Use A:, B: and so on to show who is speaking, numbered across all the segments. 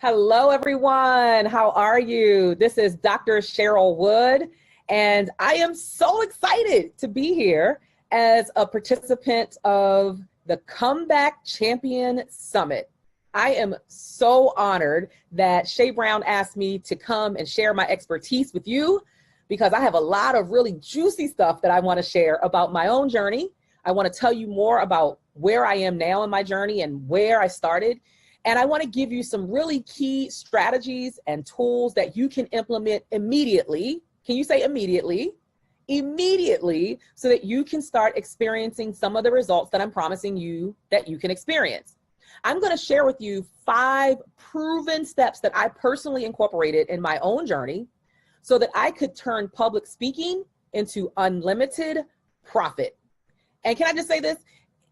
A: Hello, everyone. How are you? This is Dr. Cheryl Wood, and I am so excited to be here as a participant of the Comeback Champion Summit. I am so honored that Shay Brown asked me to come and share my expertise with you because I have a lot of really juicy stuff that I want to share about my own journey. I want to tell you more about where I am now in my journey and where I started. And I want to give you some really key strategies and tools that you can implement immediately. Can you say immediately? Immediately, so that you can start experiencing some of the results that I'm promising you that you can experience. I'm going to share with you 5 proven steps that I personally incorporated in my own journey so that I could turn public speaking into unlimited profit. And can I just say this?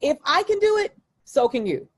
A: If I can do it, so can you.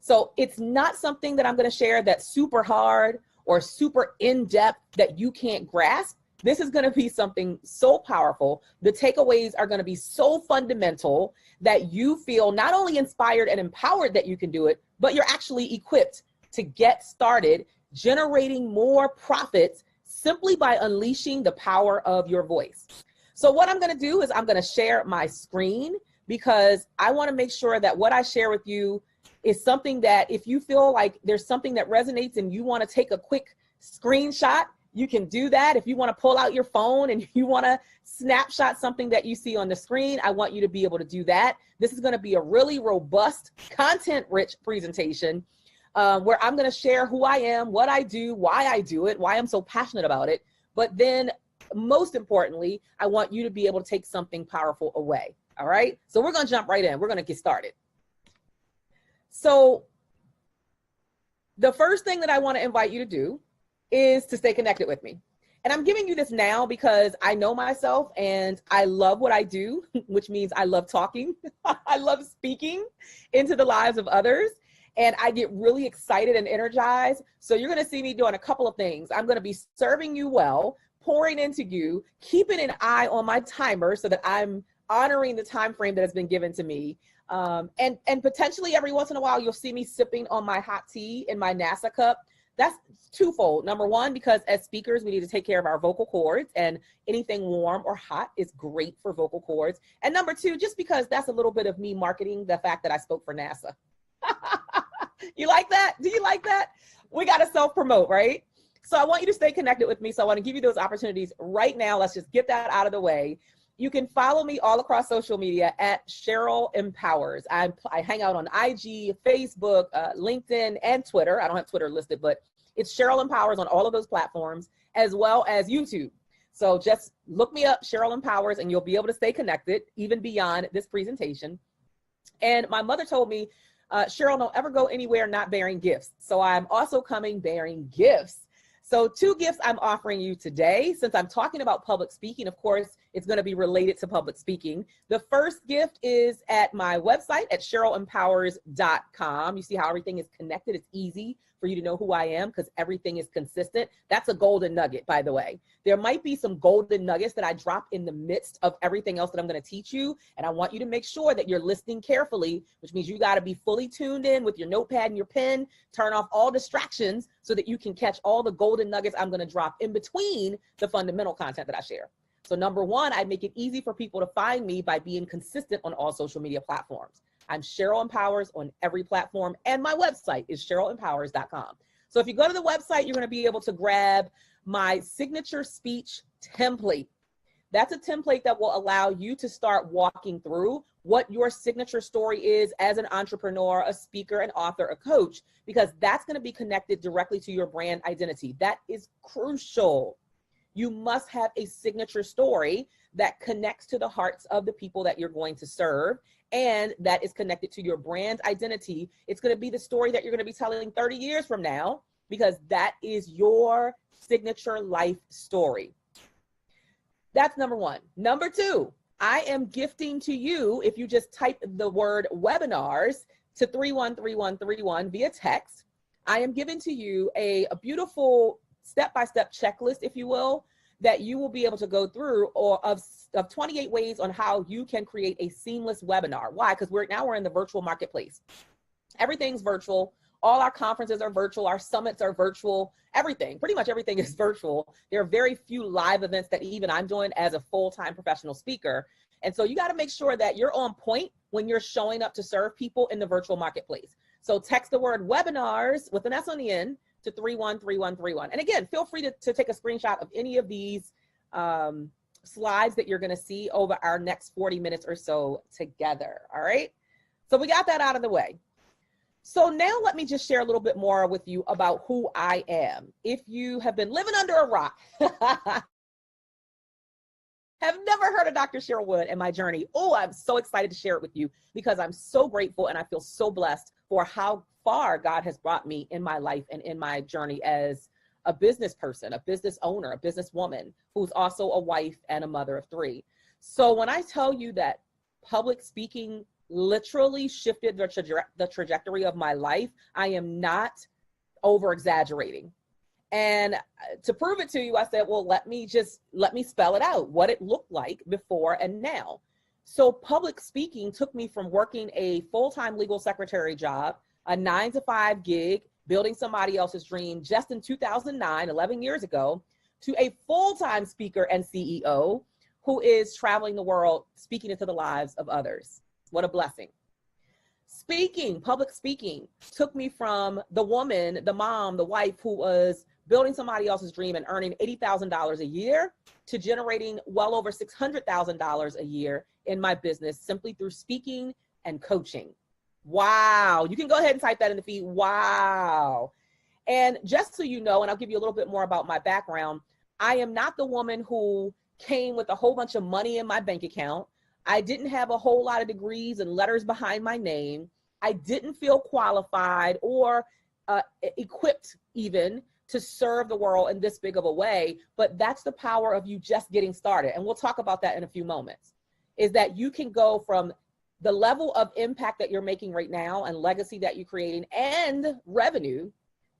A: So it's not something that I'm going to share that's super hard or super in-depth that you can't grasp. This is going to be something so powerful. The takeaways are going to be so fundamental that you feel not only inspired and empowered that you can do it, but you're actually equipped to get started generating more profits simply by unleashing the power of your voice. So what I'm going to do is I'm going to share my screen because I want to make sure that what I share with you is something that if you feel like there's something that resonates and you want to take a quick screenshot, you can do that. If you want to pull out your phone and you want to snapshot something that you see on the screen, I want you to be able to do that. This is going to be a really robust, content-rich presentation where I'm going to share who I am, what I do, why I do it, why I'm so passionate about it. But then most importantly, I want you to be able to take something powerful away. All right. So we're going to jump right in. We're going to get started. So the first thing that I want to invite you to do is to stay connected with me. And I'm giving you this now because I know myself and I love what I do, which means I love talking. I love speaking into the lives of others. And I get really excited and energized. So you're going to see me doing a couple of things. I'm going to be serving you well, pouring into you, keeping an eye on my timer so that I'm honoring the time frame that has been given to me. And potentially every once in a while, you'll see me sipping on my hot tea in my NASA cup. That's twofold. Number one, because as speakers, we need to take care of our vocal cords, and anything warm or hot is great for vocal cords. And number two, just because that's a little bit of me marketing the fact that I spoke for NASA. You like that? Do you like that? We got to self-promote, right? So I want you to stay connected with me. So I want to give you those opportunities right now. Let's just get that out of the way. You can follow me all across social media at Cheryl Empowers. I hang out on IG, Facebook, LinkedIn, and Twitter. I don't have Twitter listed, but it's Cheryl Empowers on all of those platforms, as well as YouTube. So just look me up, Cheryl Empowers, and you'll be able to stay connected even beyond this presentation. And my mother told me, Cheryl, don't ever go anywhere not bearing gifts. So I'm also coming bearing gifts. So 2 gifts I'm offering you today. Since I'm talking about public speaking, of course, it's going to be related to public speaking. The first gift is at my website at CherylEmpowers.com. You see how everything is connected. It's easy for you to know who I am because everything is consistent. That's a golden nugget, by the way. There might be some golden nuggets that I drop in the midst of everything else that I'm going to teach you. And I want you to make sure that you're listening carefully, which means you got to be fully tuned in with your notepad and your pen, turn off all distractions so that you can catch all the golden nuggets I'm going to drop in between the fundamental content that I share. So number one, I make it easy for people to find me by being consistent on all social media platforms. I'm Cheryl Empowers on every platform, and my website is CherylEmpowers.com. So if you go to the website, you're going to be able to grab my signature speech template. That's a template that will allow you to start walking through what your signature story is as an entrepreneur, a speaker, an author, a coach, because that's going to be connected directly to your brand identity. That is crucial. You must have a signature story that connects to the hearts of the people that you're going to serve, and that is connected to your brand identity. It's going to be the story that you're going to be telling 30 years from now, because that is your signature life story. That's number one. Number two, I am gifting to you, if you just type the word webinars to 313131 via text, I am giving to you a beautiful step-by-step checklist, if you will, that you will be able to go through, or of 28 ways on how you can create a seamless webinar. Why? Because we're in the virtual marketplace. Everything's virtual. All our conferences are virtual. Our summits are virtual. Everything, pretty much everything is virtual. There are very few live events that even I'm doing as a full-time professional speaker. And so you got to make sure that you're on point when you're showing up to serve people in the virtual marketplace. So text the word webinars with an S on the end to 313131. And again, feel free to take a screenshot of any of these slides that you're going to see over our next 40 minutes or so together. All right. So we got that out of the way. So now let me just share a little bit more with you about who I am. If you have been living under a rock, have never heard of Dr. Cheryl Wood and my journey, oh, I'm so excited to share it with you because I'm so grateful and I feel so blessed for how far God has brought me in my life and in my journey as a business person, a business owner, a businesswoman who's also a wife and a mother of 3. So when I tell you that public speaking literally shifted the trajectory of my life, I am not over exaggerating. And to prove it to you, I said, well, let me spell it out, what it looked like before and now. So public speaking took me from working a full-time legal secretary job, a 9-to-5 gig, building somebody else's dream just in 2009, 11 years ago, to a full-time speaker and CEO who is traveling the world, speaking into the lives of others. What a blessing. Public speaking took me from the woman, the mom, the wife who was building somebody else's dream and earning $80,000 a year to generating well over $600,000 a year in my business simply through speaking and coaching. Wow. You can go ahead and type that in the feed. Wow. And just so you know, and I'll give you a little bit more about my background, I am not the woman who came with a whole bunch of money in my bank account. I didn't have a whole lot of degrees and letters behind my name. I didn't feel qualified or equipped even to serve the world in this big of a way, but that's the power of you just getting started. And we'll talk about that in a few moments, is that you can go from the level of impact that you're making right now and legacy that you're creating and revenue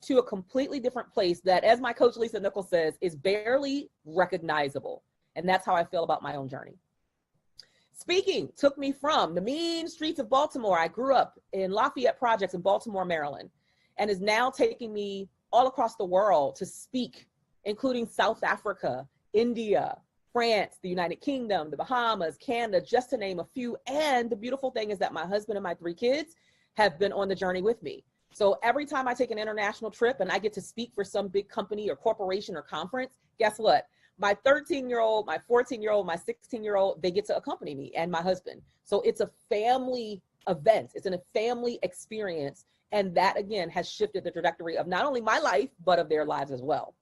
A: to a completely different place that, as my coach Lisa Nichols says, is barely recognizable. And that's how I feel about my own journey. Speaking took me from the mean streets of Baltimore. I grew up in Lafayette Projects in Baltimore, Maryland, and is now taking me all across the world to speak, including South Africa, India, France, the United Kingdom, the Bahamas, Canada, just to name a few. And the beautiful thing is that my husband and my 3 kids have been on the journey with me. So every time I take an international trip and I get to speak for some big company or corporation or conference, guess what? My 13-year-old, my 14-year-old, my 16-year-old, they get to accompany me and my husband. So it's a family event. It's a family experience. And that, again, has shifted the trajectory of not only my life, but of their lives as well.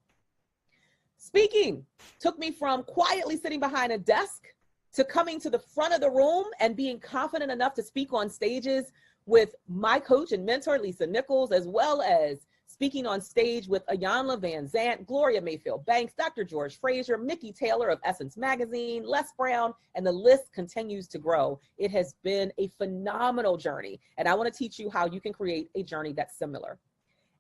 A: Speaking took me from quietly sitting behind a desk to coming to the front of the room and being confident enough to speak on stages with my coach and mentor, Lisa Nichols, as well as speaking on stage with Ayanna Van Zant, Gloria Mayfield Banks, Dr. George Fraser, Mickey Taylor of Essence Magazine, Les Brown, and the list continues to grow. It has been a phenomenal journey, and I want to teach you how you can create a journey that's similar.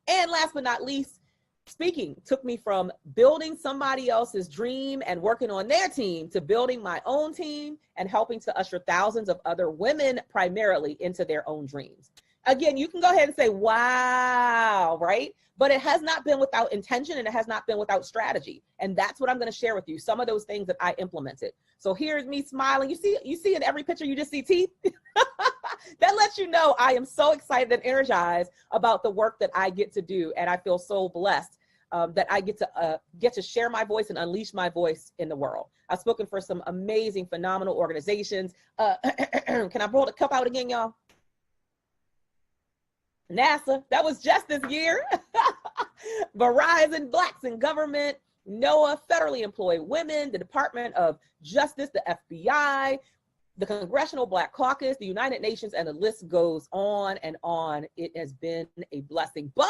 A: And last but not least, speaking took me from building somebody else's dream and working on their team to building my own team and helping to usher thousands of other women primarily into their own dreams. Again, you can go ahead and say, wow, right? But it has not been without intention and it has not been without strategy. And that's what I'm going to share with you, some of those things that I implemented. So here's me smiling. You see in every picture, you just see teeth. That lets you know I am so excited and energized about the work that I get to do. And I feel so blessed that I get to share my voice and unleash my voice in the world. I've spoken for some amazing, phenomenal organizations. Can I pull the cup out again, y'all? NASA, that was just this year. Verizon, Blacks in Government, NOAA, Federally Employed Women, the Department of Justice, the FBI, the Congressional Black Caucus, the United Nations, and the list goes on and on. It has been a blessing. But,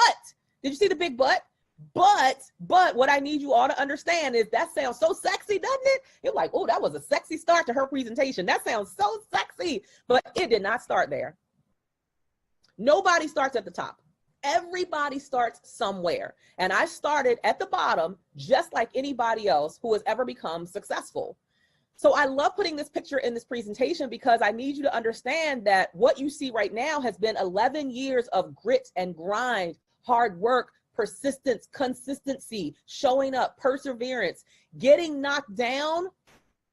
A: did you see the big but? But what I need you all to understand is that sounds so sexy, doesn't it? You're like, oh, that was a sexy start to her presentation. That sounds so sexy, but it did not start there. Nobody starts at the top. Everybody starts somewhere. And I started at the bottom, just like anybody else who has ever become successful. So I love putting this picture in this presentation because I need you to understand that what you see right now has been 11 years of grit and grind, hard work, persistence, consistency, showing up, perseverance, getting knocked down,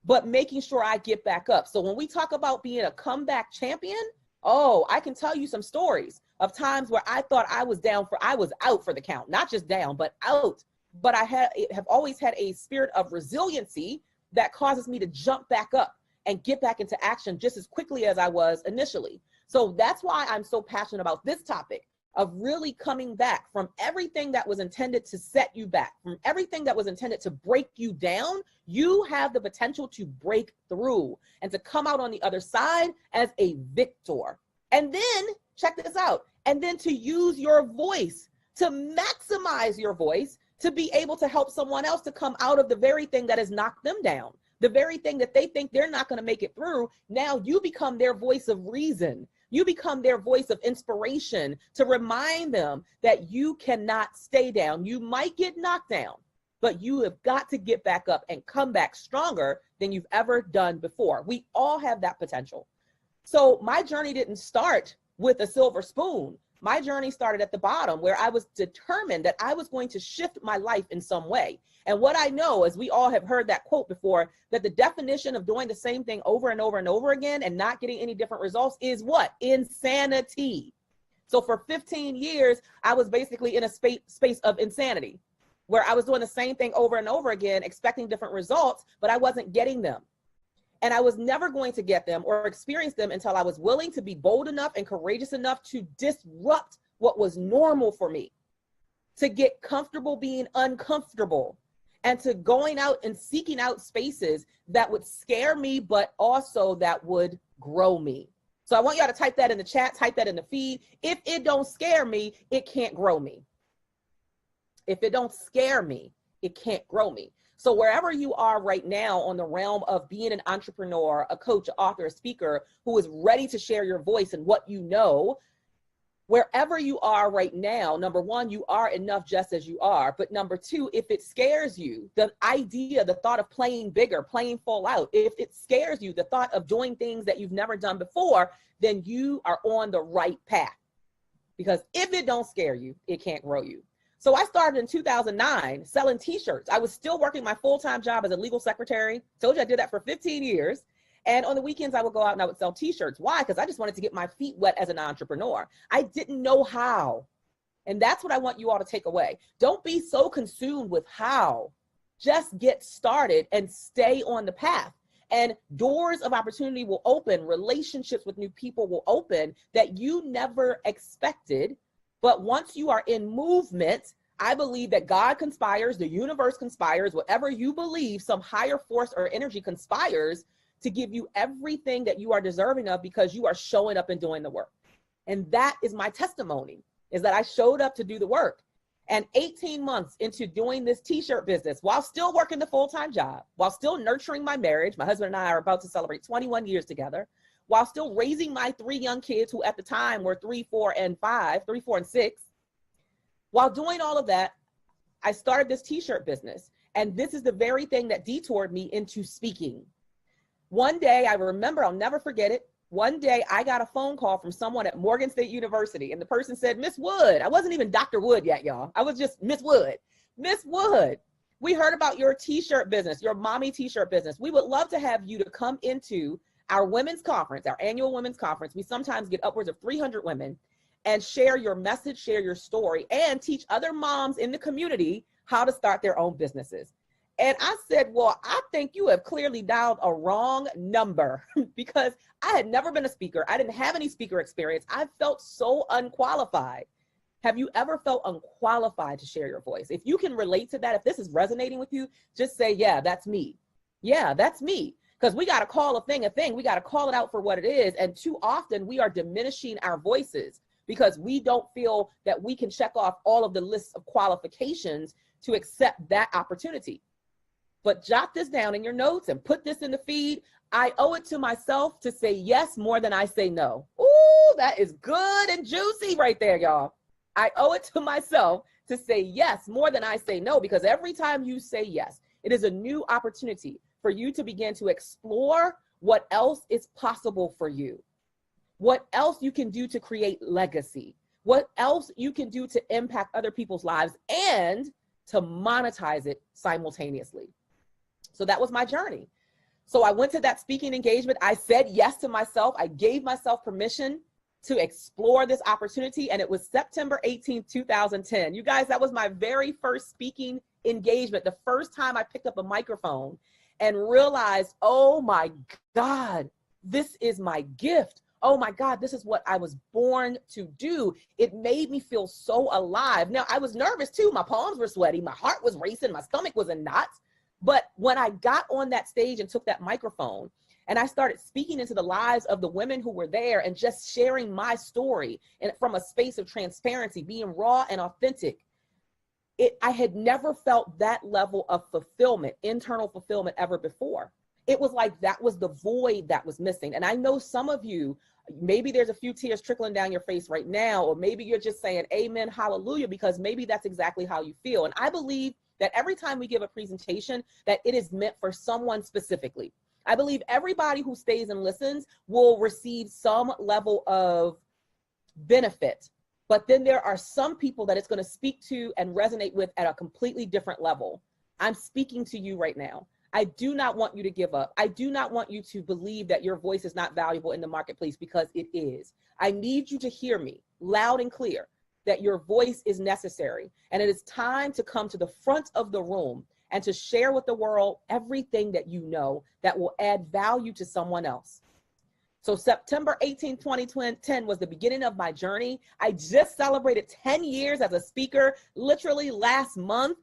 A: but making sure I get back up. So when we talk about being a comeback champion, oh, I can tell you some stories of times where I thought I was out for the count, not just down, but out. But I have always had a spirit of resiliency that causes me to jump back up and get back into action just as quickly as I was initially. So that's why I'm so passionate about this topic of really coming back from everything that was intended to set you back, from everything that was intended to break you down. You have the potential to break through and to come out on the other side as a victor. And then, check this out, and then to use your voice, to maximize your voice, to be able to help someone else to come out of the very thing that has knocked them down, the very thing that they think they're not going to make it through. Now you become their voice of reason. You become their voice of inspiration to remind them that you cannot stay down. You might get knocked down, but you have got to get back up and come back stronger than you've ever done before. We all have that potential. So my journey didn't start with a silver spoon. My journey started at the bottom, where I was determined that I was going to shift my life in some way. And what I know, as we all have heard that quote before, that the definition of doing the same thing over and over and over again and not getting any different results is what? Insanity. So for 15 years, I was basically in a space of insanity, where I was doing the same thing over and over again, expecting different results, but I wasn't getting them. And I was never going to get them or experience them until I was willing to be bold enough and courageous enough to disrupt what was normal for me, to get comfortable being uncomfortable, and to going out and seeking out spaces that would scare me, but also that would grow me. So I want y'all to type that in the chat, type that in the feed. If it don't scare me, it can't grow me. If it don't scare me, it can't grow me. So wherever you are right now on the realm of being an entrepreneur, a coach, an author, a speaker who is ready to share your voice and what you know, wherever you are right now, number one, you are enough just as you are. But number two, if it scares you, the idea, the thought of playing bigger, playing full out, if it scares you, the thought of doing things that you've never done before, then you are on the right path. Because if it don't scare you, it can't grow you. So I started in 2009 selling t-shirts. I was still working my full-time job as a legal secretary. Told you I did that for 15 years. And on the weekends, I would go out and I would sell t-shirts. Why? Because I just wanted to get my feet wet as an entrepreneur. I didn't know how. And that's what I want you all to take away. Don't be so consumed with how. Just get started and stay on the path. And doors of opportunity will open. Relationships with new people will open that you never expected. But once you are in movement, I believe that God conspires, the universe conspires, whatever you believe, some higher force or energy conspires to give you everything that you are deserving of because you are showing up and doing the work. And that is my testimony, is that I showed up to do the work. And 18 months into doing this t-shirt business, while still working the full-time job, while still nurturing my marriage, my husband and I are about to celebrate 21 years together, while still raising my 3 young kids who at the time were 3, 4, and 6. While doing all of that, I started this t-shirt business. And this is the very thing that detoured me into speaking. One day, I remember, I'll never forget it. One day I got a phone call from someone at Morgan State University, and the person said, Miss Wood, I wasn't even Dr. Wood yet, y'all. I was just Miss Wood. Miss Wood, we heard about your t-shirt business, your mommy t-shirt business. We would love to have you to come into our women's conference, our annual women's conference. We sometimes get upwards of 300 women, and share your message, share your story, and teach other moms in the community how to start their own businesses. And I said, well, I think you have clearly dialed a wrong number because I had never been a speaker. I didn't have any speaker experience. I felt so unqualified. Have you ever felt unqualified to share your voice? If you can relate to that, if this is resonating with you, just say, yeah, that's me. Yeah, that's me. Because we got to call a thing. We got to call it out for what it is. And too often we are diminishing our voices because we don't feel that we can check off all of the lists of qualifications to accept that opportunity. But jot this down in your notes and put this in the feed. I owe it to myself to say yes more than I say no. Ooh, that is good and juicy right there, y'all. I owe it to myself to say yes more than I say no, because every time you say yes, it is a new opportunity for you to begin to explore what else is possible for you, what else you can do to create legacy, what else you can do to impact other people's lives, and to monetize it simultaneously. So that was my journey. So I went to that speaking engagement. I said yes to myself. I gave myself permission to explore this opportunity. And it was September 18th, 2010. You guys, that was my very first speaking engagement. The first time I picked up a microphone and realized, oh my God, this is my gift. Oh my God, this is what I was born to do. It made me feel so alive. Now, I was nervous too. My palms were sweaty. My heart was racing. My stomach was in knots. But when I got on that stage and took that microphone and I started speaking into the lives of the women who were there and just sharing my story and from a space of transparency, being raw and authentic, I had never felt that level of fulfillment, internal fulfillment ever before. It was like that was the void that was missing. And I know some of you, maybe there's a few tears trickling down your face right now, or maybe you're just saying amen, hallelujah, because maybe that's exactly how you feel. And I believe that every time we give a presentation, that it is meant for someone specifically. I believe everybody who stays and listens will receive some level of benefit, but then there are some people that it's going to speak to and resonate with at a completely different level. I'm speaking to you right now. I do not want you to give up. I do not want you to believe that your voice is not valuable in the marketplace, because it is. I need you to hear me loud and clear that your voice is necessary. And it is time to come to the front of the room and to share with the world everything that you know that will add value to someone else. So September 18, 2010 was the beginning of my journey. I just celebrated 10 years as a speaker, literally last month.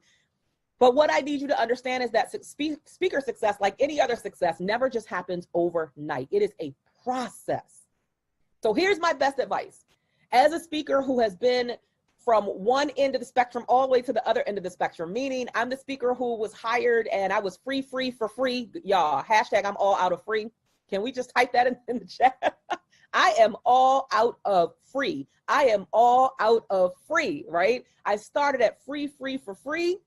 A: But what I need you to understand is that speaker success, like any other success, never just happens overnight. It is a process. So here's my best advice. As a speaker who has been from one end of the spectrum all the way to the other end of the spectrum, meaning I'm the speaker who was hired and I was free for free. Y'all, hashtag I'm all out of free. Can we just type that in the chat? I am all out of free. I am all out of free, right? I started at free for free.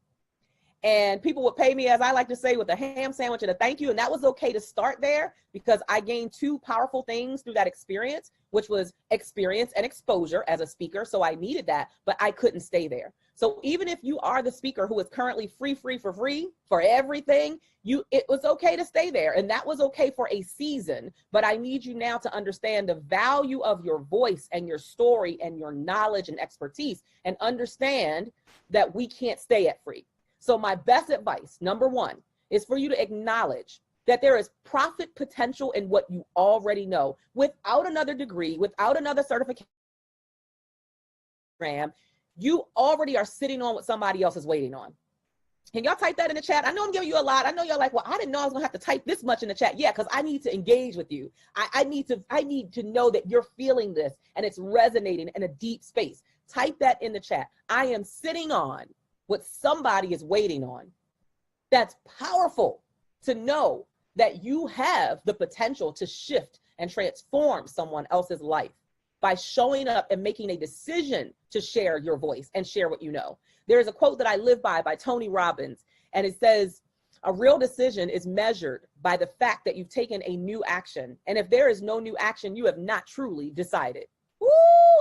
A: And people would pay me, as I like to say, with a ham sandwich and a thank you. And that was okay to start there, because I gained two powerful things through that experience, which was experience and exposure as a speaker. So I needed that, but I couldn't stay there. So even if you are the speaker who is currently free for everything, it was okay to stay there. And that was okay for a season. But I need you now to understand the value of your voice and your story and your knowledge and expertise, and understand that we can't stay at free. So my best advice, number one, is for you to acknowledge that there is profit potential in what you already know. Without another degree, without another certification, you already are sitting on what somebody else is waiting on. Can y'all type that in the chat? I know I'm giving you a lot. I know y'all like, well, I didn't know I was gonna have to type this much in the chat. Yeah, because I need to engage with you. I need to know that you're feeling this and it's resonating in a deep space. Type that in the chat. I am sitting on what somebody is waiting on. That's powerful to know that you have the potential to shift and transform someone else's life by showing up and making a decision to share your voice and share what you know. There's a quote that I live by Tony Robbins, and it says, a real decision is measured by the fact that you've taken a new action. And if there is no new action, you have not truly decided. Woo,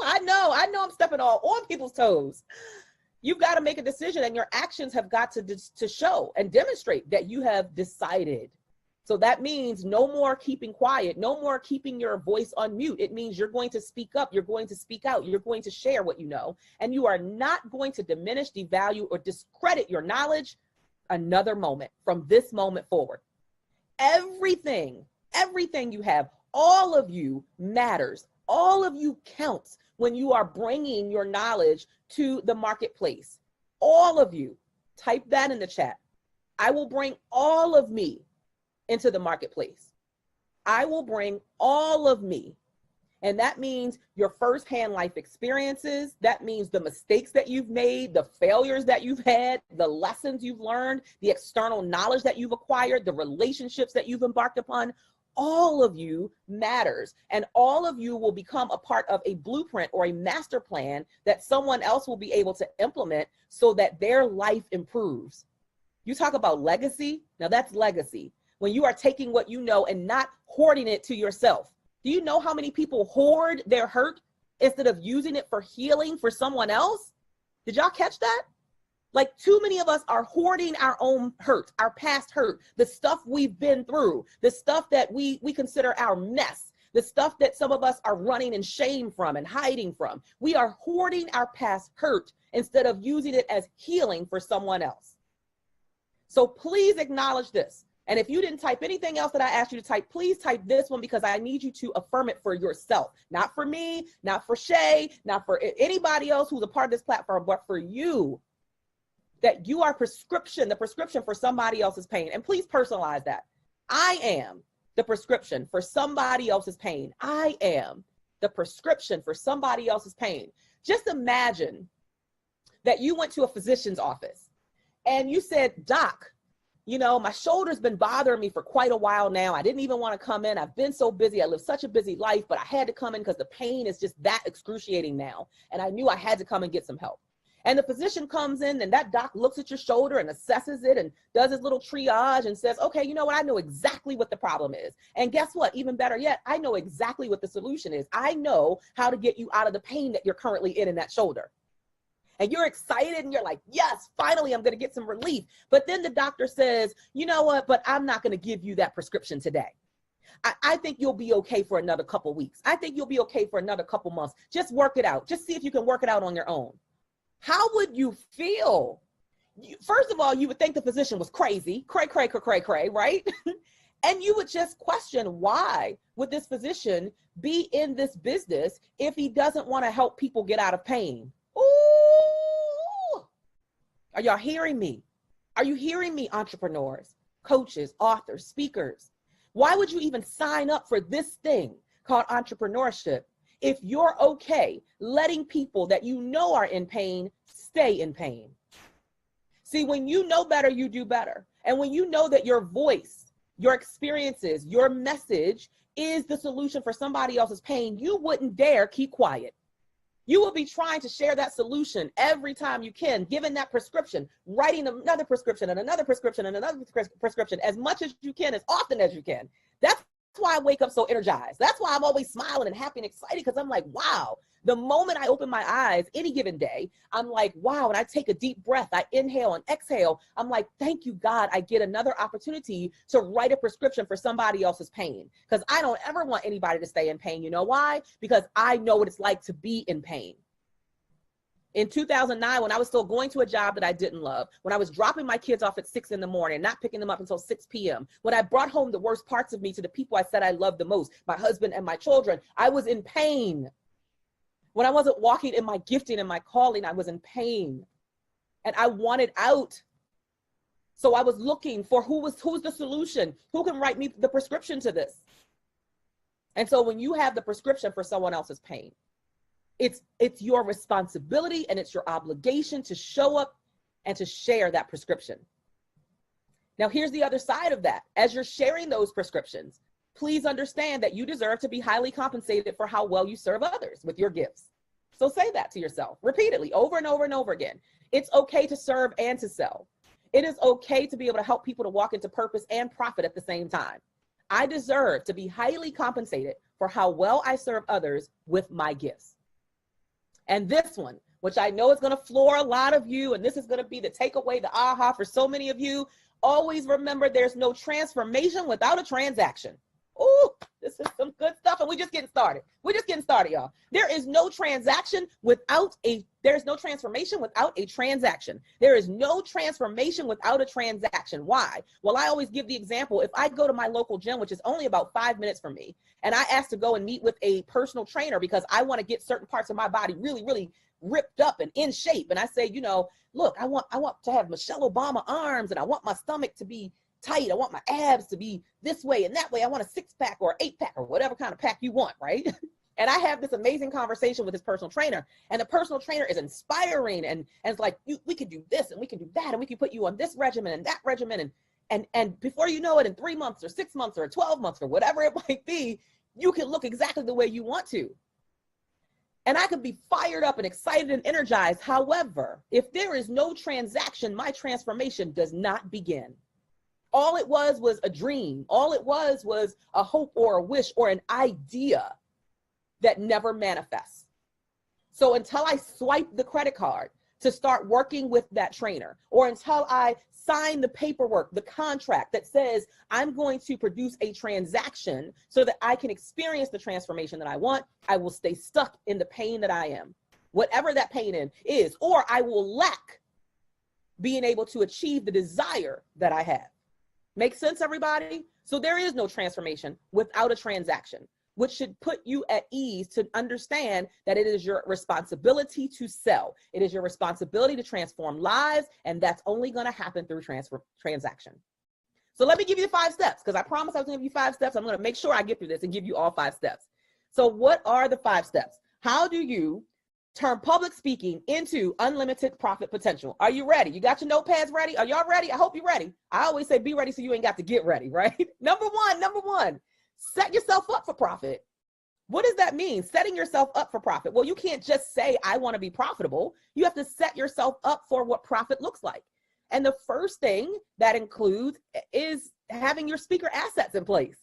A: I know I'm stepping all on people's toes. You've got to make a decision, and your actions have got to show and demonstrate that you have decided. So that means no more keeping quiet, no more keeping your voice on mute. It means you're going to speak up, you're going to speak out, you're going to share what you know, and you are not going to diminish, devalue, or discredit your knowledge another moment from this moment forward. Everything you have, all of you matters. All of you counts when you are bringing your knowledge to the marketplace. All of you, type that in the chat. I will bring all of me into the marketplace. I will bring all of me. And that means your firsthand life experiences. That means the mistakes that you've made, the failures that you've had, the lessons you've learned, the external knowledge that you've acquired, the relationships that you've embarked upon. All of you matters, and all of you will become a part of a blueprint or a master plan that someone else will be able to implement so that their life improves. You talk about legacy. Now that's legacy. when you are taking what you know and not hoarding it to yourself. Do you know how many people hoard their hurt instead of using it for healing for someone else? Did y'all catch that? Like, too many of us are hoarding our own hurt, our past hurt, the stuff we've been through, the stuff that we consider our mess, the stuff that some of us are running in shame from and hiding from. We are hoarding our past hurt instead of using it as healing for someone else. So please acknowledge this. And if you didn't type anything else that I asked you to type, please type this one, because I need you to affirm it for yourself. Not for me, not for Shay, not for anybody else who's a part of this platform, but for you. That you are the prescription for somebody else's pain. And please personalize that. I am the prescription for somebody else's pain. I am the prescription for somebody else's pain. Just imagine that you went to a physician's office and you said, "Doc, you know, my shoulder's been bothering me for quite a while now. I didn't even want to come in. I've been so busy. I live such a busy life, but I had to come in because the pain is just that excruciating now. And I knew I had to come and get some help." And the physician comes in and that doc looks at your shoulder and assesses it and does his little triage and says, "Okay, you know what? I know exactly what the problem is. And guess what? Even better yet, I know exactly what the solution is. I know how to get you out of the pain that you're currently in that shoulder." And you're excited and you're like, "Yes, finally, I'm going to get some relief." But then the doctor says, "You know what? But I'm not going to give you that prescription today. I think you'll be okay for another couple weeks. I think you'll be okay for another couple months. Just work it out. Just see if you can work it out on your own." How would you feel? First of all, you would think the physician was crazy, cray, right? And you would just question, why would this physician be in this business if he doesn't want to help people get out of pain? Ooh! Are y'all hearing me? Are you hearing me, entrepreneurs, coaches, authors, speakers? Why would you even sign up for this thing called entrepreneurship if you're okay letting people that you know are in pain stay in pain? See, when you know better, you do better. And when you know that your voice, your experiences, your message is the solution for somebody else's pain, you wouldn't dare keep quiet. You will be trying to share that solution every time you can, given that prescription, writing another prescription and another prescription and another prescription as much as you can, as often as you can. That's why I wake up so energized. That's why I'm always smiling and happy and excited, because I'm like, wow, the moment I open my eyes any given day, I'm like, wow, and I take a deep breath, I inhale and exhale. I'm like, thank you, God, I get another opportunity to write a prescription for somebody else's pain, because I don't ever want anybody to stay in pain. You know why? Because I know what it's like to be in pain. In 2009, when I was still going to a job that I didn't love, when I was dropping my kids off at 6 in the morning, not picking them up until 6 p.m., when I brought home the worst parts of me to the people I said I loved the most, my husband and my children, I was in pain. When I wasn't walking in my gifting and my calling, I was in pain. And I wanted out. So I was looking for who's the solution? Who can write me the prescription to this? And so when you have the prescription for someone else's pain, it's your responsibility and it's your obligation to show up and to share that prescription. Now, here's the other side of that. As you're sharing those prescriptions, please understand that you deserve to be highly compensated for how well you serve others with your gifts. So say that to yourself repeatedly, over and over and over again. It's okay to serve and to sell. It is okay to be able to help people to walk into purpose and profit at the same time. I deserve to be highly compensated for how well I serve others with my gifts. And this one, which I know is going to floor a lot of you, and this is going to be the takeaway, the aha for so many of you, always remember there's no transformation without a transaction. Ooh, this is some good stuff, and we're just getting started. We're just getting started, y'all. There's no transformation without a transaction. There is no transformation without a transaction. Why? Well, I always give the example. If I go to my local gym, which is only about 5 minutes from me, and I ask to go and meet with a personal trainer because I want to get certain parts of my body really, really ripped up and in shape. And I say, you know, look, I want to have Michelle Obama arms, and I want my stomach to be tight. I want my abs to be this way and that way. I want a 6-pack or 8-pack or whatever kind of pack you want, right? And I have this amazing conversation with this personal trainer, and the personal trainer is inspiring, and it's like, we could do this and we can do that, and we can put you on this regimen and that regimen, and before you know it, in 3 months or 6 months or 12 months or whatever it might be, you can look exactly the way you want to. And I could be fired up and excited and energized. However, if there is no transaction, my transformation does not begin. All it was a dream. All it was a hope or a wish or an idea that never manifests. So until I swipe the credit card to start working with that trainer, or until I sign the paperwork, the contract that says I'm going to produce a transaction so that I can experience the transformation that I want, I will stay stuck in the pain that I am, whatever that pain is, or I will lack being able to achieve the desire that I have. Make sense, everybody? So there is no transformation without a transaction, which should put you at ease to understand that it is your responsibility to sell. It is your responsibility to transform lives, and that's only going to happen through transaction. So let me give you the 5 steps, because I promised I was going to give you 5 steps. I'm going to make sure I get through this and give you all 5 steps. So what are the 5 steps? How do you turn public speaking into unlimited profit potential? Are you ready? You got your notepads ready? Are y'all ready? I hope you're ready. I always say be ready so you ain't got to get ready, right? Number one, set yourself up for profit. What does that mean? Setting yourself up for profit. Well, you can't just say, I want to be profitable. You have to set yourself up for what profit looks like. And the first thing that includes is having your speaker assets in place.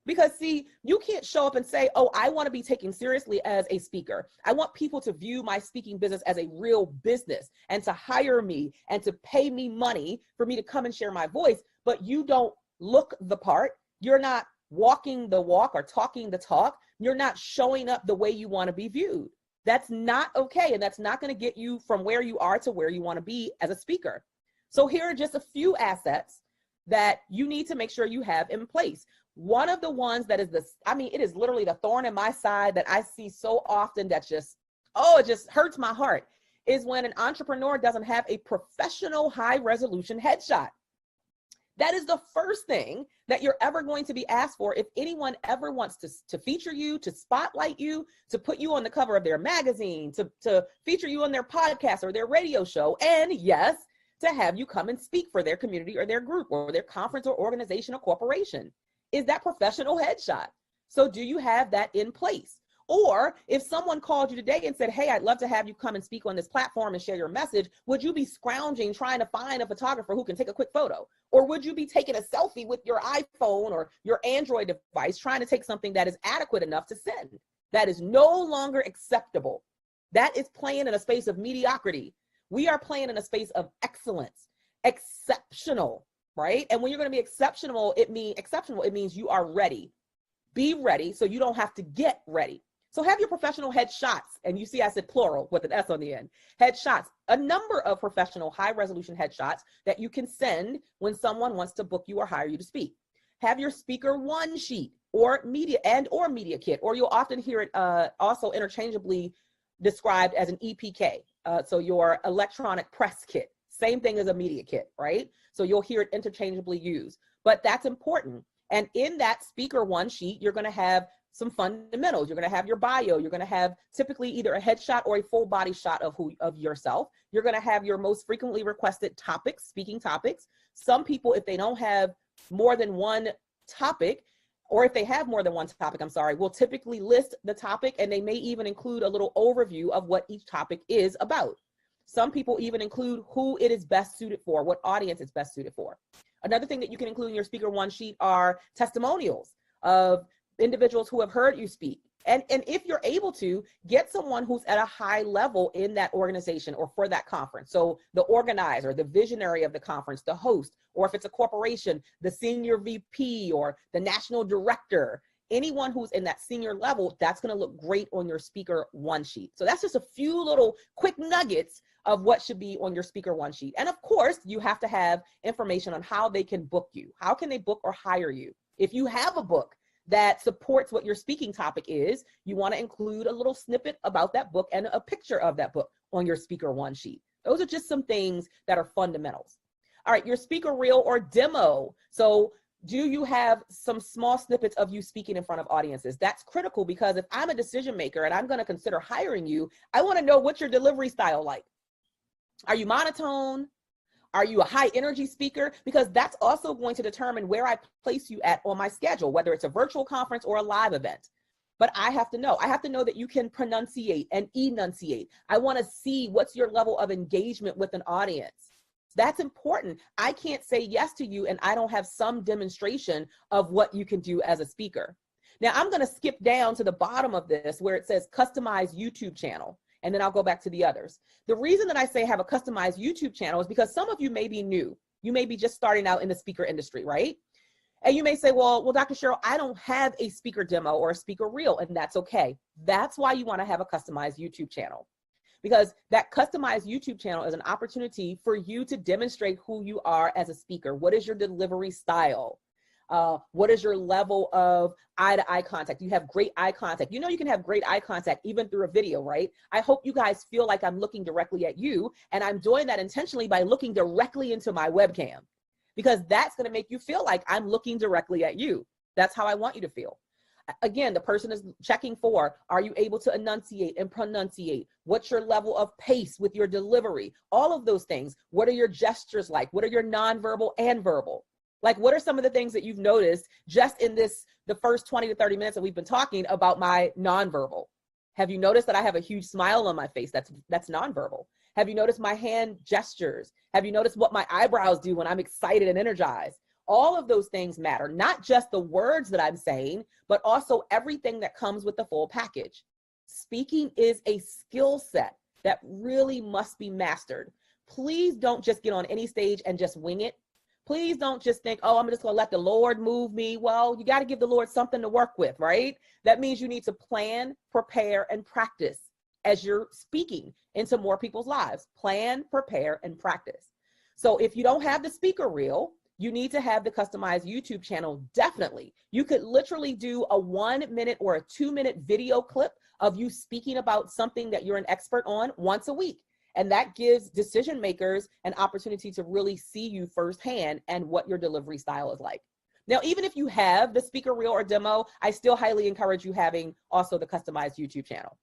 A: Because see, you can't show up and say, oh, I want to be taken seriously as a speaker. I want people to view my speaking business as a real business and to hire me and to pay me money for me to come and share my voice. But you don't look the part. You're not walking the walk or talking the talk. You're not showing up the way you want to be viewed. That's not okay. And that's not going to get you from where you are to where you want to be as a speaker. So here are just a few assets that you need to make sure you have in place. One of the ones that is it is literally the thorn in my side that I see so often that it just hurts my heart, is when an entrepreneur doesn't have a professional high resolution headshot. That is the first thing that you're ever going to be asked for if anyone ever wants to feature you, to spotlight you, to put you on the cover of their magazine, to feature you on their podcast or their radio show, and yes, to have you come and speak for their community or their group or their conference or organization or corporation. Is that professional headshot? So do you have that in place? Or if someone called you today and said, hey, I'd love to have you come and speak on this platform and share your message, would you be scrounging trying to find a photographer who can take a quick photo? Or would you be taking a selfie with your iPhone or your Android device trying to take something that is adequate enough to send? That is no longer acceptable. That is playing in a space of mediocrity. We are playing in a space of excellence, exceptional, right? And when you're going to be exceptional, it means you are ready. Be ready so you don't have to get ready. So have your professional headshots. And you see, I said plural with an S on the end. Headshots, a number of professional high resolution headshots that you can send when someone wants to book you or hire you to speak. Have your speaker one sheet or media kit, or you'll often hear it also interchangeably described as an EPK. So your electronic press kit, same thing as a media kit, right? So you'll hear it interchangeably used, but that's important. And in that speaker one sheet, you're going to have some fundamentals. You're going to have your bio. You're going to have typically either a headshot or a full body shot of yourself. You're going to have your most frequently requested topics, speaking topics. Some people, if they don't have more than one topic, or if they have more than one topic, will typically list the topic, and they may even include a little overview of what each topic is about. Some people even include who it is best suited for, what audience it's best suited for. Another thing that you can include in your speaker one sheet are testimonials of individuals who have heard you speak. And if you're able to, get someone who's at a high level in that organization or for that conference. So the organizer, the visionary of the conference, the host, or if it's a corporation, the senior VP or the national director, anyone who's in that senior level, that's going to look great on your speaker one sheet. So that's just a few little quick nuggets of what should be on your speaker one sheet. And of course, you have to have information on how they can book you. How can they book or hire you? If you have a book that supports what your speaking topic is, you want to include a little snippet about that book and a picture of that book on your speaker one sheet. Those are just some things that are fundamentals. All right, your speaker reel or demo. So do you have some small snippets of you speaking in front of audiences? That's critical, because if I'm a decision maker and I'm going to consider hiring you, I want to know what's your delivery style like. Are you monotone? Are you a high energy speaker? Because that's also going to determine where I place you at on my schedule, whether it's a virtual conference or a live event. But I have to know that you can pronunciate and enunciate. I want to see what's your level of engagement with an audience. That's important. I can't say yes to you and I don't have some demonstration of what you can do as a speaker. Now I'm going to skip down to the bottom of this where it says customize YouTube channel, and then I'll go back to the others. The reason that I say have a customized YouTube channel is because some of you may be new. You may be just starting out in the speaker industry, right? And you may say, well, Dr. Cheryl, I don't have a speaker demo or a speaker reel, and that's okay. That's why you want to have a customized YouTube channel, because that customized YouTube channel is an opportunity for you to demonstrate who you are as a speaker. What is your delivery style? What is your level of eye-to-eye contact? You have great eye contact. You know, you can have great eye contact even through a video, right? I hope you guys feel like I'm looking directly at you, and I'm doing that intentionally by looking directly into my webcam, because that's going to make you feel like I'm looking directly at you. That's how I want you to feel. Again, the person is checking for, are you able to enunciate and pronunciate? What's your level of pace with your delivery? All of those things. What are your gestures like? What are your nonverbal and verbal? Like, what are some of the things that you've noticed just in the first 20 to 30 minutes that we've been talking about my nonverbal? Have you noticed that I have a huge smile on my face? That's nonverbal. Have you noticed my hand gestures? Have you noticed what my eyebrows do when I'm excited and energized? All of those things matter, not just the words that I'm saying, but also everything that comes with the full package. Speaking is a skill set that really must be mastered. Please don't just get on any stage and just wing it. Please don't just think, oh, I'm just going to let the Lord move me. Well, you got to give the Lord something to work with, right? That means you need to plan, prepare, and practice as you're speaking into more people's lives. Plan, prepare, and practice. So if you don't have the speaker reel, you need to have the customized YouTube channel. Definitely. You could literally do a 1 minute or a 2 minute video clip of you speaking about something that you're an expert on once a week. And that gives decision makers an opportunity to really see you firsthand and what your delivery style is like. Now, even if you have the speaker reel or demo, I still highly encourage you having also the customized YouTube channel.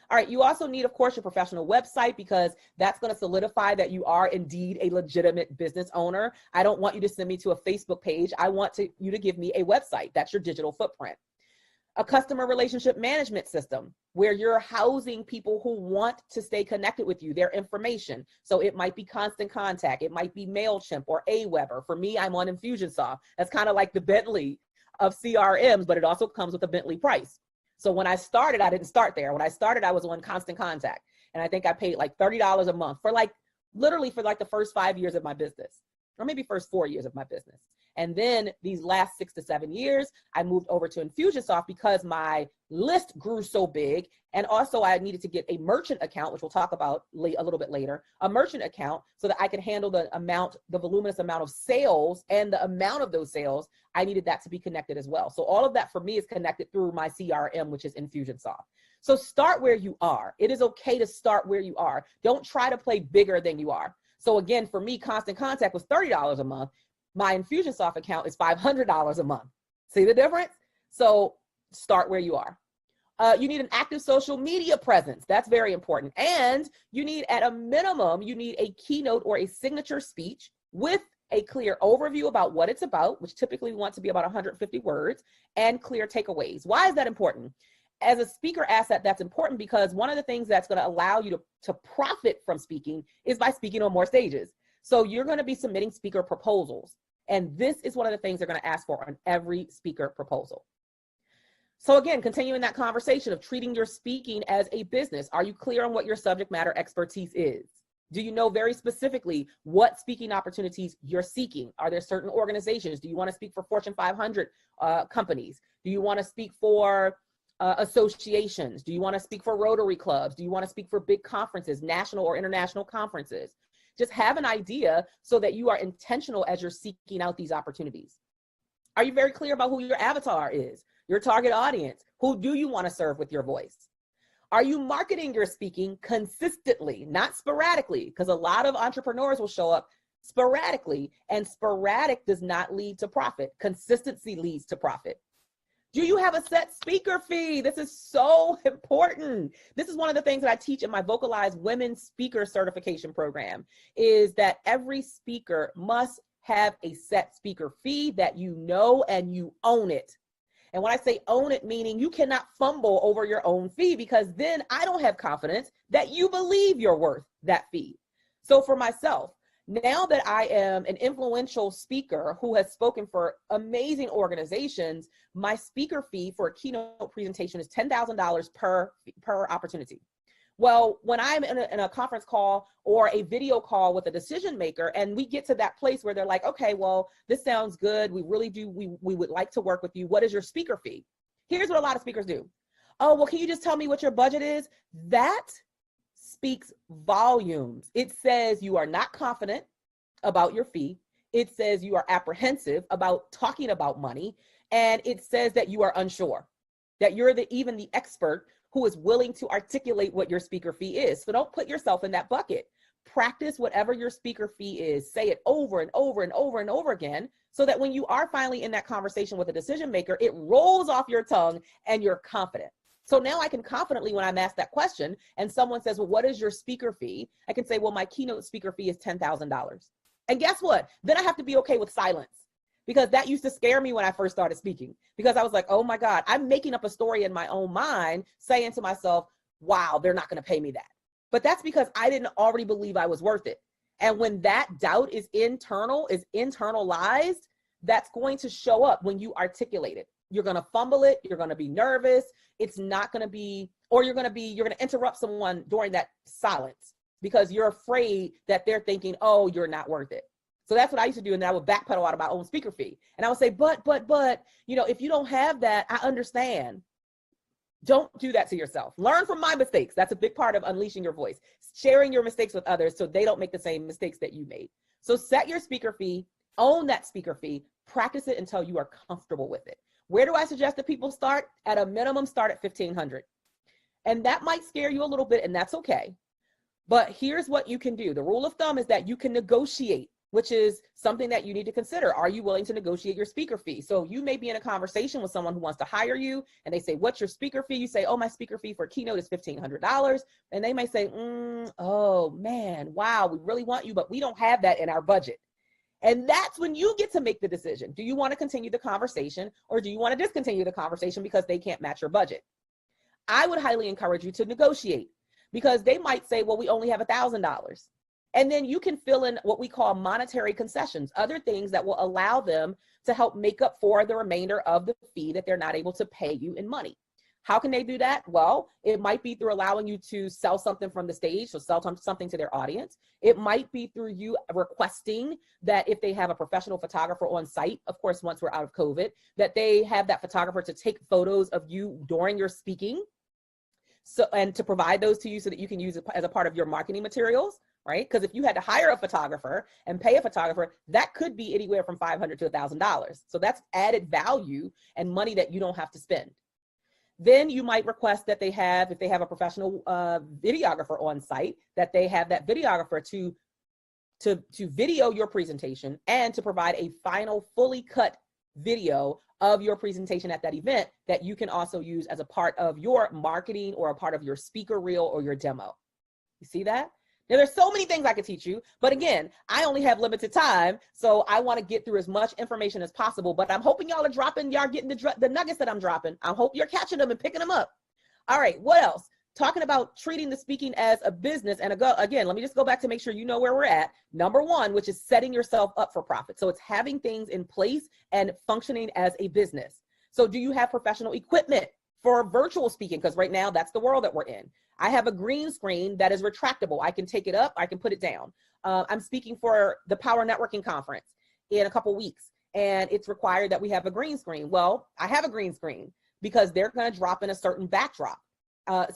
A: All right, you also need, of course, your professional website, because that's going to solidify that you are indeed a legitimate business owner. I don't want you to send me to a Facebook page. I want you to give me a website. That's your digital footprint. A customer relationship management system where you're housing people who want to stay connected with you, their information. So it might be Constant Contact. It might be MailChimp or Aweber. For me, I'm on Infusionsoft. That's kind of like the Bentley of CRMs, but it also comes with a Bentley price. So when I started, I didn't start there. When I started, I was on Constant Contact. And I think I paid like $30 a month for literally for the first 5 years of my business, or maybe first 4 years of my business. And then these last 6 to 7 years, I moved over to Infusionsoft because my list grew so big. And also I needed to get a merchant account, which we'll talk about a little bit later, a merchant account so that I could handle the voluminous amount of sales, and the amount of those sales, I needed that to be connected as well. So all of that for me is connected through my CRM, which is Infusionsoft. So start where you are. It is okay to start where you are. Don't try to play bigger than you are. So again, for me, Constant Contact was $30 a month. My Infusionsoft account is $500 a month. See the difference? So start where you are. You need an active social media presence. That's very important. And you need, at a minimum, you need a keynote or a signature speech with a clear overview about what it's about, which typically we want to be about 150 words, and clear takeaways. Why is that important? As a speaker asset, that's important because one of the things that's going to allow you to profit from speaking is by speaking on more stages. So you're going to be submitting speaker proposals. And this is one of the things they're going to ask for on every speaker proposal. So again, continuing that conversation of treating your speaking as a business. Are you clear on what your subject matter expertise is? Do you know very specifically what speaking opportunities you're seeking? Are there certain organizations? Do you want to speak for Fortune 500 companies? Do you want to speak for associations? Do you want to speak for Rotary clubs? Do you want to speak for big conferences, national or international conferences? Just have an idea so that you are intentional as you're seeking out these opportunities. Are you very clear about who your avatar is, your target audience? Who do you want to serve with your voice? Are you marketing your speaking consistently, not sporadically? Because a lot of entrepreneurs will show up sporadically, and sporadic does not lead to profit. Consistency leads to profit. Do you have a set speaker fee? This is so important. This is one of the things that I teach in my Vocalize Women Speaker Certification Program, is that every speaker must have a set speaker fee that you know and you own it. And when I say own it, meaning you cannot fumble over your own fee, because then I don't have confidence that you believe you're worth that fee. So for myself, Now that I am an influential speaker who has spoken for amazing organizations, my speaker fee for a keynote presentation is $10,000 per opportunity. Well, when I'm in a conference call or a video call with a decision maker, and we get to that place where they're like, okay, well, this sounds good. We really do. We would like to work with you. What is your speaker fee? Here's what a lot of speakers do. Oh, well, can you just tell me what your budget is? That speaks volumes. It says you are not confident about your fee. It says you are apprehensive about talking about money. And it says that you are unsure, that you're even the expert who is willing to articulate what your speaker fee is. So don't put yourself in that bucket. Practice whatever your speaker fee is. Say it over and over and over and over again, so that when you are finally in that conversation with a decision maker, it rolls off your tongue and you're confident. So now I can confidently, when I'm asked that question and someone says, well, what is your speaker fee? I can say, well, my keynote speaker fee is $10,000. And guess what? Then I have to be okay with silence, because that used to scare me when I first started speaking, because I was like, oh my God, I'm making up a story in my own mind, saying to myself, wow, they're not going to pay me that. But that's because I didn't already believe I was worth it. And when that doubt is internalized, that's going to show up when you articulate it. You're going to fumble it. You're going to be nervous. It's not going to be, or you're going to interrupt someone during that silence because you're afraid that they're thinking, oh, you're not worth it. So that's what I used to do. And then I would backpedal out of my own speaker fee. And I would say, but, if you don't have that, I understand. Don't do that to yourself. Learn from my mistakes. That's a big part of unleashing your voice, sharing your mistakes with others so they don't make the same mistakes that you made. So set your speaker fee, own that speaker fee, practice it until you are comfortable with it. Where do I suggest that people start? At a minimum, start at $1,500. And that might scare you a little bit, and that's okay. But here's what you can do. The rule of thumb is that you can negotiate, which is something that you need to consider. Are you willing to negotiate your speaker fee? So you may be in a conversation with someone who wants to hire you, and they say, what's your speaker fee? You say, oh, my speaker fee for a keynote is $1,500. And they may say, oh man, wow, we really want you, but we don't have that in our budget. And that's when you get to make the decision. Do you want to continue the conversation, or do you want to discontinue the conversation because they can't match your budget? I would highly encourage you to negotiate, because they might say, well, we only have $1,000. And then you can fill in what we call monetary concessions, other things that will allow them to help make up for the remainder of the fee that they're not able to pay you in money. How can they do that? Well, it might be through allowing you to sell something from the stage, so sell something to their audience. It might be through you requesting that if they have a professional photographer on site, of course, once we're out of COVID, that they have that photographer to take photos of you during your speaking, and to provide those to you so that you can use it as a part of your marketing materials. Right? Because if you had to hire a photographer and pay a photographer, that could be anywhere from $500 to $1,000. So that's added value and money that you don't have to spend. Then you might request that they have, if they have a professional videographer on site, that they have that videographer to video your presentation and to provide a final fully cut video of your presentation at that event that you can also use as a part of your marketing or a part of your speaker reel or your demo. You see that? Now, there's so many things I could teach you, but again, I only have limited time, so I want to get through as much information as possible, but I'm hoping y'all are getting the nuggets that I'm dropping. I hope you're catching them and picking them up. All right, what else? Talking about treating the speaking as a business, and again, let me just go back to make sure you know where we're at. Number one, which is setting yourself up for profit. So it's having things in place and functioning as a business. So do you have professional equipment for virtual speaking? Because right now, that's the world that we're in. I have a green screen that is retractable. I can take it up, I can put it down. I'm speaking for the Power Networking Conference in a couple weeks, and it's required that we have a green screen. Well, I have a green screen because they're gonna drop in a certain backdrop.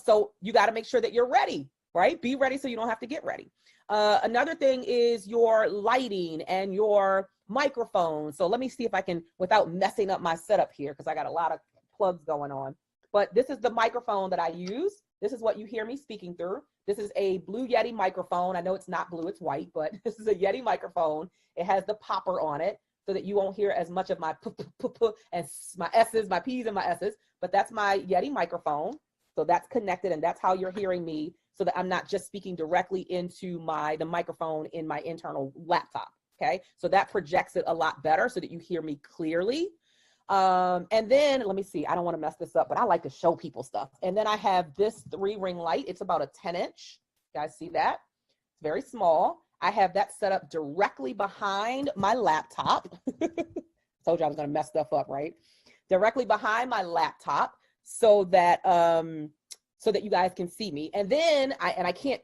A: So you gotta make sure that you're ready, right? Be ready so you don't have to get ready. Another thing is your lighting and your microphone. So let me see if I can, without messing up my setup here, because I got a lot of plugs going on. But this is the microphone that I use. This is what you hear me speaking through. This is a Blue Yeti microphone. I know it's not blue, it's white, but this is a Yeti microphone. It has the popper on it so that you won't hear as much of my and my S's, my P's and my S's, but that's my Yeti microphone. So that's connected, and that's how you're hearing me, so that I'm not just speaking directly into the microphone in my internal laptop, okay? So that projects it a lot better so that you hear me clearly. And then let me see, I don't want to mess this up, but I like to show people stuff. And then I have this 3-ring light. It's about a 10-inch. You guys see that? It's very small. I have that set up directly behind my laptop. Told you I was going to mess stuff up, right? Directly behind my laptop so that you guys can see me. And then I can't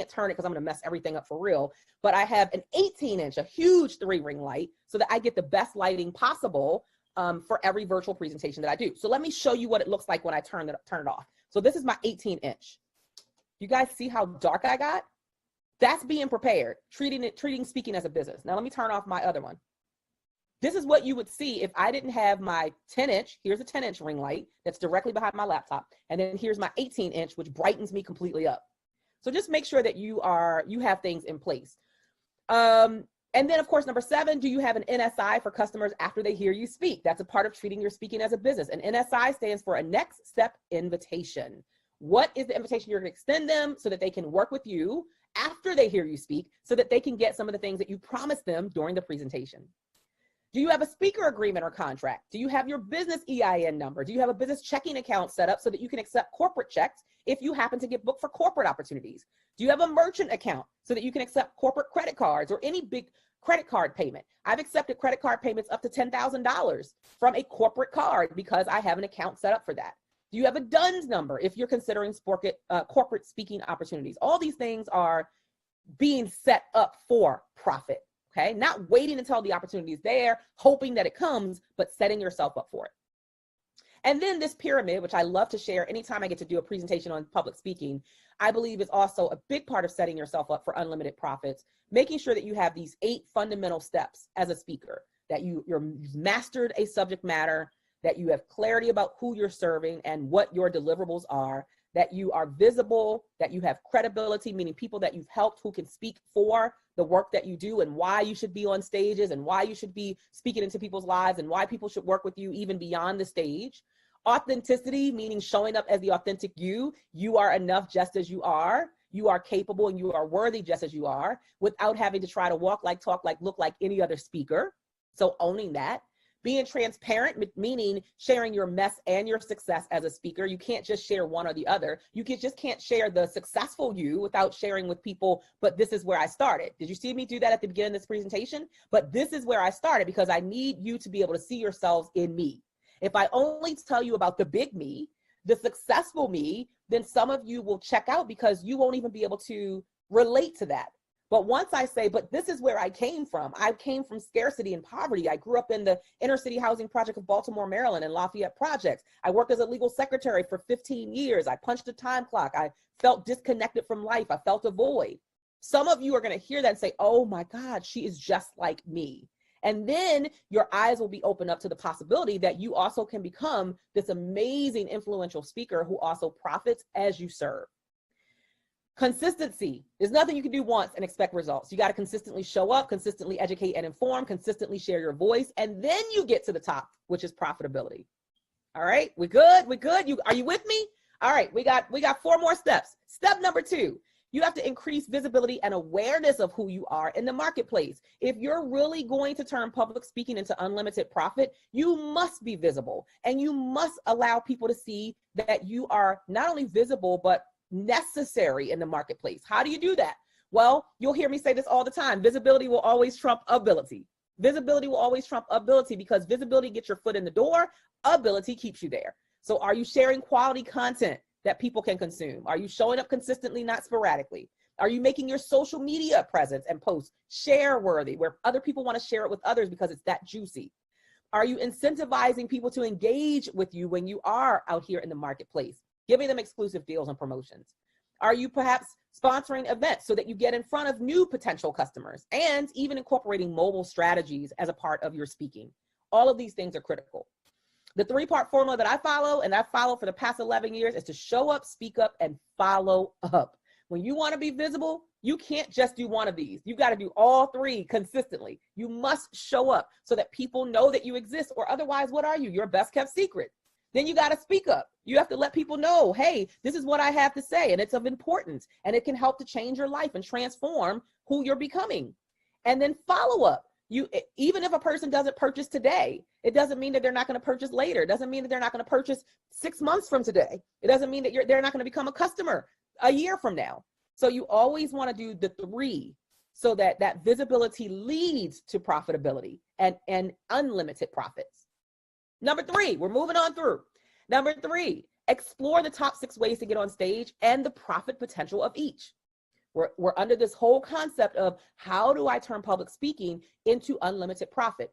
A: turn it because I'm going to mess everything up for real, but I have an 18-inch, a huge 3-ring light so that I get the best lighting possible for every virtual presentation that I do. So let me show you what it looks like when I turn it off. So this is my 18-inch. You guys see how dark I got? That's being prepared, treating speaking as a business. Now let me turn off my other one. This is what you would see if I didn't have my 10-inch. Here's a 10-inch ring light that's directly behind my laptop. And then here's my 18-inch, which brightens me completely up. So just make sure that you have things in place. And then of course, number 7, do you have an NSI for customers after they hear you speak? That's a part of treating your speaking as a business. An NSI stands for a next step invitation. What is the invitation you're going to extend them so that they can work with you after they hear you speak so that they can get some of the things that you promised them during the presentation? Do you have a speaker agreement or contract? Do you have your business EIN number? Do you have a business checking account set up so that you can accept corporate checks if you happen to get booked for corporate opportunities? Do you have a merchant account so that you can accept corporate credit cards or any big credit card payment? I've accepted credit card payments up to $10,000 from a corporate card because I have an account set up for that. Do you have a DUNS number if you're considering corporate speaking opportunities? All these things are being set up for profit. Okay, not waiting until the opportunity is there, hoping that it comes, but setting yourself up for it. And then this pyramid, which I love to share anytime I get to do a presentation on public speaking, I believe is also a big part of setting yourself up for unlimited profits, making sure that you have these 8 fundamental steps as a speaker, that you've mastered a subject matter, that you have clarity about who you're serving and what your deliverables are, that you are visible, that you have credibility, meaning people that you've helped who can speak for the work that you do and why you should be on stages and why you should be speaking into people's lives and why people should work with you even beyond the stage. Authenticity, meaning showing up as the authentic you. You are enough just as you are. You are capable and you are worthy just as you are without having to try to walk like, talk like, look like any other speaker. So owning that. Being transparent, meaning sharing your mess and your success as a speaker. You can't just share one or the other. You just can't share the successful you without sharing with people, but this is where I started. Did you see me do that at the beginning of this presentation? But this is where I started because I need you to be able to see yourselves in me. If I only tell you about the big me, the successful me, then some of you will check out because you won't even be able to relate to that. But once I say, but this is where I came from scarcity and poverty. I grew up in the inner city housing project of Baltimore, Maryland and Lafayette projects. I worked as a legal secretary for 15 years. I punched a time clock. I felt disconnected from life. I felt a void. Some of you are going to hear that and say, oh my God, she is just like me. And then your eyes will be opened up to the possibility that you also can become this amazing influential speaker who also profits as you serve. Consistency. There's nothing you can do once and expect results. You got to consistently show up, consistently educate and inform, consistently share your voice, and then you get to the top, which is profitability. All right, we good? We good? Are you with me? All right, we got 4 more steps. Step number 2, you have to increase visibility and awareness of who you are in the marketplace. If you're really going to turn public speaking into unlimited profit, you must be visible and you must allow people to see that you are not only visible, but necessary in the marketplace. How do you do that? Well, you'll hear me say this all the time. Visibility will always trump ability. Visibility will always trump ability because visibility gets your foot in the door. Ability keeps you there. So are you sharing quality content that people can consume? Are you showing up consistently, not sporadically? Are you making your social media presence and posts share worthy where other people want to share it with others because it's that juicy? Are you incentivizing people to engage with you when you are out here in the marketplace? Giving them exclusive deals and promotions? Are you perhaps sponsoring events so that you get in front of new potential customers and even incorporating mobile strategies as a part of your speaking? All of these things are critical. The 3-part formula that I follow, and I've followed for the past 11 years, is to show up, speak up, and follow up. When you want to be visible, you can't just do one of these. You got to do all 3 consistently. You must show up so that people know that you exist, or otherwise, what are you? Your best kept secret. Then you got to speak up. You have to let people know, hey, this is what I have to say, and it's of importance, and it can help to change your life and transform who you're becoming. And then follow up. Even if a person doesn't purchase today, it doesn't mean that they're not going to purchase later. It doesn't mean that they're not going to purchase 6 months from today. It doesn't mean that they're not going to become a customer a year from now. So you always want to do the 3 so that that visibility leads to profitability and unlimited profits. Number 3, we're moving on through. Number 3, explore the top 6 ways to get on stage and the profit potential of each. We're under this whole concept of how do I turn public speaking into unlimited profit?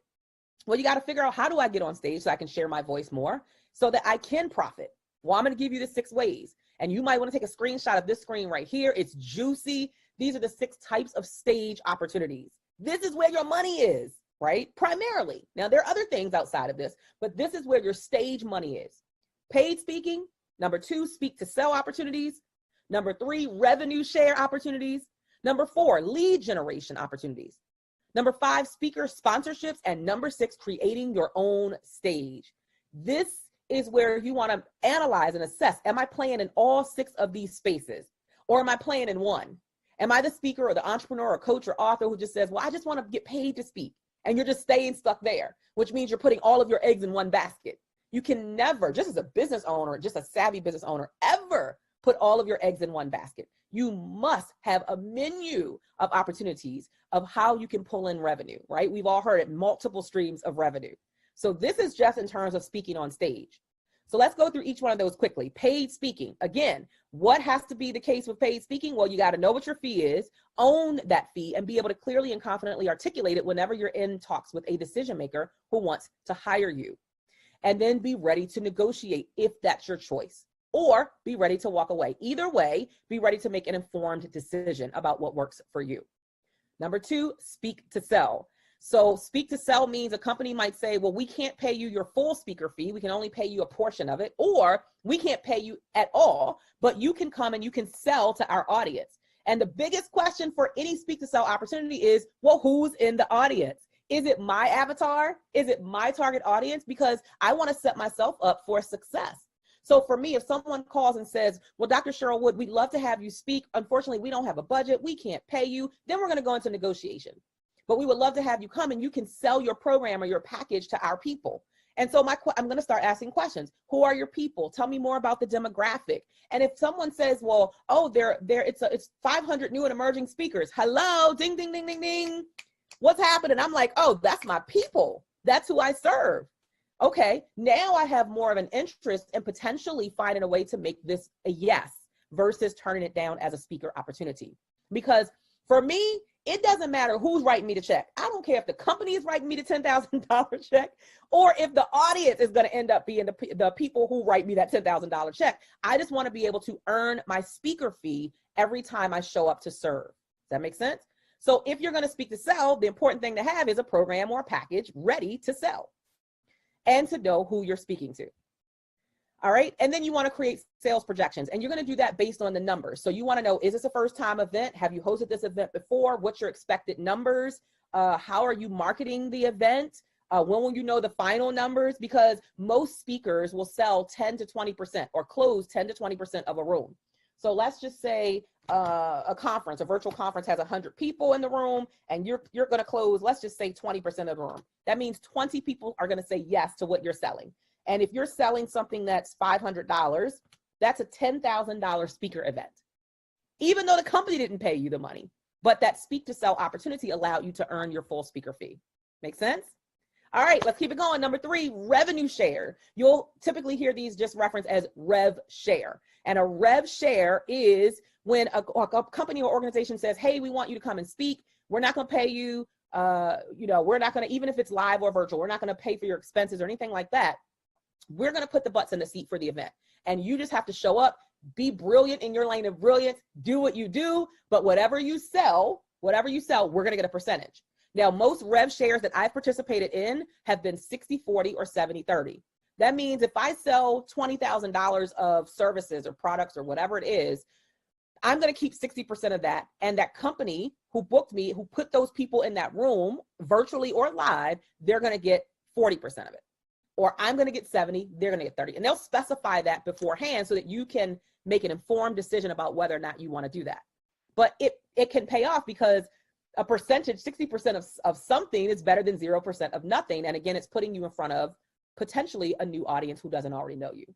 A: Well, you got to figure out, how do I get on stage so I can share my voice more so that I can profit? Well, I'm going to give you the 6 ways. And you might want to take a screenshot of this screen right here. It's juicy. These are the 6 types of stage opportunities. This is where your money is, right? Primarily. Now, there are other things outside of this, but this is where your stage money is. Paid speaking. Number 2, speak to sell opportunities. Number 3, revenue share opportunities. Number 4, lead generation opportunities. Number 5, speaker sponsorships. And number 6, creating your own stage. This is where you want to analyze and assess, am I playing in all 6 of these spaces? Or am I playing in one? Am I the speaker or the entrepreneur or coach or author who just says, well, I just want to get paid to speak? And you're just staying stuck there, which means you're putting all of your eggs in one basket. You can never, just as a business owner, just a savvy business owner, ever put all of your eggs in one basket. You must have a menu of opportunities of how you can pull in revenue, right? We've all heard it, multiple streams of revenue. So this is just in terms of speaking on stage. So let's go through each one of those quickly. Paid speaking. Again, what has to be the case with paid speaking? Well, you got to know what your fee is, own that fee, and be able to clearly and confidently articulate it whenever you're in talks with a decision maker who wants to hire you. And then be ready to negotiate if that's your choice, or be ready to walk away. Either way, be ready to make an informed decision about what works for you. Number 2, speak to sell. So speak to sell means a company might say, well, we can't pay you your full speaker fee. We can only pay you a portion of it, or we can't pay you at all, but you can come and you can sell to our audience. And the biggest question for any speak to sell opportunity is, well, who's in the audience? Is it my avatar? Is it my target audience? Because I want to set myself up for success. So for me, if someone calls and says, well, Dr. Cheryl Wood, we'd love to have you speak. Unfortunately, we don't have a budget. We can't pay you. Then we're going to go into negotiation. But we would love to have you come and you can sell your program or your package to our people. And so I'm going to start asking questions. Who are your people? Tell me more about the demographic. And if someone says, well, oh, it's 500 new and emerging speakers. Hello, ding, ding, ding, ding, ding. What's happening? I'm like, oh, that's my people. That's who I serve. Okay, now I have more of an interest in potentially finding a way to make this a yes versus turning it down as a speaker opportunity. Because for me, it doesn't matter who's writing me the check. I don't care if the company is writing me the $10,000 check or if the audience is going to end up being the people who write me that $10,000 check. I just want to be able to earn my speaker fee every time I show up to serve. Does that make sense? So if you're going to speak to sell, the important thing to have is a program or a package ready to sell and to know who you're speaking to. All right. And then you want to create sales projections, and you're going to do that based on the numbers. So you want to know, is this a first time event? Have you hosted this event before? What's your expected numbers? How are you marketing the event? When will you know the final numbers? Because most speakers will sell 10 to 20% or close 10 to 20% of a room. So let's just say a virtual conference has 100 people in the room, and you're going to close, let's just say 20% of the room. That means 20 people are going to say yes to what you're selling. And if you're selling something that's $500, that's a $10,000 speaker event, even though the company didn't pay you the money. But that speak to sell opportunity allowed you to earn your full speaker fee. Make sense? All right, let's keep it going. Number 3, revenue share. You'll typically hear these just referenced as rev share. And a rev share is when a company or organization says, hey, we want you to come and speak. We're not going to pay you, we're not going to, even if it's live or virtual, we're not going to pay for your expenses or anything like that. We're going to put the butts in the seat for the event. And you just have to show up, be brilliant in your lane of brilliance, do what you do, but whatever you sell, we're going to get a percentage. Now, most rev shares that I've participated in have been 60-40 or 70-30. That means if I sell $20,000 of services or products or whatever it is, I'm going to keep 60% of that. And that company who booked me, who put those people in that room, virtually or live, they're going to get 40% of it. Or I'm going to get 70, they're going to get 30. And they'll specify that beforehand so that you can make an informed decision about whether or not you want to do that. But it can pay off because a percentage, 60% of something is better than 0% of nothing. And again, it's putting you in front of potentially a new audience who doesn't already know you.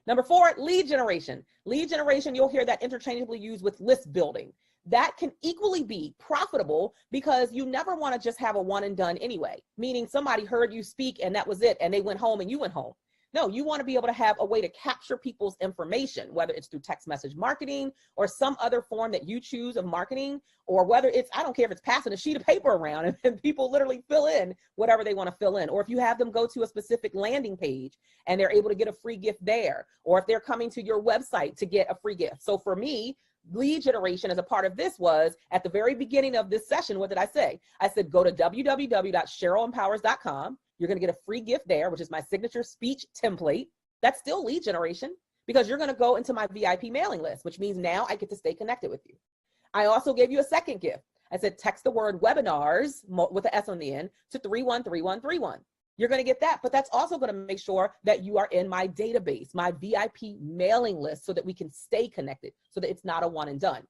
A: Number 4, lead generation. Lead generation, you'll hear that interchangeably used with list building. that can equally be profitable, because you never want to just have a one and done anyway, meaning somebody heard you speak and that was it, and they went home and you went home. No, you want to be able to have a way to capture people's information, whether it's through text message marketing or some other form that you choose of marketing, or whether it's, I don't care if it's passing a sheet of paper around and people literally fill in whatever they want to fill in, or if you have them go to a specific landing page and they're able to get a free gift there, or if they're coming to your website to get a free gift. So for me, lead generation as a part of this was at the very beginning of this session. What did I say? I said, go to www.cherylempowers.com. You're going to get a free gift there, which is my signature speech template. That's still lead generation, because you're going to go into my VIP mailing list, which means now I get to stay connected with you. I also gave you a second gift. I said, text the word webinars with an S on the end to 313131. You're going to get that, but that's also going to make sure that you are in my database, my VIP mailing list, so that we can stay connected, so that it's not a one and done.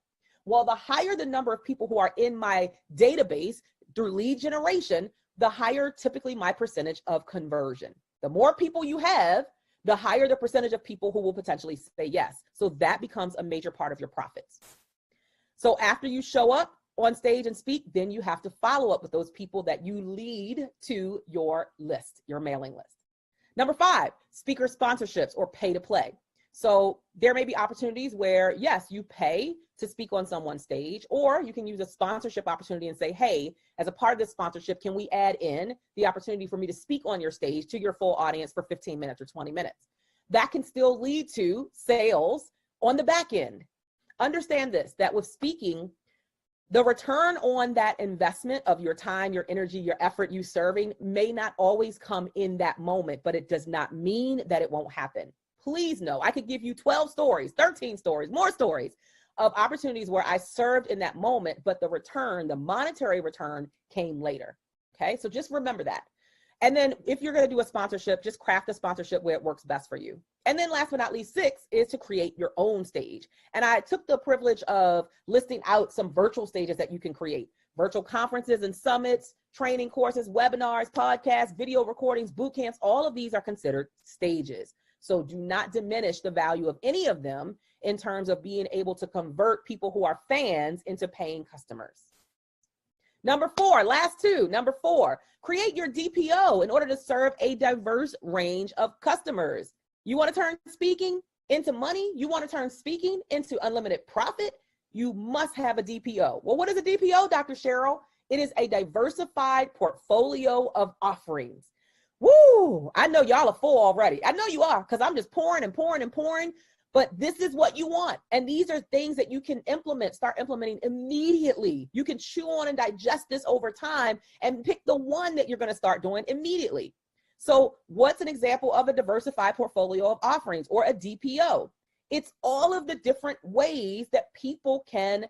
A: Well, the higher the number of people who are in my database through lead generation, the higher typically my percentage of conversion. The more people you have, the higher the percentage of people who will potentially say yes. So that becomes a major part of your profits. So after you show up on stage and speak, then you have to follow up with those people that you lead to your list, your mailing list. Number 5, speaker sponsorships or pay to play. So there may be opportunities where, yes, you pay to speak on someone's stage, or you can use a sponsorship opportunity and say, hey, as a part of this sponsorship, can we add in the opportunity for me to speak on your stage to your full audience for 15 minutes or 20 minutes? That can still lead to sales on the back end. Understand this, that with speaking, the return on that investment of your time, your energy, your effort, you serving may not always come in that moment, but it does not mean that it won't happen. Please know, I could give you 12 stories, 13 stories, more stories of opportunities where I served in that moment, but the return, the monetary return, came later. Okay, so just remember that. And then if you're going to do a sponsorship, just craft a sponsorship where it works best for you. And then last but not least, 6 is to create your own stage. And I took the privilege of listing out some virtual stages that you can create. Virtual conferences and summits, training courses, webinars, podcasts, video recordings, boot camps, all of these are considered stages. So do not diminish the value of any of them in terms of being able to convert people who are fans into paying customers. Number 4, last 2. Number 4, create your DPO in order to serve a diverse range of customers. You want to turn speaking into money? You want to turn speaking into unlimited profit? You must have a DPO. Well, what is a DPO, Dr. Cheryl? It is a diversified portfolio of offerings. Woo! I know y'all are full already. I know you are, because I'm just pouring and pouring and pouring. But this is what you want. And these are things that you can implement, start implementing immediately. You can chew on and digest this over time and pick the one that you're going to start doing immediately. So what's an example of a diversified portfolio of offerings, or a DPO? It's all of the different ways that people can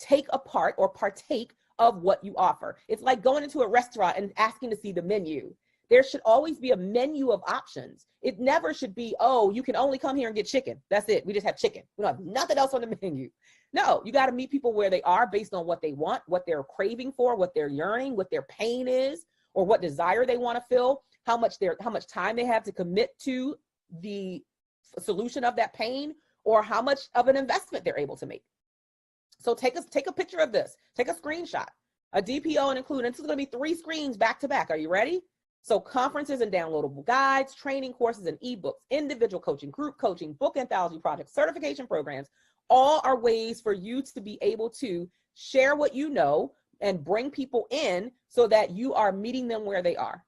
A: take apart or partake of what you offer. It's like going into a restaurant and asking to see the menu. There should always be a menu of options. It never should be, oh, you can only come here and get chicken. That's it. We just have chicken. We don't have nothing else on the menu. No, you got to meet people where they are based on what they want, what they're craving for, what they're yearning, what their pain is, or what desire they want to fill, how much time they have to commit to the solution of that pain, or how much of an investment they're able to make. So take a picture of this. Take a screenshot. A DPO and include, and this is going to be 3 screens back to back. Are you ready? So conferences and downloadable guides, training courses and ebooks, individual coaching, group coaching, book anthology projects, certification programs, all are ways for you to be able to share what you know and bring people in so that you are meeting them where they are.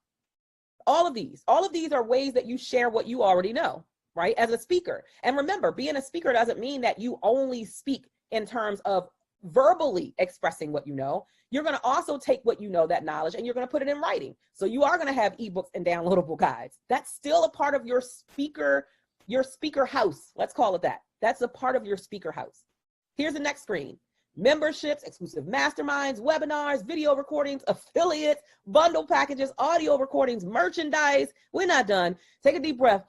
A: All of these are ways that you share what you already know, right? As a speaker. And remember, being a speaker doesn't mean that you only speak in terms of verbally expressing what you know. You're going to also take what you know, that knowledge, and you're going to put it in writing. So you are going to have ebooks and downloadable guides. That's still a part of your speaker house. Let's call it that. That's a part of your speaker house. Here's the next screen. Memberships, exclusive masterminds, webinars, video recordings, affiliates, bundle packages, audio recordings, merchandise. We're not done. Take a deep breath.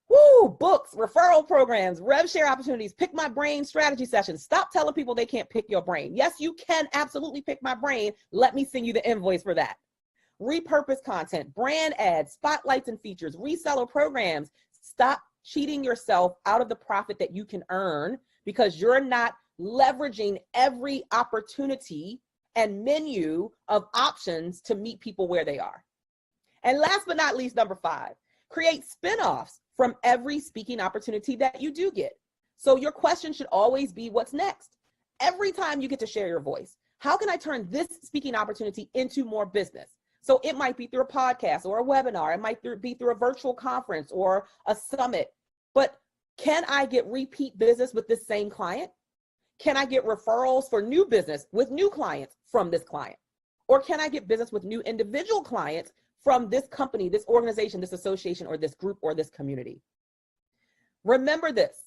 A: Woo, books, referral programs, rev share opportunities, pick my brain strategy sessions. Stop telling people they can't pick your brain. Yes, you can absolutely pick my brain. Let me send you the invoice for that. Repurpose content, brand ads, spotlights and features, reseller programs. Stop cheating yourself out of the profit that you can earn because you're not leveraging every opportunity and menu of options to meet people where they are. And last but not least, number 5, create spinoffs from every speaking opportunity that you do get. So your question should always be, what's next? Every time you get to share your voice, how can I turn this speaking opportunity into more business? So it might be through a podcast or a webinar. It might be through a virtual conference or a summit. But can I get repeat business with this same client? Can I get referrals for new business with new clients from this client? Or can I get business with new individual clients from this company, this organization, this association, or this group, or this community? Remember this.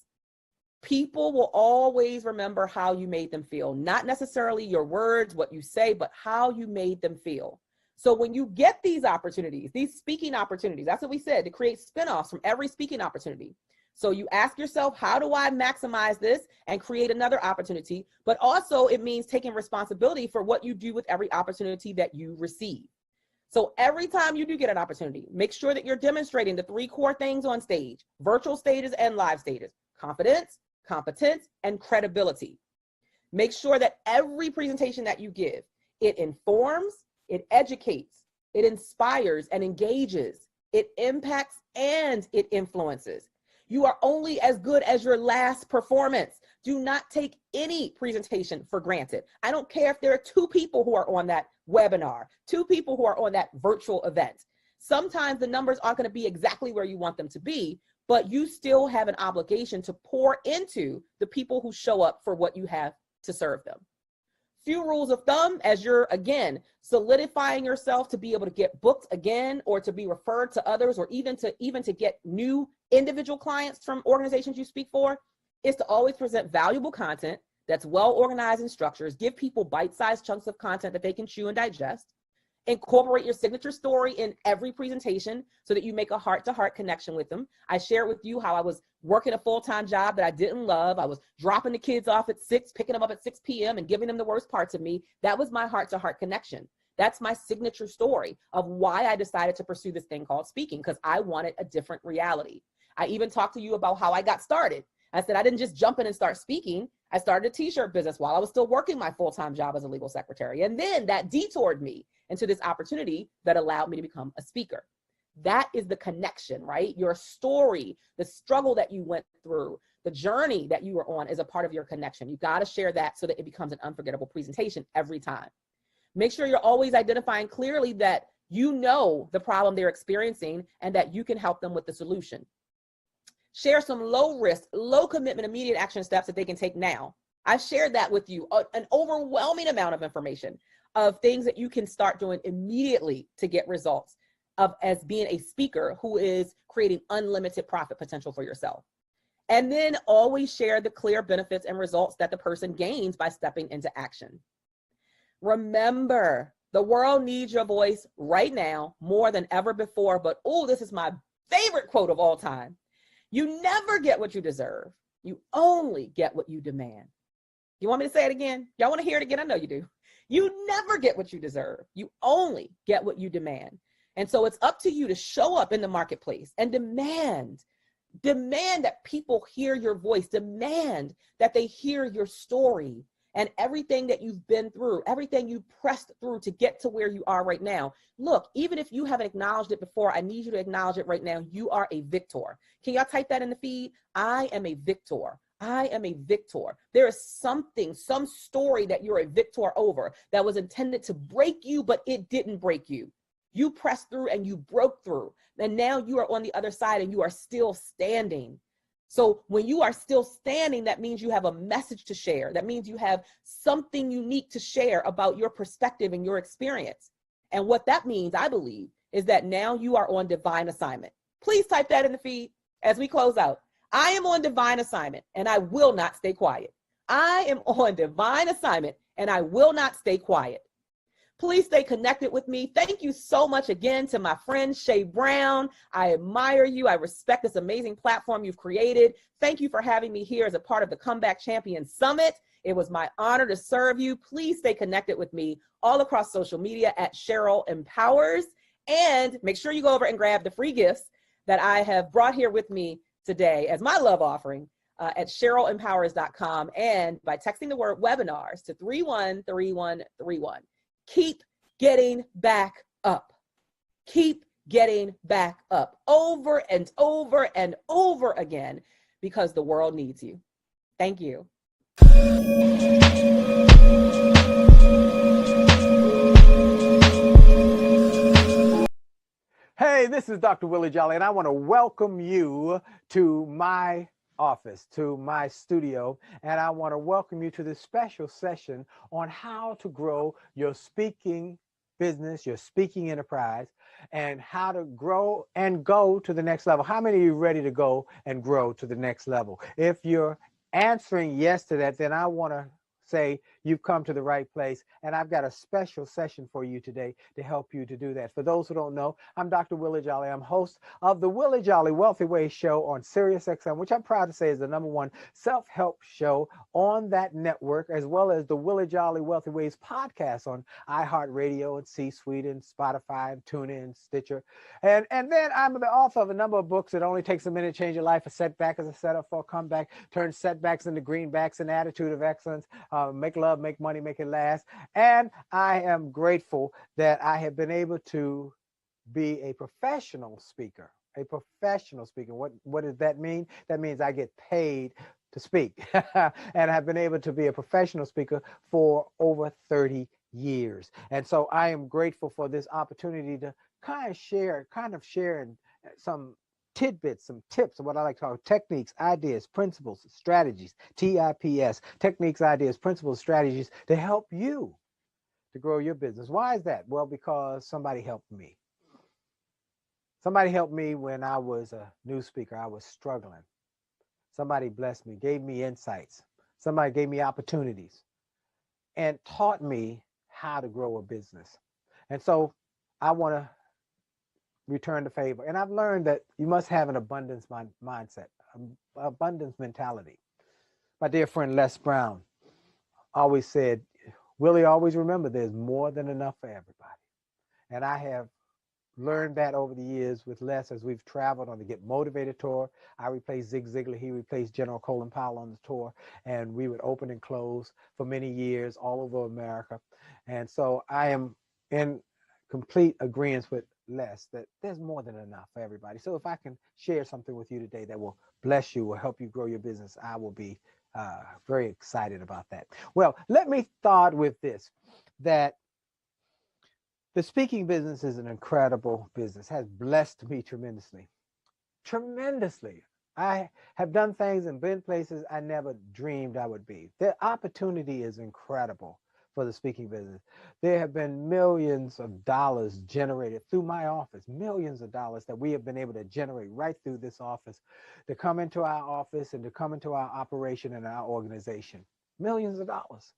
A: People will always remember how you made them feel, not necessarily your words, what you say, but how you made them feel. So when you get these opportunities, these speaking opportunities, that's what we said, to create spinoffs from every speaking opportunity. So you ask yourself, how do I maximize this and create another opportunity? But also it means taking responsibility for what you do with every opportunity that you receive. So every time you do get an opportunity, make sure that you're demonstrating the 3 core things on stage, virtual stages and live stages: confidence, competence, and credibility. Make sure that every presentation that you give, it informs, it educates, it inspires and engages, it impacts, and it influences. You are only as good as your last performance. Do not take any presentation for granted. I don't care if there are 2 people who are on that webinar, 2 people who are on that virtual event. Sometimes the numbers aren't going to be exactly where you want them to be, but you still have an obligation to pour into the people who show up for what you have to serve them. Few rules of thumb as you're, again, solidifying yourself to be able to get booked again, or to be referred to others, or even to get new individual clients from organizations you speak for, is to always present valuable content that's well organized in structures. Give people bite-sized chunks of content that they can chew and digest. Incorporate your signature story in every presentation so that you make a heart-to-heart connection with them. I shared with you how I was working a full-time job that I didn't love. I was dropping the kids off at 6, picking them up at 6 p.m. and giving them the worst parts of me. That was my heart-to-heart connection. That's my signature story of why I decided to pursue this thing called speaking, because I wanted a different reality. I even talked to you about how I got started. I said I didn't just jump in and start speaking. I started a t-shirt business while I was still working my full-time job as a legal secretary. And then that detoured me into this opportunity that allowed me to become a speaker. That is the connection, right? Your story, the struggle that you went through, the journey that you were on is a part of your connection. You got to share that so that it becomes an unforgettable presentation every time. Make sure you're always identifying clearly that you know the problem they're experiencing and that you can help them with the solution. Share some low risk, low commitment, immediate action steps that they can take now. I've shared that with you, an overwhelming amount of information of things that you can start doing immediately to get results as being a speaker who is creating unlimited profit potential for yourself. And then always share the clear benefits and results that the person gains by stepping into action. Remember, the world needs your voice right now more than ever before, but oh, this is my favorite quote of all time. You never get what you deserve. You only get what you demand. You want me to say it again? Y'all want to hear it again? I know you do. You never get what you deserve. You only get what you demand. And so it's up to you to show up in the marketplace and demand that people hear your voice, demand that they hear your story and everything that you've been through, everything you pressed through to get to where you are right now. Look, even if you haven't acknowledged it before, I need you to acknowledge it right now. You are a victor. Can y'all type that in the feed? I am a victor. I am a victor. There is something, some story that you're a victor over that was intended to break you, but it didn't break you. You pressed through and you broke through. And now you are on the other side and you are still standing. So when you are still standing, that means you have a message to share. That means you have something unique to share about your perspective and your experience. And what that means, I believe, is that now you are on divine assignment. Please type that in the feed as we close out. I am on divine assignment and I will not stay quiet. I am on divine assignment and I will not stay quiet. Please stay connected with me. Thank you so much again to my friend Shay Brown. I admire you. I respect this amazing platform you've created. Thank you for having me here as a part of the Comeback Champions Summit. It was my honor to serve you. Please stay connected with me all across social media at Cheryl Empowers. And make sure you go over and grab the free gifts that I have brought here with me today as my love offering. at CherylEmpowers.com and by texting the word webinars to 313131. Keep getting back up. Keep getting back up over and over and over again because the world needs you. Thank you.
B: Hey, this is Dr. Willie Jolly, and I want to welcome you to my office, to my studio, and I want to welcome you to this special session on how to grow your speaking business, your speaking enterprise, and how to grow and go to the next level. How many of you are ready to go and grow to the next level? If you're answering yes to that, then I want to say you've come to the right place, and I've got a special session for you today to help you to do that. For those who don't know, I'm Dr. Willie Jolly. I'm host of the Willie Jolly Wealthy Ways show on SiriusXM, which I'm proud to say is the #1 self-help show on that network, as well as the Willie Jolly Wealthy Ways podcast on iHeartRadio and C-Suite and Spotify and TuneIn and Stitcher. And then I'm the author of a number of books. It only takes a minute to change your life. A setback is a setup for a comeback. Turn setbacks into greenbacks. An attitude of excellence. Make love, make money, make it last. And I am grateful that I have been able to be a professional speaker. A professional speaker. What does that mean? That means I get paid to speak. And I've been able to be a professional speaker for over 30 years. And so I am grateful for this opportunity to kind of share some tidbits, some tips, what I like to call techniques, ideas, principles, strategies, TIPS, techniques, ideas, principles, strategies to help you to grow your business. Why is that? Well, because somebody helped me. Somebody helped me when I was a new speaker. I was struggling. Somebody blessed me, gave me insights. Somebody gave me opportunities and taught me how to grow a business. And so I want to return the favor. And I've learned that you must have an abundance mindset, abundance mentality. My dear friend Les Brown always said, Willie, always remember there's more than enough for everybody. And I have learned that over the years with Les as we've traveled on the Get Motivated tour. I replaced Zig Ziglar. He replaced General Colin Powell on the tour. And we would open and close for many years all over America. And so I am in complete agreement with Les that there's more than enough for everybody. So if I can share something with you today that will bless you or help you grow your business, I will be very excited about that. Well, let me start with this, that the speaking business is an incredible business, has blessed me tremendously. Tremendously. I have done things and been places I never dreamed I would be. The opportunity is incredible for the speaking business. There have been millions of dollars generated through my office, millions of dollars that we have been able to generate right through this office to come into our office and to come into our operation and our organization. Millions of dollars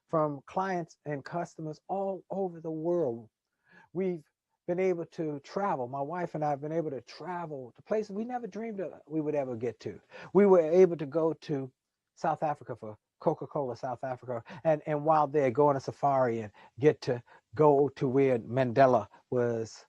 B: from clients and customers all over the world. We've been able to travel. My wife and I have been able to travel to places we never dreamed we would ever get to. We were able to go to South Africa for Coca-Cola South Africa, and while there, go on a safari and get to go to where Mandela was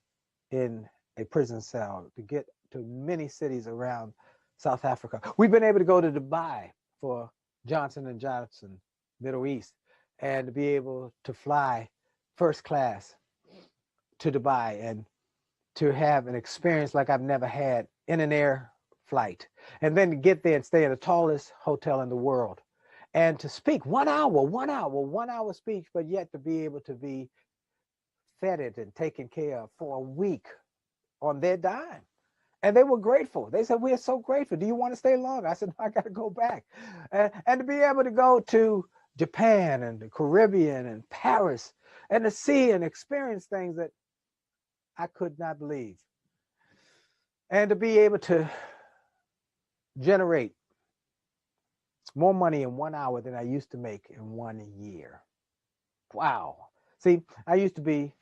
B: in a prison cell, to get to many cities around South Africa. We've been able to go to Dubai for Johnson & Johnson, Middle East, and to be able to fly first class to Dubai and to have an experience like I've never had in an air flight, and then to get there and stay in the tallest hotel in the world. And to speak 1 hour speech, but yet to be able to be feted and taken care of for a week on their dime. And they were grateful. They said, we're so grateful. Do you want to stay longer? I said, no, I got to go back. And to be able to go to Japan and the Caribbean and Paris and to see and experience things that I could not believe. And to be able to generate more money in 1 hour than I used to make in 1 year. Wow. See, I used to be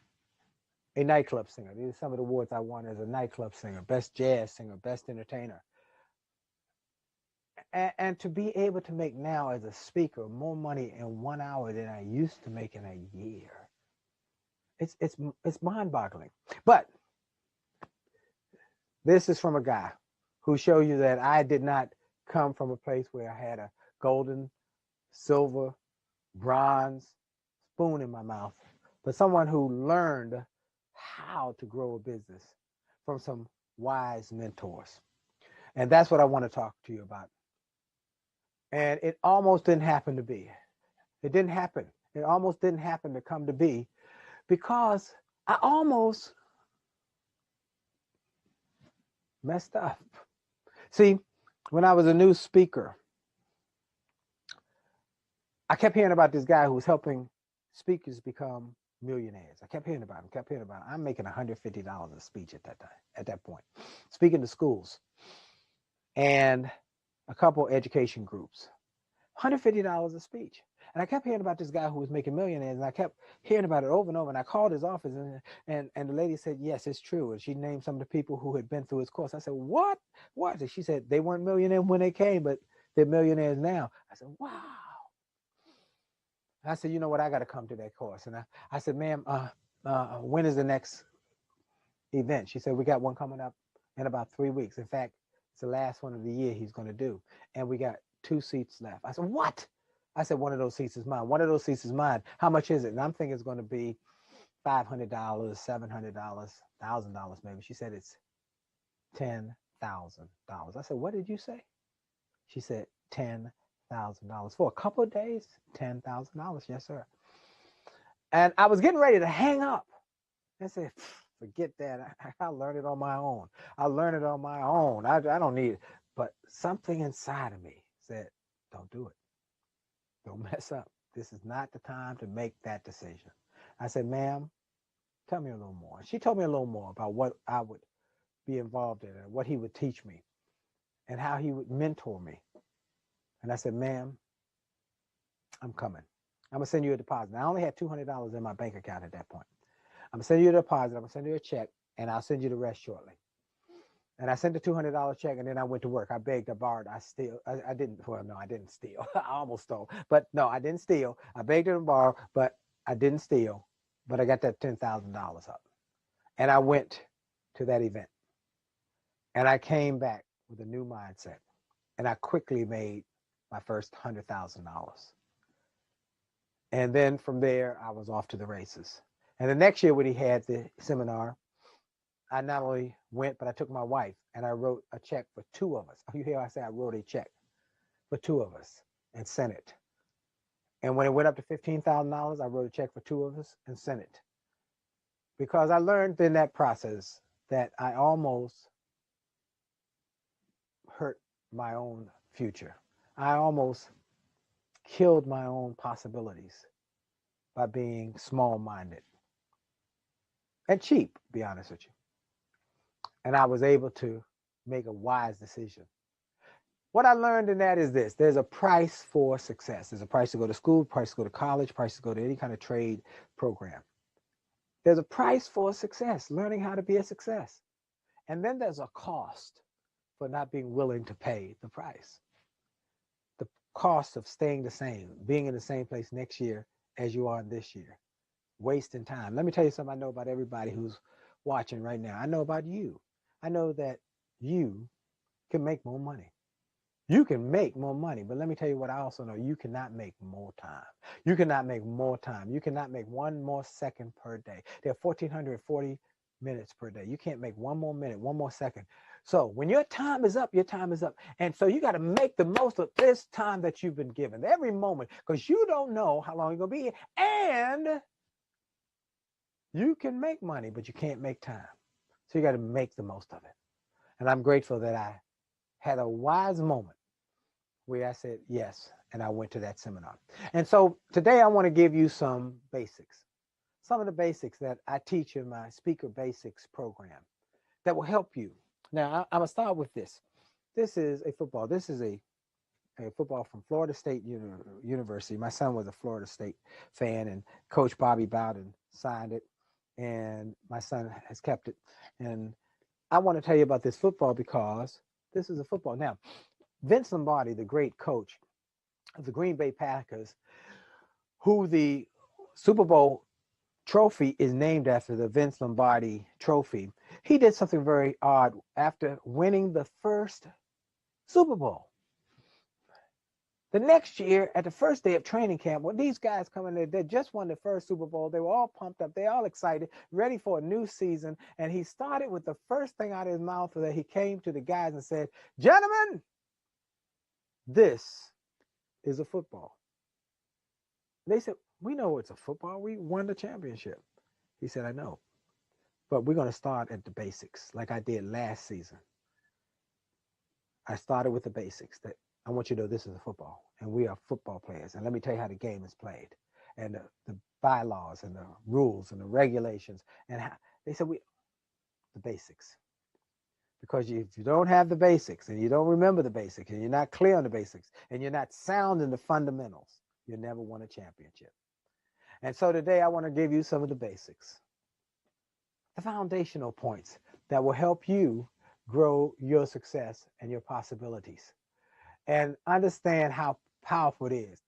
B: a nightclub singer. These are some of the awards I won as a nightclub singer, best jazz singer, best entertainer. And to be able to make now as a speaker more money in 1 hour than I used to make in a year. It's mind-boggling. But this is from a guy who showed you that I did not come from a place where I had a golden, silver, bronze spoon in my mouth, but someone who learned how to grow a business from some wise mentors. And that's what I want to talk to you about. And it almost didn't happen to be. It didn't happen. It almost didn't happen to come to be because I almost messed up. See, when I was a new speaker, I kept hearing about this guy who was helping speakers become millionaires. I kept hearing about him, I'm making $150 a speech at that time, at that point, speaking to schools and a couple education groups. $150 a speech. And I kept hearing about this guy who was making millionaires, and I kept hearing about it over and over. And I called his office, and the lady said, yes, it's true. And she named some of the people who had been through his course. I said, what? And she said, they weren't millionaires when they came, but they're millionaires now. I said, wow. I said, you know what? I got to come to that course. And I said, ma'am, when is the next event? She said, we got one coming up in about 3 weeks. In fact, it's the last one of the year he's going to do. And we got 2 seats left. I said, what? I said, one of those seats is mine. One of those seats is mine. How much is it? And I'm thinking it's going to be $500, $700, $1,000 maybe. She said, it's $10,000. I said, what did you say? She said, $10,000 for a couple of days. $10,000. Yes, sir. And I was getting ready to hang up. I said, forget that. I'll learn it on my own. I don't need it. But something inside of me said, don't do it. Don't mess up. This is not the time to make that decision. I said, ma'am, tell me a little more. She told me a little more about what I would be involved in and what he would teach me and how he would mentor me. And I said, ma'am, I'm coming. I'm going to send you a deposit. Now, I only had $200 in my bank account at that point. I'm going to send you a deposit. I'm going to send you a check, and I'll send you the rest shortly. And I sent the $200 check, and then I went to work. I begged, I borrowed, I didn't steal. I almost stole, but no, I didn't steal. I begged and borrowed, but I didn't steal. But I got that $10,000 up. And I went to that event. And I came back with a new mindset. And I quickly made my first $100,000. And then from there, I was off to the races. And the next year when he had the seminar, I not only went, but I took my wife and I wrote a check for 2 of us. You hear I say I wrote a check for 2 of us and sent it. And when it went up to $15,000, I wrote a check for 2 of us and sent it. Because I learned in that process that I almost hurt my own future. I almost killed my own possibilities by being small-minded and cheap, to be honest with you. And I was able to make a wise decision. What I learned in that is this: there's a price for success. There's a price to go to school, price to go to college, price to go to any kind of trade program. There's a price for success, learning how to be a success. And then there's a cost for not being willing to pay the price. The cost of staying the same, being in the same place next year as you are this year, wasting time. Let me tell you something I know about everybody who's watching right now. I know about you. I know that you can make more money. You can make more money, but let me tell you what I also know. You cannot make more time. You cannot make more time. You cannot make 1 more second per day. There are 1,440 minutes per day. You can't make 1 more minute, 1 more second. So when your time is up, your time is up. And so you got to make the most of this time that you've been given, every moment, because you don't know how long you're going to be here. And you can make money, but you can't make time. So you got to make the most of it. And I'm grateful that I had a wise moment where I said yes, and I went to that seminar. And so today I want to give you some basics, some of the basics that I teach in my Speaker Basics program that will help you. Now, I'm going to start with this. This is a football. This is a football from Florida State University. My son was a Florida State fan, and Coach Bobby Bowden signed it, and my son has kept it. And I want to tell you about this football because this is a football. Now, Vince Lombardi, the great coach of the Green Bay Packers, who the Super Bowl trophy is named after, the Vince Lombardi trophy, he did something very odd after winning the first Super Bowl. The next year, at the first day of training camp, when these guys come in there, they just won the first Super Bowl. They were all pumped up. They all excited, ready for a new season. And he started with the first thing out of his mouth that he came to the guys and said, "Gentlemen, this is a football." They said, "We know it's a football. We won the championship." He said, "I know, but we're going to start at the basics like I did last season. I started with the basics that I want you to know this is a football and we are football players. And let me tell you how the game is played and the bylaws and the rules and the regulations." And how, they said, the basics. Because if you don't have the basics and you don't remember the basics and you're not clear on the basics and you're not sound in the fundamentals, you'll never win a championship. And so today I want to give you some of the basics, the foundational points that will help you grow your success and your possibilities and understand how powerful it is.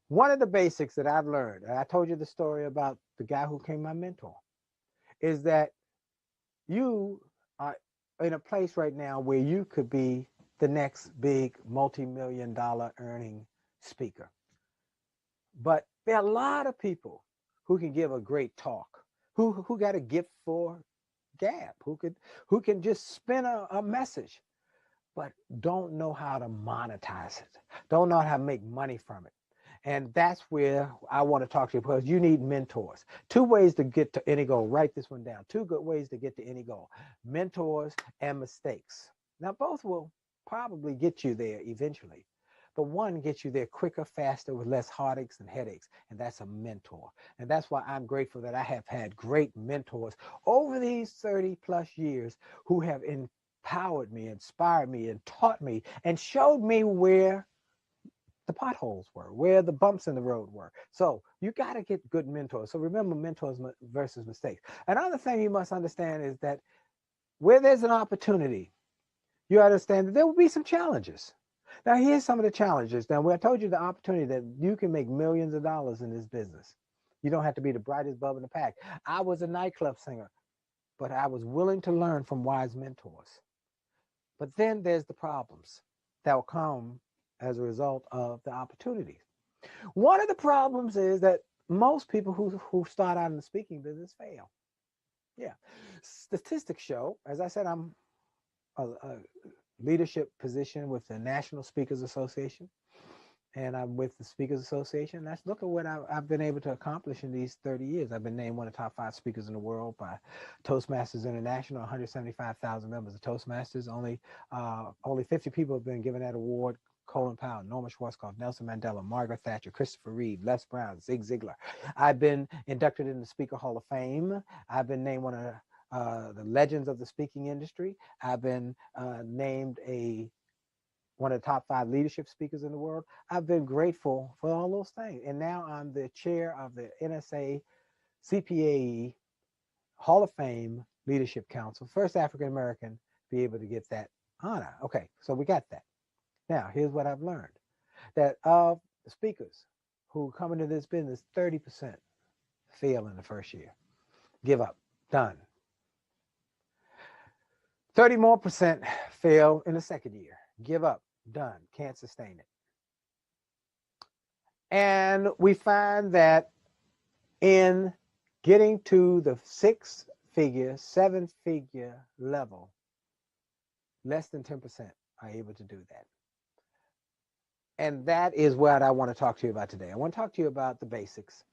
B: One of the basics that I've learned, and I told you the story about the guy who became my mentor, is that you are in a place right now where you could be the next big multi-million-dollar earning speaker. But there are a lot of people who can give a great talk, who got a gift for gab, who can just spin a message, but don't know how to monetize it, don't know how to make money from it. And that's where I want to talk to you, because you need mentors. 2 ways to get to any goal. Write this one down. 2 good ways to get to any goal: mentors and mistakes. Now, both will probably get you there eventually, but one gets you there quicker, faster, with less heartaches and headaches, and that's a mentor. And that's why I'm grateful that I have had great mentors over these 30 plus years who have empowered me, inspired me, and taught me, and showed me where the potholes were, where the bumps in the road were. So you got to get good mentors. So remember, mentors versus mistakes. Another thing you must understand is that where there's an opportunity, you understand that there will be some challenges. Now, here's some of the challenges. Now, I told you the opportunity that you can make millions of dollars in this business. You don't have to be the brightest bulb in the pack. I was a nightclub singer, but I was willing to learn from wise mentors. But then there's the problems that will come as a result of the opportunities. One of the problems is that most people who start out in the speaking business fail. Yeah. Statistics show, as I said, I'm a leadership position with the National Speakers Association, and I'm with the Speakers Association. Let's look at what I've been able to accomplish in these 30 years. I've been named one of the top 5 speakers in the world by Toastmasters International, 175,000 members of Toastmasters. Only 50 people have been given that award. Colin Powell, Norman Schwarzkopf, Nelson Mandela, Margaret Thatcher, Christopher Reeve, Les Brown, Zig Ziglar. I've been inducted in the Speaker Hall of Fame. I've been named one of the legends of the speaking industry. I've been named one of the top 5 leadership speakers in the world. I've been grateful for all those things. And now I'm the chair of the NSA CPAE Hall of Fame Leadership Council, first African-American to be able to get that honor. Okay, so we got that. Now, here's what I've learned. That of the speakers who come into this business, 30% fail in the first year. Give up. Done. 30% more fail in the second year. Give up. Done. Can't sustain it. And we find that in getting to the 6-figure, 7-figure level, less than 10% are able to do that. And that is what I want to talk to you about today. I want to talk to you about the basics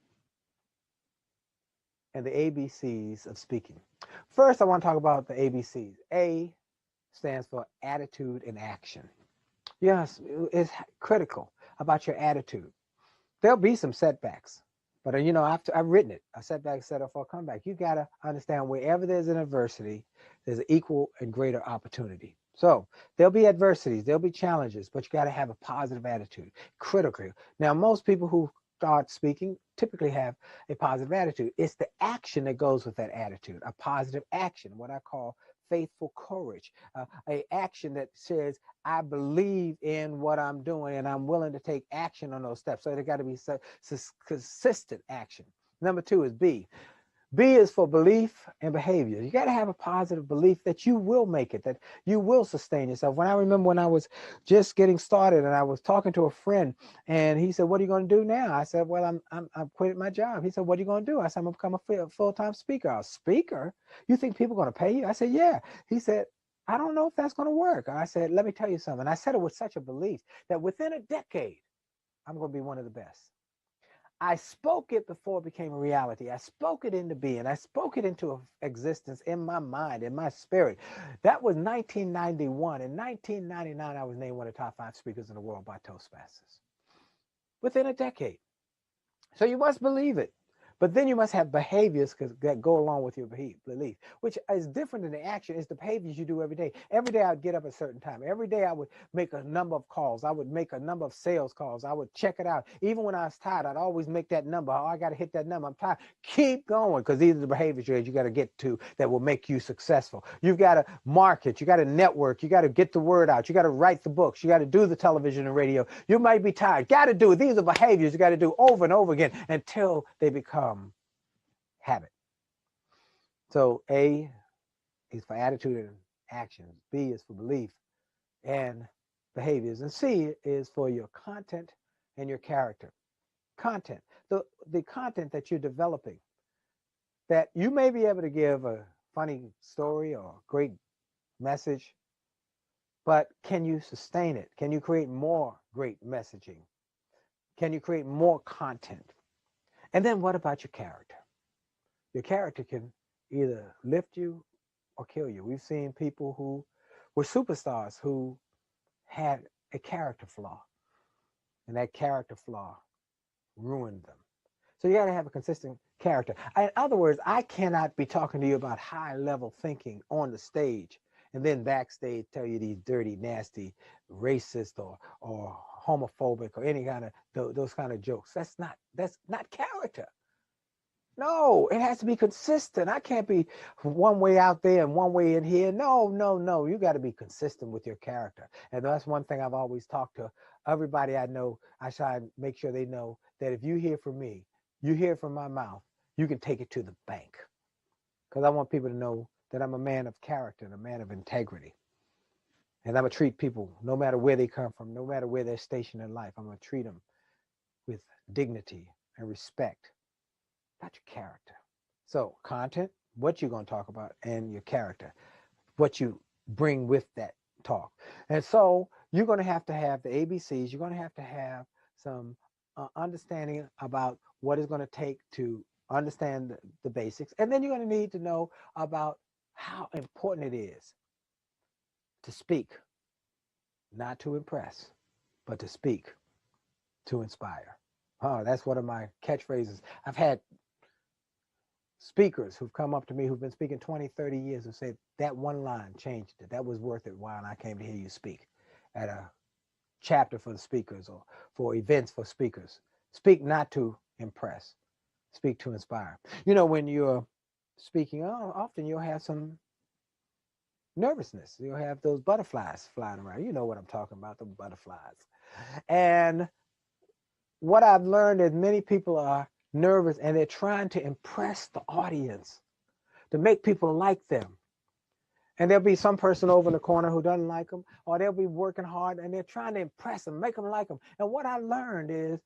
B: and the ABCs of speaking. First, I want to talk about the ABCs. A stands for attitude and action. Yes, it's critical about your attitude. There'll be some setbacks, but I've written it. A setback is set up for a comeback. You got to understand wherever there's an adversity, there's an equal and greater opportunity. So there'll be adversities, there'll be challenges, but you got to have a positive attitude. Critical. Now, most people who start speaking typically have a positive attitude. It's the action that goes with that attitude, a positive action, what I call faithful courage, a action that says, I believe in what I'm doing and I'm willing to take action on those steps. So there got to be consistent action. Number 2 is B. B is for belief and behavior. You got to have a positive belief that you will make it, that you will sustain yourself. When I remember when I was just getting started and I was talking to a friend and he said, "What are you going to do now?" I said, "Well, I'm quitting my job." He said, "What are you going to do?" I said, "I'm going to become a full-time speaker." A speaker? You think people are going to pay you? I said, "Yeah." He said, "I don't know if that's going to work." I said, "Let me tell you something." I said it with such a belief that within a decade, I'm going to be one of the best. I spoke it before it became a reality. I spoke it into being. I spoke it into existence in my mind, in my spirit. That was 1991. In 1999, I was named one of the top 5 speakers in the world by Toastmasters. Within a decade. So you must believe it. But then you must have behaviors that go along with your belief, which is different than the action. It's the behaviors you do every day. Every day I'd get up at a certain time. Every day I would make a number of calls. I would make a number of sales calls. I would check it out. Even when I was tired, I'd always make that number. Oh, I got to hit that number. I'm tired. Keep going, because these are the behaviors you got to get to that will make you successful. You've got to market. You got to network. You got to get the word out. You got to write the books. You got to do the television and radio. You might be tired. Got to do it. These are behaviors you got to do over and over again until they become habit. So A is for attitude and actions. B is for belief and behaviors. And C is for your content and your character. Content, the content that you're developing, that you may be able to give a funny story or a great message, but can you sustain it? Can you create more great messaging? Can you create more content? And then what about your character? Your character can either lift you or kill you. We've seen people who were superstars who had a character flaw, and that character flaw ruined them. So you got to have a consistent character. In other words, I cannot be talking to you about high-level thinking on the stage and then backstage tell you these dirty, nasty, racist or homophobic or any kind of those kind of jokes. That's not character. No, it has to be consistent. I can't be one way out there and one way in here. No, no, no. You got to be consistent with your character. And that's one thing I've always talked to everybody I know. I try to make sure they know that if you hear from me, you hear from my mouth, you can take it to the bank. Because I want people to know that I'm a man of character and a man of integrity. And I'm going to treat people, no matter where they come from, no matter where they're stationed in life, I'm going to treat them with dignity and respect. That's your character. So content, what you're going to talk about, and your character, what you bring with that talk. And so you're going to have the ABCs. You're going to have some understanding about what it's going to take to understand the basics. And then you're going to need to know about how important it is to speak, not to impress, but to speak to inspire. Oh, that's one of my catchphrases. I've had speakers who've come up to me who've been speaking 20, 30 years and said that one line changed it. That was worth it while I came to hear you speak at a chapter for the speakers or for events for speakers. Speak not to impress, speak to inspire. You know, when you're speaking, often you'll have some nervousness. You'll have those butterflies flying around. You know what I'm talking about, the butterflies. And what I've learned is many people are nervous and they're trying to impress the audience, to make people like them. And there'll be some person over in the corner who doesn't like them, or they'll be working hard and they're trying to impress them, make them like them. And what I learned is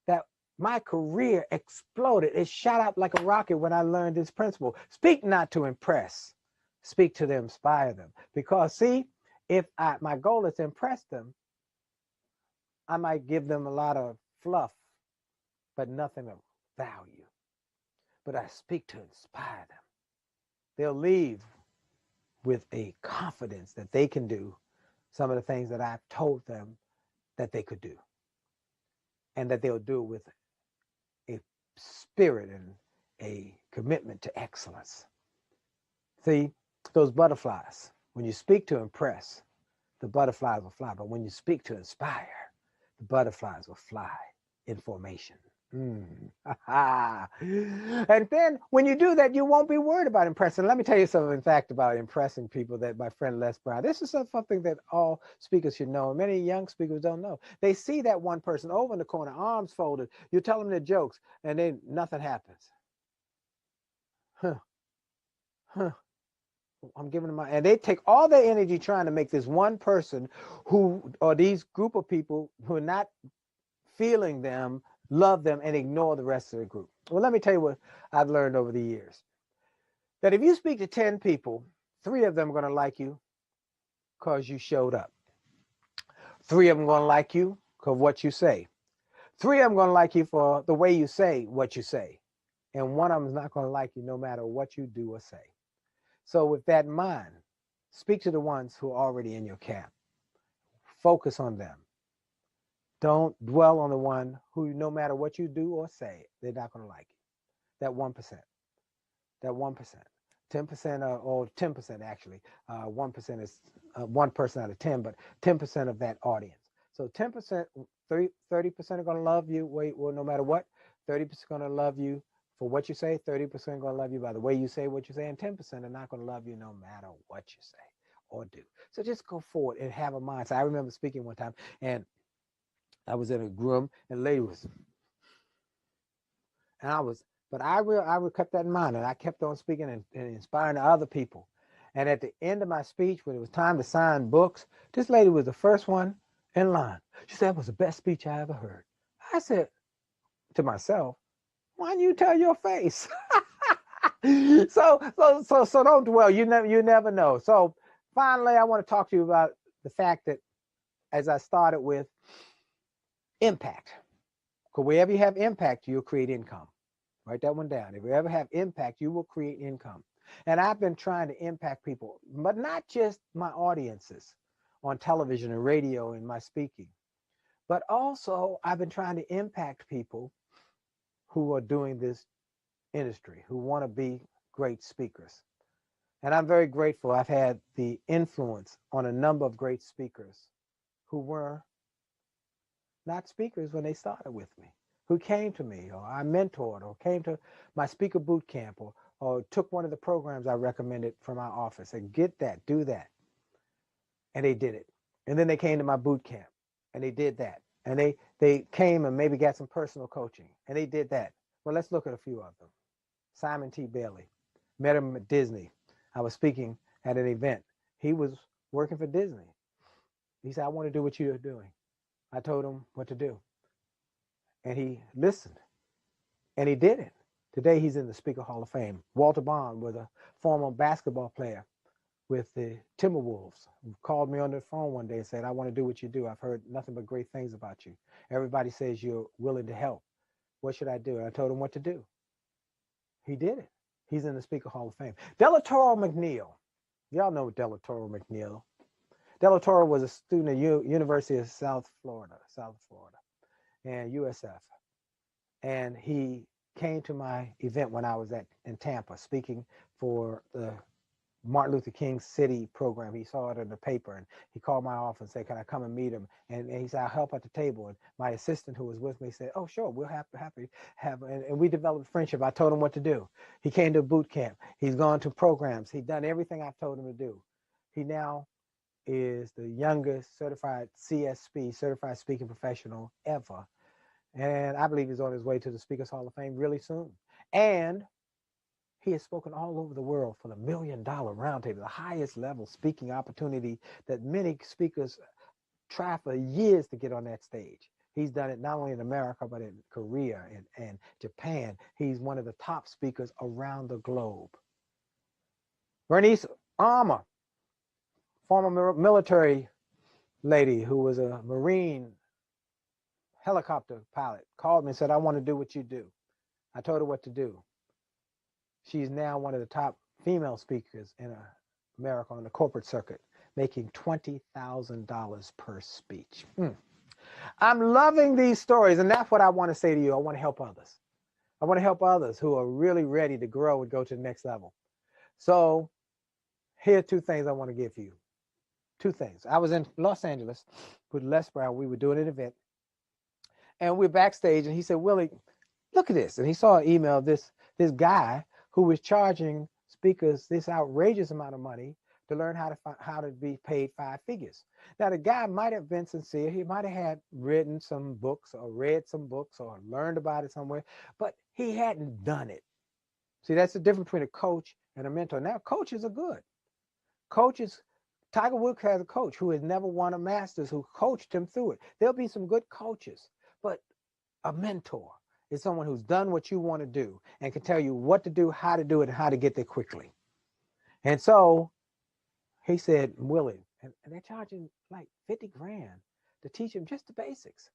B: that my career exploded. It shot up like a rocket when I learned this principle. Speak not to impress, speak to them, inspire them. Because see, if my goal is to impress them, I might give them a lot of fluff, but nothing of value. But I speak to inspire them. They'll leave with a confidence that they can do some of the things that I've told them that they could do, and that they'll do it with a spirit and a commitment to excellence. See, those butterflies, when you speak to impress, the butterflies will fly. But when you speak to inspire, the butterflies will fly in formation. And then when you do that, you won't be worried about impressing. Let me tell you something, in fact, about impressing people that my friend Les Brown. This is something that all speakers should know, and many young speakers don't know. They see that one person over in the corner, arms folded. You tell them their jokes, and then nothing happens. huh, huh. I'm giving them and they take all their energy trying to make this one person who, or these group of people who are not feeling them, love them, and ignore the rest of the group. Well, let me tell you what I've learned over the years. That if you speak to 10 people, 3 of them are going to like you because you showed up. 3 of them are going to like you because what you say. 3 of them are going to like you for the way you say what you say. And 1 of them is not going to like you no matter what you do or say. So with that in mind, speak to the ones who are already in your camp. Focus on them. Don't dwell on the one who, no matter what you do or say, they're not going to like you. That 1%. That 1%. 10% or 10% actually. 1% is 1 person out of 10, but 10% of that audience. So 10%, 30% are going to love you. Well, no matter what, 30% are going to love you for what you say. 30% are going to love you by the way you say what you say, and 10% are not going to love you no matter what you say or do. So just go forward and have a mindset. I remember speaking one time, and I was in a room, and a lady was, and I was, but I will kept that in mind, and I kept on speaking and inspiring other people. And at the end of my speech, when it was time to sign books, this lady was the first one in line. She said, "That was the best speech I ever heard." I said to myself, "Why don't you tell your face?" So don't dwell. You never know. So finally, I want to talk to you about the fact that, as I started with, impact. Because wherever you have impact, you'll create income. Write that one down. If you ever have impact, you will create income. And I've been trying to impact people, but not just my audiences on television and radio and my speaking, but also I've been trying to impact people who are doing this industry, who want to be great speakers. And I'm very grateful. I've had the influence on a number of great speakers who were not speakers when they started with me, who came to me, or I mentored, or came to my speaker boot camp, or took one of the programs I recommended from my office and get that, do that. And they did it. And then they came to my boot camp and they did that. And they came and maybe got some personal coaching and they did that. Well, let's look at a few of them. Simon T. Bailey, met him at Disney. I was speaking at an event. He was working for Disney. He said, "I want to do what you're doing." I told him what to do. And he listened. And he did it. Today, he's in the Speaker Hall of Fame. Walter Bond was a former basketball player with the Timberwolves, who called me on the phone one day and said, "I want to do what you do. I've heard nothing but great things about you. Everybody says you're willing to help. What should I do?" And I told him what to do. He did it. He's in the Speaker Hall of Fame. Delatoro McNeil. Y'all know Delatoro McNeil. Delatoro was a student at University of South Florida, and USF. And he came to my event when I was in Tampa speaking for the Martin Luther King City program. He saw it in the paper and he called my office and said, "Can I come and meet him?" And he said, "I'll help at the table." And my assistant who was with me said, "Oh, sure, we'll happy have," and we developed friendship. I told him what to do. He came to boot camp. He's gone to programs. He's done everything I've told him to do. He now is the youngest certified CSP, certified speaking professional ever. And I believe he's on his way to the Speakers Hall of Fame really soon. And he has spoken all over the world for the $1 Million Roundtable, the highest level speaking opportunity that many speakers try for years to get on that stage. He's done it not only in America, but in Korea and Japan. He's one of the top speakers around the globe. Bernice Armour, former military lady who was a Marine helicopter pilot, called me and said, "I want to do what you do." I told her what to do. She's now one of the top female speakers in America on the corporate circuit, making $20,000 per speech. I'm loving these stories, and that's what I want to say to you. I want to help others. I want to help others who are really ready to grow and go to the next level. So here are 2 things I want to give you. 2 things. I was in Los Angeles with Les Brown. We were doing an event, and we're backstage, and he said, "Willie, look at this." And he saw an email of this guy who was charging speakers this outrageous amount of money to learn how to be paid 5 figures. Now, the guy might have been sincere. He might have had written some books or read some books or learned about it somewhere, but he hadn't done it. See, that's the difference between a coach and a mentor. Now, coaches are good. Coaches, Tiger Woods has a coach who has never won a Masters who coached him through it. There'll be some good coaches, but a mentor is someone who's done what you want to do and can tell you what to do, how to do it, and how to get there quickly. And so he said, Willie, and they're charging like 50 grand to teach him just the basics.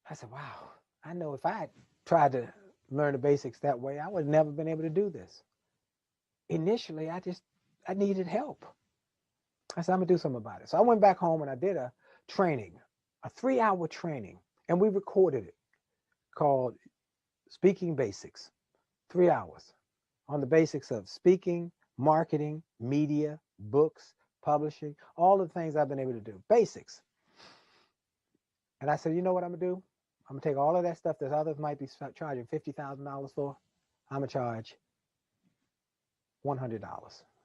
B: I said, wow, I know if I had tried to learn the basics that way, I would have never been able to do this. Initially, I needed help. I said, I'm gonna do something about it. So I went back home and I did a training, a 3-hour training, and we recorded it called Speaking Basics, 3 hours on the basics of speaking, marketing, media, books, publishing, all the things I've been able to do, basics. And I said, you know what I'm gonna do? I'm gonna take all of that stuff that others might be charging $50,000 for. I'm gonna charge $100,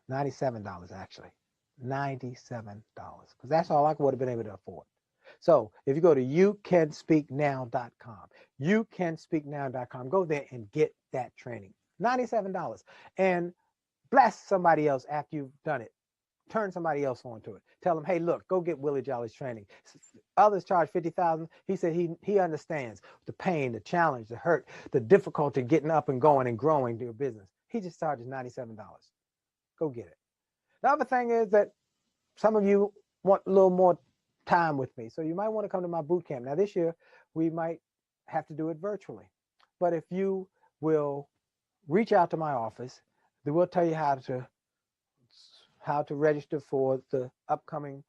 B: $97 actually, $97, because that's all I would have been able to afford. So if you go to youcanspeaknow.com, youcanspeaknow.com, go there and get that training, $97, and bless somebody else after you've done it. Turn somebody else onto it. Tell them, hey, look, go get Willie Jolly's training. Others charge $50,000. He said he understands the pain, the challenge, the hurt, the difficulty getting up and going and growing your business. He just charges $97. Go get it. The other thing is that some of you want a little more time with me, so you might want to come to my boot camp. Now, this year, we might have to do it virtually. But if you will reach out to my office, they will tell you how to register for the upcoming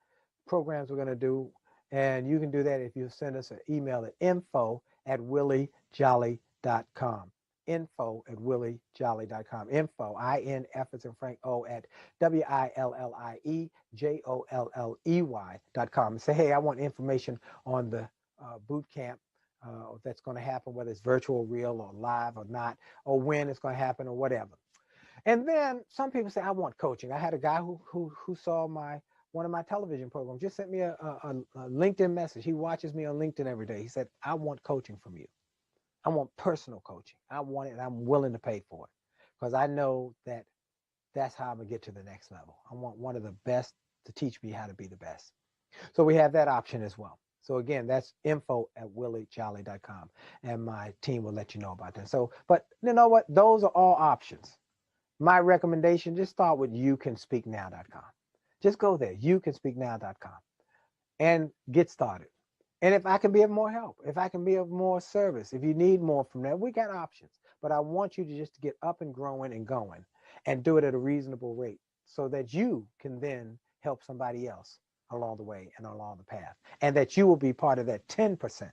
B: programs we're going to do. And you can do that if you send us an email at info@williejolly.com. info@williejolly.com. Info, I-N-F as in Frank, O at WILLIEJOLLEY.com. And say, hey, I want information on the boot camp that's going to happen, whether it's virtual, real, or live or not, or when it's going to happen or whatever. And then some people say, I want coaching. I had a guy who saw one of my television programs, just sent me a LinkedIn message. He watches me on LinkedIn every day. He said, I want coaching from you. I want personal coaching. I want it, and I'm willing to pay for it because I know that that's how I'm going to get to the next level. I want one of the best to teach me how to be the best. So we have that option as well. So again, that's info@williejolly.com, and my team will let you know about that. So, but you know what? Those are all options. My recommendation, just start with youcanspeaknow.com. Just go there, youcanspeaknow.com, and get started. And if I can be of more help, if I can be of more service, if you need more from that, we got options. But I want you to just get up and growing and going and do it at a reasonable rate so that you can then help somebody else along the way and along the path. And that you will be part of that 10%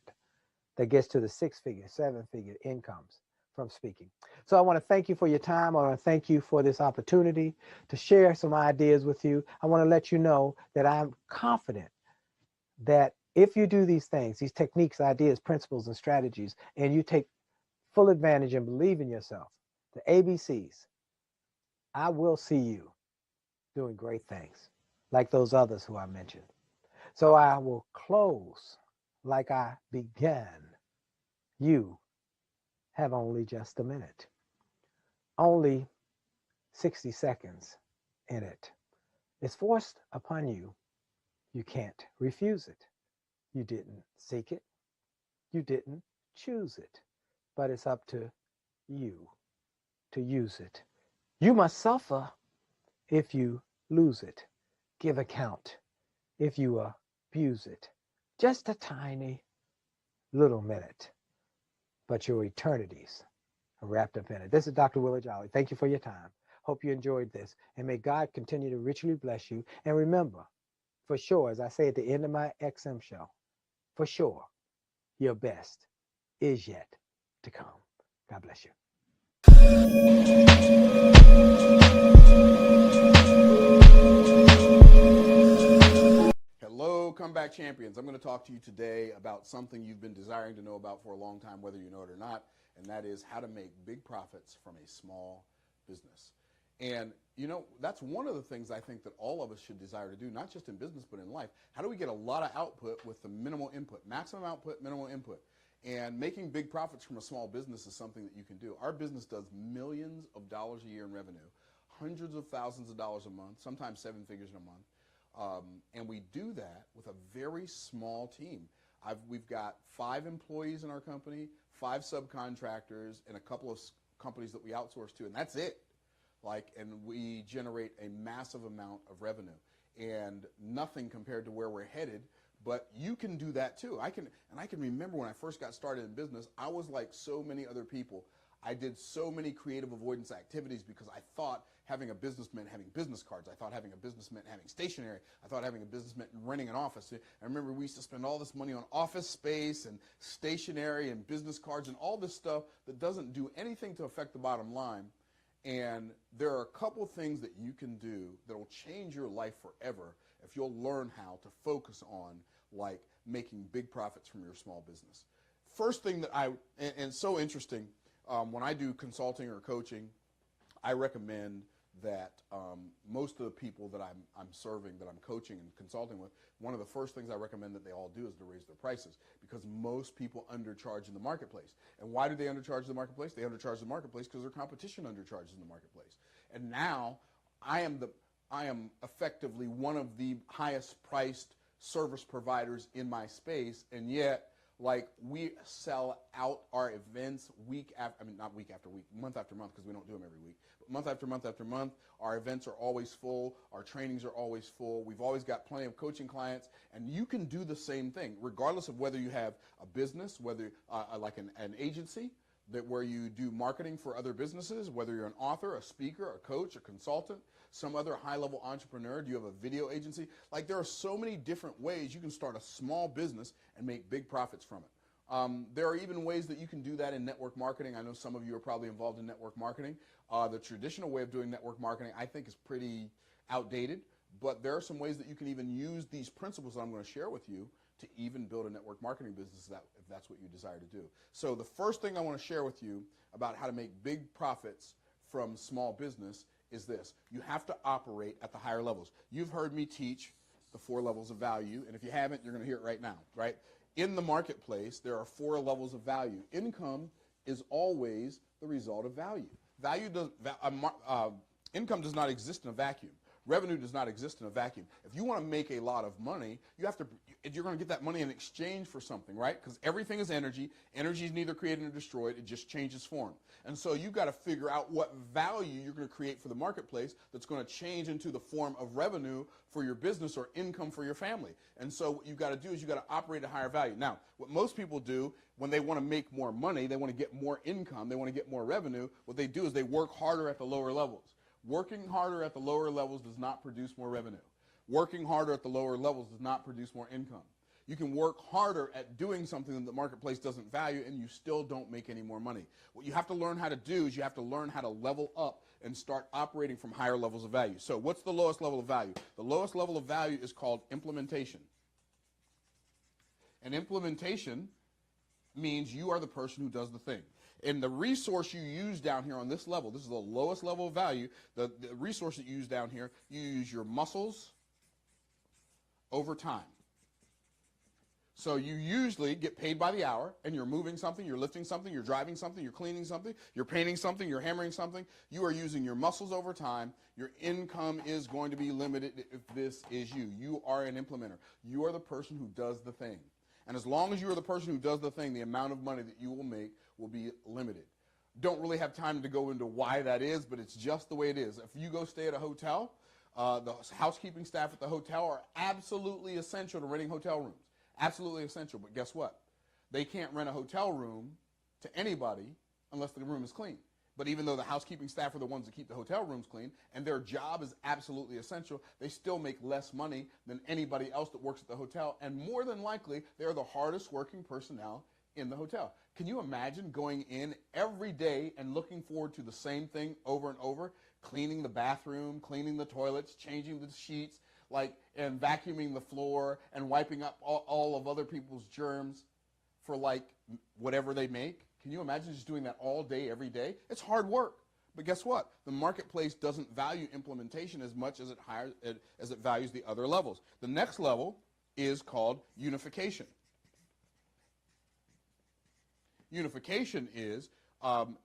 B: that gets to the 6-figure, 7-figure incomes from speaking. So I want to thank you for your time. I want to thank you for this opportunity to share some ideas with you. I want to let you know that I'm confident that if you do these things, these techniques, ideas, principles, and strategies, and you take full advantage and believe in yourself, the ABCs, I will see you doing great things like those others who I mentioned. So I will close like I began. You have only just a minute, only 60 seconds in it. It's forced upon you. You can't refuse it. You didn't seek it. You didn't choose it. But it's up to you to use it. You must suffer if you lose it. Give account if you abuse it. Just a tiny little minute, but your eternities are wrapped up in it. This is Dr. Willie Jolly. Thank you for your time. Hope you enjoyed this, and may God continue to richly bless you. And remember, for sure, as I say at the end of my XM show, for sure, your best is yet to come. God bless you.
C: Hello, comeback champions. I'm going to talk to you today about something you've been desiring to know about for a long time, whether you know it or not, and that is how to make big profits from a small business. And, you know, that's one of the things I think that all of us should desire to do, not just in business but in life. How do we get a lot of output with the minimal input? Maximum output, minimal input. And making big profits from a small business is something that you can do. Our business does millions of dollars a year in revenue, hundreds of thousands of dollars a month, sometimes 7 figures in a month. And we do that with a very small team. We've got 5 employees in our company, 5 subcontractors, and a couple of companies that we outsource to, and that's it. And we generate a massive amount of revenue, and nothing compared to where we're headed. But you can do that too. I can remember when I first got started in business, I was like so many other people. I did so many creative avoidance activities because I thought having a business meant having business cards. I thought having a business meant having stationery. I thought having a business meant renting an office. I remember we used to spend all this money on office space and stationery and business cards and all this stuff that doesn't do anything to affect the bottom line. And there are a couple things that you can do that will change your life forever if you'll learn how to focus on making big profits from your small business. First thing that and so interesting, when I do consulting or coaching, I recommend that most of the people that I'm serving, that I'm coaching and consulting with, one of the first things I recommend that they all do is to raise their prices, because most people undercharge in the marketplace. And why do they undercharge the marketplace? They undercharge the marketplace because their competition undercharges in the marketplace. And now I am effectively one of the highest priced service providers in my space, and yet we sell out our events not week after week, month after month, because we don't do them every week, but month after month after month. Our events are always full, our trainings are always full, we've always got plenty of coaching clients, and you can do the same thing regardless of whether you have a business, whether an agency where you do marketing for other businesses, whether you're an author, a speaker, a coach, a consultant, some other high-level entrepreneur, do you have a video agency? There are so many different ways you can start a small business and make big profits from it. There are even ways that you can do that in network marketing. I know some of you are probably involved in network marketing. The traditional way of doing network marketing, I think, is pretty outdated, but there are some ways that you can even use these principles that I'm going to share with you to even build a network marketing business if that's what you desire to do. So the first thing I want to share with you about how to make big profits from small business is this. You have to operate at the higher levels. You've heard me teach the 4 levels of value, and if you haven't, you're going to hear it right now, right? In the marketplace, there are 4 levels of value. Income is always the result of value. Income does not exist in a vacuum. Revenue does not exist in a vacuum. If you want to make a lot of money, you're going to get that money in exchange for something, right? Because everything is energy. Energy is neither created nor destroyed. It just changes form. And so you've got to figure out what value you're going to create for the marketplace that's going to change into the form of revenue for your business or income for your family. And so what you've got to do is you've got to operate at higher value. Now, what most people do when they want to make more money, they want to get more income, they want to get more revenue, what they do is they work harder at the lower levels. Working harder at the lower levels does not produce more revenue. Working harder at the lower levels does not produce more income. You can work harder at doing something that the marketplace doesn't value, and you still don't make any more money. What you have to learn how to do is you have to learn how to level up and start operating from higher levels of value. So what's the lowest level of value? The lowest level of value is called implementation. And implementation means you are the person who does the thing. And the resource you use down here on this level, this is the lowest level of value, the resource that you use down here, you use your muscles over time. So you usually get paid by the hour, and you're moving something, you're lifting something, you're driving something, you're cleaning something, you're painting something, you're hammering something. You are using your muscles over time. Your income is going to be limited if this is you. You are an implementer. You are the person who does the thing. And as long as you are the person who does the thing, the amount of money that you will make will be limited. Don't really have time to go into why that is, but it's just the way it is. If you go stay at a hotel, the housekeeping staff at the hotel are absolutely essential to renting hotel rooms. Absolutely essential. But guess what? They can't rent a hotel room to anybody unless the room is clean. But even though the housekeeping staff are the ones that keep the hotel rooms clean, and their job is absolutely essential, they still make less money than anybody else that works at the hotel. And more than likely, they're the hardest working personnel in the hotel. Can you imagine going in every day and looking forward to the same thing over and over? Cleaning the bathroom, cleaning the toilets, changing the sheets, and vacuuming the floor and wiping up all of other people's germs for whatever they make? Can you imagine just doing that all day, every day? It's hard work. But guess what? The marketplace doesn't value implementation as much as it values the other levels. The next level is called unification. Unification is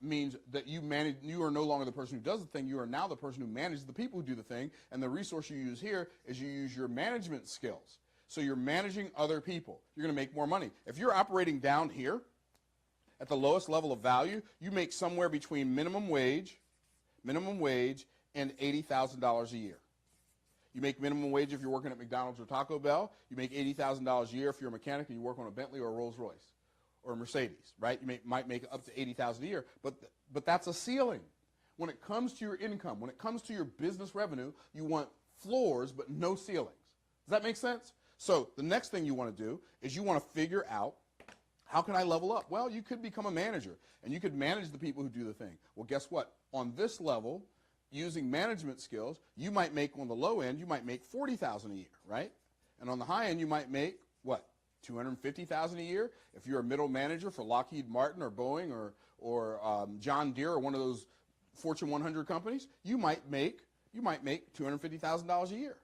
C: means that you are no longer the person who does the thing, you are now the person who manages the people who do the thing, and the resource you use here is you use your management skills. So you're managing other people. You're going to make more money. If you're operating down here at the lowest level of value, you make somewhere between minimum wage and $80,000 a year. You make minimum wage if you're working at McDonald's or Taco Bell. You make $80,000 a year if you're a mechanic and you work on a Bentley or a Rolls Royce or a Mercedes, right? You might make up to $80,000 a year, but that's a ceiling. When it comes to your income, when it comes to your business revenue, you want floors but no ceilings. Does that make sense? So the next thing you want to do is you want to figure out, how can I level up? Well, you could become a manager, and you could manage the people who do the thing. Well, guess what? On this level, using management skills, you might make, on the low end, you might make $40,000 a year, right? And on the high end, you might make, what, $250,000 a year? If you're a middle manager for Lockheed Martin or Boeing or John Deere or one of those Fortune 100 companies, you might make $250,000 a year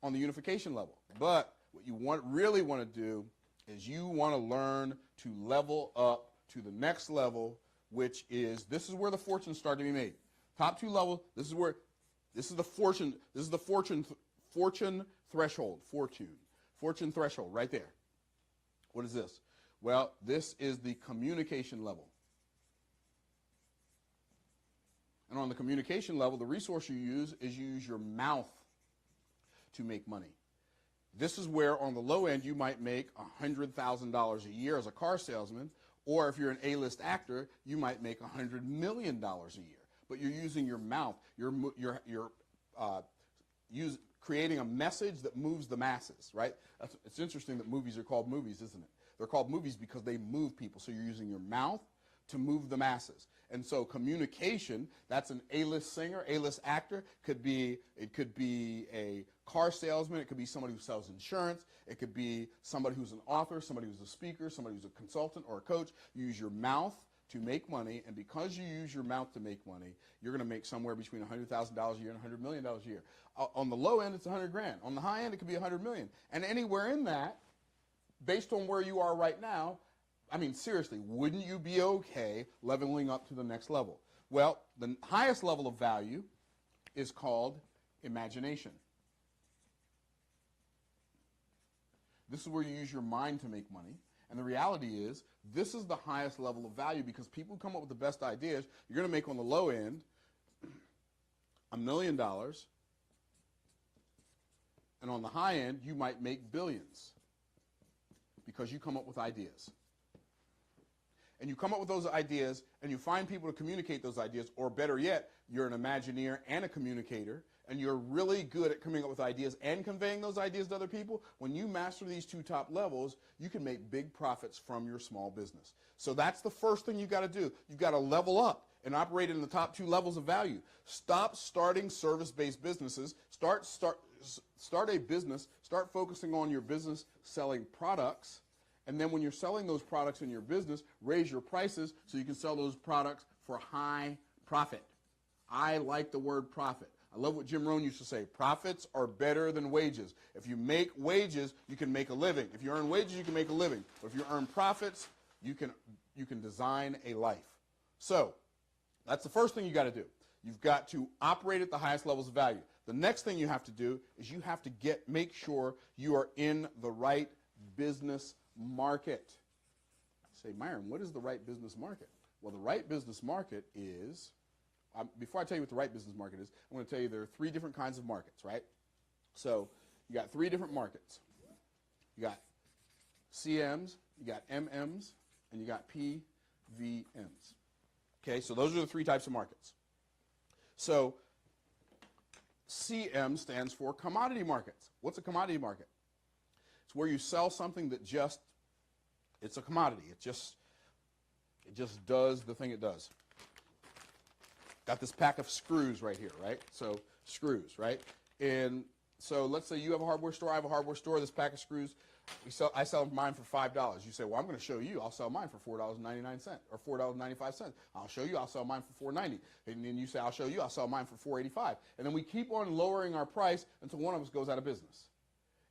C: on the unification level. But what you really want to do is you want to learn to level up to the next level, which is, this is where the fortunes start to be made. Top two level, this is the fortune threshold, fortune threshold right there. What is this? Well, this is the communication level. And on the communication level, the resource you use is you use your mouth to make money. This is where on the low end you might make $100,000 a year as a car salesman, or if you're an A-list actor, you might make $100 million a year. But you're using your mouth. You're creating a message that moves the masses, right? It's interesting that movies are called movies, isn't it? They're called movies because they move people. So you're using your mouth to move the masses. And so communication, that's an A-list singer, A-list actor, it could be a car salesman, it could be somebody who sells insurance, it could be somebody who's an author, somebody who's a speaker, somebody who's a consultant or a coach. You use your mouth to make money, and because you use your mouth to make money, you're going to make somewhere between $100,000 a year and $100 million a year. On the low end, it's $100,000. On the high end, it could be $100 million. And anywhere in that, based on where you are right now, I mean, seriously, wouldn't you be okay leveling up to the next level? Well, the highest level of value is called imagination. This is where you use your mind to make money. And the reality is, this is the highest level of value because people come up with the best ideas. You're going to make on the low end $1 million. And on the high end, you might make billions because you come up with ideas. And you come up with those ideas, and you find people to communicate those ideas, or better yet, you're an Imagineer and a communicator, and you're really good at coming up with ideas and conveying those ideas to other people. When you master these two top levels, you can make big profits from your small business. So that's the first thing you've got to do. You've got to level up and operate in the top two levels of value. Stop starting service-based businesses. Start a business. Start focusing on your business selling products. And then when you're selling those products in your business, raise your prices so you can sell those products for high profit. I like the word profit. I love what Jim Rohn used to say. Profits are better than wages. If you make wages, you can make a living. If you earn wages, you can make a living. But if you earn profits, you can design a life. So that's the first thing you got to do. You've got to operate at the highest levels of value. The next thing you have to do is you have to make sure you are in the right business market. You say, Myron, what is the right business market? Well, the right business market is, before I tell you what the right business market is, I'm going to tell you there are three different kinds of markets, right? So you got three different markets. You got CMs, you got MMs, and you got PVMs. Okay, so those are the three types of markets. So CM stands for commodity markets. What's a commodity market? It's where you sell something that it's a commodity. It just does the thing it does. Got this pack of screws right here, right? So screws, right? And so let's say you have a hardware store, I have a hardware store, this pack of screws, I sell mine for $5. You say, well, I'm going to show you, I'll sell mine for $4.99 or $4.95. I'll show you, I'll sell mine for $4.90. And then you say, I'll show you, I'll sell mine for $4.85. And then we keep on lowering our price until one of us goes out of business.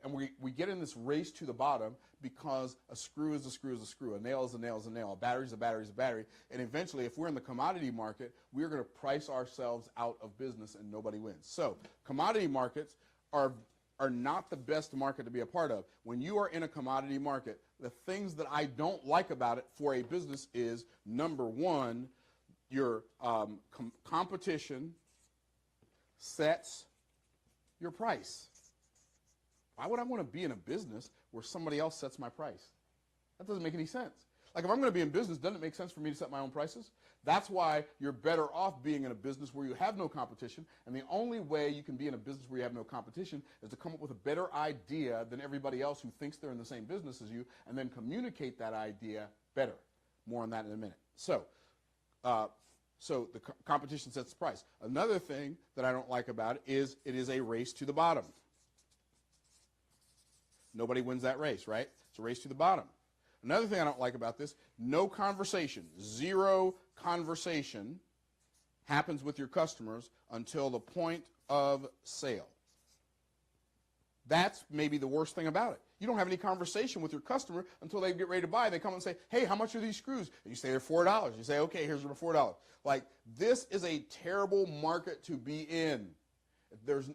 C: And we get in this race to the bottom because a screw is a screw is a screw, a nail is a nail is a nail, a battery is a battery is a battery. And eventually, if we're in the commodity market, we're going to price ourselves out of business and nobody wins. So commodity markets are not the best market to be a part of. When you are in a commodity market, the things that I don't like about it for a business is, number one, your competition sets your price. Why would I want to be in a business where somebody else sets my price? That doesn't make any sense. Like, if I'm going to be in business, doesn't it make sense for me to set my own prices? That's why you're better off being in a business where you have no competition, and the only way you can be in a business where you have no competition is to come up with a better idea than everybody else who thinks they're in the same business as you, and then communicate that idea better. More on that in a minute. So the competition sets the price. Another thing that I don't like about it is a race to the bottom. Nobody wins that race, right? It's a race to the bottom. Another thing I don't like about this, no conversation, zero conversation happens with your customers until the point of sale. That's maybe the worst thing about it. You don't have any conversation with your customer until they get ready to buy. They come and say, hey, how much are these screws? And you say they're $4. You say, okay, here's your $4. Like, this is a terrible market to be in.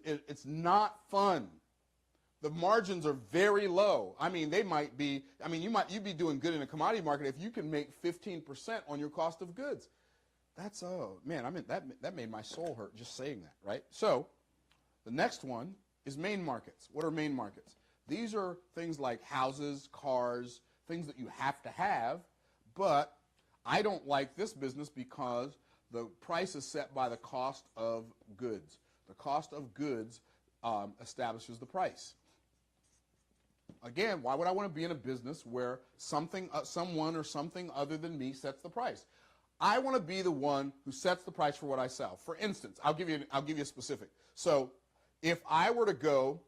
C: It's not fun. The margins are very low. I mean, you'd be doing good in a commodity market if you can make 15% on your cost of goods. That's, oh, man, that made my soul hurt just saying that, right? So the next one is main markets. What are main markets? These are things like houses, cars, things that you have to have, but I don't like this business because the price is set by the cost of goods. The cost of goods establishes the price. Again, why would I want to be in a business where someone or something other than me sets the price? I want to be the one who sets the price for what I sell. For instance, I'll give you a specific. So if I were to go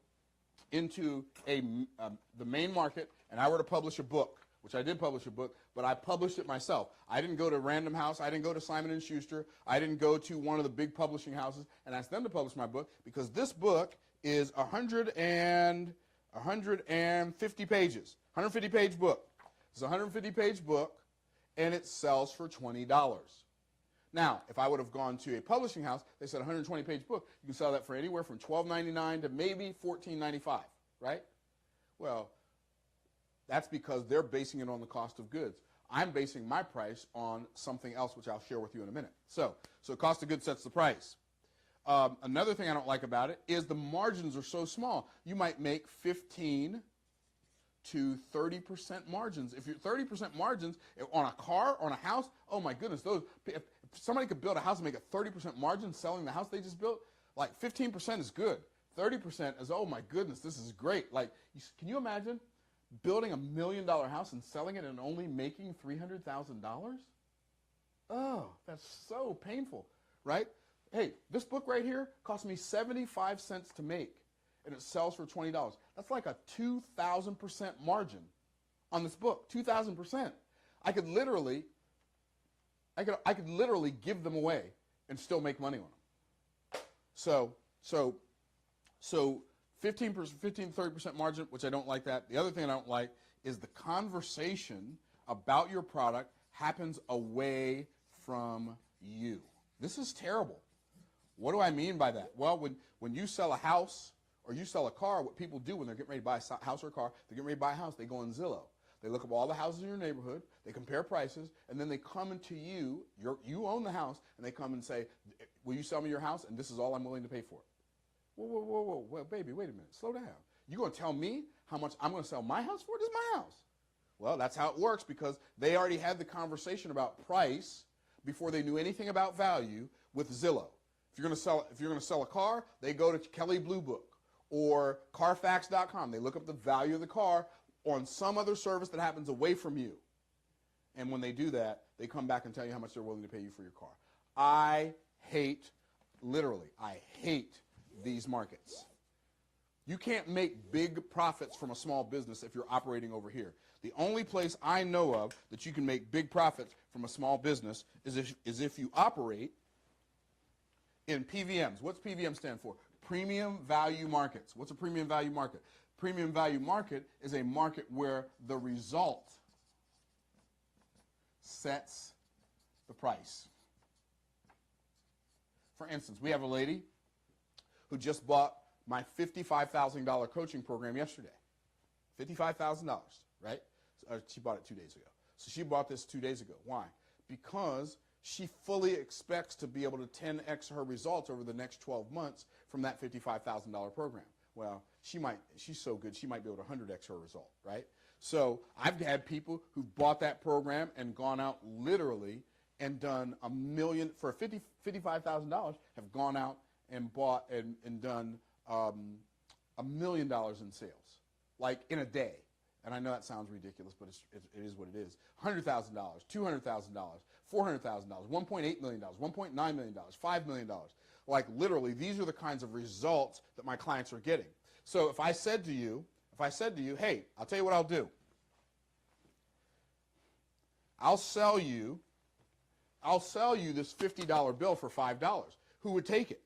C: into the main market and I were to publish a book, which I did publish a book, but I published it myself. I didn't go to Random House. I didn't go to Simon & Schuster. I didn't go to one of the big publishing houses and ask them to publish my book, because this book is 150 pages, 150-page book. It's a 150-page book, and it sells for $20. Now, if I would have gone to a publishing house, they said 120-page book, you can sell that for anywhere from $12.99 to maybe $14.95, right? Well, that's because they're basing it on the cost of goods. I'm basing my price on something else, which I'll share with you in a minute. So cost of goods sets the price. Another thing I don't like about it is the margins are so small. You might make 15 to 30% margins. If you're 30% margins on a car, on a house, oh my goodness, if somebody could build a house and make a 30% margin selling the house they just built, like 15% is good. 30% is, oh my goodness, this is great. Like, can you imagine building $1 million house and selling it and only making $300,000? Oh, that's so painful, right? Hey, this book right here cost me 75 cents to make, and it sells for $20. That's like a 2,000% margin on this book. 2,000%. I could literally give them away and still make money on them. So 15 to 30% margin, which I don't like that. The other thing I don't like is the conversation about your product happens away from you. This is terrible. What do I mean by that? Well, when you sell a house or you sell a car, what people do when they're getting ready to buy a house or a car, they're getting ready to buy a house, they go on Zillow. They look up all the houses in your neighborhood, they compare prices, and then they come into you own the house, and they come and say, will you sell me your house? And this is all I'm willing to pay for it. Whoa, baby, wait a minute, slow down. You're going to tell me how much I'm going to sell my house for? This is my house. Well, that's how it works, because they already had the conversation about price before they knew anything about value with Zillow. If you're going to sell a car, they go to Kelley Blue Book or Carfax.com. They look up the value of the car on some other service that happens away from you. And when they do that, they come back and tell you how much they're willing to pay you for your car. I hate these markets. You can't make big profits from a small business if you're operating over here. The only place I know of that you can make big profits from a small business is if you operate in PVMs. What's PVM stand for? Premium value markets. What's a premium value market? Premium value market is a market where the result sets the price. For instance, we have a lady who just bought my $55,000 coaching program yesterday. $55,000, right? She bought it 2 days ago. So she bought this 2 days ago. Why? Because she fully expects to be able to 10x her results over the next 12 months from that $55,000 program. Well, she's so good, she might be able to 100x her result, right? So I've had people who bought that program and gone out literally and done $1 million, for $55,000, have gone out and bought and done $1 million in sales, like in a day. And I know that sounds ridiculous, but it is what it is. $100,000, $200,000, $400,000, $1.8 million, $1.9 million, $5 million. Like literally, these are the kinds of results that my clients are getting. So if I said to you, hey, I'll tell you what I'll do. I'll sell you this $50 bill for $5. Who would take it?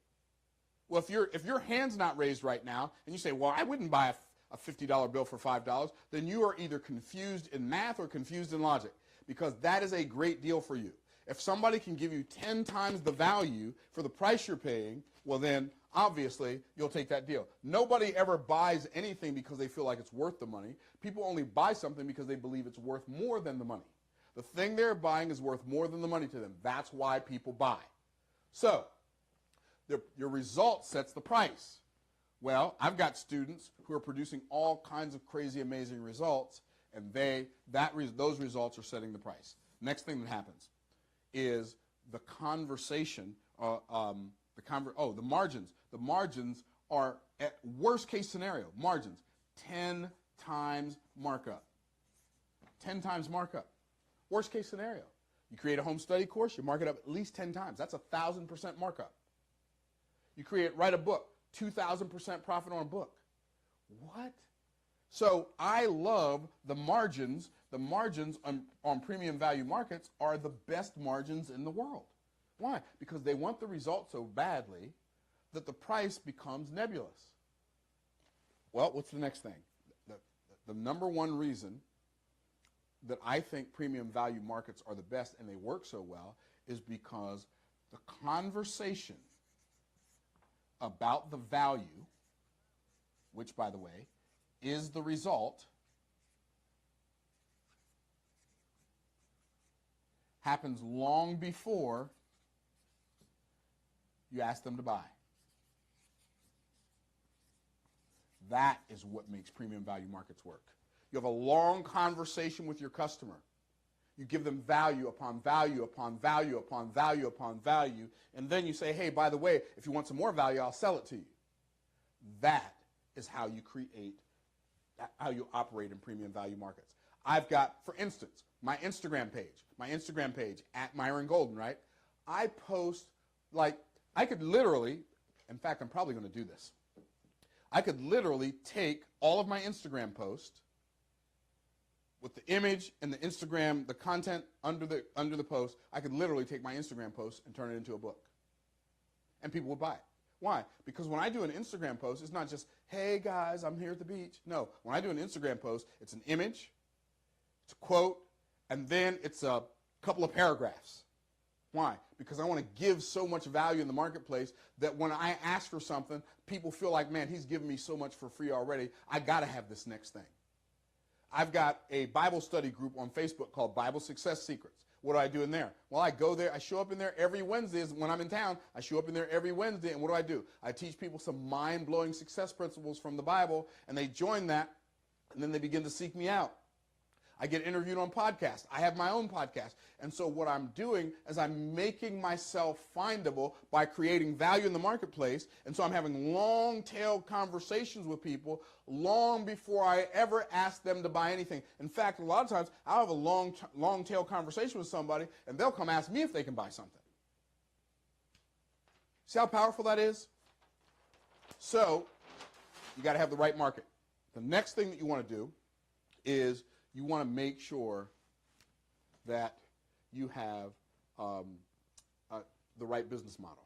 C: Well, if your hand's not raised right now, and you say, well, I wouldn't buy a $50 bill for $5, then you are either confused in math or confused in logic, because that is a great deal for you. If somebody can give you 10 times the value for the price you're paying, well then, obviously, you'll take that deal. Nobody ever buys anything because they feel like it's worth the money. People only buy something because they believe it's worth more than the money. The thing they're buying is worth more than the money to them. That's why people buy. So, your result sets the price. Well, I've got students who are producing all kinds of crazy, amazing results, and those results are setting the price. Next thing that happens is the conversation, the margins. The margins are, at worst case scenario, margins, 10 times markup. 10 times markup. Worst case scenario. You create a home study course, you mark it up at least 10 times. That's 1,000% markup. You write a book, 2,000% profit on a book. What? So I love the margins. The margins on premium value markets are the best margins in the world. Why? Because they want the result so badly that the price becomes nebulous. Well, what's the next thing? The number one reason that I think premium value markets are the best and they work so well is because the conversation about the value, which, by the way, is the result, happens long before you ask them to buy. That is what makes premium value markets work. You have a long conversation with your customer. You give them value upon value upon value upon value upon value, and then you say, hey, by the way, if you want some more value, I'll sell it to you. That is how you operate in premium value markets. I've got, for instance, my Instagram page, at Myron Golden, right? I post, I could literally, in fact, I'm probably going to do this. I could literally take all of my Instagram posts with the image and the Instagram, the content under the post. I could literally take my Instagram post and turn it into a book. And people would buy it. Why? Because when I do an Instagram post, it's not just, hey guys, I'm here at the beach. No, when I do an Instagram post, it's an image, it's a quote, and then it's a couple of paragraphs. Why? Because I want to give so much value in the marketplace that when I ask for something, people feel like, man, he's giving me so much for free already. I got to have this next thing. I've got a Bible study group on Facebook called Bible Success Secrets. What do I do in there? Well, I go there. I show up in there every Wednesday. When I'm in town, I show up in there every Wednesday, and what do? I teach people some mind-blowing success principles from the Bible, and they join that, and then they begin to seek me out. I get interviewed on podcasts. I have my own podcast. And so what I'm doing is I'm making myself findable by creating value in the marketplace. And so I'm having long-tail conversations with people long before I ever ask them to buy anything. In fact, a lot of times I'll have a long-tail conversation with somebody, and they'll come ask me if they can buy something. See how powerful that is? So you got to have the right market. The next thing that you want to do is you want to make sure that you have the right business model.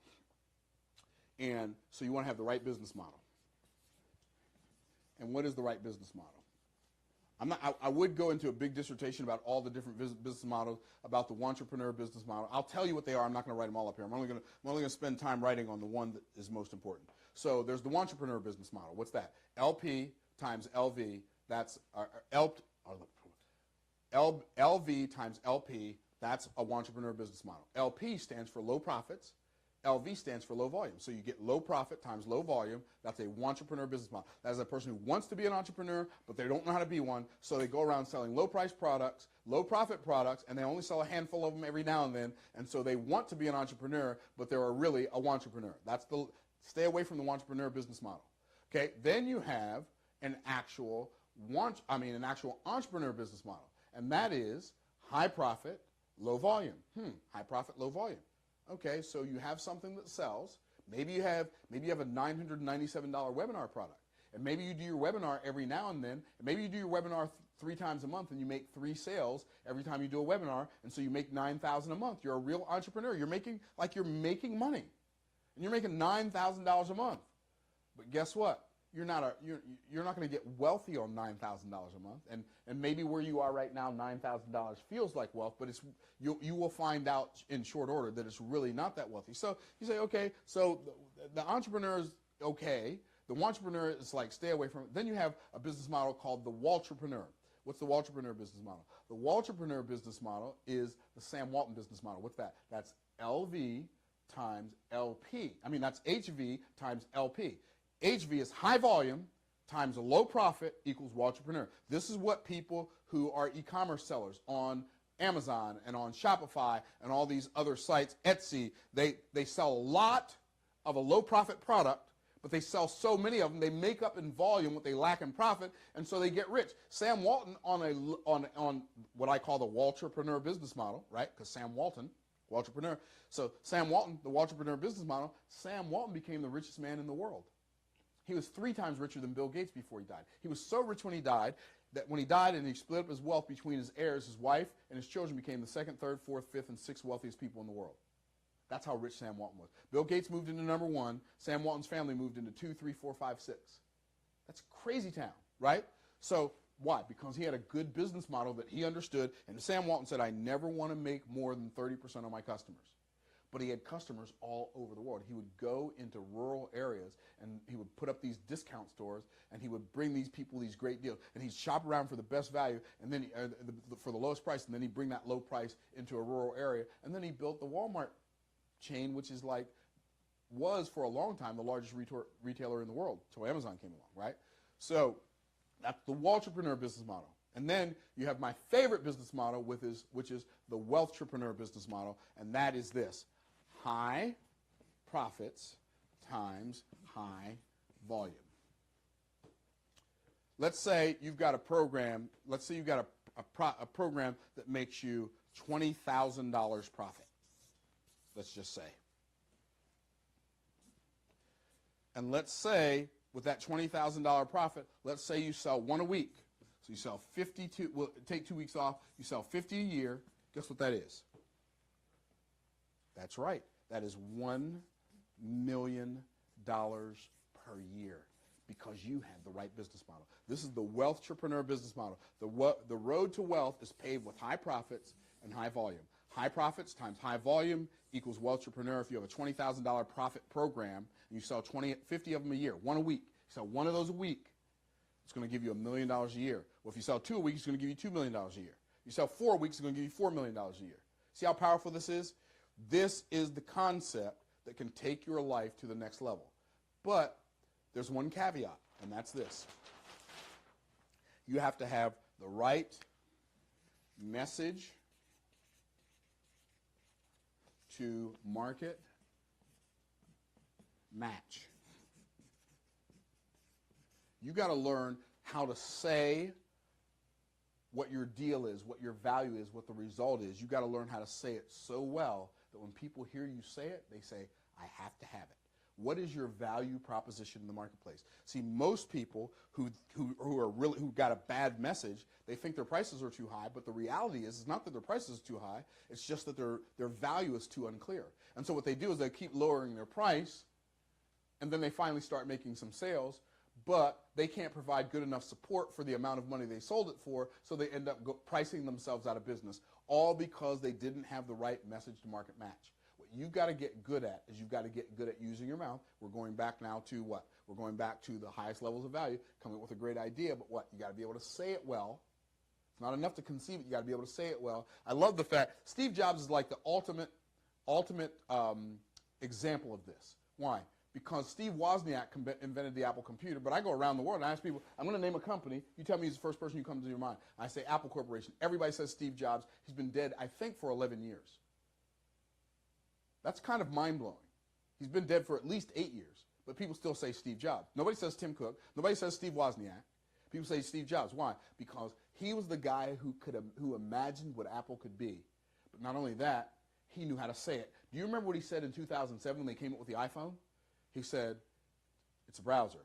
C: And so you want to have the right business model. And what is the right business model? I would go into a big dissertation about all the different business models, about the entrepreneur business model. I'll tell you what they are. I'm not going to write them all up here. I'm only going to spend time writing on the one that is most important. So there's the entrepreneur business model. What's that? LP times LV. That's LV times LP. That's a entrepreneur business model. LP stands for low profits. LV stands for low volume. So you get low profit times low volume. That's a entrepreneur business model. That is a person who wants to be an entrepreneur, but they don't know how to be one. So they go around selling low price products, low profit products, and they only sell a handful of them every now and then. And so they want to be an entrepreneur, but they're really a entrepreneur. Stay away from the entrepreneur business model. Okay. Then you have an actual entrepreneur business model. And that is high profit, low volume. High profit, low volume. Okay, so you have something that sells. Maybe you have a $997 webinar product. And maybe you do your webinar every now and then. And maybe you do your webinar 3 times a month and you make 3 sales every time you do a webinar, and so you make $9,000 a month. You're a real entrepreneur. You're making money. And you're making $9,000 a month. But guess what? You're not going to get wealthy on $9,000 a month, and maybe where you are right now, $9,000 feels like wealth, but you will find out in short order that it's really not that wealthy. So you say, okay, so the entrepreneur is okay. The entrepreneur is like stay away from it. Then you have a business model called the Waltrepreneur. What's the Waltrepreneur business model? The Waltrepreneur business model is the Sam Walton business model. What's that? That's LV times LP. That's HV times LP. HV is high volume times a low profit equals Waltrepreneur. This is what people who are e-commerce sellers on Amazon and on Shopify and all these other sites, Etsy, they sell a lot of a low profit product, but they sell so many of them, they make up in volume what they lack in profit, and so they get rich. Sam Walton on what I call the Waltrepreneur business model, right? Because Sam Walton, Waltrepreneur. So Sam Walton, the Waltrepreneur business model, Sam Walton became the richest man in the world. He was 3 times richer than Bill Gates before he died. He was so rich when he died that when he died and he split up his wealth between his heirs, his wife and his children became the 2nd, 3rd, 4th, 5th, and 6th wealthiest people in the world. That's how rich Sam Walton was. Bill Gates moved into number 1. Sam Walton's family moved into 2, 3, 4, 5, 6. That's crazy town, right? So why? Because he had a good business model that he understood. And Sam Walton said, I never want to make more than 30% of my customers. But he had customers all over the world. He would go into rural areas and he would put up these discount stores and he would bring these people these great deals and he'd shop around for the best value and then for the lowest price, and then he'd bring that low price into a rural area, and then he built the Walmart chain, which is was for a long time the largest retailer in the world until Amazon came along, right? So that's the Waltrepreneur business model. And then you have my favorite business model, which is the Wealthtrepreneur business model, and that is this. High profits times high volume. Let's say you've got a program. Let's say you've got a program that makes you $20,000 profit. Let's just say. And let's say with that $20,000 profit, let's say you sell 1 a week. So you sell 52. Well, take 2 weeks off. You sell 50 a year. Guess what that is? That's right. That is $1 million per year because you had the right business model. This is the Wealthtrepreneur business model. The road to wealth is paved with high profits and high volume. High profits times high volume equals Wealthtrepreneur. If you have a $20,000 profit program and you sell 50 of them a year, 1 a week, you sell 1 of those a week, it's going to give you $1 million a year. Well, if you sell 2 a week, it's going to give you $2 million a year. You sell 4 a week, it's going to give you $4 million a year. See how powerful this is? This is the concept that can take your life to the next level. But there's one caveat, and that's this. You have to have the right message to market match. You got to learn how to say what your deal is, what your value is, what the result is. You got to learn how to say it so well that when people hear you say it, they say, I have to have it. What is your value proposition in the marketplace? See, most people who got a bad message, they think their prices are too high, but the reality is it's not that their prices are too high, it's just that their value is too unclear. And so what they do is they keep lowering their price, and then they finally start making some sales, but they can't provide good enough support for the amount of money they sold it for, so they end up pricing themselves out of business, all because they didn't have the right message to market match. What you've got to get good at is you've got to get good at using your mouth. We're going back now to what? We're going back to the highest levels of value, coming up with a great idea, but what? You got to be able to say it well. It's not enough to conceive it. You got to be able to say it well. I love the fact Steve Jobs is like the ultimate example of this. Why? Because Steve Wozniak invented the Apple computer, but I go around the world and I ask people, I'm going to name a company. You tell me who's the first person who comes to your mind. I say Apple Corporation. Everybody says Steve Jobs. He's been dead, I think, for 11 years. That's kind of mind-blowing. He's been dead for at least 8 years, but people still say Steve Jobs. Nobody says Tim Cook. Nobody says Steve Wozniak. People say Steve Jobs. Why? Because he was the guy who imagined what Apple could be. But not only that, he knew how to say it. Do you remember what he said in 2007 when they came up with the iPhone? He said, it's a browser.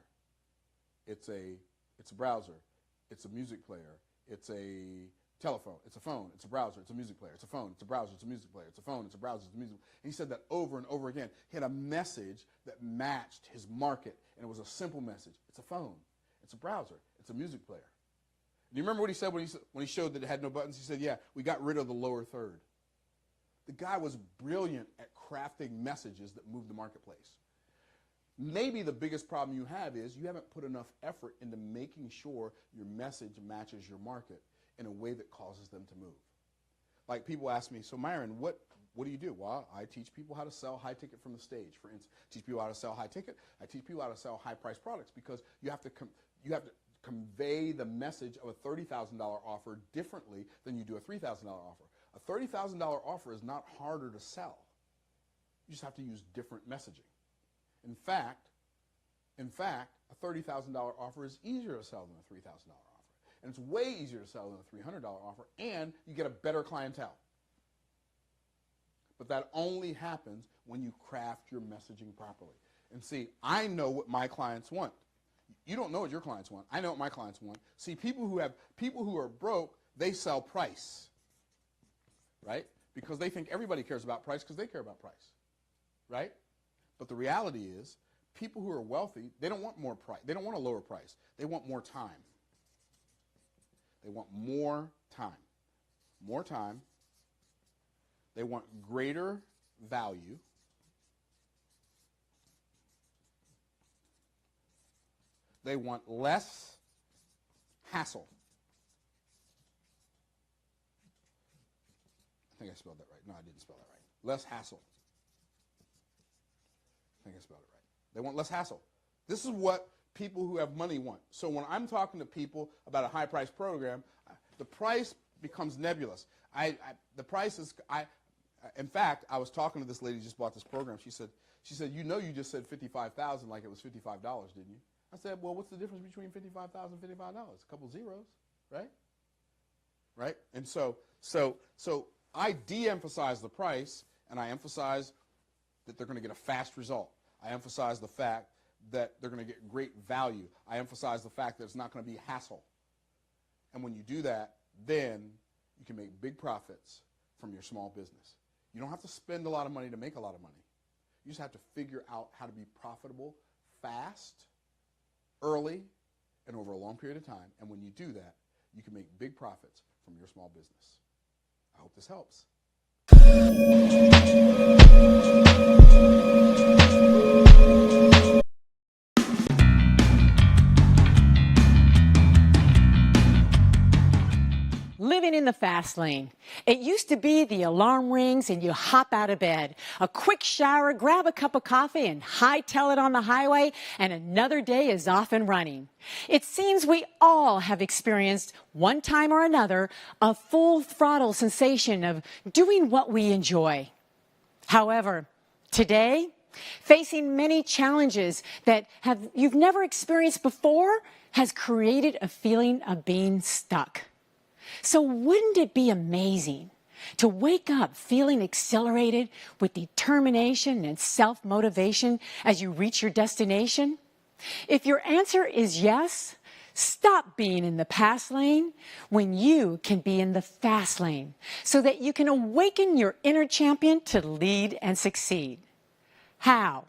C: It's a browser. It's a music player. It's a telephone. It's a phone. It's a browser. It's a music player. It's a phone. It's a browser. It's a music player. It's a phone. It's a browser. It's a music player. And he said that over and over again. He had a message that matched his market, and it was a simple message. It's a phone. It's a browser. It's a music player. Do you remember what he said when he showed that it had no buttons? He said, yeah, we got rid of the lower third. The guy was brilliant at crafting messages that moved the marketplace. Maybe the biggest problem you have is you haven't put enough effort into making sure your message matches your market in a way that causes them to move. Like people ask me, so Myron, what do you do? Well, I teach people how to sell high ticket from the stage. For instance, teach people how to sell high ticket. I teach people how to sell high price products because you have to convey the message of a $30,000 offer differently than you do a $3,000 offer. A $30,000 offer is not harder to sell. You just have to use different messaging. In fact, a $30,000 offer is easier to sell than a $3,000 offer. And it's way easier to sell than a $300 offer, and you get a better clientele. But that only happens when you craft your messaging properly. And see, I know what my clients want. You don't know what your clients want. I know what my clients want. See, people who are broke, they sell price, right? Because they think everybody cares about price because they care about price, right? But the reality is, people who are wealthy, they don't want more price. They don't want a lower price. They want more time. They want more time. More time. They want greater value. They want less hassle. I think I spelled that right. No, I didn't spell that right. Less hassle. I think I spelled it right. They want less hassle. This is what people who have money want. So when I'm talking to people about a high price program, the price becomes nebulous. In fact, I was talking to this lady who just bought this program. She said, you know, you just said $55,000 like it was $55, didn't you? I said, well, what's the difference between $55,000 and $55? A couple zeros, right? Right? And so I de-emphasize the price, and I emphasize that they're going to get a fast result. I emphasize the fact that they're going to get great value. I emphasize the fact that it's not going to be hassle. And when you do that, then you can make big profits from your small business. You don't have to spend a lot of money to make a lot of money. You just have to figure out how to be profitable fast, early, and over a long period of time. And when you do that, you can make big profits from your small business. I hope this helps.
D: Living in the fast lane. It used to be the alarm rings and you hop out of bed. A quick shower, grab a cup of coffee and hightail it on the highway, and another day is off and running. It seems we all have experienced, one time or another, a full throttle sensation of doing what we enjoy. However, today, facing many challenges that you've never experienced before has created a feeling of being stuck. So wouldn't it be amazing to wake up feeling exhilarated with determination and self-motivation as you reach your destination? If your answer is yes, stop being in the past lane when you can be in the fast lane so that you can awaken your inner champion to lead and succeed. How?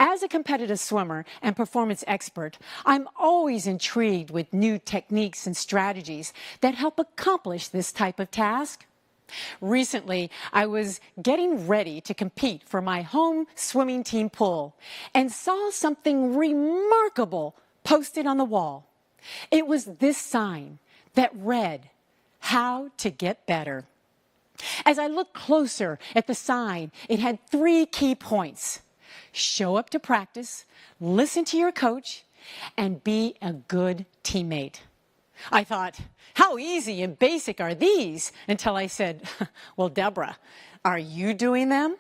D: As a competitive swimmer and performance expert, I'm always intrigued with new techniques and strategies that help accomplish this type of task. Recently, I was getting ready to compete for my home swimming team pool and saw something remarkable posted on the wall. It was this sign that read, "How to get better." As I looked closer at the sign, it had 3 key points: show up to practice, listen to your coach, and be a good teammate. I thought, how easy and basic are these? Until I said, well, Deborah, are you doing them?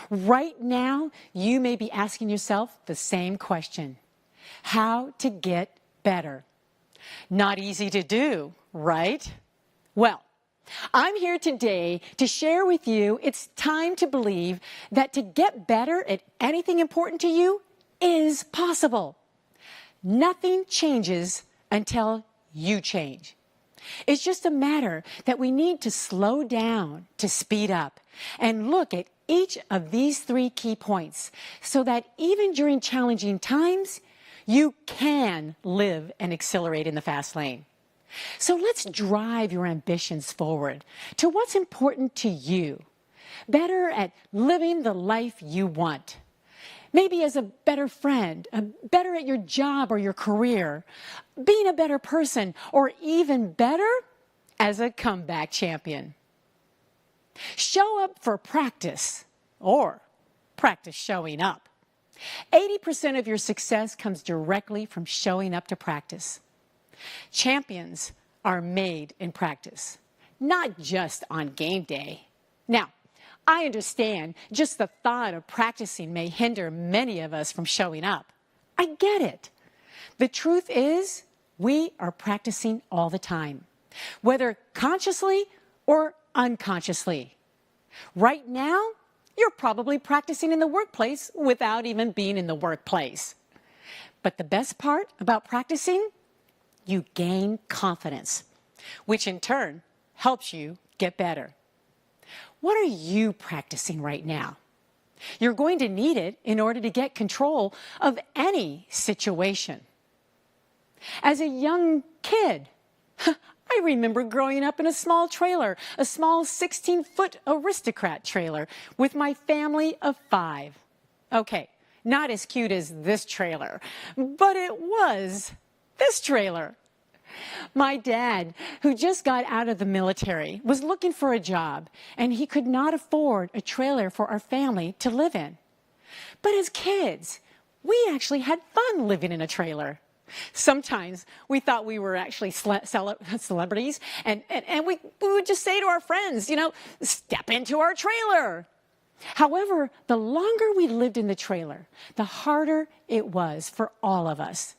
D: Right now, you may be asking yourself the same question: how to get better? Not easy to do, right? Well, I'm here today to share with you it's time to believe that to get better at anything important to you is possible. Nothing changes until you change. It's just a matter that we need to slow down to speed up and look at each of these 3 key points so that even during challenging times, you can live and accelerate in the fast lane. So let's drive your ambitions forward to what's important to you. Better at living the life you want. Maybe as a better friend, better at your job or your career, being a better person, or even better as a comeback champion. Show up for practice, or practice showing up. 80% of your success comes directly from showing up to practice. Champions are made in practice, not just on game day. Now, I understand just the thought of practicing may hinder many of us from showing up. I get it. The truth is, we are practicing all the time, whether consciously or unconsciously. Right now, you're probably practicing in the workplace without even being in the workplace. But the best part about practicing, you gain confidence, which in turn helps you get better. What are you practicing right now? You're going to need it in order to get control of any situation. As a young kid, I remember growing up in a small trailer, a small 16-foot aristocrat trailer with my family of 5. Okay, not as cute as this trailer, but it was this trailer. My dad, who just got out of the military, was looking for a job, and he could not afford a trailer for our family to live in. But as kids, we actually had fun living in a trailer. Sometimes we thought we were actually celebrities, and we would just say to our friends, step into our trailer. However, the longer we lived in the trailer, the harder it was for all of us.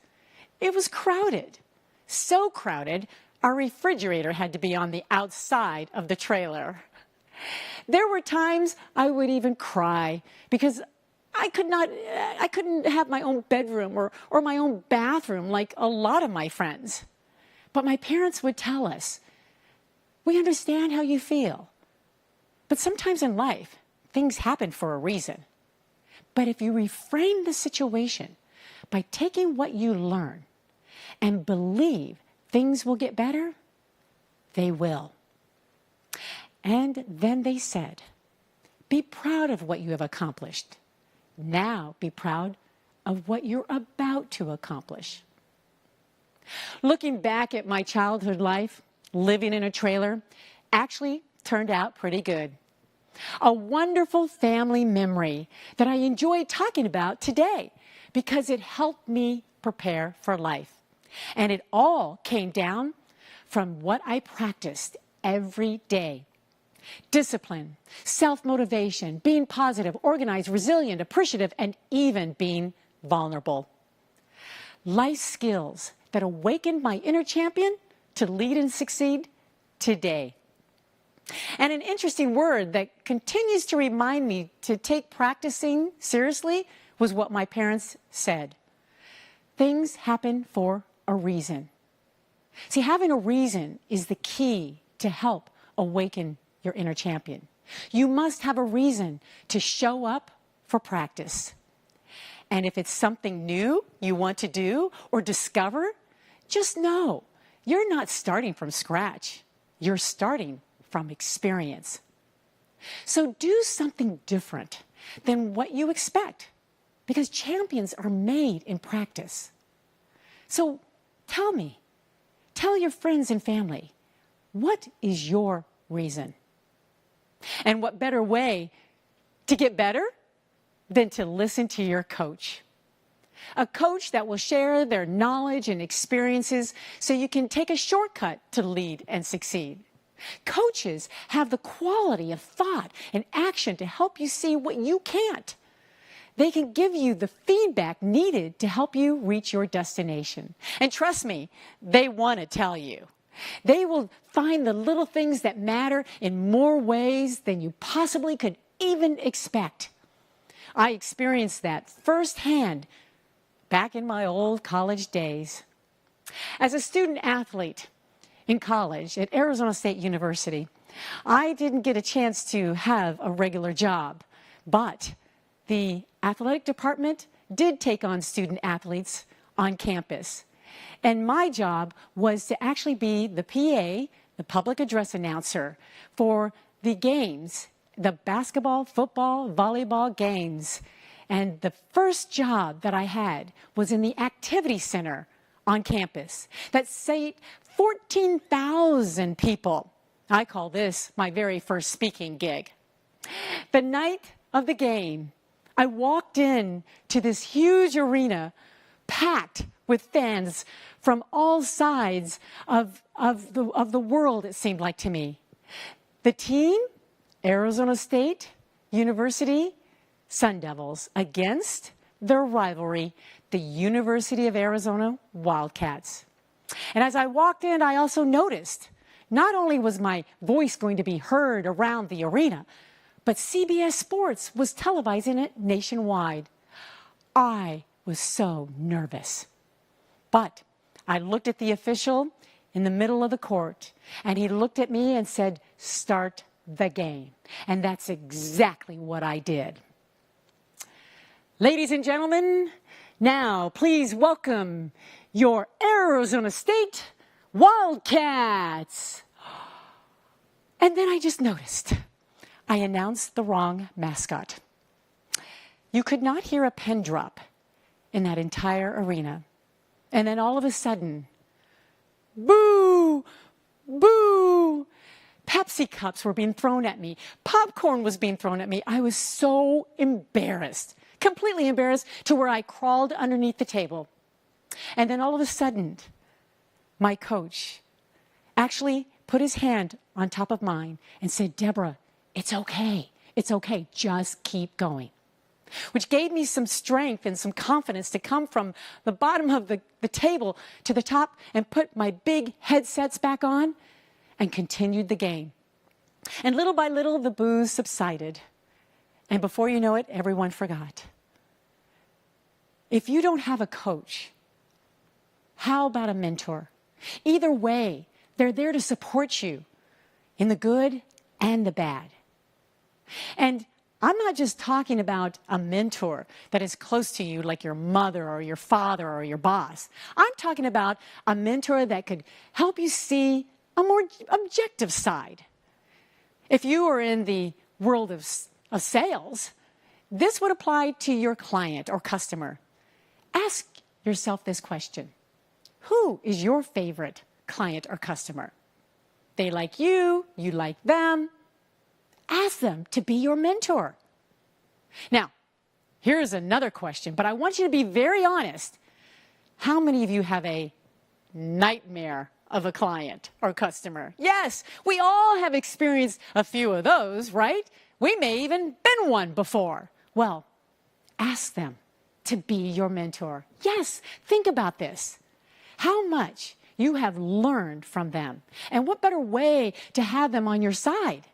D: It was crowded. So crowded, our refrigerator had to be on the outside of the trailer. There were times I would even cry because I couldn't have my own bedroom or my own bathroom like a lot of my friends. But my parents would tell us, we understand how you feel. But sometimes in life, things happen for a reason. But if you reframe the situation by taking what you learn and believe things will get better, they will. And then they said, be proud of what you have accomplished. Now be proud of what you're about to accomplish. Looking back at my childhood life, living in a trailer actually turned out pretty good. A wonderful family memory that I enjoy talking about today because it helped me prepare for life. And it all came down from what I practiced every day. Discipline, self-motivation, being positive, organized, resilient, appreciative, and even being vulnerable. Life skills that awakened my inner champion to lead and succeed today. And an interesting word that continues to remind me to take practicing seriously was what my parents said. Things happen for a reason. See, having a reason is the key to help awaken your inner champion. You must have a reason to show up for practice. And if it's something new you want to do or discover, just know you're not starting from scratch. You're starting from experience. So do something different than what you expect, because champions are made in practice. So tell your friends and family, what is your reason? And what better way to get better than to listen to your coach? A coach that will share their knowledge and experiences so you can take a shortcut to lead and succeed. Coaches have the quality of thought and action to help you see what you can't. They can give you the feedback needed to help you reach your destination. And trust me, they want to tell you. They will find the little things that matter in more ways than you possibly could even expect. I experienced that firsthand back in my old college days. As a student athlete in college at Arizona State University, I didn't get a chance to have a regular job, but the athletic department did take on student athletes on campus. And my job was to actually be the PA, the public address announcer, for the games, the basketball, football, volleyball games. And the first job that I had was in the activity center on campus that sate 14,000 people. I call this my very first speaking gig. The night of the game, I walked in to this huge arena packed with fans from all sides of the world, it seemed like to me. The team, Arizona State University Sun Devils, against their rivalry, the University of Arizona Wildcats. And as I walked in, I also noticed not only was my voice going to be heard around the arena, but CBS Sports was televising it nationwide. I was so nervous. But I looked at the official in the middle of the court, and he looked at me and said, "Start the game." And that's exactly what I did. Ladies and gentlemen, now please welcome your Arizona State Wildcats. And then I just noticed I announced the wrong mascot. You could not hear a pin drop in that entire arena. And then all of a sudden, boo, boo. Pepsi cups were being thrown at me. Popcorn was being thrown at me. I was so embarrassed, completely embarrassed, to where I crawled underneath the table. And then all of a sudden, my coach actually put his hand on top of mine and said, "Deborah, it's okay. It's okay. Just keep going." Which gave me some strength and some confidence to come from the bottom of the table to the top and put my big headsets back on and continued the game. And little by little, the boos subsided. And before you know it, everyone forgot. If you don't have a coach, how about a mentor? Either way, they're there to support you in the good and the bad. And I'm not just talking about a mentor that is close to you, like your mother or your father or your boss. I'm talking about a mentor that could help you see a more objective side. If you are in the world of sales, this would apply to your client or customer. Ask yourself this question: who is your favorite client or customer? They like you, you like them. Ask them to be your mentor. Now, here's another question, but I want you to be very honest. How many of you have a nightmare of a client or customer? Yes, we all have experienced a few of those, right? We may even been one before. Well, ask them to be your mentor. Yes, think about this. How much you have learned from them, and what better way to have them on your side?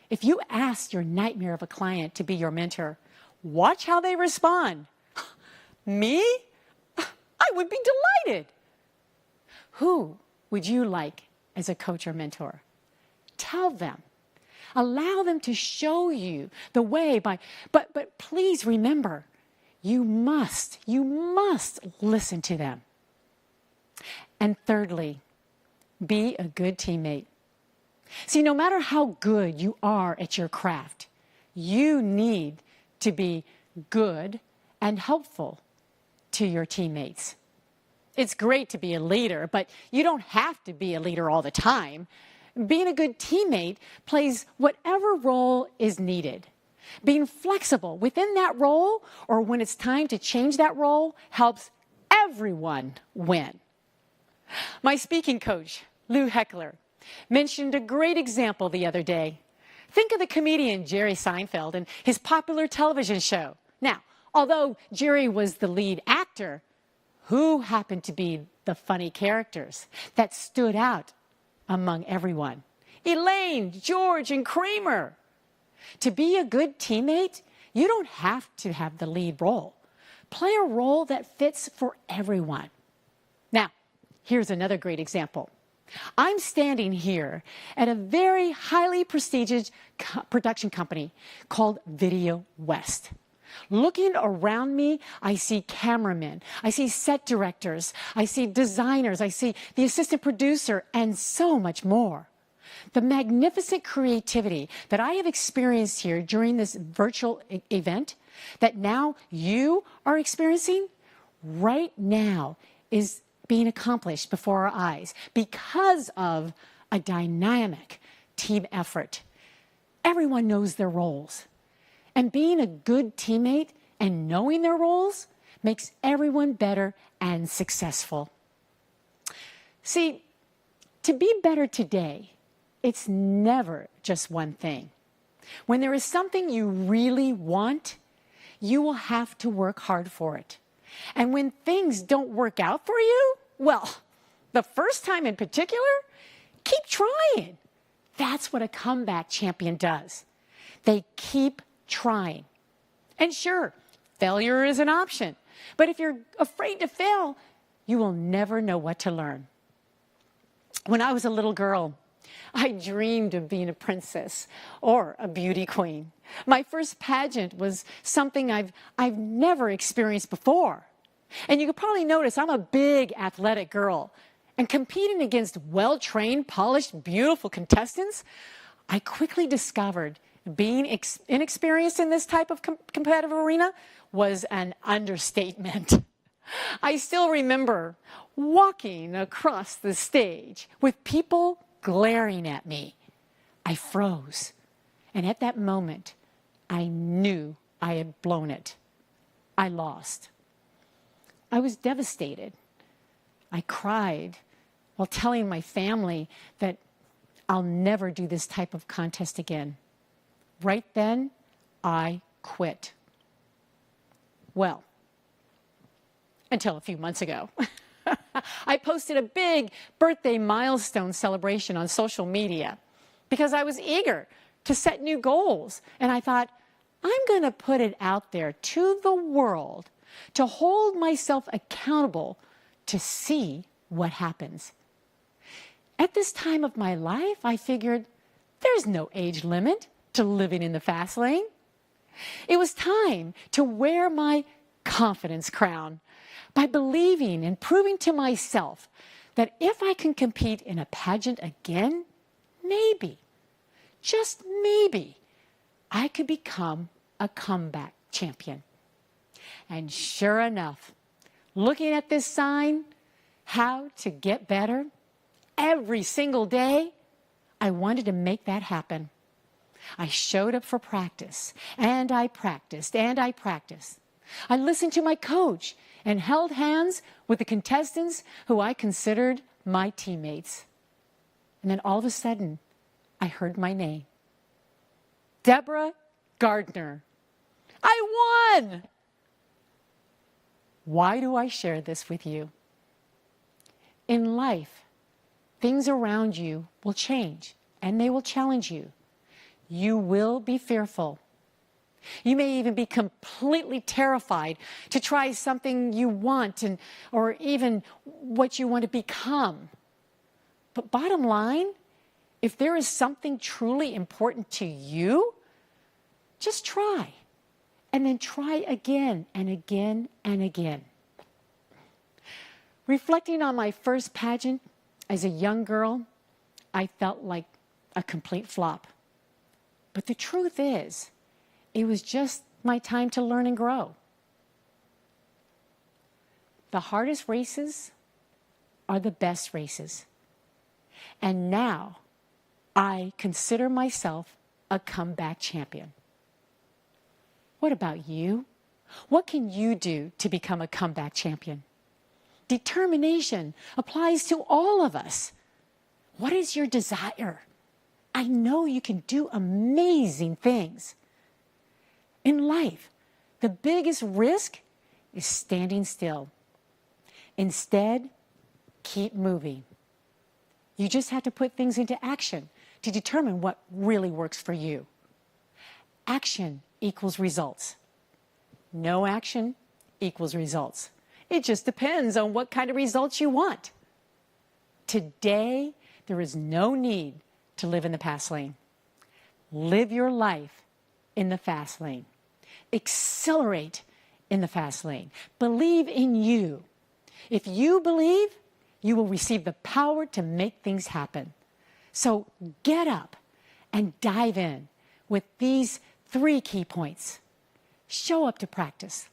D: If you ask your nightmare of a client to be your mentor, watch how they respond. Me? I would be delighted. Who would you like as a coach or mentor? Tell them. Allow them to show you the way but please remember, you must listen to them. And thirdly, be a good teammate. See, no matter how good you are at your craft, you need to be good and helpful to your teammates. It's great to be a leader, but you don't have to be a leader all the time. Being a good teammate plays whatever role is needed. Being flexible within that role, or when it's time to change that role, helps everyone win. My speaking coach, Lou Heckler, mentioned a great example the other day. Think of the comedian Jerry Seinfeld and his popular television show. Now, although Jerry was the lead actor, who happened to be the funny characters that stood out among everyone? Elaine, George, and Kramer. To be a good teammate, you don't have to have the lead role. Play a role that fits for everyone. Now, here's another great example. I'm standing here at a very highly prestigious production company called Video West. Looking around me, I see cameramen, I see set directors, I see designers, I see the assistant producer, and so much more. The magnificent creativity that I have experienced here during this virtual event, that now you are experiencing, right now is being accomplished before our eyes because of a dynamic team effort. Everyone knows their roles. And being a good teammate and knowing their roles makes everyone better and successful. See, to be better today, it's never just one thing. When there is something you really want, you will have to work hard for it. And when things don't work out for you, well, the first time in particular, keep trying. That's what a comeback champion does. They keep trying. And sure, failure is an option. But if you're afraid to fail, you will never know what to learn. When I was a little girl, I dreamed of being a princess or a beauty queen. My first pageant was something I've never experienced before. And you could probably notice I'm a big athletic girl. And competing against well-trained, polished, beautiful contestants, I quickly discovered being inexperienced in this type of competitive arena was an understatement. I still remember walking across the stage with people glaring at me. I froze. And at that moment, I knew I had blown it. I lost. I was devastated. I cried while telling my family that I'll never do this type of contest again. Right then, I quit. Well, until a few months ago. I posted a big birthday milestone celebration on social media because I was eager to set new goals. And I thought, I'm going to put it out there to the world to hold myself accountable to see what happens. At this time of my life, I figured there's no age limit to living in the fast lane. It was time to wear my confidence crown by believing and proving to myself that if I can compete in a pageant again, maybe, just maybe, I could become a comeback champion. And sure enough, looking at this sign, how to get better, every single day, I wanted to make that happen. I showed up for practice, and I practiced, and I practiced. I listened to my coach and held hands with the contestants who I considered my teammates. And then all of a sudden, I heard my name. Deborah Gardner. I won! Why do I share this with you? In life, things around you will change, and they will challenge you. You will be fearful. You may even be completely terrified to try something you want or even what you want to become. But bottom line, if there is something truly important to you, just try and then try again and again and again. Reflecting on my first pageant as a young girl, I felt like a complete flop. But the truth is, it was just my time to learn and grow. The hardest races are the best races. And now I consider myself a comeback champion. What about you? What can you do to become a comeback champion? Determination applies to all of us. What is your desire? I know you can do amazing things. In life, the biggest risk is standing still. Instead, keep moving. You just have to put things into action to determine what really works for you. Action equals results. No action equals results. It just depends on what kind of results you want. Today, there is no need to live in the fast lane. Live your life in the fast lane. Accelerate in the fast lane. Believe in you. If you believe, you will receive the power to make things happen. So get up and dive in with these 3 key points. Show up to practice,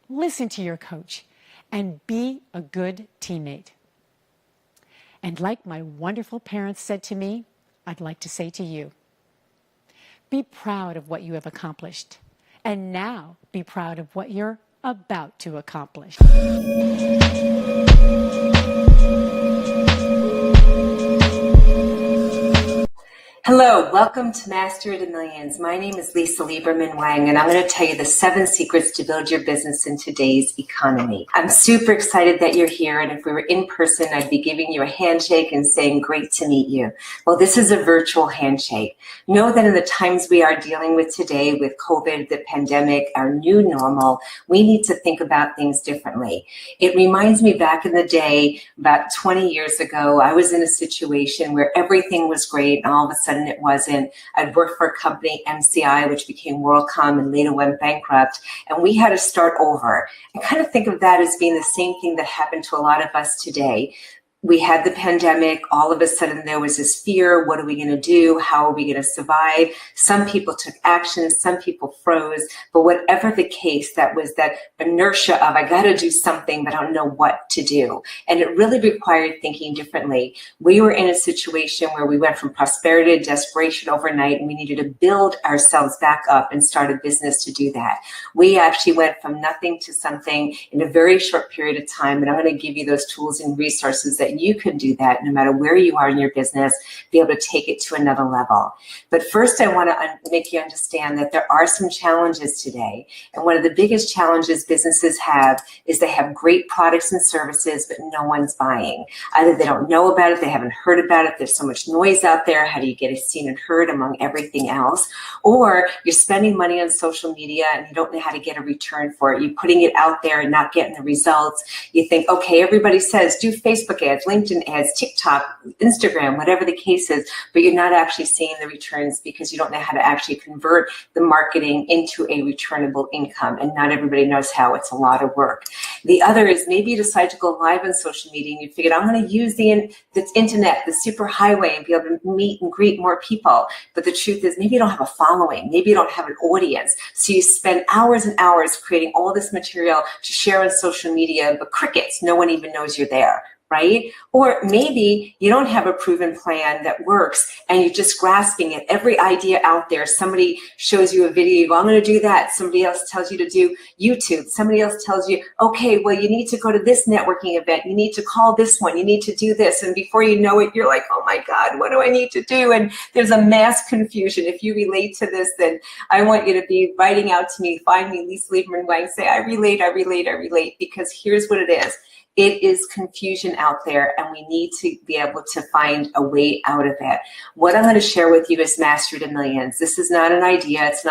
D: listen to your coach, and be a good teammate. And like my wonderful parents said to me, I'd like to say to you, be proud of what you have accomplished. And now be proud of what you're about to accomplish.
E: Hello, welcome to Master to Millions. My name is Lisa Lieberman Wang, and I'm going to tell you the 7 secrets to build your business in today's economy. I'm super excited that you're here, and if we were in person, I'd be giving you a handshake and saying, great to meet you. Well, this is a virtual handshake. Know that in the times we are dealing with today with COVID, the pandemic, our new normal, we need to think about things differently. It reminds me back in the day, about 20 years ago, I was in a situation where everything was great, and all of a sudden it wasn't. I'd worked for a company, MCI, which became WorldCom and later went bankrupt, and we had to start over. I kind of think of that as being the same thing that happened to a lot of us today. We had the pandemic. All of a sudden there was this fear. What are we going to do? How are we going to survive? Some people took action. Some people froze. But whatever the case, that was that inertia of, I got to do something, but I don't know what to do. And it really required thinking differently. We were in a situation where we went from prosperity to desperation overnight, and we needed to build ourselves back up and start a business to do that. We actually went from nothing to something in a very short period of time. And I'm going to give you those tools and resources that you can do that no matter where you are in your business, be able to take it to another level. But first, I want to make you understand that there are some challenges today. And one of the biggest challenges businesses have is they have great products and services, but no one's buying. Either they don't know about it, they haven't heard about it, there's so much noise out there, how do you get it seen and heard among everything else? Or you're spending money on social media and you don't know how to get a return for it. You're putting it out there and not getting the results. You think, okay, everybody says do Facebook ads, LinkedIn ads, TikTok, Instagram, whatever the case is, but you're not actually seeing the returns because you don't know how to actually convert the marketing into a returnable income. And not everybody knows how. It's a lot of work. The other is maybe you decide to go live on social media and you figured, I'm going to use the internet, the super highway, and be able to meet and greet more people. But the truth is maybe you don't have a following. Maybe you don't have an audience. So you spend hours and hours creating all this material to share on social media, but crickets, no one even knows you're there. Right? Or maybe you don't have a proven plan that works and you're just grasping at every idea out there. Somebody shows you a video, you go, I'm going to do that. Somebody else tells you to do YouTube. Somebody else tells you, okay, well, you need to go to this networking event. You need to call this one. You need to do this. And before you know it, you're like, oh my God, what do I need to do? And there's a mass confusion. If you relate to this, then I want you to be writing out to me, find me, Lisa Lieberman Wang, say, I relate, because here's what it is. It is confusion out there, and we need to be able to find a way out of it. What I'm going to share with you is Master to Millions. This is not an idea. It's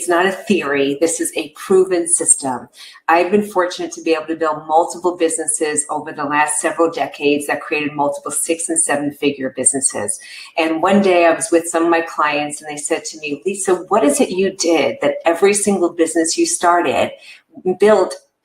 E: not a theory. This is a proven system. I've been fortunate to be able to build multiple businesses over the last several decades that created multiple 6- and 7-figure businesses. And one day I was with some of my clients and they said to me, Lisa, what is it you did that every single business you started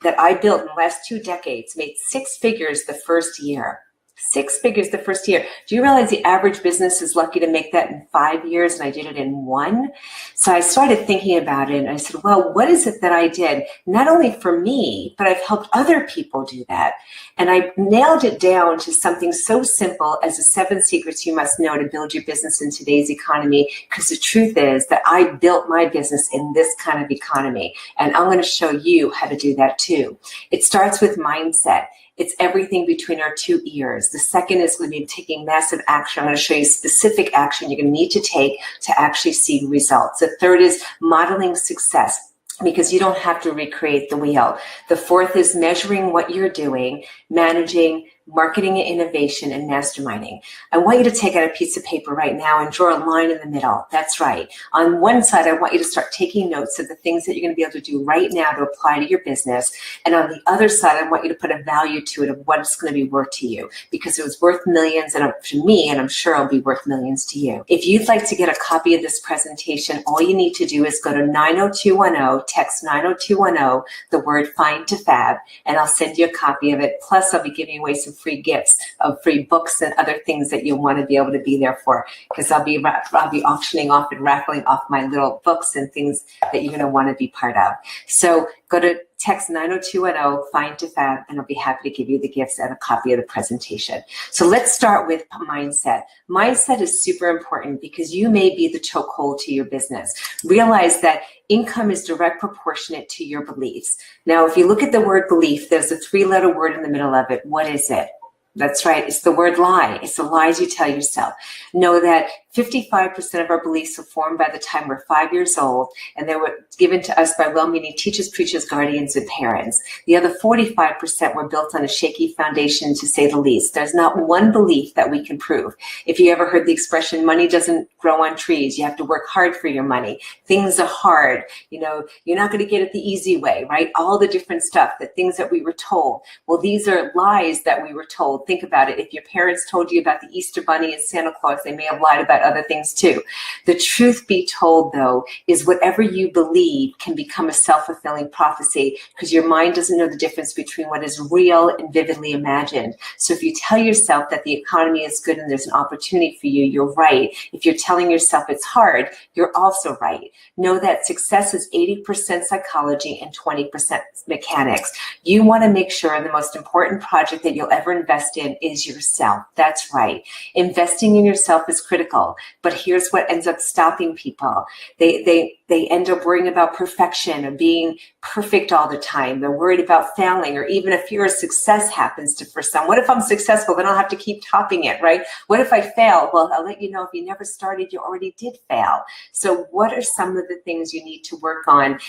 E: that I built in the last 2 decades made 6 figures the first year? 6 figures the first year. Do you realize the average business is lucky to make that in 5 years, and I did it in 1? So I started thinking about it, and I said, well, what is it that I did? Not only for me, but I've helped other people do that. And I nailed it down to something so simple as the 7 secrets you must know to build your business in today's economy, because the truth is that I built my business in this kind of economy, and I'm going to show you how to do that too. It starts with mindset. It's everything between our 2 ears. The second is going to be taking massive action. I'm going to show you specific action you're going to need to take to actually see results. The third is modeling success, because you don't have to recreate the wheel. The fourth is measuring what you're doing, managing, marketing and innovation, and masterminding. I want you to take out a piece of paper right now and draw a line in the middle. That's right. On one side, I want you to start taking notes of the things that you're going to be able to do right now to apply to your business. And on the other side, I want you to put a value to it of what it's going to be worth to you, because it was worth millions to me, and I'm sure it'll be worth millions to you. If you'd like to get a copy of this presentation, all you need to do is go to 90210, text 90210, the word find to fab, and I'll send you a copy of it. Plus, I'll be giving away some free gifts of free books and other things that you'll want to be able to be there for, because I'll be auctioning off and raffling off my little books and things that you're going to want to be part of. So go to text 90210, find to fab, and I'll be happy to give you the gifts and a copy of the presentation. So let's start with mindset. Mindset is super important because you may be the chokehold to your business. Realize that income is direct proportionate to your beliefs. Now, if you look at the word belief, there's a 3-letter word in the middle of it. What is it? That's right. It's the word lie. It's the lies you tell yourself. Know that 55% of our beliefs were formed by the time we're 5 years old, and they were given to us by well-meaning teachers, preachers, guardians, and parents. The other 45% were built on a shaky foundation, to say the least. There's not one belief that we can prove. If you ever heard the expression, money doesn't grow on trees, you have to work hard for your money. Things are hard. You know, you're not going to get it the easy way, right? All the different stuff, the things that we were told. Well, these are lies that we were told. Think about it. If your parents told you about the Easter Bunny and Santa Claus, they may have lied about other things too. The truth be told, though, is whatever you believe can become a self-fulfilling prophecy, because your mind doesn't know the difference between what is real and vividly imagined. So if you tell yourself that the economy is good and there's an opportunity for you, you're right. If you're telling yourself it's hard, you're also right. Know that success is 80% psychology and 20% mechanics. You want to make sure the most important project that you'll ever invest in is yourself. That's right. Investing in yourself is critical, but here's what ends up stopping people. They end up worrying about perfection or being perfect all the time. They're worried about failing, or even if fear of success happens for some. What if I'm successful? Then I'll have to keep topping it, right? What if I fail? Well, I'll let you know, if you never started, you already did fail. So what are some of the things you need to work on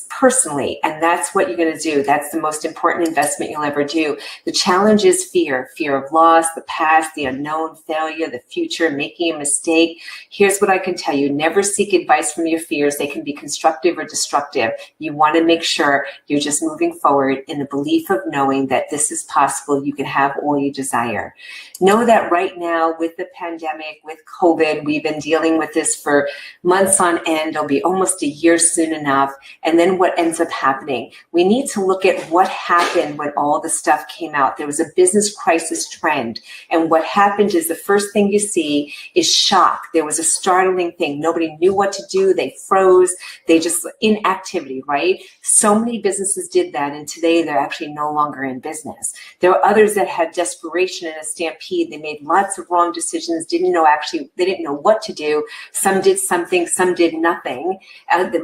E: personally? And that's what you're going to do. That's the most important investment you'll ever do. The challenge is fear of loss, the past, the unknown, failure, the future, making a mistake. Here's what I can tell you. Never seek advice from your fears. They can be constructive or destructive. You want to make sure you're just moving forward in the belief of knowing that this is possible. You can have all you desire. Know that right now with the pandemic, with COVID, we've been dealing with this for months on end. It'll be almost a year soon enough. And then what ends up happening? We need to look at what happened when all the stuff came out. There was a business crisis trend. And what happened is the first thing you see is shock. There was a startling thing. Nobody knew what to do. They froze. They just inactivity, right? So many businesses did that. And today they're actually no longer in business. There are others that had desperation and a stampede. They made lots of wrong decisions. They didn't know what to do. Some did something, some did nothing.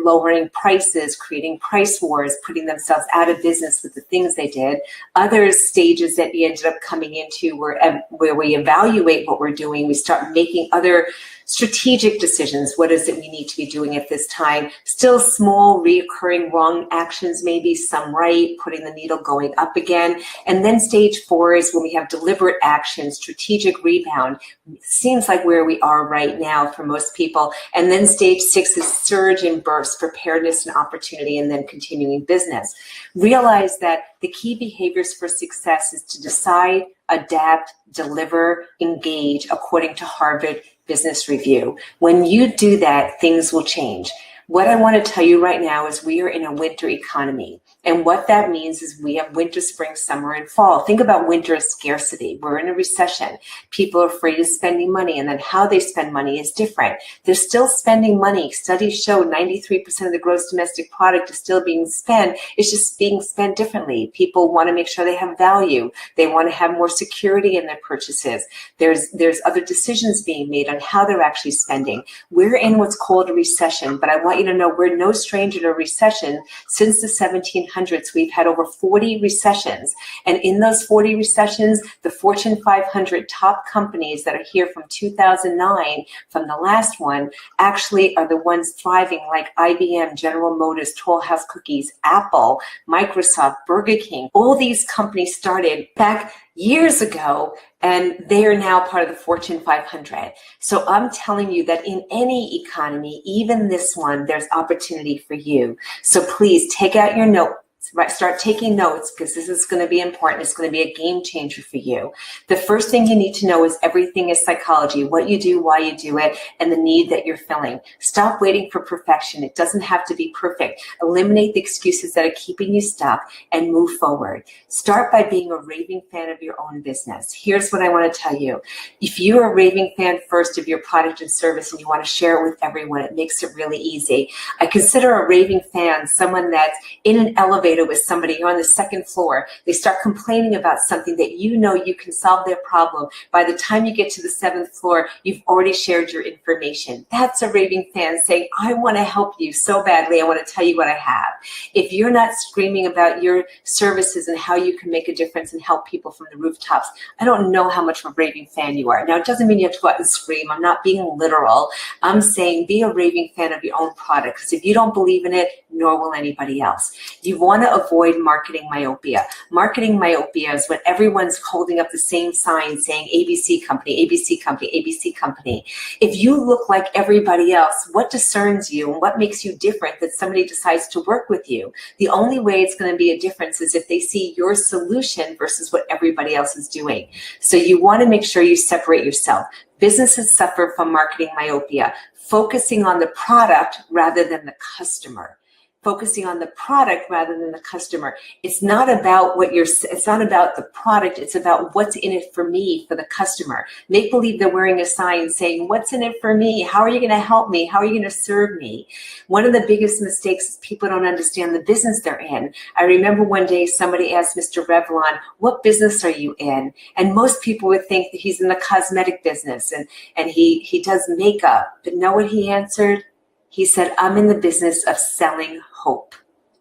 E: Lowering prices, creating price wars, putting themselves out of business with the things they did. Other stages that we ended up coming into where we evaluate what we're doing. We start making other Strategic decisions. What is it we need to be doing at this time? Still small, reoccurring wrong actions, maybe some right, putting the needle going up again. And then stage 4 is when we have deliberate action, strategic rebound. Seems like where we are right now for most people. And then stage 6 is surge and burst, preparedness and opportunity, and then continuing business. Realize that the key behaviors for success is to decide, adapt, deliver, engage, according to Harvard Business Review. When you do that, things will change. What I want to tell you right now is we are in a winter economy. And what that means is we have winter, spring, summer, and fall. Think about winter as scarcity. We're in a recession. People are afraid of spending money, and then how they spend money is different. They're still spending money. Studies show 93% of the gross domestic product is still being spent. It's just being spent differently. People want to make sure they have value. They want to have more security in their purchases. There's other decisions being made on how they're actually spending. We're in what's called a recession, but I want you to know we're no stranger to a recession. Since the 1700s, we've had over 40 recessions. And in those 40 recessions, the Fortune 500 top companies that are here from 2009, from the last one, actually are the ones thriving, like IBM, General Motors, Toll House Cookies, Apple, Microsoft, Burger King. All these companies started back years ago, and they are now part of the Fortune 500. So I'm telling you that in any economy, even this one, there's opportunity for you. So please take out your notes. Right, start taking notes, because this is going to be important. It's going to be a game changer for you. The first thing you need to know is everything is psychology, what you do, why you do it, and the need that you're filling. Stop waiting for perfection. It doesn't have to be perfect. Eliminate the excuses that are keeping you stuck and move forward. Start by being a raving fan of your own business. Here's what I want to tell you. If you're a raving fan first of your product and service and you want to share it with everyone, it makes it really easy. I consider a raving fan someone that's in an elevator with somebody, you're on the second floor, they start complaining about something that you know you can solve their problem. By the time you get to the 7th floor, you've already shared your information. That's a raving fan saying, I want to help you so badly, I want to tell you what I have. If you're not screaming about your services and how you can make a difference and help people from the rooftops, I don't know how much of a raving fan you are. Now, it doesn't mean you have to go out and scream. I'm not being literal. I'm saying be a raving fan of your own product, because if you don't believe in it, nor will anybody else. You want to avoid marketing myopia. Marketing myopia is when everyone's holding up the same sign saying ABC company, ABC company, ABC company. If you look like everybody else, what discerns you and what makes you different that somebody decides to work with you? The only way it's going to be a difference is if they see your solution versus what everybody else is doing. So you want to make sure you separate yourself. Businesses suffer from marketing myopia, focusing on the product rather than the customer. Focusing on the product rather than the customer. It's not about it's not about the product. It's about what's in it for me, for the customer. Make believe they're wearing a sign saying, what's in it for me? How are you going to help me? How are you going to serve me? One of the biggest mistakes is people don't understand the business they're in. I remember one day somebody asked Mr. Revlon, what business are you in? And most people would think that he's in the cosmetic business and he does makeup. But know what he answered? He said, I'm in the business of selling hope.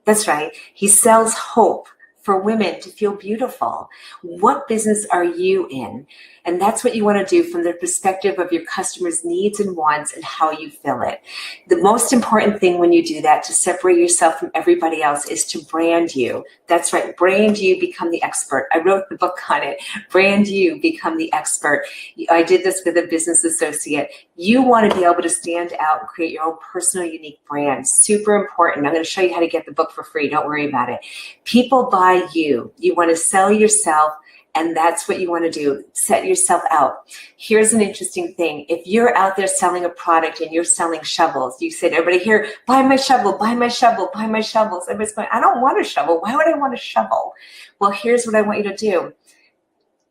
E: That's right. He sells hope for women to feel beautiful. What business are you in? And that's what you want to do from the perspective of your customers' needs and wants and how you fill it. The most important thing when you do that to separate yourself from everybody else is to brand you. That's right. Brand you, become the expert. I wrote the book on it. Brand you, become the expert. I did this with a business associate. You want to be able to stand out and create your own personal, unique brand. Super important. I'm going to show you how to get the book for free. Don't worry about it. People buy you. You want to sell yourself. And that's what you want to do. Set yourself out. Here's an interesting thing. If you're out there selling a product and you're selling shovels, you said, everybody here, buy my shovel, buy my shovel, buy my shovels. Everybody's going, I don't want a shovel. Why would I want a shovel? Well, here's what I want you to do.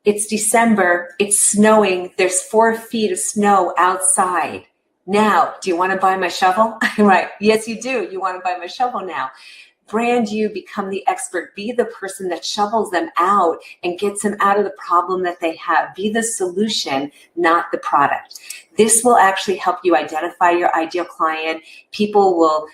E: It's December. It's snowing. There's 4 feet of snow outside. Now, do you want to buy my shovel? Right. Yes, you do. You want to buy my shovel now. Brand you, become the expert. Be the person that shovels them out and gets them out of the problem that they have. Be the solution, not the product. This will actually help you identify your ideal client. People will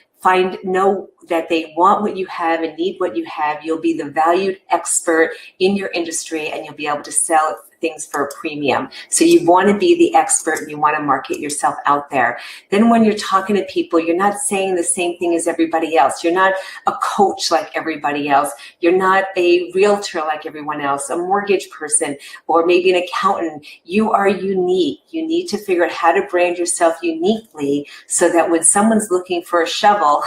E: know that they want what you have and need what you have. You'll be the valued expert in your industry, and you'll be able to sell things for a premium. So you want to be the expert and you want to market yourself out there. Then when you're talking to people, you're not saying the same thing as everybody else. You're not a coach like everybody else. You're not a realtor like everyone else, a mortgage person, or maybe an accountant. You are unique. You need to figure out how to brand yourself uniquely so that when someone's looking for a shovel,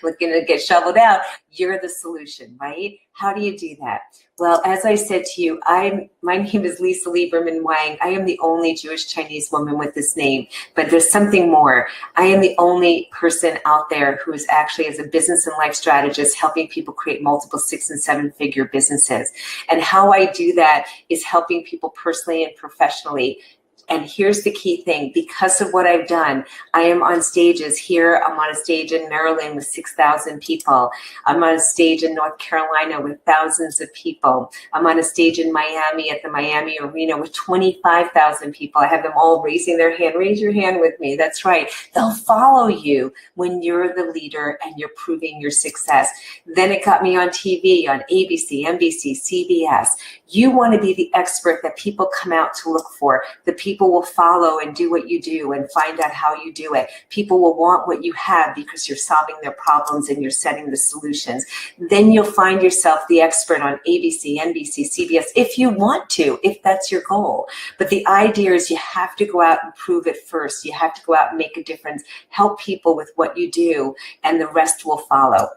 E: looking to get shoveled out, you're the solution, right? How do you do that? Well, as I said to you, my name is Lisa Lieberman Wang. I am the only Jewish Chinese woman with this name, but there's something more. I am the only person out there who is actually, as a business and life strategist, helping people create multiple 6- and 7-figure businesses. And how I do that is helping people personally and professionally. And here's the key thing. Because of what I've done, I am on stages here. I'm on a stage in Maryland with 6,000 people. I'm on a stage in North Carolina with thousands of people. I'm on a stage in Miami at the Miami Arena with 25,000 people. I have them all raising their hand. Raise your hand with me. That's right. They'll follow you when you're the leader and you're proving your success. Then it got me on TV, on ABC, NBC, CBS. You want to be the expert that people come out to look for. The people will follow and do what you do and find out how you do it. People will want what you have because you're solving their problems and you're setting the solutions. Then you'll find yourself the expert on ABC, NBC, CBS, if you want to, if that's your goal. But the idea is you have to go out and prove it first. You have to go out and make a difference, help people with what you do, and the rest will follow.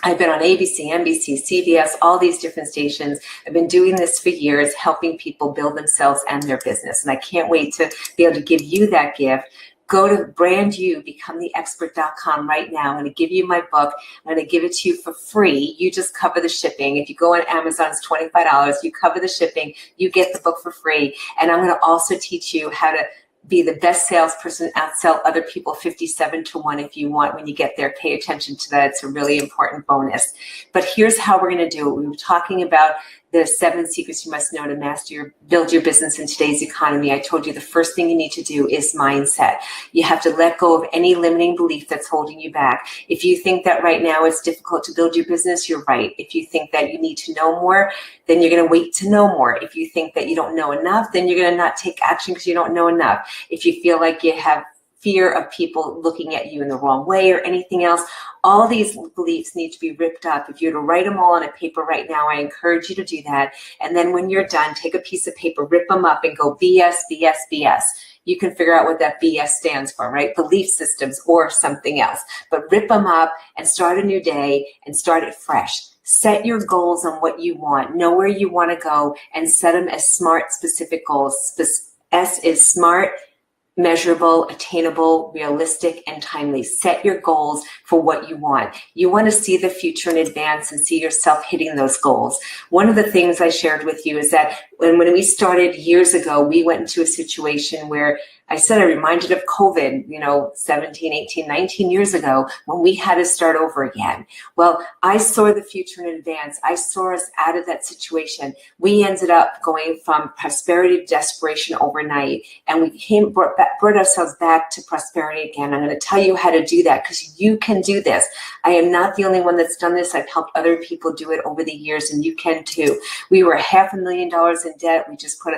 E: I've been on ABC, NBC, CBS, all these different stations. I've been doing this for years, helping people build themselves and their business. And I can't wait to be able to give you that gift. Go to brandyoubecomethexpert.com right now. I'm going to give you my book. I'm going to give it to you for free. You just cover the shipping. If you go on Amazon, it's $25. You cover the shipping. You get the book for free. And I'm going to also teach you how to be the best salesperson, outsell other people 57 to 1 if you want. When you get there, pay attention to that. It's a really important bonus. But here's how we're going to do it. We were talking about the 7 secrets you must know to build your business in today's economy. I told you the first thing you need to do is mindset. You have to let go of any limiting belief that's holding you back. If you think that right now it's difficult to build your business, you're right. If you think that you need to know more, then you're going to wait to know more. If you think that you don't know enough, then you're going to not take action because you don't know enough. If you feel like you have fear of people looking at you in the wrong way or anything else, all these beliefs need to be ripped up. If you were to write them all on a paper right now, I encourage you to do that. And then when you're done, take a piece of paper, rip them up and go BS, BS, BS. You can figure out what that BS stands for, right? Belief systems or something else. But rip them up and start a new day and start it fresh. Set your goals on what you want. Know where you want to go and set them as SMART specific goals. S is SMART, measurable, attainable, realistic, and timely. Set your goals for what you want. You want to see the future in advance and see yourself hitting those goals. One of the things I shared with you is that when we started years ago, we went into a situation where I said I reminded of COVID, 17, 18, 19 years ago when we had to start over again. Well, I saw the future in advance. I saw us out of that situation. We ended up going from prosperity to desperation overnight, and we brought ourselves back to prosperity again. I'm going to tell you how to do that because you can do this. I am not the only one that's done this. I've helped other people do it over the years, and you can too. We were $500,000 in debt. We just put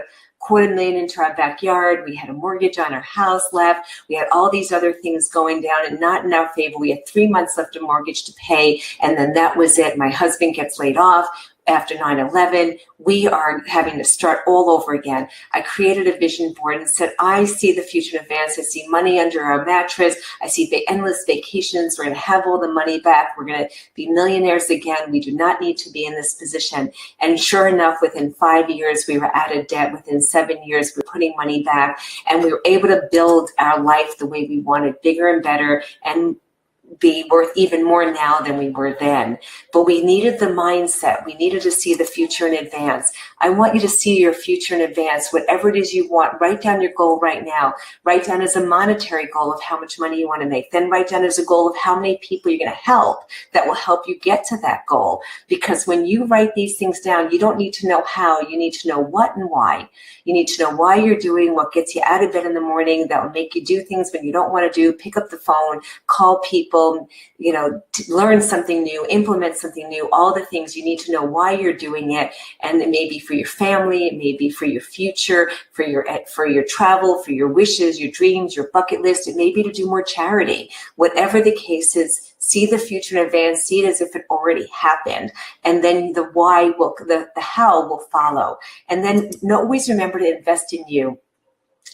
E: $250,000 into our backyard. We had a mortgage on our house left. We had all these other things going down and not in our favor. We had 3 months left of mortgage to pay, and then that was it. My husband gets laid off after 9/11. We are having to start all over again. I created a vision board and said, I see the future in advance. I see money under our mattress. I see endless vacations. We're going to have all the money back. We're going to be millionaires again. We do not need to be in this position. And sure enough, within 5 years, we were out of debt. Within 7 years, we were putting money back, and we were able to build our life the way we wanted, bigger and better, and be worth even more now than we were then. But we needed the mindset. We needed to see the future in advance. I want you to see your future in advance. Whatever it is you want, write down your goal right now. Write down as a monetary goal of how much money you want to make. Then write down as a goal of how many people you're going to help that will help you get to that goal. Because when you write these things down, you don't need to know how. You need to know what and why. You need to know why you're doing what gets you out of bed in the morning that will make you do things when you don't want to do. Pick up the phone, call people, people, to learn something new, implement something new, all the things you need to know why you're doing it. And it may be for your family, it may be for your future, for your travel, for your wishes, your dreams, your bucket list. It may be to do more charity. Whatever the case is, see the future in advance, see it as if it already happened. And then the why will, the how will follow. And then always remember to invest in you.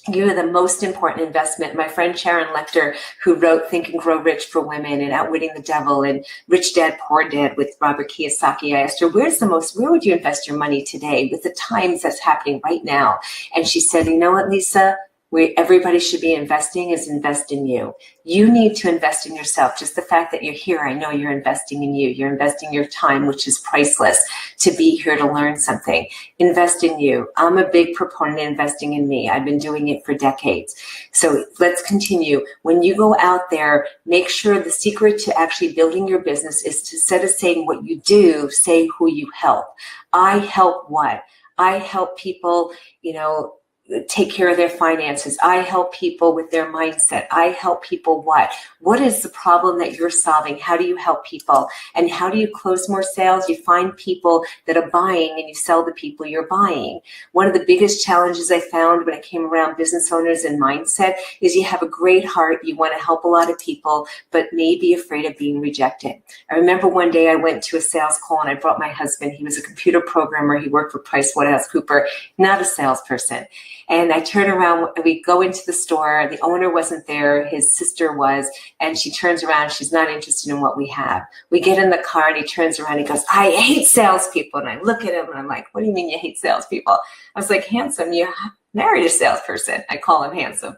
E: You're the most important investment. My friend Sharon Lechter, who wrote Think and Grow Rich for Women and Outwitting the Devil and Rich Dad, Poor Dad with Robert Kiyosaki, I asked her, where would you invest your money today with the times that's happening right now? And she said, you know what, Lisa? Where everybody should be investing is invest in you. You need to invest in yourself. Just the fact that you're here, I know you're investing in you. You're investing your time, which is priceless, to be here to learn something. Invest in you. I'm a big proponent of investing in me. I've been doing it for decades. So let's continue. When you go out there, make sure the secret to actually building your business is to, instead of saying what you do, say who you help. I help what? I help people, take care of their finances. I help people with their mindset. I help people what? What is the problem that you're solving? How do you help people? And how do you close more sales? You find people that are buying and you sell the people you're buying. One of the biggest challenges I found when I came around business owners and mindset is you have a great heart. You want to help a lot of people, but may be afraid of being rejected. I remember one day I went to a sales call and I brought my husband. He was a computer programmer. He worked for PricewaterhouseCoopers, not a salesperson. And I turn around, we go into the store, the owner wasn't there, his sister was, and she turns around, she's not interested in what we have. We get in the car and he turns around and he goes, I hate salespeople. And I look at him and I'm like, what do you mean you hate salespeople? I was like, handsome, you married a salesperson. I call him handsome.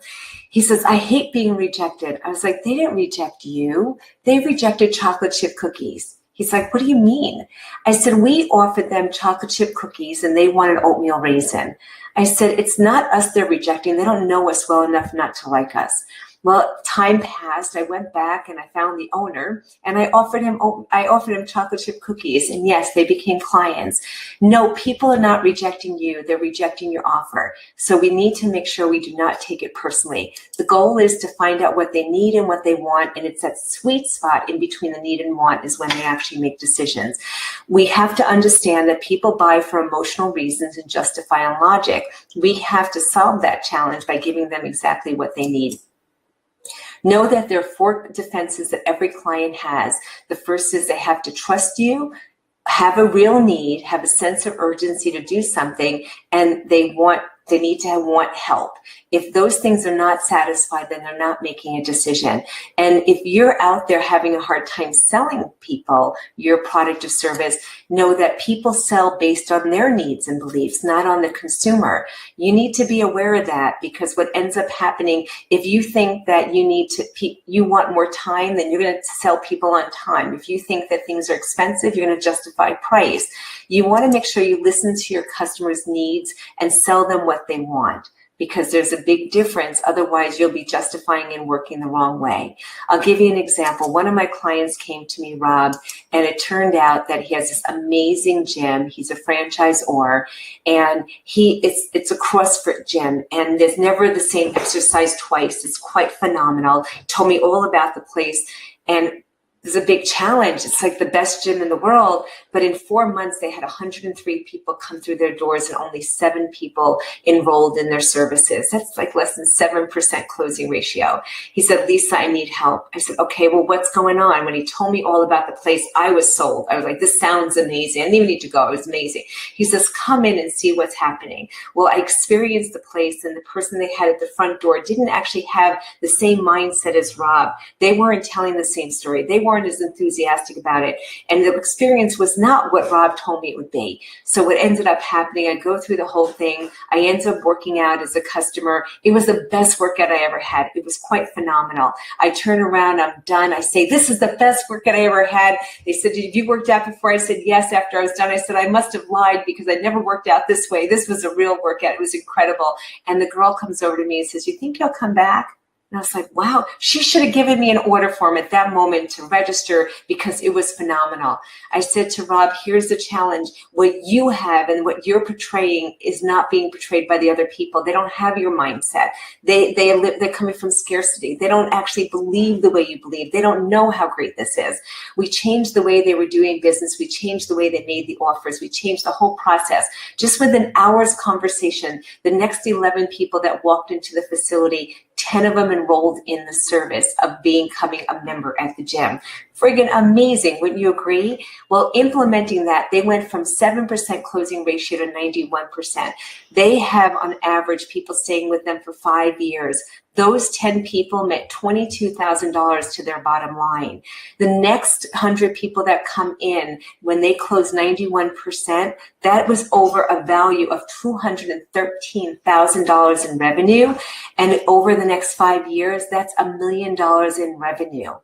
E: He says, I hate being rejected. I was like, they didn't reject you. They rejected chocolate chip cookies. He's like, what do you mean? I said, we offered them chocolate chip cookies and they wanted oatmeal raisin. I said, it's not us they're rejecting. They don't know us well enough not to like us. Well, time passed. I went back and I found the owner and I offered him chocolate chip cookies. And yes, they became clients. No, people are not rejecting you. They're rejecting your offer. So we need to make sure we do not take it personally. The goal is to find out what they need and what they want. And it's that sweet spot in between the need and want is when they actually make decisions. We have to understand that people buy for emotional reasons and justify on logic. We have to solve that challenge by giving them exactly what they need. Know that there are 4 defenses that every client has. The first is they have to trust you, have a real need, have a sense of urgency to do something, and they need to want help. If those things are not satisfied, then they're not making a decision. And if you're out there having a hard time selling people your product or service, know that people sell based on their needs and beliefs, not on the consumer. You need to be aware of that, because what ends up happening, if you think that you want more time, then you're going to sell people on time. If you think that things are expensive, you're going to justify price. You want to make sure you listen to your customers' needs and sell them what they want, because there's a big difference. Otherwise, you'll be justifying and working the wrong way. I'll give you an example. One of my clients came to me, Rob, and it turned out that he has this amazing gym. He's a franchisor, and it's a CrossFit gym, and there's never the same exercise twice. It's quite phenomenal. He told me all about the place, and there's a big challenge. It's like the best gym in the world, but in 4 months, they had 103 people come through their doors and only 7 people enrolled in their services. That's like less than 7% closing ratio. He said, Lisa, I need help. I said, okay, well, what's going on? When he told me all about the place, I was sold. I was like, this sounds amazing. I didn't even need to go. It was amazing. He says, come in and see what's happening. Well, I experienced the place, and the person they had at the front door didn't actually have the same mindset as Rob. They weren't telling the same story. They weren't as enthusiastic about it. And the experience was not what Rob told me it would be. So what ended up happening, I go through the whole thing. I ended up working out as a customer. It was the best workout I ever had. It was quite phenomenal. I turn around, I'm done. I say, this is the best workout I ever had. They said, did you worked out before? I said, yes. After I was done, I said, I must have lied because I never worked out this way. This was a real workout. It was incredible. And the girl comes over to me and says, you think you'll come back? And I was like, wow, she should have given me an order form at that moment to register because it was phenomenal. I said to Rob, here's the challenge. What you have and what you're portraying is not being portrayed by the other people. They don't have your mindset. They're coming from scarcity. They don't actually believe the way you believe. They don't know how great this is. We changed the way they were doing business. We changed the way they made the offers. We changed the whole process. Just with an hour's conversation, the next 11 people that walked into the facility, 10 of them enrolled in the service of becoming a member at the gym. Friggin' amazing, wouldn't you agree? Well, implementing that, they went from 7% closing ratio to 91%. They have, on average, people staying with them for 5 years. Those 10 people met $22,000 to their bottom line. The next 100 people that come in, when they close 91%, that was over a value of $213,000 in revenue. And over the next 5 years, that's $1 million in revenue.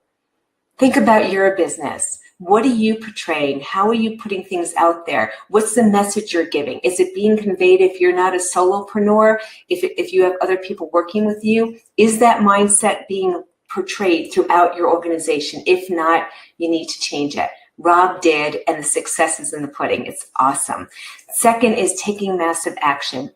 E: Think about your business. What are you portraying? How are you putting things out there? What's the message you're giving? Is it being conveyed if you're not a solopreneur, if you have other people working with you? Is that mindset being portrayed throughout your organization? If not, you need to change it. Rob did, and the success is in the pudding. It's awesome. Second is taking massive action.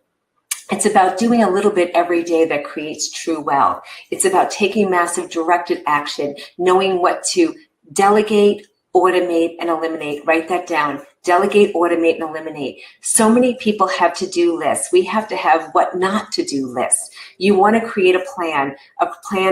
E: It's about doing a little bit every day that creates true wealth. It's about taking massive directed action, knowing what to delegate, automate, and eliminate. Write that down. Delegate, automate, and eliminate. So many people have to-do lists. We have to have what not to do lists. You want to create a plan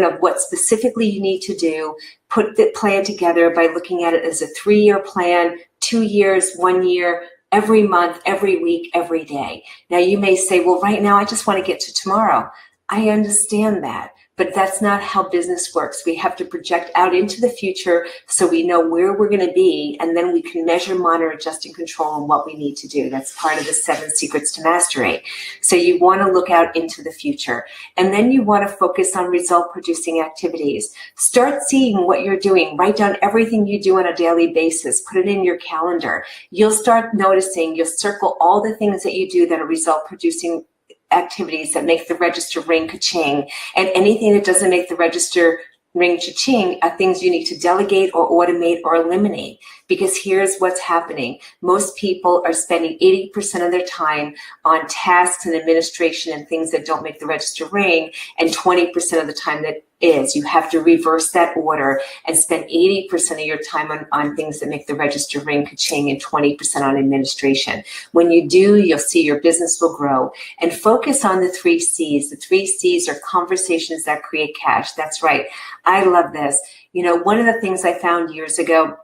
E: of what specifically you need to do. Put the plan together by looking at it as a 3-year plan, 2 years, 1 year, every month, every week, every day. Now you may say, well, right now I just want to get to tomorrow. I understand that, but that's not how business works. We have to project out into the future so we know where we're going to be, and then we can measure, monitor, adjust, and control on what we need to do. That's part of the 7 secrets to mastery. So you want to look out into the future, and then you want to focus on result-producing activities. Start seeing what you're doing. Write down everything you do on a daily basis. Put it in your calendar. You'll start noticing, you'll circle all the things that you do that are result-producing activities that make the register ring ka-ching, and anything that doesn't make the register ring cha-ching are things you need to delegate or automate or eliminate. Because here's what's happening. Most people are spending 80% of their time on tasks and administration and things that don't make the register ring, and 20% of the time that is. You have to reverse that order and spend 80% of your time on things that make the register ring ka-ching and 20% on administration. When you do, you'll see your business will grow. And focus on the 3 C's. The 3 C's are conversations that create cash. That's right. I love this. You know, one of the things I found years ago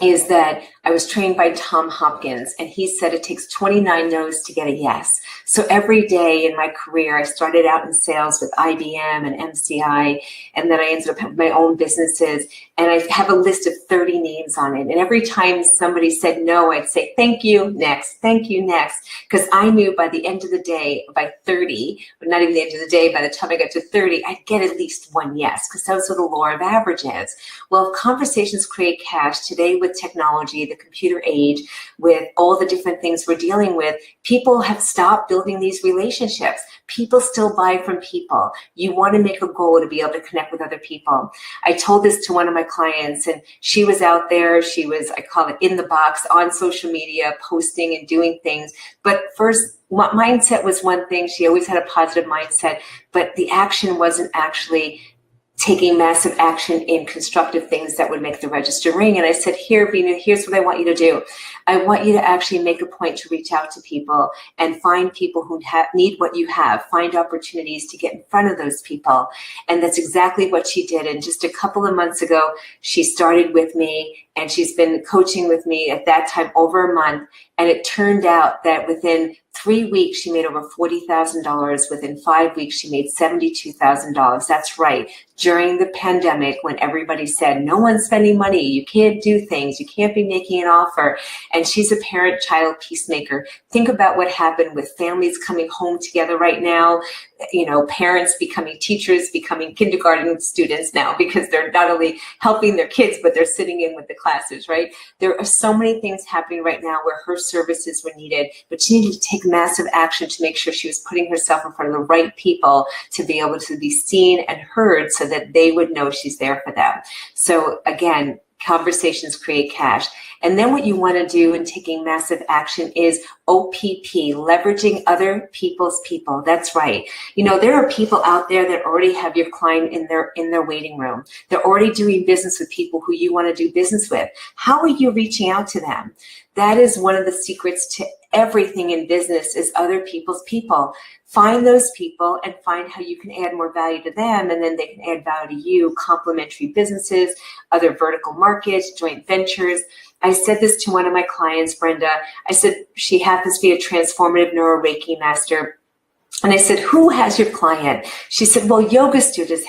E: is that I was trained by Tom Hopkins, and he said it takes 29 no's to get a yes. So every day in my career, I started out in sales with IBM and MCI, and then I ended up having my own businesses, and I have a list of 30 names on it. And every time somebody said no, I'd say, thank you, next, thank you, next, because I knew by the end of the day, by 30, but not even the end of the day, by the time I got to 30, I'd get at least one yes, because that's what the law of average is. Well, if conversations create cash today with technology, the computer age, with all the different things we're dealing with, people have stopped building these relationships. People still buy from people. You want to make a goal to be able to connect with other people. I told this to one of my clients, and she was out there. She was, I call it in the box, on social media, posting and doing things. But first, mindset was one thing. She always had a positive mindset, but the action wasn't actually taking massive action in constructive things that would make the register ring. And I said, here, Vina, here's what I want you to do. I want you to actually make a point to reach out to people and find people who need what you have, find opportunities to get in front of those people. And that's exactly what she did. And just a couple of months ago, she started with me, and she's been coaching with me at that time over a month. And it turned out that within 3 weeks, she made over $40,000. Within 5 weeks, she made $72,000. That's right. During the pandemic, when everybody said, no one's spending money, you can't do things, you can't be making an offer. And she's a parent-child peacemaker. Think about what happened with families coming home together right now. You know, parents becoming teachers, becoming kindergarten students now, because they're not only helping their kids, but they're sitting in with the classes, right? There are so many things happening right now where her services were needed, but she needed to take take massive action to make sure she was putting herself in front of the right people to be able to be seen and heard so that they would know she's there for them. So again, conversations create cash. And then what you want to do in taking massive action is OPP, leveraging other people's people. That's right. You know, there are people out there that already have your client in their waiting room. They're already doing business with people who you want to do business with. How are you reaching out to them? That is one of the secrets to everything in business, is other people's people. Find those people and find how you can add more value to them, and then they can add value to you. Complementary businesses, other vertical markets, joint ventures. I said this to one of my clients, Brenda. I said, she happens to be a transformative neuro Reiki master. And I said, who has your client? She said, well, yoga studios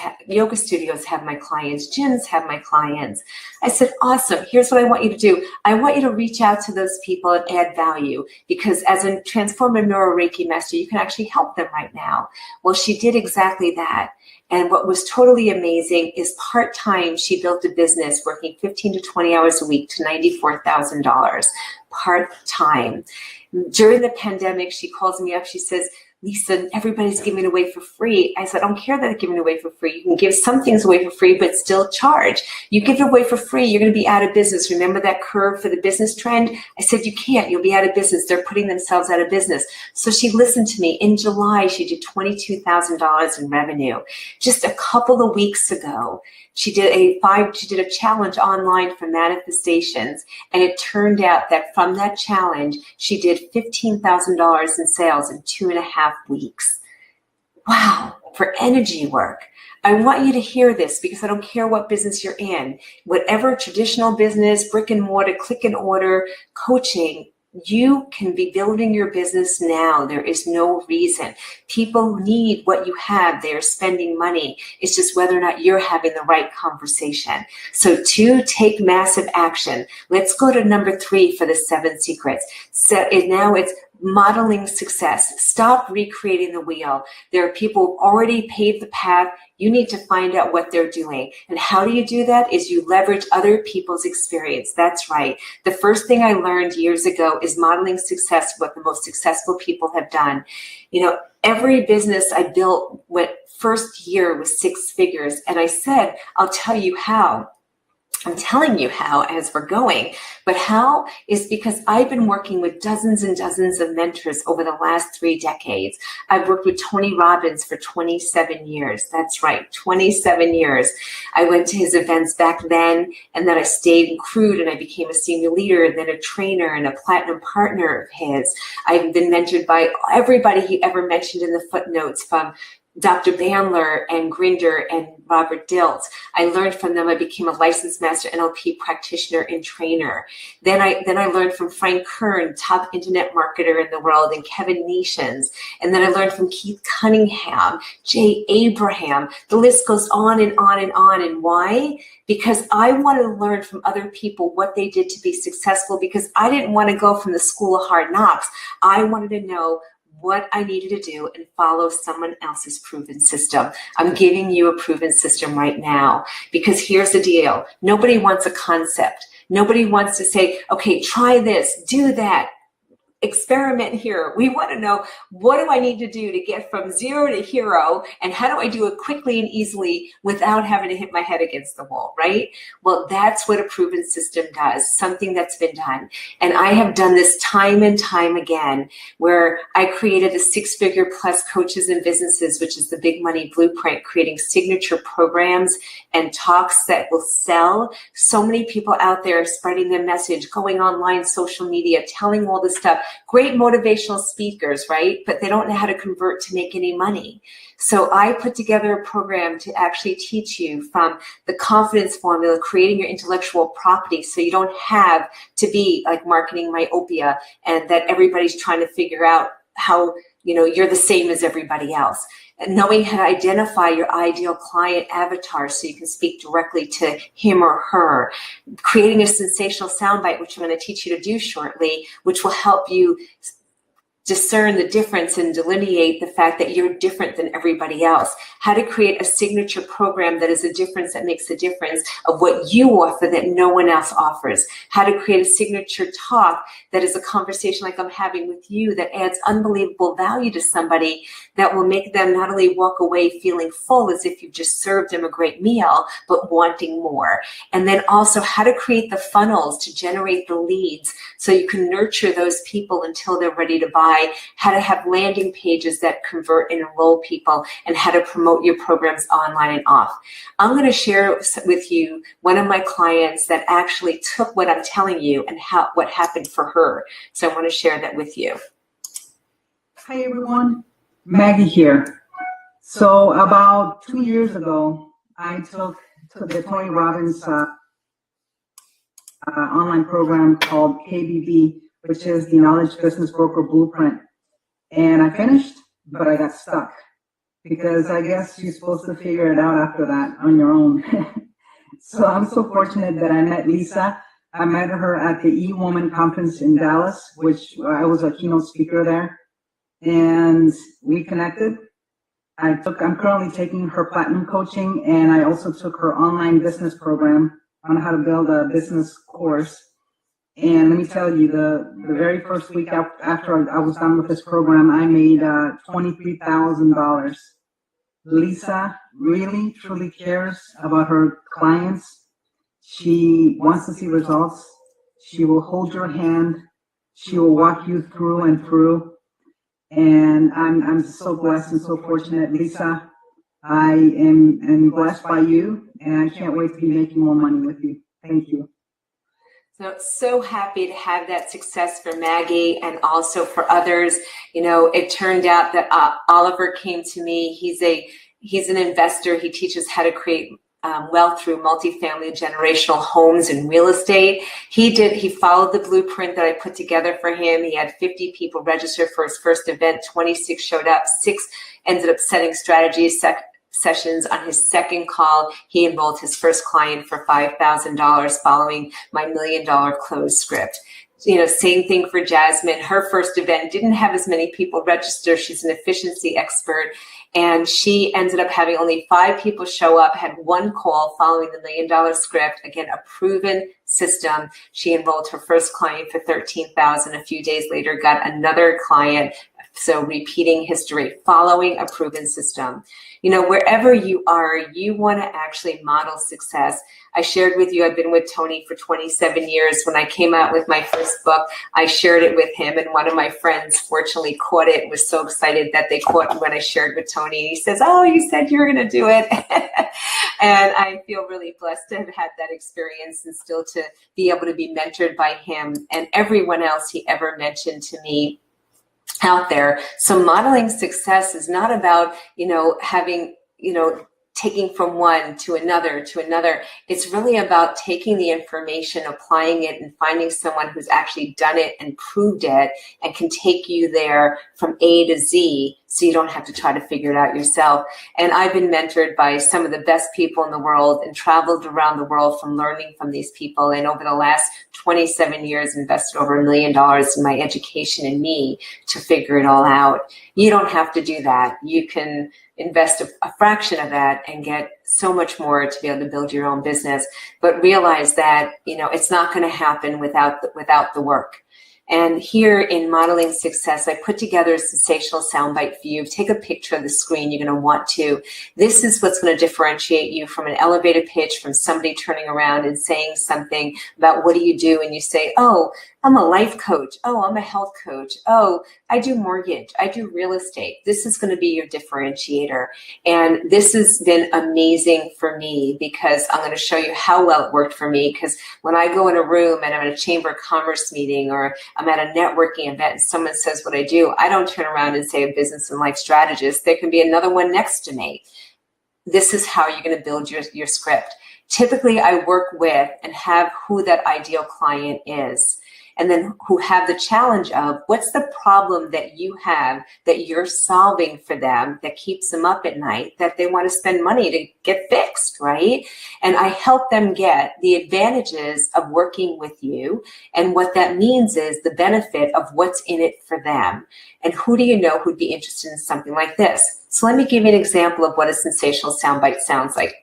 E: have my clients. Gyms have my clients. I said, awesome. Here's what I want you to do. I want you to reach out to those people and add value, because as a transformative neuro Reiki master, you can actually help them right now. Well, she did exactly that. And what was totally amazing is part-time, she built a business working 15 to 20 hours a week to $94,000 part-time. During the pandemic, she calls me up. She says, Lisa, everybody's giving it away for free. I said, I don't care that they're giving it away for free. You can give some things away for free, but still charge. You give it away for free, you're going to be out of business. Remember that curve for the business trend? I said, you can't. You'll be out of business. They're putting themselves out of business. So she listened to me. In July, she did $22,000 in revenue. Just a couple of weeks ago, she did a challenge online for manifestations, and it turned out that from that challenge, she did $15,000 in sales in 2.5 weeks. Wow, for energy work. I want you to hear this, because I don't care what business you're in, whatever traditional business, brick and mortar, click and order, coaching, you can be building your business now. There is no reason. People need what you have. They are spending money. It's just whether or not you're having the right conversation. So to take massive action, let's go to number 3 for the 7 secrets. So now it's modeling success. Stop recreating the wheel. There are people who already paved the path. You need to find out what they're doing. And how do you do that? Is you leverage other people's experience. That's right. The first thing I learned years ago is modeling success, what the most successful people have done. You know, every business I built first year was 6 figures. And I said, I'll tell you how. I'm telling you how as we're going, but how is because I've been working with dozens and dozens of mentors over the last 3 decades. I've worked with Tony Robbins for 27 years. That's right, 27 years. I went to his events back then, and then I stayed and crewed, and I became a senior leader, and then a trainer and a platinum partner of his. I've been mentored by everybody he ever mentioned in the footnotes, from Dr. Bandler and Grinder and Robert Dilts. I learned from them. I became a licensed master NLP practitioner and trainer. Then I learned from Frank Kern, top internet marketer in the world, and Kevin Nations. And then I learned from Keith Cunningham, Jay Abraham. The list goes on and on and on. And why? Because I wanted to learn from other people what they did to be successful, because I didn't want to go from the school of hard knocks. I wanted to know what I needed to do and follow someone else's proven system. I'm giving you a proven system right now, because here's the deal. Nobody wants a concept. Nobody wants to say, okay, try this, do that, experiment here. We want to know, what do I need to do to get from 0 to hero, and how do I do it quickly and easily without having to hit my head against the wall, right? Well, that's what a proven system does, something that's been done. And I have done this time and time again, where I created a 6-figure plus coaches and businesses, which is the big money blueprint, creating signature programs and talks that will sell. So many people out there spreading their message, going online, social media, telling all this stuff. Great motivational speakers, right? But they don't know how to convert to make any money. So I put together a program to actually teach you from the confidence formula, creating your intellectual property, so you don't have to be like marketing myopia and that everybody's trying to figure out how, you're the same as everybody else. And knowing how to identify your ideal client avatar so you can speak directly to him or her. Creating a sensational soundbite, which I'm going to teach you to do shortly, which will help you discern the difference and delineate the fact that you're different than everybody else, how to create a signature program that is a difference that makes a difference of what you offer that no one else offers, how to create a signature talk that is a conversation like I'm having with you that adds unbelievable value to somebody that will make them not only walk away feeling full as if you've just served them a great meal, but wanting more. And then also how to create the funnels to generate the leads so you can nurture those people until they're ready to buy, how to have landing pages that convert and enroll people, and how to promote your programs online and off. I'm going to share with you one of my clients that actually took what I'm telling you and what happened for her. So I want to share that with you.
F: Hi everyone, Maggie here. So about 2 years ago, I took the Tony Robbins online program called KBB, which is the Knowledge Business Broker Blueprint. And I finished, but I got stuck because I guess you're supposed to figure it out after that on your own. So I'm so fortunate that I met Lisa. I met her at the E-Woman conference in Dallas, which I was a keynote speaker there. And we connected. I'm currently taking her platinum coaching, and I also took her online business program on how to build a business course. And let me tell you, the very first week after I was done with this program, I made $23,000. Lisa really, truly cares about her clients. She wants to see results. She will hold your hand. She will walk you through and through. And I'm so blessed and so fortunate, Lisa. I am blessed by you, and I can't wait to be making more money with you. Thank you.
E: So happy to have that success for Maggie and also for others. You know, it turned out that Oliver came to me. He's an investor. He teaches how to create wealth through multifamily generational homes and real estate. He followed the blueprint that I put together for him. He had 50 people register for his first event. 26 showed up. 6 ended up setting strategies sessions. On his second call, he enrolled his first client for $5,000 following my $1 million close script. You know, same thing for Jasmine. Her first event didn't have as many people register. She's an efficiency expert. And she ended up having only 5 people show up, had 1 call following the $1 million script. Again, a proven system. She enrolled her first client for $13,000. A few days later, got another client. So repeating history, following a proven system. You know, wherever you are, you want to actually model success. I shared with you, I've been with Tony for 27 years. When I came out with my first book, I shared it with him, and one of my friends fortunately caught it, was so excited that they caught when I shared with Tony. He says, "Oh, you said you were going to do it." And I feel really blessed to have had that experience and still to be able to be mentored by him and everyone else he ever mentioned to me out there. So modeling success is not about, having, taking from one to another. It's really about taking the information, applying it, and finding someone who's actually done it and proved it and can take you there from A to Z so you don't have to try to figure it out yourself. And I've been mentored by some of the best people in the world and traveled around the world from learning from these people. And over the last 27 years, invested over $1 million in my education and me to figure it all out. You don't have to do that. You can invest a fraction of that and get so much more to be able to build your own business, but realize that, it's not going to happen without the work. And here in Modeling Success, I put together a sensational soundbite for you. Take a picture of the screen. You're going to want to. This is what's going to differentiate you from an elevator pitch, from somebody turning around and saying something about what do you do, and you say, "Oh, I'm a life coach. Oh, I'm a health coach. Oh, I do mortgage. I do real estate." This is going to be your differentiator. And this has been amazing for me because I'm going to show you how well it worked for me. Because when I go in a room and I'm at a Chamber of Commerce meeting or I'm at a networking event and someone says what I do, I don't turn around and say a business and life strategist. There can be another one next to me. This is how you're going to build your script. Typically, I work with and have who that ideal client is. and then who have the challenge of what's the problem that you have that you're solving for them that keeps them up at night, that they want to spend money to get fixed, right? And I help them get the advantages of working with you. And what that means is the benefit of what's in it for them. And who do you know who'd be interested in something like this? So let me give you an example of what a sensational soundbite sounds like.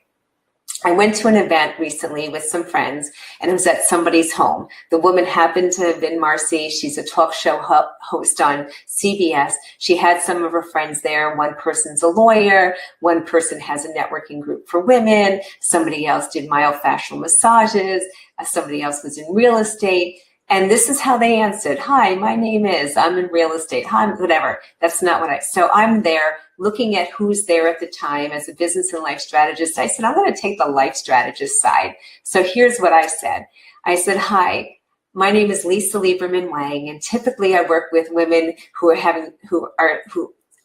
E: I went to an event recently with some friends, and it was at somebody's home. The woman happened to have been Marcy. She's a talk show host on CBS. She had some of her friends there. One person's a lawyer. One person has a networking group for women. Somebody else did myofascial massages. Somebody else was in real estate. And this is how they answered. Hi, my name is, I'm in real estate. Hi, whatever. That's not what so I'm there looking at who's there at the time as a business and life strategist. I said, I'm going to take the life strategist side. So here's what I said. I said, hi, my name is Lisa Lieberman Wang, and typically I work with women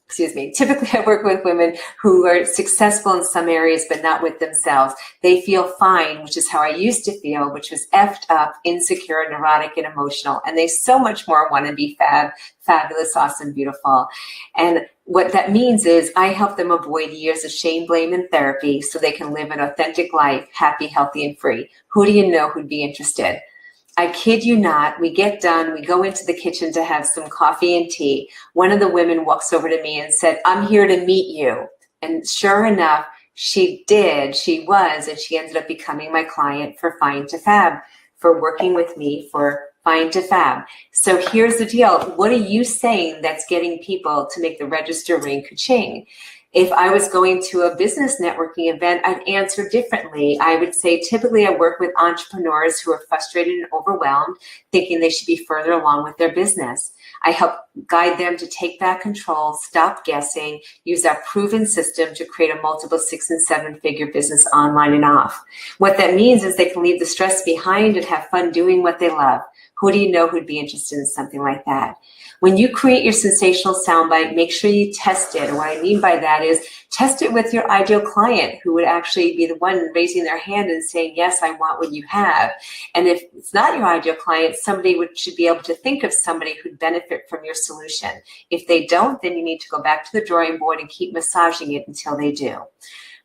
E: typically I work with women who are successful in some areas, but not with themselves. They feel fine, which is how I used to feel, which was effed up, insecure, neurotic, and emotional. And they so much more want to be fabulous, awesome, beautiful. And what that means is I help them avoid years of shame, blame, and therapy so they can live an authentic life, happy, healthy, and free. Who do you know who'd be interested? I kid you not, we get done, we go into the kitchen to have some coffee and tea. One of the women walks over to me and said, I'm here to meet you. And sure enough, she did, she was, and she ended up becoming my client for Find to Fab, for working with me for Find to Fab. So here's the deal. What are you saying that's getting people to make the register ring ka-ching? If I was going to a business networking event, I'd answer differently. I would say, typically I work with entrepreneurs who are frustrated and overwhelmed, thinking they should be further along with their business. I help guide them to take back control, stop guessing, use our proven system to create a multiple 6- and 7-figure business online and off. What that means is they can leave the stress behind and have fun doing what they love. Who do you know who'd be interested in something like that? When you create your sensational soundbite, make sure you test it. And what I mean by that is test it with your ideal client who would actually be the one raising their hand and saying, yes, I want what you have. And if it's not your ideal client, somebody should be able to think of somebody who'd benefit from your solution. If they don't, then you need to go back to the drawing board and keep massaging it until they do.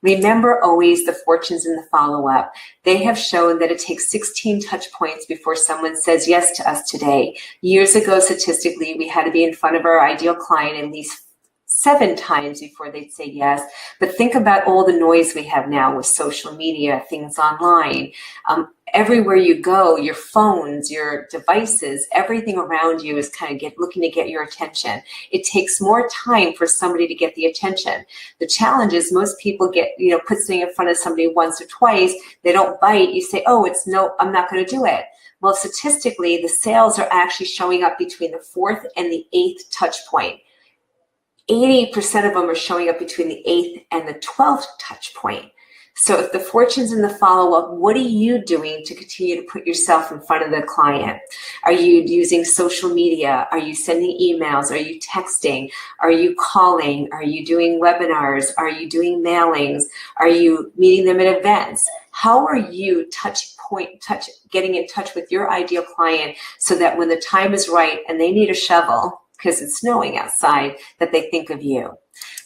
E: Remember always the fortunes in the follow-up. They have shown that it takes 16 touch points before someone says yes to us today. Years ago, statistically, we had to be in front of our ideal client at least 7 times before they'd say yes. But think about all the noise we have now with social media, things online. Everywhere you go, your phones, your devices, everything around you is kind of looking to get your attention. It takes more time for somebody to get the attention. The challenge is most people put something in front of somebody once or twice, they don't bite, you say, oh, no, I'm not going to do it. Well, statistically, the sales are actually showing up between the 4th and the 8th touch point. 80% of them are showing up between the 8th and the 12th touch point. So if the fortune's in the follow-up, what are you doing to continue to put yourself in front of the client? Are you using social media? Are you sending emails? Are you texting? Are you calling? Are you doing webinars? Are you doing mailings? Are you meeting them at events? How are you getting in touch with your ideal client so that when the time is right and they need a shovel, because it's snowing outside, that they think of you?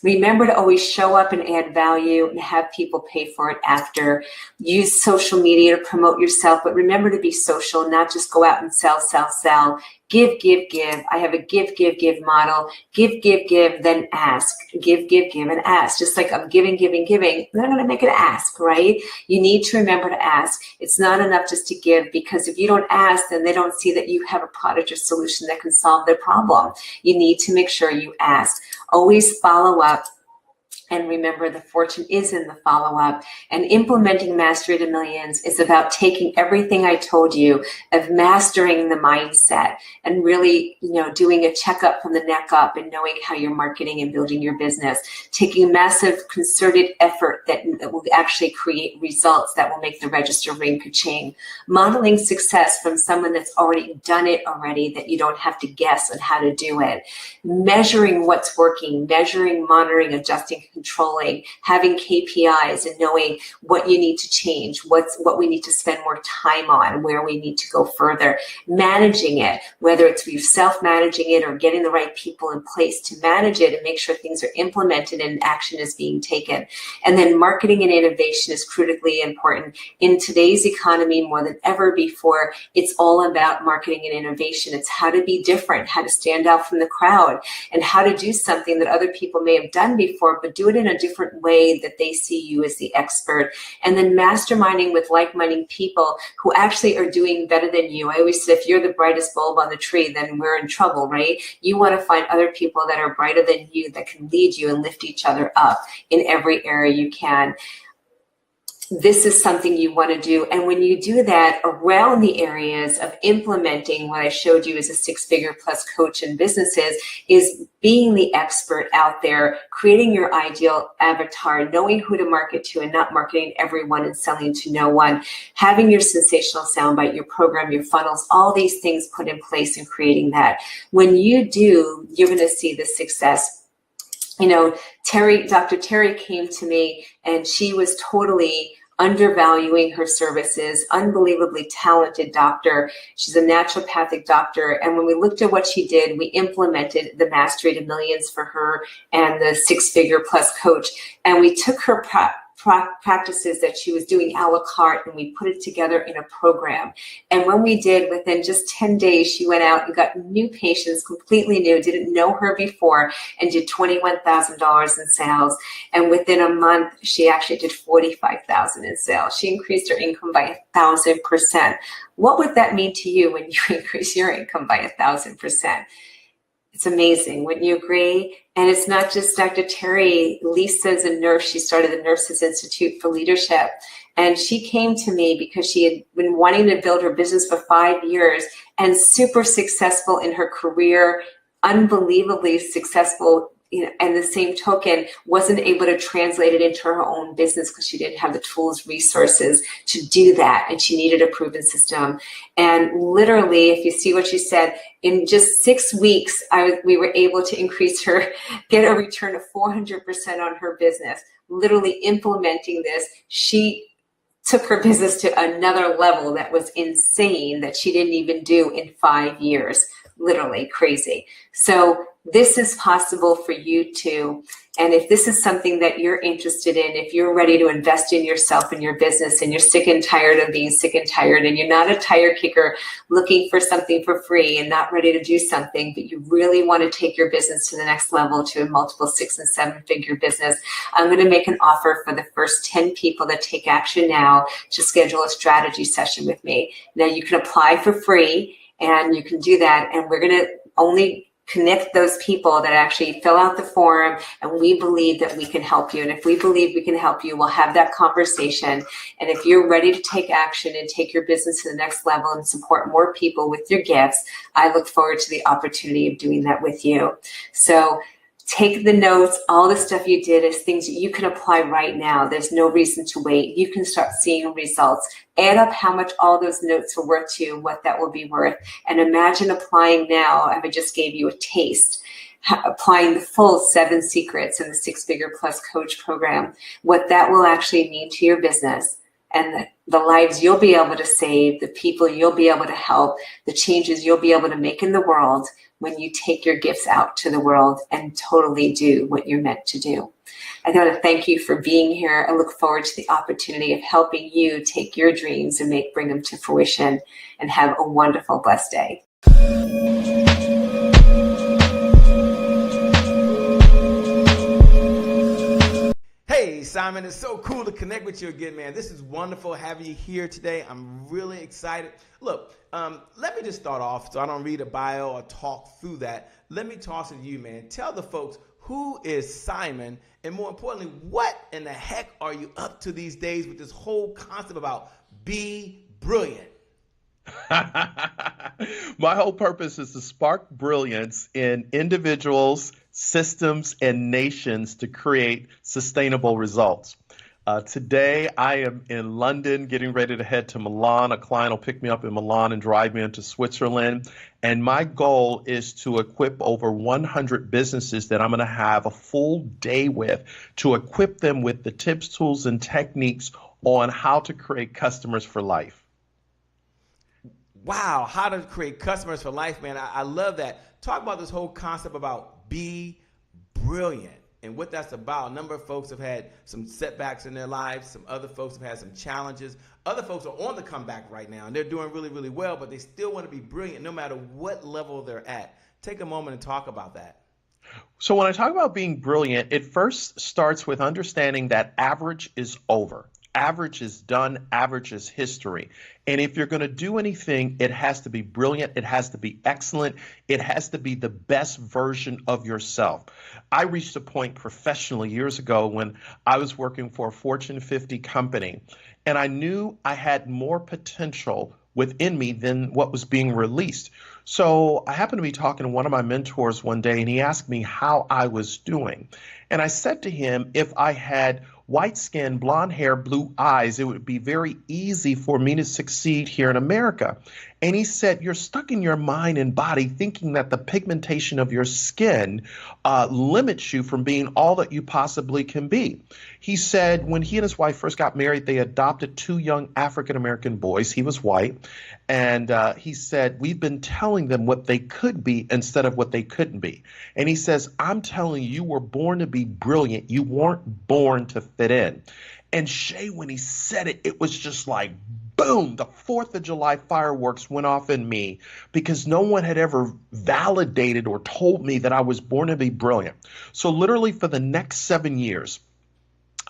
E: Remember to always show up and add value and have people pay for it after. Use social media to promote yourself, but remember to be social, not just go out and sell. Give, give, give. I have a give, give, give model. Give, give, give, then ask. Give, give, give, and ask. Just like I'm giving, giving, giving, then I'm going to make it ask, right? You need to remember to ask. It's not enough just to give, because if you don't ask, then they don't see that you have a product or solution that can solve their problem. You need to make sure you ask. Always follow up. And remember, the fortune is in the follow-up. And implementing Mastery to Millions is about taking everything I told you of mastering the mindset and really, doing a checkup from the neck up and knowing how you're marketing and building your business. Taking massive concerted effort that will actually create results that will make the register ring ka-ching. Modeling success from someone that's already done it already, that you don't have to guess on how to do it. Measuring what's working, measuring, monitoring, adjusting, controlling, having KPIs and knowing what you need to change, what we need to spend more time on, where we need to go further, managing it, whether it's you self-managing it or getting the right people in place to manage it and make sure things are implemented and action is being taken. And then marketing and innovation is critically important. In today's economy, more than ever before, it's all about marketing and innovation. It's how to be different, how to stand out from the crowd, and how to do something that other people may have done before, but do it in a different way that they see you as the expert. And then masterminding with like-minded people who actually are doing better than you. I always say, if you're the brightest bulb on the tree, then we're in trouble, right? You want to find other people that are brighter than you that can lead you and lift each other up in every area you can. This is something you want to do. And when you do that around the areas of implementing what I showed you as a six-figure plus coach in businesses, is being the expert out there, creating your ideal avatar, knowing who to market to and not marketing everyone and selling to no one, having your sensational soundbite, your program, your funnels, all these things put in place and creating that. When you do, you're going to see the success. You know, Dr. Terry came to me and she was totally undervaluing her services, unbelievably talented doctor. She's a naturopathic doctor. And when we looked at what she did, we implemented the Mastery to Millions for her and the six-figure plus coach. And we took her practices that she was doing a la carte and we put it together in a program. And when we did, within just 10 days, she went out and got new patients, completely new, didn't know her before, and did $21,000 in sales. And within a month, she actually did $45,000 in sales. She increased her income by 1,000%. What would that mean to you when you increase your income by 1,000%? It's amazing, wouldn't you agree? And it's not just Dr. Terry. Lisa's a nurse. She started the Nurses Institute for Leadership. And she came to me because she had been wanting to build her business for 5 years and super successful in her career, unbelievably successful. You know, and the same token, wasn't able to translate it into her own business because she didn't have the tools, resources to do that. And she needed a proven system. And literally, if you see what she said, in just 6 weeks, we were able to increase her, get a return of 400% on her business. Literally implementing this, she took her business to another level that was insane, that she didn't even do in 5 years. Literally crazy. So this is possible for you too. And if this is something that you're interested in, if you're ready to invest in yourself and your business, and you're sick and tired of being sick and tired, and you're not a tire kicker looking for something for free and not ready to do something, but you really want to take your business to the next level, to a multiple 6- and 7-figure business, I'm going to make an offer for the first 10 people that take action now to schedule a strategy session with me. Now you can apply for free, and you can do that. And we're going to only connect those people that actually fill out the form, and we believe that we can help you. And if we believe we can help you, we'll have that conversation. And if you're ready to take action and take your business to the next level and support more people with your gifts, I look forward to the opportunity of doing that with you. So take the notes. All the stuff you did is things that you can apply right now. There's no reason to wait. You can start seeing results. Add up how much all those notes are worth to you and what that will be worth. And imagine applying now. I just gave you a taste. Applying the full 7 secrets in the six-figure plus coach program, what that will actually mean to your business, and the lives you'll be able to save, the people you'll be able to help, the changes you'll be able to make in the world when you take your gifts out to the world and totally do what you're meant to do. I want to thank you for being here. I look forward to the opportunity of helping you take your dreams and bring them to fruition, and have a wonderful, blessed day.
G: Hey, Simon, it's so cool to connect with you again, man. This is wonderful having you here today. I'm really excited. Look, let me just start off so I don't read a bio or talk through that. Let me toss it to you, man. Tell the folks, who is Simon? And more importantly, what in the heck are you up to these days with this whole concept about be brilliant?
H: My whole purpose is to spark brilliance in individuals, systems, and nations to create sustainable results. Today, I am in London getting ready to head to Milan. A client will pick me up in Milan and drive me into Switzerland. And my goal is to equip over 100 businesses that I'm going to have a full day with to equip them with the tips, tools, and techniques on how to create customers for life.
G: Wow, how to create customers for life, man. I love that. Talk about this whole concept about be brilliant and what that's about. A number of folks have had some setbacks in their lives. Some other folks have had some challenges. Other folks are on the comeback right now, and they're doing really, really well, but they still want to be brilliant no matter what level they're at. Take a moment and talk about that.
H: So when I talk about being brilliant, it first starts with understanding that average is over. Average is done. Average is history. And if you're going to do anything, it has to be brilliant. It has to be excellent. It has to be the best version of yourself. I reached a point professionally years ago when I was working for a Fortune 50 company, and I knew I had more potential within me than what was being released. So I happened to be talking to one of my mentors one day, and he asked me how I was doing. And I said to him, if I had white skin, blonde hair, blue eyes, it would be very easy for me to succeed here in America. And he said, you're stuck in your mind and body thinking that the pigmentation of your skin limits you from being all that you possibly can be. He said when he and his wife first got married, they adopted 2 young African-American boys. He was white. And he said, we've been telling them what they could be instead of what they couldn't be. And he says, I'm telling you, you were born to be brilliant. You weren't born to fit in. And Shay, when he said it, it was just like, boom, the 4th of July fireworks went off in me because no one had ever validated or told me that I was born to be brilliant. So literally for the next 7 years,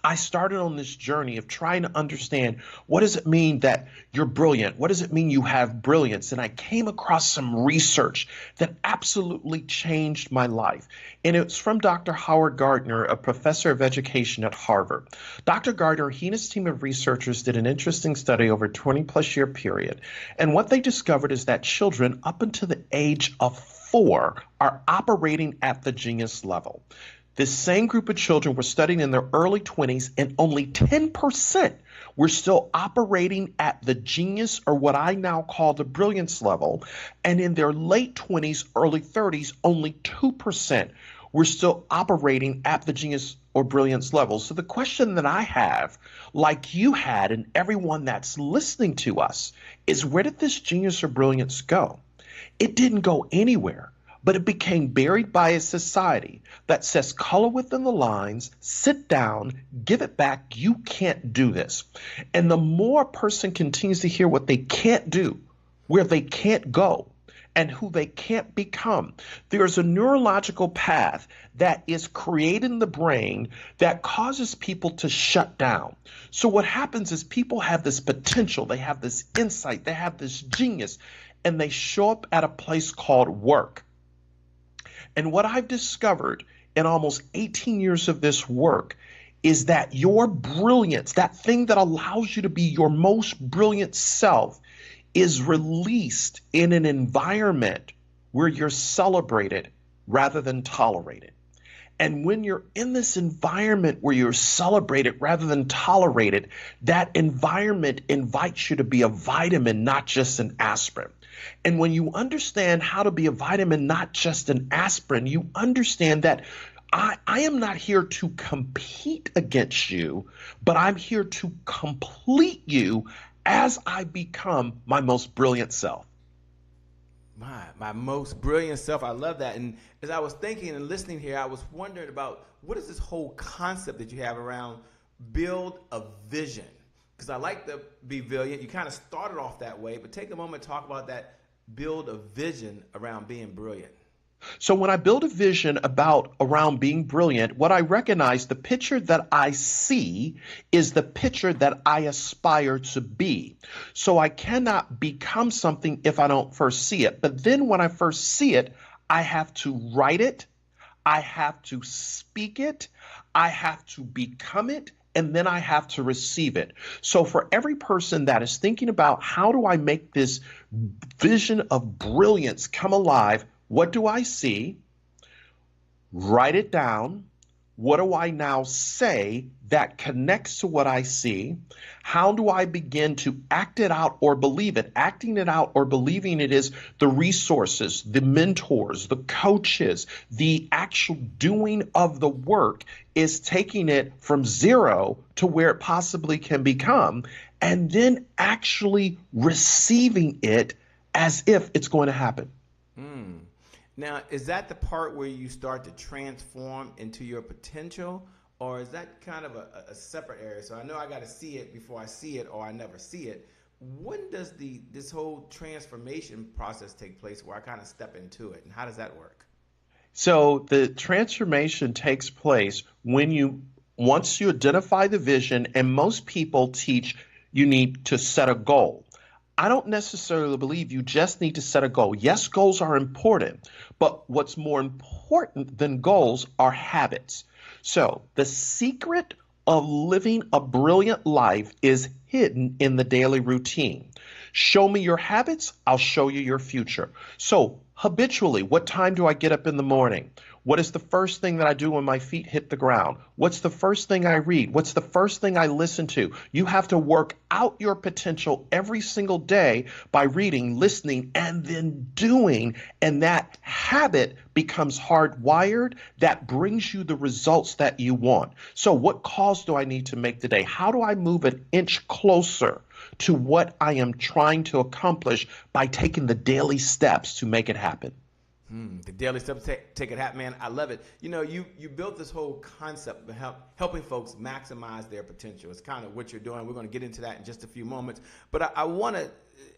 H: I started on this journey of trying to understand, what does it mean that you're brilliant? What does it mean you have brilliance? And I came across some research that absolutely changed my life. And it's from Dr. Howard Gardner, a professor of education at Harvard. Dr. Gardner, he and his team of researchers did an interesting study over a 20-plus-year period. And what they discovered is that children up until the age of 4 are operating at the genius level. This same group of children were studying in their early 20s, and only 10% were still operating at the genius, or what I now call the brilliance level. And in their late 20s, early 30s, only 2% were still operating at the genius or brilliance level. So the question that I have, like you had, and everyone that's listening to us, is where did this genius or brilliance go? It didn't go anywhere. But it became buried by a society that says color within the lines, sit down, give it back, you can't do this. And the more a person continues to hear what they can't do, where they can't go, and who they can't become, there's a neurological path that is created in the brain that causes people to shut down. So what happens is people have this potential, they have this insight, they have this genius, and they show up at a place called work. And what I've discovered in almost 18 years of this work is that your brilliance, that thing that allows you to be your most brilliant self, is released in an environment where you're celebrated rather than tolerated. And when you're in this environment where you're celebrated rather than tolerated, that environment invites you to be a vitamin, not just an aspirin. And when you understand how to be a vitamin, not just an aspirin, you understand that I am not here to compete against you, but I'm here to complete you as I become my most brilliant self.
G: My most brilliant self. I love that. And as I was thinking and listening here, I was wondering about what is this whole concept that you have around build a vision? Because I like to be brilliant. You kind of started off that way, but take a moment to talk about that, build a vision around being brilliant.
H: So when I build a vision around being brilliant, what I recognize, the picture that I see is the picture that I aspire to be. So I cannot become something if I don't first see it. But then when I first see it, I have to write it, I have to speak it, I have to become it, and then I have to receive it. So for every person that is thinking about how do I make this vision of brilliance come alive, what do I see? Write it down, What do I now say that connects to what I see? How do I begin to act it out or believe it? Acting it out or believing it is the resources, the mentors, the coaches, the actual doing of the work is taking it from zero to where it possibly can become, and then actually receiving it as if it's going to happen.
G: Now, is that the part where you start to transform into your potential, or is that kind of a separate area? So I know I got to see it before I see it, or I never see it. When does this whole transformation process take place where I kind of step into it, and how does that work?
H: So the transformation takes place once you identify the vision, and most people teach you need to set a goal. I don't necessarily believe you just need to set a goal. Yes, goals are important, but what's more important than goals are habits. So the secret of living a brilliant life is hidden in the daily routine. Show me your habits, I'll show you your future. So habitually, what time do I get up in the morning? What is the first thing that I do when my feet hit the ground? What's the first thing I read? What's the first thing I listen to? You have to work out your potential every single day by reading, listening, and then doing. And that habit becomes hardwired. That brings you the results that you want. So what calls do I need to make today? How do I move an inch closer to what I am trying to accomplish by taking the daily steps to make it happen?
G: The daily steps take it happen, man. I love it. You know, you built this whole concept of helping folks maximize their potential. It's kind of what you're doing. We're going to get into that in just a few moments. But I want to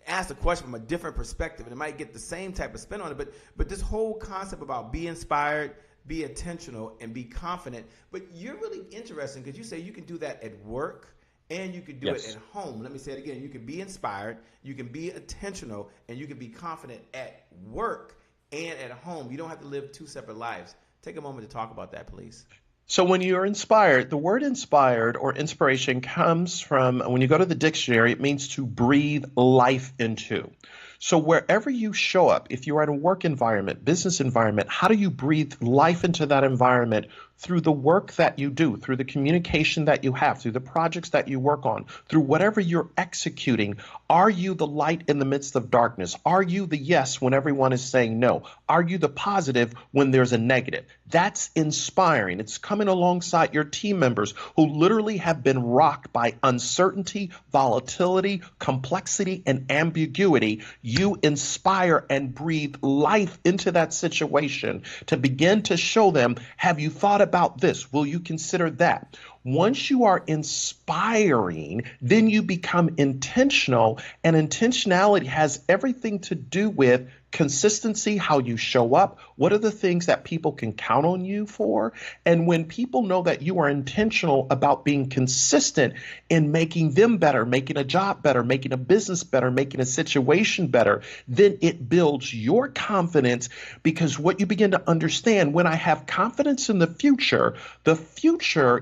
G: ask the question from a different perspective, and it might get the same type of spin on it. But this whole concept about be inspired, be intentional, and be confident. But you're really interesting because you say you can do that at work and you can do it at home. Let me say it again. You can be inspired, you can be intentional, and you can be confident at work and at home. You don't have to live two separate lives. Take a moment to talk about that, please.
H: So when you're inspired, the word inspired or inspiration comes from, when you go to the dictionary, it means to breathe life into. So wherever you show up, if you're in a work environment, business environment, how do you breathe life into that environment? Through the work that you do, through the communication that you have, through the projects that you work on, through whatever you're executing. Are you the light in the midst of darkness? Are you the yes when everyone is saying no? Are you the positive when there's a negative? That's inspiring. It's coming alongside your team members who literally have been rocked by uncertainty, volatility, complexity, and ambiguity. You inspire and breathe life into that situation to begin to show them, have you thought about this? Will you consider that? Once you are inspiring, then you become intentional, and intentionality has everything to do with consistency, how you show up, what are the things that people can count on you for. And when people know that you are intentional about being consistent in making them better, making a job better, making a business better, making a situation better, then it builds your confidence, because what you begin to understand, when I have confidence in the future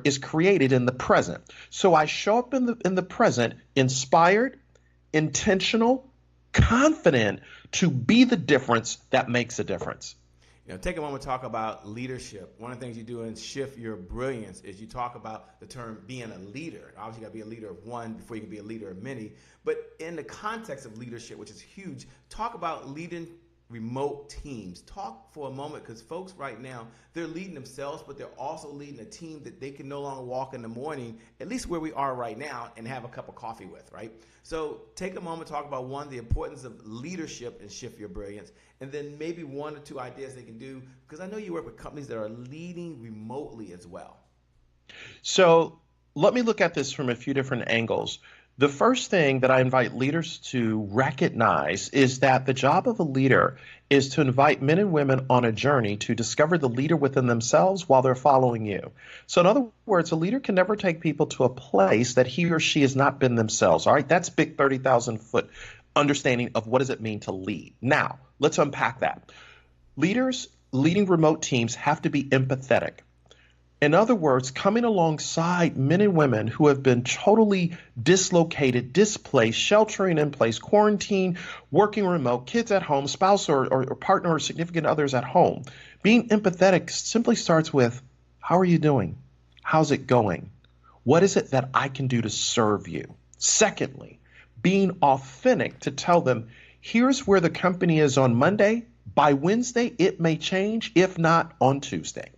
H: is created in the present. So I show up in the present, inspired, intentional, confident to be the difference that makes a difference.
G: You know, take a moment to talk about leadership. One of the things you do in Shift Your Brilliance is you talk about the term being a leader. Obviously, you got to be a leader of one before you can be a leader of many. But in the context of leadership, which is huge, talk about leading remote teams. Talk for a moment, because folks right now, they're leading themselves, but they're also leading a team that they can no longer walk in the morning, at least where we are right now, and have a cup of coffee with, right? So take a moment to talk about, one, the importance of leadership and Shift Your Brilliance, and then maybe one or two ideas they can do, because I know you work with companies that are leading remotely as well.
H: So let me look at this from a few different angles. The first thing that I invite leaders to recognize is that the job of a leader is to invite men and women on a journey to discover the leader within themselves while they're following you. So in other words, a leader can never take people to a place that he or she has not been themselves. All right, that's big 30,000 foot understanding of what does it mean to lead. Now, let's unpack that. Leaders leading remote teams have to be empathetic. In other words, coming alongside men and women who have been totally dislocated, displaced, sheltering in place, quarantined, working remote, kids at home, spouse or partner or significant others at home. Being empathetic simply starts with, How are you doing? How's it going? What is it that I can do to serve you? Secondly, being authentic to tell them, here's where the company is on Monday. By Wednesday, it may change, if not on Tuesday.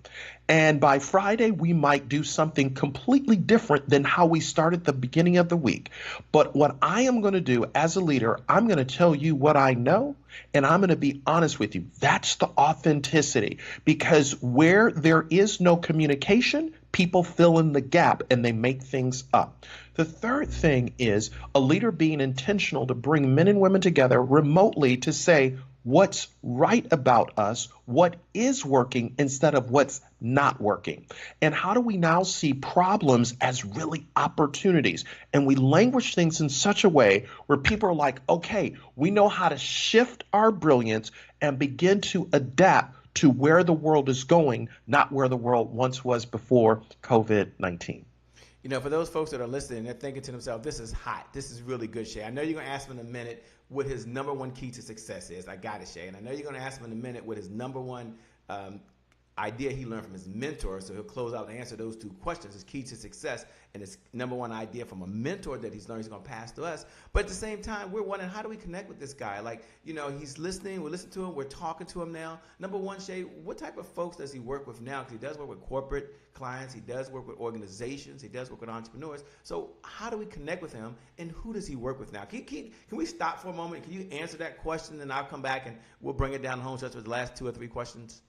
H: And by Friday, we might do something completely different than how we started the beginning of the week. But what I am going to do as a leader, I'm going to tell you what I know, and I'm going to be honest with you. That's the authenticity, because where there is no communication, people fill in the gap and they make things up. The third thing is a leader being intentional to bring men and women together remotely to say, what's right about us, what is working instead of what's not working. And how do we now see problems as really opportunities? And we language things in such a way where people are like, okay, we know how to shift our brilliance and begin to adapt to where the world is going, not where the world once was before COVID-19.
G: You know, for those folks that are listening, they're thinking to themselves, this is hot. This is really good, Shay. I know you're going to ask him in a minute what his number one key to success is. I got it, Shay. And I know you're going to ask him in a minute what his number one idea he learned from his mentor. So he'll close out and answer those two questions, his key to success and his number one idea from a mentor that he's learned he's going to pass to us. But at the same time, we're wondering, how do we connect with this guy? Like, you know, he's listening, we're listening to him, we're talking to him now. Number one, Shay, what type of folks does he work with now? Because he does work with corporate clients, he does work with organizations, he does work with entrepreneurs. So how do we connect with him, and who does he work with now? Can we stop for a moment? Can you answer that question, and I'll come back and we'll bring it down home stretch with the last 2 or 3 questions?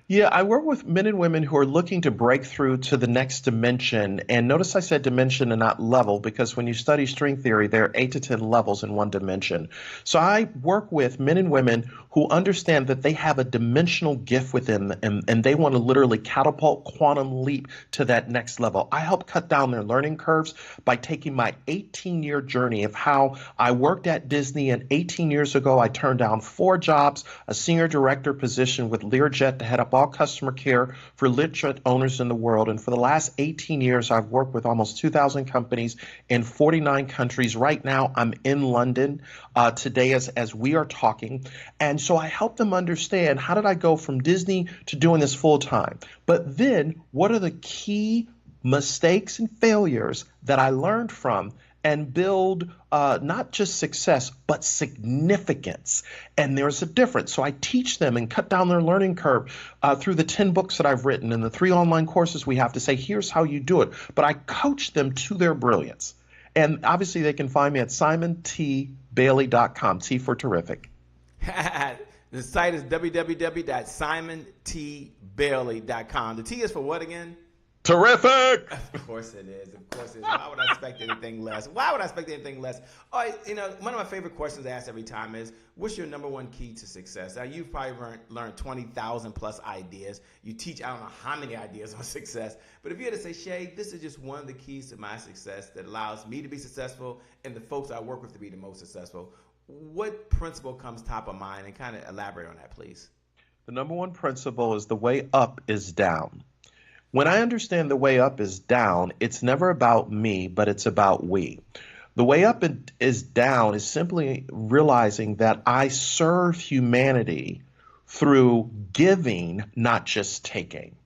H: Yeah, I work with men and women who are looking to break through to the next dimension. And notice I said dimension and not level, because when you study string theory, there are 8 to 10 levels in one dimension. So I work with men and women who understand that they have a dimensional gift within them, and they want to literally catapult, quantum leap to that next level. I help cut down their learning curves by taking my 18-year journey of how I worked at Disney, and 18 years ago, I turned down 4 jobs, a senior director position with Learjet to head up all customer care for Learjet owners in the world. And for the last 18 years, I've worked with almost 2,000 companies in 49 countries. Right now, I'm in London today as we are talking. And so I help them understand, how did I go from Disney to doing this full time? But then what are the key mistakes and failures that I learned from, and build not just success, but significance. And there's a difference. So I teach them and cut down their learning curve through the 10 books that I've written and the 3 online courses we have to say, here's how you do it. But I coach them to their brilliance. And obviously they can find me at simontbailey.com, T for terrific.
G: The site is www.simontbailey.com. The T is for what again?
H: Terrific.
G: Of course it is. Of course it is. Why would I expect anything less? Why would I expect anything less? All right, you know, one of my favorite questions to ask every time is, what's your number one key to success? Now, you've probably learned 20,000 plus ideas. You teach, I don't know how many ideas on success. But if you had to say, Shay, this is just one of the keys to my success that allows me to be successful and the folks I work with to be the most successful, what principle comes top of mind? And kind of elaborate on that, please.
H: The number one principle is the way up is down. When I understand the way up is down, it's never about me, but it's about we. The way up is down is simply realizing that I serve humanity through giving, not just taking.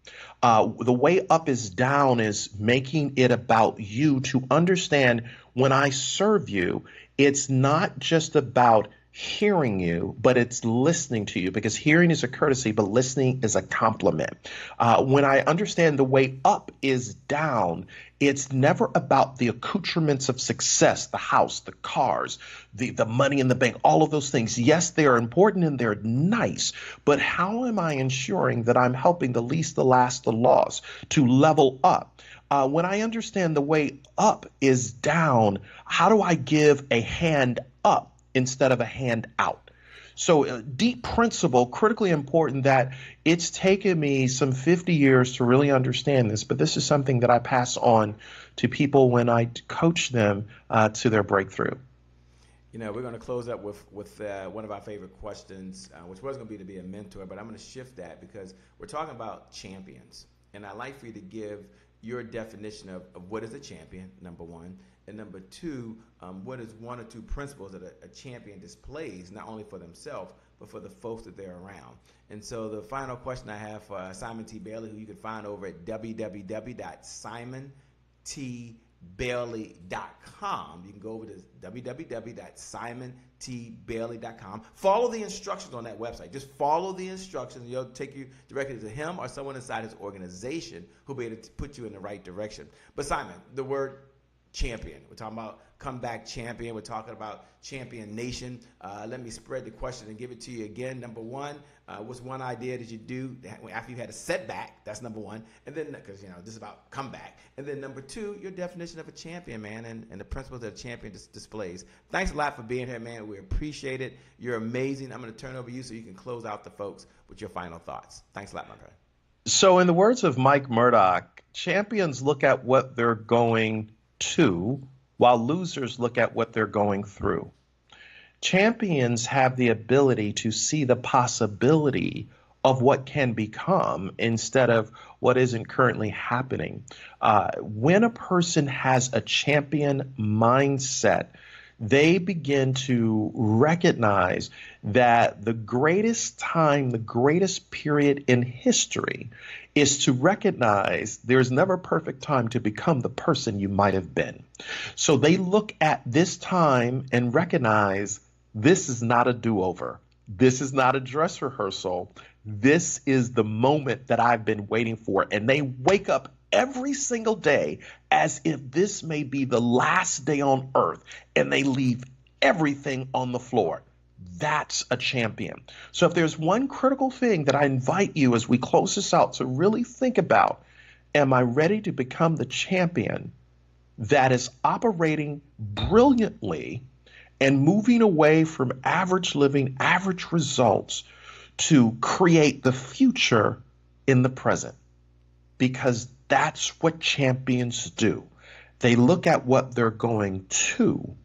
H: The way up is down is making it about you to understand when I serve you, it's not just about hearing you, but it's listening to you, because hearing is a courtesy, but listening is a compliment. When I understand the way up is down, it's never about the accoutrements of success, the house, the cars, the money in the bank, all of those things. Yes, they are important and they're nice, but how am I ensuring that I'm helping the least, the last, the lost to level up? When I understand the way up is down, how do I give a hand up instead of a hand out? So deep principle, critically important, that it's taken me some 50 years to really understand this, but this is something that I pass on to people when I coach them to their breakthrough.
G: You know, we're going to close up with one of our favorite questions, which was going to be a mentor, but I'm going to shift that because we're talking about champions. And I'd like for you to give your definition of what is a champion, number one. And number two, what is 1 or 2 principles that a champion displays, not only for themselves, but for the folks that they're around. And so the final question I have for Simon T. Bailey, who you can find over at www.simontbailey.com. You can go over to www.simontbailey.com. Follow the instructions on that website. Just follow the instructions. It'll take you directly to him or someone inside his organization who'll be able to put you in the right direction. But Simon, the word champion. We're talking about comeback champion. We're talking about champion nation. Let me spread the question and give it to you again. Number one, what's one idea that you do after you had a setback? That's number one. And then, because this is about comeback. And then number two, your definition of a champion, man, and the principles that a champion displays. Thanks a lot for being here, man. We appreciate it. You're amazing. I'm going to turn over to you so you can close out the folks with your final thoughts. Thanks a lot, my friend.
H: So in the words of Mike Murdoch, champions look at what they're going to, while losers look at what they're going through. Champions have the ability to see the possibility of what can become instead of what isn't currently happening. When a person has a champion mindset, they begin to recognize that the greatest time, the greatest period in history is to recognize there's never a perfect time to become the person you might have been. So they look at this time and recognize this is not a do-over. This is not a dress rehearsal. This is the moment that I've been waiting for. And they wake up every single day as if this may be the last day on earth, and they leave everything on the floor. That's a champion. So if there's one critical thing that I invite you as we close this out to really think about, am I ready to become the champion that is operating brilliantly and moving away from average living, average results to create the future in the present? Because that's what champions do. They look at what they're going to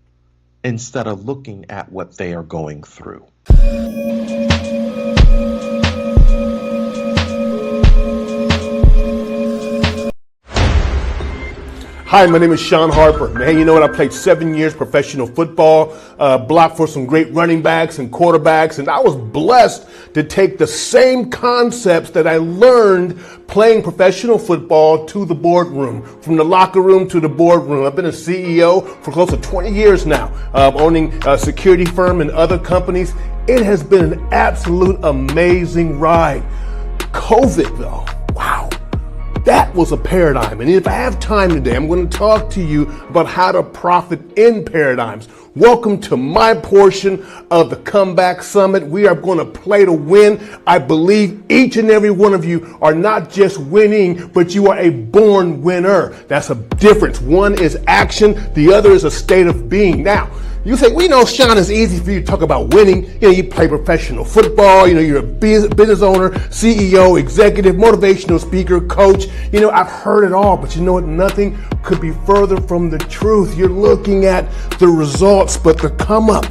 H: instead of looking at what they are going through.
I: Hi, my name is Sean Harper. Man, you know what? I played 7 years professional football, blocked for some great running backs and quarterbacks, and I was blessed to take the same concepts that I learned playing professional football to the boardroom, from the locker room to the boardroom. I've been a CEO for close to 20 years now, owning a security firm and other companies. It has been an absolute amazing ride. COVID, though, wow. That was a paradigm. And if I have time today, I'm going to talk to you about how to profit in paradigms. Welcome to my portion of the Comeback Summit. We are going to play to win. I believe each and every one of you are not just winning, but you are a born winner. That's a difference. One is action. The other is a state of being. Now, you say, we know, Sean, it's easy for you to talk about winning. You play professional football. You're a business owner, CEO, executive, motivational speaker, coach. I've heard it all, but you know what? Nothing could be further from the truth. You're looking at the results, but the come up,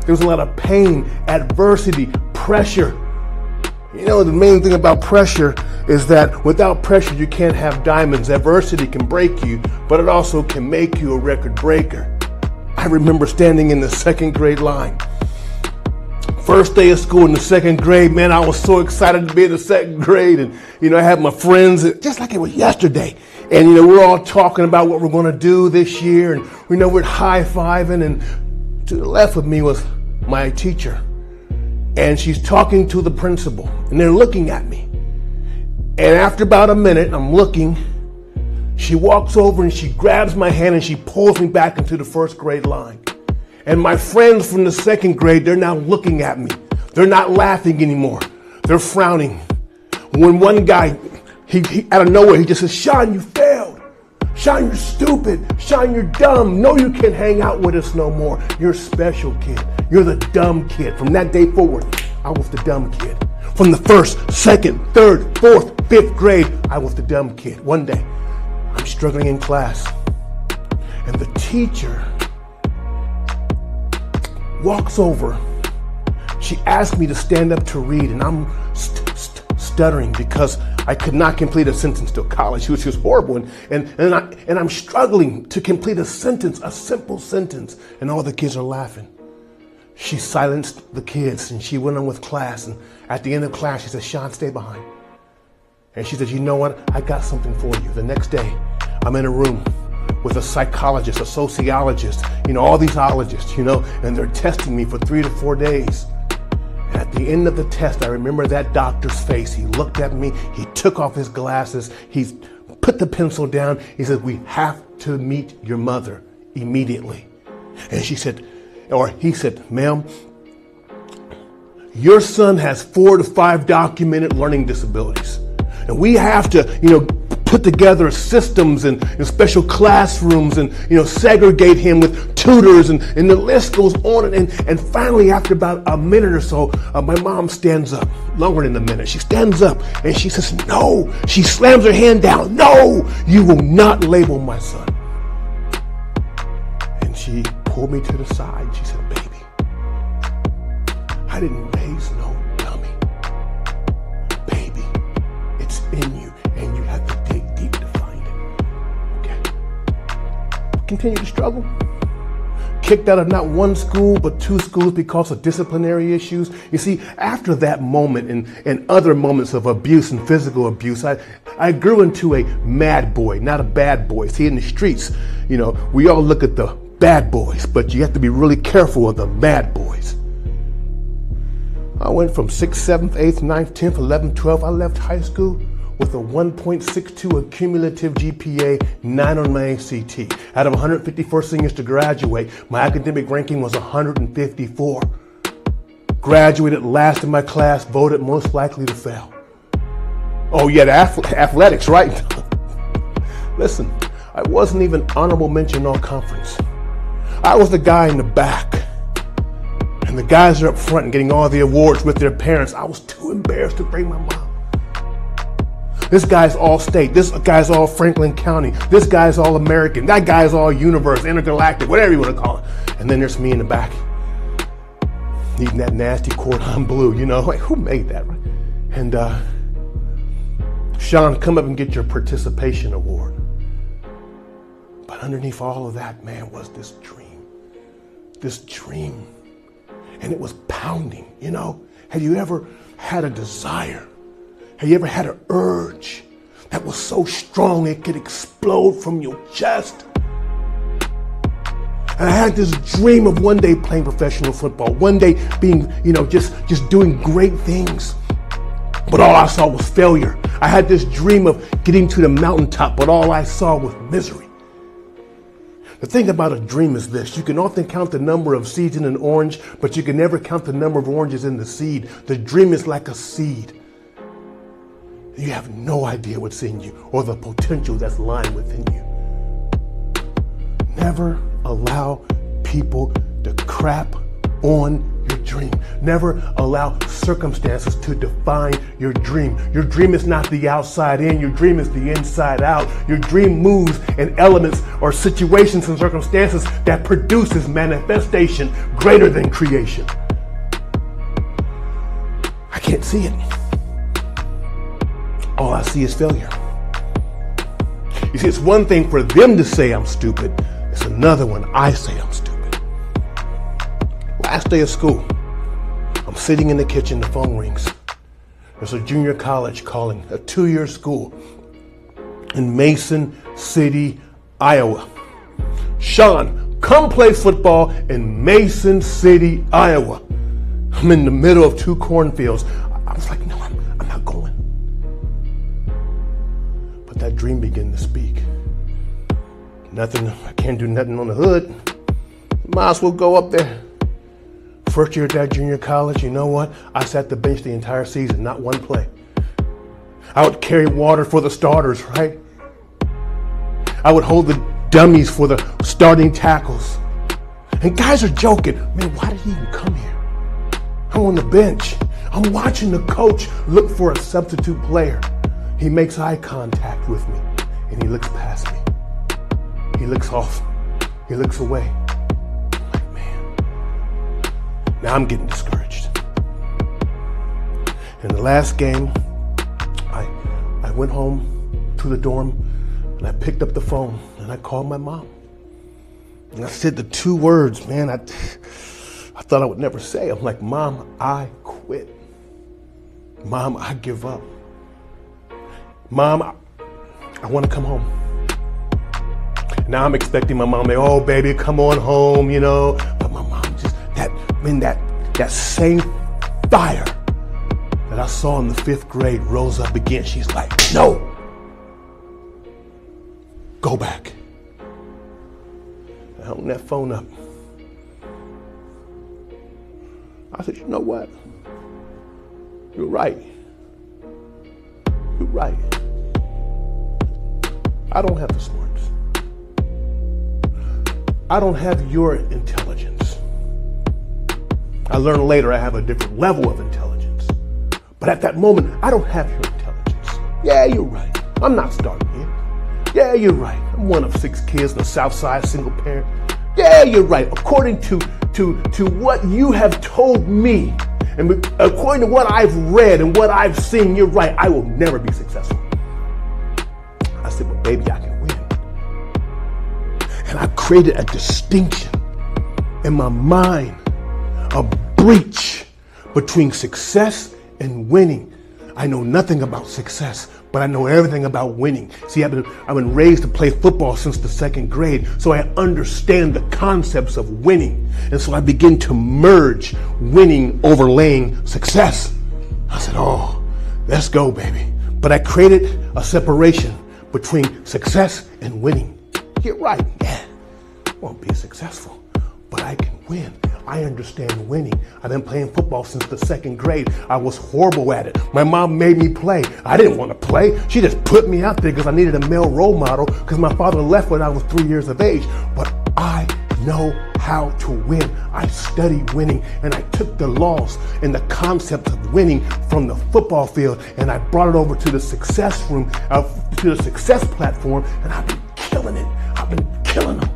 I: there's a lot of pain, adversity, pressure. The main thing about pressure is that without pressure, you can't have diamonds. Adversity can break you, but it also can make you a record breaker. I remember standing in the second grade line. First day of school in the second grade, man, I was so excited to be in the second grade. And, I had my friends, just like it was yesterday. And, we're all talking about what we're going to do this year. And, we're high-fiving. And to the left of me was my teacher. And she's talking to the principal. And they're looking at me. And after about a minute, I'm looking. She walks over and she grabs my hand and she pulls me back into the first grade line. And my friends from the second grade, they're now looking at me. They're not laughing anymore. They're frowning. When one guy, he out of nowhere, he just says, Sean, you failed. Sean, you're stupid. Sean, you're dumb. No, you can't hang out with us no more. You're a special kid. You're the dumb kid. From that day forward, I was the dumb kid. From the first, second, third, fourth, fifth grade, I was the dumb kid. One day, I'm struggling in class, and the teacher walks over. She asked me to stand up to read, and I'm stuttering because I could not complete a sentence till college, which was horrible. And I'm struggling to complete a sentence, a simple sentence, and all the kids are laughing. she silenced the kids and she went on with class. And at the end of class, she said, Sean, stay behind. And she said, you know what? I got something for you. The next day, I'm in a room with a psychologist, a sociologist, all these ologists, and they're testing me for 3 to 4 days. And at the end of the test, I remember that doctor's face. He looked at me, he took off his glasses, he put the pencil down. He said, we have to meet your mother immediately. And he said, ma'am, your son has 4 to 5 documented learning disabilities. And we have to, put together systems and special classrooms and, segregate him with tutors and the list goes on. And finally, after about a minute or so, my mom stands up, longer than a minute. She stands up and she says, no, she slams her hand down. No, you will not label my son. And she pulled me to the side. She said, baby, I didn't raise no dummy. Baby, it's in you and you have to dig deep to find it. Okay. Continue to struggle. Kicked out of not one school, but 2 schools because of disciplinary issues. You see, after that moment and other moments of abuse and physical abuse, I grew into a mad boy, not a bad boy. See, in the streets, we all look at the bad boys, but you have to be really careful of the mad boys. I went from 6th, 7th, 8th, 9th, 10th, 11th, 12th. I left high school with a 1.62 cumulative GPA, 9 on my ACT. Out of 154 seniors to graduate, my academic ranking was 154. Graduated last in my class, voted most likely to fail. Oh yeah, the athletics, right? Listen, I wasn't even honorable mention all conference. I was the guy in the back. And the guys are up front and getting all the awards with their parents. I was too embarrassed to bring my mom. This guy's all state. This guy's all Franklin County. This guy's all American. That guy's all universe, intergalactic, whatever you want to call it. And then there's me in the back, eating that nasty cordon bleu, like who made that, right? And Sean, come up and get your participation award. But underneath all of that, man, was this dream. This dream. And it was pounding, Have you ever had a desire? Have you ever had an urge that was so strong it could explode from your chest? And I had this dream of one day playing professional football, one day being, just doing great things. But all I saw was failure. I had this dream of getting to the mountaintop, but all I saw was misery. The thing about a dream is this: you can often count the number of seeds in an orange, but you can never count the number of oranges in the seed. The dream is like a seed. You have no idea what's in you or the potential that's lying within you. Never allow people to crap on your dream. Never allow circumstances to define your dream. Your dream is not the outside in. Your dream is the inside out. Your dream moves in elements or situations and circumstances that produces manifestation greater than creation. I can't see it. All I see is failure. You see, it's one thing for them to say I'm stupid. It's another when I say I'm stupid. Last day of school, I'm sitting in the kitchen, the phone rings. There's a junior college calling, a 2-year school in Mason City, Iowa. Sean, come play football in Mason City, Iowa. I'm in the middle of 2 cornfields. I was like, no, I'm not going. But that dream began to speak. Nothing, I can't do nothing on the hood. Might as well go up there. First year at that junior college, you know what? I sat the bench the entire season, not one play. I would carry water for the starters, right? I would hold the dummies for the starting tackles. And guys are joking, man, why did he even come here? I'm on the bench. I'm watching the coach look for a substitute player. He makes eye contact with me and he looks past me. He looks off. He looks away. I'm like, man, now I'm getting discouraged. In the last game, I went home to the dorm and I picked up the phone and I called my mom. And I said the 2 words, man, I thought I would never say. I'm like, Mom, I quit. Mom, I give up. Mom, I want to come home. Now I'm expecting my mom to say, oh, baby, come on home, you know. But my mom just, that same fire that I saw in the 5th grade rose up again. She's like, no, go back. I hung that phone up. I said, you know what? You're right. You're right. I don't have the smarts. I don't have your intelligence. I learned later I have a different level of intelligence. But at that moment, I don't have your intelligence. Yeah, you're right. I'm not starting here. Yeah, you're right. I'm one of 6 kids in the South Side, single parent. Yeah, you're right. According to what you have told me, and according to what I've read and what I've seen, you're right. I will never be successful. I said, but baby, I can win. And I created a distinction in my mind, a breach between success and winning. I know nothing about success, but I know everything about winning. See, I've been raised to play football since the 2nd grade, so I understand the concepts of winning. And so I begin to merge winning overlaying success. I said, oh, let's go, baby. But I created a separation between success and winning. You're right, yeah, I won't be successful, but I can win. I understand winning. I've been playing football since the 2nd grade. I was horrible at it. My mom made me play. I didn't want to play. She just put me out there because I needed a male role model because my father left when I was 3 years of age. But I know how to win. I studied winning, and I took the laws and the concept of winning from the football field, and I brought it over to the success room, to the success platform, and I've been killing it. I've been killing them.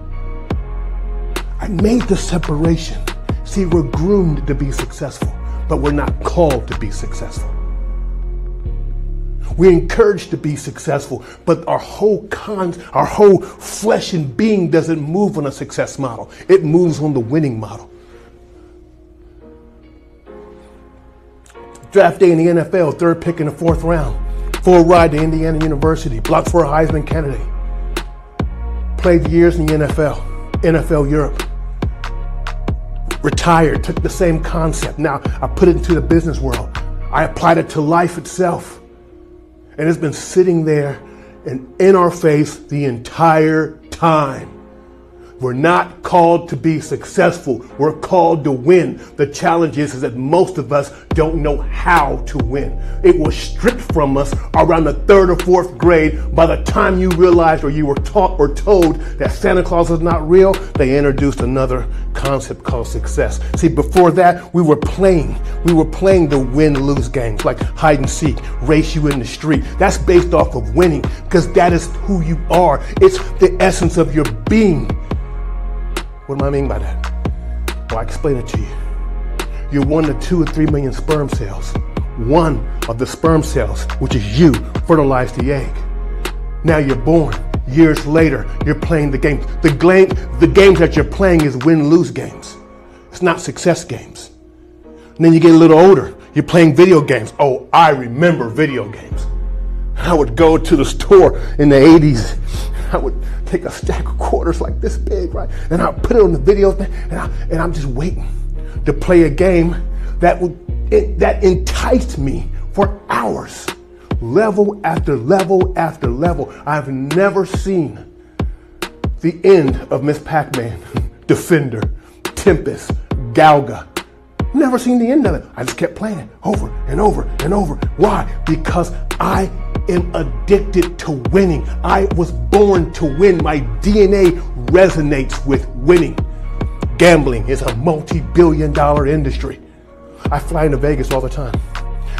I: I made the separation. See, we're groomed to be successful, but we're not called to be successful. We're encouraged to be successful, but our whole flesh and being doesn't move on a success model. It moves on the winning model. Draft day in the NFL, 3rd pick in the 4th round. Full ride to Indiana University, blocked for a Heisman candidate. Played years in the NFL Europe. Retired, took the same concept. Now I put it into the business world. I applied it to life itself. And it's been sitting there and in our face the entire time. We're not called to be successful. We're called to win. The challenge is that most of us don't know how to win. It was stripped from us around the 3rd or 4th grade. By the time you realized or you were taught or told that Santa Claus is not real, they introduced another concept called success. See, before that, we were playing the win-lose games like hide and seek, race you in the street. That's based off of winning because that is who you are. It's the essence of your being. What do I mean by that? Well, I explain it to you. You're 1 to 2 or 3 million sperm cells. One of the sperm cells, which is you, fertilized the egg. Now you're born. Years later, you're playing the game. The games that you're playing is win-lose games. It's not success games. And then you get a little older. You're playing video games. Oh, I remember video games. I would go to the store in the 80s. I would take a stack of quarters like this big, right? And I'll put it on the video thing, and I'm just waiting to play a game that enticed me for hours. Level after level after level. I've never seen the end of Miss Pac-Man, Defender, Tempest, Galga. Never seen the end of it. I just kept playing it over and over and over. Why? Because I am addicted to winning. I was born to win. My DNA resonates with winning. Gambling is a multi-billion-dollar industry. I fly into Vegas all the time.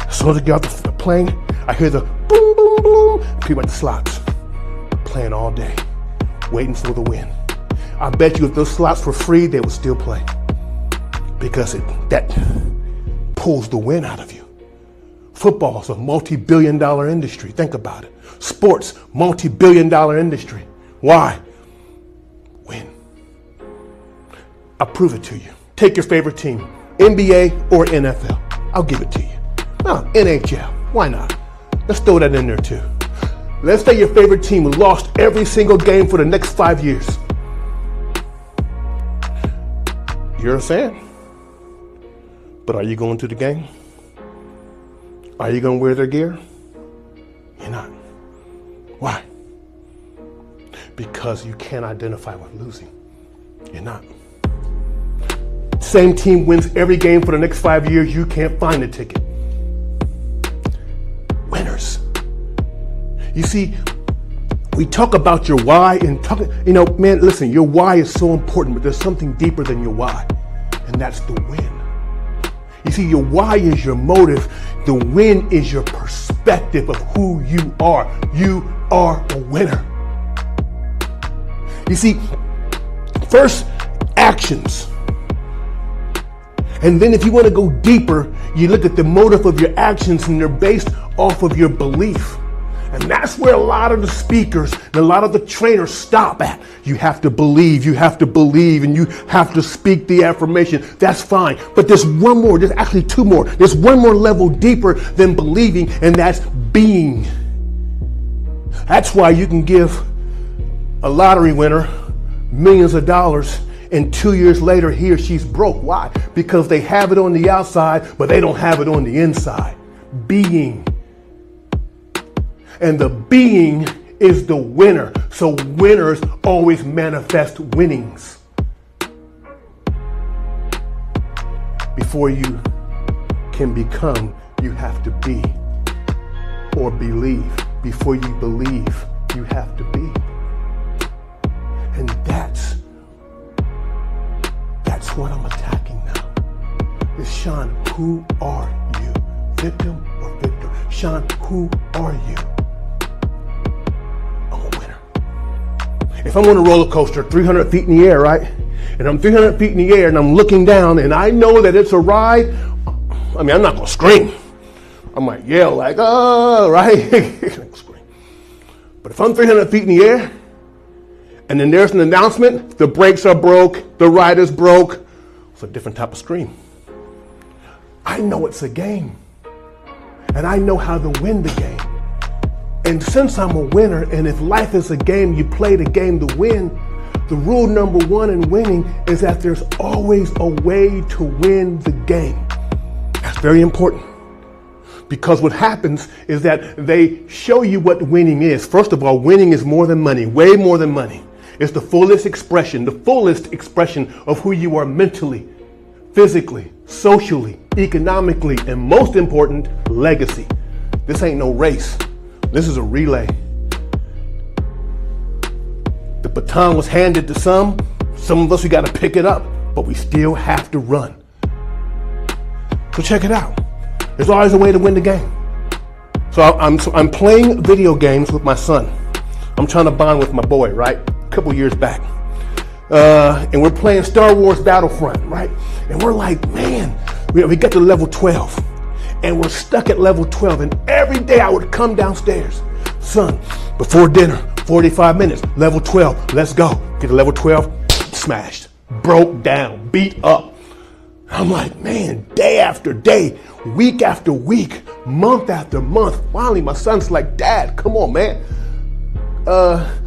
I: As soon as I get off the plane, I hear the boom, boom, boom. People at the slots playing all day, waiting for the win. I bet you if those slots were free, they would still play because that pulls the win out of you. Football is a multi-billion-dollar industry. Think about it. Sports, multi-billion-dollar industry. Why? Win. I'll prove it to you. Take your favorite team, NBA or NFL. I'll give it to you. No, NHL. Why not? Let's throw that in there too. Let's say your favorite team lost every single game for the next 5 years. You're a fan. But are you going to the game? Are you going to wear their gear? You're not. Why? Because you can't identify with losing. You're not. Same team wins every game for the next 5 years. You can't find a ticket. Winners. You see, we talk about your why and man, listen, your why is so important, but there's something deeper than your why, and that's the win. You see, your why is your motive. The win is your perspective of who you are. You are a winner. You see, first, actions. And then if you want to go deeper, you look at the motive of your actions, and they're based off of your belief. And that's where a lot of the speakers and a lot of the trainers stop at. You have to believe, and you have to speak the affirmation. That's fine. But there's one more, there's actually two more. There's one more level deeper than believing, and that's being. That's why you can give a lottery winner millions of dollars, and 2 years later he or she's broke. Why? Because they have it on the outside, but they don't have it on the inside. Being. And the being is the winner. So winners always manifest winnings. Before you can become, you have to be or believe. Before you believe, you have to be. And that's what I'm attacking now. Is Sean, who are you? Victim or victor? Sean, who are you? I'm a winner. If I'm on a roller coaster 300 feet in the air, right? And I'm 300 feet in the air and I'm looking down and I know that it's a ride, I mean, I'm not going to scream. I might yell like, oh, right? Scream. But if I'm 300 feet in the air and then there's an announcement, the brakes are broke, the ride is broke, it's a different type of scream. I know it's a game. And I know how to win the game. And since I'm a winner, and if life is a game, you play the game to win, the rule number one in winning is that there's always a way to win the game. That's very important. Because what happens is that they show you what winning is. First of all, winning is more than money, way more than money. It's the fullest expression of who you are mentally, physically, socially, economically, and most important, legacy. This ain't no race. This is a relay. The baton was handed to some of us, we got to pick it up, but we still have to run. So check it out. There's always a way to win the game. So I'm playing video games with my son. I'm trying to bond with my boy, right? A couple years back. And we're playing Star Wars Battlefront, right? And we're like, man, we got to level 12. And we're stuck at level 12. And every day I would come downstairs. Son, before dinner, 45 minutes, level 12, let's go. Get to level 12, smashed, broke down, beat up. I'm like, man, day after day, week after week, month after month. Finally, my son's like, Dad, come on, man.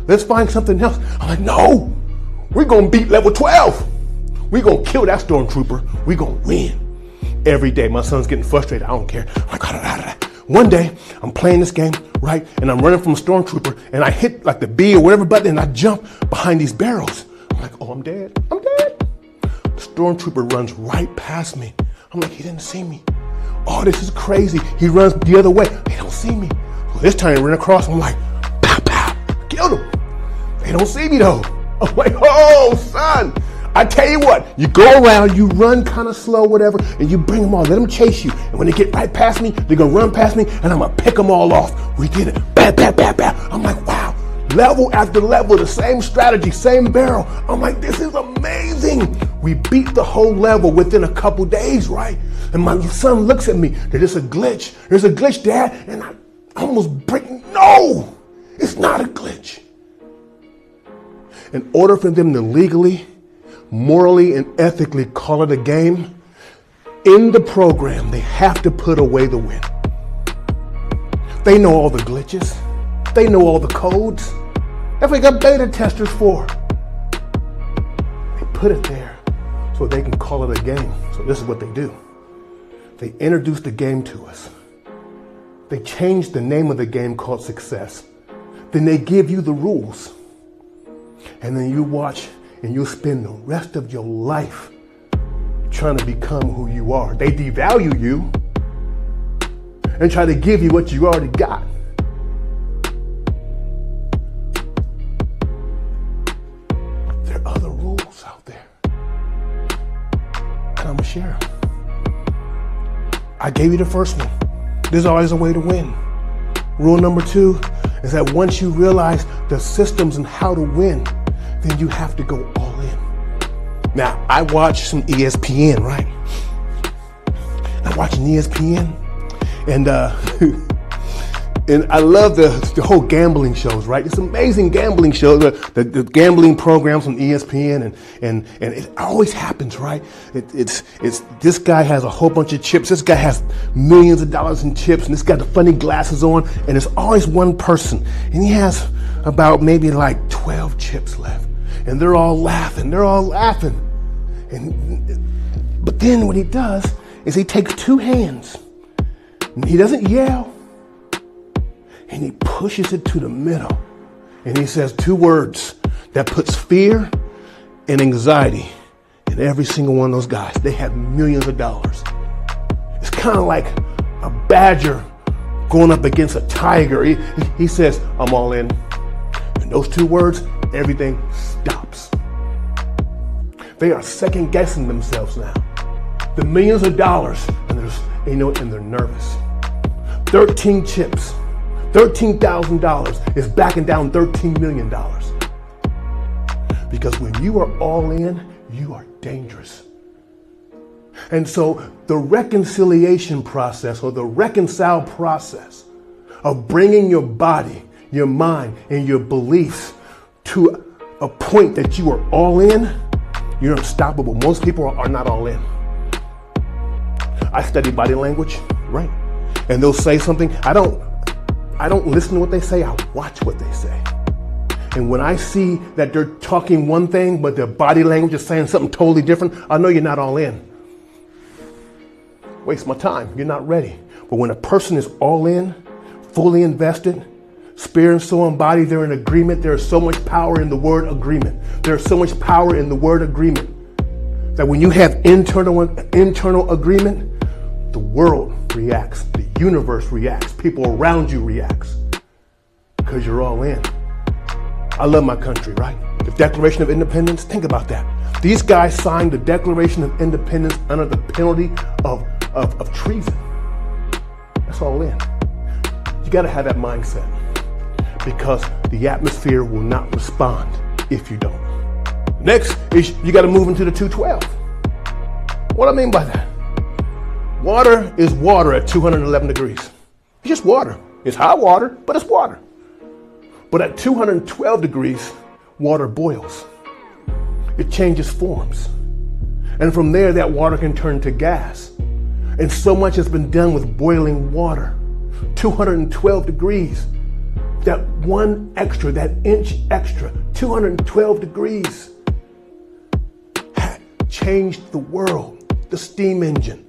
I: Let's find something else. I'm like, no, we're going to beat level 12. We're going to kill that stormtrooper. We're going to win. Every day, my son's getting frustrated. I don't care. I'm like, one day, I'm playing this game, right? And I'm running from a stormtrooper, and I hit like the B or whatever button, and I jump behind these barrels. I'm like, oh, I'm dead. I'm dead. The stormtrooper runs right past me. I'm like, he didn't see me. Oh, this is crazy. He runs the other way. They don't see me. So this time he ran across. I'm like, pow, pow, killed him. They don't see me though. I'm like, oh, son. I tell you what, you go around, you run kind of slow, whatever, and you bring them all. Let them chase you. And when they get right past me, they're going to run past me, and I'm going to pick them all off. We did it. Bam, bam, bam, bam. I'm like, wow. Level after level, the same strategy, same barrel. I'm like, this is amazing. We beat the whole level within a couple days, right? And my son looks at me. There's a glitch. There's a glitch, Dad. And I almost break. No, it's not a glitch. In order for them to legally morally and ethically call it a game, in the program, they have to put away the win. They know all the glitches. They know all the codes. That's what we got beta testers for. They put it there so they can call it a game. So this is what they do. They introduce the game to us. They change the name of the game called CCS. Then they give you the rules. And then you watch and you'll spend the rest of your life trying to become who you are. They devalue you and try to give you what you already got. There are other rules out there, and I'm gonna share them. I gave you the first one. There's always a way to win. Rule number 2 is that once you realize the systems and how to win, then you have to go all in. Now, I watch some ESPN, right? I'm watching ESPN, and and I love the whole gambling shows, right? It's amazing gambling shows, the gambling programs on ESPN, and it always happens, right? It's this guy has a whole bunch of chips. This guy has millions of dollars in chips, and this got the funny glasses on, and there's always one person, and he has about maybe like 12 chips left. And they're all laughing. But then what he does is he takes 2 hands. And he doesn't yell. And he pushes it to the middle. And he says 2 words that puts fear and anxiety in every single one of those guys. They have millions of dollars. It's kind of like a badger going up against a tiger. He says, I'm all in. And those 2 words, everything stops. They are second guessing themselves now. The millions of dollars, and they're nervous. 13 chips, $13,000 is backing down $13 million. Because when you are all in, you are dangerous. And so the reconciliation process, or the reconcile process of bringing your body, your mind, and your beliefs to a point that you are all in, you're unstoppable. Most people are not all in. I study body language, right? And they'll say something. I don't listen to what they say. I watch what they say. And when I see that they're talking one thing, but their body language is saying something totally different, I know you're not all in. Waste my time. You're not ready. But when a person is all in, fully invested, spirit and soul and body, they're in agreement. There is so much power in the word agreement. There's so much power in the word agreement that when you have internal agreement, the world reacts, the universe reacts, people around you reacts, because you're all in. I love my country, right? The Declaration of Independence, think about that. These guys signed the Declaration of Independence under the penalty of treason. That's all in. You got to have that mindset, because the atmosphere will not respond if you don't. Next is you got to move into the 212. What do I mean by that? Water is water at 211 degrees. It's just water. It's hot water, but it's water. But at 212 degrees, water boils. It changes forms. And from there, that water can turn to gas. And so much has been done with boiling water. 212 degrees. That one extra, that inch extra, 212 degrees, changed the world. The steam engine.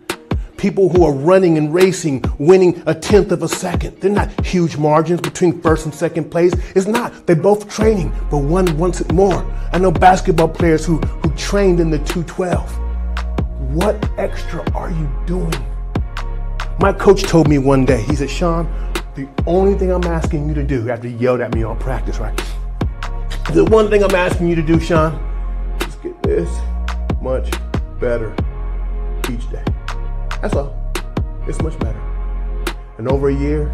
I: People who are running and racing, winning a tenth of a second. They're not huge margins between first and second place. It's not. They're both training, but one wants it more. I know basketball players who trained in the 212. What extra are you doing? My coach told me one day, he said, Sean, the only thing I'm asking you to do, after he yelled at me on practice, right? The one thing I'm asking you to do, Sean, is get this much better each day. That's all. It's much better. And over a year,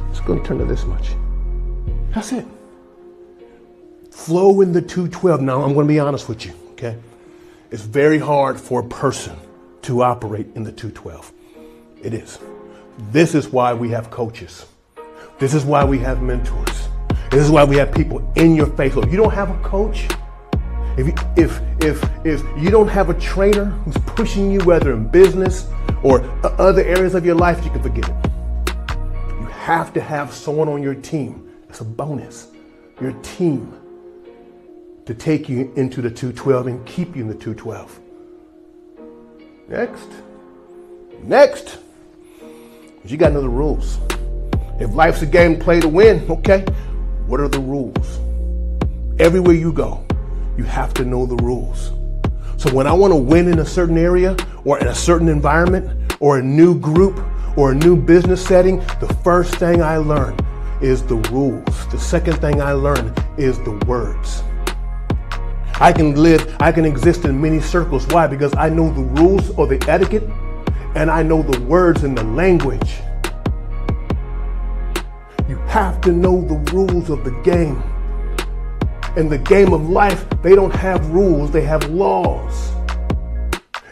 I: it's going to turn to this much. That's it. Flow in the 212. Now, I'm going to be honest with you, okay? It's very hard for a person to operate in the 212. It is. This is why we have coaches. This is why we have mentors. This is why we have people in your face. If you don't have a coach, If you don't have a trainer who's pushing you, whether in business or other areas of your life, you can forget it. You have to have someone on your team. It's a bonus. Your team to take you into the 212 and keep you in the 212. Next, you got to know the rules. If life's a game, play to win, okay? What are the rules? Everywhere you go, you have to know the rules. So when I want to win in a certain area or in a certain environment or a new group or a new business setting, the first thing I learn is the rules. The second thing I learn is the words. I can exist in many circles. Why? Because I know the rules or the etiquette, and I know the words and the language. You have to know the rules of the game. In the game of life, they don't have rules, they have laws.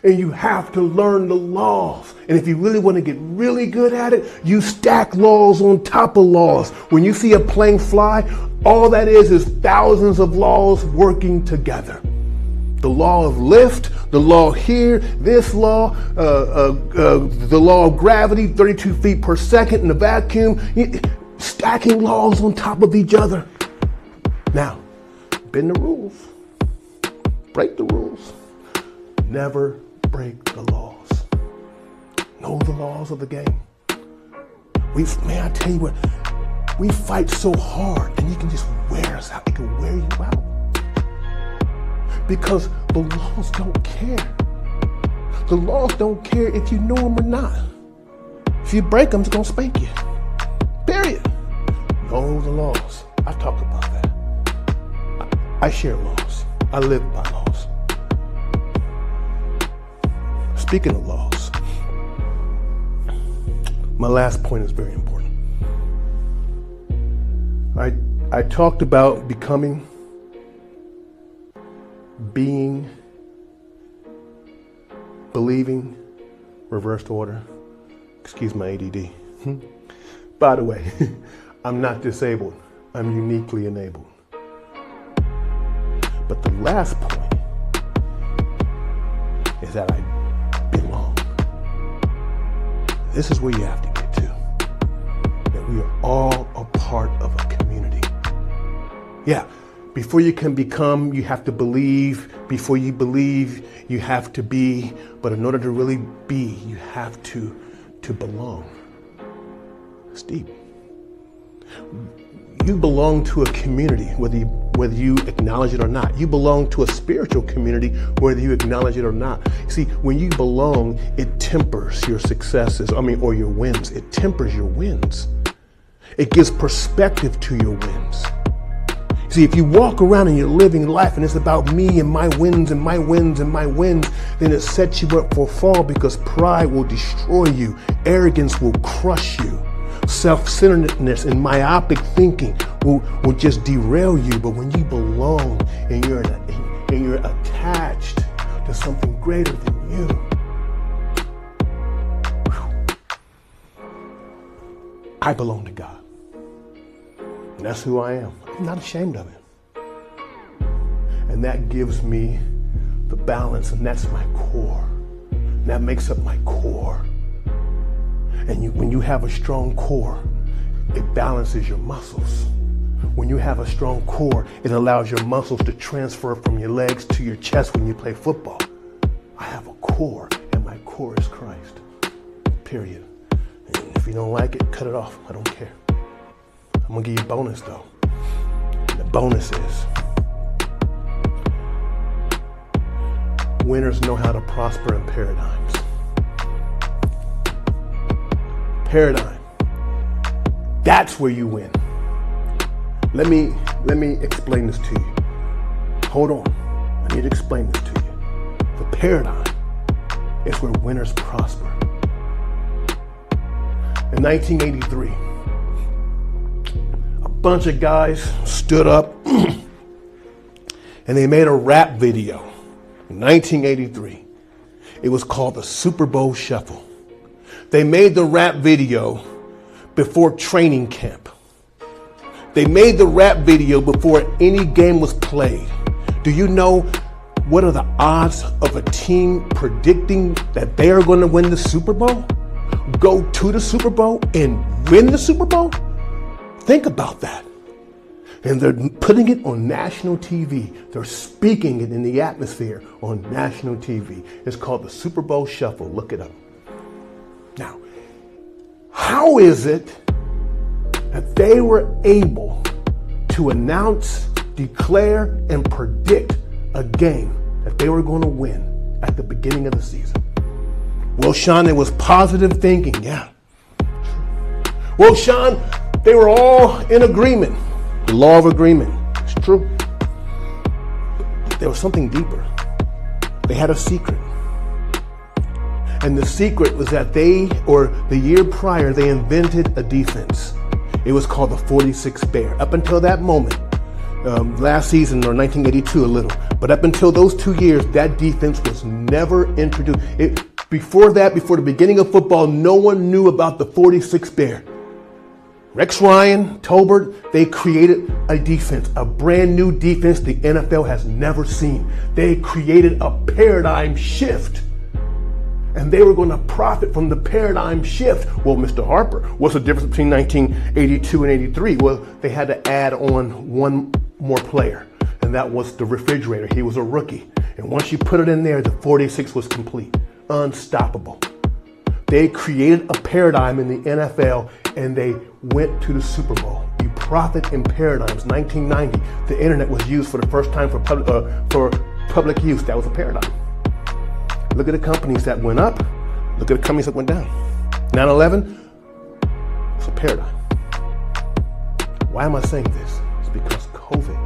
I: And you have to learn the laws. And if you really want to get really good at it, you stack laws on top of laws. When you see a plane fly, all that is thousands of laws working together. The law of lift, the law here, this law, the law of gravity, 32 feet per second in the vacuum, stacking laws on top of each other. Now, bend the rules, break the rules, never break the laws. Know the laws of the game. Man, I tell you what, we fight so hard and you can just wear us out. It can wear you out. Because the laws don't care. The laws don't care if you know them or not. If you break them, it's going to spank you. Period. Know the laws. I've talked about that. I share laws. I live by laws. Speaking of laws, my last point is very important. I talked about becoming, being, believing, reversed order. Excuse my ADD. By the way, I'm not disabled. I'm uniquely enabled. But the last point is that I belong. This is where you have to get to. That we are all a part of a community. Yeah, before you can become, you have to believe. Before you believe, you have to be. But in order to really be, you have to belong. It's deep. You belong to a community, whether you acknowledge it or not. You belong to a spiritual community, whether you acknowledge it or not. See, when you belong, it tempers your successes, or your wins. It tempers your wins. It gives perspective to your wins. See, if you walk around and you're living life and it's about me and my wins and my wins and my wins, then it sets you up for a fall, because pride will destroy you. Arrogance will crush you. Self-centeredness and myopic thinking will just derail you. But when you belong and you're attached to something greater than you, I belong to God. And that's who I am. I'm not ashamed of it. And that gives me the balance, and that's my core. And that makes up my core. And when you have a strong core, it balances your muscles. When you have a strong core, it allows your muscles to transfer from your legs to your chest when you play football. I have a core, and my core is Christ. Period. And if you don't like it, cut it off. I don't care. I'm going to give you a bonus, though. And the bonus is, winners know how to prosper in paradigms. Paradigm. That's where you win. Let me explain this to you. Hold on. I need to explain this to you. The paradigm is where winners prosper. In 1983, a bunch of guys stood up and they made a rap video. In 1983, it was called the Super Bowl Shuffle. They made the rap video before training camp. They made the rap video before any game was played. Do you know what are the odds of a team predicting that they are going to win the Super Bowl? Go to the Super Bowl and win the Super Bowl? Think about that. And they're putting it on national TV. They're speaking it in the atmosphere on national TV. It's called the Super Bowl Shuffle. Look it up. Now, how is it that they were able to announce, declare, and predict a game that they were going to win at the beginning of the season? Well, Sean, it was positive thinking, yeah. Well, Sean, they were all in agreement. The law of agreement. It's true. But there was something deeper. They had a secret. And the secret was that the year prior, they invented a defense. It was called the 46 Bear. Up until that moment, last season or 1982 a little, but up until those 2 years, that defense was never introduced. Before the beginning of football, no one knew about the 46 Bear. Rex Ryan, Tolbert, they created a defense, a brand new defense the NFL has never seen. They created a paradigm shift. And they were going to profit from the paradigm shift. Well, Mr. Harper, what's the difference between 1982 and 83? Well, they had to add on one more player, and that was the refrigerator. He was a rookie. And once you put it in there, the 46 was complete, unstoppable. They created a paradigm in the NFL, and they went to the Super Bowl. You profit in paradigms. 1990, the internet was used for the first time for public use. That was a paradigm. Look at the companies that went up. Look at the companies that went down. 9/11, it's a paradigm. Why am I saying this? It's because COVID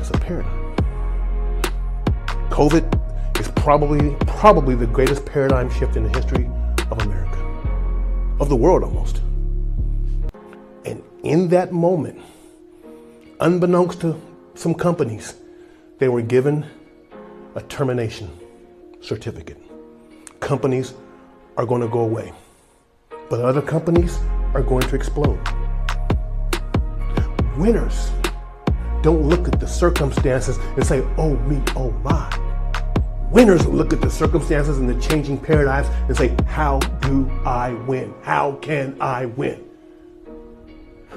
I: is a paradigm. COVID is probably the greatest paradigm shift in the history of America, of the world almost. And in that moment, unbeknownst to some companies, they were given a termination certificate. Companies are going to go away, but other companies are going to explode. Winners don't look at the circumstances and say, oh me, oh my. Winners look at the circumstances and the changing paradigms and say, how do I win? How can I win?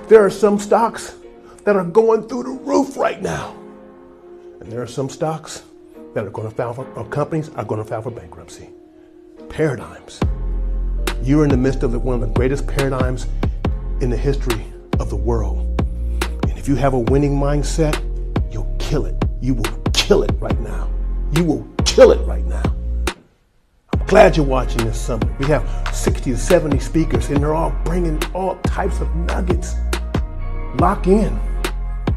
I: There are some stocks that are going through the roof right now. And there are some stocks that are going to file for, or companies are going to file for bankruptcy. Paradigms. You're in the midst of one of the greatest paradigms in the history of the world. And if you have a winning mindset, you'll kill it. You will kill it right now. You will kill it right now. I'm glad you're watching this summit. We have 60 to 70 speakers, and they're all bringing all types of nuggets. Lock in.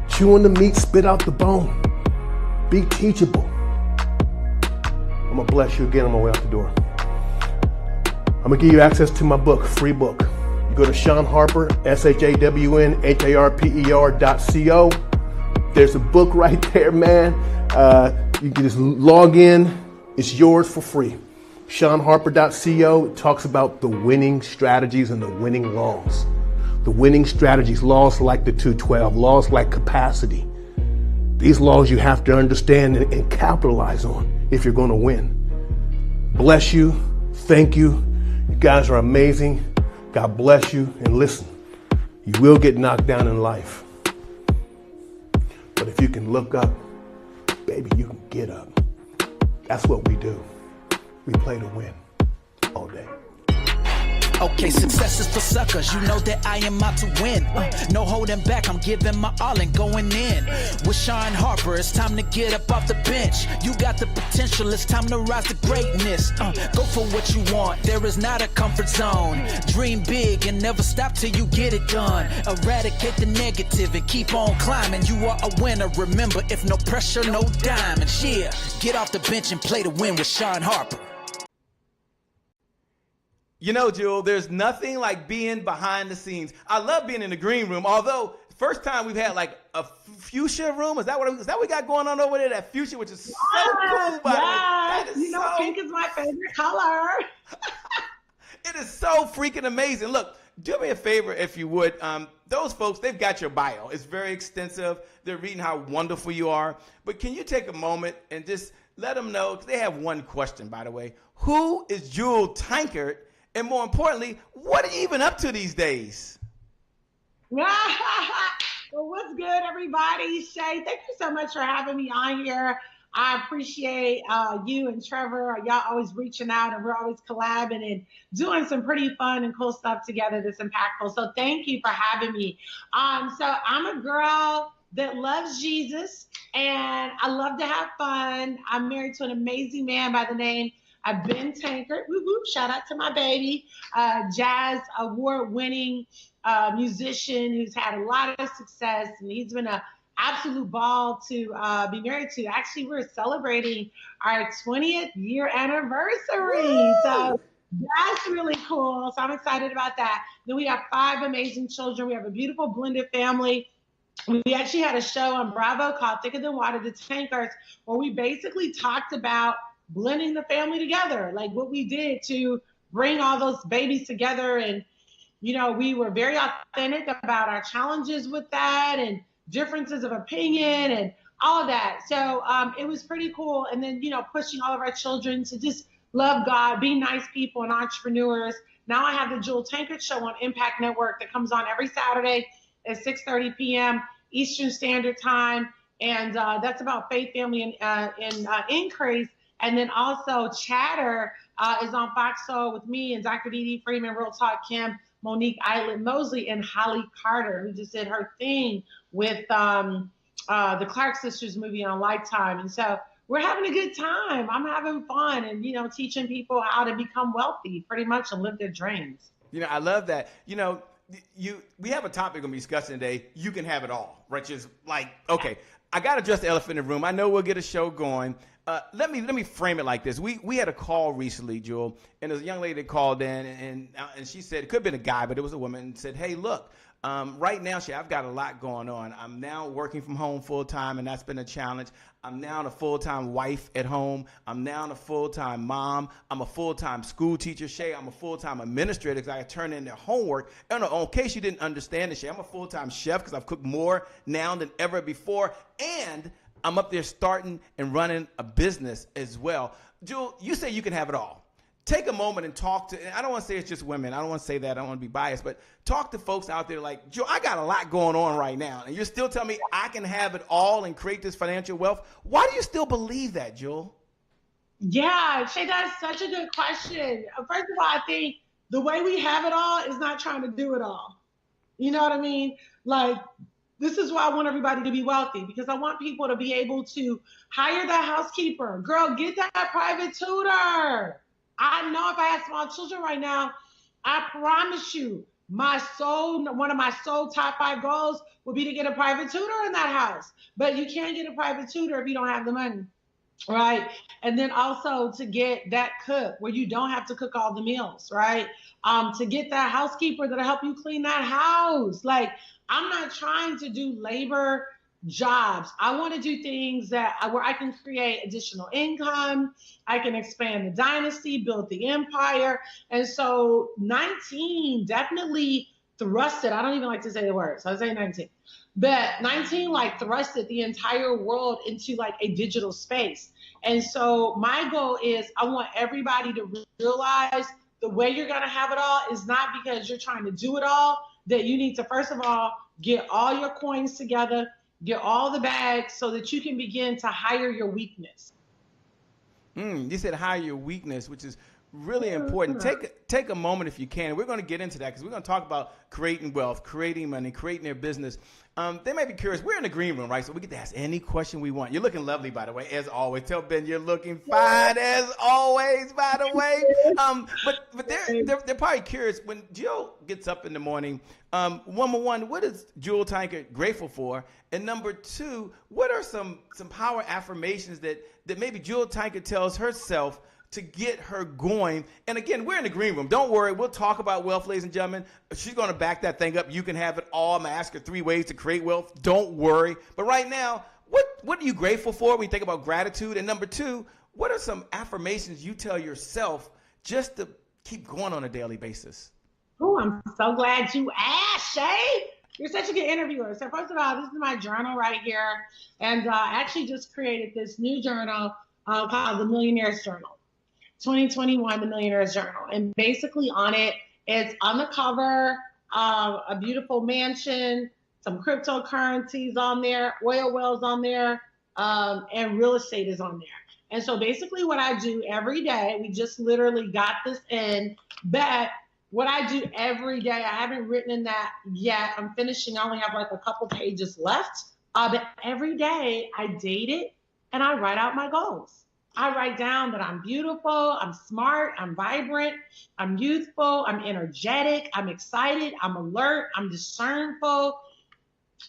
I: Chew on the meat, spit out the bone. Be teachable. I'm going to bless you again on my way out the door. I'm going to give you access to my book, free book. You go to Sean Harper, ShawnHarper.co. There's a book right there, man. You can just log in. It's yours for free. ShawnHarper.co talks about the winning strategies and the winning laws. The winning strategies, laws like the 212, laws like capacity. These laws you have to understand and capitalize on if you're going to win. Bless you. Thank you. You guys are amazing. God bless you. And listen, you will get knocked down in life. But if you can look up, baby, you can get up. That's what we do. We play to win all day.
J: Okay, success is for suckers. You know that I am out to win. No holding back. I'm giving my all and going in. With Sean Harper, it's time to get up off the bench. You got the potential. It's time to rise to greatness. Go for what you want. There is not a comfort zone. Dream big and never stop till you get it done. Eradicate the negative and keep on climbing. You are a winner. Remember, if no pressure, no diamond. Yeah, get off the bench and play to win with Sean Harper.
G: You know, Jewel, there's nothing like being behind the scenes. I love being in the green room, although first time we've had like a fuchsia room. Is that what we got going on over there? That fuchsia, which is so cool, by the way. That is
K: pink is my favorite color.
G: It is so freaking amazing. Look, do me a favor if you would. Those folks, they've got your bio. It's very extensive. They're reading how wonderful you are. But can you take a moment and just let them know, because they have one question, by the way. Who is Jewel Tankard? And more importantly, what are you even up to these days?
K: Well, what's good, everybody? Shay, thank you so much for having me on here. I appreciate you and Trevor. Y'all always reaching out, and we're always collabing and doing some pretty fun and cool stuff together that's impactful. So thank you for having me. So I'm a girl that loves Jesus, and I love to have fun. I'm married to an amazing man by the name of Ben Tankard. Woo woo! Shout out to my baby, jazz award-winning musician who's had a lot of success, and he's been an absolute ball to be married to. Actually, we're celebrating our 20th year anniversary. Woo! So that's really cool. So I'm excited about that. Then we have 5 amazing children. We have a beautiful blended family. We actually had a show on Bravo called Thicker Than Water, The Tankards, where we basically talked about blending the family together, like what we did to bring all those babies together. And, you know, we were very authentic about our challenges with that and differences of opinion and all of that. So it was pretty cool. And then, you know, pushing all of our children to just love God, be nice people and entrepreneurs. Now I have the Jewel Tankard Show on Impact Network that comes on every Saturday at 6:30 p.m. Eastern Standard Time. And that's about faith, family, and increase. And then also Chatter is on Fox Soul with me and Dr. Dee Freeman, Real Talk Kim, Monique Island Mosley, and Holly Carter, who just did her thing with the Clark Sisters movie on Lifetime. And so we're having a good time. I'm having fun and, you know, teaching people how to become wealthy pretty much and live their dreams.
G: You know, I love that. You know, we have a topic we're going to be discussing today. You can have it all, right? Just like, okay, I got to address the elephant in the room. I know we'll get a show going. Let me frame it like this. We had a call recently, Jewel, and there's a young lady that called in, and she said, it could have been a guy, but it was a woman, and said, hey, look, right now, I've got a lot going on. I'm now working from home full time, and that's been a challenge. I'm now a full-time wife at home. I'm now a full-time mom. I'm a full-time school teacher. Shay, I'm a full-time administrator because I turn in their homework. And in case you didn't understand it, Shay, I'm a full-time chef because I've cooked more now than ever before. And I'm up there starting and running a business as well. Jewel, you say you can have it all. Take a moment and talk to, and I don't want to say it's just women. I don't want to say that. I don't want to be biased, but talk to folks out there like, Jewel, I got a lot going on right now. And you're still telling me I can have it all and create this financial wealth. Why do you still believe that, Jewel?
K: Yeah, Shay, that's such a good question. First of all, I think the way we have it all is not trying to do it all. You know what I mean? Like, this is why I want everybody to be wealthy, because I want people to be able to hire that housekeeper. Girl, get that private tutor. I know if I had small children right now, I promise you, one of my sole top 5 goals would be to get a private tutor in that house. But you can't get a private tutor if you don't have the money, right? And then also to get that cook where you don't have to cook all the meals, right? To get that housekeeper that'll help you clean that house. Like, I'm not trying to do labor jobs. I want to do things where I can create additional income. I can expand the dynasty, build the empire. And so 19 definitely thrusted. I don't even like to say the word, so I say 19. But 19 like thrusted the entire world into like a digital space. And so my goal is I want everybody to realize the way you're going to have it all is not because you're trying to do it all, that you need to, first of all, get all your coins together, get all the bags so that you can begin to hire your weakness.
G: You said hire your weakness, which is really important. Take a moment if you can. We're going to get into that because we're going to talk about creating wealth, creating money, creating their business. They may be curious. We're in the green room, right? So we get to ask any question we want. You're looking lovely, by the way, as always. Tell Ben you're looking fine as always, by the way. But they're probably curious when Jill gets up in the morning. Number one, what is Jewel Tankard grateful for? And number 2, what are some power affirmations that maybe Jewel Tankard tells herself to get her going? And again, we're in the green room. Don't worry. We'll talk about wealth, ladies and gentlemen. She's going to back that thing up. You can have it all. I'm going to ask her 3 ways to create wealth. Don't worry. But right now, what are you grateful for when you think about gratitude? And number 2, what are some affirmations you tell yourself just to keep going on a daily basis?
K: Oh, I'm so glad you asked, Shay. You're such a good interviewer. So first of all, this is my journal right here. And I actually just created this new journal called the Millionaire's Journal. 2021, the Millionaire's Journal. And basically on it, it's on the cover, a beautiful mansion, some cryptocurrencies on there, oil wells on there, and real estate is on there. And so basically what I do every day, we just literally got this in, but what I do every day, I haven't written in that yet. I'm finishing, I only have like a couple pages left. But every day I date it and I write out my goals. I write down that I'm beautiful, I'm smart, I'm vibrant, I'm youthful, I'm energetic, I'm excited, I'm alert, I'm discernful.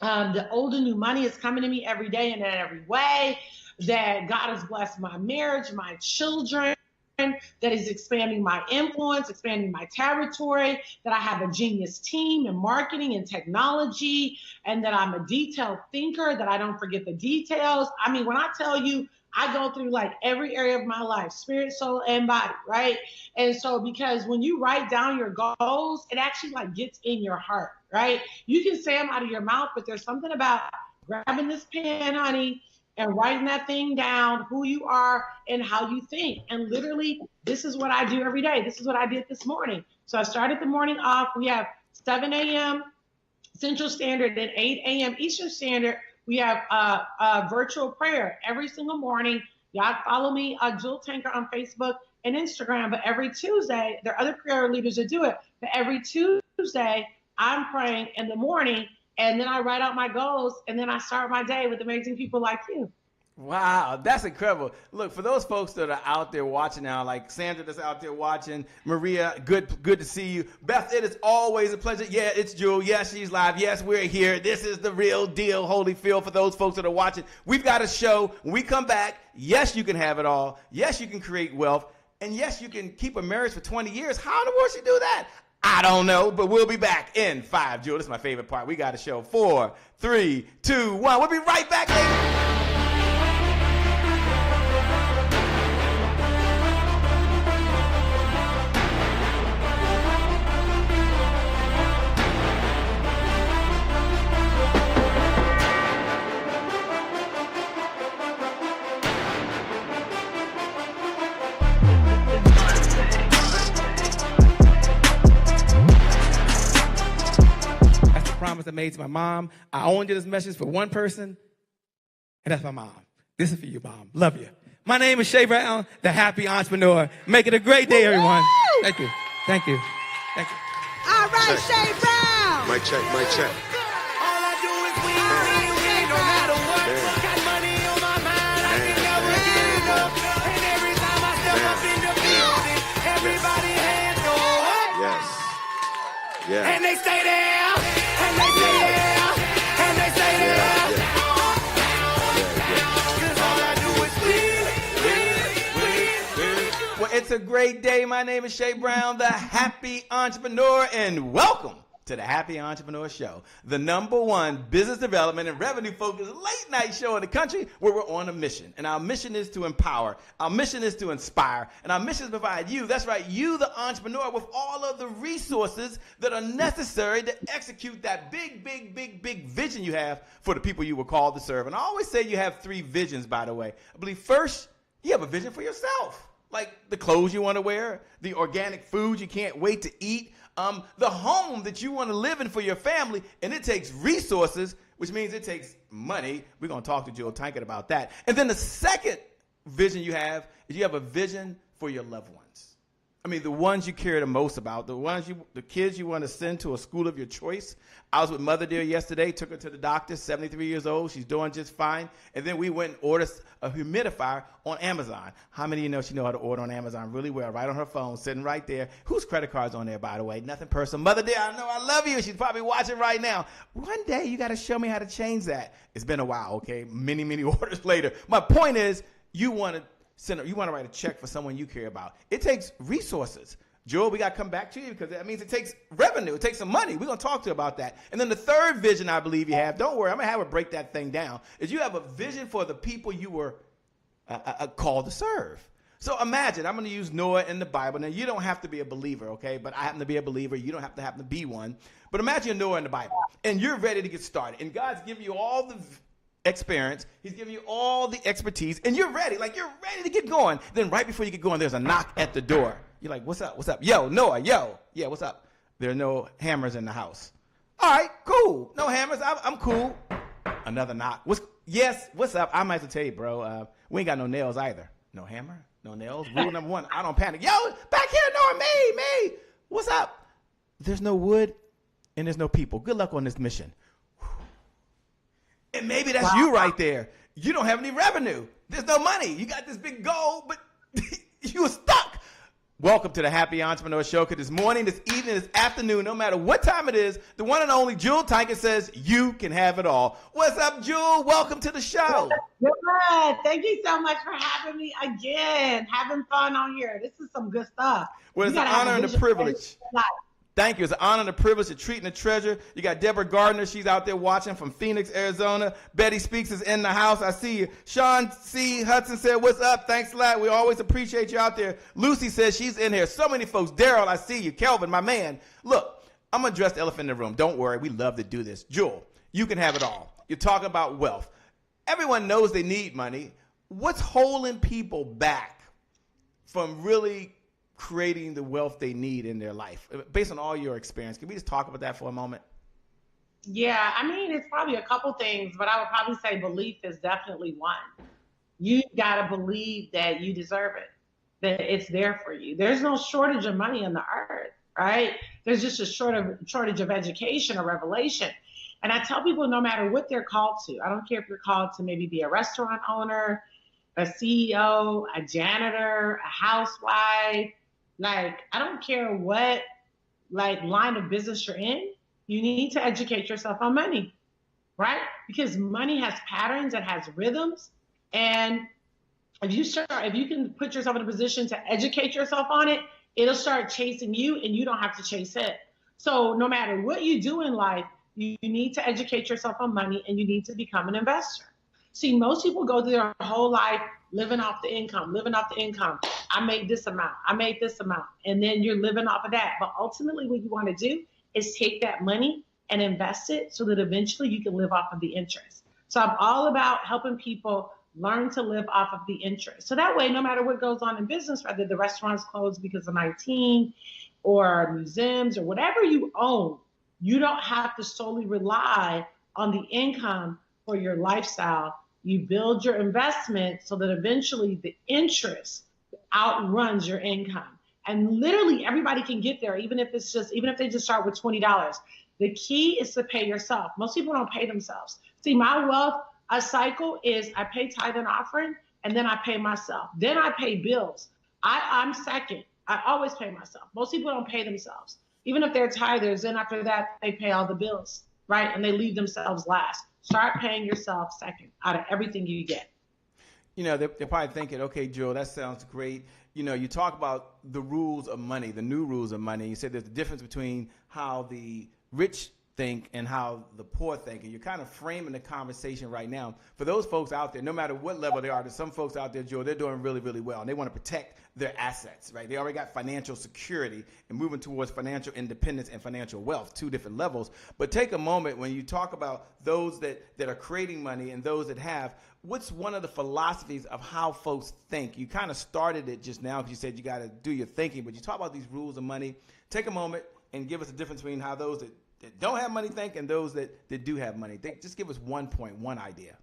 K: The old and new money is coming to me every day and in every way. That God has blessed my marriage, my children, that is expanding my influence, expanding my territory, that I have a genius team in marketing and technology, and that I'm a detailed thinker, that I don't forget the details. I mean, when I tell you, I go through like every area of my life, spirit, soul, and body, right? And so because when you write down your goals, it actually like gets in your heart, right? You can say them out of your mouth, but there's something about grabbing this pen, honey, and writing that thing down, who you are and how you think. And literally, this is what I do every day. This is what I did this morning. So I started the morning off. We have 7 a.m. Central Standard and 8 a.m. Eastern Standard. We have a virtual prayer every single morning. Y'all follow me, Jewel Tanker, on Facebook and Instagram. But every Tuesday, there are other prayer leaders that do it. But every Tuesday, I'm praying in the morning. And then I write out my goals, and then I start my day with amazing people like you.
G: Wow, that's incredible. Look, for those folks that are out there watching now, like Sandra that's out there watching, Maria, good to see you. Beth, it is always a pleasure. Yeah, it's Jewel. Yes, she's live. Yes, we're here. This is the real deal, Holyfield, for those folks that are watching. We've got a show. When we come back, yes, you can have it all. Yes, you can create wealth. And yes, you can keep a marriage for 20 years. How in the world should you do that? I don't know, but we'll be back in 5. Jewel, this is my favorite part. We got a show. 4, 3, 2, 1. We'll be right back, ladies. Promise I made to my mom. I only did this message for one person, and that's my mom. This is for you, Mom. Love you. My name is Shay Brown, the happy entrepreneur. Make it a great day, everyone. Thank you. Thank you. Thank you.
L: All right, Shay Brown.
M: Mic check, mic check.
J: All I do is win, no matter what. Got money on my mind, I can never give up. And every time I step up in the building, everybody hands go up.
M: Yes. Yeah.
J: And they stay there. And they stay there. And they stay there. Cause all I do is win.
G: Well, it's a great day. My name is Shay Brown, the happy entrepreneur, and welcome to the Happy Entrepreneur Show, the #1 business development and revenue focused late night show in the country where we're on a mission. And our mission is to empower, our mission is to inspire, and our mission is to provide you, that's right, you the entrepreneur, with all of the resources that are necessary to execute that big vision you have for the people you were called to serve. And I always say you have 3 visions, by the way. I believe first, you have a vision for yourself, like the clothes you want to wear, the organic food you can't wait to eat, the home that you want to live in for your family, and it takes resources, which means it takes money. We're going to talk to Jewel Tankett about that. And then the second vision you have is you have a vision for your loved ones. I mean, the ones you care the most about, the kids you want to send to a school of your choice. I was with Mother Dear yesterday, took her to the doctor, 73 years old. She's doing just fine. And then we went and ordered a humidifier on Amazon. How many of you know she knows how to order on Amazon really well, right on her phone, sitting right there? Whose credit card's on there, by the way? Nothing personal. Mother Dear, I know I love you. She's probably watching right now. One day, you got to show me how to change that. It's been a while, okay? Many orders later. My point is, you want to write a check for someone you care about. It takes resources. Jewel, we got to come back to you because that means it takes revenue. It takes some money. We're going to talk to you about that. And then the third vision I believe you have, don't worry, I'm going to have her break that thing down, is you have a vision for the people you were called to serve. So imagine, I'm going to use Noah in the Bible. Now, you don't have to be a believer, okay? But I happen to be a believer. You don't have to be one. But imagine Noah in the Bible, and you're ready to get started. And God's giving you all the experience. He's giving you all the expertise, and you're ready. Like, you're ready to get going. Then right before you get going, there's a knock at the door. You're like, what's up? What's up? Yo, Noah, yo. Yeah, what's up? There are no hammers in the house. All right, cool. No hammers. I'm cool. Another knock. What's up? I might have to tell you, bro. We ain't got no nails either. No hammer? No nails. Rule number 1, I don't panic. Yo, back here, no, me. What's up? There's no wood and there's no people. Good luck on this mission. And maybe that's you right there. You don't have any revenue. There's no money. You got this big goal, but you were stuck. Welcome to the Happy Entrepreneur Show. Because this morning, this evening, this afternoon, no matter what time it is, the one and only Jewel Tiger says you can have it all. What's up, Jewel? Welcome to the show.
K: Good. Thank you so much for having me again. Having fun on here. This is some good stuff.
G: Well, it's an honor and a privilege. Thank you. It's an honor and a privilege to treat and a treasure. You got Deborah Gardner. She's out there watching from Phoenix, Arizona. Betty Speaks is in the house. I see you. Sean C. Hudson said, what's up? Thanks a lot. We always appreciate you out there. Lucy says she's in here. So many folks. Daryl, I see you. Kelvin, my man. Look, I'm going to address the elephant in the room. Don't worry. We love to do this. Jewel, you can have it all. You're talking about wealth. Everyone knows they need money. What's holding people back from really creating the wealth they need in their life? Based on all your experience, can we just talk about that for a moment?
K: Yeah, I mean, it's probably a couple things, but I would probably say belief is definitely one. You got to believe that you deserve it, that it's there for you. There's no shortage of money on the earth, right? There's just a shortage of education or revelation. And I tell people, no matter what they're called to, I don't care if you're called to maybe be a restaurant owner, a CEO, a janitor, a housewife, like, I don't care what line of business you're in, you need to educate yourself on money, right? Because money has patterns, it has rhythms. And if you can put yourself in a position to educate yourself on it, it'll start chasing you and you don't have to chase it. So no matter what you do in life, you need to educate yourself on money and you need to become an investor. See, most people go through their whole life living off the income. I made this amount. And then you're living off of that. But ultimately what you want to do is take that money and invest it so that eventually you can live off of the interest. So I'm all about helping people learn to live off of the interest. So that way, no matter what goes on in business, whether the restaurant's closed because of 19 or museums or whatever you own, you don't have to solely rely on the income for your lifestyle. You build your investment so that eventually the interest outruns your income. And literally everybody can get there, even if they just start with $20. The key is to pay yourself. Most people don't pay themselves. See, my wealth cycle is I pay tithe and offering, and then I pay myself. Then I pay bills. I'm second. I always pay myself. Most people don't pay themselves. Even if they're tithers, then after that, they pay all the bills, right? And they leave themselves last. Start paying yourself second out of everything you get.
G: You know, they're probably thinking, okay, Joel, that sounds great. You know, you talk about the rules of money, the new rules of money. You said there's a difference between how the rich think and how the poor think. And you're kind of framing the conversation right now. For those folks out there, no matter what level they are, there's some folks out there, Joel, they're doing really, really well. And they want to protect their assets, right? They already got financial security and moving towards financial independence and financial wealth, two different levels. But take a moment when you talk about those that are creating money and those that have, what's one of the philosophies of how folks think? You kind of started it just now because you said you got to do your thinking, but you talk about these rules of money. Take a moment and give us a difference between how those that don't have money think and those that do have money. Just give us 1 point, one idea.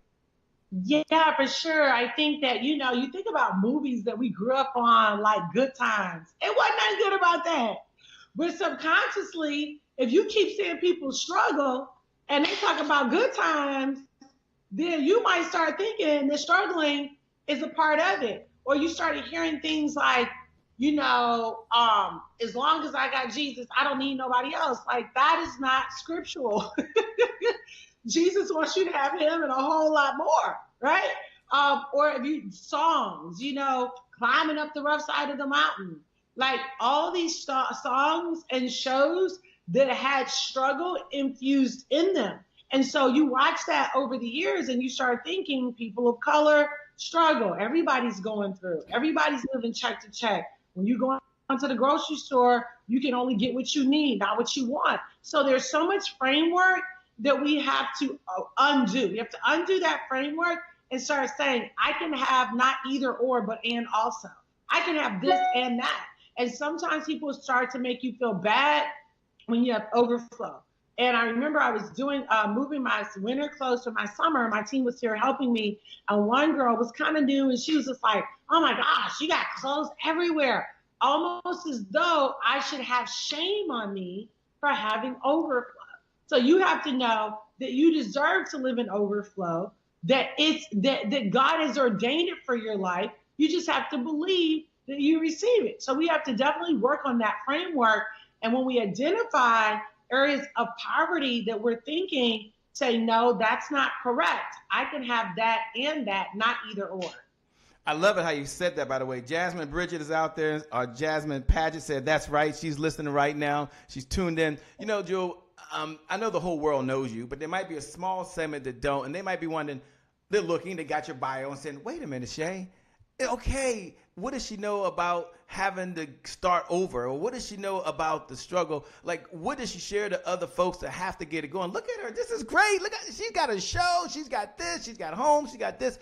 K: Yeah, for sure. I think that, you think about movies that we grew up on, like Good Times. It wasn't nothing good about that. But subconsciously, if you keep seeing people struggle and they talk about good times, then you might start thinking that struggling is a part of it. Or you started hearing things like, as long as I got Jesus, I don't need nobody else. Like, that is not scriptural. Jesus wants you to have him and a whole lot more, right? Or if you songs, climbing up the rough side of the mountain, like all these songs and shows that had struggle infused in them. And so you watch that over the years and you start thinking people of color, struggle. Everybody's going through. Everybody's living check to check. When you go onto the grocery store, you can only get what you need, not what you want. So there's so much framework that we have to undo. We have to undo that framework and start saying, I can have not either or, but and also. I can have this and that. And sometimes people start to make you feel bad when you have overflow. And I remember I was doing, moving my winter clothes for my summer. My team was here helping me. And one girl was kind of new and she was just like, oh my gosh, you got clothes everywhere. Almost as though I should have shame on me for having overflow. So you have to know that you deserve to live in overflow, that that God has ordained it for your life. You just have to believe that you receive it. So we have to definitely work on that framework. And when we identify areas of poverty that we're thinking, say, no, that's not correct. I can have that and that, not either or.
G: I love it how you said that, by the way. Jasmine Bridget is out there. Jasmine Paget said, that's right. She's listening right now. She's tuned in. You know, Joe, I know the whole world knows you, but there might be a small segment that don't, and they might be wondering, they're looking, they got your bio and saying, wait a minute, Shay. Okay, what does she know about having to start over? Or what does she know about the struggle? Like, what does she share to other folks that have to get it going? Look at her. This is great. Look at, she's got a show. She's got this. She's got home. She got this.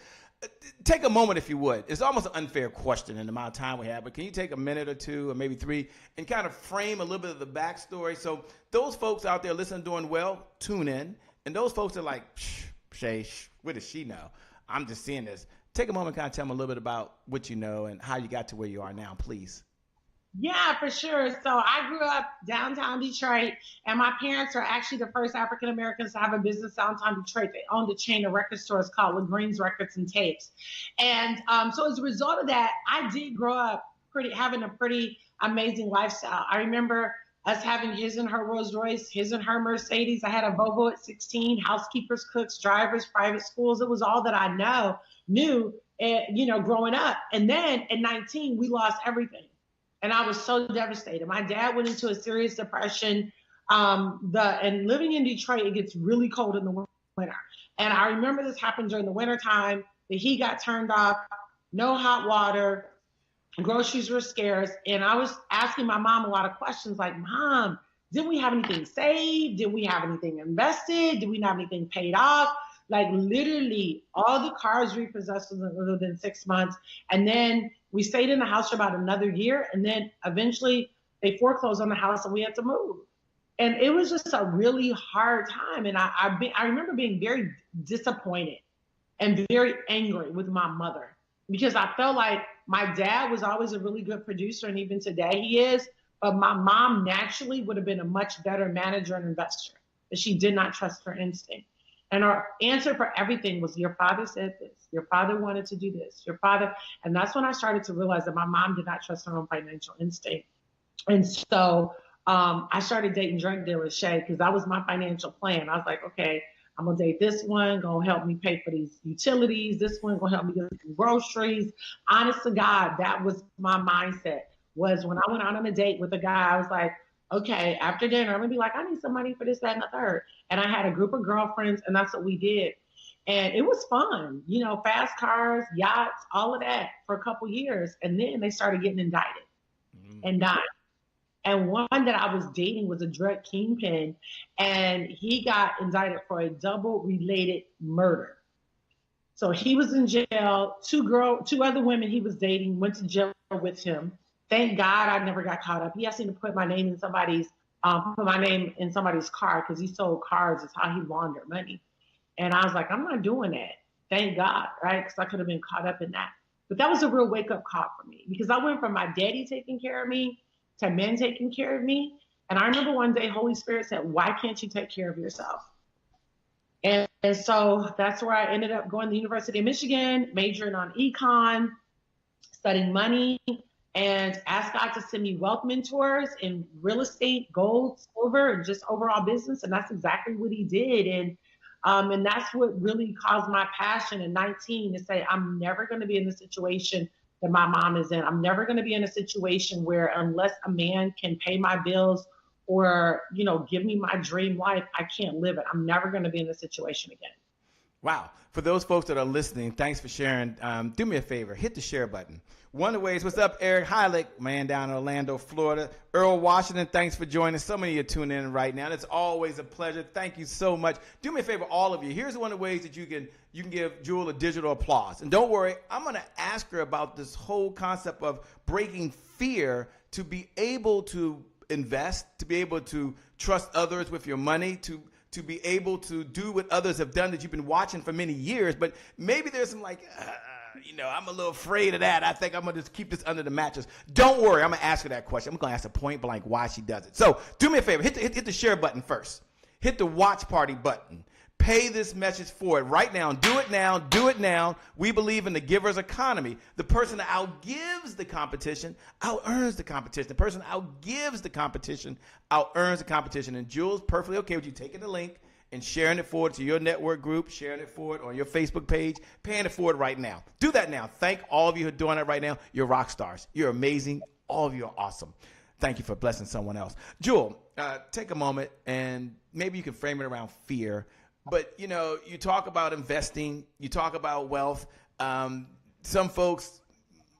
G: Take a moment, if you would. It's almost an unfair question in the amount of time we have, but can you take a minute or two or maybe three and kind of frame a little bit of the backstory? So those folks out there listening, doing well, tune in. And those folks are like, Shay, what does she know? I'm just seeing this. Take a moment and kind of tell them a little bit about what you know and how you got to where you are now, please.
K: Yeah, for sure. So I grew up downtown Detroit, and my parents are actually the first African Americans to have a business downtown Detroit. They owned a chain of record stores called LaGreen's Records and Tapes. And so as a result of that, I did grow up having a pretty amazing lifestyle. I remember us having his and her Rolls Royce, his and her Mercedes. I had a Volvo at 16, housekeepers, cooks, drivers, private schools. It was all that I knew, growing up. And then at 19, we lost everything. And I was so devastated. My dad went into a serious depression. And living in Detroit, it gets really cold in the winter. And I remember this happened during the winter time. The heat got turned off, no hot water, groceries were scarce. And I was asking my mom a lot of questions like, Mom, didn't we have anything saved? Did we have anything invested? Did we not have anything paid off? Like literally all the cars repossessed within 6 months. And then we stayed in the house for about another year. And then eventually they foreclosed on the house and we had to move. And it was just a really hard time. And I remember being very disappointed and very angry with my mother because I felt like my dad was always a really good producer. And even today he is. But my mom naturally would have been a much better manager and investor, but she did not trust her instinct. And our answer for everything was, your father said this, your father wanted to do this, your father. And that's when I started to realize that my mom did not trust her own financial instinct. And so I started dating drug dealers, Shay, because that was my financial plan. I was like, okay, I'm gonna date this one, gonna help me pay for these utilities. This one gonna help me get some groceries. Honest to God, that was my mindset. Was when I went out on a date with a guy, I was like, okay, after dinner, I'm gonna be like, I need some money for this, that, and the third. And I had a group of girlfriends, and that's what we did. And it was fun, fast cars, yachts, all of that for a couple years. And then they started getting indicted and dying. And one that I was dating was a drug kingpin, and he got indicted for a double related murder. So he was in jail. Two other women he was dating went to jail with him. Thank God I never got caught up. He asked me to put my name in somebody's car because he sold cars. It's how he laundered money. And I was like, I'm not doing that. Thank God, right? Because I could have been caught up in that. But that was a real wake-up call for me because I went from my daddy taking care of me to men taking care of me. And I remember one day Holy Spirit said, why can't you take care of yourself? And so that's where I ended up going to the University of Michigan, majoring on econ, studying money, and asked God to send me wealth mentors in real estate, gold, silver, and just overall business. And that's exactly what he did. And that's what really caused my passion in 19 to say, I'm never going to be in the situation that my mom is in. I'm never going to be in a situation where unless a man can pay my bills or, give me my dream life, I can't live it. I'm never going to be in this situation again.
G: Wow. For those folks that are listening, thanks for sharing. Do me a favor, hit the share button. One of the ways, what's up, Eric Heilig, man down in Orlando, Florida. Earl Washington, thanks for joining. So many of you tuning in right now. It's always a pleasure. Thank you so much. Do me a favor, all of you. Here's one of the ways that you can give Jewel a digital applause. And don't worry, I'm going to ask her about this whole concept of breaking fear to be able to invest, to be able to trust others with your money, to be able to do what others have done that you've been watching for many years. But maybe there's some I'm a little afraid of that. I think I'm going to just keep this under the mattress. Don't worry. I'm going to ask her that question. I'm going to ask her point blank why she does it. So do me a favor. Hit the share button first. Hit the watch party button. Pay this message forward right now. Do it now. Do it now. We believe in the giver's economy. The person that outgives the competition out-earns the competition. The person that outgives the competition out-earns the competition. And Jules, perfectly okay with you taking the link and sharing it forward to your network group, sharing it forward on your Facebook page, paying it forward right now. Do that now. Thank all of you who are doing that right now. You're rock stars. You're amazing. All of you are awesome. Thank you for blessing someone else. Jewel, take a moment and maybe you can frame it around fear. But, you talk about investing, you talk about wealth. Some folks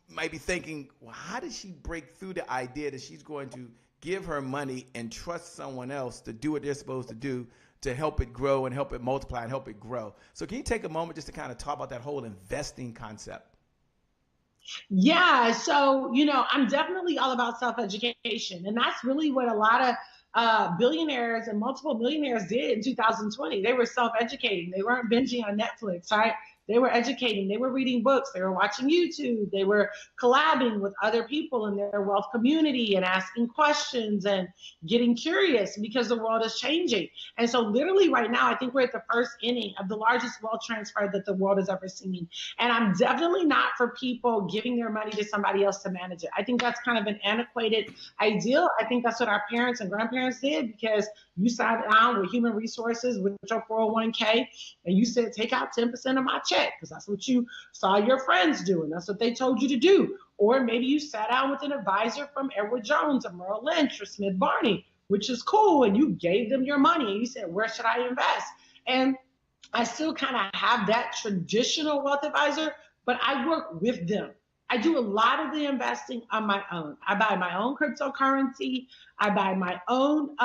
G: might be thinking, well, how did she break through the idea that she's going to give her money and trust someone else to do what they're supposed to do to help it grow and help it multiply and help it grow? So can you take a moment just to kind of talk about that whole investing concept?
K: Yeah. So, I'm definitely all about self-education. And that's really what a lot of billionaires and multiple millionaires did in 2020. They were self-educating. They weren't binging on Netflix, right? They were educating. They were reading books. They were watching YouTube. They were collabing with other people in their wealth community and asking questions and getting curious because the world is changing. And so literally right now, I think we're at the first inning of the largest wealth transfer that the world has ever seen. And I'm definitely not for people giving their money to somebody else to manage it. I think that's kind of an antiquated ideal. I think that's what our parents and grandparents did because you sat down with human resources with your 401k and you said, take out 10% of my check because that's what you saw your friends doing. That's what they told you to do. Or maybe you sat down with an advisor from Edward Jones or Merrill Lynch or Smith Barney, which is cool. And you gave them your money and you said, where should I invest? And I still kind of have that traditional wealth advisor, but I work with them. I do a lot of the investing on my own. I buy my own cryptocurrency. I buy my own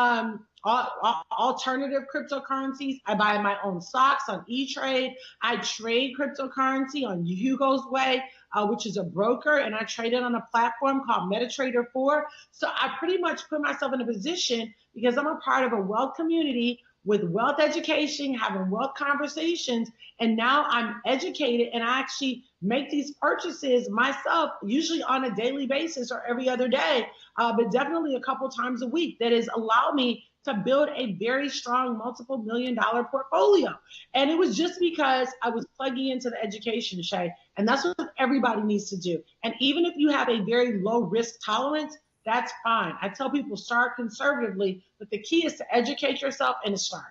K: alternative cryptocurrencies. I buy my own stocks on E-Trade. I trade cryptocurrency on Hugo's Way, which is a broker, and I trade it on a platform called MetaTrader 4. So I pretty much put myself in a position because I'm a part of a wealth community with wealth education, having wealth conversations, and now I'm educated and I actually make these purchases myself, usually on a daily basis or every other day, but definitely a couple times a week. That has allowed me to build a very strong multiple $1-million portfolio. And it was just because I was plugging into the education, Shay, and that's what everybody needs to do. And even if you have a very low risk tolerance, that's fine. I tell people start conservatively, but the key is to educate yourself and to start.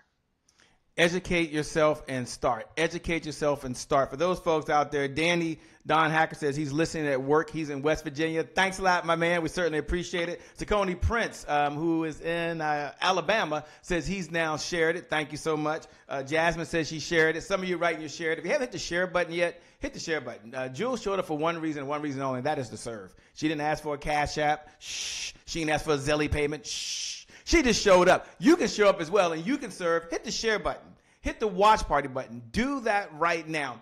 G: Educate yourself and start. Educate yourself and start. For those folks out there, Don Hacker says he's listening at work. He's in West Virginia. Thanks a lot, my man. We certainly appreciate it. Sakoni Prince, who is in Alabama, says he's now shared it. Thank you so much. Jasmine says she shared it. Some of you writing you shared it. If you haven't hit the share button yet, hit the share button. Jules showed up for one reason only, and that is to serve. She didn't ask for a Cash App. Shh. She didn't ask for a Zelly payment. Shh. She just showed up. You can show up as well, and you can serve. Hit the share button. Hit the watch party button. Do that right now.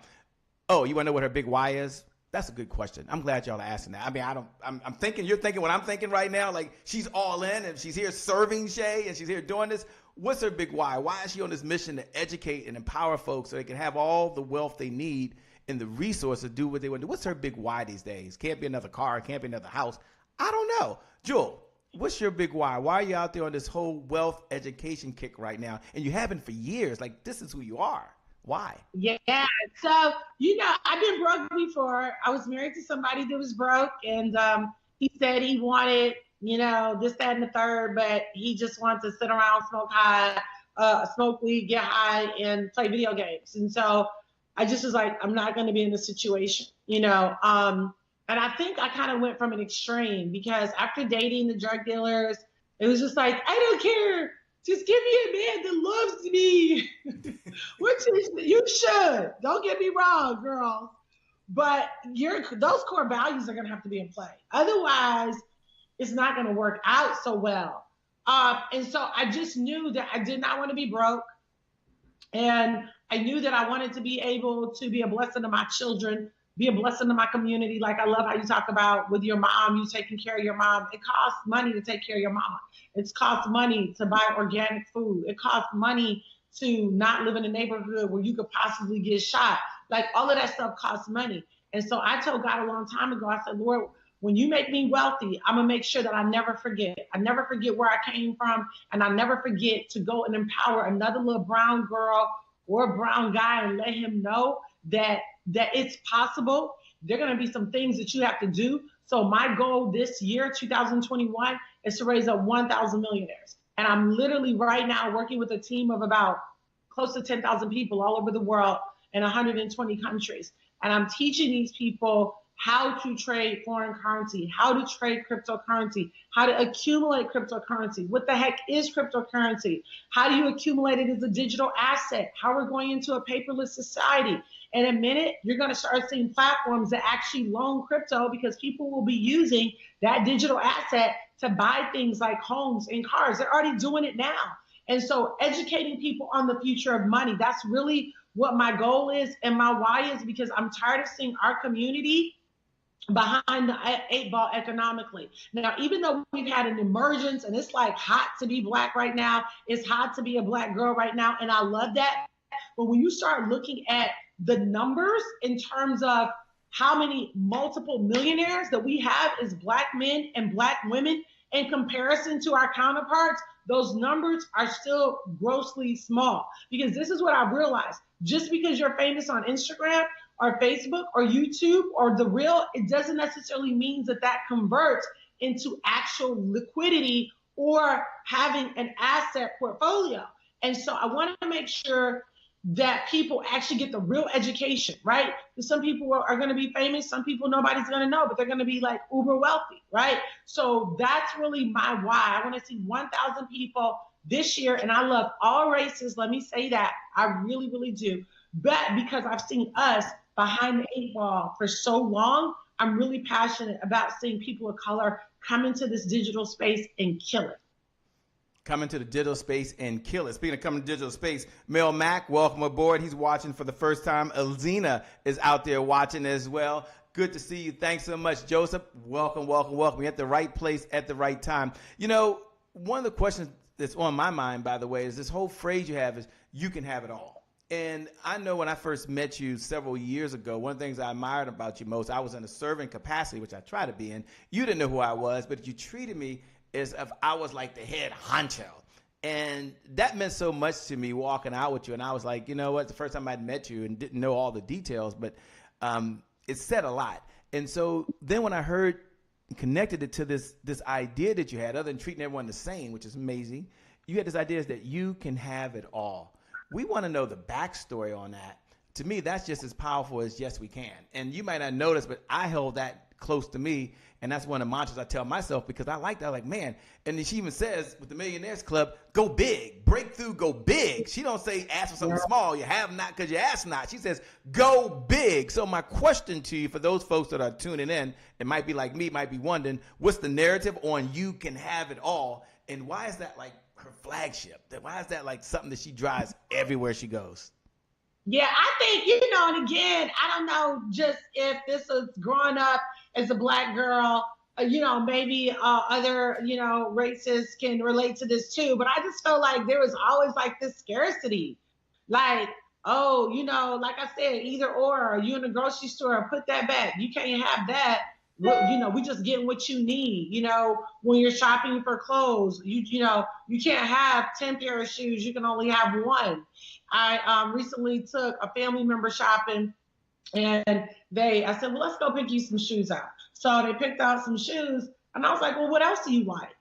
G: Oh, you want to know what her big why is? That's a good question. I'm glad y'all are asking that. I mean, I'm thinking, you're thinking what I'm thinking right now. Like, she's all in and she's here serving Shay and she's here doing this. What's her big why? Why is she on this mission to educate and empower folks so they can have all the wealth they need and the resources to do what they want to do? What's her big why these days? Can't be another car. Can't be another house. I don't know. Jewel, what's your big why? Why are you out there on this whole wealth education kick right now? And you haven't for years. Like, this is who you are. Why?
K: Yeah. So, I've been broke before. I was married to somebody that was broke, and he said he wanted, this, that, and the third, but he just wanted to sit around, smoke weed, get high, and play video games. And so I just was like, I'm not going to be in this situation, and I think I kind of went from an extreme because after dating the drug dealers, it was just like, I don't care Just give me a man that loves me. Which is, you should. Don't get me wrong, girls. But those core values are going to have to be in play. Otherwise, it's not going to work out so well. And so I just knew that I did not want to be broke. And I knew that I wanted to be able to be a blessing to my children, be a blessing to my community. Like I love how you talk about with your mom, you taking care of your mom. It costs money to take care of your mama. It costs money to buy organic food. It costs money to not live in a neighborhood where you could possibly get shot. Like all of that stuff costs money. And so I told God a long time ago, I said, Lord, when you make me wealthy, I'm going to make sure that I never forget. I never forget where I came from. And I never forget to go and empower another little brown girl or brown guy and let him know that it's possible. There are going to be some things that you have to do. So my goal this year, 2021, is to raise up 1,000 millionaires. And I'm literally right now working with a team of about close to 10,000 people all over the world in 120 countries. And I'm teaching these people how to trade foreign currency, how to trade cryptocurrency, how to accumulate cryptocurrency. What the heck is cryptocurrency? How do you accumulate it as a digital asset? How we're going into a paperless society. In a minute, you're going to start seeing platforms that actually loan crypto because people will be using that digital asset to buy things like homes and cars. They're already doing it now. And so educating people on the future of money, that's really what my goal is and my why is, because I'm tired of seeing our community behind the 8 ball economically. Now, even though we've had an emergence and it's like hot to be Black right now, it's hot to be a Black girl right now, and I love that. But when you start looking at the numbers in terms of how many multiple millionaires that we have as Black men and Black women in comparison to our counterparts, those numbers are still grossly small. Because this is what I realized. Just because you're famous on Instagram or Facebook or YouTube or The Real, it doesn't necessarily mean that converts into actual liquidity or having an asset portfolio. And so I want to make sure that people actually get the real education, right? Because some people are going to be famous, some people nobody's going to know, but they're going to be like uber wealthy, right? So that's really my why. I want to see 1,000 people this year, and I love all races. Let me say that. I really, really do. But because I've seen us behind the 8 ball for so long, I'm really passionate about seeing people of color come into this digital space and kill it.
G: Come into the digital space and kill it. Speaking of coming to digital space, Mel Mack, welcome aboard. He's watching for the first time. Elzina is out there watching as well. Good to see you. Thanks so much, Joseph. Welcome, welcome, welcome. You're at the right place at the right time. You know, one of the questions that's on my mind, by the way, is this whole phrase you have is, you can have it all. And I know when I first met you several years ago, one of the things I admired about you most, I was in a serving capacity, which I try to be in. You didn't know who I was, but you treated me as if I was like the head honcho. And that meant so much to me walking out with you. And I was like, you know what, the first time I'd met you and didn't know all the details, but it said a lot. And so then when I heard, connected it to this idea that you had, other than treating everyone the same, which is amazing, you had this idea that you can have it all. We want to know the backstory on that. To me, that's just as powerful as yes, we can. And you might not notice, but I held that close to me. And that's one of the mantras I tell myself, because I like that. Like, man. And then she even says with the Millionaires Club, go big, break through, go big. She don't say ask for something small. You have not because you ask not. She says go big. So my question to you, for those folks that are tuning in, it might be like me, might be wondering, what's the narrative on you can have it all? And why is that like her flagship? Why is that like something that she drives everywhere she goes?
K: Yeah, I think, and again, I don't know just if this is growing up as a Black girl, maybe other, races can relate to this too. But I just felt like there was always like this scarcity. Like, oh, like I said, either or, you in the grocery store, put that back. You can't have that. We just getting what you need. When you're shopping for clothes, you can't have 10 pair of shoes. You can only have one. I recently took a family member shopping, and I said, well, let's go pick you some shoes out. So they picked out some shoes, and I was like, well, what else do you like?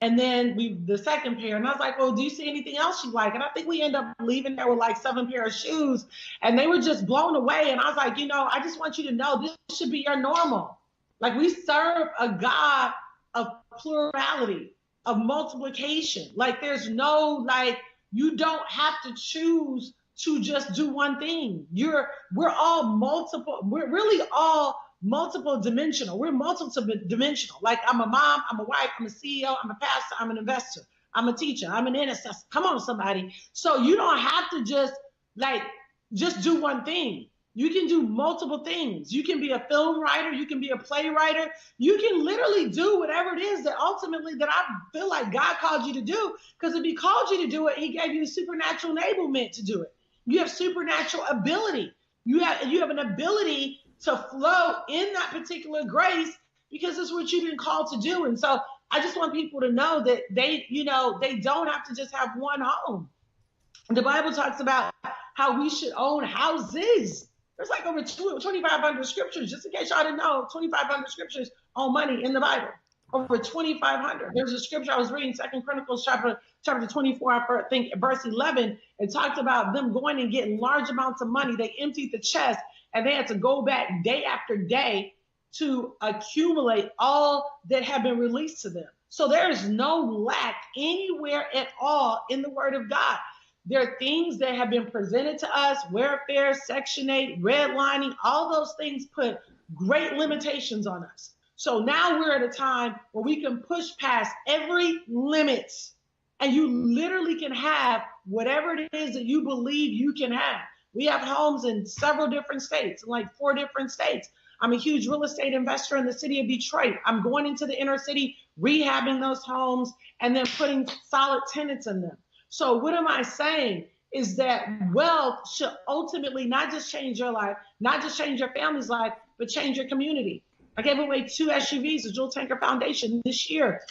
K: And then the second pair, and I was like, well, do you see anything else you like? And I think we ended up leaving there with like 7 pair of shoes, and they were just blown away. And I was like, I just want you to know this should be your normal. Like, we serve a God of plurality. of multiplication. Like there's no, like, you don't have to choose to just do one thing. We're all multiple, we're really all multiple dimensional. We're multiple dimensional. Like I'm a mom, I'm a wife, I'm a CEO, I'm a pastor, I'm an investor, I'm a teacher, I'm an intercessor. Come on, somebody. So you don't have to just do one thing. You can do multiple things. You can be a film writer. You can be a playwright. You can literally do whatever it is that ultimately that I feel like God called you to do. Because if he called you to do it, he gave you the supernatural enablement to do it. You have supernatural ability. You have an ability to flow in that particular grace because it's what you've been called to do. And so I just want people to know that they don't have to just have one home. The Bible talks about how we should own houses. There's like over 2,500 scriptures, just in case y'all didn't know, 2,500 scriptures on money in the Bible. Over 2,500. There's a scripture I was reading, 2 Chronicles chapter 24, I think verse 11. It talked about them going and getting large amounts of money. They emptied the chest and they had to go back day after day to accumulate all that had been released to them. So there is no lack anywhere at all in the word of God. There are things that have been presented to us, welfare, Section 8, redlining, all those things put great limitations on us. So now we're at a time where we can push past every limit and you literally can have whatever it is that you believe you can have. We have homes in several different states, like 4 different states. I'm a huge real estate investor in the city of Detroit. I'm going into the inner city, rehabbing those homes, and then putting solid tenants in them. So what am I saying is that wealth should ultimately not just change your life, not just change your family's life, but change your community. I gave away 2 SUVs, the Jewel Tanker Foundation, this year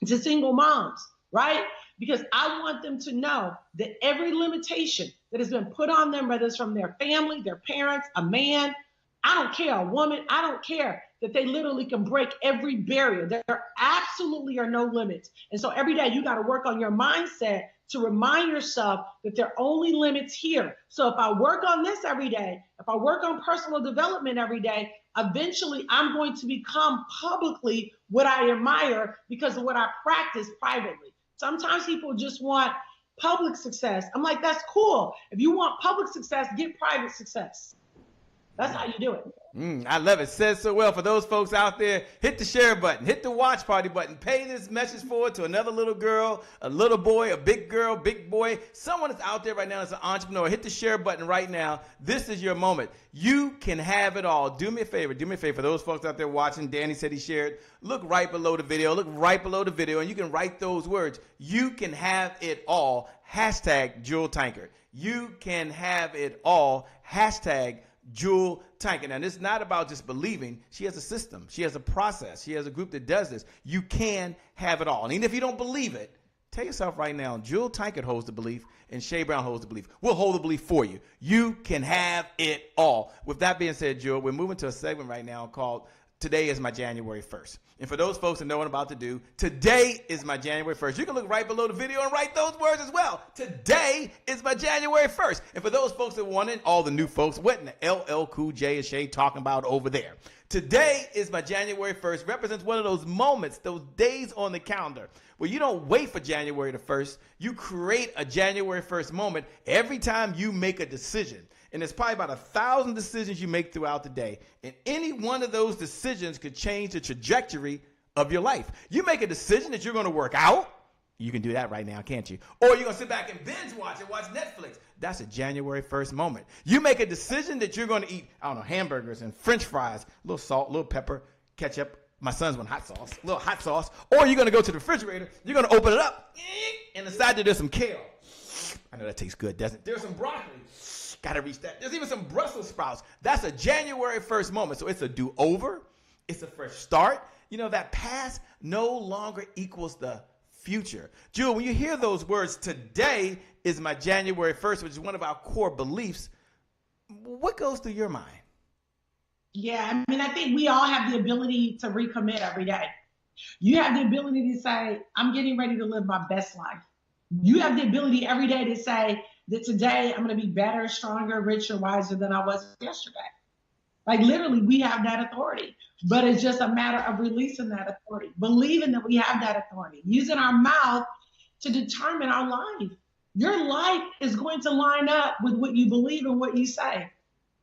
K: to single moms, right? Because I want them to know that every limitation that has been put on them, whether it's from their family, their parents, a man, I don't care, a woman, I don't care, that they literally can break every barrier. There absolutely are no limits. And so every day you got to work on your mindset to remind yourself that there are only limits here. So if I work on this every day, if I work on personal development every day, eventually I'm going to become publicly what I admire because of what I practice privately. Sometimes people just want public success. I'm like, that's cool. If you want public success, get private success. That's how you do it.
G: I love it. Says so well. For those folks out there, hit the share button, hit the watch party button, pay this message forward to another little girl, a little boy, a big girl, big boy, someone that's out there right now that's an entrepreneur. Hit the share button right now. This is your moment. You can have it all. Do me a favor. For those folks out there watching, Danny said he shared. Look right below the video. And you can write those words. You can have it all. Hashtag Jewel Tanker. You can have it all. Hashtag Jewel Tanker. Now, this is not about just believing. She has a system. She has a process. She has a group that does this. You can have it all. And even if you don't believe it, tell yourself right now, Jewel Tanker holds the belief and Shay Brown holds the belief. We'll hold the belief for you. You can have it all. With that being said, Jewel, we're moving to a segment right now called Today is My January 1st. And for those folks that know what I'm about to do, today is my January 1st. You can look right below the video and write those words as well. Today is my January 1st. And for those folks that want it, all the new folks, what in the LL Cool J is Shay talking about over there? Today is my January 1st represents one of those moments, those days on the calendar where you don't wait for January the 1st. You create a January 1st moment every time you make a decision. And there's probably about 1,000 decisions you make throughout the day. And any one of those decisions could change the trajectory of your life. You make a decision that you're going to work out. You can do that right now, can't you? Or you're going to sit back and binge watch and watch Netflix. That's a January 1st moment. You make a decision that you're going to eat, hamburgers and French fries, a little salt, a little pepper, ketchup. My son's want hot sauce, a little hot sauce. Or you're going to go to the refrigerator. You're going to open it up. And inside there's some kale. I know that tastes good, doesn't it? There's some broccoli. Got to reach that. There's even some Brussels sprouts. That's a January 1st moment. So it's a do-over. It's a fresh start. You know, that past no longer equals the future. Jewel, when you hear those words, today is my January 1st, which is one of our core beliefs, what goes through your mind?
K: Yeah, I think we all have the ability to recommit every day. You have the ability to say, I'm getting ready to live my best life. You have the ability every day to say that today I'm going to be better, stronger, richer, wiser than I was yesterday. Like literally, we have that authority, but it's just a matter of releasing that authority, believing that we have that authority, using our mouth to determine our life. Your life is going to line up with what you believe and what you say.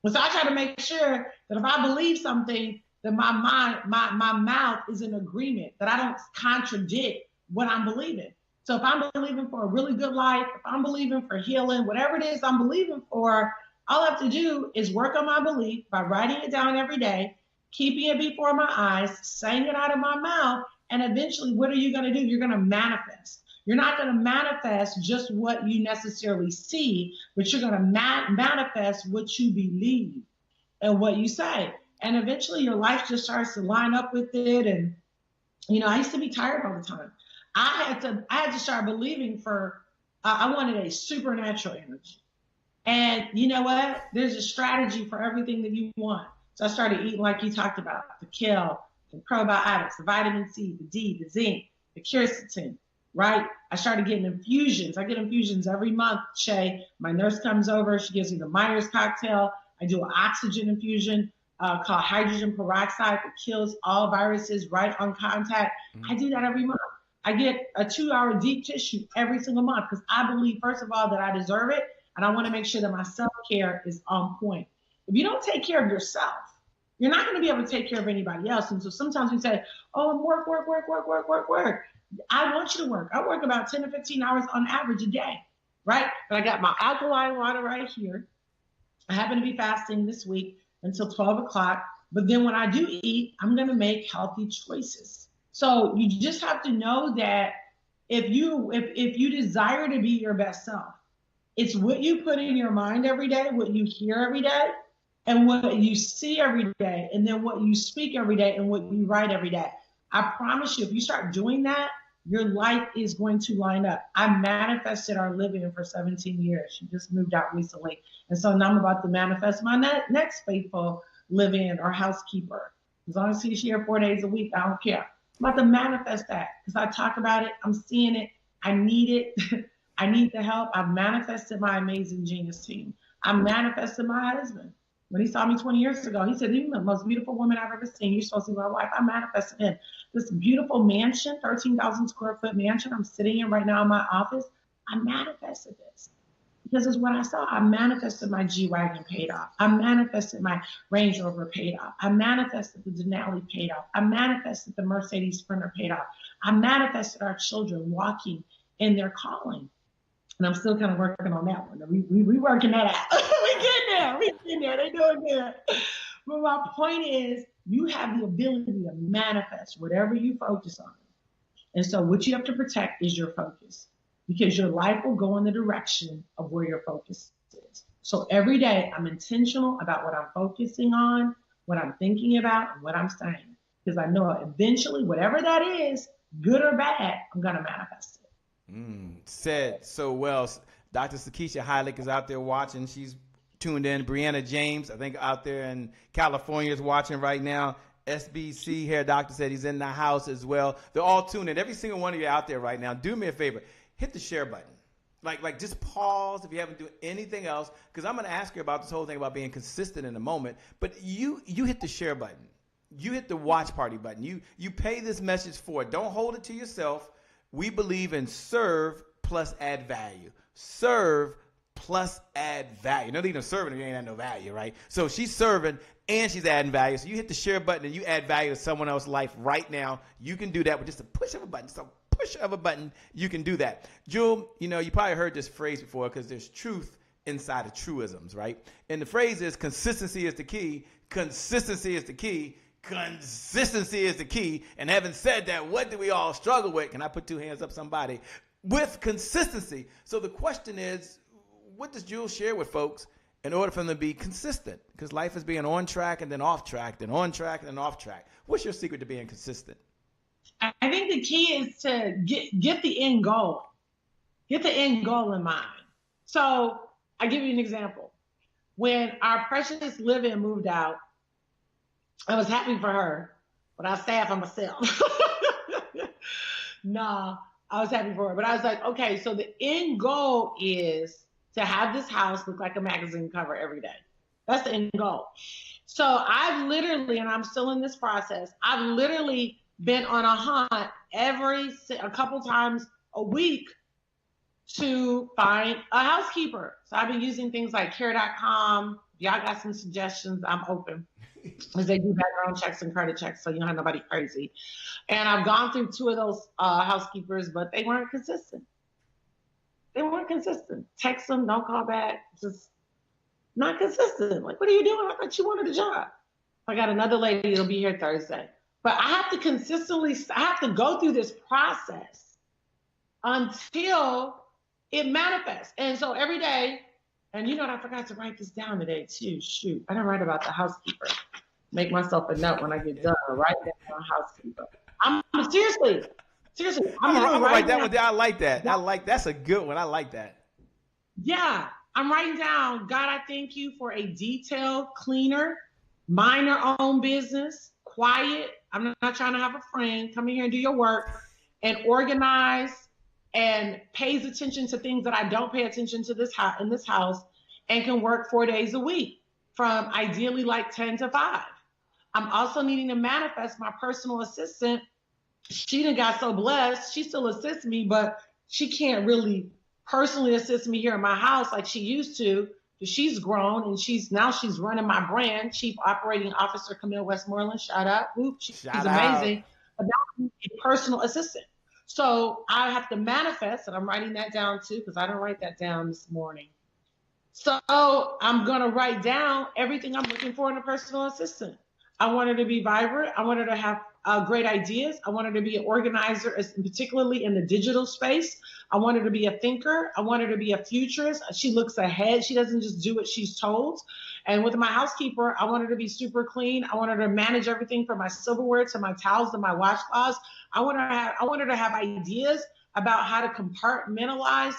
K: So I try to make sure that if I believe something, that my mind, my mouth is in agreement, that I don't contradict what I'm believing. So if I'm believing for a really good life, if I'm believing for healing, whatever it is I'm believing for, all I have to do is work on my belief by writing it down every day, keeping it before my eyes, saying it out of my mouth, and eventually what are you going to do? You're going to manifest. You're not going to manifest just what you necessarily see, but you're going to manifest what you believe and what you say. And eventually your life just starts to line up with it. And, I used to be tired all the time. I had to start believing I wanted a supernatural energy. And you know what? There's a strategy for everything that you want. So I started eating like you talked about, the kale, the probiotics, the vitamin C, the D, the zinc, the quercetin, right? I started getting infusions. I get infusions every month, Shay. My nurse comes over. She gives me the Myers cocktail. I do an oxygen infusion called hydrogen peroxide that kills all viruses right on contact. I do that every month. I get a 2-hour deep tissue every single month because I believe, first of all, that I deserve it. And I want to make sure that my self-care is on point. If you don't take care of yourself, you're not going to be able to take care of anybody else. And so sometimes we say, oh, I'm work. I want you to work. I work about 10 to 15 hours on average a day, right? But I got my alkaline water right here. I happen to be fasting this week until 12 o'clock. But then when I do eat, I'm going to make healthy choices. So you just have to know that if you desire to be your best self, it's what you put in your mind every day, what you hear every day, and what you see every day, and then what you speak every day and what you write every day. I promise you, if you start doing that, your life is going to line up. I manifested our living for 17 years. She just moved out recently. And so now I'm about to manifest my next faithful live-in or housekeeper. As long as she's here 4 days a week, I don't care. I'm about to manifest that because I talk about it. I'm seeing it. I need it. I need the help. I've manifested my amazing genius team. I manifested my husband. When he saw me 20 years ago, he said, "You're the most beautiful woman I've ever seen. You're supposed to be my wife." I manifested him. This beautiful mansion, 13,000 square foot mansion I'm sitting in right now in my office. I manifested this because it's what I saw. I manifested my G-Wagon paid off. I manifested my Range Rover paid off. I manifested the Denali paid off. I manifested the Mercedes Sprinter paid off. I manifested our children walking in their calling. And I'm still kind of working on that one. We working that out. We getting there. They doing good. But my point is, you have the ability to manifest whatever you focus on. And so what you have to protect is your focus, because your life will go in the direction of where your focus is. So every day I'm intentional about what I'm focusing on, what I'm thinking about, and what I'm saying. Because I know eventually, whatever that is, good or bad, I'm going to manifest it.
G: Said so well. Dr. Sakisha Heilig is out there watching. She's tuned in. Brianna James, I think, out there in California is watching right now. SBC Hair Doctor said he's in the house as well. They're all tuned in. Every single one of you out there right now, do me a favor. Hit the share button. Like just pause if you haven't done anything else, because I'm going to ask you about this whole thing about being consistent in a moment. But you hit the share button. You hit the watch party button. You pay this message forward. Don't hold it to yourself. We believe in serve plus add value. Serve plus add value. Not even serving if you ain't had no value, right? So she's serving and she's adding value. So you hit the share button and you add value to someone else's life right now. You can do that with just a push of a button. So push of a button, you can do that. Jewel, you probably heard this phrase before, because there's truth inside of truisms, right? And the phrase is consistency is the key. Consistency is the key. Consistency is the key. And having said that, what do we all struggle with? Can I put two hands up, somebody? With consistency. So the question is, what does Jules share with folks in order for them to be consistent? Because life is being on track and then off track, then on track and then off track. What's your secret to being consistent?
K: I think the key is to get the end goal. Get the end goal in mind. So I'll give you an example. When our precious live-in moved out, I was happy for her, but I was sad for myself. Nah, I was happy for her. But I was like, okay, so the end goal is to have this house look like a magazine cover every day. That's the end goal. So I've literally, and I'm still in this process, I've literally been on a hunt a couple times a week to find a housekeeper. So I've been using things like care.com. Y'all got some suggestions, I'm open. Because they do background checks and credit checks, so you don't have nobody crazy. And I've gone through 2 of those housekeepers, but they weren't consistent. They weren't consistent. Text them, don't call back, just not consistent. Like, what are you doing? I thought you wanted a job. I got another lady that'll be here Thursday. But I have to go through this process until it manifests. And so every day, and you know what, I forgot to write this down today too. Shoot, I didn't write about the housekeeper. Make myself a note when I get done. Write down housekeeper. I'm seriously. I'm gonna
G: write that one down. I like that. That's a good one. I like that.
K: Yeah, I'm writing down, God, I thank you for a detailed, cleaner, minor-owned business, quiet. I'm not trying to have a friend. Come in here and do your work, and organize, and pays attention to things that I don't pay attention to in this house, and can work 4 days a week from ideally like 10 to 5. I'm also needing to manifest my personal assistant. She done got so blessed. She still assists me, but she can't really personally assist me here in my house like she used to. She's grown, and she's running my brand. Chief Operating Officer Camille Westmoreland, shout out. She's amazing. But now I'm a personal assistant. So I have to manifest, and I'm writing that down too, because I didn't write that down this morning. So I'm going to write down everything I'm looking for in a personal assistant. I want her to be vibrant. I want her to have great ideas. I want her to be an organizer, particularly in the digital space. I want her to be a thinker. I want her to be a futurist. She looks ahead. She doesn't just do what she's told. And with my housekeeper, I want her to be super clean. I want her to manage everything from my silverware to my towels to my washcloths. I want her to have ideas about how to compartmentalize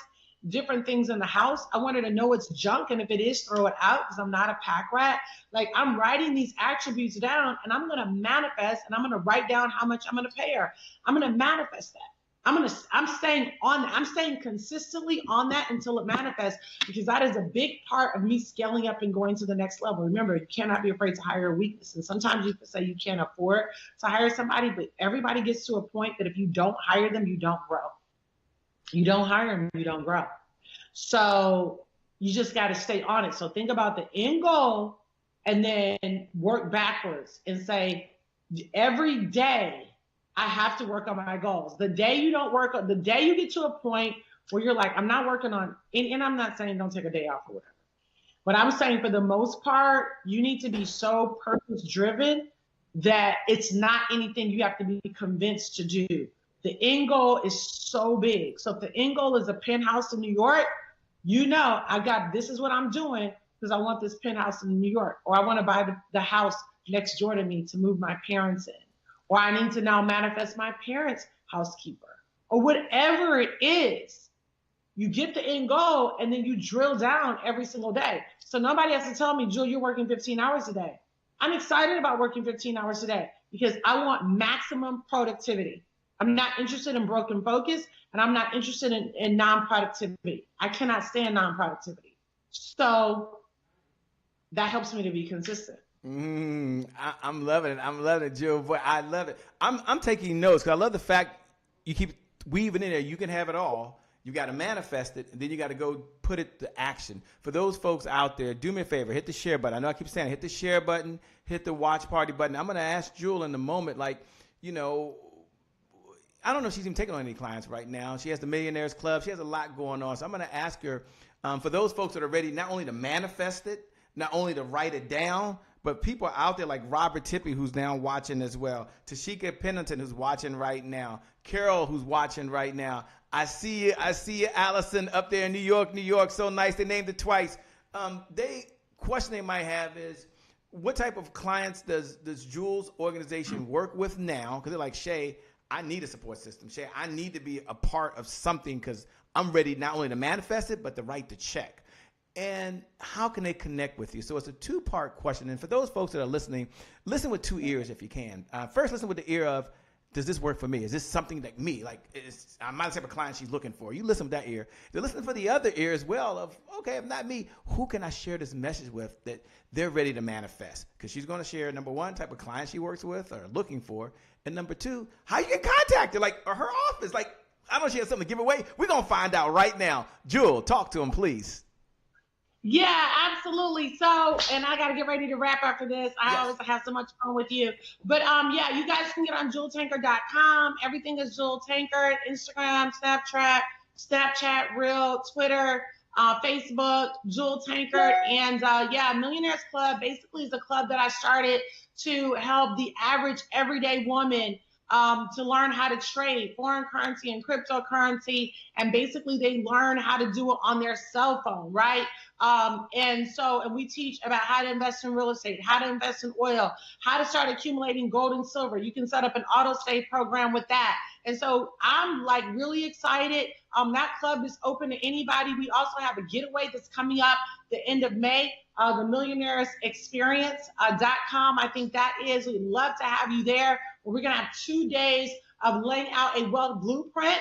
K: different things in the house. I want her to know it's junk, and if it is, throw it out, because I'm not a pack rat. Like, I'm writing these attributes down, and I'm going to manifest, and I'm going to write down how much I'm going to pay her. I'm going to manifest that. I'm staying on that. I'm staying consistently on that until it manifests, because that is a big part of me scaling up and going to the next level. Remember, you cannot be afraid to hire a weakness. And sometimes you can say you can't afford to hire somebody, but everybody gets to a point that if you don't hire them, you don't grow. You don't hire them, you don't grow. So you just got to stay on it. So think about the end goal and then work backwards and say, every day I have to work on my goals. The day you get to a point where you're like, I'm not working on, and I'm not saying don't take a day off or whatever, but I'm saying for the most part, you need to be so purpose driven that it's not anything you have to be convinced to do. The end goal is so big. So if the end goal is a penthouse in New York, this is what I'm doing because I want this penthouse in New York, or I want to buy the house next door to me to move my parents in, or I need to now manifest my parents' housekeeper, or whatever it is. You get the end goal and then you drill down every single day. So nobody has to tell me, Jill, you're working 15 hours a day. I'm excited about working 15 hours a day because I want maximum productivity. I'm not interested in broken focus, and I'm not interested in non-productivity. I cannot stand non-productivity. So that helps me to be consistent.
G: I'm loving it. I'm loving it, Jill. Boy, I love it. I'm taking notes because I love the fact you keep weaving in there. You can have it all. You got to manifest it, and then you got to go put it to action. For those folks out there, do me a favor. Hit the share button. I know I keep saying it. Hit the share button. Hit the watch party button. I'm going to ask Jewel in a moment, I don't know if she's even taking on any clients right now. She has the Millionaires Club. She has a lot going on. So I'm going to ask her, for those folks that are ready not only to manifest it, not only to write it down, but people out there like Robert Tippie, who's now watching as well. Tashika Pennington, who's watching right now. Carol, who's watching right now. I see you, Allison, up there in New York. So nice. They named it twice. Question they might have is, what type of clients does Jewel's organization work with now? Because they're like, Shay, I need a support system. Shay, I need to be a part of something because I'm ready not only to manifest it, but to write the check. And how can they connect with you? So it's a two-part question. And for those folks that are listening, listen with two ears if you can. First, listen with the ear of, does this work for me? Is this something like me? Like, I might have a client she's looking for. You listen to that ear. They're listening for the other ear as well of, okay, if not me, who can I share this message with that they're ready to manifest? Because she's going to share, number one, type of client she works with or looking for. And number two, how you can contact her, like, or her office. Like, I know she has something to give away. We're going to find out right now. Jewel, talk to him, please.
K: Yeah, absolutely. So, and I got to get ready to wrap after this. I always have so much fun with you. But yeah, you guys can get on jeweltankard.com. Everything is Jewel Tankard, Instagram, Snapchat, Reel, Twitter, Facebook, Jewel Tankard. And yeah, Millionaires Club basically is a club that I started to help the average everyday woman to learn how to trade foreign currency and cryptocurrency. And basically they learn how to do it on their cell phone, right? And we teach about how to invest in real estate, how to invest in oil, how to start accumulating gold and silver. You can set up an auto save program with that. And so I'm like really excited. That club is open to anybody. We also have a getaway that's coming up the end of May, the millionairesexperience.com. I think that is, we'd love to have you there. We're going to have 2 days of laying out a wealth blueprint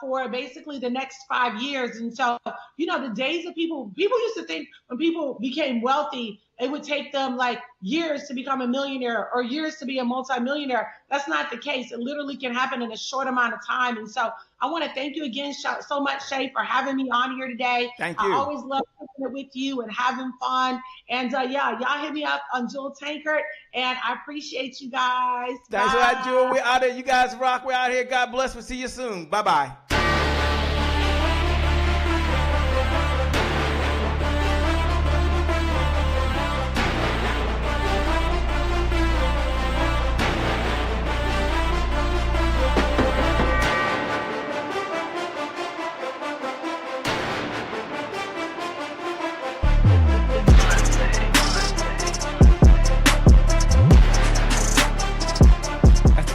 K: for basically the next 5 years. And so, you know, the days of people used to think when people became wealthy, it would take them like years to become a millionaire or years to be a multimillionaire. That's not the case. It literally can happen in a short amount of time. And so I want to thank you again so much, Shay, for having me on here today.
G: Thank you.
K: I always love working it with you and having fun. And yeah, y'all hit me up on Jewel Tankard, and I appreciate you guys.
G: Thanks a lot, Jewel. We're out there. You guys rock. We're out here. God bless. We'll see you soon. Bye-bye.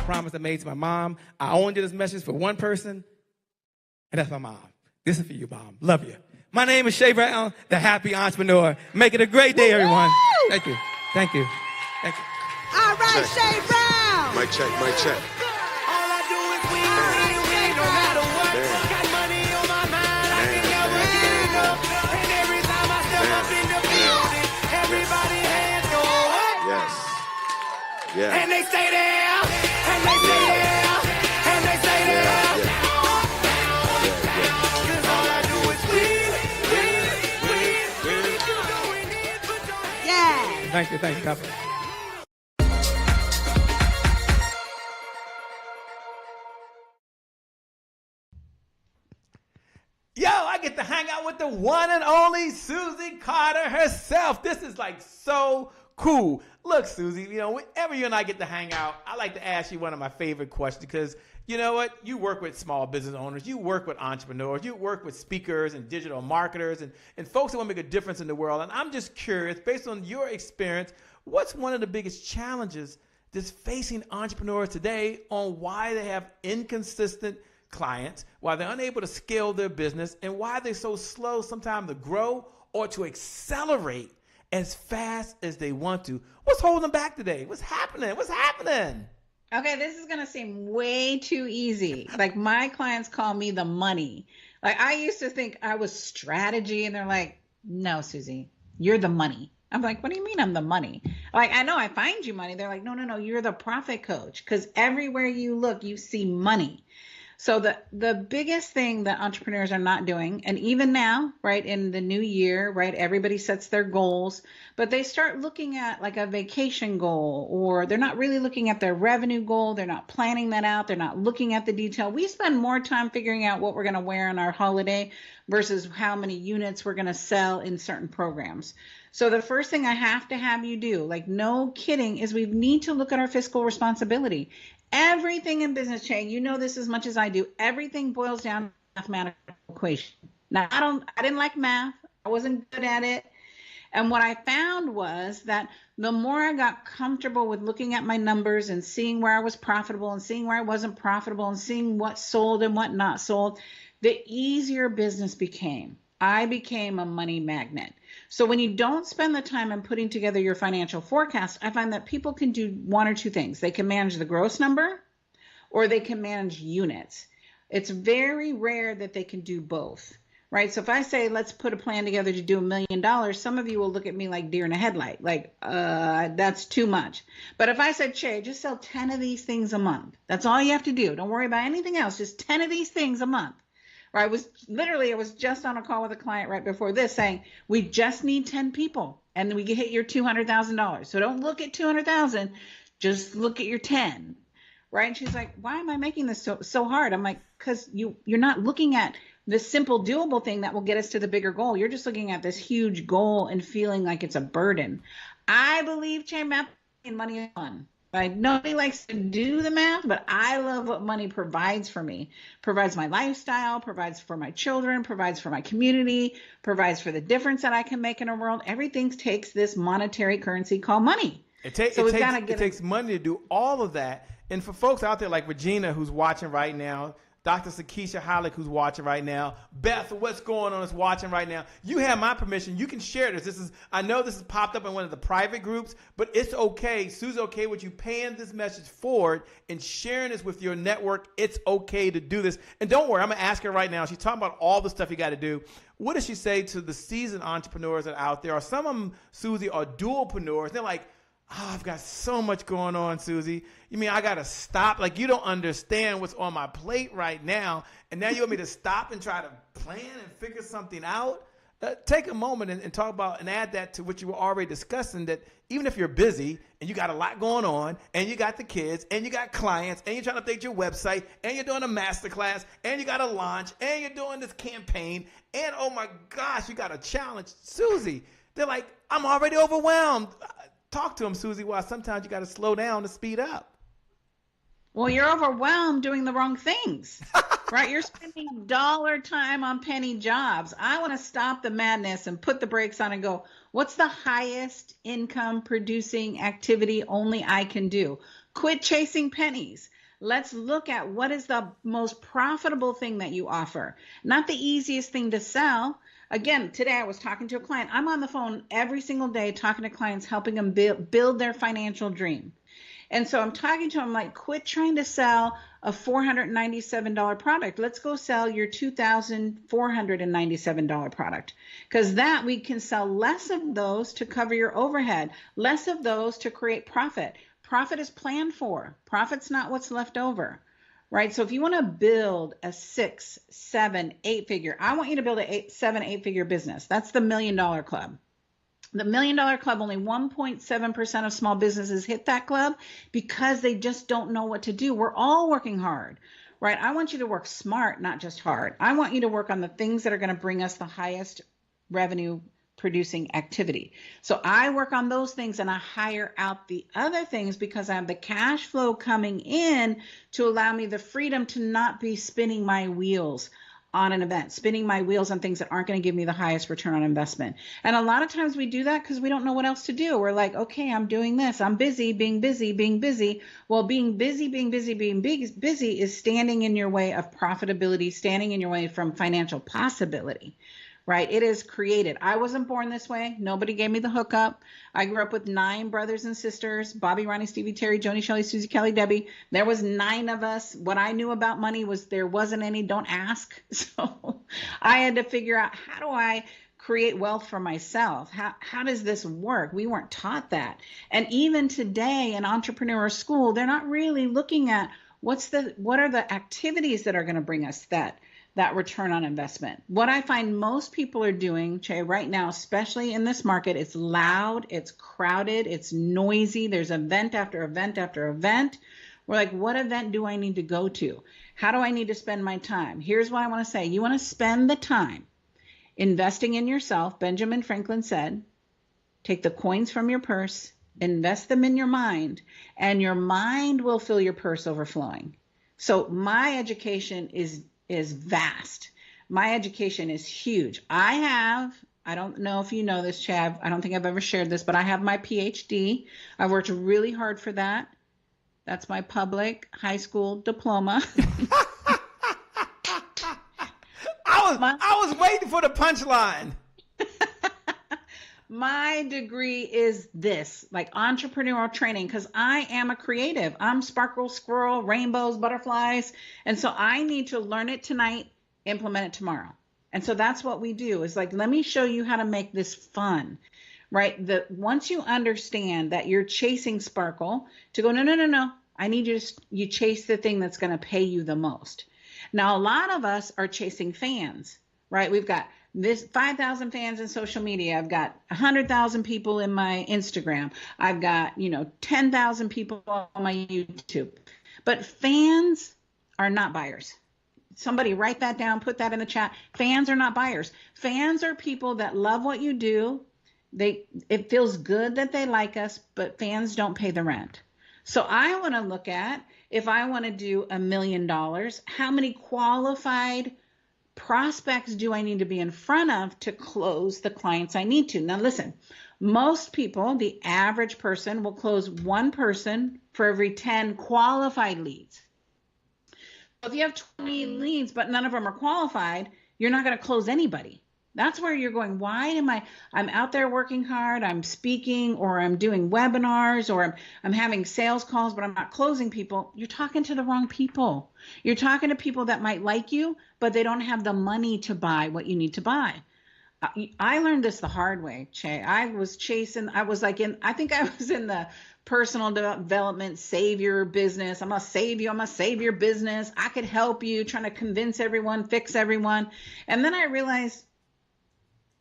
G: Promise I made to my mom. I only did this message for one person, and that's my mom. This is for you, Mom. Love you. My name is Shay Brown, the happy entrepreneur. Make it a great day, everyone. Thank you. Thank you. Thank you.
L: All right, Shay Brown.
M: Mic check, mic check.
J: All I do is win, no matter what. Got money on my mind, I can never give up. And every time I step up in the building, everybody hands go up.
M: Yes. Yeah.
J: And they stay there. And they stay there. And they stay there. Cause all I do is win.
L: Yeah.
G: Thank you. Thank you. God bless. Yo, I get to hang out with the one and only Susie Carter herself. This is like so cool. Look, Susie, you know, whenever you and I get to hang out, I like to ask you one of my favorite questions because you know what? You work with small business owners. You work with entrepreneurs. You work with speakers and digital marketers and folks that want to make a difference in the world. And I'm just curious, based on your experience, what's one of the biggest challenges that's facing entrepreneurs today on why they have inconsistent clients, why they're unable to scale their business, and why they're so slow sometimes to grow or to accelerate as fast as they want to? What's holding them back today? What's happening? What's happening?
N: Okay, this is going to seem way too easy. Like my clients call me the money. Like I used to think I was strategy and they're like, no, Susie, you're the money. I'm like, what do you mean I'm the money? Like, I know I find you money. They're like, no, you're the profit coach because everywhere you look, you see money. So the biggest thing that entrepreneurs are not doing, and even now, right, in the new year, right, everybody sets their goals, but they start looking at like a vacation goal, or they're not really looking at their revenue goal. They're not planning that out. They're not looking at the detail. We spend more time figuring out what we're going to wear on our holiday versus how many units we're going to sell in certain programs. So the first thing I have to have you do, like no kidding, is we need to look at our fiscal responsibility. Everything in business chain, you know this as much as I do, everything boils down to mathematical equation. Now, I didn't like math. I wasn't good at it. And what I found was that the more I got comfortable with looking at my numbers and seeing where I was profitable and seeing where I wasn't profitable and seeing what sold and what not sold, the easier business became. I became a money magnet. So when you don't spend the time in putting together your financial forecast, I find that people can do one or two things. They can manage the gross number or they can manage units. It's very rare that they can do both, right? So if I say, let's put a plan together to do $1 million, some of you will look at me like deer in a headlight, like, that's too much. But if I said, Che, just sell 10 of these things a month. That's all you have to do. Don't worry about anything else. Just 10 of these things a month. Right? I was just on a call with a client right before this saying, we just need 10 people and we can hit your $200,000. So don't look at 200,000, just look at your 10. Right? And she's like, why am I making this so hard? I'm like, because you're not looking at the simple doable thing that will get us to the bigger goal. You're just looking at this huge goal and feeling like it's a burden. I believe chain math and money is fun. Right? Nobody likes to do the math, but I love what money provides for me. Provides my lifestyle, provides for my children, provides for my community, provides for the difference that I can make in a world. Everything takes this monetary currency called money.
G: It takes money to do all of that. And for folks out there like Regina, who's watching right now, Dr. Sakisha Hollick, who's watching right now, Beth, what's going on, is watching right now. You have my permission. You can share this. I know this has popped up in one of the private groups, but it's okay. Sue's okay with you paying this message forward and sharing this with your network. It's okay to do this. And don't worry, I'm going to ask her right now. She's talking about all the stuff you got to do. What does she say to the seasoned entrepreneurs that are out there? Or some of them, Susie, are dualpreneurs. They're like, oh, I've got so much going on, Susie. You mean I got to stop? Like, you don't understand what's on my plate right now. And now you want me to stop and try to plan and figure something out? Take a moment and talk about and add that to what you were already discussing, that even if you're busy and you got a lot going on and you got the kids and you got clients and you're trying to update your website and you're doing a masterclass and you got a launch and you're doing this campaign and, oh, my gosh, you got a challenge. Susie, they're like, I'm already overwhelmed. Talk to them, Susie, why sometimes you got to slow down to speed up.
N: Well, you're overwhelmed doing the wrong things, right? You're spending dollar time on penny jobs. I want to stop the madness and put the brakes on and go, what's the highest income producing activity only I can do? Quit chasing pennies. Let's look at what is the most profitable thing that you offer, not the easiest thing to sell. Again, today I was talking to a client. I'm on the phone every single day talking to clients, helping them build their financial dream. And so I'm talking to them like, quit trying to sell a $497 product. Let's go sell your $2,497 product, because that we can sell less of those to cover your overhead, less of those to create profit. Profit is planned for. Profit's not what's left over. Right? So if you want to build a 6, 7, 8 figure, I want you to build a 7, 8 figure business. That's the $1 Million Club. The $1 Million Club, only 1.7% of small businesses hit that club because they just don't know what to do. We're all working hard, right? I want you to work smart, not just hard. I want you to work on the things that are going to bring us the highest revenue producing activity. So I work on those things and I hire out the other things because I have the cash flow coming in to allow me the freedom to not be spinning my wheels on an event, spinning my wheels on things that aren't going to give me the highest return on investment. And a lot of times we do that because we don't know what else to do. We're like, okay, I'm doing this. I'm busy, being busy, being busy. Well, being busy is standing in your way of profitability, standing in your way from financial possibility. Right? It is created. I wasn't born this way. Nobody gave me the hookup. I grew up with 9 brothers and sisters, Bobby, Ronnie, Stevie, Terry, Joni, Shelley, Susie, Kelly, Debbie. There was 9 of us. What I knew about money was there wasn't any, don't ask. So I had to figure out, how do I create wealth for myself? How does this work? We weren't taught that. And even today in entrepreneur school, they're not really looking at what are the activities that are going to bring us that return on investment. What I find most people are doing, Che, right now, especially in this market, it's loud, it's crowded, it's noisy. There's event after event after event. We're like, what event do I need to go to? How do I need to spend my time? Here's what I want to say. You want to spend the time investing in yourself. Benjamin Franklin said, take the coins from your purse, invest them in your mind, and your mind will fill your purse overflowing. So my education is vast. My education is huge. I don't know if you know this, Chav. I don't think I've ever shared this, but I have my PhD. I worked really hard for that. That's my public high school diploma.
G: I was waiting for the punchline.
N: my degree is this, like entrepreneurial training, because I am a creative. I'm sparkle, squirrel, rainbows, butterflies. And so I need to learn it tonight, implement it tomorrow. And so that's what we do is like, let me show you how to make this fun, right? Once you understand that you're chasing sparkle, to go, no. I need you chase the thing that's going to pay you the most. Now, a lot of us are chasing fans, right? We've got this 5,000 fans in social media. I've got 100,000 people in my Instagram. I've got, 10,000 people on my YouTube. But fans are not buyers. Somebody write that down, put that in the chat. Fans are not buyers. Fans are people that love what you do. It feels good that they like us, but fans don't pay the rent. So I want to look at, if I want to do $1 million, how many qualified prospects do I need to be in front of to close the clients I need to? Now listen, most people, the average person, will close one person for every 10 qualified leads. So if you have 20 leads, but none of them are qualified, you're not going to close anybody. That's where you're going, why am I'm out there working hard, I'm speaking, or I'm doing webinars, or I'm having sales calls, but I'm not closing people. You're talking to the wrong people. You're talking to people that might like you, but they don't have the money to buy what you need to buy. I learned this the hard way, Che. I was in the personal development savior business. I'm going to save you. I'm going to save your business. I could help you, trying to convince everyone, fix everyone. And then I realized,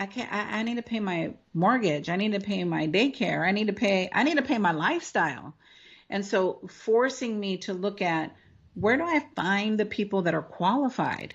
N: I need to pay my mortgage. I need to pay my daycare. I need to pay my lifestyle. And so forcing me to look at, where do I find the people that are qualified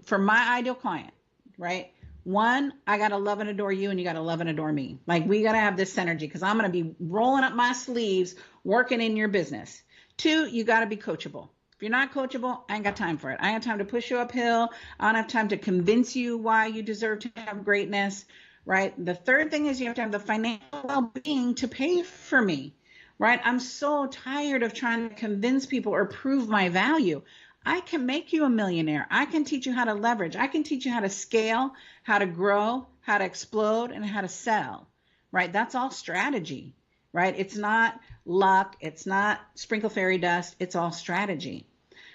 N: for my ideal client, right? One, I got to love and adore you, and you got to love and adore me. Like, we got to have this synergy, because I'm going to be rolling up my sleeves, working in your business. Two, you got to be coachable. If you're not coachable, I ain't got time for it. I have time to push you uphill. I don't have time to convince you why you deserve to have greatness, right? The third thing is you have to have the financial well-being to pay for me, right? I'm so tired of trying to convince people or prove my value. I can make you a millionaire. I can teach you how to leverage. I can teach you how to scale, how to grow, how to explode, and how to sell, right? That's all strategy, right? It's not luck. It's not sprinkle fairy dust. It's all strategy.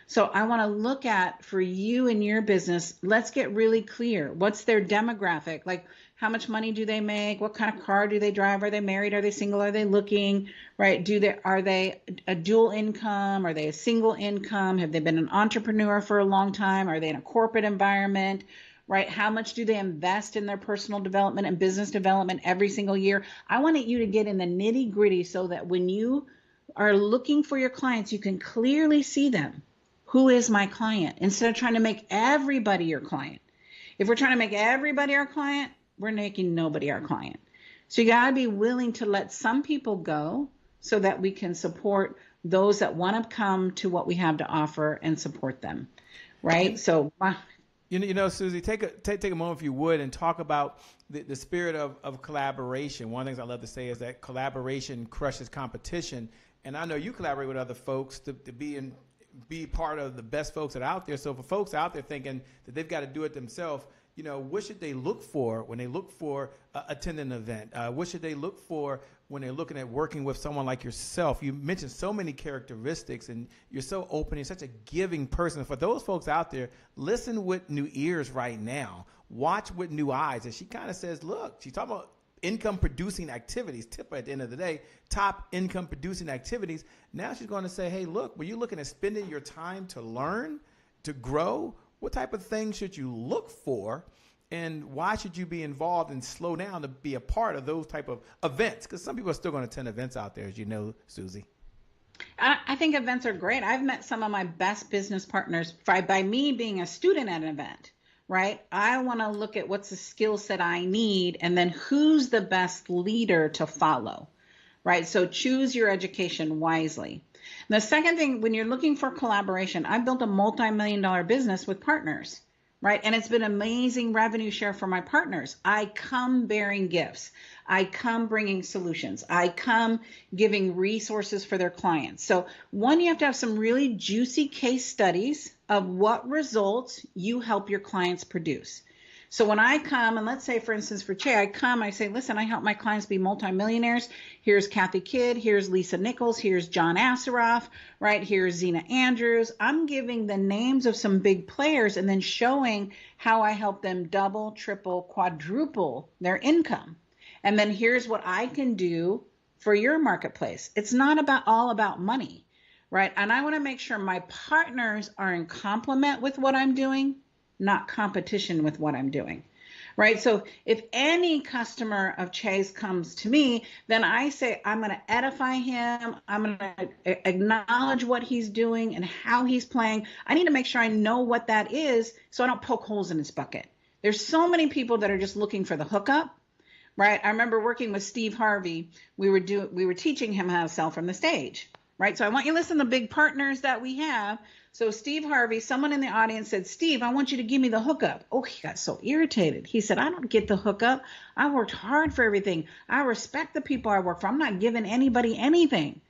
N: So I want to look at, for you and your business, let's get really clear. What's their demographic? Like, how much money do they make? What kind of car do they drive? Are they married? Are they single? Are they looking, right? Are they a dual income? Are they a single income? Have they been an entrepreneur for a long time? Are they in a corporate environment, right? How much do they invest in their personal development and business development every single year? I wanted you to get in the nitty gritty so that when you are looking for your clients, you can clearly see them. Who is my client? Instead of trying to make everybody your client. If we're trying to make everybody our client, we're making nobody our client. So you got to be willing to let some people go so that we can support those that want to come to what we have to offer and support them, right? So,
G: Susie, take a moment, if you would, and talk about the spirit of collaboration. One of the things I love to say is that collaboration crushes competition. And I know you collaborate with other folks to be part of the best folks that are out there. So for folks out there thinking that they've got to do it themselves, what should they look for when they look for attending an event? What should they look for when they're looking at working with someone like yourself? You mentioned so many characteristics, and you're so open. You're such a giving person. For those folks out there, listen with new ears right now. Watch with new eyes. And she kind of says, look, she's talking about income producing activities, TIPA at the end of the day, top income producing activities. Now she's going to say, hey, look, when you're looking at spending your time to learn, to grow, what type of things should you look for, and why should you be involved and slow down to be a part of those type of events? Because some people are still going to attend events out there, as you know, Susie.
N: I think events are great. I've met some of my best business partners by me being a student at an event, right? I want to look at what's the skill set I need, and then who's the best leader to follow, right? So choose your education wisely. And the second thing, when you're looking for collaboration, I built a multi-million-dollar business with partners, right? And it's been amazing revenue share for my partners. I come bearing gifts. I come bringing solutions. I come giving resources for their clients. So one, you have to have some really juicy case studies of what results you help your clients produce. So when I come, and let's say, for instance, for Che, I come, I say, listen, I help my clients be multimillionaires. Here's Kathy Kidd, here's Lisa Nichols, here's John Asseroff, right? Here's Zena Andrews. I'm giving the names of some big players and then showing how I help them double, triple, quadruple their income. And then here's what I can do for your marketplace. It's not all about money, right? And I want to make sure my partners are in complement with what I'm doing, not competition with what I'm doing, right? So if any customer of Che's comes to me, then I say, I'm going to edify him. I'm going to acknowledge what he's doing and how he's playing. I need to make sure I know what that is so I don't poke holes in his bucket. There's so many people that are just looking for the hookup, right? I remember working with Steve Harvey. We were teaching him how to sell from the stage, right? So I want you to listen to the big partners that we have. So Steve Harvey, someone in the audience said, Steve, I want you to give me the hookup. Oh, he got so irritated. He said, I don't get the hookup. I worked hard for everything. I respect the people I work for. I'm not giving anybody anything.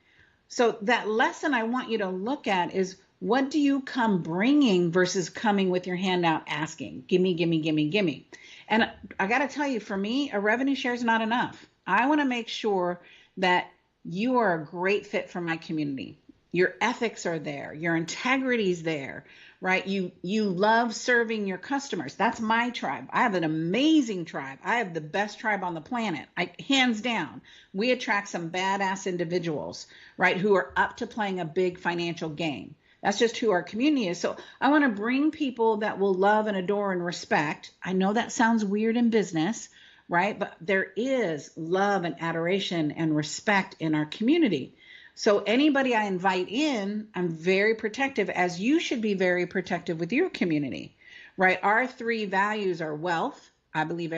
N: So that lesson I want you to look at is, what do you come bringing versus coming with your hand out asking, gimme, gimme, gimme, gimme. And I got to tell you, for me, a revenue share is not enough. I want to make sure that you are a great fit for my community. Your ethics are there. Your integrity is there, right? You love serving your customers. That's my tribe. I have an amazing tribe. I have the best tribe on the planet. Hands down, we attract some badass individuals, right, who are up to playing a big financial game. That's just who our community is. So I want to bring people that will love and adore and respect. I know that sounds weird in business, right? But there is love and adoration and respect in our community. So anybody I invite in, I'm very protective, as you should be very protective with your community, right? Our 3 values are wealth. I believe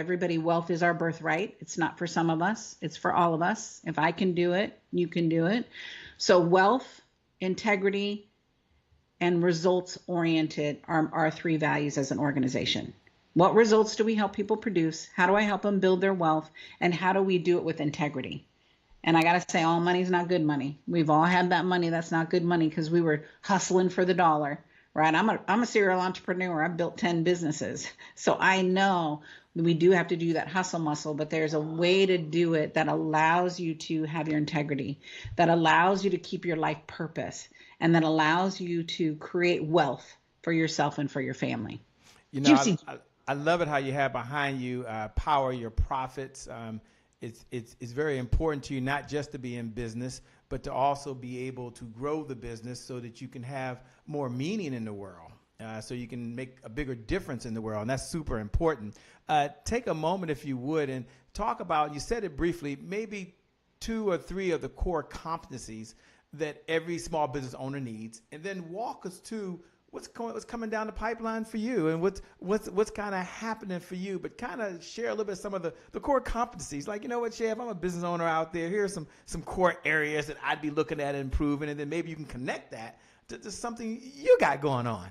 N: wealth is our birthright. It's not for some of us. It's for all of us. If I can do it, you can do it. So wealth, integrity, and results oriented are our 3 values as an organization. What results do we help people produce? How do I help them build their wealth? And how do we do it with integrity? And I got to say, all money is not good money. We've all had that money that's not good money because we were hustling for the dollar, right? I'm a serial entrepreneur. I've built 10 businesses. So I know we do have to do that hustle muscle, but there's a way to do it that allows you to have your integrity, that allows you to keep your life purpose, and that allows you to create wealth for yourself and for your family.
G: You know, I love it how you have behind you power your profits. It's very important to you not just to be in business, but to also be able to grow the business so that you can have more meaning in the world, so you can make a bigger difference in the world. And that's super important. Take a moment, if you would, and talk about, you said it briefly, maybe 2 or 3 of the core competencies that every small business owner needs, and then walk us to what's coming down the pipeline for you and what's kind of happening for you, but kind of share a little bit of some of the core competencies. Like, you know what, Chef, I'm a business owner out there. Here's some core areas that I'd be looking at improving, and then maybe you can connect that to something you got going on.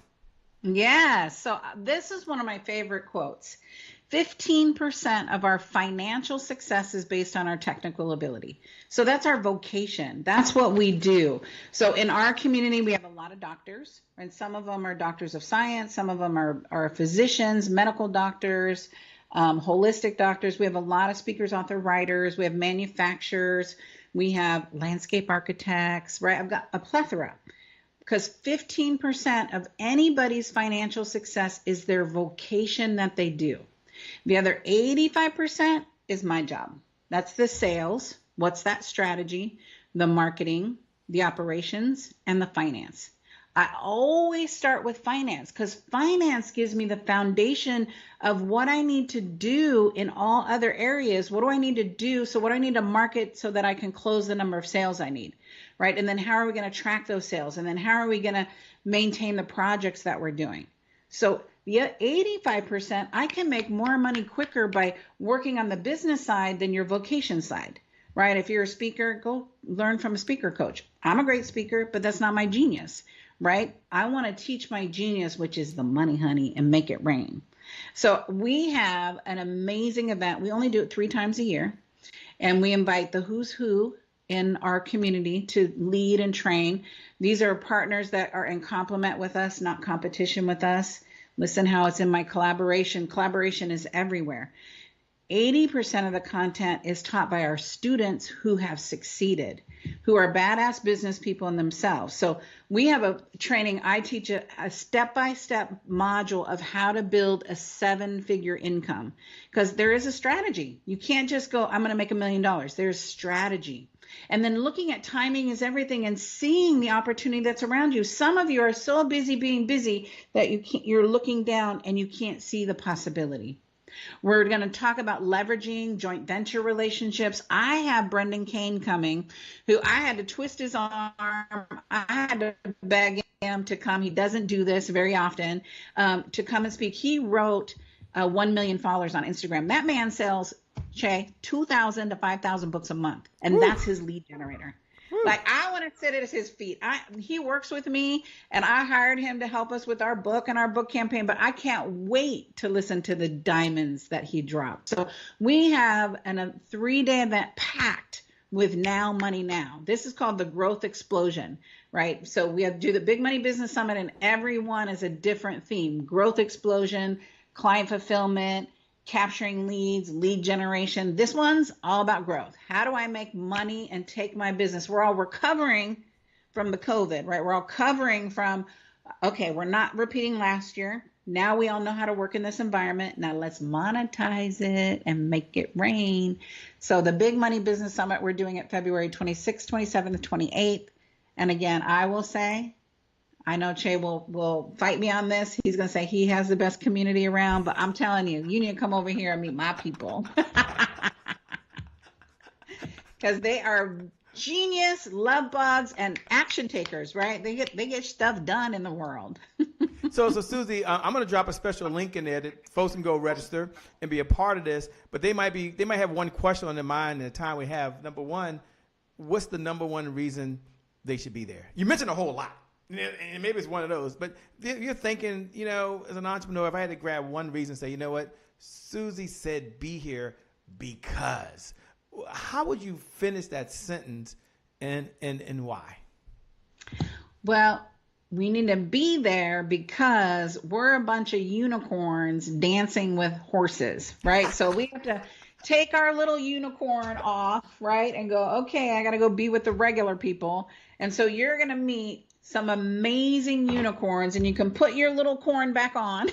N: Yeah, so this is one of my favorite quotes. 15% of our financial success is based on our technical ability. So that's our vocation. That's what we do. So in our community, we have a lot of doctors, and some of them are doctors of science. Some of them are physicians, medical doctors, holistic doctors. We have a lot of speakers, author, writers. We have manufacturers. We have landscape architects, right? I've got a plethora. Because 15% of anybody's financial success is their vocation that they do. The other 85% is my job. That's the sales. What's that strategy? The marketing, the operations, and the finance. I always start with finance because finance gives me the foundation of what I need to do in all other areas. What do I need to do? So what do I need to market so that I can close the number of sales I need, right? And then how are we going to track those sales? And then how are we going to maintain the projects that we're doing? So the 85%, I can make more money quicker by working on the business side than your vocation side, right? If you're a speaker, go learn from a speaker coach. I'm a great speaker, but that's not my genius, right? I want to teach my genius, which is the money, honey, and make it rain. So we have an amazing event. We only do it 3 times a year, and we invite the who's who in our community to lead and train. These are partners that are in complement with us, not competition with us. Listen how it's in my collaboration. Collaboration is everywhere. 80% of the content is taught by our students who have succeeded, who are badass business people in themselves. So we have a training. I teach a step-by-step module of how to build a 7-figure income, because there is a strategy. You can't just go, I'm going to make $1 million. There's strategy. And then looking at timing is everything and seeing the opportunity that's around you. Some of you are so busy being busy that you're looking down and you can't see the possibility. We're going to talk about leveraging joint venture relationships. I have Brendan Kane coming, who I had to twist his arm. I had to beg him to come. He doesn't do this very often, to come and speak. He wrote 1 million followers on Instagram. That man sells, Shay, 2,000 to 5,000 books a month, and that's his lead generator. Like, I want to sit at his feet. He works with me, and I hired him to help us with our book and our book campaign, but I can't wait to listen to the diamonds that he dropped. So we have a 3-day event packed with Now Money Now. This is called the Growth Explosion, right? So we have to do the Big Money Business Summit, and everyone is a different theme. Growth Explosion, client fulfillment, capturing leads, lead generation. This one's all about growth. How do I make money and take my business? We're all recovering from the COVID, right? We're all covering from, okay, we're not repeating last year. Now we all know how to work in this environment. Now let's monetize it and make it rain. So the Big Money Business Summit, we're doing it February 26th, 27th, and 28th. And again, I will say, I know Che will fight me on this. He's going to say he has the best community around, but I'm telling you, you need to come over here and meet my people. Because they are genius, love bugs, and action takers, right? They get stuff done in the world.
G: So Susie, I'm going to drop a special link in there that folks can go register and be a part of this. But they might have one question on their mind in the time we have. Number one, what's the number one reason they should be there? You mentioned a whole lot. And maybe it's one of those, but you're thinking, as an entrepreneur, if I had to grab one reason, say, you know what, Susie said be here because. How would you finish that sentence and why?
N: Well, we need to be there because we're a bunch of unicorns dancing with horses, right? So we have to take our little unicorn off, right? And go, okay, I got to go be with the regular people. And so you're going to meet some amazing unicorns, and you can put your little corn back on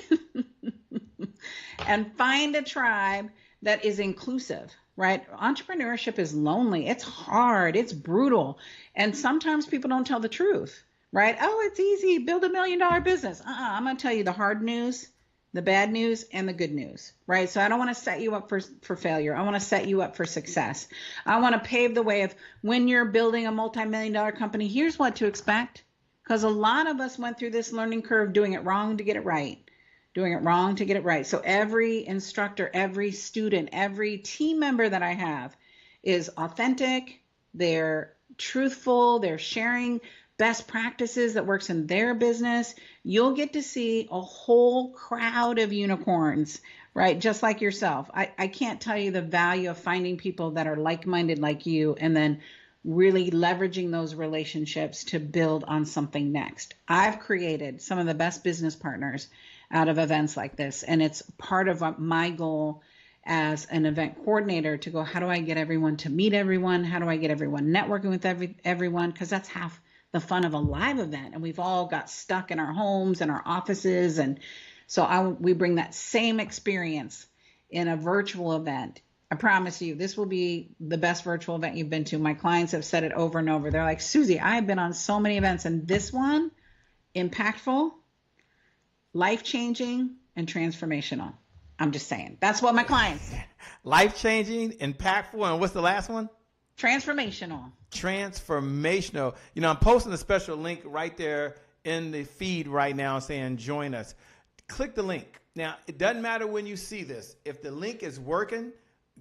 N: and find a tribe that is inclusive, right? Entrepreneurship is lonely. It's hard. It's brutal. And sometimes people don't tell the truth, right? Oh, it's easy. Build $1 million business. I'm going to tell you the hard news, the bad news, and the good news, right? So I don't want to set you up for failure. I want to set you up for success. I want to pave the way of when you're building a multi-million-dollar company, here's what to expect. Because a lot of us went through this learning curve doing it wrong to get it right. Doing it wrong to get it right. So every instructor, every student, every team member that I have is authentic. They're truthful. They're sharing best practices that works in their business. You'll get to see a whole crowd of unicorns, right? Just like yourself. I can't tell you the value of finding people that are like-minded like you and then really leveraging those relationships to build on something next. I've created some of the best business partners out of events like this. And it's part of my goal as an event coordinator to go, how do I get everyone to meet everyone? How do I get everyone networking with everyone? Because that's half the fun of a live event. And we've all got stuck in our homes and our offices. And so we bring that same experience in a virtual event. I promise you, this will be the best virtual event you've been to. My clients have said it over and over. They're like, Susie, I have been on so many events, and this one, impactful, life-changing, and transformational. I'm just saying. That's what my clients say.
G: Life-changing, impactful, and what's the last one?
N: Transformational.
G: Transformational. I'm posting a special link right there in the feed right now saying join us. Click the link. Now, it doesn't matter when you see this. If the link is working,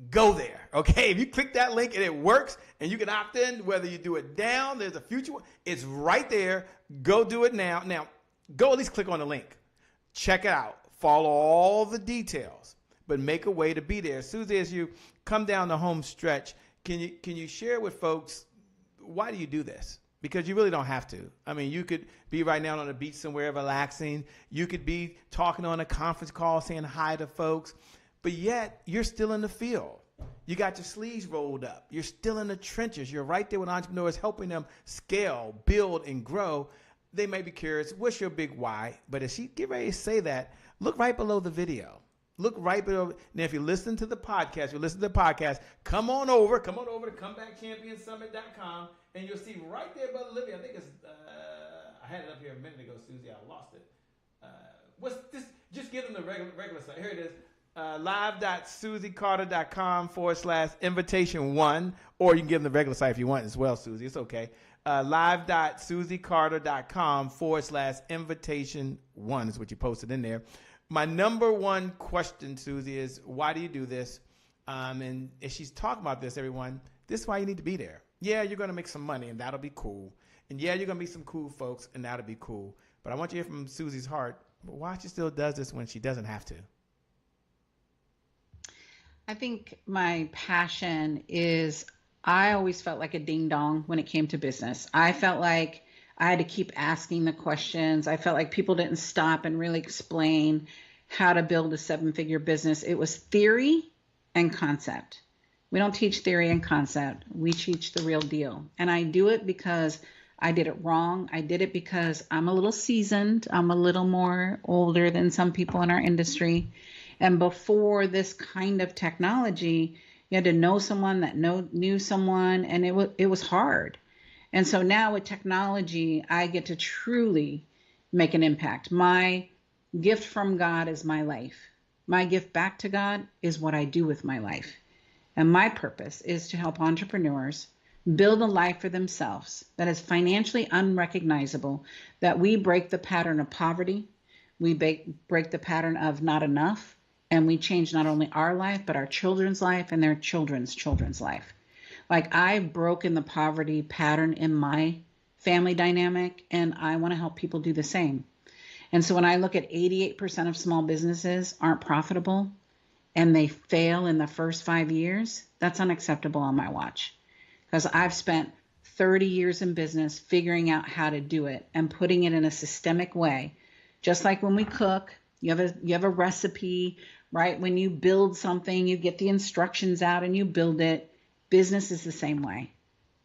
G: go there, okay? If you click that link and it works and you can opt in, whether you do it down, there's a future one, it's right there. Go do it now. Now, go at least click on the link. Check it out. Follow all the details, but make a way to be there. Susie, as you come down the home stretch, can you share with folks, why do you do this? because you really don't have to. I mean, you could be right now on the beach somewhere relaxing. You could be talking on a conference call saying hi to folks, but yet you're still in the field. You got your sleeves rolled up. You're still in the trenches. You're right there with entrepreneurs, helping them scale, build, and grow. They may be curious, what's your big why? But as she get ready to say that, look right below the video. Look right below. Now, if you listen to the podcast, come on over to comebackchampionsummit.com, and you'll see right there above Olivia. I think it's, I had it up here a minute ago, Susie. I lost it. What's this? Just give them the regular site. Here it is. live.susiecarter.com/invitation1, or you can give them the regular site if you want as well, Susie. It's okay. live.susiecarter.com/invitation1 is what you posted in there. My number one question, Susie, is why do you do this? And if she's talking about this, everyone, this is why you need to be there. Yeah, you're going to make some money, and that'll be cool. And yeah, you're going to meet some cool folks, and that'll be cool. But I want you to hear from Susie's heart, but why she still does this when she doesn't have to.
N: I think my passion is I always felt like a ding dong when it came to business. I felt like I had to keep asking the questions. I felt like people didn't stop and really explain how to build a 7-figure business. It was theory and concept. We don't teach theory and concept. We teach the real deal. And I do it because I did it wrong. I did it because I'm a little seasoned. I'm a little more older than some people in our industry. And before this kind of technology, you had to know someone that knew someone, and it was hard. And so now with technology, I get to truly make an impact. My gift from God is my life. My gift back to God is what I do with my life. And my purpose is to help entrepreneurs build a life for themselves that is financially unrecognizable, that we break the pattern of poverty, we break the pattern of not enough, and we change not only our life, but our children's life and their children's life. Like, I've broken the poverty pattern in my family dynamic, and I want to help people do the same. And so when I look at 88% of small businesses aren't profitable and they fail in the first 5 years, that's unacceptable on my watch. Because I've spent 30 years in business figuring out how to do it and putting it in a systemic way. Just like when we cook, you have a recipe, right? When you build something, you get the instructions out and you build it. Business is the same way.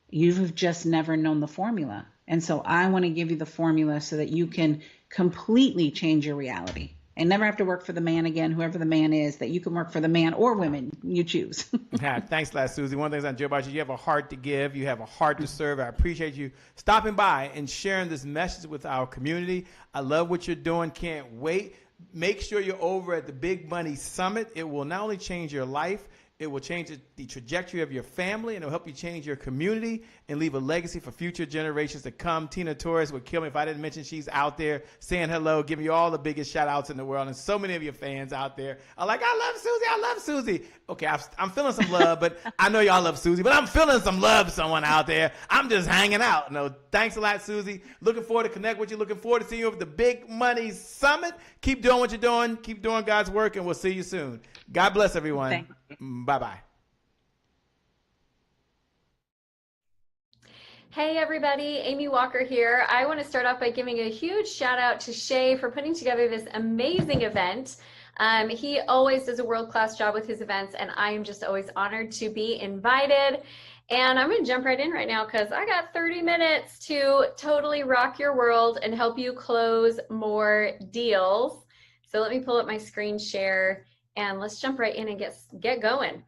N: You've just never known the formula. And so I want to give you the formula so that you can completely change your reality and never have to work for the man again, whoever the man is, that you can work for the man or women you choose.
G: Yeah, thanks, last Susie. One of the things I enjoy about you have a heart to give. You have a heart to serve. I appreciate you stopping by and sharing this message with our community. I love what you're doing. Can't wait. Make sure you're over at the Big Money Summit. It will not only change your life, it will change the trajectory of your family, and it'll help you change your community and leave a legacy for future generations to come. Tina Torres would kill me if I didn't mention she's out there saying hello, giving you all the biggest shout outs in the world. And so many of your fans out there are like, I love Susie. I love Susie. Okay, I'm feeling some love, but I know y'all love Susie, but I'm feeling some love to someone out there. I'm just hanging out. No, thanks a lot, Susie. Looking forward to connect with you. Looking forward to seeing you over the Big Money Summit. Keep doing what you're doing. Keep doing God's work, and we'll see you soon. God bless everyone. Bye-bye.
O: Hey everybody, Amy Walker here. I want to start off by giving a huge shout out to Shay for putting together this amazing event. He always does a world-class job with his events, and I am just always honored to be invited. And I'm going to jump right in right now because I got 30 minutes to totally rock your world and help you close more deals. So let me pull up my screen share and let's jump right in and get going.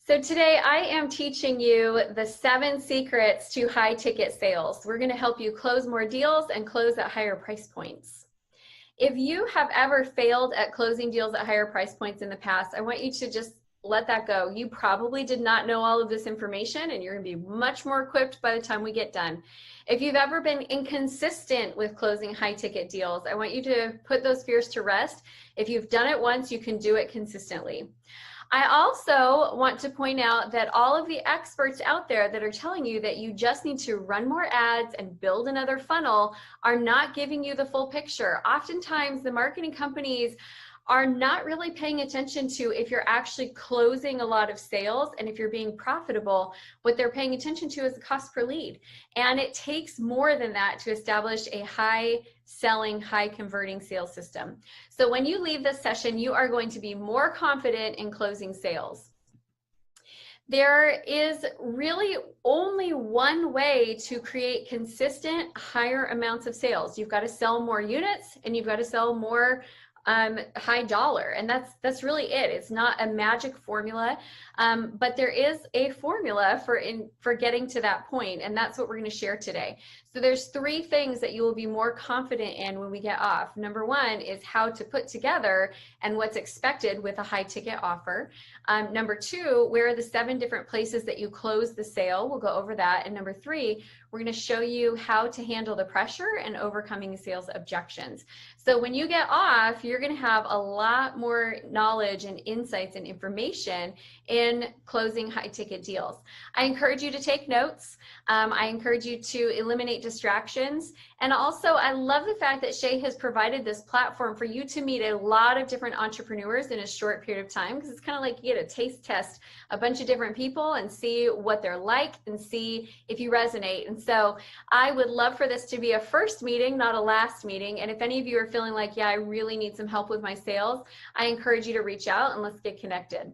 O: So today I am teaching you the 7 secrets to high ticket sales. We're going to help you close more deals and close at higher price points. If you have ever failed at closing deals at higher price points in the past, I want you to just let that go. You probably did not know all of this information, and you're going to be much more equipped by the time we get done. If you've ever been inconsistent with closing high ticket deals, I want you to put those fears to rest. If you've done it once, you can do it consistently. I also want to point out that all of the experts out there that are telling you that you just need to run more ads and build another funnel are not giving you the full picture. Oftentimes, the marketing companies are not really paying attention to if you're actually closing a lot of sales and if you're being profitable. What they're paying attention to is the cost per lead. And it takes more than that to establish a high selling, high converting sales system. So when you leave this session, you are going to be more confident in closing sales. There is really only one way to create consistent higher amounts of sales. You've got to sell more units and you've got to sell more high dollar, and that's really it. It's not a magic formula, but there is a formula for getting to that point, and that's what we're going to share today. So there's 3 things that you will be more confident in when we get off. Number 1 is how to put together and what's expected with a high ticket offer. Number 2, where are the 7 different places that you close the sale? We'll go over that. And number 3, we're going to show you how to handle the pressure and overcoming sales objections. So when you get off, you're going to have a lot more knowledge and insights and information in closing high ticket deals. I encourage you to take notes. I encourage you to eliminate distractions. And also, I love the fact that Shay has provided this platform for you to meet a lot of different entrepreneurs in a short period of time, because it's kind of like you get a taste test a bunch of different people and see what they're like and see if you resonate. And so I would love for this to be a first meeting, not a last meeting. And if any of you are feeling like, yeah, I really need some help with my sales, I encourage you to reach out and let's get connected.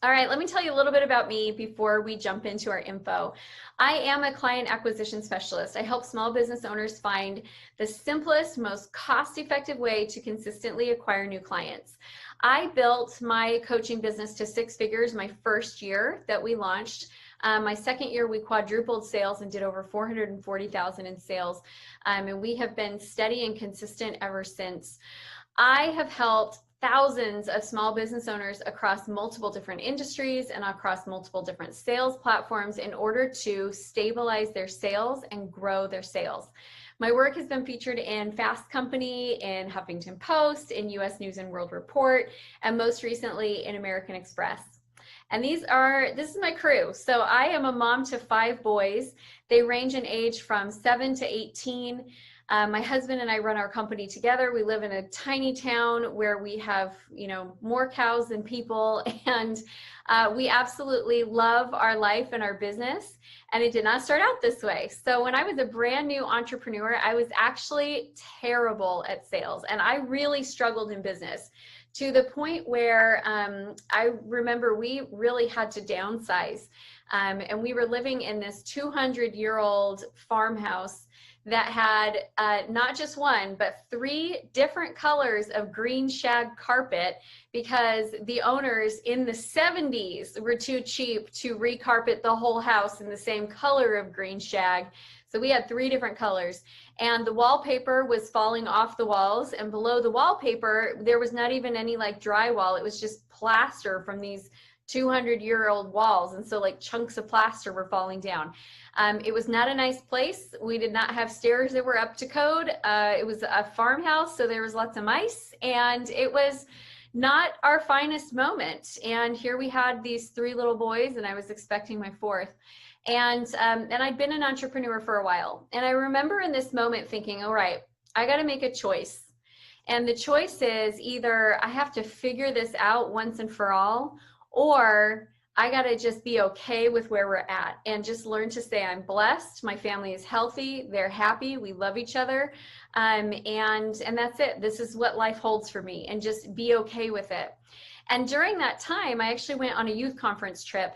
O: All right, let me tell you a little bit about me before we jump into our info. I am a client acquisition specialist. I help small business owners find the simplest, most cost-effective way to consistently acquire new clients. I built my coaching business to 6 figures my first year that we launched. My second year, we quadrupled sales and did over $440,000 in sales. And we have been steady and consistent ever since. I have helped thousands of small business owners across multiple different industries and across multiple different sales platforms in order to stabilize their sales and grow their sales. My work has been featured in Fast Company, in Huffington Post, in US News and World Report, and most recently in American Express. And this is my crew. So I am a mom to 5 boys. They range in age from 7 to 18. My husband and I run our company together. We live in a tiny town where we have, more cows than people, and we absolutely love our life and our business. And it did not start out this way. So when I was a brand new entrepreneur, I was actually terrible at sales, and I really struggled in business to the point where I remember we really had to downsize. And we were living in this 200-year-old farmhouse that had not just 1, but 3 different colors of green shag carpet, because the owners in the 70s were too cheap to recarpet the whole house in the same color of green shag. So we had 3 different colors, and the wallpaper was falling off the walls, and below the wallpaper, there was not even any like drywall. It was just plaster from these 200-year-old walls. And so like chunks of plaster were falling down. It was not a nice place. We did not have stairs that were up to code. It was a farmhouse, so there was lots of mice, and it was not our finest moment. And here we had these 3 little boys, and I was expecting my 4th. And I'd been an entrepreneur for a while. And I remember in this moment thinking, all right, I got to make a choice. And the choice is either I have to figure this out once and for all, or I got to just be okay with where we're at and just learn to say I'm blessed. My family is healthy. They're happy. We love each other. And that's it. This is what life holds for me, and just be okay with it. And during that time, I actually went on a youth conference trip.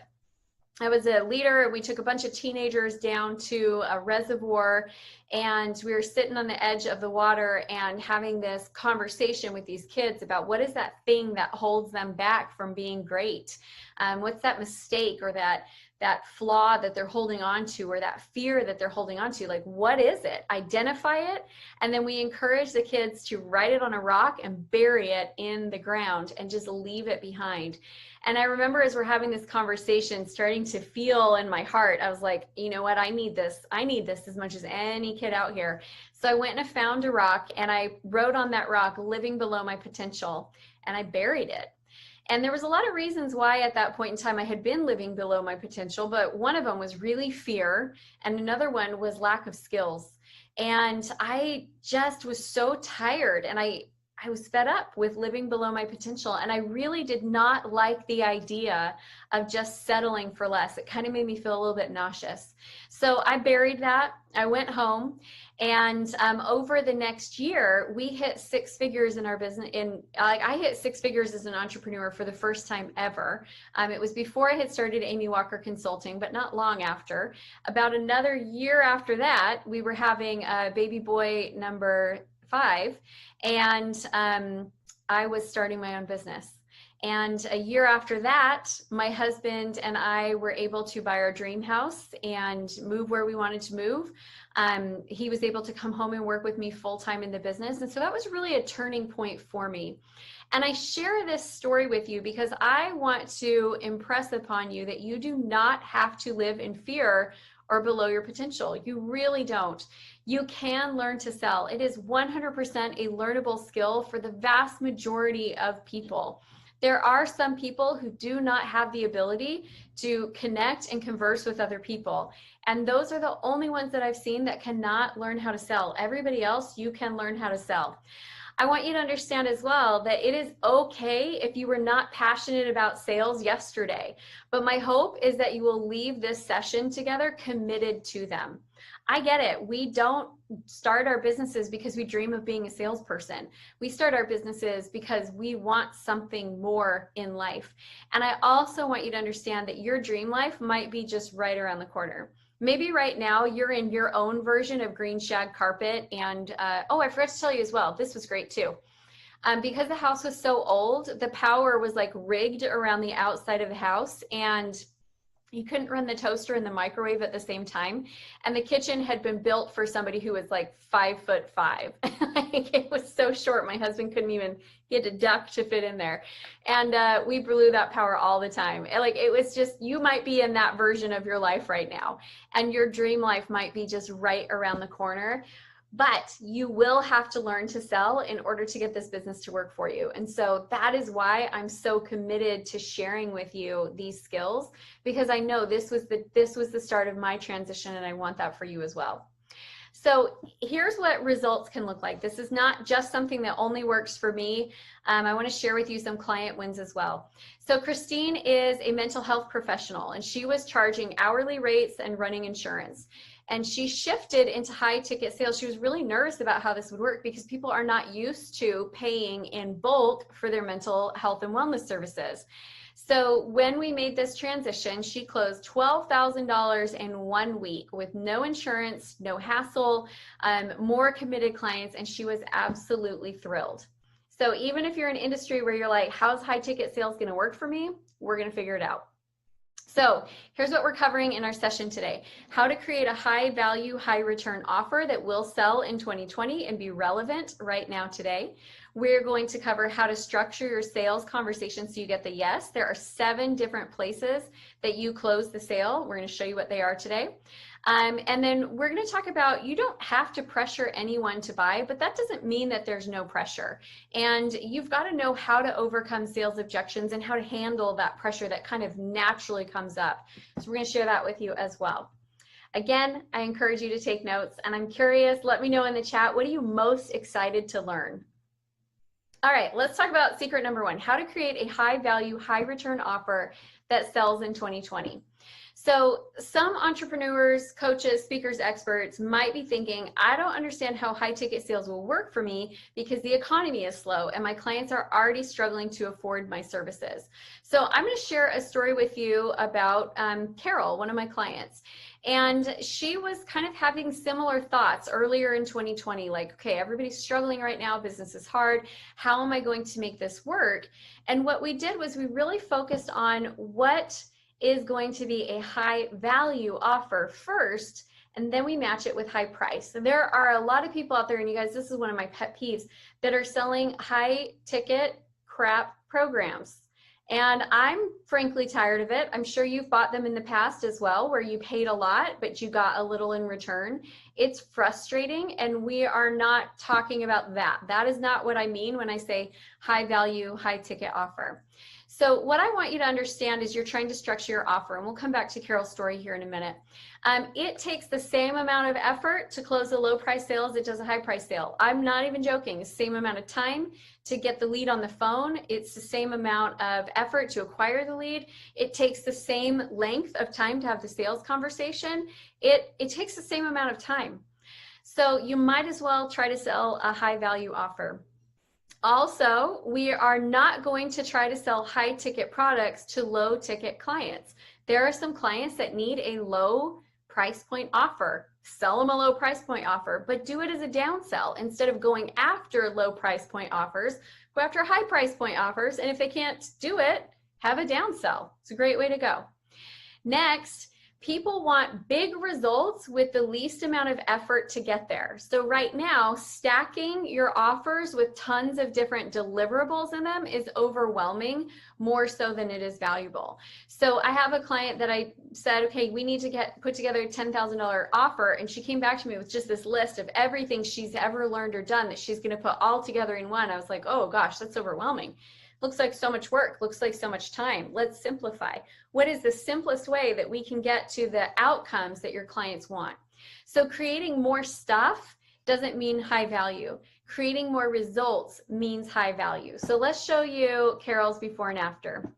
O: I was a leader. We took a bunch of teenagers down to a reservoir, and we were sitting on the edge of the water and having this conversation with these kids about what is that thing that holds them back from being great? What's that mistake or that flaw that they're holding on to, or that fear that they're holding on to? Like, what is it? Identify it. And then we encourage the kids to write it on a rock and bury it in the ground and just leave it behind. And I remember as we're having this conversation, starting to feel in my heart, I was like, you know what? I need this. I need this as much as any kid out here. So I went and I found a rock, and I wrote on that rock, living below my potential, and I buried it. And there was a lot of reasons why at that point in time I had been living below my potential, but one of them was really fear, and another one was lack of skills. And I just was so tired, and I I was fed up with living below my potential. And I really did not like the idea of just settling for less. It kind of made me feel a little bit nauseous. So I buried that. I went home, and over the next year, we hit 6 figures in our business. I hit 6 figures as an entrepreneur for the first time ever. It was before I had started Amy Walker Consulting, but not long after. About another year after that, we were having baby boy number 5, and I was starting my own business. And a year after that, my husband and I were able to buy our dream house and move where we wanted to move. He was able to come home and work with me full-time in the business. And so that was really a turning point for me. And I share this story with you because I want to impress upon you that you do not have to live in fear or below your potential. You really don't. You can learn to sell. It is 100% a learnable skill for the vast majority of people. There are some people who do not have the ability to connect and converse with other people. And those are the only ones that I've seen that cannot learn how to sell. Everybody else, you can learn how to sell. I want you to understand as well that it is okay if you were not passionate about sales yesterday, but my hope is that you will leave this session together committed to them. I get it. We don't start our businesses because we dream of being a salesperson. We start our businesses because we want something more in life. And I also want you to understand that your dream life might be just right around the corner. Maybe right now you're in your own version of green shag carpet. And oh, I forgot to tell you as well, this was great too. Because the house was so old, the power was like rigged around the outside of the house, and you couldn't run the toaster and the microwave at the same time. And the kitchen had been built for somebody who was like 5'5". It was so short. My husband couldn't even, he had to duck to fit in there. And we blew that power all the time. It was just, you might be in that version of your life right now. And your dream life might be just right around the corner. But you will have to learn to sell in order to get this business to work for you. And so that is why I'm so committed to sharing with you these skills, because I know this was the start of my transition, and I want that for you as well. So here's what results can look like. This is not just something that only works for me. I want to share with you some client wins as well. So Christine is a mental health professional, and she was charging hourly rates and running insurance. And she shifted into high ticket sales. She was really nervous about how this would work because people are not used to paying in bulk for their mental health and wellness services. So when we made this transition, she closed $12,000 in 1 week with no insurance, no hassle, more committed clients, and she was absolutely thrilled. So even if you're in an industry where you're like, how's high ticket sales going to work for me? We're going to figure it out. So here's what we're covering in our session today: how to create a high value, high return offer that will sell in 2020 and be relevant right now today. We're going to cover how to structure your sales conversation so you get the yes. There are 7 different places that you close the sale. We're going to show you what they are today. And then we're going to talk about, you don't have to pressure anyone to buy, but that doesn't mean that there's no pressure. And you've got to know how to overcome sales objections and how to handle that pressure that kind of naturally comes up. So we're going to share that with you as well. Again, I encourage you to take notes, and I'm curious, let me know in the chat, what are you most excited to learn? All right, let's talk about secret number 1, how to create a high value, high return offer that sells in 2020. So some entrepreneurs, coaches, speakers, experts might be thinking, I don't understand how high ticket sales will work for me because the economy is slow and my clients are already struggling to afford my services. So I'm going to share a story with you about Carol, one of my clients. And she was kind of having similar thoughts earlier in 2020, like, okay, everybody's struggling right now, business is hard, how am I going to make this work? And what we did was we really focused on what is going to be a high value offer first, and then we match it with high price. So there are a lot of people out there, and you guys, this is one of my pet peeves, that are selling high ticket crap programs. And I'm frankly tired of it. I'm sure you've bought them in the past as well, where you paid a lot, but you got a little in return. It's frustrating, and we are not talking about that. That is not what I mean when I say high value, high ticket offer. So what I want you to understand is you're trying to structure your offer, and we'll come back to Carol's story here in a minute. It takes the same amount of effort to close a low price sale as it does a high price sale. I'm not even joking. The same amount of time to get the lead on the phone. It's the same amount of effort to acquire the lead. It takes the same length of time to have the sales conversation. It takes the same amount of time. So you might as well try to sell a high value offer. Also, we are not going to try to sell high ticket products to low ticket clients. There are some clients that need a low price point offer. Sell them a low price point offer, but do it as a downsell. Instead of going after low price point offers, go after high price point offers. And if they can't do it, have a downsell. It's a great way to go. Next, people want big results with the least amount of effort to get there. So right now, stacking your offers with tons of different deliverables in them is overwhelming, more so than it is valuable. So I have a client that I said, okay, we need to put together a $10,000 offer. And she came back to me with just this list of everything she's ever learned or done that she's going to put all together in one. I was like, oh gosh, that's overwhelming. Looks like so much work, looks like so much time. Let's simplify. What is the simplest way that we can get to the outcomes that your clients want? So creating more stuff doesn't mean high value. Creating more results means high value. So let's show you Carol's before and after.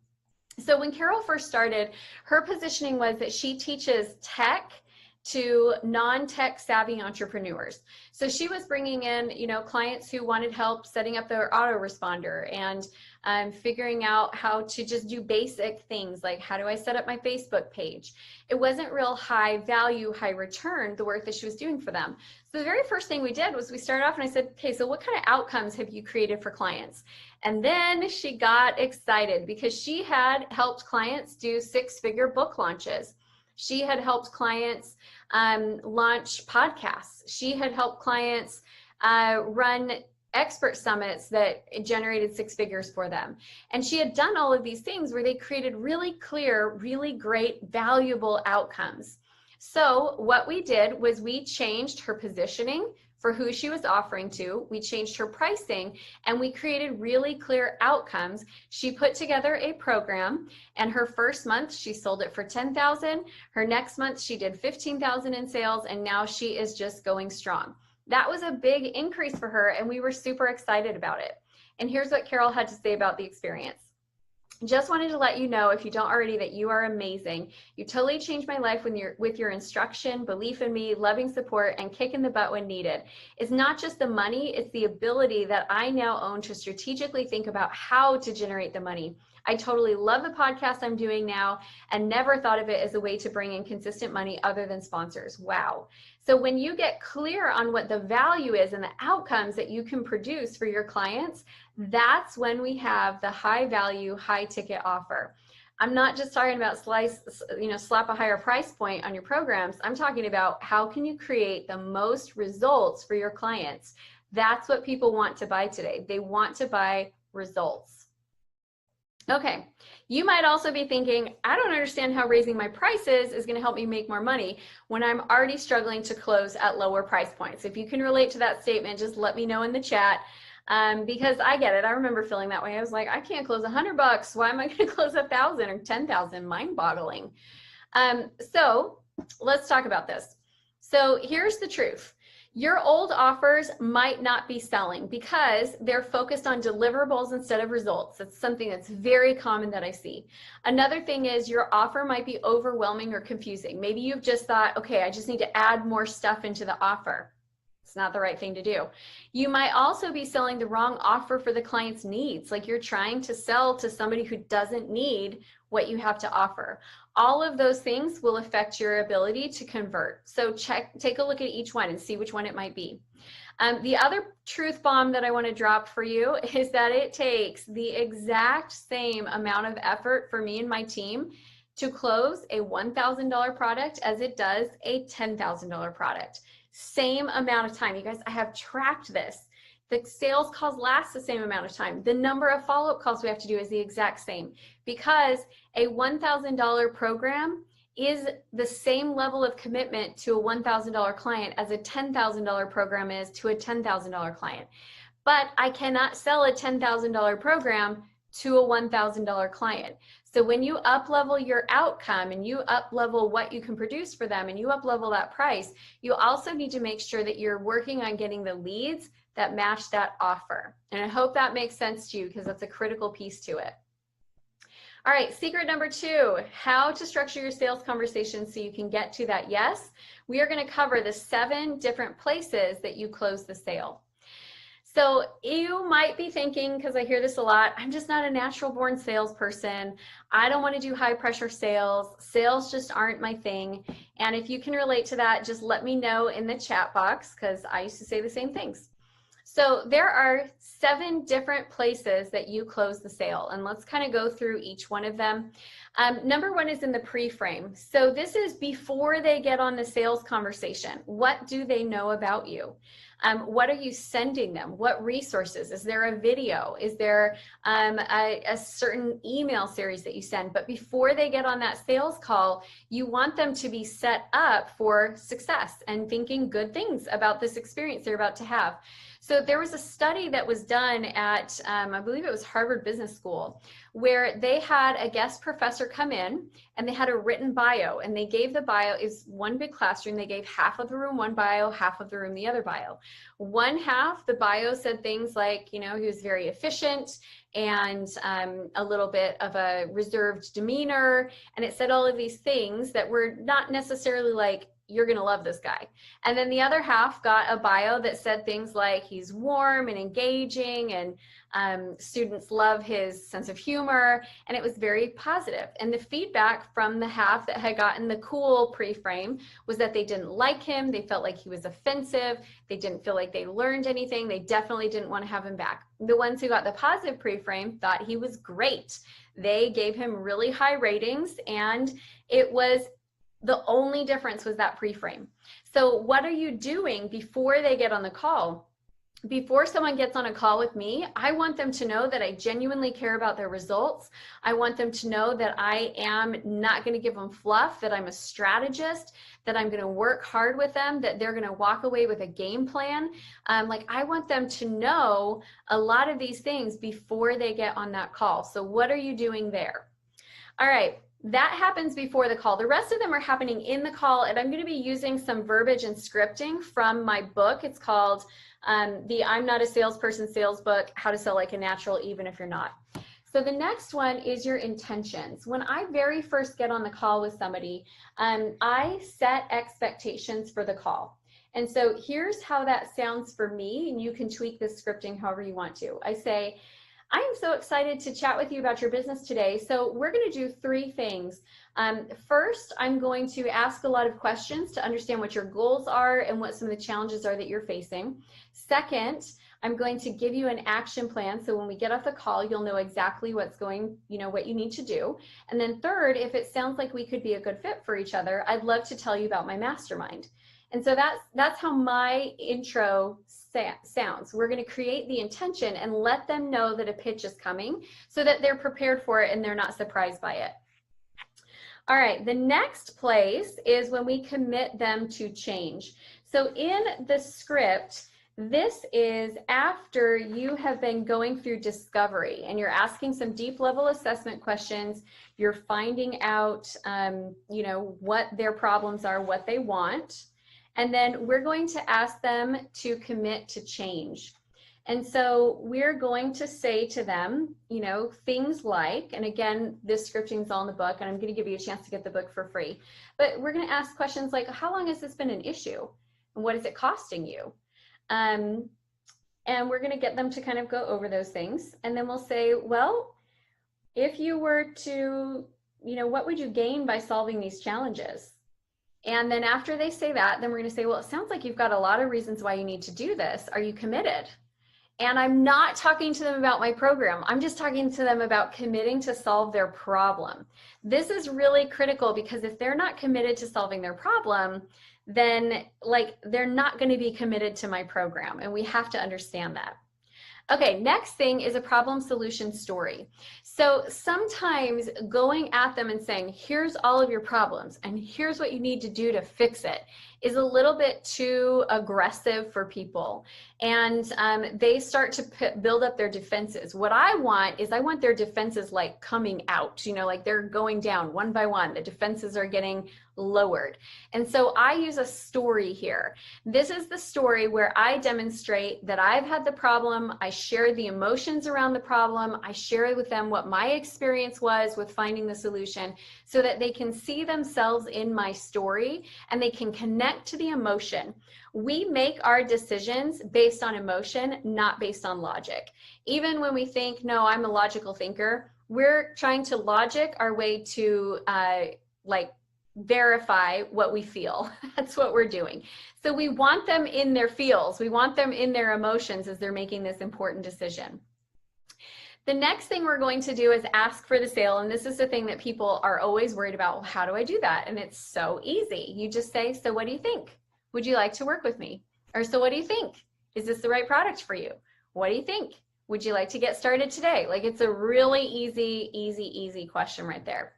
O: So when Carol first started, her positioning was that she teaches tech to non-tech savvy entrepreneurs. So she was bringing in, clients who wanted help setting up their autoresponder and figuring out how to just do basic things like, how do I set up my Facebook page? It wasn't real high value, high return, the work that she was doing for them. So the very first thing we did was we started off and I said, okay, so what kind of outcomes have you created for clients? And then she got excited because she had helped clients do six-figure book launches. She had helped clients launch podcasts. She had helped clients run expert summits that generated six figures for them. And she had done all of these things where they created really clear, really great, valuable outcomes. So what we did was we changed her positioning for who she was offering to. We changed her pricing and we created really clear outcomes. She put together a program, and her first month she sold it for $10,000. Her next month she did $15,000 in sales, and now she is just going strong. That was a big increase for her, and we were super excited about it. And here's what Carol had to say about the experience. Just wanted to let you know, if you don't already, that you are amazing. You totally changed my life with your instruction, belief in me, loving support, and kicking the butt when needed. It's not just the money, it's the ability that I now own to strategically think about how to generate the money. I totally love the podcast I'm doing now and never thought of it as a way to bring in consistent money other than sponsors. Wow. So when you get clear on what the value is and the outcomes that you can produce for your clients, that's when we have the high value, high ticket offer. I'm not just talking about slap a higher price point on your programs. I'm talking about how can you create the most results for your clients. That's what people want to buy today. They want to buy results. Okay, you might also be thinking, I don't understand how raising my prices is going to help me make more money when I'm already struggling to close at lower price points. If you can relate to that statement, just let me know in the chat, because I get it. I remember feeling that way. I was like, I can't close $100. Why am I going to close 1,000 or 10,000? Mind-boggling. So let's talk about this. So here's the truth. Your old offers might not be selling because they're focused on deliverables instead of results. That's something that's very common that I see. Another thing is your offer might be overwhelming or confusing. Maybe you've just thought, okay, I just need to add more stuff into the offer. It's not the right thing to do. You might also be selling the wrong offer for the client's needs. Like you're trying to sell to somebody who doesn't need what you have to offer. All of those things will affect your ability to convert. So take a look at each one and see which one it might be. The other truth bomb that I want to drop for you is that it takes the exact same amount of effort for me and my team to close a $1,000 product as it does a $10,000 product. Same amount of time. You guys, I have tracked this. The sales calls last the same amount of time. The number of follow-up calls we have to do is the exact same, because a $1,000 program is the same level of commitment to a $1,000 client as a $10,000 program is to a $10,000 client. But I cannot sell a $10,000 program to a $1,000 client. So when you up level your outcome and you up level what you can produce for them and you up level that price, you also need to make sure that you're working on getting the leads that match that offer. And I hope that makes sense to you, because that's a critical piece to it. All right, secret number 2, how to structure your sales conversation so you can get to that yes. We are going to cover the 7 different places that you close the sale. So you might be thinking, because I hear this a lot, I'm just not a natural born salesperson. I don't want to do high pressure sales. Sales just aren't my thing. And if you can relate to that, just let me know in the chat box, because I used to say the same things. So there are 7 different places that you close the sale, and let's kind of go through each one of them. Number 1 is in the pre-frame. So this is before they get on the sales conversation. What do they know about you? What are you sending them? What resources? Is there a video? Is there a certain email series that you send? But before they get on that sales call, you want them to be set up for success and thinking good things about this experience they're about to have. So there was a study that was done at, I believe it was Harvard Business School, where they had a guest professor come in and they had a written bio, and they gave the bio, is one big classroom, they gave half of the room one bio, half of the room the other bio. One half, the bio said things like, you know, he was very efficient and a little bit of a reserved demeanor, and it said all of these things that were not necessarily like, you're going to love this guy. And then the other half got a bio that said things like he's warm and engaging, and students love his sense of humor, and it was very positive. And the feedback from the half that had gotten the cool pre-frame was that they didn't like him, they felt like he was offensive, they didn't feel like they learned anything, they definitely didn't want to have him back. The ones who got the positive pre-frame thought he was great. They gave him really high ratings, and it was the only difference was that pre-frame. So what are you doing before they get on the call? Before someone gets on a call with me, I want them to know that I genuinely care about their results. I want them to know that I am not going to give them fluff, that I'm a strategist, that I'm going to work hard with them, that they're going to walk away with a game plan. Like, I want them to know a lot of these things before they get on that call. So what are you doing there? All right. That happens before the call. The rest of them are happening in the call, and I'm going to be using some verbiage and scripting from my book. It's called the I'm Not a Salesperson Sales Book, How to Sell Like a Natural Even If You're Not. So the next one is your intentions. When I very first get on the call with somebody, I set expectations for the call. And so here's how that sounds for me, and you can tweak this scripting however you want to. I say, I am so excited to chat with you about your business today. So we're going to do 3 things. First, I'm going to ask a lot of questions to understand what your goals are and what some of the challenges are that you're facing. Second, I'm going to give you an action plan. So when we get off the call, you'll know exactly what's going, you know, what you need to do. And then third, if it sounds like we could be a good fit for each other, I'd love to tell you about my mastermind. And so that's how my intro sounds. We're going to create the intention and let them know that a pitch is coming so that they're prepared for it and they're not surprised by it. All right, the next place is when we commit them to change. So in the script, this is after you have been going through discovery and you're asking some deep level assessment questions. You're finding out, you know, what their problems are, what they want. And then we're going to ask them to commit to change. And so we're going to say to them, you know, things like, and again, this scripting is all in the book, and I'm going to give you a chance to get the book for free. But we're going to ask questions like, how long has this been an issue? And what is it costing you? And we're going to get them to kind of go over those things. And then we'll say, well, if you were to, you know, what would you gain by solving these challenges? And then after they say that, then we're going to say, well, it sounds like you've got a lot of reasons why you need to do this. Are you committed? And I'm not talking to them about my program. I'm just talking to them about committing to solve their problem. This is really critical because if they're not committed to solving their problem, then like they're not going to be committed to my program. And we have to understand that. Okay, next thing is a problem solution story. So sometimes going at them and saying, here's all of your problems and here's what you need to do to fix it is a little bit too aggressive for people. And they start to build up their defenses. What I want is I want their defenses like coming out, you know, like they're going down one by one. The defenses are getting lowered. And so I use a story here. This is the story where I demonstrate that I've had the problem. I share the emotions around the problem. I share with them what my experience was with finding the solution so that they can see themselves in my story and they can connect to the emotion. We make our decisions based on emotion, not based on logic. Even when we think, no, I'm a logical thinker, we're trying to logic our way to verify what we feel. That's what we're doing. So we want them in their feels. We want them in their emotions as they're making this important decision. The next thing we're going to do is ask for the sale. And this is the thing that people are always worried about. Well, how do I do that? And it's so easy. You just say, so what do you think? Would you like to work with me? Or so what do you think? Is this the right product for you? What do you think? Would you like to get started today? Like, it's a really easy question right there.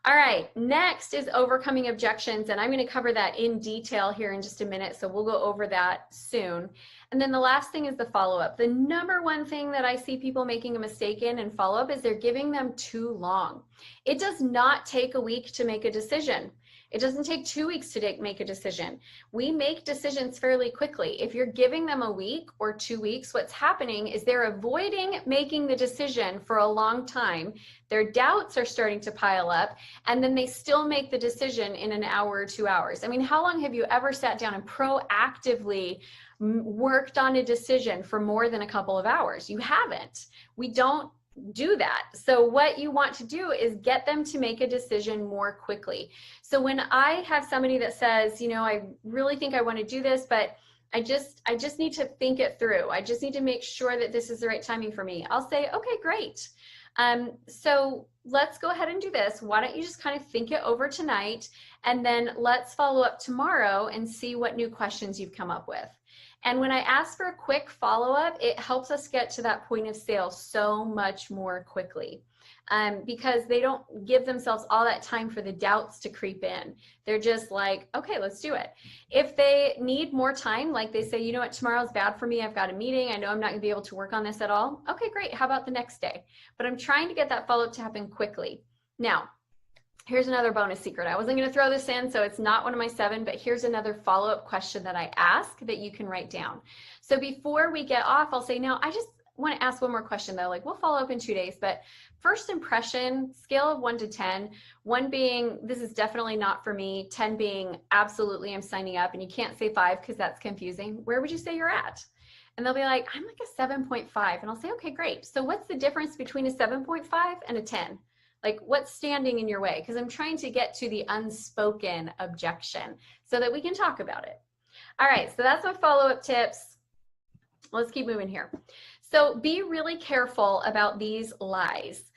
O: All right, next is overcoming objections, and I'm going to cover that in detail here in just a minute, so we'll go over that soon. And then the last thing is the follow-up. The number one thing that I see people making a mistake in follow-up is they're giving them too long. It does not take a week to make a decision. It doesn't take 2 weeks to make a decision. We make decisions fairly quickly. If you're giving them a week or 2 weeks, what's happening is they're avoiding making the decision for a long time. Their doubts are starting to pile up, and then they still make the decision in an hour or 2 hours. I mean, how long have you ever sat down and proactively worked on a decision for more than a couple of hours? You haven't. We don't do that. So what you want to do is get them to make a decision more quickly. So when I have somebody that says, you know, I really think I want to do this, but I just need to think it through. I just need to make sure that this is the right timing for me. I'll say, okay, great. So let's go ahead and do this. Why don't you just kind of think it over tonight, and then let's follow up tomorrow and see what new questions you've come up with. And when I ask for a quick follow-up, it helps us get to that point of sale so much more quickly, because they don't give themselves all that time for the doubts to creep in. They're just like, okay, let's do it. If they need more time, like they say, you know what, tomorrow's bad for me, I've got a meeting, I know I'm not gonna be able to work on this at all. Okay, great, how about the next day? But I'm trying to get that follow-up to happen quickly. Now, here's another bonus secret. I wasn't going to throw this in, so it's not one of my 7, but here's another follow-up question that I ask that you can write down. So before we get off, I'll say, now I just want to ask one more question though. Like, we'll follow up in 2 days, but first impression, scale of 1 to 10, 1 being, this is definitely not for me, 10 being, absolutely, I'm signing up, and you can't say 5 because that's confusing. Where would you say you're at? And they'll be like, I'm like a 7.5. And I'll say, okay, great. So what's the difference between a 7.5 and a 10? Like, what's standing in your way? Because I'm trying to get to the unspoken objection so that we can talk about it. All right, so that's my follow-up tips. Let's keep moving here. So be really careful about these lies.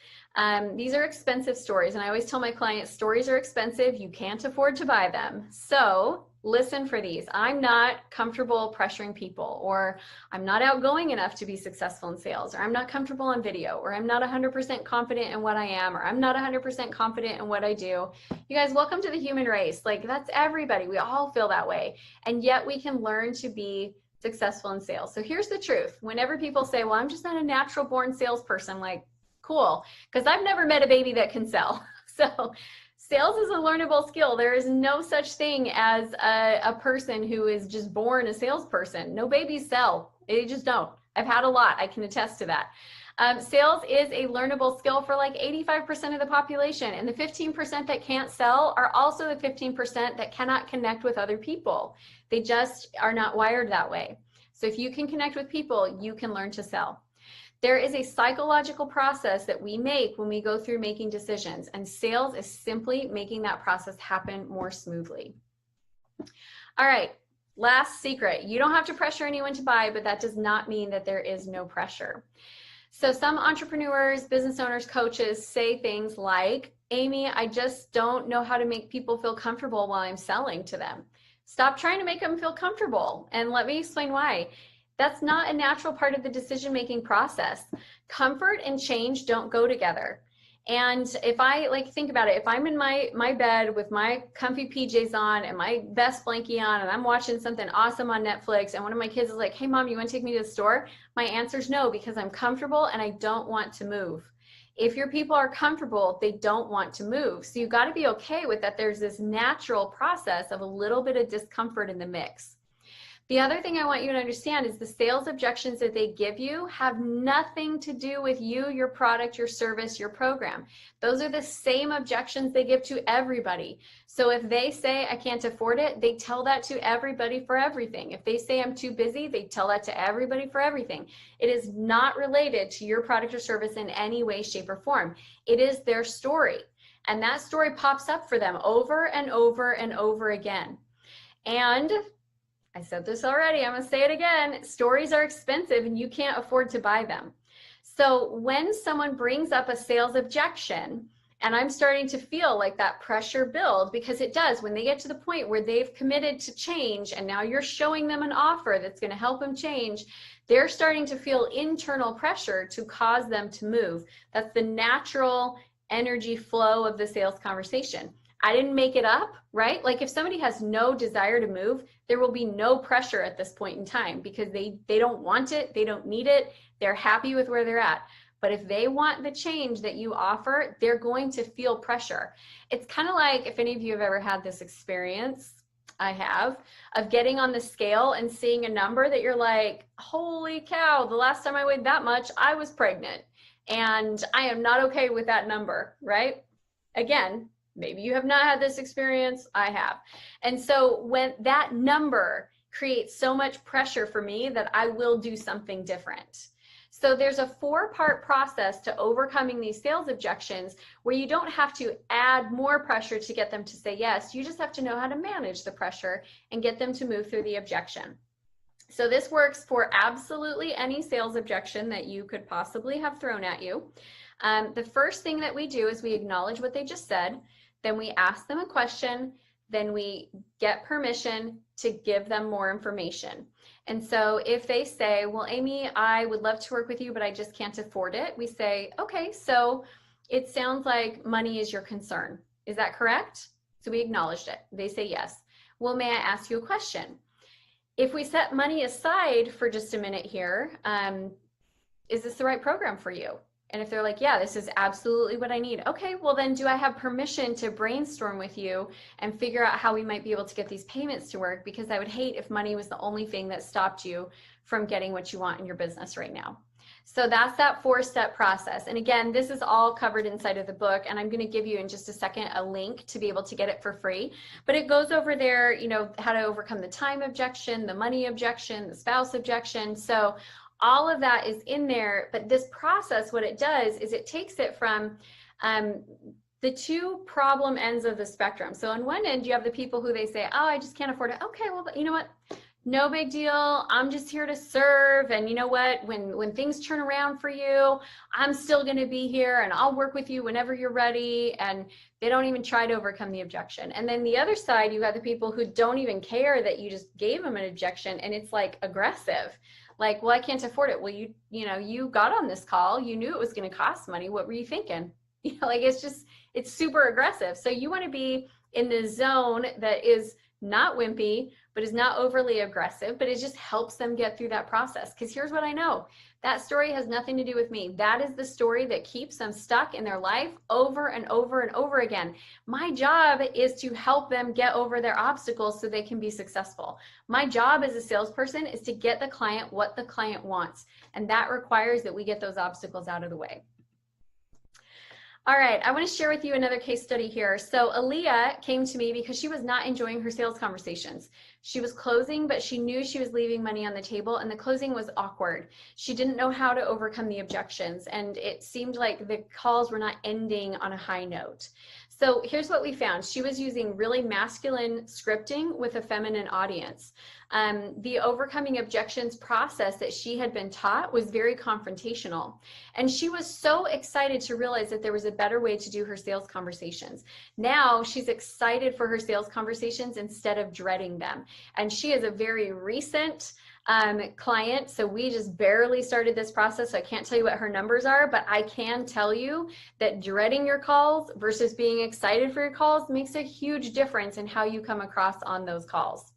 O: These are expensive stories, and I always tell my clients, stories are expensive. You can't afford to buy them. So listen for these. I'm not comfortable pressuring people, or I'm not outgoing enough to be successful in sales, or I'm not comfortable on video, or I'm not 100% confident in what I am, or I'm not 100% confident in what I do. You guys, welcome to the human race. Like, that's everybody. We all feel that way. And yet we can learn to be successful in sales. So here's the truth. Whenever people say, well, I'm just not a natural born salesperson, I'm like, cool, because I've never met a baby that can sell. So sales is a learnable skill. There is no such thing as a person who is just born a salesperson. No babies sell. They just don't. I've had a lot. I can attest to that. Sales is a learnable skill for like 85% of the population. And the 15% that can't sell are also the 15% that cannot connect with other people. They just are not wired that way. So if you can connect with people, you can learn to sell. There is a psychological process that we make when we go through making decisions, and sales is simply making that process happen more smoothly. All right, last secret. You don't have to pressure anyone to buy, but that does not mean that there is no pressure. So some entrepreneurs, business owners, coaches say things like, Amy, I just don't know how to make people feel comfortable while I'm selling to them. Stop trying to make them feel comfortable, and let me explain why. That's not a natural part of the decision-making process. Comfort and change don't go together. And if I think about it, if I'm in my bed with my comfy PJs on and my best blankie on and I'm watching something awesome on Netflix and one of my kids is like, hey mom, you want to take me to the store? My answer is no, because I'm comfortable and I don't want to move. If your people are comfortable, they don't want to move. So you've got to be okay with that. There's this natural process of a little bit of discomfort in the mix. The other thing I want you to understand is the sales objections that they give you have nothing to do with you, your product, your service, your program. Those are the same objections they give to everybody. So if they say, I can't afford it, they tell that to everybody for everything. If they say I'm too busy, they tell that to everybody for everything. It is not related to your product or service in any way, shape, or form. It is their story. And that story pops up for them over and over and over again. And I said this already, I'm going to say it again. Stories are expensive and you can't afford to buy them. So when someone brings up a sales objection, and I'm starting to feel like that pressure build, because it does, when they get to the point where they've committed to change and now you're showing them an offer that's going to help them change, they're starting to feel internal pressure to cause them to move. That's the natural energy flow of the sales conversation. I didn't make it up, right? Like if somebody has no desire to move, there will be no pressure at this point in time because they don't want it, they don't need it, they're happy with where they're at. But if they want the change that you offer, they're going to feel pressure. It's kind of like, if any of you have ever had this experience, I have, of getting on the scale and seeing a number that you're like, holy cow, the last time I weighed that much, I was pregnant. And I am not okay with that number, right? Again, maybe you have not had this experience, I have. And so when that number creates so much pressure for me that I will do something different. So there's a 4-part process to overcoming these sales objections where you don't have to add more pressure to get them to say yes. You just have to know how to manage the pressure and get them to move through the objection. So this works for absolutely any sales objection that you could possibly have thrown at you. The first thing that we do is we acknowledge what they just said. Then we ask them a question, then we get permission to give them more information. And so if they say, well, Amy, I would love to work with you, but I just can't afford it. We say, okay, so it sounds like money is your concern. Is that correct? So we acknowledged it. They say yes. Well, may I ask you a question? If we set money aside for just a minute here, is this the right program for you? And if they're like, yeah, this is absolutely what I need. Okay, well then do I have permission to brainstorm with you and figure out how we might be able to get these payments to work? Because I would hate if money was the only thing that stopped you from getting what you want in your business right now. So that's that 4-step process. And again, this is all covered inside of the book. And I'm going to give you in just a second a link to be able to get it for free. But it goes over there, you know, how to overcome the time objection, the money objection, the spouse objection. So all of that is in there, but this process, what it does is it takes it from the 2 problem ends of the spectrum. So on one end, you have the people who they say, oh, I just can't afford it. Okay, well, but you know what? No big deal. I'm just here to serve. And you know what? When things turn around for you, I'm still going to be here and I'll work with you whenever you're ready. And they don't even try to overcome the objection. And then the other side, you have the people who don't even care that you just gave them an objection, and it's like aggressive. Like, well, I can't afford it. Well, you got on this call. You knew it was going to cost money. What were you thinking? Like, it's super aggressive. So you want to be in the zone that is not wimpy, but is not overly aggressive, but it just helps them get through that process. Because here's what I know. That story has nothing to do with me. That is the story that keeps them stuck in their life over and over and over again. My job is to help them get over their obstacles so they can be successful. My job as a salesperson is to get the client what the client wants. And that requires that we get those obstacles out of the way. All right, I want to share with you another case study here. So Aaliyah came to me because she was not enjoying her sales conversations. She was closing, but she knew she was leaving money on the table, and the closing was awkward. She didn't know how to overcome the objections, and it seemed like the calls were not ending on a high note. So here's what we found. She was using really masculine scripting with a feminine audience. The overcoming objections process that she had been taught was very confrontational. And she was so excited to realize that there was a better way to do her sales conversations. Now she's excited for her sales conversations instead of dreading them. And she is a very recent client. So we just barely started this process. So I can't tell you what her numbers are, but I can tell you that dreading your calls versus being excited for your calls makes a huge difference in how you come across on those calls.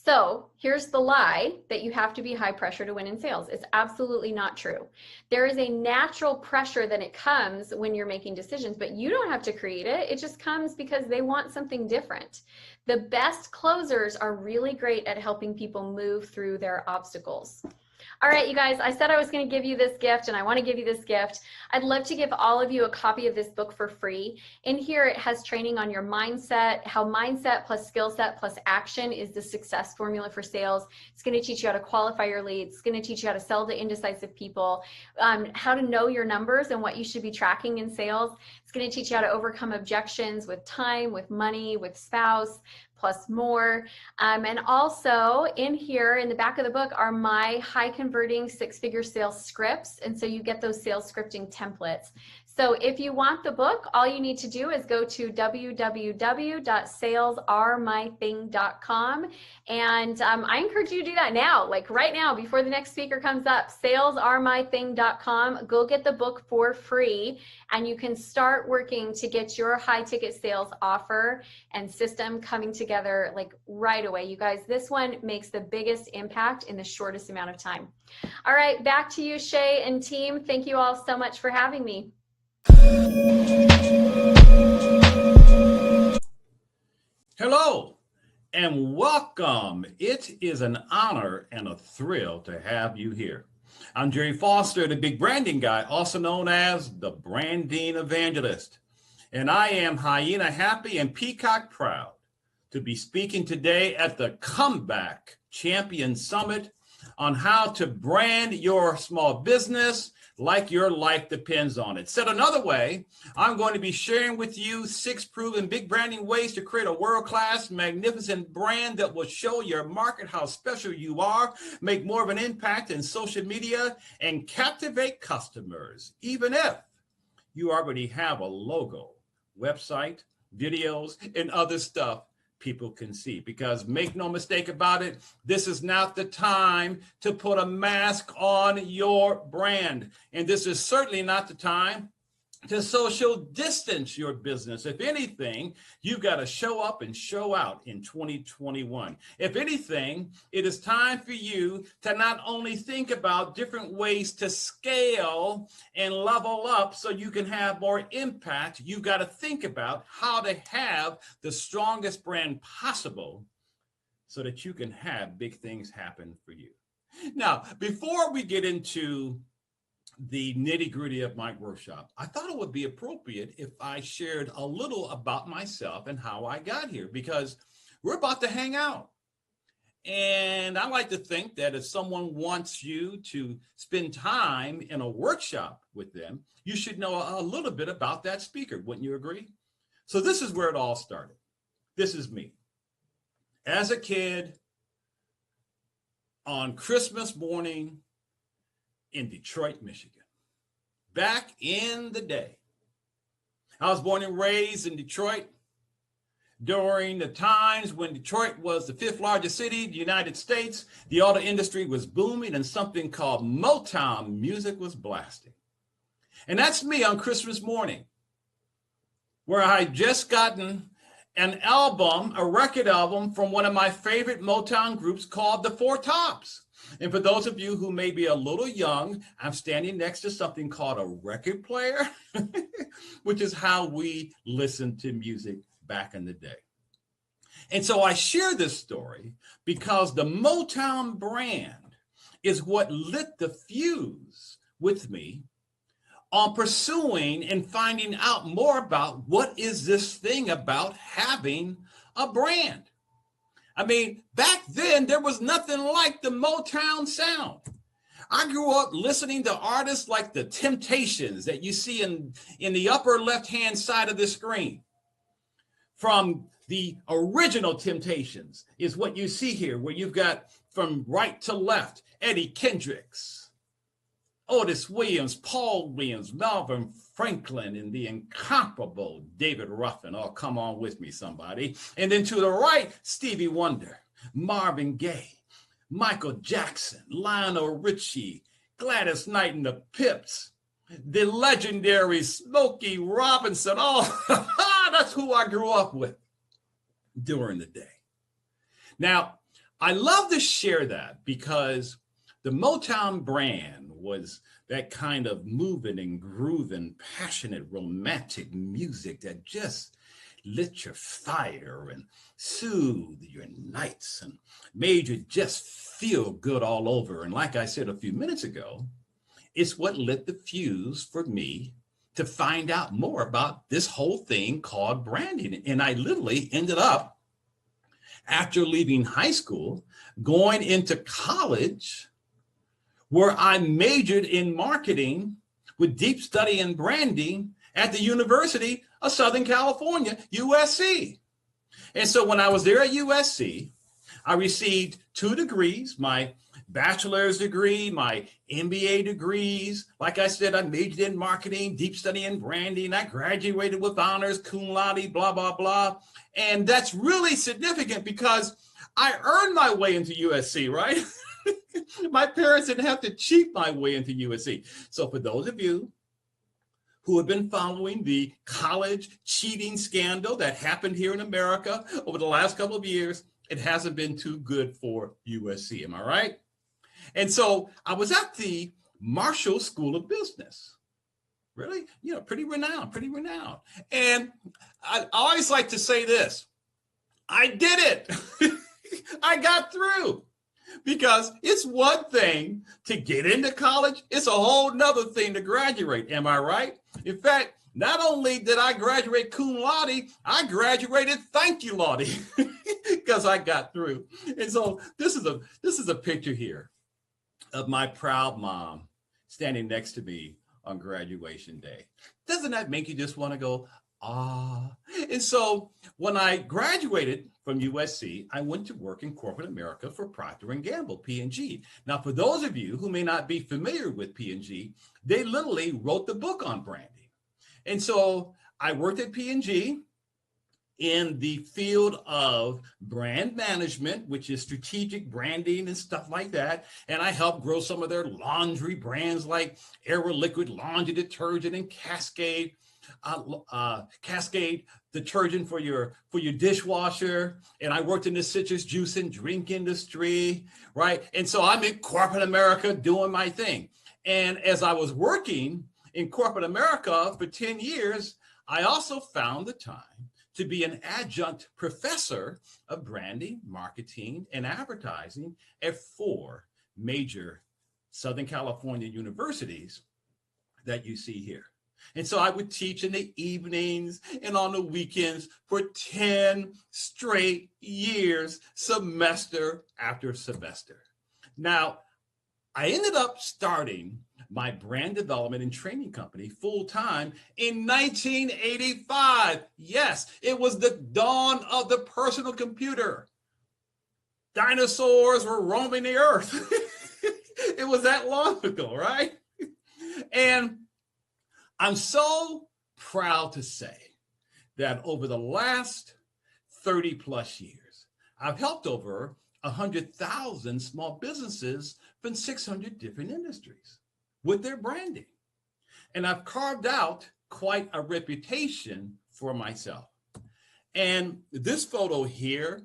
O: So here's the lie that you have to be high pressure to win in sales. It's absolutely not true. There is a natural pressure that it comes when you're making decisions, but you don't have to create it. It just comes because they want something different. The best closers are really great at helping people move through their obstacles. All right, you guys, I said I was going to give you this gift, and I want to give you this gift. I'd love to give all of you a copy of this book for free. In here, it has training on your mindset, how mindset plus skill set plus action is the success formula for sales. It's going to teach you how to qualify your leads. It's going to teach you how to sell to indecisive people, how to know your numbers and what you should be tracking in sales. It's going to teach you how to overcome objections with time, with money, with spouse, plus more. And also in here in the back of the book are my high converting 6-figure sales scripts. And so you get those sales scripting templates. So if you want the book, all you need to do is go to www.salesaремything.com. And I encourage you to do that now, like right now, before the next speaker comes up, salesaремything.com. Go get the book for free, and you can start working to get your high ticket sales offer and system coming together like right away. You guys, this one makes the biggest impact in the shortest amount of time. All right, back to you, Shay and team. Thank you all so much for having me.
P: Hello and welcome. It is an honor and a thrill to have you here. I'm Jerry Foster, the Big Branding Guy, also known as the Branding Evangelist. And I am hyena happy and peacock proud to be speaking today at the Comeback Champion Summit on how to brand your small business like your life depends on it. Said another way, I'm going to be sharing with you 6 proven big branding ways to create a world-class, magnificent brand that will show your market how special you are, make more of an impact in social media, and captivate customers, even if you already have a logo, website, videos, and other stuff people can see. Because make no mistake about it, this is not the time to put a mask on your brand. And this is certainly not the time to social distance your business. If anything, you've got to show up and show out in 2021. If anything, it is time for you to not only think about different ways to scale and level up so you can have more impact, you've got to think about how to have the strongest brand possible so that you can have big things happen for you. Now, before we get into the nitty-gritty of my workshop, I thought it would be appropriate if I shared a little about myself and how I got here, because we're about to hang out. And I like to think that if someone wants you to spend time in a workshop with them, you should know a little bit about that speaker. Wouldn't you agree? So this is where it all started. This is me. As a kid, on Christmas morning, in Detroit, Michigan, back in the day. I was born and raised in Detroit during the times when Detroit was the 5th largest city in the United States. The auto industry was booming and something called Motown music was blasting. And that's me on Christmas morning, where I had just gotten an album, a record album from one of my favorite Motown groups called the Four Tops. And for those of you who may be a little young, I'm standing next to something called a record player, which is how we listened to music back in the day. And so I share this story because the Motown brand is what lit the fuse with me on pursuing and finding out more about what is this thing about having a brand. I mean, back then, there was nothing like the Motown sound. I grew up listening to artists like the Temptations that you see in the upper left-hand side of the screen. From the original Temptations is what you see here, where you've got from right to left, Eddie Kendricks, Otis Williams, Paul Williams, Melvin Franklin, and the incomparable David Ruffin. Oh, come on with me, somebody. And then to the right, Stevie Wonder, Marvin Gaye, Michael Jackson, Lionel Richie, Gladys Knight and the Pips, the legendary Smokey Robinson. Oh, that's who I grew up with during the day. Now, I love to share that because the Motown brand was that kind of moving and grooving, passionate, romantic music that just lit your fire and soothed your nights and made you just feel good all over. And like I said a few minutes ago, it's what lit the fuse for me to find out more about this whole thing called branding. And I literally ended up, after leaving high school, going into college where I majored in marketing with deep study in branding at the University of Southern California, USC. And so when I was there at USC, I received 2 degrees, my bachelor's degree, my MBA degrees. Like I said, I majored in marketing, deep study in branding. I graduated with honors, cum laude, blah, blah, blah. And that's really significant because I earned my way into USC, right? My parents didn't have to cheat my way into USC. So for those of you who have been following the college cheating scandal that happened here in America over the last couple of years, it hasn't been too good for USC. Am I right? And so I was at the Marshall School of Business. Really, pretty renowned. And I always like to say this, I did it. I got through. Because it's one thing to get into college, it's a whole nother thing to graduate. Am I right? In fact, not only did I graduate cum laude, I graduated thank you laude because I got through. And so this is a picture here of my proud mom standing next to me on graduation day. Doesn't that make you just want to go, ah? And so when I graduated from USC, I went to work in corporate America for Procter & Gamble, P&G. Now, for those of you who may not be familiar with P&G, they literally wrote the book on branding. And so I worked at P&G in the field of brand management, which is strategic branding and stuff like that. And I helped grow some of their laundry brands like Aeroliquid laundry detergent and Cascade detergent for your dishwasher. And I worked in the citrus juice and drink industry, right? And so I'm in corporate America doing my thing. And as I was working in corporate America for 10 years, I also found the time to be an adjunct professor of branding, marketing, and advertising at 4 major Southern California universities that you see here. And so I would teach in the evenings and on the weekends for 10 straight years, semester after semester. Now, I ended up starting my brand development and training company full-time in 1985. Yes, it was the dawn of the personal computer. Dinosaurs were roaming the earth. It was that long ago, right? And I'm so proud to say that over the last 30 plus years, I've helped over 100,000 small businesses from 600 different industries with their branding. And I've carved out quite a reputation for myself. And this photo here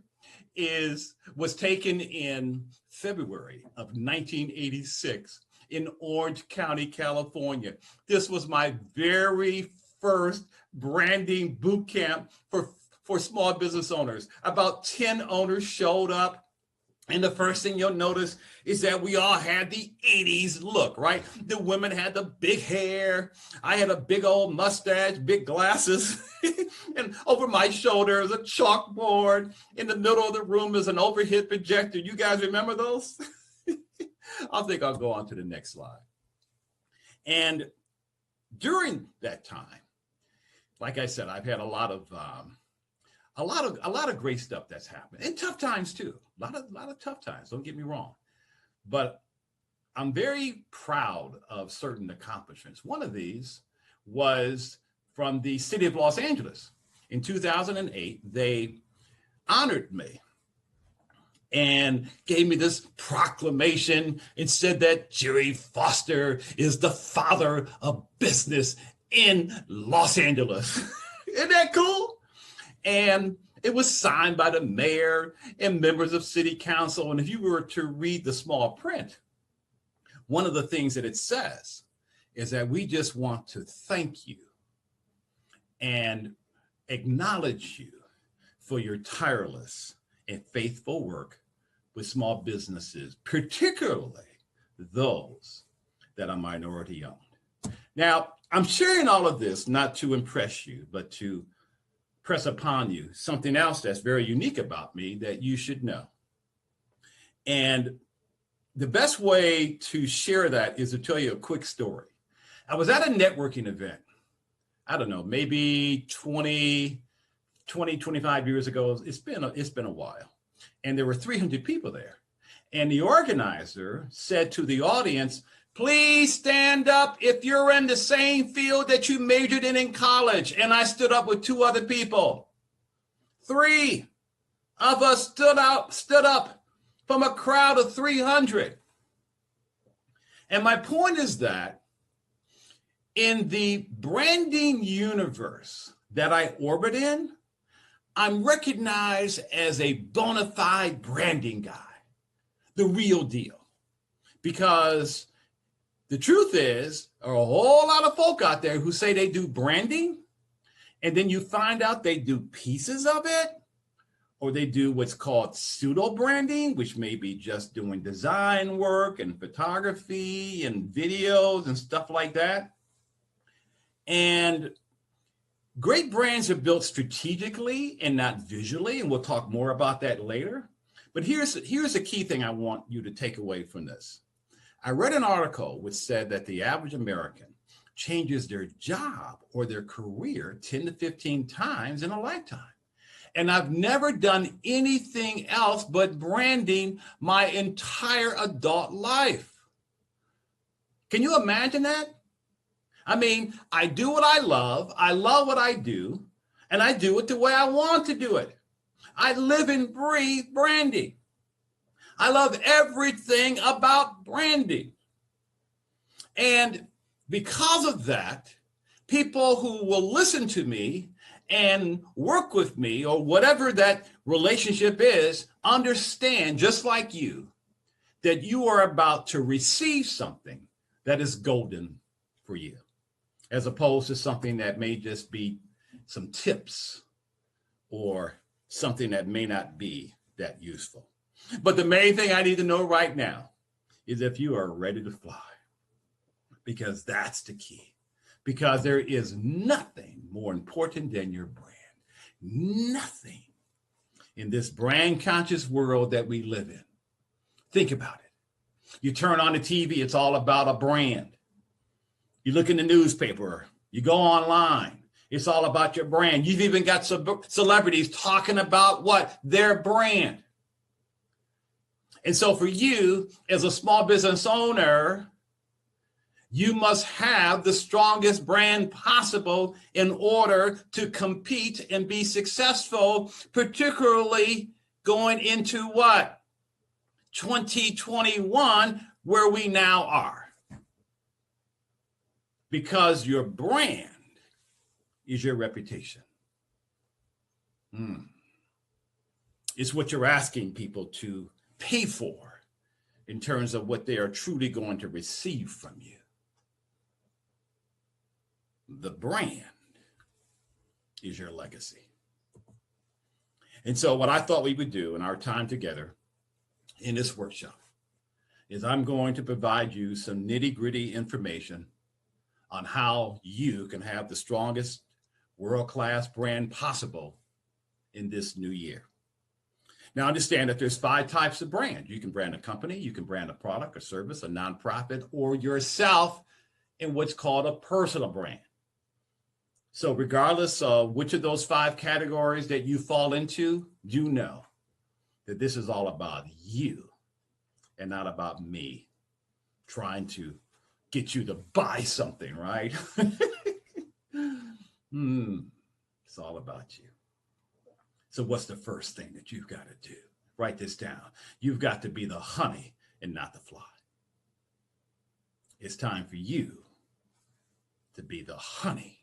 P: was taken in February of 1986 in Orange County, California. This was my very first branding boot camp for small business owners. About 10 owners showed up. And the first thing you'll notice is that we all had the 80s look, right? The women had the big hair. I had a big old mustache, big glasses. And over my shoulder is a chalkboard. In the middle of the room is an overhead projector. You guys remember those? I think I'll go on to the next slide. And during that time, like I said, I've had a lot of great stuff that's happened, and tough times too. A lot of tough times. Don't get me wrong, but I'm very proud of certain accomplishments. One of these was from the city of Los Angeles. In 2008, they honored me and gave me this proclamation and said that Jerry Foster is the father of business in Los Angeles. Isn't that cool? And it was signed by the mayor and members of city council. And if you were to read the small print, one of the things that it says is that we just want to thank you and acknowledge you for your tireless and faithful work with small businesses, particularly those that are minority owned. Now, I'm sharing all of this not to impress you, but to press upon you something else that's very unique about me that you should know. And the best way to share that is to tell you a quick story. I was at a networking event, I don't know, maybe 25 years ago. It's been a while. And there were 300 people there. And the organizer said to the audience, please stand up if you're in the same field that you majored in college. And I stood up with 2 other people. 3 of us stood up from a crowd of 300. And my point is that in the branding universe that I orbit in, I'm recognized as a bona fide branding guy, the real deal. Because the truth is, there are a whole lot of folk out there who say they do branding, and then you find out they do pieces of it, or they do what's called pseudo branding, which may be just doing design work and photography and videos and stuff like that. And great brands are built strategically and not visually, and we'll talk more about that later. But here's the key thing I want you to take away from this. I read an article which said that the average American changes their job or their career 10 to 15 times in a lifetime. And I've never done anything else but branding my entire adult life. Can you imagine that? I mean, I do what I love what I do, and I do it the way I want to do it. I live and breathe branding. I love everything about branding. And because of that, people who will listen to me and work with me, or whatever that relationship is, understand, just like you, that you are about to receive something that is golden for you, as opposed to something that may just be some tips or something that may not be that useful. But the main thing I need to know right now is if you are ready to fly, because that's the key. Because there is nothing more important than your brand. Nothing in this brand conscious world that we live in. Think about it. You turn on the TV, it's all about a brand. You look in the newspaper, you go online, it's all about your brand. You've even got some celebrities talking about what? Their brand. And so for you, as a small business owner, you must have the strongest brand possible in order to compete and be successful, particularly going into what? 2021, where we now are. Because your brand is your reputation. It's what you're asking people to pay for in terms of what they are truly going to receive from you. The brand is your legacy. And so what I thought we would do in our time together in this workshop is I'm going to provide you some nitty-gritty information on how you can have the strongest world-class brand possible in this new year. Now, understand that there's 5 types of brand. You can brand a company, you can brand a product, a service, a nonprofit, or yourself in what's called a personal brand. So regardless of which of those 5 categories that you fall into, you know that this is all about you and not about me trying to get you to buy something, right? It's all about you. So what's the first thing that you've got to do? Write this down. You've got to be the honey and not the fly. It's time for you to be the honey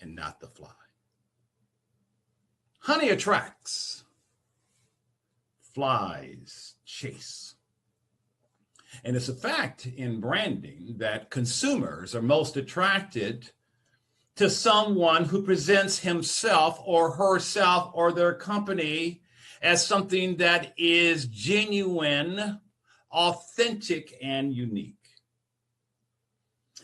P: and not the fly. Honey attracts, flies chase. And it's a fact in branding that consumers are most attracted to someone who presents himself or herself or their company as something that is genuine, authentic, and unique.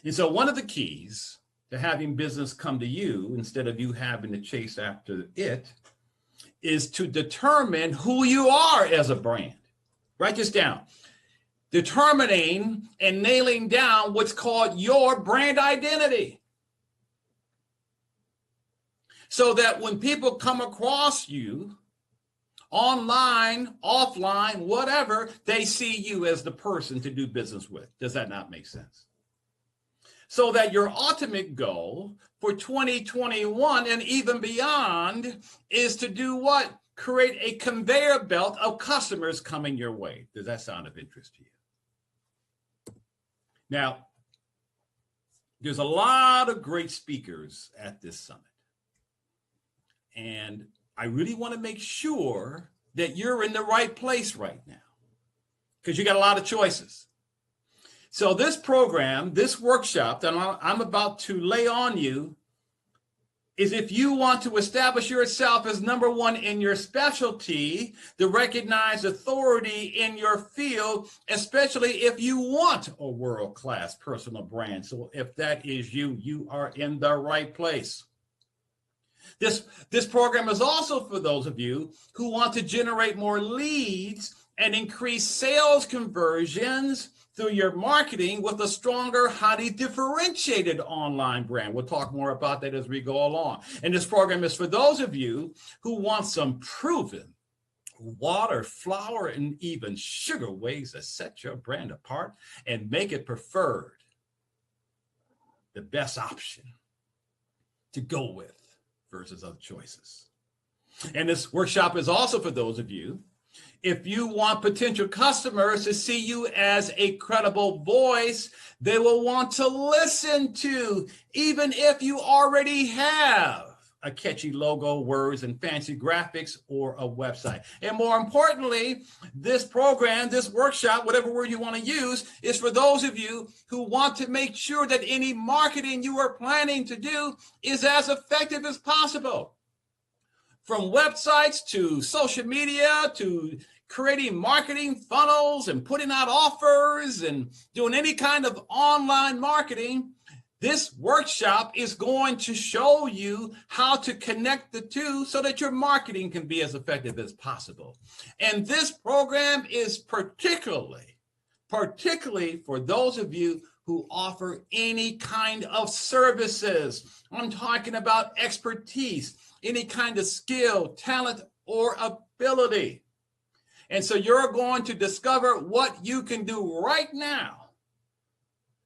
P: And so one of the keys to having business come to you instead of you having to chase after it is to determine who you are as a brand. Write this down. Determining and nailing down what's called your brand identity. So that when people come across you, online, offline, whatever, they see you as the person to do business with. Does that not make sense? So that your ultimate goal for 2021 and even beyond is to do what? Create a conveyor belt of customers coming your way. Does that sound of interest to you? Now, there's a lot of great speakers at this summit. And I really want to make sure that you're in the right place right now, because you got a lot of choices. So this program, this workshop that I'm about to lay on you is if you want to establish yourself as number one in your specialty, the recognized authority in your field, especially if you want a world-class personal brand. So if that is you, you are in the right place. This program is also for those of you who want to generate more leads and increase sales conversions through your marketing with a stronger, highly differentiated online brand. We'll talk more about that as we go along. And this program is for those of you who want some proven water, flour, and even sugar ways to set your brand apart and make it preferred, the best option to go with versus other choices. And this workshop is also for those of you if you want potential customers to see you as a credible voice they will want to listen to, even if you already have a catchy logo, words, and fancy graphics or a website. And more importantly, this program, this workshop, whatever word you want to use, is for those of you who want to make sure that any marketing you are planning to do is as effective as possible. From websites to social media to creating marketing funnels and putting out offers and doing any kind of online marketing, this workshop is going to show you how to connect the two so that your marketing can be as effective as possible. And this program is particularly for those of you who offer any kind of services. I'm talking about expertise, any kind of skill, talent, or ability. And so you're going to discover what you can do right now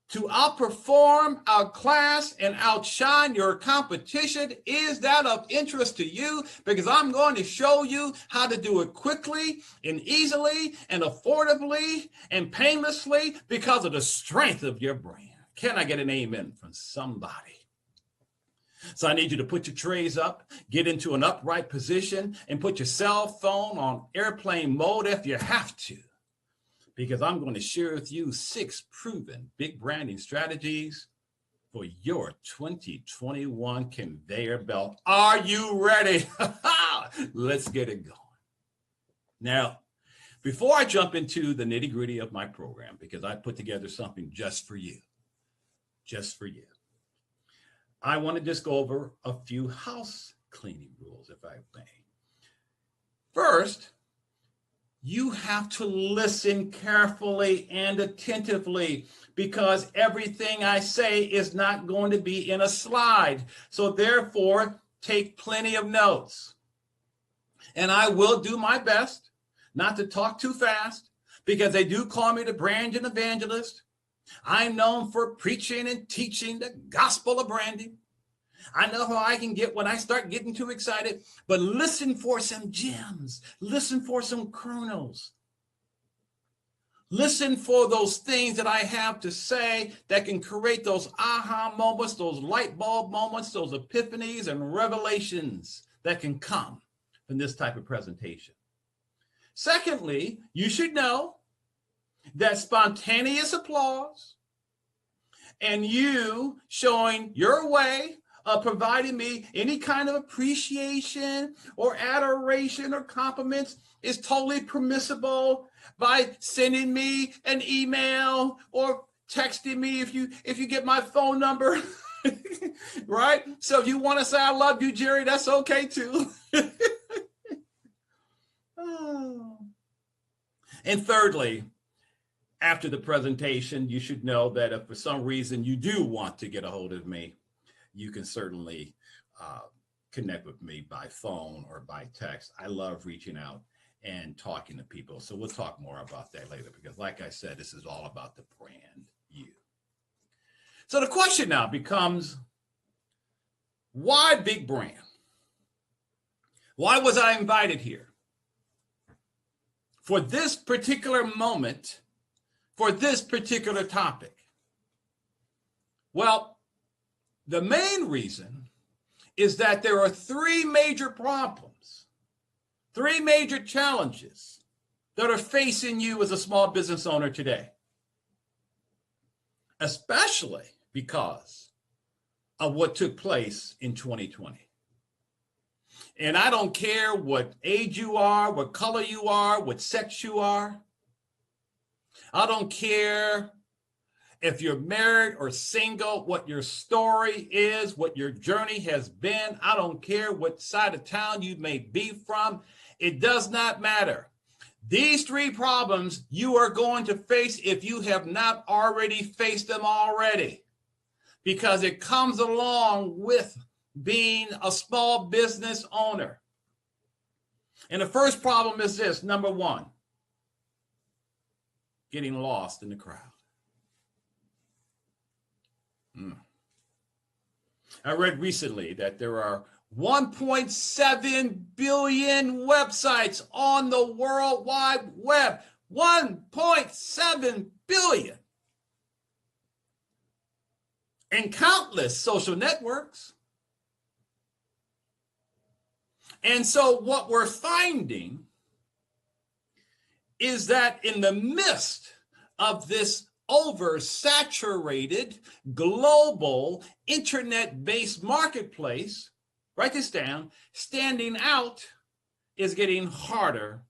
P: to outperform, outclass, and outshine your competition. Is that of interest to you? Because I'm going to show you how to do it quickly and easily and affordably and painlessly because of the strength of your brand. Can I get an amen from somebody? So I need you to put your trays up, get into an upright position, and put your cell phone on airplane mode if you have to, because I'm going to share with you 6 proven big branding strategies for your 2021 conveyor belt. Are you ready? Let's get it going. Now, before I jump into the nitty-gritty of my program, because I put together something just for you, I want to just go over a few house cleaning rules, if I may. First, you have to listen carefully and attentively, because everything I say is not going to be in a slide. So therefore, take plenty of notes. And I will do my best not to talk too fast, because they do call me the brand and evangelist. I'm known for preaching and teaching the gospel of branding. I know how I can get when I start getting too excited, but listen for some gems. Listen for some kernels. Listen for those things that I have to say that can create those aha moments, those light bulb moments, those epiphanies and revelations that can come from this type of presentation. Secondly, you should know that spontaneous applause and you showing your way of providing me any kind of appreciation or adoration or compliments is totally permissible by sending me an email or texting me if you get my phone number, right? So if you want to say I love you, Jerry, that's okay too. Oh. And thirdly, after the presentation, you should know that if for some reason you do want to get a hold of me, you can certainly connect with me by phone or by text. I love reaching out and talking to people. So we'll talk more about that later because like I said, this is all about the brand you. So the question now becomes, why big brand? Why was I invited here? For this particular moment, for this particular topic? Well, the main reason is that there are three major problems, three major challenges that are facing you as a small business owner today, especially because of what took place in 2020. And I don't care what age you are, what color you are, what sex you are. I don't care if you're married or single, what your story is, what your journey has been. I don't care what side of town you may be from. It does not matter. These three problems you are going to face if you have not already faced them already, because it comes along with being a small business owner. And the first problem is this, number one, getting lost in the crowd. I read recently that there are 1.7 billion websites on the World Wide Web. 1.7 billion. And countless social networks. And so what we're finding is that in the midst of this oversaturated global internet-based marketplace, write this down, standing out is getting harder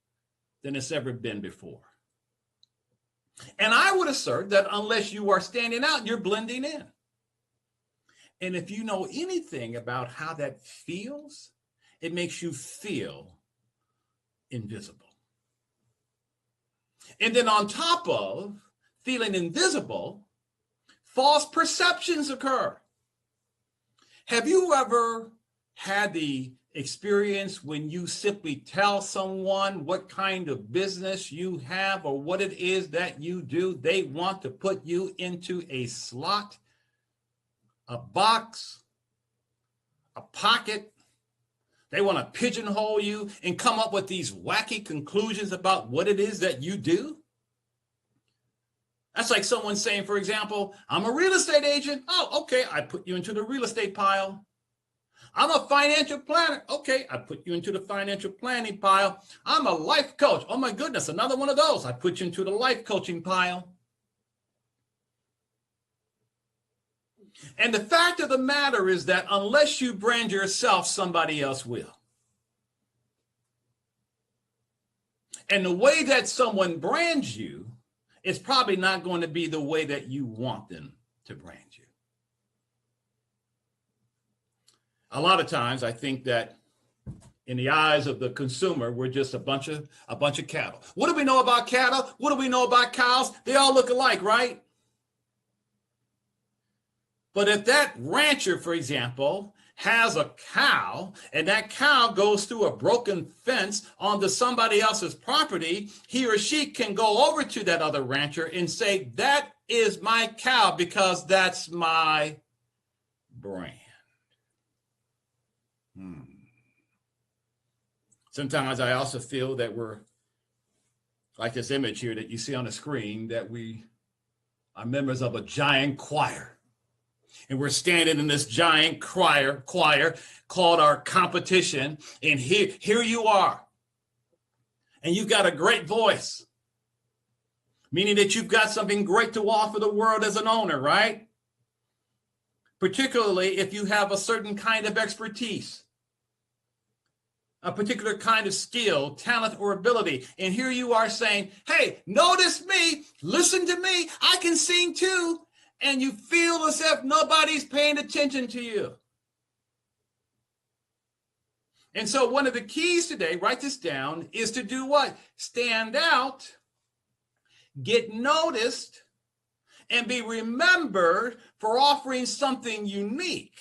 P: than it's ever been before. And I would assert that unless you are standing out, you're blending in. And if you know anything about how that feels, it makes you feel invisible. And then on top of feeling invisible, false perceptions occur. Have you ever had the experience when you simply tell someone what kind of business you have or what it is that you do, they want to put you into a slot, a box, a pocket? They want to pigeonhole you and come up with these wacky conclusions about what it is that you do? That's like someone saying, for example, I'm a real estate agent. Oh, okay, I put you into the real estate pile. I'm a financial planner. Okay, I put you into the financial planning pile. I'm a life coach. Oh my goodness, another one of those. I put you into the life coaching pile. And the fact of the matter is that unless you brand yourself, somebody else will. And the way that someone brands you is probably not going to be the way that you want them to brand you. A lot of times I think that in the eyes of the consumer, we're just a bunch of cattle. What do we know about cattle? What do we know about cows? They all look alike, right? But if that rancher, for example, has a cow and that cow goes through a broken fence onto somebody else's property, he or she can go over to that other rancher and say, that is my cow because that's my brand. Sometimes I also feel that we're like this image here that you see on the screen, that we are members of a giant choir. And we're standing in this giant choir called our competition. And here you are. And you've got a great voice, meaning that you've got something great to offer the world as an owner, right? Particularly if you have a certain kind of expertise, a particular kind of skill, talent, or ability. And here you are saying, hey, notice me, listen to me, I can sing too. And you feel as if nobody's paying attention to you. And so one of the keys today, write this down, is to do what? Stand out, get noticed, and be remembered for offering something unique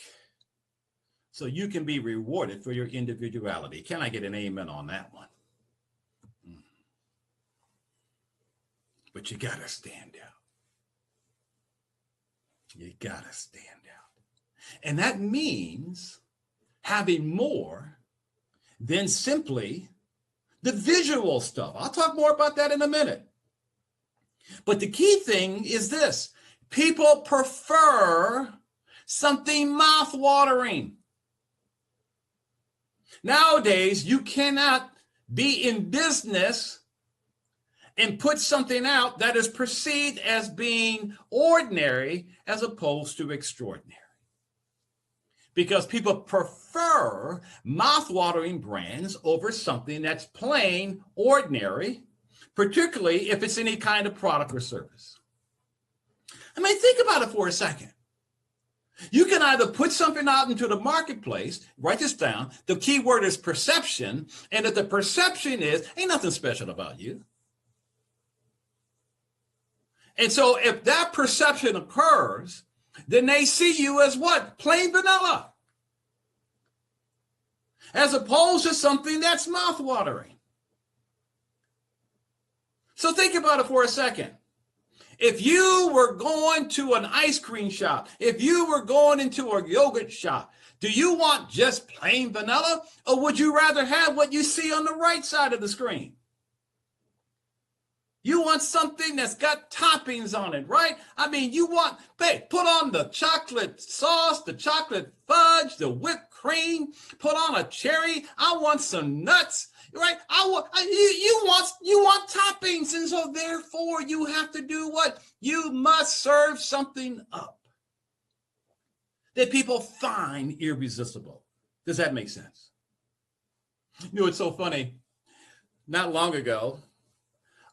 P: so you can be rewarded for your individuality. Can I get an amen on that one? But you got to stand out. You got to stand out. And that means having more than simply the visual stuff. I'll talk more about that in a minute. But the key thing is this: people prefer something mouth-watering. Nowadays, you cannot be in business and put something out that is perceived as being ordinary as opposed to extraordinary. Because people prefer mouth-watering brands over something that's plain ordinary, particularly if it's any kind of product or service. I mean, think about it for a second. You can either put something out into the marketplace, write this down, the key word is perception, and if the perception is, ain't nothing special about you. And so if that perception occurs, then they see you as what? Plain vanilla. As opposed to something that's mouth-watering. So think about it for a second. If you were going to an ice cream shop, if you were going into a yogurt shop, do you want just plain vanilla, or would you rather have what you see on the right side of the screen? You want something that's got toppings on it, right? I mean, you want, hey, put on the chocolate sauce, the chocolate fudge, the whipped cream, put on a cherry. I want some nuts, right? You want toppings. And so therefore you have to do what? You must serve something up that people find irresistible. Does that make sense? You know, it's so funny. Not long ago,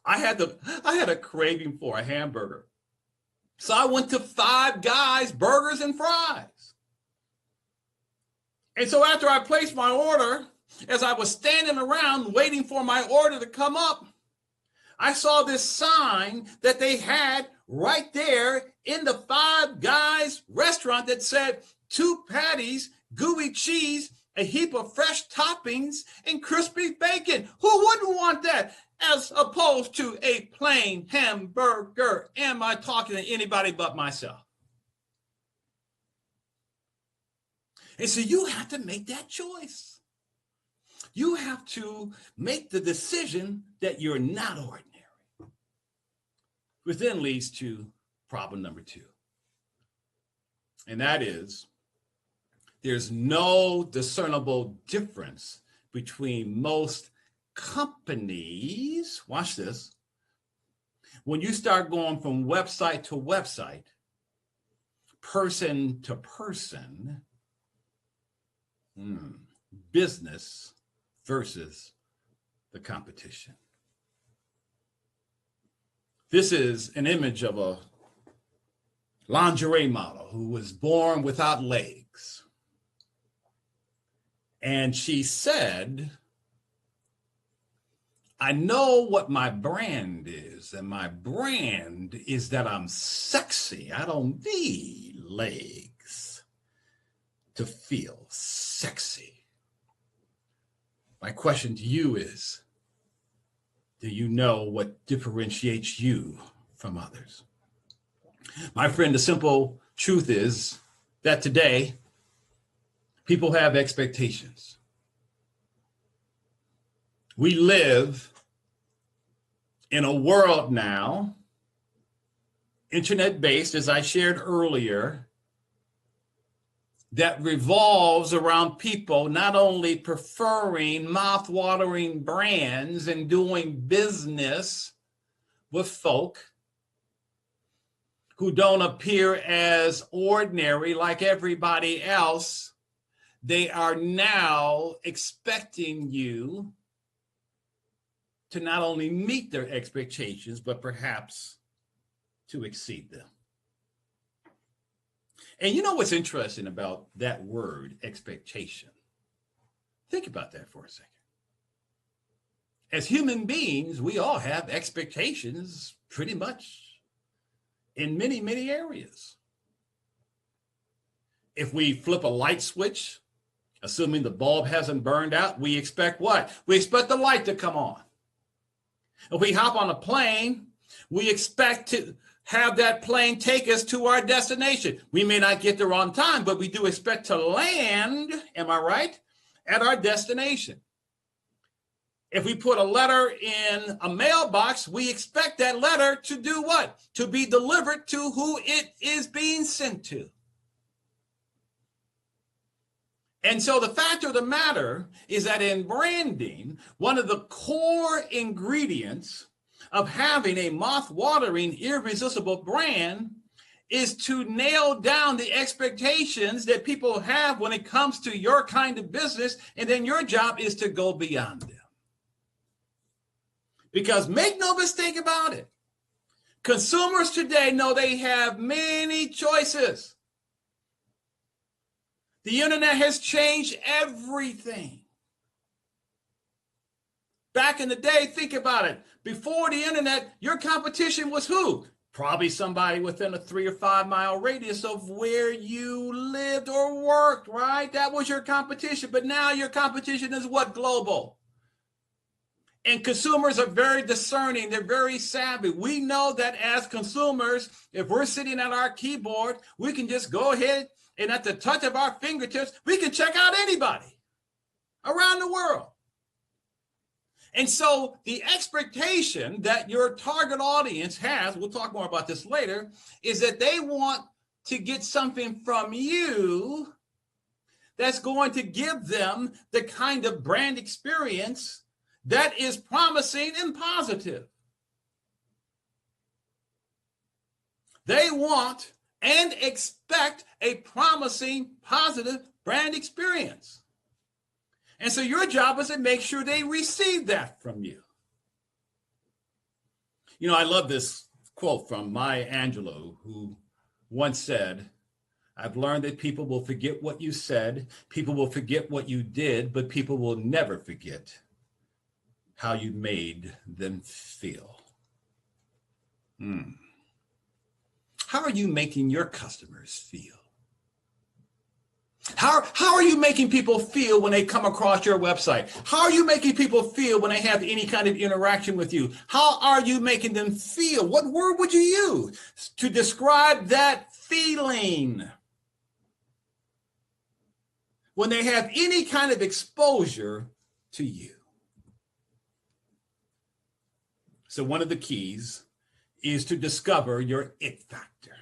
P: I had a craving for a hamburger. So I went to Five Guys Burgers and Fries. And so after I placed my order, as I was standing around waiting for my order to come up, I saw this sign that they had right there in the Five Guys restaurant that said 2 patties, gooey cheese, a heap of fresh toppings, and crispy bacon. Who wouldn't want that? As opposed to a plain hamburger. Am I talking to anybody but myself? And so you have to make that choice. You have to make the decision that you're not ordinary. Which then leads to problem number 2. And that is, there's no discernible difference between most companies, watch this, when you start going from website to website, person to person, business versus the competition. This is an image of a lingerie model who was born without legs. And she said, I know what my brand is, and my brand is that I'm sexy. I don't need legs to feel sexy. My question to you is, do you know what differentiates you from others? My friend, the simple truth is that today, People have expectations. We live in a world now, internet-based, as I shared earlier, that revolves around people not only preferring mouth-watering brands and doing business with folk who don't appear as ordinary like everybody else. They are now expecting you to not only meet their expectations, but perhaps to exceed them. And you know what's interesting about that word, expectation? Think about that for a second. As human beings, we all have expectations pretty much in many, many areas. If we flip a light switch, assuming the bulb hasn't burned out, we expect what? We expect the light to come on. If we hop on a plane, we expect to have that plane take us to our destination. We may not get there on time, but we do expect to land, am I right, at our destination. If we put a letter in a mailbox, we expect that letter to do what? To be delivered to who it is being sent to. And so the fact of the matter is that in branding, one of the core ingredients of having a mouth-watering, irresistible brand is to nail down the expectations that people have when it comes to your kind of business, and then your job is to go beyond them. Because make no mistake about it, consumers today know they have many choices. The internet has changed everything. Back in the day, think about it. Before the internet, your competition was who? Probably somebody within a 3 or 5 mile radius of where you lived or worked, right? That was your competition. But now your competition is what? Global. And consumers are very discerning. They're very savvy. We know that as consumers, if we're sitting at our keyboard, we can just go ahead and at the touch of our fingertips, we can check out anybody around the world. And so the expectation that your target audience has, we'll talk more about this later, is that they want to get something from you that's going to give them the kind of brand experience that is promising and positive. They want and expect a promising, positive brand experience. And so your job is to make sure they receive that from you. You know, I love this quote from Maya Angelou, who once said, I've learned that people will forget what you said, people will forget what you did, but people will never forget how you made them feel. How are you making your customers feel? How are you making people feel when they come across your website? How are you making people feel when they have any kind of interaction with you? How are you making them feel? What word would you use to describe that feeling when they have any kind of exposure to you? So one of the keys is to discover your it factor.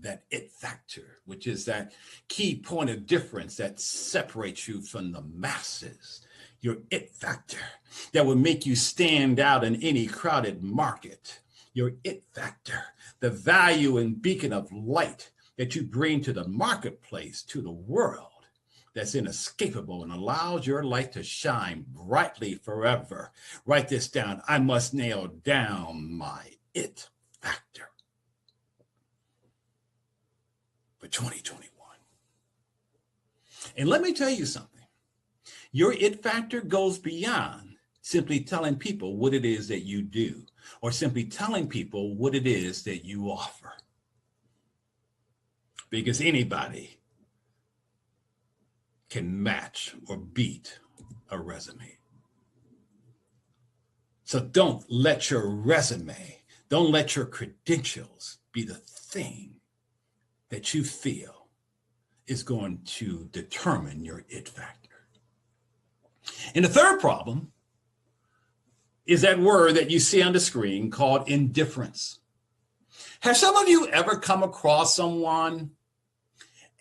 P: That it factor, which is that key point of difference that separates you from the masses. Your it factor that will make you stand out in any crowded market. Your it factor, the value and beacon of light that you bring to the marketplace, to the world, that's inescapable and allows your light to shine brightly forever. Write this down. I must nail down my it factor for 2021. And let me tell you something. Your it factor goes beyond simply telling people what it is that you do or simply telling people what it is that you offer. Because anybody can match or beat a resume. So don't let your resume, don't let your credentials be the thing that you feel is going to determine your it factor. And the third problem is that word that you see on the screen called indifference. Have some of you ever come across someone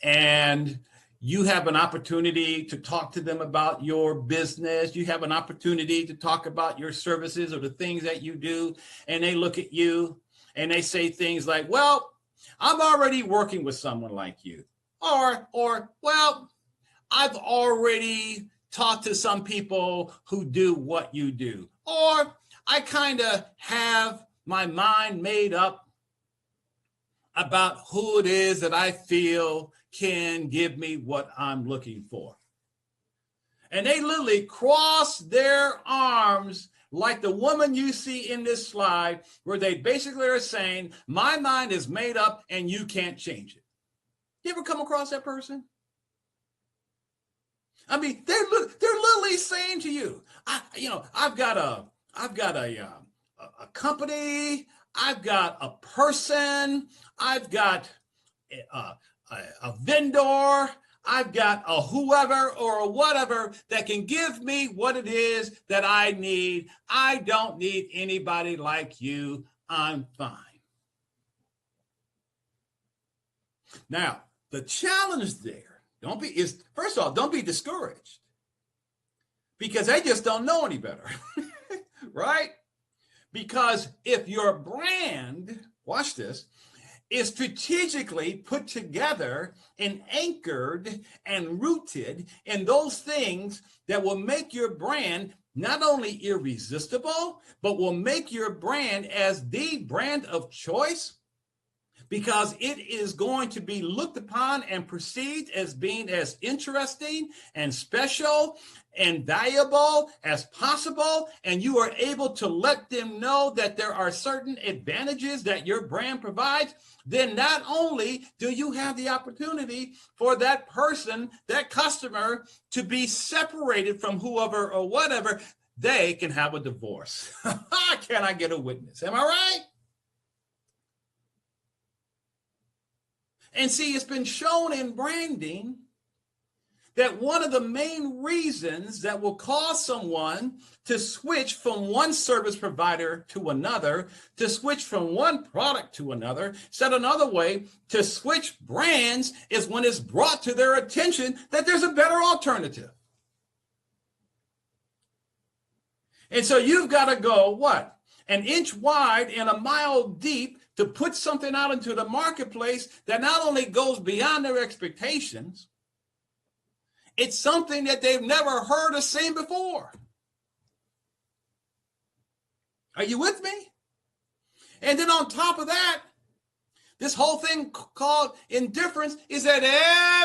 P: and you have an opportunity to talk to them about your business, you have an opportunity to talk about your services or the things that you do, and they look at you and they say things like, well, I'm already working with someone like you. Or, well, I've already talked to some people who do what you do. Or I kind of have my mind made up about who it is that I feel can give me what I'm looking for. And they literally cross their arms like the woman you see in this slide, where they basically are saying, my mind is made up and you can't change it. You ever come across that person? I mean, they're literally saying to you, I've got a company, I've got a person, I've got a vendor, I've got a whoever or a whatever that can give me what it is that I need. I don't need anybody like you. I'm fine. Now, the challenge there, first of all, don't be discouraged, because they just don't know any better, right? Because if your brand, watch this, is strategically put together and anchored and rooted in those things that will make your brand not only irresistible, but will make your brand as the brand of choice, because it is going to be looked upon and perceived as being as interesting and special and valuable as possible, and you are able to let them know that there are certain advantages that your brand provides, then not only do you have the opportunity for that person, that customer, to be separated from whoever or whatever, they can have a divorce. Can I get a witness? Am I right? And see, it's been shown in branding that one of the main reasons that will cause someone to switch from one service provider to another, to switch from one product to another, said another way, to switch brands, is when it's brought to their attention that there's a better alternative. And so you've got to go, what? An inch wide and a mile deep to put something out into the marketplace that not only goes beyond their expectations, it's something that they've never heard or seen before. Are you with me? And then on top of that, this whole thing called indifference is that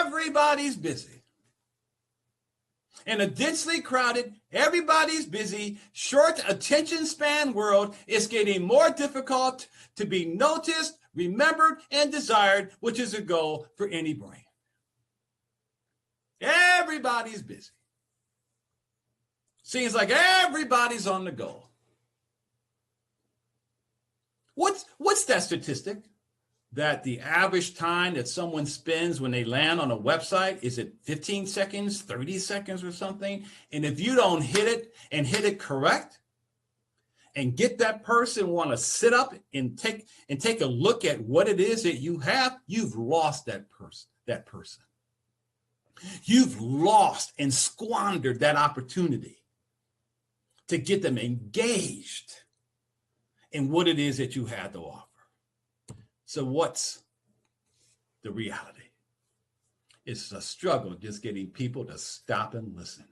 P: everybody's busy. In a densely crowded, everybody's busy, short attention span world, it's getting more difficult to be noticed, remembered, and desired, which is a goal for any brand. Everybody's busy. Seems like everybody's on the go. What's that statistic? That the average time that someone spends when they land on a website, is it 15 seconds, 30 seconds or something? And if you don't hit it and hit it correct and get that person want to sit up and take a look at what it is that you have, you've lost that person. You've lost and squandered that opportunity to get them engaged in what it is that you had to offer. So what's the reality? It's a struggle just getting people to stop and listen.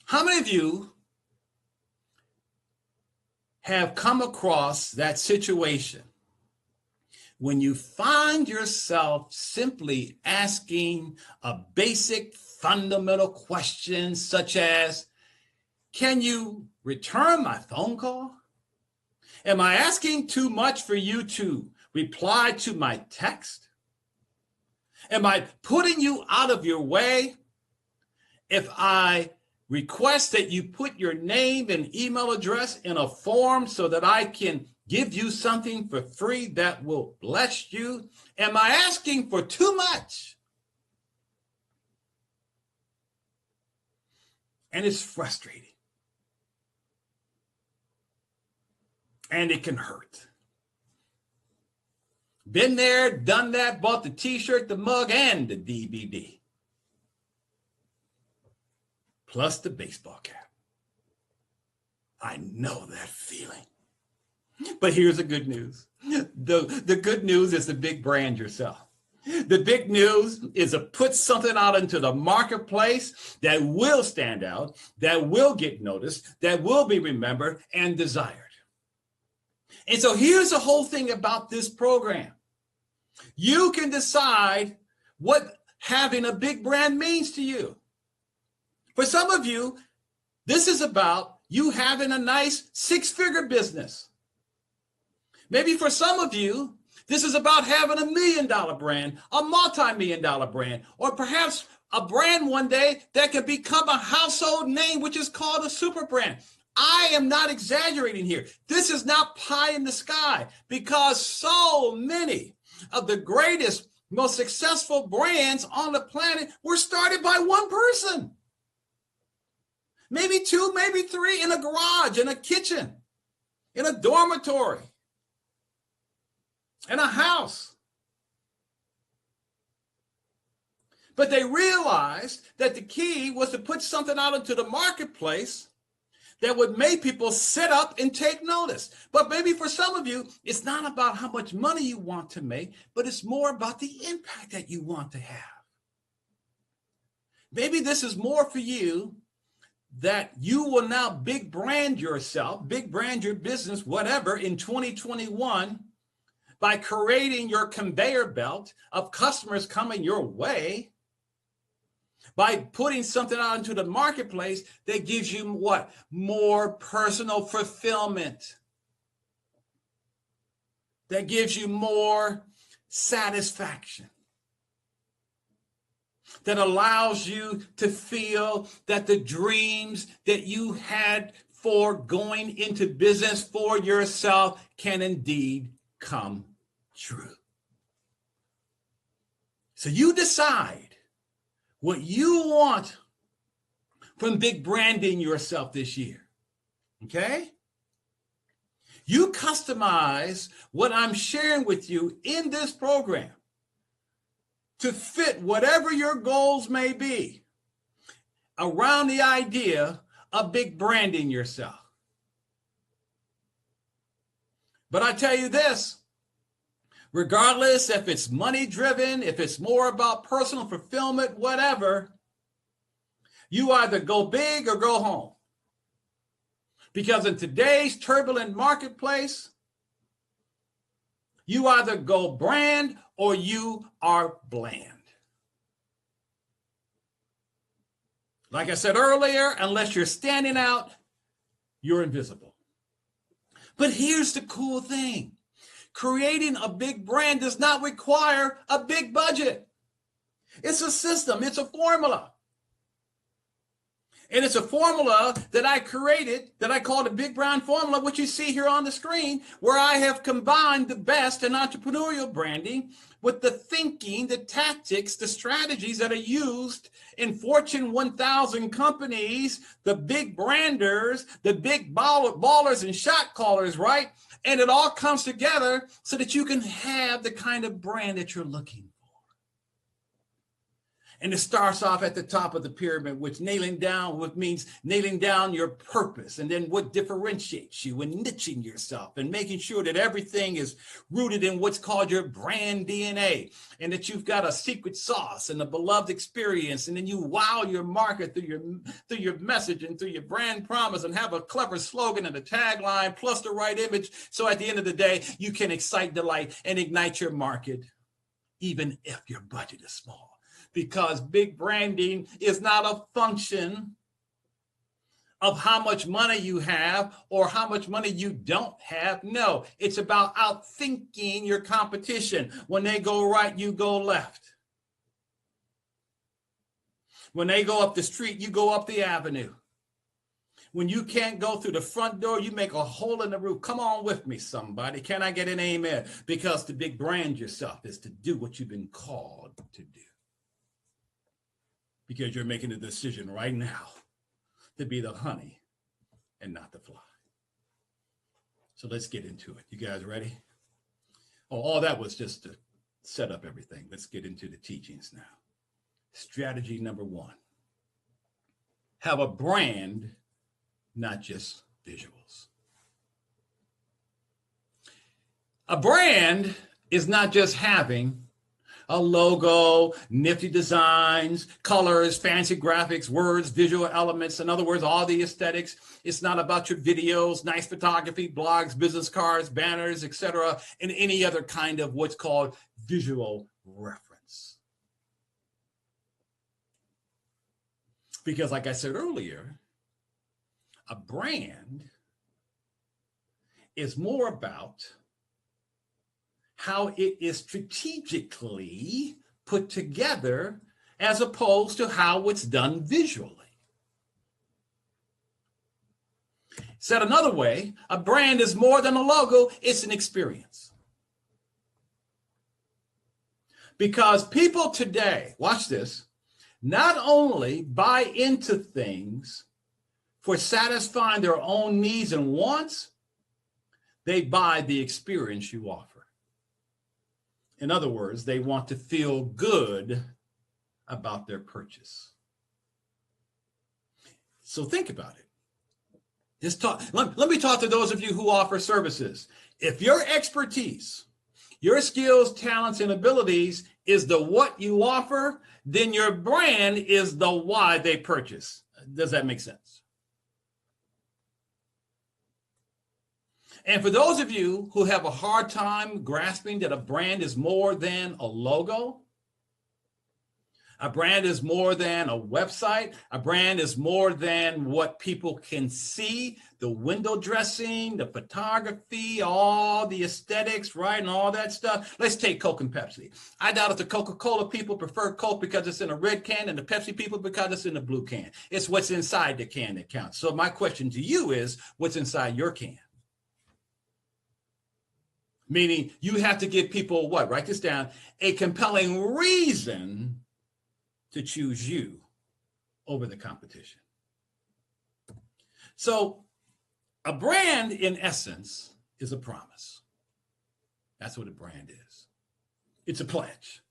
P: How many of you have come across that situation when you find yourself simply asking a basic fundamental question such as, can you return my phone call? Am I asking too much for you to reply to my text? Am I putting you out of your way if I request that you put your name and email address in a form so that I can give you something for free that will bless you? Am I asking for too much? And it's frustrating. And it can hurt. Been there, done that, bought the t-shirt, the mug, and the DVD. Plus the baseball cap. I know that feeling. But here's the good news. The good news is to big brand yourself. The big news is to put something out into the marketplace that will stand out, that will get noticed, that will be remembered and desired. And so here's the whole thing about this program. You can decide what having a big brand means to you. For some of you, this is about you having a nice six-figure business. Maybe for some of you, this is about having $1 million brand, a multi-million-dollar brand, or perhaps a brand one day that can become a household name, which is called a super brand. I am not exaggerating here. This is not pie in the sky, because so many of the greatest, most successful brands on the planet were started by one person. Maybe two, maybe three, in a garage, in a kitchen, in a dormitory, in a house. But they realized that the key was to put something out into the marketplace that would make people sit up and take notice. But maybe for some of you, it's not about how much money you want to make, but it's more about the impact that you want to have. Maybe this is more for you, that you will now big brand yourself, big brand your business, whatever, in 2021 by creating your conveyor belt of customers coming your way, by putting something out into the marketplace that gives you what? More personal fulfillment. That gives you more satisfaction. That allows you to feel that the dreams that you had for going into business for yourself can indeed come true. So you decide what you want from big branding yourself this year, okay? You customize what I'm sharing with you in this program to fit whatever your goals may be around the idea of big branding yourself. But I tell you this, regardless if it's money driven, if it's more about personal fulfillment, whatever, you either go big or go home. Because in today's turbulent marketplace, you either go brand or you are bland. Like I said earlier, unless you're standing out, you're invisible. But here's the cool thing. Creating a big brand does not require a big budget. It's a system, it's a formula. And it's a formula that I created that I call the Big Brand Formula, which you see here on the screen, where I have combined the best in entrepreneurial branding with the thinking, the tactics, the strategies that are used in Fortune 1000 companies, the big branders, the big ballers and shot callers, right? And it all comes together so that you can have the kind of brand that you're looking for. And it starts off at the top of the pyramid, which means nailing down your purpose, and then what differentiates you, and niching yourself, and making sure that everything is rooted in what's called your brand DNA, and that you've got a secret sauce and a beloved experience, and then you wow your market through your message and through your brand promise, and have a clever slogan and a tagline plus the right image. So at the end of the day, you can excite, delight, and ignite your market, even if your budget is small. Because big branding is not a function of how much money you have or how much money you don't have. No, it's about outthinking your competition. When they go right, you go left. When they go up the street, you go up the avenue. When you can't go through the front door, you make a hole in the roof. Come on with me, somebody. Can I get an amen? Because to big brand yourself is to do what you've been called to do. Because you're making a decision right now to be the honey and not the fly. So let's get into it. You guys ready? Oh, all that was just to set up everything. Let's get into the teachings now. Strategy number 1. Have a brand, not just visuals. A brand is not just having a logo, nifty designs, colors, fancy graphics, words, visual elements. In other words, all the aesthetics. It's not about your videos, nice photography, blogs, business cards, banners, etc., and any other kind of what's called visual reference. Because like I said earlier, a brand is more about how it is strategically put together as opposed to how it's done visually. Said another way, a brand is more than a logo, it's an experience. Because people today, watch this, not only buy into things for satisfying their own needs and wants, they buy the experience you offer. In other words, they want to feel good about their purchase. So think about it. Let me talk to those of you who offer services. If your expertise, your skills, talents, and abilities is the what you offer, then your brand is the why they purchase. Does that make sense? And for those of you who have a hard time grasping that a brand is more than a logo, a brand is more than a website, a brand is more than what people can see, the window dressing, the photography, all the aesthetics, right, and all that stuff. Let's take Coke and Pepsi. I doubt if the Coca-Cola people prefer Coke because it's in a red can and the Pepsi people because it's in a blue can. It's what's inside the can that counts. So my question to you is, what's inside your can? Meaning you have to give people what? Write this down. A compelling reason to choose you over the competition. So a brand, in essence, is a promise. That's what a brand is. It's a pledge.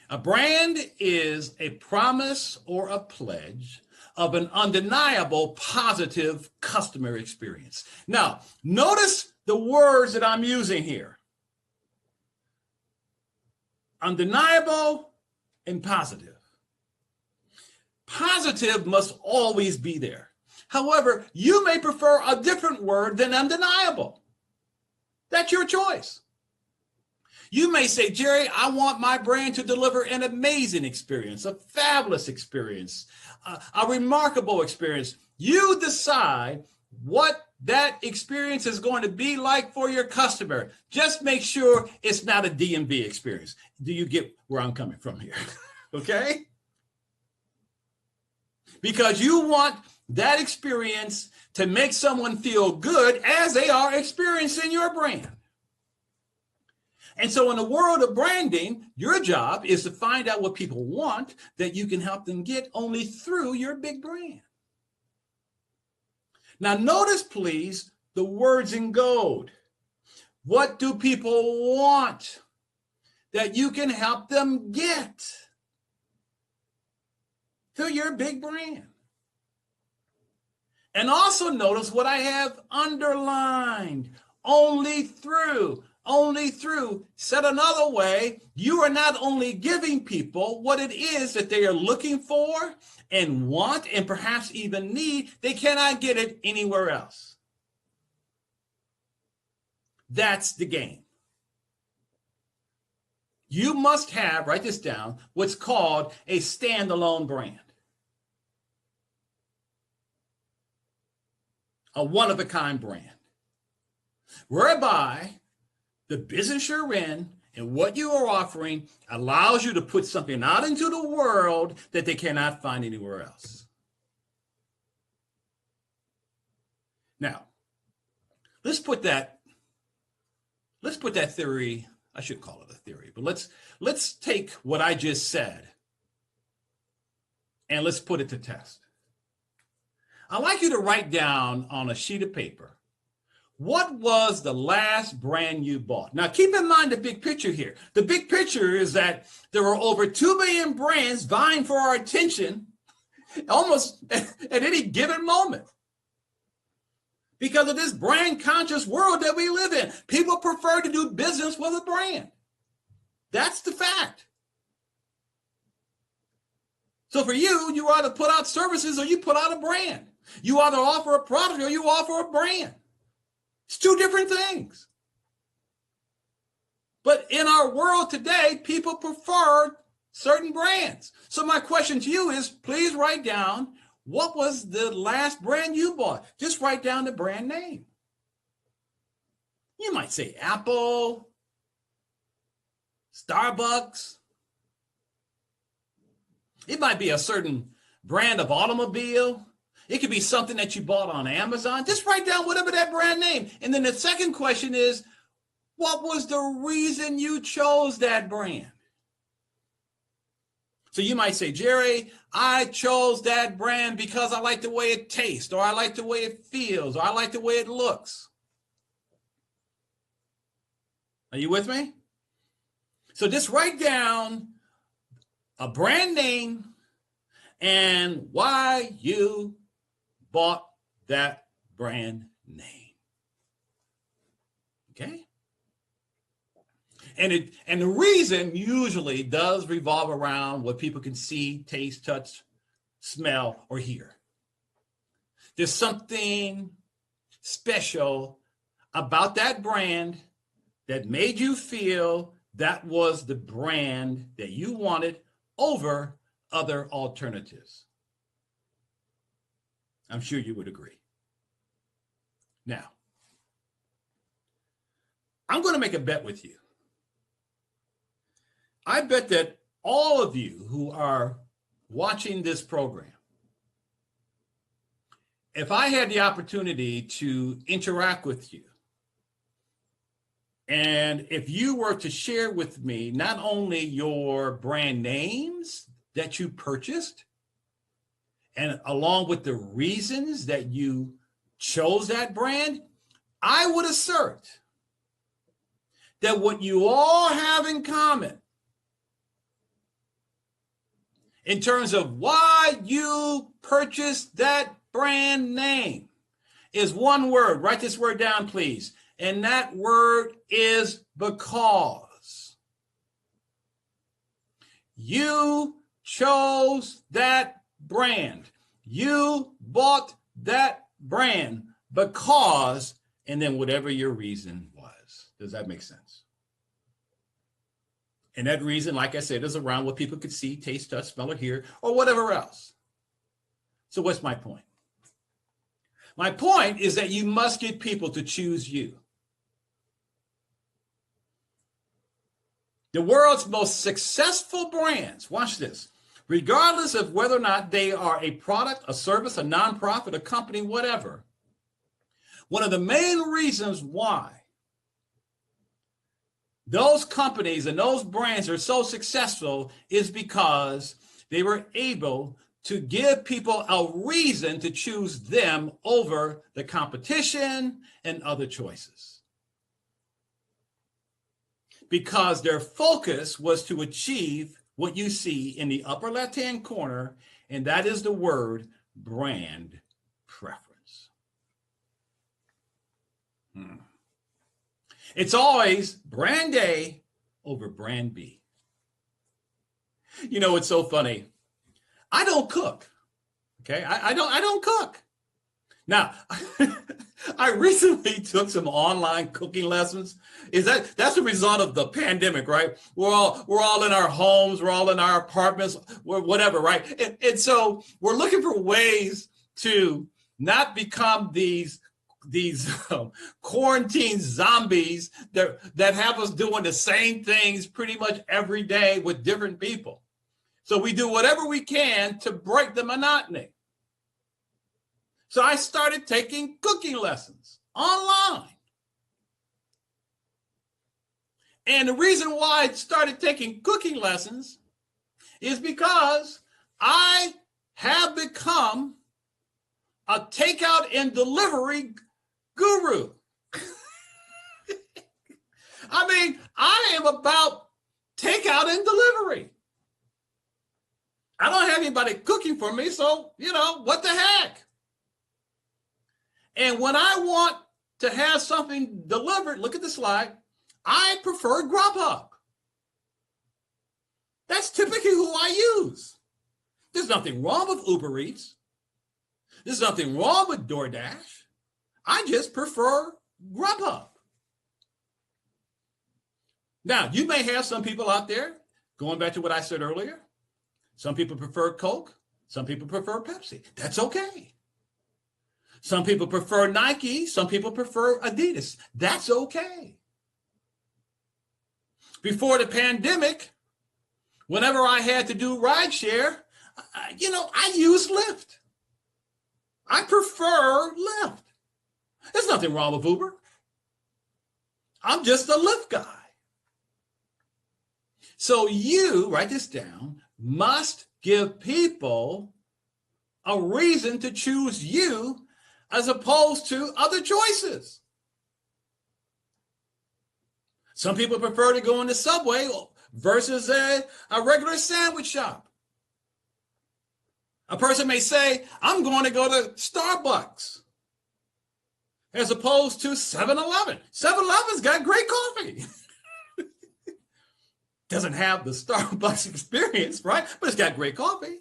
P: A brand is a promise or a pledge of an undeniable positive customer experience. Now, notice the words that I'm using here. Undeniable and positive. Positive must always be there. However, you may prefer a different word than undeniable. That's your choice. You may say, Jerry, I want my brand to deliver an amazing experience, a fabulous experience, a remarkable experience. You decide what that experience is going to be like for your customer. Just make sure it's not a DMV experience. Do you get where I'm coming from here? Okay? Because you want that experience to make someone feel good as they are experiencing your brand. And so in the world of branding, your job is to find out what people want that you can help them get only through your big brand. Now notice, please, the words in gold. What do people want that you can help them get through your big brand? And also notice what I have underlined. Only through. Said another way, you are not only giving people what it is that they are looking for and want and perhaps even need, they cannot get it anywhere else. That's the game. You must have, write this down, what's called a standalone brand. A one-of-a-kind brand. Whereby the business you're in And what you are offering allows you to put something out into the world that they cannot find anywhere else. Now, let's put that theory, I should call it a theory, but let's take what I just said and let's put it to test. I'd like you to write down on a sheet of paper, what was the last brand you bought? Now, keep in mind the big picture here. The big picture is that there are over 2 million brands vying for our attention almost at any given moment. Because of this brand conscious world that we live in, people prefer to do business with a brand. That's the fact. So for you, you either put out services or you put out a brand. You either offer a product or you offer a brand. It's two different things. But in our world today, people prefer certain brands. So my question to you is, please write down, what was the last brand you bought? Just write down the brand name. You might say Apple, Starbucks. It might be a certain brand of automobile. It could be something that you bought on Amazon. Just write down whatever that brand name. And then the second question is, what was the reason you chose that brand? So you might say, Jerry, I chose that brand because I like the way it tastes, or I like the way it feels, or I like the way it looks. Are you with me? So just write down a brand name and why you bought that brand name. Okay? And the reason usually does revolve around what people can see, taste, touch, smell, or hear. There's something special about that brand that made you feel that was the brand that you wanted over other alternatives. I'm sure you would agree. Now, I'm going to make a bet with you. I bet that all of you who are watching this program, if I had the opportunity to interact with you, and if you were to share with me not only your brand names that you purchased, and along with the reasons that you chose that brand, I would assert that what you all have in common in terms of why you purchased that brand name is one word. Write this word down, please. And that word is because. You chose that brand. You bought that brand because, and then whatever your reason was. Does that make sense? And that reason, like I said, is around what people could see, taste, touch, smell, or hear, or whatever else. So what's my point? My point is that you must get people to choose you. The world's most successful brands, watch this, regardless of whether or not they are a product, a service, a nonprofit, a company, whatever, one of the main reasons why those companies and those brands are so successful is because they were able to give people a reason to choose them over the competition and other choices. Because their focus was to achieve what you see in the upper left-hand corner, and that is the word brand preference. It's always brand A over brand B. You know, it's so funny. I don't cook. Okay, I don't cook. Now, I recently took some online cooking lessons. That's a result of the pandemic, right? We're all in our homes, we're all in our apartments, whatever, right? And so we're looking for ways to not become these quarantine zombies that have us doing the same things pretty much every day with different people. So we do whatever we can to break the monotony. So I started taking cooking lessons online. And the reason why I started taking cooking lessons is because I have become a takeout and delivery guru. I mean, I am about takeout and delivery. I don't have anybody cooking for me, so, what the heck? And when I want to have something delivered, look at the slide, I prefer Grubhub. That's typically who I use. There's nothing wrong with Uber Eats. There's nothing wrong with DoorDash. I just prefer Grubhub. Now, you may have some people out there, going back to what I said earlier, some people prefer Coke, some people prefer Pepsi. That's okay. Some people prefer Nike, some people prefer Adidas. That's okay. Before the pandemic, whenever I had to do rideshare, I used Lyft. I prefer Lyft. There's nothing wrong with Uber. I'm just a Lyft guy. So you, write this down, must give people a reason to choose you as opposed to other choices. Some people prefer to go in the Subway versus a regular sandwich shop. A person may say, I'm going to go to Starbucks as opposed to 7-Eleven. 7-Eleven's got great coffee. Doesn't have the Starbucks experience, right? But it's got great coffee.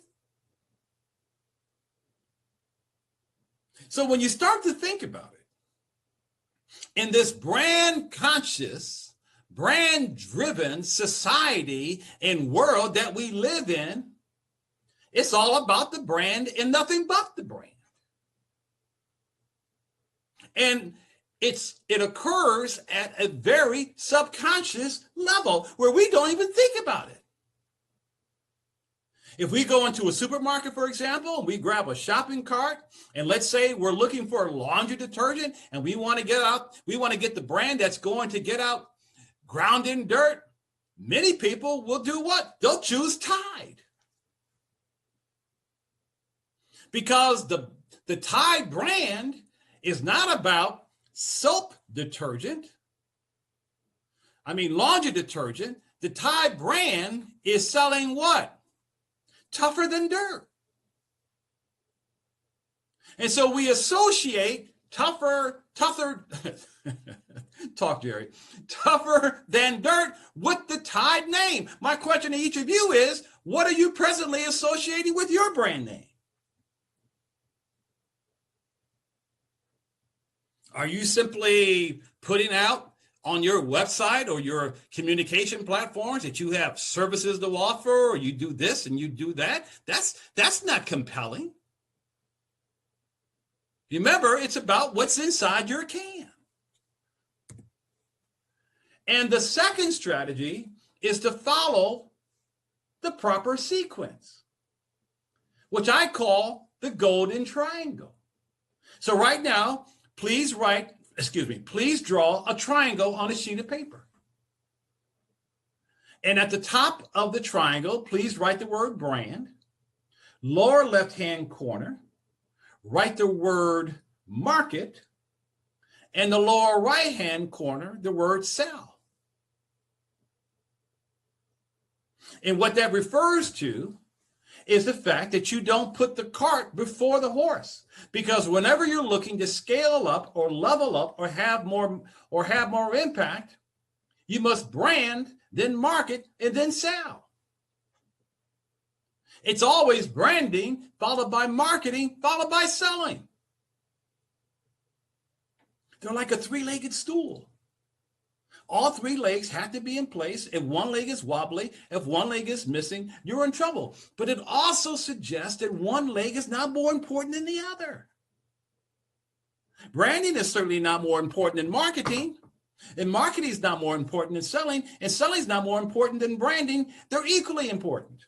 P: So when you start to think about it, in this brand conscious, brand driven society and world that we live in, it's all about the brand and nothing but the brand. And it occurs at a very subconscious level where we don't even think about it. If we go into a supermarket, for example, and we grab a shopping cart, and let's say we're looking for laundry detergent, and we want to get the brand that's going to get out ground in dirt, many people will do what? They'll choose Tide. Because the Tide brand is not about soap detergent. Laundry detergent. The Tide brand is selling what? Tougher than dirt. And so we associate tougher talk, Jerry, tougher than dirt with the Tide name. My question to each of you is, what are you presently associating with your brand name? Are you simply putting out on your website or your communication platforms that you have services to offer, or you do this and you do that? That's not compelling. Remember, it's about what's inside your can. And the second strategy is to follow the proper sequence, which I call the golden triangle. So right now, please draw a triangle on a sheet of paper. And at the top of the triangle, please write the word brand. Lower left-hand corner, write the word market. And the lower right-hand corner, the word sell. And what that refers to is the fact that you don't put the cart before the horse. Because whenever you're looking to scale up or level up or have more impact, you must brand, then market, and then sell. It's always branding, followed by marketing, followed by selling. They're like a three-legged stool. All three legs have to be in place. If one leg is wobbly, if one leg is missing, you're in trouble. But it also suggests that one leg is not more important than the other. Branding is certainly not more important than marketing. And marketing is not more important than selling. And selling is not more important than branding. They're equally important.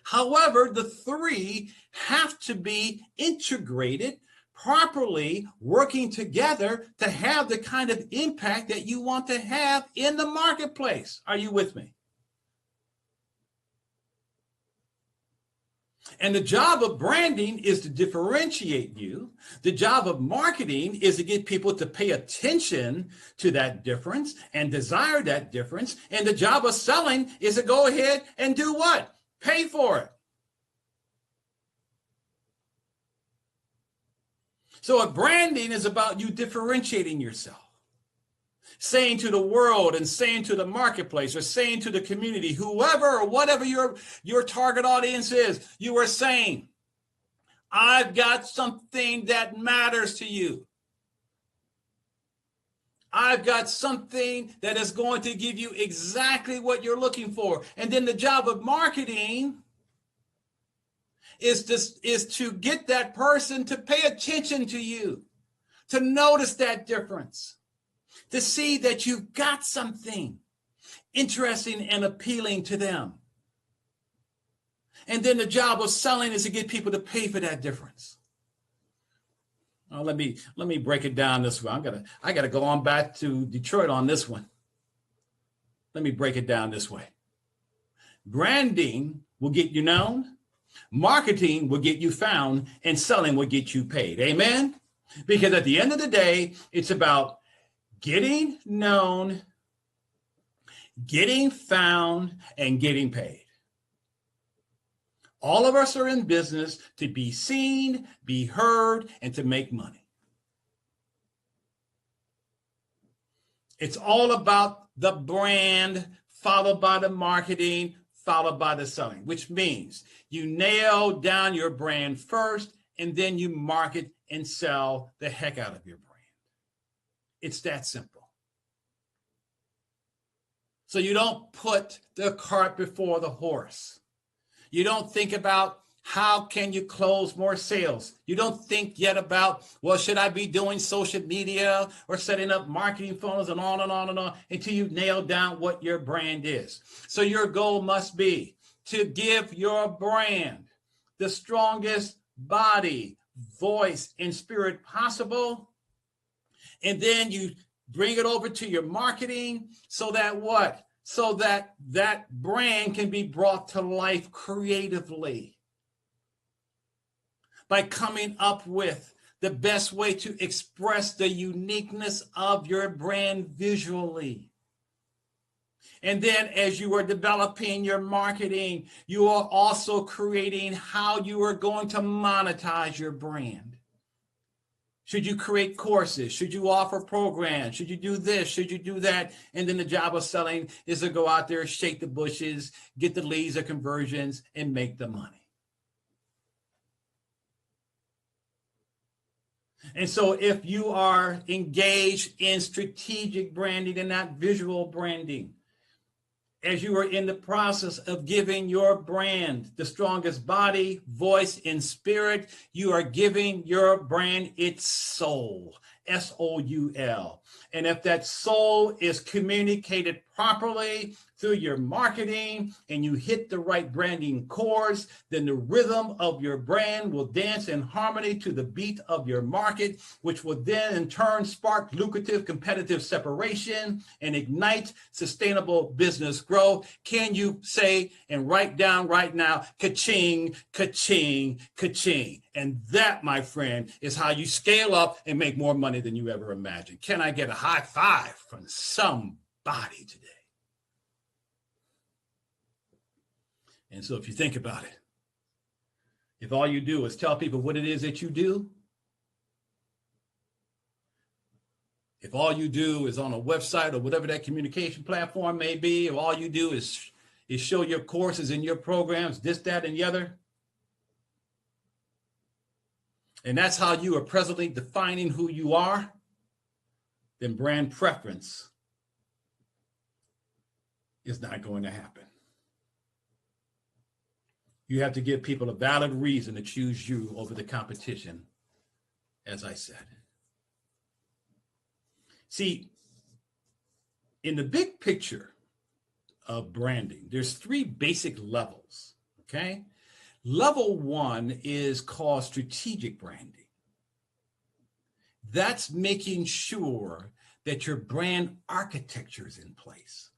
P: However, the three have to be integrated properly, working together to have the kind of impact that you want to have in the marketplace. Are you with me? And the job of branding is to differentiate you. The job of marketing is to get people to pay attention to that difference and desire that difference. And the job of selling is to go ahead and do what? Pay for it. So branding is about you differentiating yourself, saying to the world and saying to the marketplace or saying to the community, whoever or whatever your target audience is, you are saying, I've got something that matters to you. I've got something that is going to give you exactly what you're looking for. And then the job of marketing is to get that person to pay attention to you, to notice that difference, to see that you've got something interesting and appealing to them. And then the job of selling is to get people to pay for that difference. Let me break it down this way. I gotta go on back to Detroit on this one. Let me break it down this way. Branding will get you known, marketing will get you found, and selling will get you paid. Amen? Because at the end of the day, it's about getting known, getting found, and getting paid. All of us are in business to be seen, be heard, and to make money. It's all about the brand, followed by the marketing, followed by the selling, which means you nail down your brand first, and then you market and sell the heck out of your brand. It's that simple. So you don't put the cart before the horse. You don't think about how can you close more sales. You don't think yet about, well, should I be doing social media or setting up marketing funnels and on and on and on until you nail down what your brand is. So your goal must be to give your brand the strongest body, voice, and spirit possible. And then you bring it over to your marketing so that what? So that that brand can be brought to life creatively by coming up with the best way to express the uniqueness of your brand visually. And then as you are developing your marketing, you are also creating how you are going to monetize your brand. Should you create courses? Should you offer programs? Should you do this? Should you do that? And then the job of selling is to go out there, shake the bushes, get the leads or conversions, and make the money. And so if you are engaged in strategic branding and not visual branding, as you are in the process of giving your brand the strongest body, voice, and spirit, you are giving your brand its soul, S-O-U-L. And if that soul is communicated properly through your marketing and you hit the right branding chords, then the rhythm of your brand will dance in harmony to the beat of your market, which will then in turn spark lucrative competitive separation and ignite sustainable business growth. Can you say and write down right now, ka-ching, ka-ching, ka-ching? And that, my friend, is how you scale up and make more money than you ever imagined. Can I get a high five from somebody today? And so if you think about it, if all you do is tell people what it is that you do, if all you do is on a website or whatever that communication platform may be, if all you do is show your courses and your programs, this, that, and the other, and that's how you are presently defining who you are, then brand preference is not going to happen. You have to give people a valid reason to choose you over the competition, as I said. See, in the big picture of branding, there's 3 basic levels, okay? Level 1 is called strategic branding. That's making sure that your brand architecture is in place.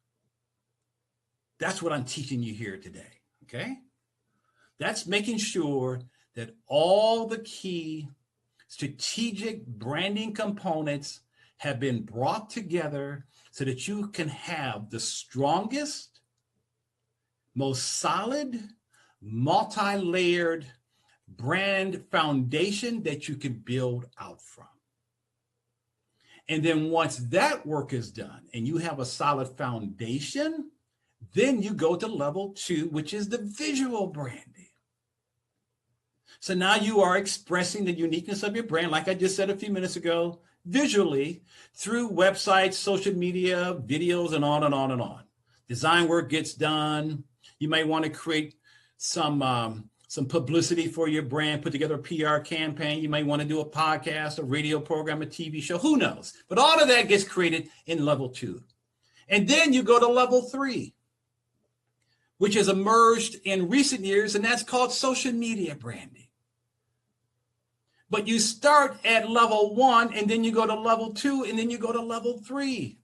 P: That's what I'm teaching you here today, okay? That's making sure that all the key strategic branding components have been brought together so that you can have the strongest, most solid, multi-layered brand foundation that you can build out from. And then once that work is done and you have a solid foundation, then you go to level 2, which is the visual branding. So now you are expressing the uniqueness of your brand, like I just said a few minutes ago, visually through websites, social media, videos, and on and on and on. Design work gets done. You might want to create some publicity for your brand, put together a PR campaign. You might want to do a podcast, a radio program, a TV show, who knows? But all of that gets created in level 2. And then you go to level 3, which has emerged in recent years, and that's called social media branding. But you start at level 1, and then you go to level 2, and then you go to level 3.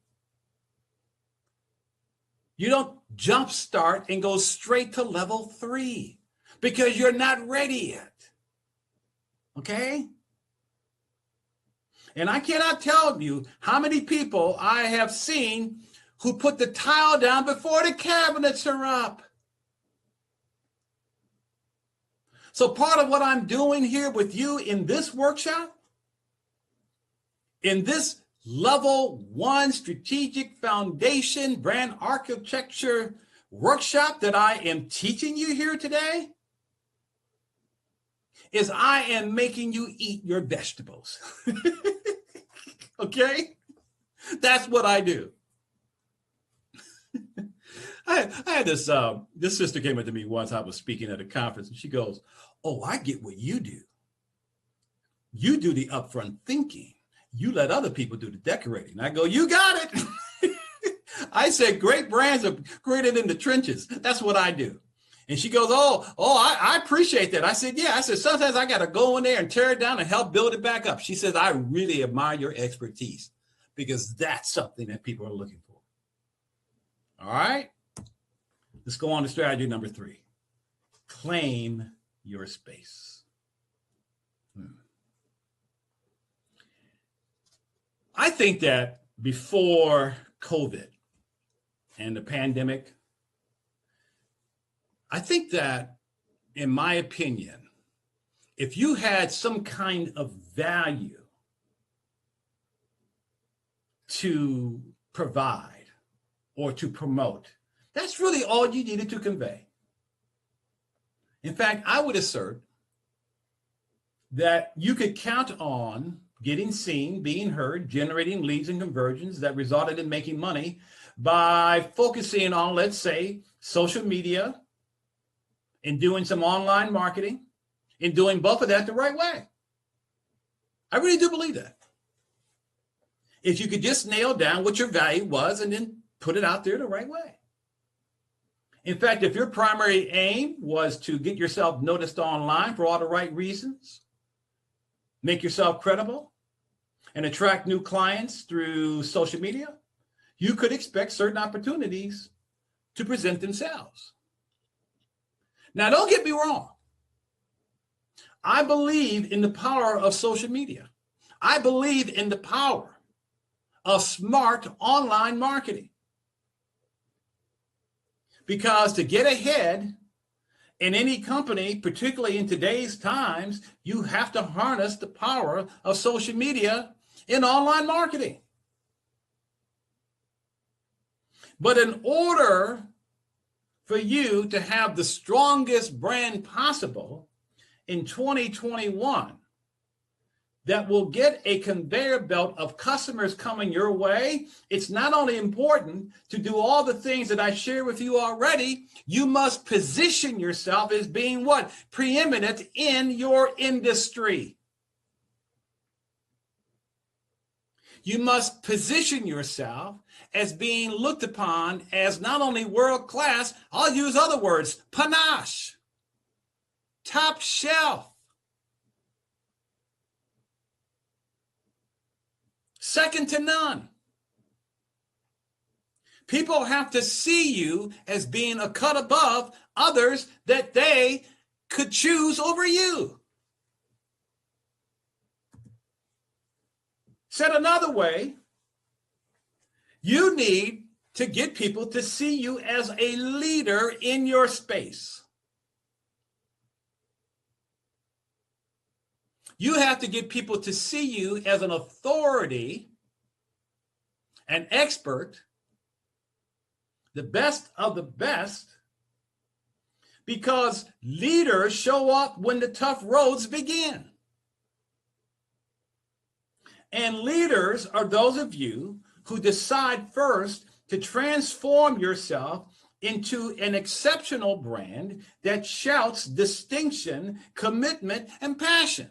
P: You don't jump start and go straight to level 3 because you're not ready yet. Okay? And I cannot tell you how many people I have seen who put the tile down before the cabinets are up. So part of what I'm doing here with you in this workshop, in this level 1 strategic foundation brand architecture workshop that I am teaching you here today, is I am making you eat your vegetables. Okay? That's what I do. I had this sister came up to me once. I was speaking at a conference, and she goes, "Oh, I get what you do. You do the upfront thinking. You let other people do the decorating." I go, "You got it." I said, "Great brands are created in the trenches. That's what I do." And she goes, I appreciate that. I said, "Yeah." I said, "Sometimes I got to go in there and tear it down and help build it back up." She says, "I really admire your expertise because that's something that people are looking for." All right. Let's go on to strategy number 3. Claim your space. I think that before COVID and the pandemic, I think that, in my opinion, if you had some kind of value to provide or to promote, that's really all you needed to convey. In fact, I would assert that you could count on getting seen, being heard, generating leads and conversions that resulted in making money by focusing on, let's say, social media and doing some online marketing and doing both of that the right way. I really do believe that. If you could just nail down what your value was and then put it out there the right way. In fact, if your primary aim was to get yourself noticed online for all the right reasons, make yourself credible, and attract new clients through social media, you could expect certain opportunities to present themselves. Now, don't get me wrong. I believe in the power of social media. I believe in the power of smart online marketing. Because to get ahead in any company, particularly in today's times, you have to harness the power of social media in online marketing. But in order for you to have the strongest brand possible in 2021, that will get a conveyor belt of customers coming your way, it's not only important to do all the things that I shared with you already, you must position yourself as being what? Preeminent in your industry. You must position yourself as being looked upon as not only world class, I'll use other words, panache, top shelf, second to none. People have to see you as being a cut above others that they could choose over you. Said another way, you need to get people to see you as a leader in your space. You have to get people to see you as an authority, an expert, the best of the best, because leaders show up when the tough roads begin. And leaders are those of you who decide first to transform yourself into an exceptional brand that shouts distinction, commitment, and passion.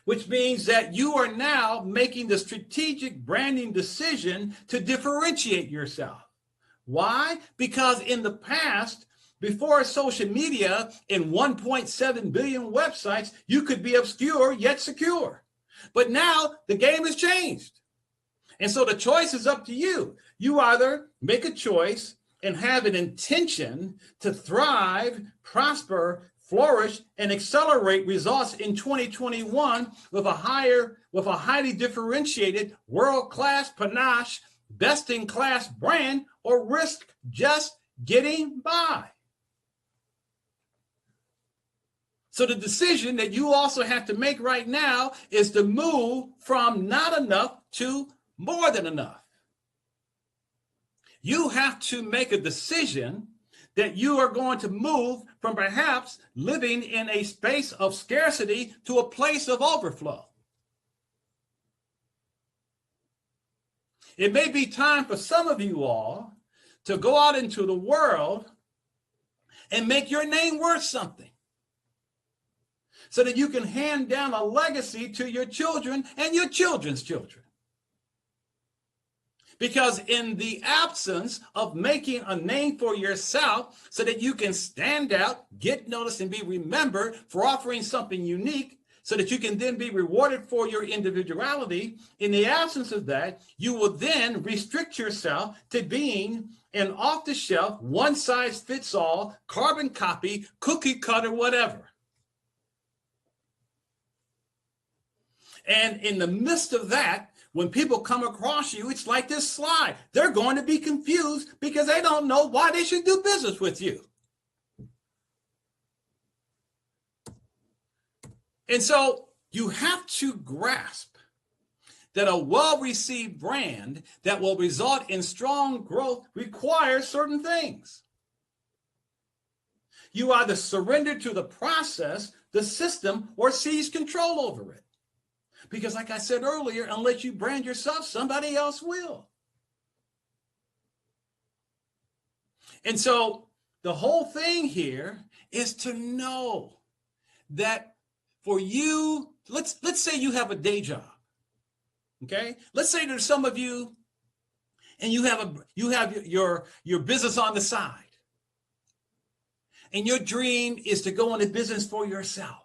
P: Which means that you are now making the strategic branding decision to differentiate yourself. Why? Because in the past, before social media and 1.7 billion websites, you could be obscure yet secure. But now the game has changed. And so the choice is up to you. You either make a choice and have an intention to thrive, prosper, flourish, and accelerate results in 2021 with a highly differentiated, world-class panache, best-in-class brand, or risk just getting by. So the decision that you also have to make right now is to move from not enough to more than enough. You have to make a decision that you are going to move from perhaps living in a space of scarcity to a place of overflow. It may be time for some of you all to go out into the world and make your name worth something, so that you can hand down a legacy to your children and your children's children. Because in the absence of making a name for yourself so that you can stand out, get noticed, and be remembered for offering something unique, so that you can then be rewarded for your individuality, in the absence of that, you will then restrict yourself to being an off-the-shelf, one-size-fits-all, carbon copy, cookie cutter, whatever. And in the midst of that, when people come across you, it's like this slide. They're going to be confused because they don't know why they should do business with you. And so you have to grasp that a well-received brand that will result in strong growth requires certain things. You either surrender to the process, the system, or seize control over it. Because like I said earlier, unless you brand yourself, somebody else will. And so the whole thing here is to know that for you, let's say you have a day job. Okay? Let's say there's some of you and you have your business on the side. And your dream is to go into business for yourself.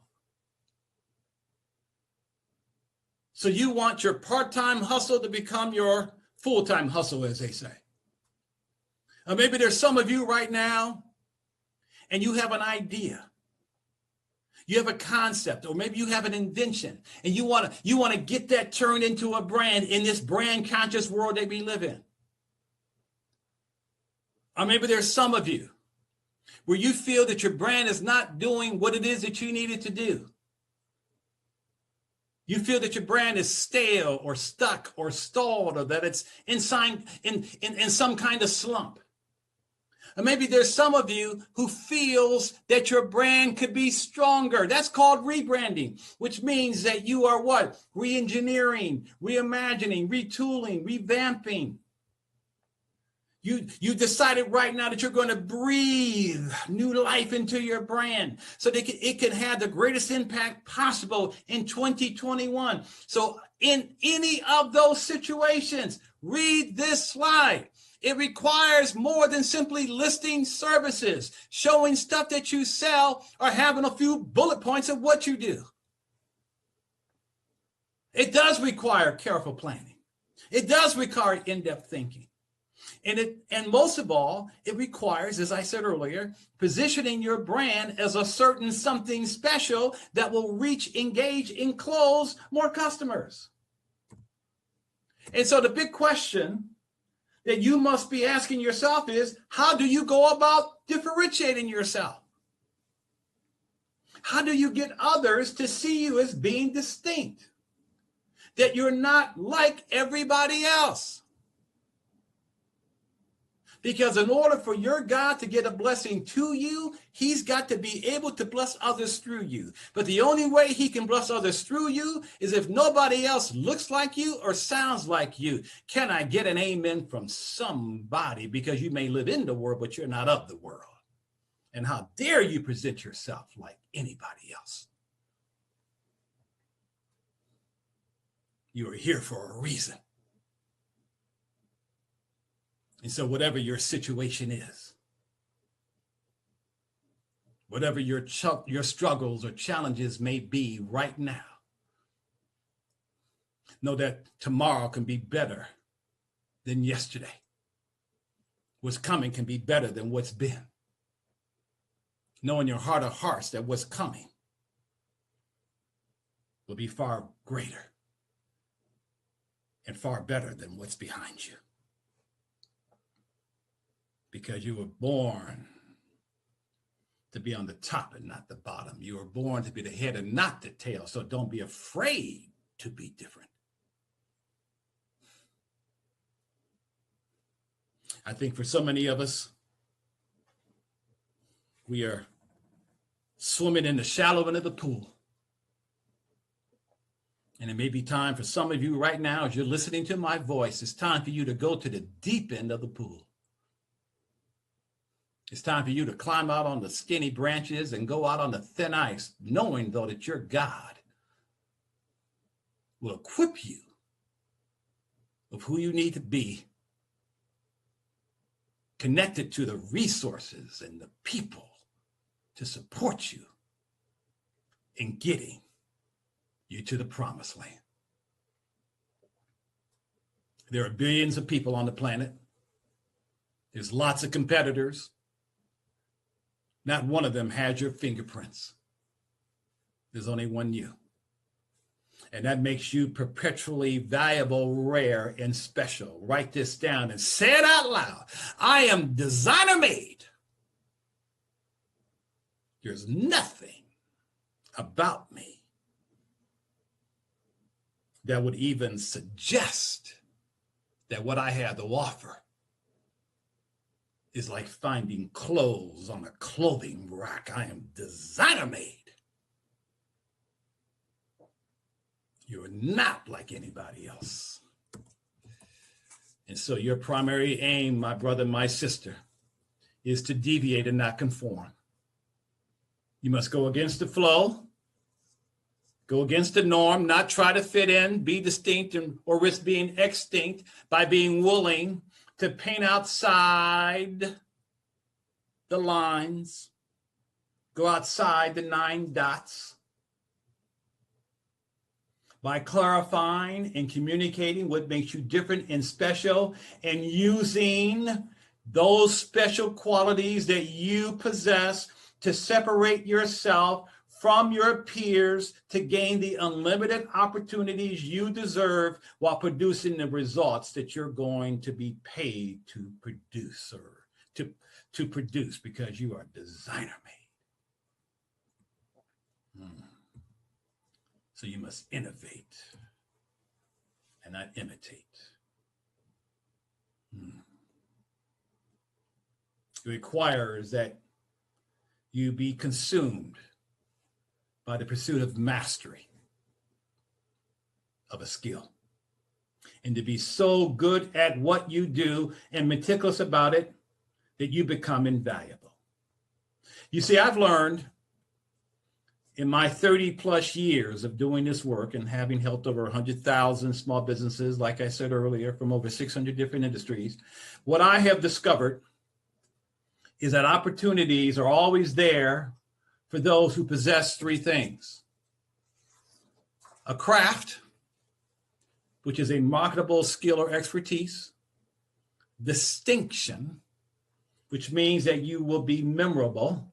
P: So you want your part-time hustle to become your full-time hustle, as they say. Or maybe there's some of you right now, and you have an idea. You have a concept, or maybe you have an invention, and you want to get that turned into a brand in this brand-conscious world that we live in. Or maybe there's some of you where you feel that your brand is not doing what it is that you need it to do. You feel that your brand is stale or stuck or stalled, or that it's in some kind of slump. Or maybe there's some of you who feels that your brand could be stronger. That's called rebranding, which means that you are what? Re-engineering, reimagining, retooling, revamping. You decided right now that you're going to breathe new life into your brand so that it can have the greatest impact possible in 2021. So in any of those situations, read this slide. It requires more than simply listing services, showing stuff that you sell, or having a few bullet points of what you do. It does require careful planning. It does require in-depth thinking. And most of all, it requires, as I said earlier, positioning your brand as a certain something special that will reach, engage, and close more customers. And so the big question that you must be asking yourself is, how do you go about differentiating yourself? How do you get others to see you as being distinct? That you're not like everybody else? Because in order for your God to get a blessing to you, he's got to be able to bless others through you. But the only way he can bless others through you is if nobody else looks like you or sounds like you. Can I get an amen from somebody? Because you may live in the world, but you're not of the world. And how dare you present yourself like anybody else? You are here for a reason. And so whatever your situation is, whatever your struggles or challenges may be right now, know that tomorrow can be better than yesterday. What's coming can be better than what's been. Know in your heart of hearts that what's coming will be far greater and far better than what's behind you. Because you were born to be on the top and not the bottom. You were born to be the head and not the tail. So don't be afraid to be different. I think for so many of us, we are swimming in the shallow end of the pool. And it may be time for some of you right now, as you're listening to my voice, it's time for you to go to the deep end of the pool. It's time for you to climb out on the skinny branches and go out on the thin ice, knowing, though, that your God will equip you of who you need to be, connected to the resources and the people to support you in getting you to the promised land. There are billions of people on the planet. There's lots of competitors. Not one of them has your fingerprints. There's only one you. And that makes you perpetually valuable, rare, and special. Write this down and say it out loud. I am designer made. There's nothing about me that would even suggest that what I have to offer is like finding clothes on a clothing rack. I am designer made. You're not like anybody else. And so your primary aim, my brother, my sister, is to deviate and not conform. You must go against the flow, go against the norm, not try to fit in, be distinct, or risk being extinct by being willing to paint outside the lines, go outside the 9 dots, by clarifying and communicating what makes you different and special, and using those special qualities that you possess to separate yourself from your peers to gain the unlimited opportunities you deserve while producing the results that you're going to be paid to produce, or to produce, because you are designer made. So you must innovate and not imitate. It requires that you be consumed by the pursuit of mastery of a skill. and to be so good at what you do and meticulous about it that you become invaluable. You see, I've learned in my 30 plus years of doing this work and having helped over 100,000 small businesses, like I said earlier, from over 600 different industries, what I have discovered is that opportunities are always there for those who possess three things: a craft, which is a marketable skill or expertise; distinction, which means that you will be memorable;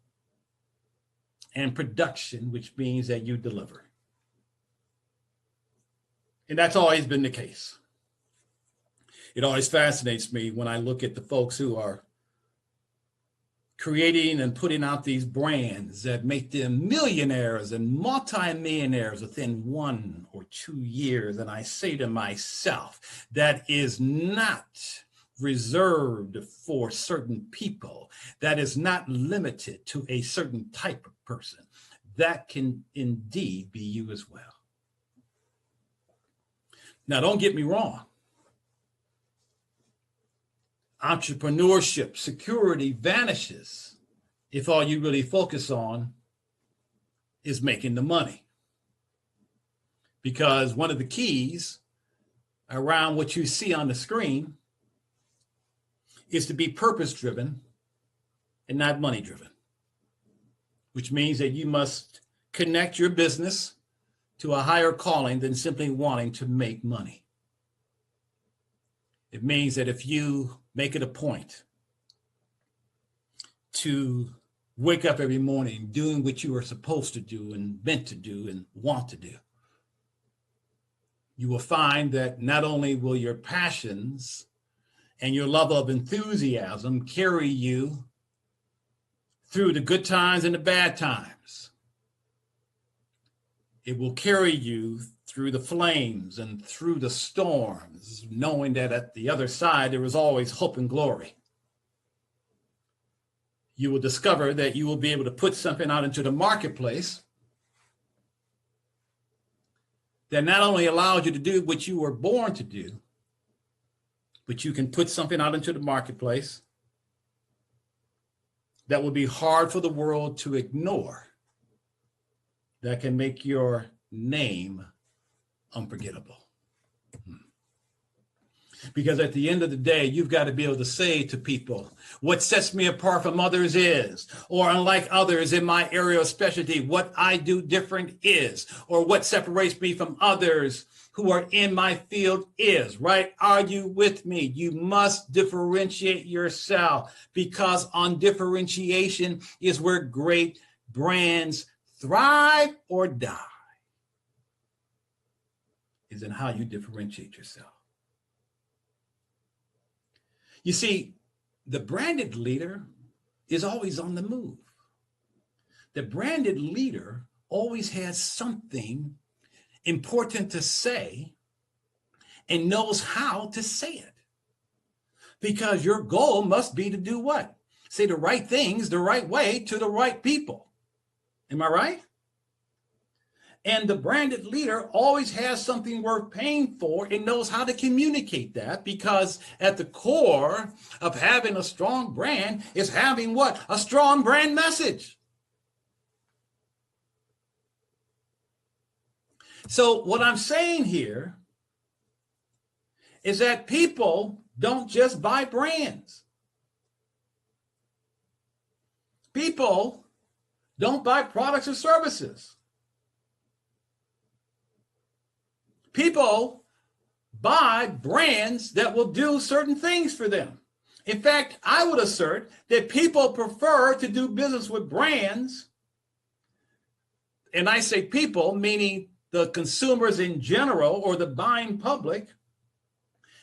P: and production, which means that you deliver. And that's always been the case. It always fascinates me when I look at the folks who are creating and putting out these brands that make them millionaires and multimillionaires within 1 or 2 years. And I say to myself, that is not reserved for certain people. That is not limited to a certain type of person. That can indeed be you as well. Now, don't get me wrong. Entrepreneurship, security vanishes if all you really focus on is making the money. Because one of the keys around what you see on the screen is to be purpose-driven and not money-driven, which means that you must connect your business to a higher calling than simply wanting to make money. It means that if you make it a point to wake up every morning doing what you are supposed to do and meant to do and want to do, you will find that not only will your passions and your level of enthusiasm carry you through the good times and the bad times, it will carry you through the flames and through the storms, knowing that at the other side there is always hope and glory. You will discover that you will be able to put something out into the marketplace that not only allows you to do what you were born to do, but you can put something out into the marketplace that will be hard for the world to ignore, that can make your name unforgettable. Because at the end of the day, you've got to be able to say to people, what sets me apart from others is, or unlike others in my area of specialty, what I do different is, or what separates me from others who are in my field is, right? Are you with me? You must differentiate yourself, because on differentiation is where great brands thrive or die, is in how you differentiate yourself. You see, the branded leader is always on the move. The branded leader always has something important to say and knows how to say it. Because your goal must be to do what? Say the right things the right way to the right people. Am I right? And the branded leader always has something worth paying for and knows how to communicate that, because at the core of having a strong brand is having what? A strong brand message. So what I'm saying here is that people don't just buy brands. People don't buy products or services. People buy brands that will do certain things for them. In fact, I would assert that people prefer to do business with brands, and I say people, meaning the consumers in general or the buying public.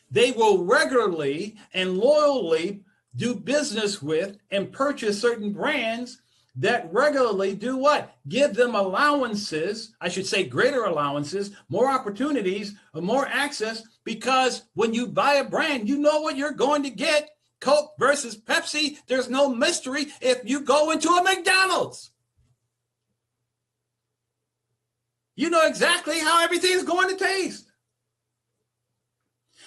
P: They will regularly and loyally do business with and purchase certain brands that regularly do what? Give them allowances, I should say greater allowances, more opportunities, more access, because when you buy a brand, you know what you're going to get. Coke versus Pepsi, there's no mystery if you go into a McDonald's. You know exactly how everything is going to taste.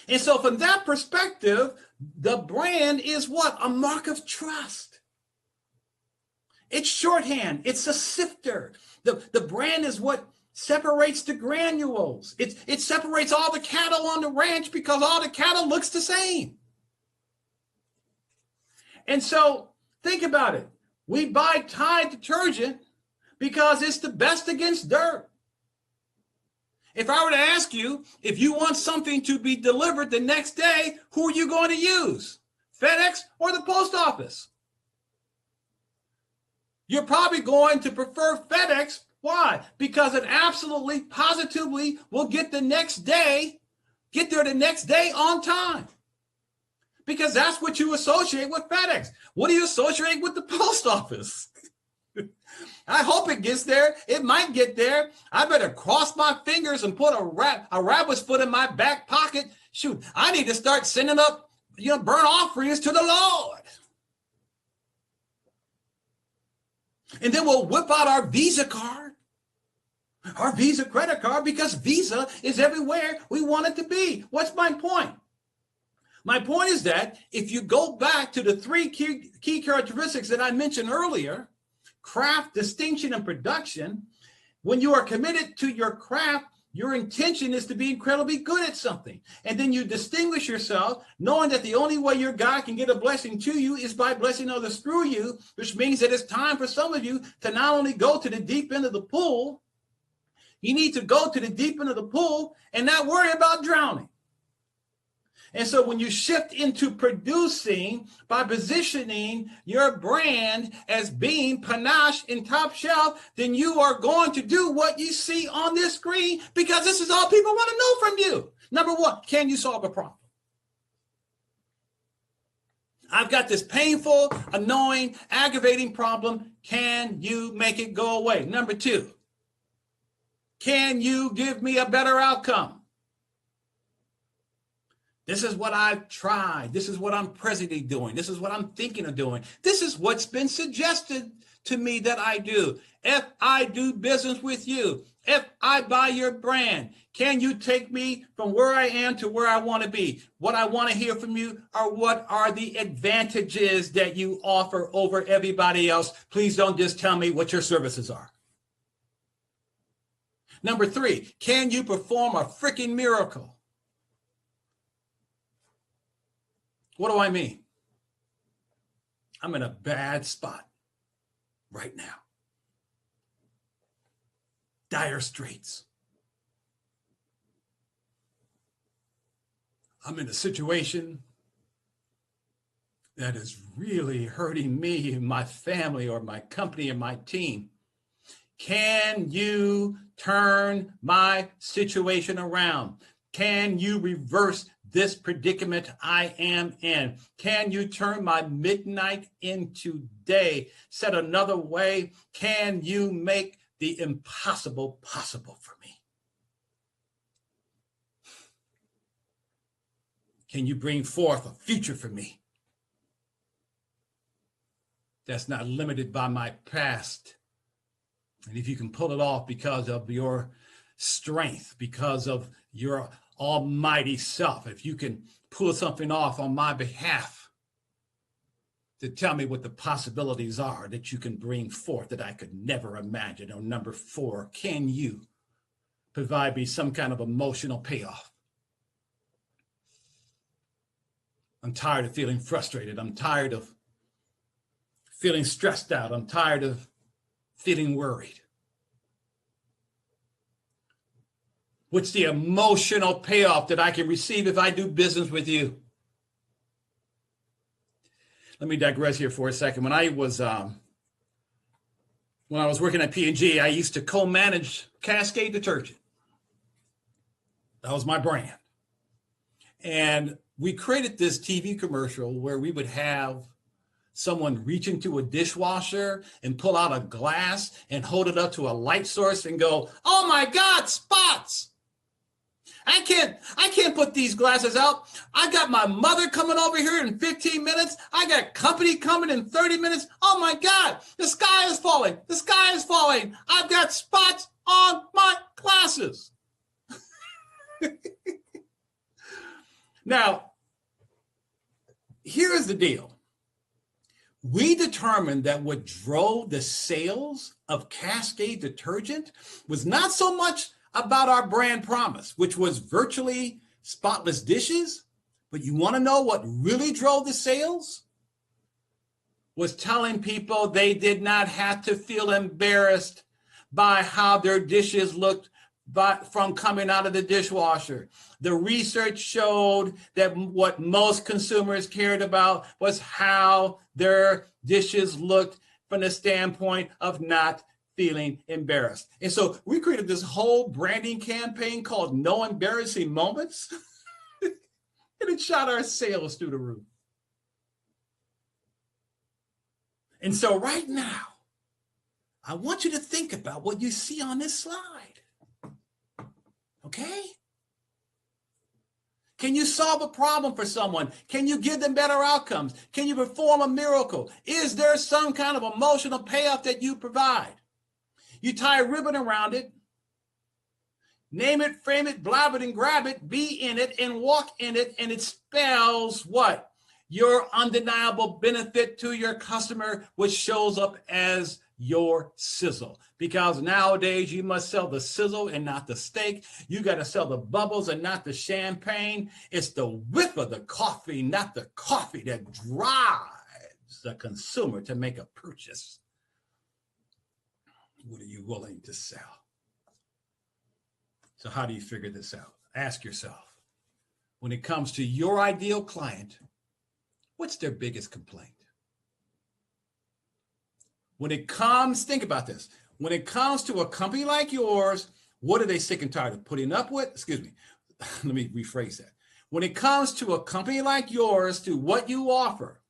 P: And so from that perspective, the brand is what? A mark of trust. It's shorthand. It's a sifter. The brand is what separates the granules. It separates all the cattle on the ranch because all the cattle looks the same. And so think about it. We buy Tide detergent because it's the best against dirt. If I were to ask you, if you want something to be delivered the next day, who are you going to use? FedEx or the post office? You're probably going to prefer FedEx. Why? Because it absolutely, positively will get there the next day on time. Because that's what you associate with FedEx. What do you associate with the post office? I hope it gets there. It might get there. I better cross my fingers and put a rabbit's foot in my back pocket. Shoot, I need to start sending up, burnt offerings to the Lord. And then we'll whip out our Visa card, our Visa credit card, because Visa is everywhere we want it to be. What's my point? My point is that if you go back to the three key characteristics that I mentioned earlier, craft, distinction, and production, when you are committed to your craft, your intention is to be incredibly good at something. And then you distinguish yourself, knowing that the only way your God can get a blessing to you is by blessing others through you, which means that it's time for some of you to not only go to the deep end of the pool, you need to go to the deep end of the pool and not worry about drowning. And so when you shift into producing by positioning your brand as being panache and top shelf, then you are going to do what you see on this screen, because this is all people want to know from you. Number one, can you solve a problem? I've got this painful, annoying, aggravating problem. Can you make it go away? Number two, can you give me a better outcome? This is what I've tried. This is what I'm presently doing. This is what I'm thinking of doing. This is what's been suggested to me that I do. If I do business with you, if I buy your brand, can you take me from where I am to where I want to be? What I want to hear from you are, what are the advantages that you offer over everybody else? Please don't just tell me what your services are. Number three, can you perform a freaking miracle? What do I mean? I'm in a bad spot right now. Dire straits. I'm in a situation that is really hurting me and my family or my company and my team. Can you turn my situation around? Can you reverse this predicament I am in? Can you turn my midnight into day? Said another way, can you make the impossible possible for me? Can you bring forth a future for me that's not limited by my past? And if you can pull it off because of your strength, because of your almighty self, if you can pull something off on my behalf to tell me what the possibilities are that you can bring forth that I could never imagine. Or number four, can you provide me some kind of emotional payoff? I'm tired of feeling frustrated. I'm tired of feeling stressed out. I'm tired of feeling worried. What's the emotional payoff that I can receive if I do business with you? Let me digress here for a second. When I was working at P&G, I used to co-manage Cascade Detergent. That was my brand. And we created this TV commercial where we would have someone reach into a dishwasher and pull out a glass and hold it up to a light source and go, "Oh my God, spots! I can't put these glasses out. I got my mother coming over here in 15 minutes. I got company coming in 30 minutes. Oh my God, the sky is falling. The sky is falling. I've got spots on my glasses." Now, here's the deal. We determined that what drove the sales of Cascade detergent was not so much about our brand promise, which was virtually spotless dishes, but you want to know what really drove the sales? Was telling people they did not have to feel embarrassed by how their dishes looked from coming out of the dishwasher. The research showed that what most consumers cared about was how their dishes looked from the standpoint of not feeling embarrassed. And so we created this whole branding campaign called No Embarrassing Moments, and it shot our sales through the roof. And so right now, I want you to think about what you see on this slide. Okay? Can you solve a problem for someone? Can you give them better outcomes? Can you perform a miracle? Is there some kind of emotional payoff that you provide? You tie a ribbon around it, name it, frame it, blab it, and grab it, be in it, and walk in it, and it spells what? Your undeniable benefit to your customer, which shows up as your sizzle. Because nowadays you must sell the sizzle and not the steak. You got to sell the bubbles and not the champagne. It's the whiff of the coffee, not the coffee, that drives the consumer to make a purchase. What are you willing to sell? So how do you figure this out? Ask yourself, when it comes to your ideal client, what's their biggest complaint? When it comes, think about this. When it comes to a company like yours, what are they sick and tired of putting up with? Excuse me. Let me rephrase that. When it comes to a company like yours, to what you offer,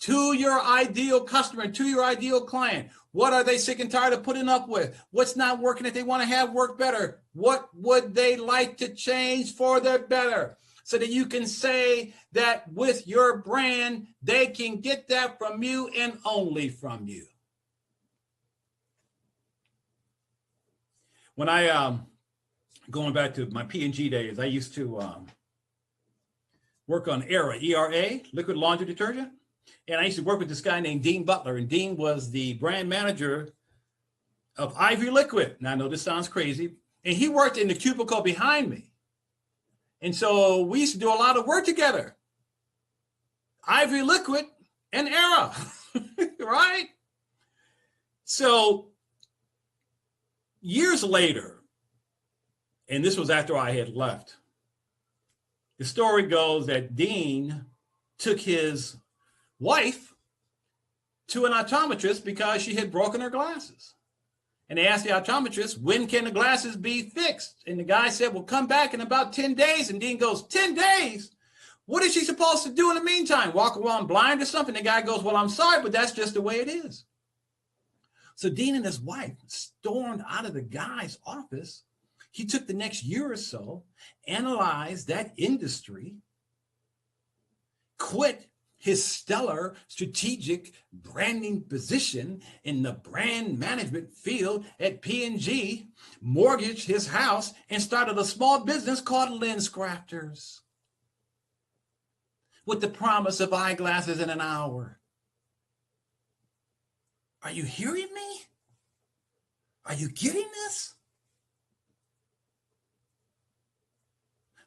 P: to your ideal customer, to your ideal client, what are they sick and tired of putting up with? What's not working that they want to have work better? What would they like to change for their better? So that you can say that with your brand, they can get that from you and only from you. When I, going back to my P&G days, I used to work on ERA, E-R-A, liquid laundry detergent. And I used to work with this guy named Dean Butler. And Dean was the brand manager of Ivory Liquid. Now, I know this sounds crazy. And he worked in the cubicle behind me. And so we used to do a lot of work together. Ivory Liquid and ERA, right? So years later, and this was after I had left, the story goes that Dean took his wife to an optometrist because she had broken her glasses. And they asked the optometrist, when can the glasses be fixed? And the guy said, well, come back in about 10 days. And Dean goes, 10 days? What is she supposed to do in the meantime? Walk around blind or something? The guy goes, well, I'm sorry, but that's just the way it is. So Dean and his wife stormed out of the guy's office. He took the next year or so, analyzed that industry, quit his stellar strategic branding position in the brand management field at P&G, mortgaged his house, and started a small business called Lens Crafters with the promise of eyeglasses in an hour. Are you hearing me? Are you getting this?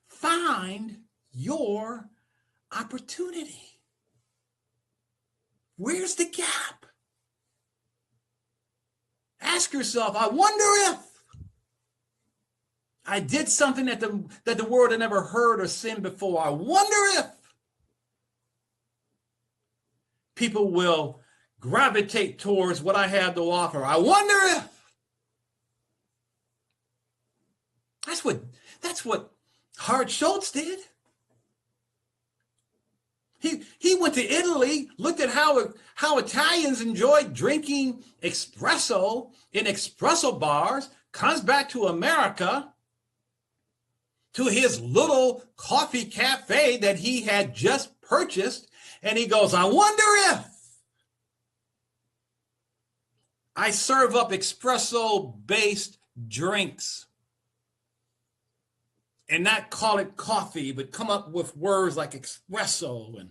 P: Find your opportunity. Where's the gap? Ask yourself, I wonder if I did something that the world had never heard or seen before. I wonder if people will gravitate towards what I have to offer. I wonder if. That's what Howard Schultz did. He went to Italy, looked at how Italians enjoyed drinking espresso in espresso bars, comes back to America, to his little coffee cafe that he had just purchased, and he goes, I wonder if I serve up espresso-based drinks. and not call it coffee, but come up with words like espresso, and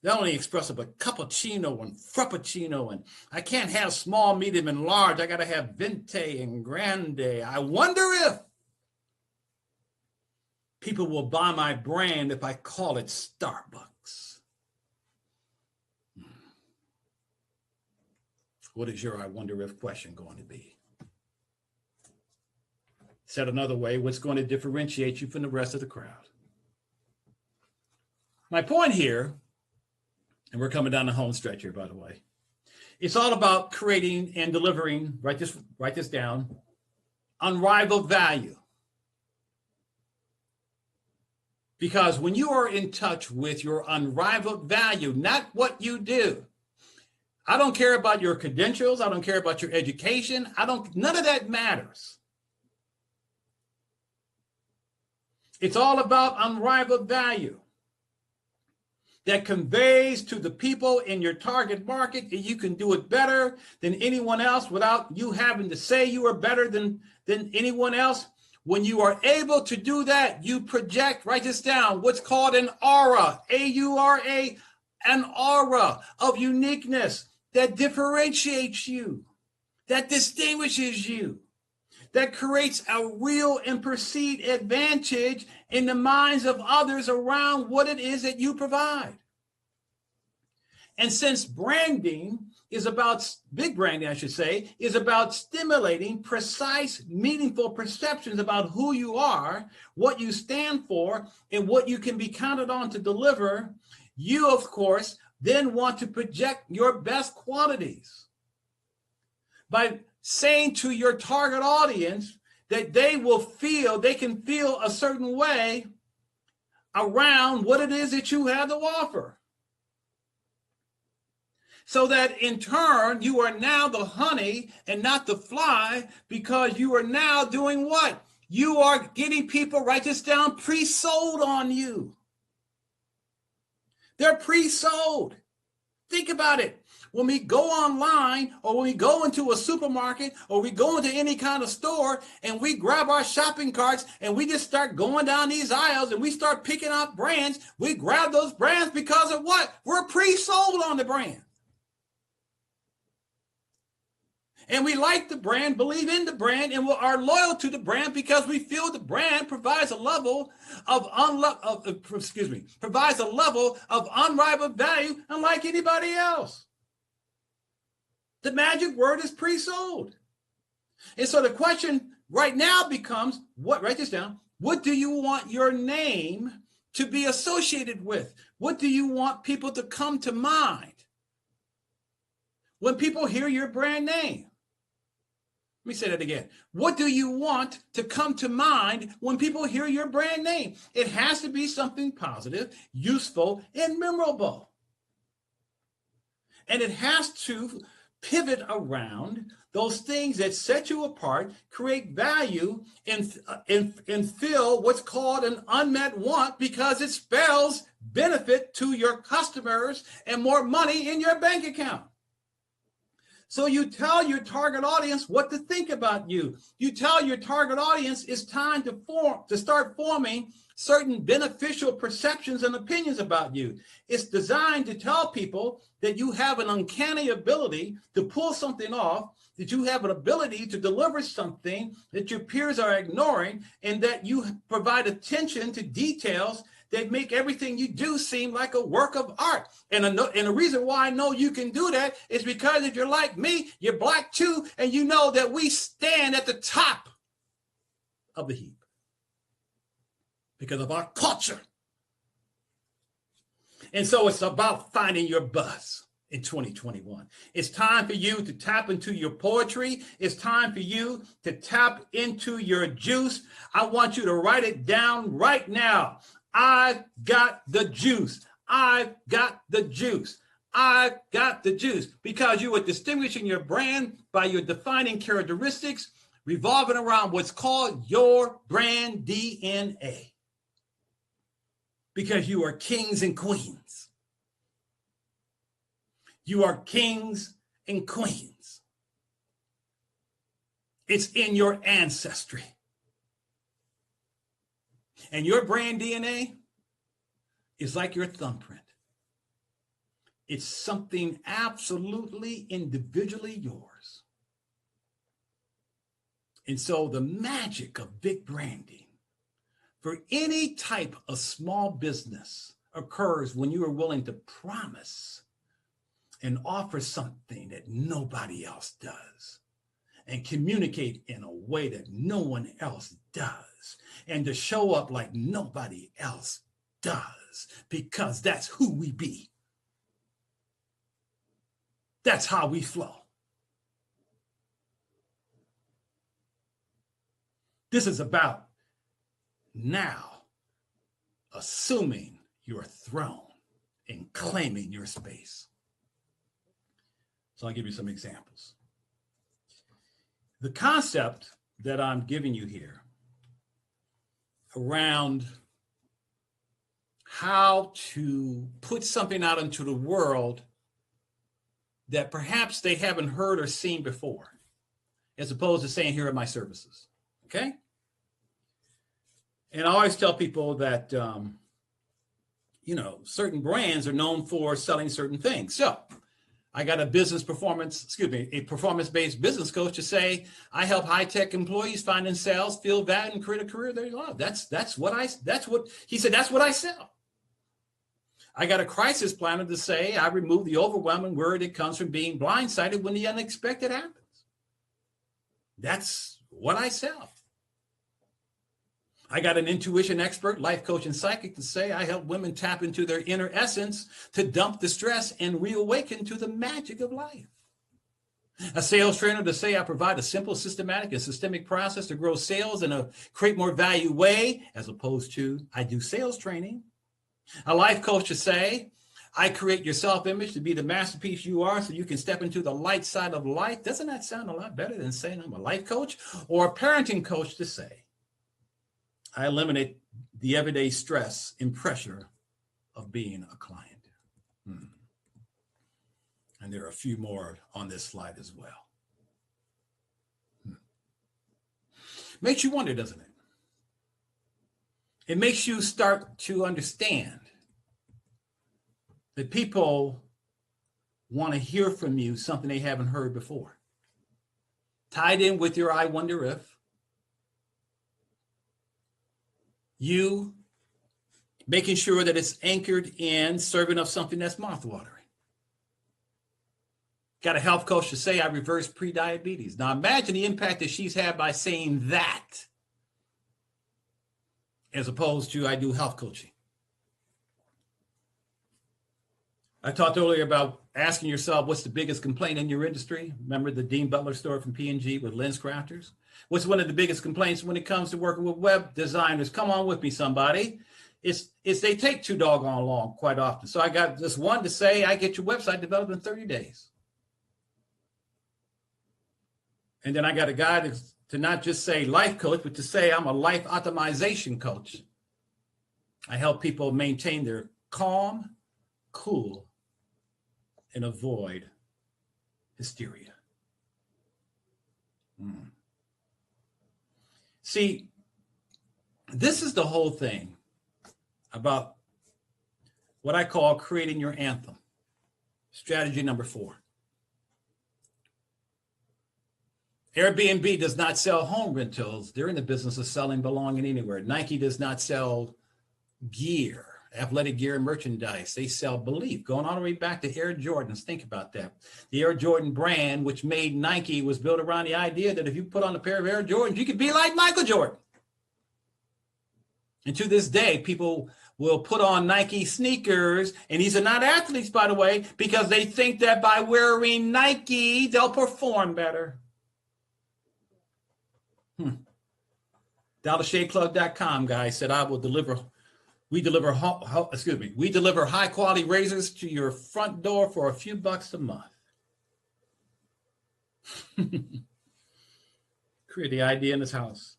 P: not only espresso, but cappuccino and frappuccino. And I can't have small, medium, and large. I got to have venti and grande. I wonder if people will buy my brand if I call it Starbucks. What is your I wonder if question going to be? Said another way, what's going to differentiate you from the rest of the crowd? My point here, and we're coming down the home stretch here, by the way, it's all about creating and delivering, write this down, unrivaled value. Because when you are in touch with your unrivaled value, not what you do, I don't care about your credentials, I don't care about your education, none of that matters. It's all about unrivaled value that conveys to the people in your target market that you can do it better than anyone else without you having to say you are better than anyone else. When you are able to do that, you project, write this down, what's called an aura, A-U-R-A, an aura of uniqueness that differentiates you, that distinguishes you, that creates a real and perceived advantage in the minds of others around what it is that you provide. And since branding is about, big branding, I should say, is about stimulating precise, meaningful perceptions about who you are, what you stand for, and what you can be counted on to deliver, you, of course, then want to project your best qualities by saying to your target audience that they can feel a certain way around what it is that you have to offer. So that in turn, you are now the honey and not the fly, because you are now doing what? You are getting people, write this down, pre-sold on you. They're pre-sold. Think about it. When we go online, or when we go into a supermarket, or we go into any kind of store and we grab our shopping carts and we just start going down these aisles and we start picking up brands, we grab those brands because of what? We're pre-sold on the brand. And we like the brand, believe in the brand, and we are loyal to the brand because we feel the brand provides a level of unrivaled value unlike anybody else. The magic word is pre-sold. And so the question right now becomes, write this down, what do you want your name to be associated with? What do you want people to come to mind when people hear your brand name? Let me say that again. What do you want to come to mind when people hear your brand name? It has to be something positive, useful, and memorable. And it has to pivot around those things that set you apart, create value, and fill what's called an unmet want, because it spells benefit to your customers and more money in your bank account. So you tell your target audience what to think about you. You tell your target audience it's time to start forming certain beneficial perceptions and opinions about you. It's designed to tell people that you have an uncanny ability to pull something off, that you have an ability to deliver something that your peers are ignoring, and that you provide attention to details that make everything you do seem like a work of art. And the reason why I know you can do that is because if you're like me, you're Black too, and you know that we stand at the top of the heap because of our culture. And so it's about finding your buzz in 2021. It's time for you to tap into your poetry. It's time for you to tap into your juice. I want you to write it down right now. I've got the juice. I've got the juice. I've got the juice. Because you are distinguishing your brand by your defining characteristics, revolving around what's called your brand DNA. Because you are kings and queens. You are kings and queens. It's in your ancestry. And your brand DNA is like your thumbprint. It's something absolutely individually yours. And so the magic of big branding for any type of small business occurs when you are willing to promise and offer something that nobody else does, and communicate in a way that no one else does, and to show up like nobody else does, because that's who we be. That's how we flow. This is about now assuming your throne and claiming your space. So I'll give you some examples. The concept that I'm giving you here around how to put something out into the world that perhaps they haven't heard or seen before, as opposed to saying, here are my services, okay? And I always tell people that, certain brands are known for selling certain things. So I got a performance-based business coach to say, I help high-tech employees find themselves, feel valued, and create a career they love. That's what he said, that's what I sell. I got a crisis planner to say, I remove the overwhelming worry that comes from being blindsided when the unexpected happens. That's what I sell. I got an intuition expert, life coach, and psychic to say, I help women tap into their inner essence to dump the stress and reawaken to the magic of life. A sales trainer to say, I provide a simple, systematic, and systemic process to grow sales in a create more value way, as opposed to I do sales training. A life coach to say, I create your self-image to be the masterpiece you are so you can step into the light side of life. Doesn't that sound a lot better than saying I'm a life coach? Or a parenting coach to say, I eliminate the everyday stress and pressure of being a client. And there are a few more on this slide as well. Makes you wonder, doesn't it? It makes you start to understand that people want to hear from you something they haven't heard before. Tied in with your I wonder if, you making sure that it's anchored in serving up something that's mouthwatering. Got a health coach to say, I reverse pre-diabetes. Now imagine the impact that she's had by saying that, as opposed to I do health coaching. I talked earlier about asking yourself, what's the biggest complaint in your industry? Remember the Dean Butler story from P&G with lens crafters? What's one of the biggest complaints when it comes to working with web designers? Come on with me, somebody. It's they take too doggone long quite often. So I got this one to say, I get your website developed in 30 days. And then I got a guy to not just say life coach, but to say I'm a life optimization coach. I help people maintain their calm, cool, and avoid hysteria. See, this is the whole thing about what I call creating your anthem. Strategy number 4. Airbnb does not sell home rentals. They're in the business of selling belonging anywhere. Nike does not sell gear, athletic gear and merchandise. They sell belief. Going all the way back to Air Jordans. Think about that. The Air Jordan brand, which made Nike, was built around the idea that if you put on a pair of Air Jordans, you could be like Michael Jordan. And to this day, people will put on Nike sneakers, and these are not athletes, by the way, because they think that by wearing Nike, they'll perform better. DollarShaveClub.com guy said, we deliver high quality razors to your front door for a few bucks a month. Create the idea in this house.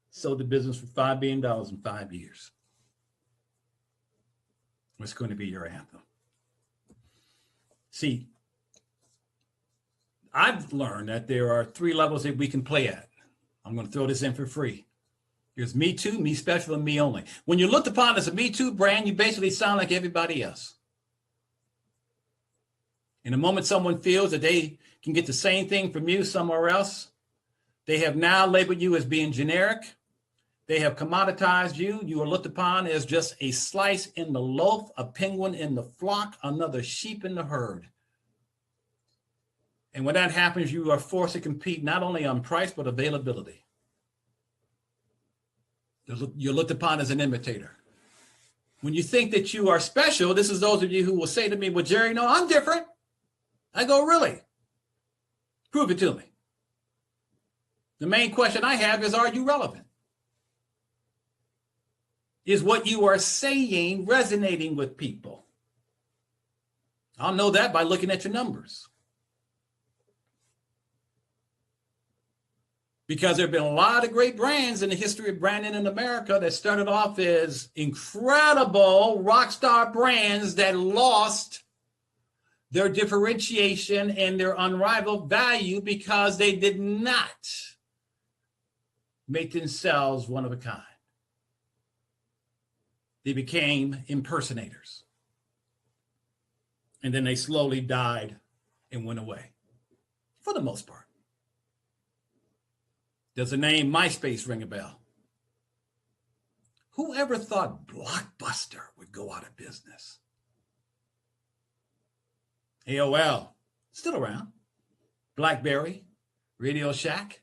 P: Sold the business for $5 billion in 5 years. What's going to be your anthem? See, I've learned that there are 3 levels that we can play at. I'm going to throw this in for free. There's me too, me special, and me only. When you're looked upon as a me too brand, you basically sound like everybody else. In the moment someone feels that they can get the same thing from you somewhere else, they have now labeled you as being generic. They have commoditized you. You are looked upon as just a slice in the loaf, a penguin in the flock, another sheep in the herd. And when that happens, you are forced to compete not only on price, but availability. You're looked upon as an imitator. When you think that you are special, this is those of you who will say to me, well, Jerry, no, I'm different. I go, really? Prove it to me. The main question I have is, are you relevant? Is what you are saying resonating with people? I'll know that by looking at your numbers. Because there have been a lot of great brands in the history of branding in America that started off as incredible rock star brands that lost their differentiation and their unrivaled value because they did not make themselves one of a kind. They became impersonators. And then they slowly died and went away, for the most part. Does the name MySpace ring a bell? Whoever thought Blockbuster would go out of business? AOL, still around. BlackBerry, Radio Shack.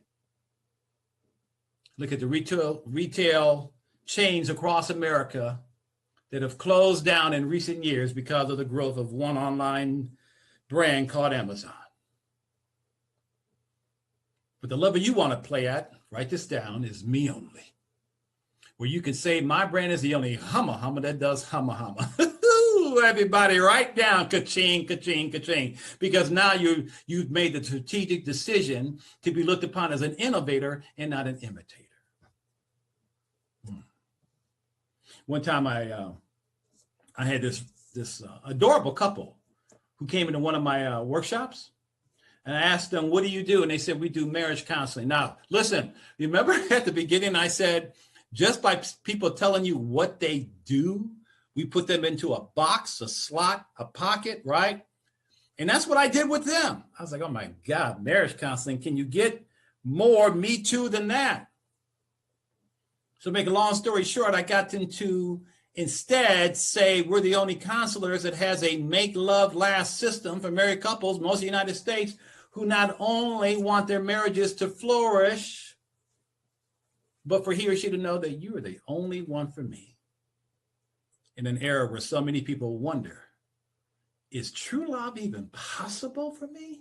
P: Look at the retail chains across America that have closed down in recent years because of the growth of one online brand called Amazon. But the level you want to play at, write this down, is me only. Where you can say my brand is the only humma that does humma. Everybody write down ka-ching, ka-ching, ka-ching. Because now you've made the strategic decision to be looked upon as an innovator and not an imitator. One time I had this adorable couple who came into one of my workshops. And I asked them, what do you do? And they said, we do marriage counseling. Now, listen, remember at the beginning, I said, just by people telling you what they do, we put them into a box, a slot, a pocket, right? And that's what I did with them. I was like, oh my God, marriage counseling. Can you get more me too than that? So make a long story short, I got them to instead say we're the only counselors that has a make, love, last system for married couples, most of the United States, who not only want their marriages to flourish, but for he or she to know that you are the only one for me. In an era where so many people wonder, is true love even possible for me?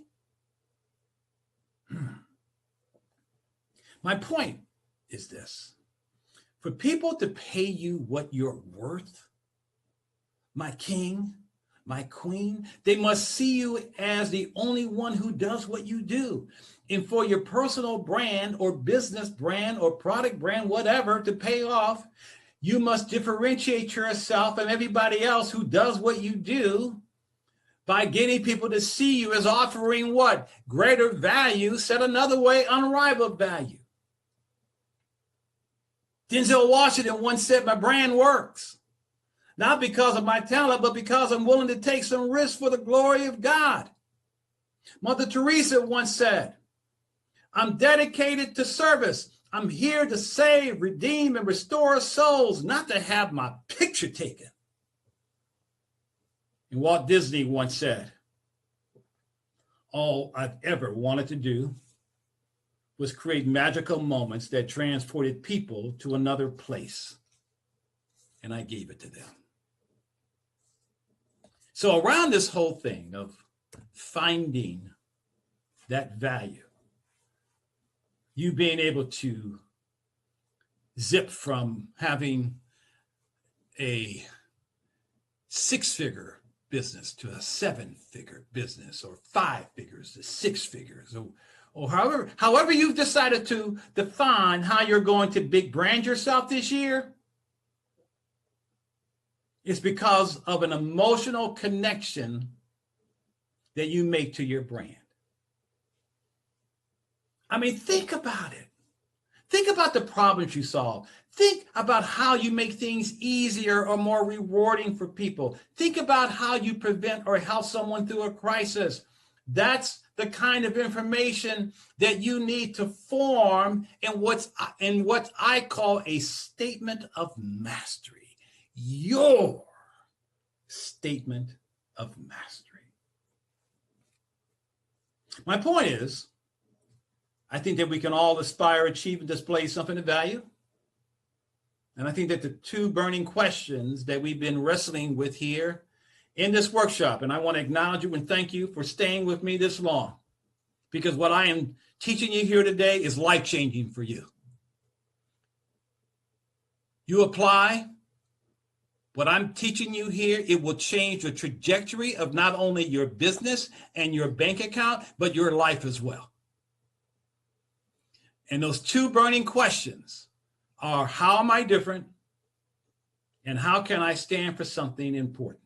P: My point is this. For people to pay you what you're worth, my king, my queen, they must see you as the only one who does what you do. And for your personal brand or business brand or product brand, whatever, to pay off, you must differentiate yourself from everybody else who does what you do by getting people to see you as offering what? Greater value, said another way, unrivaled value. Denzel Washington once said, my brand works, not because of my talent, but because I'm willing to take some risks for the glory of God. Mother Teresa once said, I'm dedicated to service. I'm here to save, redeem, and restore souls, not to have my picture taken. And Walt Disney once said, all I've ever wanted to do was create magical moments that transported people to another place. And I gave it to them. So around this whole thing of finding that value, you being able to zip from having a 6-figure business to a 7-figure business, or 5 figures to 6 figures, or however you've decided to define how you're going to big brand yourself this year, it's because of an emotional connection that you make to your brand. I mean, think about it. Think about the problems you solve. Think about how you make things easier or more rewarding for people. Think about how you prevent or help someone through a crisis. That's the kind of information that you need to form in what I call a statement of mastery. Your statement of mastery. My point is, I think that we can all aspire, achieve, and display something of value. And I think that the two burning questions that we've been wrestling with here in this workshop, and I want to acknowledge you and thank you for staying with me this long, because what I am teaching you here today is life-changing for you. You apply what I'm teaching you here, it will change the trajectory of not only your business and your bank account, but your life as well. And those two burning questions are, how am I different? And how can I stand for something important?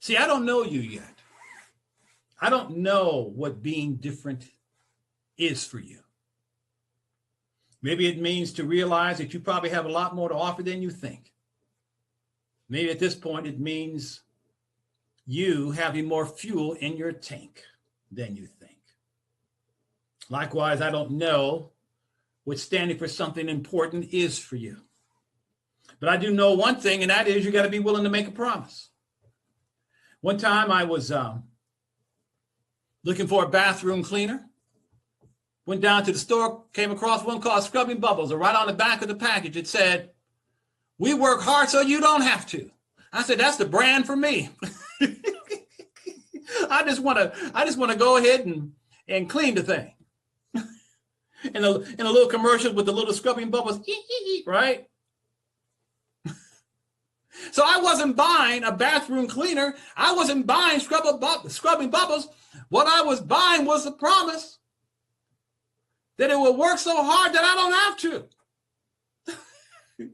P: See, I don't know you yet. I don't know what being different is for you. Maybe it means to realize that you probably have a lot more to offer than you think. Maybe at this point it means you having more fuel in your tank than you think. Likewise, I don't know what standing for something important is for you. But I do know one thing, and that is you got to be willing to make a promise. One time I was looking for a bathroom cleaner. Went down to the store, came across one called Scrubbing Bubbles, and right on the back of the package it said, "We work hard so you don't have to." I said, that's the brand for me. I just want to go ahead and clean the thing. in a little commercial with the little scrubbing bubbles, right? So I wasn't buying a bathroom cleaner. I wasn't buying scrubbing bubbles. What I was buying was the promise that it will work so hard that I don't have to.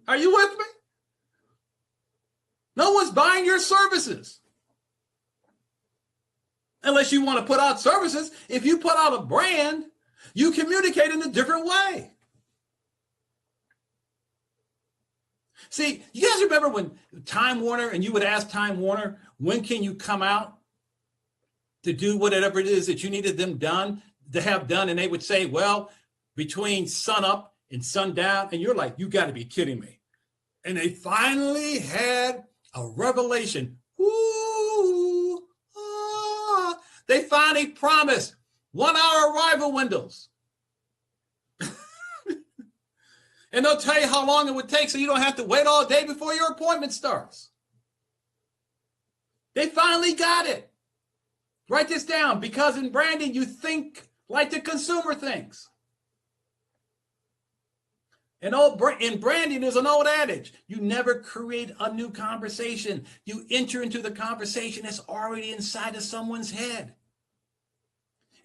P: Are you with me? No one's buying your services. Unless you want to put out services. If you put out a brand, you communicate in a different way. See, you guys remember when Time Warner, and you would ask Time Warner, when can you come out to do whatever it is that you needed them to have done? And they would say, well, between sunup and sundown. And you're like, you got to be kidding me. And they finally had a revelation. Ooh, ah. They finally promised 1 hour arrival windows. And they'll tell you how long it would take so you don't have to wait all day before your appointment starts. They finally got it. Write this down, because in branding, you think like the consumer thinks. In branding, there's an old adage. You never create a new conversation. You enter into the conversation that's already inside of someone's head.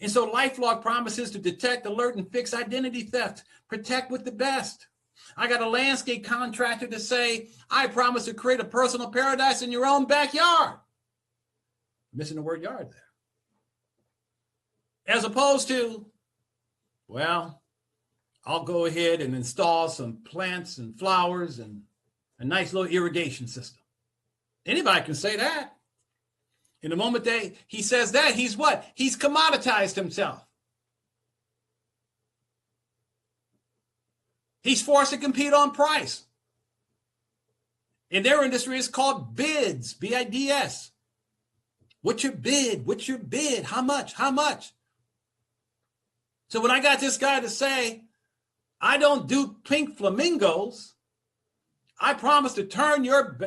P: And so LifeLog promises to detect, alert, and fix identity theft. Protect with the best. I got a landscape contractor to say, I promise to create a personal paradise in your own backyard. Missing the word yard there. As opposed to, well, I'll go ahead and install some plants and flowers and a nice little irrigation system. Anybody can say that. In the moment he says that, he's what? He's commoditized himself. He's forced to compete on price. In their industry, it's called bids, B-I-D-S. What's your bid? What's your bid? How much? How much? So when I got this guy to say, I don't do pink flamingos, I promise to turn your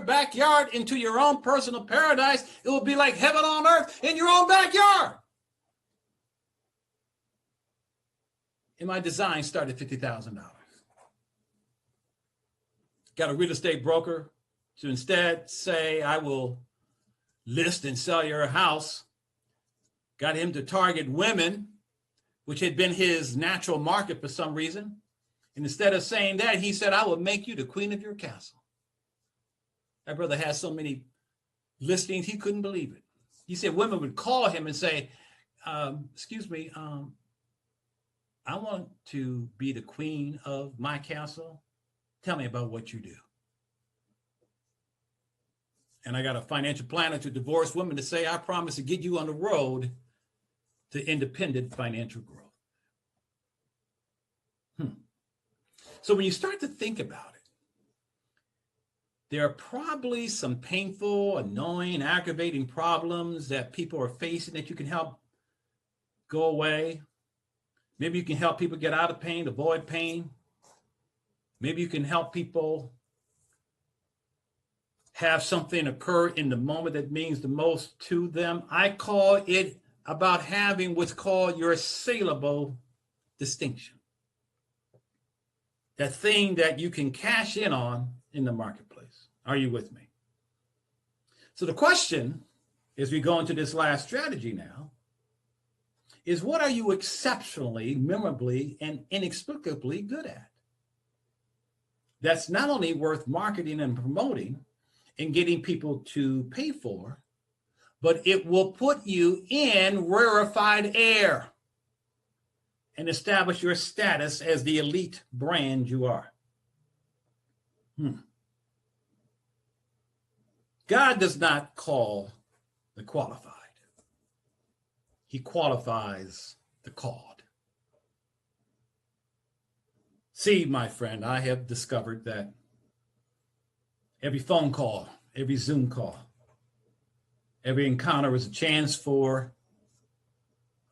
P: backyard into your own personal paradise. It will be like heaven on earth in your own backyard. And my design started at $50,000. Got a real estate broker to instead say, I will list and sell your house. Got him to target women, which had been his natural market for some reason. And instead of saying that, he said, I will make you the queen of your castle. That brother has so many listings, he couldn't believe it. He said women would call him and say, excuse me, I want to be the queen of my castle. Tell me about what you do. And I got a financial planner to divorced women to say, I promise to get you on the road to independent financial growth. So when you start to think about it, there are probably some painful, annoying, aggravating problems that people are facing that you can help go away. Maybe you can help people get out of pain, avoid pain. Maybe you can help people have something occur in the moment that means the most to them. I call it about having what's called your saleable distinction. That thing that you can cash in on in the marketplace. Are you with me? So the question, as we go into this last strategy now, is what are you exceptionally, memorably, and inexplicably good at? That's not only worth marketing and promoting and getting people to pay for, but it will put you in rarefied air and establish your status as the elite brand you are. God does not call the qualified. He qualifies the called. See, my friend, I have discovered that every phone call, every Zoom call, every encounter is a chance for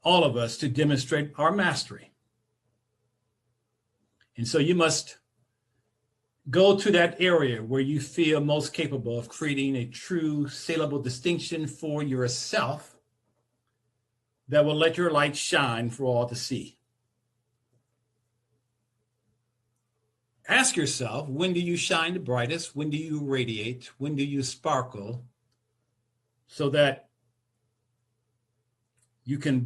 P: all of us to demonstrate our mastery. And so you must go to that area where you feel most capable of creating a true saleable distinction for yourself that will let your light shine for all to see. Ask yourself, when do you shine the brightest? When do you radiate? When do you sparkle? So that you can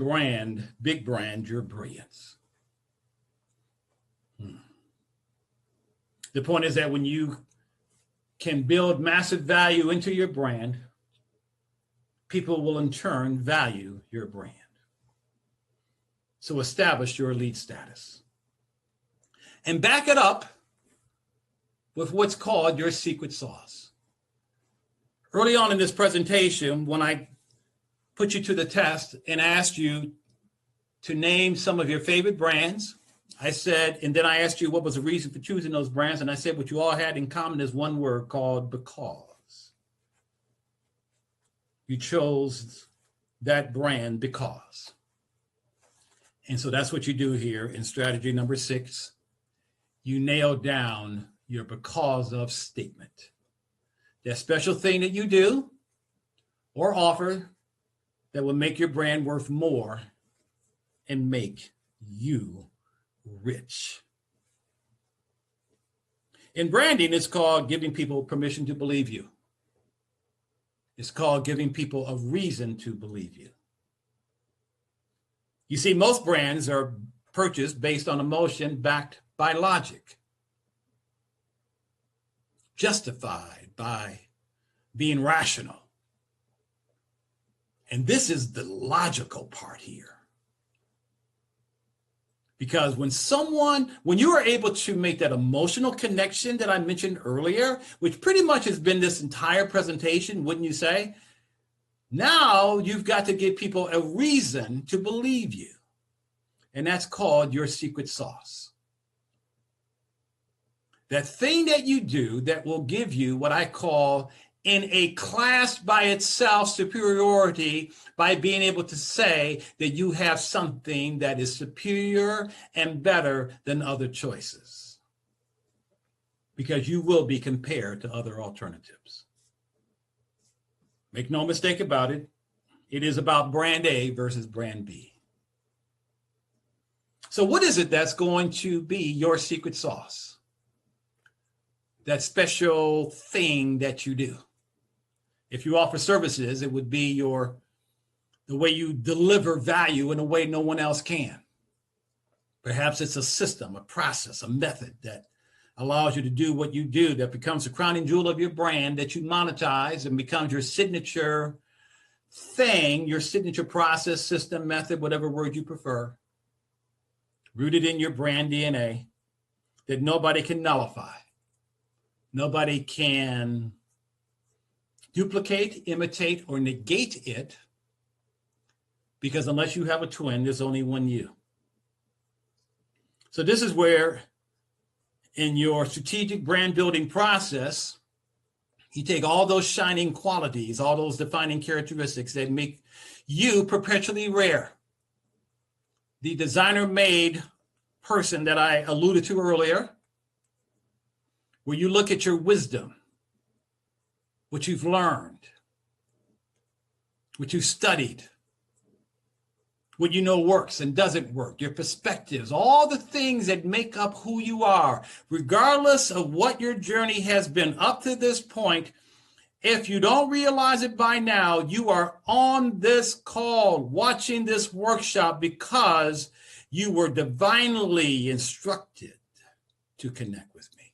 P: big brand your brilliance. The point is that when you can build massive value into your brand, people will in turn value your brand. So establish your elite status. And back it up with what's called your secret sauce. Early on in this presentation, when I put you to the test and asked you to name some of your favorite brands, I said, and then I asked you what was the reason for choosing those brands, and I said what you all had in common is one word called because. You chose that brand because. And so that's what you do here in strategy number 6. You nail down your because of statement. That special thing that you do or offer that will make your brand worth more and make you rich. In branding, it's called giving people permission to believe you. It's called giving people a reason to believe you. You see, most brands are purchased based on emotion backed by logic, justified by being rational. And this is the logical part here. Because when you are able to make that emotional connection that I mentioned earlier, which pretty much has been this entire presentation, wouldn't you say? Now you've got to give people a reason to believe you. And that's called your secret sauce. That thing that you do that will give you what I call in a class by itself superiority by being able to say that you have something that is superior and better than other choices. Because you will be compared to other alternatives. Make no mistake about it. It is about brand A versus brand B. So what is it that's going to be your secret sauce? That special thing that you do. If you offer services, it would be the way you deliver value in a way no one else can. Perhaps it's a system, a process, a method that allows you to do what you do, that becomes the crowning jewel of your brand, that you monetize and becomes your signature thing, your signature process, system, method, whatever word you prefer. rooted in your brand DNA, that nobody can nullify. Nobody can duplicate, imitate, or negate it, because unless you have a twin, there's only one you. So this is where, in your strategic brand building process, you take all those shining qualities, all those defining characteristics that make you perpetually rare. The designer-made person that I alluded to earlier, where you look at your wisdom, what you've learned, what you've studied, what you know works and doesn't work, your perspectives, all the things that make up who you are, regardless of what your journey has been up to this point. If you don't realize it by now, you are on this call, watching this workshop, because you were divinely instructed to connect with me.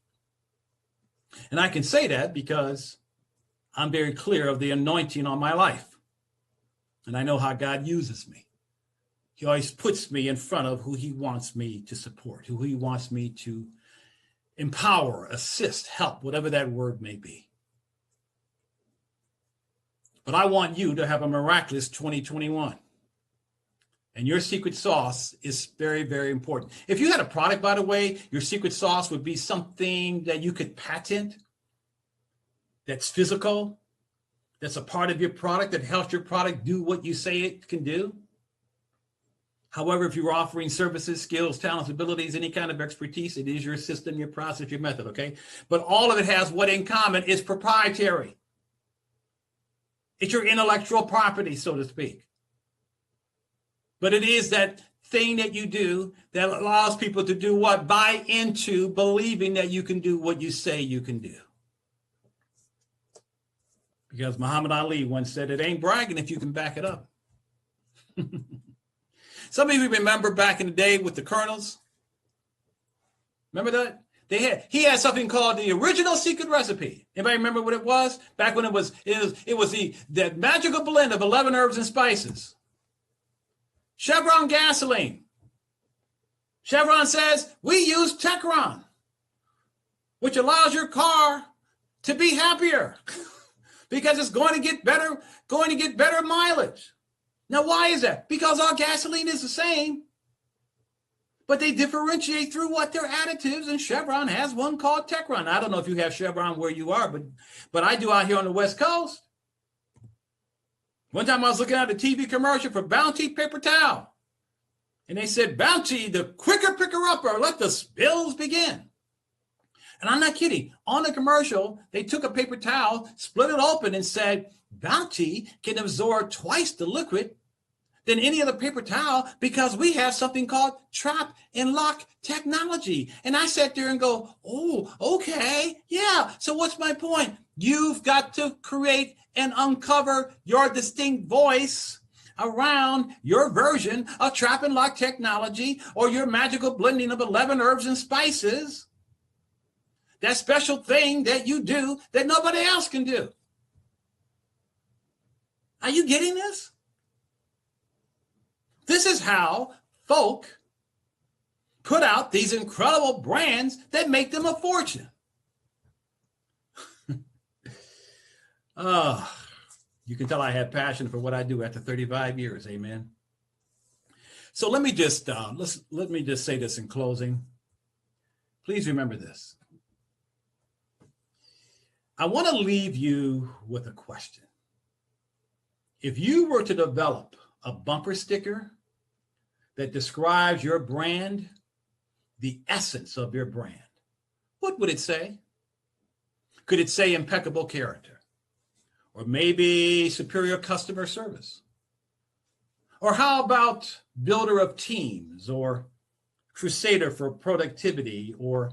P: And I can say that because I'm very clear of the anointing on my life. And I know how God uses me. He always puts me in front of who he wants me to support, who he wants me to empower, assist, help, whatever that word may be. But I want you to have a miraculous 2021. And your secret sauce is very, very important. If you had a product, by the way, your secret sauce would be something that you could patent, that's physical, that's a part of your product, that helps your product do what you say it can do. However, if you're offering services, skills, talents, abilities, any kind of expertise, it is your system, your process, your method, okay? But all of it has what in common? It's proprietary. It's your intellectual property, so to speak. But it is that thing that you do that allows people to do what? Buy into believing that you can do what you say you can do. Because Muhammad Ali once said, it ain't bragging if you can back it up. Some of you remember back in the day with the Colonels. Remember that? He had something called the original secret recipe. Anybody remember what it was? Back when it was the magical blend of 11 herbs and spices. Chevron gasoline. Chevron says we use Techron, which allows your car to be happier because it's going to get better mileage. Now, why is that? Because all gasoline is the same, but they differentiate through what their additives, and Chevron has one called Techron. I don't know if you have Chevron where you are, but I do out here on the West Coast. One time I was looking at a TV commercial for Bounty paper towel, and they said, Bounty, the quicker picker-upper, let the spills begin. And I'm not kidding. On the commercial, they took a paper towel, split it open, and said, Bounty can absorb twice the liquid than any other paper towel because we have something called trap and lock technology. And I sat there and go, oh, okay, yeah. So what's my point? You've got to create and uncover your distinct voice around your version of trap and lock technology or your magical blending of 11 herbs and spices. That special thing that you do that nobody else can do. Are you getting this? This is how folk put out these incredible brands that make them a fortune. You can tell I have passion for what I do after 35 years. Amen. So let me just say this in closing. Please remember this. I want to leave you with a question. If you were to develop a bumper sticker that describes your brand, the essence of your brand, what would it say? Could it say impeccable character? Or maybe superior customer service? Or how about builder of teams, or crusader for productivity, or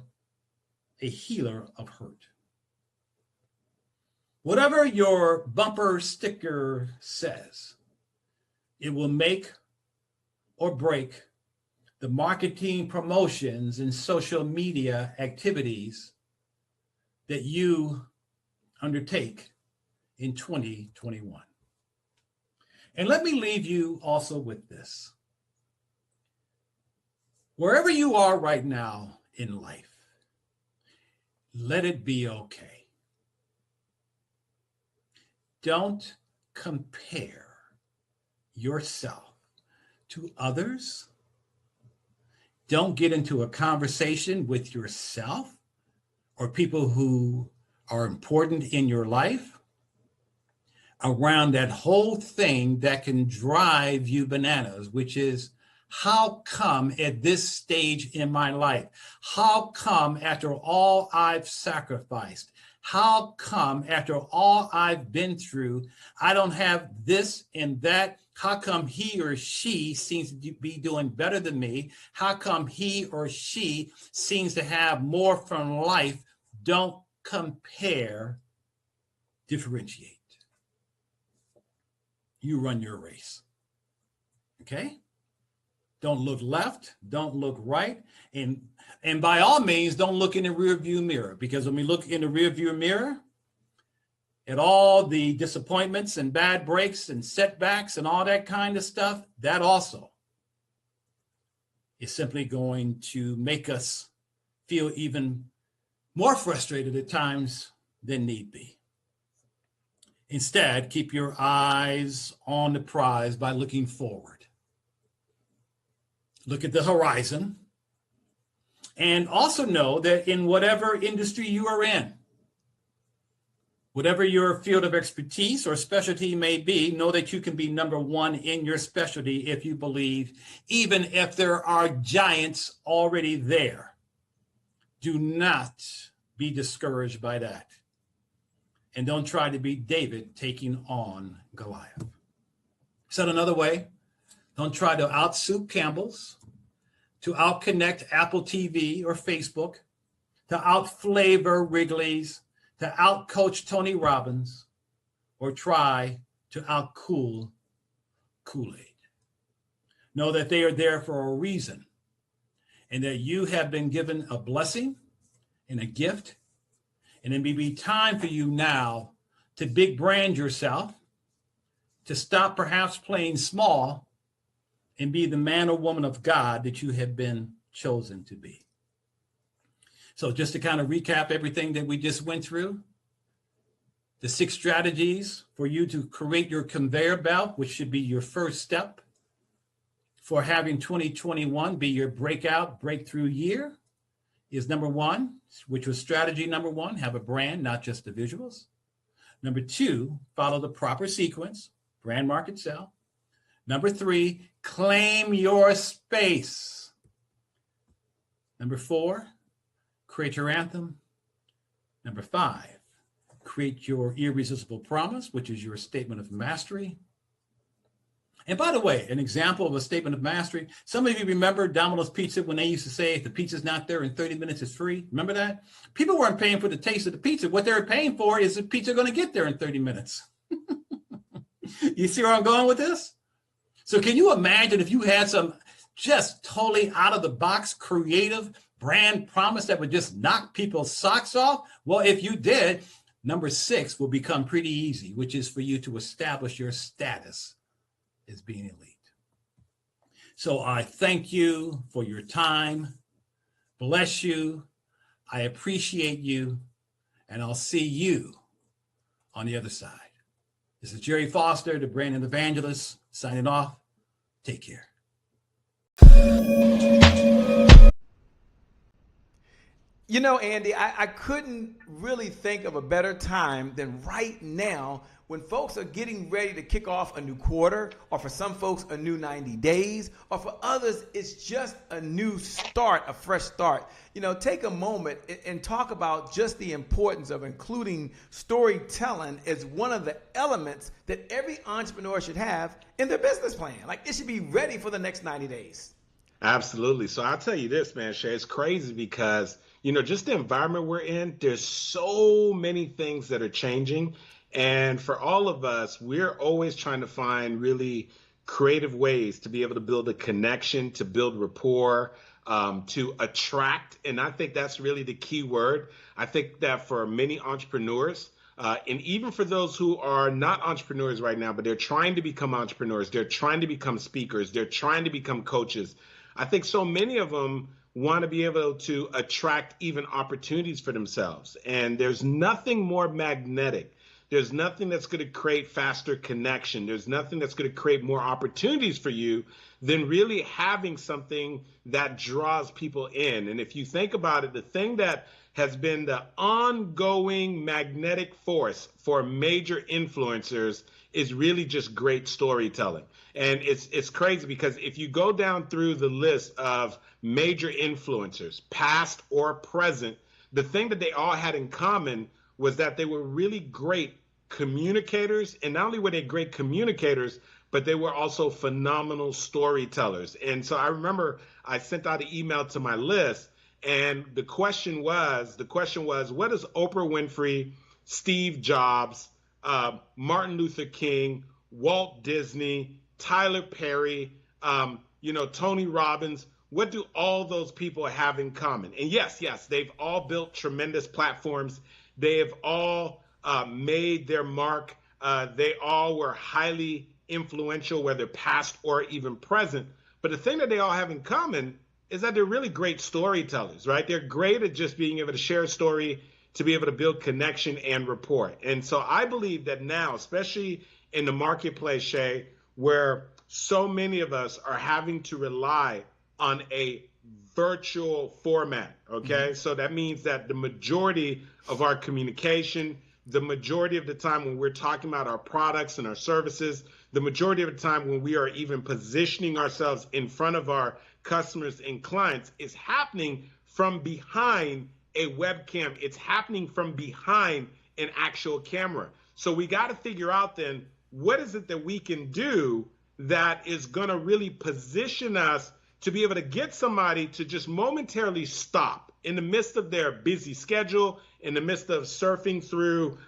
P: a healer of hurt? Whatever your bumper sticker says, it will make or break the marketing, promotions, and social media activities that you undertake in 2021. And let me leave you also with this. Wherever you are right now in life, let it be okay. Don't compare yourself to others. Don't get into a conversation with yourself or people who are important in your life around that whole thing that can drive you bananas, which is, how come at this stage in my life? How come after all I've sacrificed? How come after all I've been through, I don't have this and that? How come he or she seems to be doing better than me? How come he or she seems to have more from life? Don't compare, differentiate. You run your race. Okay? Don't look left, don't look right, and by all means, don't look in the rearview mirror, because when we look in the rearview mirror at all the disappointments and bad breaks and setbacks and all that kind of stuff, that also is simply going to make us feel even more frustrated at times than need be. Instead, keep your eyes on the prize by looking forward. Look at the horizon, and also know that in whatever industry you are in, whatever your field of expertise or specialty may be, know that you can be number one in your specialty if you believe, even if there are giants already there. Do not be discouraged by that. And don't try to be David taking on Goliath. Said another way, don't try to out-soup Campbell's, to out-connect Apple TV or Facebook, to out-flavor Wrigley's, to out-coach Tony Robbins, or try to out-cool Kool-Aid. Know that they are there for a reason, and that you have been given a blessing and a gift, and it may be time for you now to big brand yourself, to stop perhaps playing small, and be the man or woman of God that you have been chosen to be. So just to kind of recap everything that we just went through, the 6 strategies for you to create your conveyor belt, which should be your first step for having 2021 be your breakthrough year, is number 1, which was strategy number 1, have a brand, not just the visuals. Number 2, follow the proper sequence, brand, market, sell. Number 3, claim your space. Number 4, create your anthem. Number 5, create your irresistible promise, which is your statement of mastery. And by the way, an example of a statement of mastery, some of you remember Domino's Pizza when they used to say, if the pizza's not there in 30 minutes, it's free. Remember that? People weren't paying for the taste of the pizza. What they were paying for is the pizza going to get there in 30 minutes. You see where I'm going with this? So can you imagine if you had some just totally out of the box creative brand promise that would just knock people's socks off? Well, if you did, number 6 will become pretty easy, which is for you to establish your status as being elite. So I thank you for your time. Bless you. I appreciate you. And I'll see you on the other side. This is Jerry Foster, the Branding Evangelist, signing off. Take care.
G: You know, Andy, I couldn't really think of a better time than right now when folks are getting ready to kick off a new quarter, or for some folks, a new 90 days, or for others, it's just a new start, a fresh start. You know, take a moment and talk about just the importance of including storytelling as one of the elements that every entrepreneur should have in their business plan. Like, it should be ready for the next 90 days.
M: Absolutely. So I'll tell you this, man, Shay, it's crazy because, you know, just the environment we're in, there's so many things that are changing. And for all of us, we're always trying to find really creative ways to be able to build a connection, to build rapport, to attract. And I think that's really the key word. I think that for many entrepreneurs, and even for those who are not entrepreneurs right now, but they're trying to become entrepreneurs, they're trying to become speakers, they're trying to become coaches, I think so many of them want to be able to attract even opportunities for themselves. And there's nothing more magnetic. There's nothing that's going to create faster connection. There's nothing that's going to create more opportunities for you than really having something that draws people in. And if you think about it, the thing that has been the ongoing magnetic force for major influencers is really just great storytelling. And it's crazy because if you go down through the list of major influencers, past or present, the thing that they all had in common was that they were really great communicators. And not only were they great communicators, but they were also phenomenal storytellers. And so I remember I sent out an email to my list, and the question was, what does Oprah Winfrey, Steve Jobs, Martin Luther King, Walt Disney, Tyler Perry, Tony Robbins, what do all those people have in common? And yes, they've all built tremendous platforms. They have all made their mark. They all were highly influential, whether past or even present. But the thing that they all have in common is that they're really great storytellers, right? They're great at just being able to share a story, to be able to build connection and rapport. And so I believe that now, especially in the marketplace, Shay, where so many of us are having to rely on a virtual format, okay? So that means that the majority of our communication, the majority of the time when we're talking about our products and our services, the majority of the time when we are even positioning ourselves in front of our customers and clients is happening from behind a webcam. It's happening from behind an actual camera. So we got to figure out then, what is it that we can do that is going to really position us to be able to get somebody to just momentarily stop in the midst of their busy schedule, in the midst of surfing through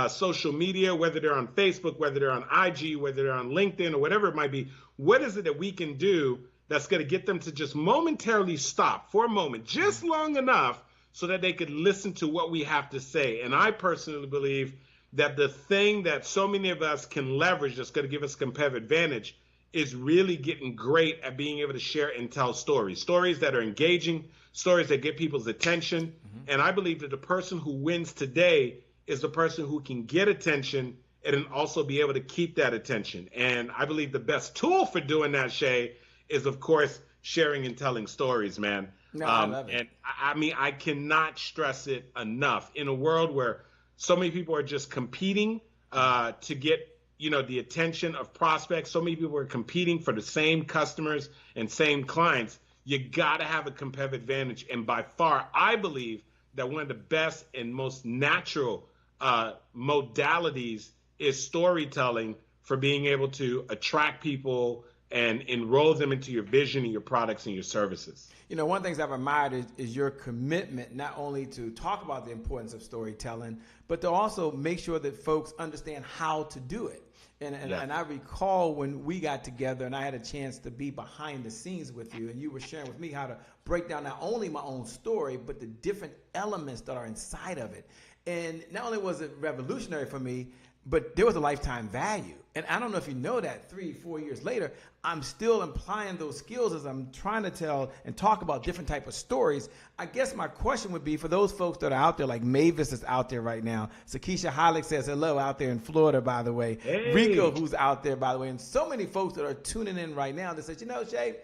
M: social media, whether they're on Facebook, whether they're on IG, whether they're on LinkedIn, or whatever it might be. What is it that we can do that's going to get them to just momentarily stop for a moment, just long enough so that they could listen to what we have to say? And I personally believe that the thing that so many of us can leverage that's going to give us competitive advantage is really getting great at being able to share and tell stories that are engaging, stories that get people's attention. And I believe that the person who wins today is the person who can get attention and then also be able to keep that attention. And I believe the best tool for doing that, Shay, is of course sharing and telling stories, man.
G: No, I love it.
M: And I mean, I cannot stress it enough. In a world where so many people are just competing to get the attention of prospects, so many people are competing for the same customers and same clients, you got to have a competitive advantage. And by far, I believe that one of the best and most natural modalities is storytelling for being able to attract people and enroll them into your vision and your products and your services.
G: One of the things I've admired is your commitment not only to talk about the importance of storytelling, but to also make sure that folks understand how to do it. And I recall when we got together and I had a chance to be behind the scenes with you, and you were sharing with me how to break down not only my own story, but the different elements that are inside of it. And not only was it revolutionary for me, but there was a lifetime value. And I don't know if you know that 3-4 years later, I'm still applying those skills as I'm trying to tell and talk about different type of stories. I guess my question would be for those folks that are out there, like Mavis is out there right now. Sakisha Hollick says hello out there in Florida, by the way.
M: Hey.
G: Rico, who's out there, by the way. And so many folks that are tuning in right now that says, Shay,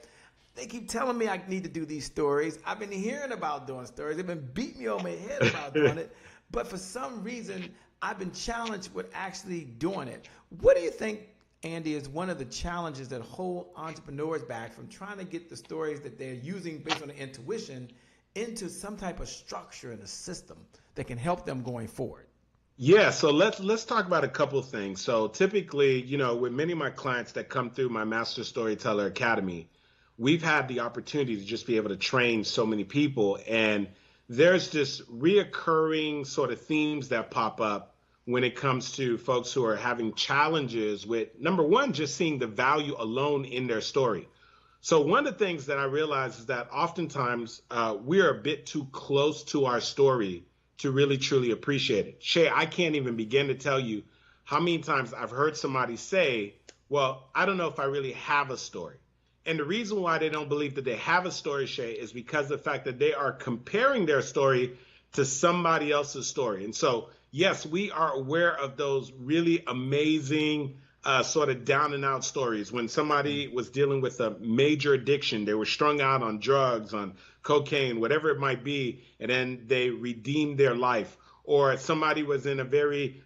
G: they keep telling me I need to do these stories. I've been hearing about doing stories. They've been beating me on my head about doing it. But for some reason, I've been challenged with actually doing it. What do you think, Andy, is one of the challenges that hold entrepreneurs back from trying to get the stories that they're using based on their intuition into some type of structure and a system that can help them going forward?
M: Yeah, so let's talk about a couple of things. So typically, with many of my clients that come through my Master Storyteller Academy, we've had the opportunity to just be able to train so many people. And there's this reoccurring sort of themes that pop up when it comes to folks who are having challenges with, number one, just seeing the value alone in their story. So one of the things that I realize is that oftentimes we are a bit too close to our story to really, truly appreciate it. Shay, I can't even begin to tell you how many times I've heard somebody say, well, I don't know if I really have a story. And the reason why they don't believe that they have a story, Shay, is because of the fact that they are comparing their story to somebody else's story. And so, yes, we are aware of those really amazing sort of down and out stories. When somebody was dealing with a major addiction, they were strung out on drugs, on cocaine, whatever it might be, and then they redeemed their life. Or somebody was in a very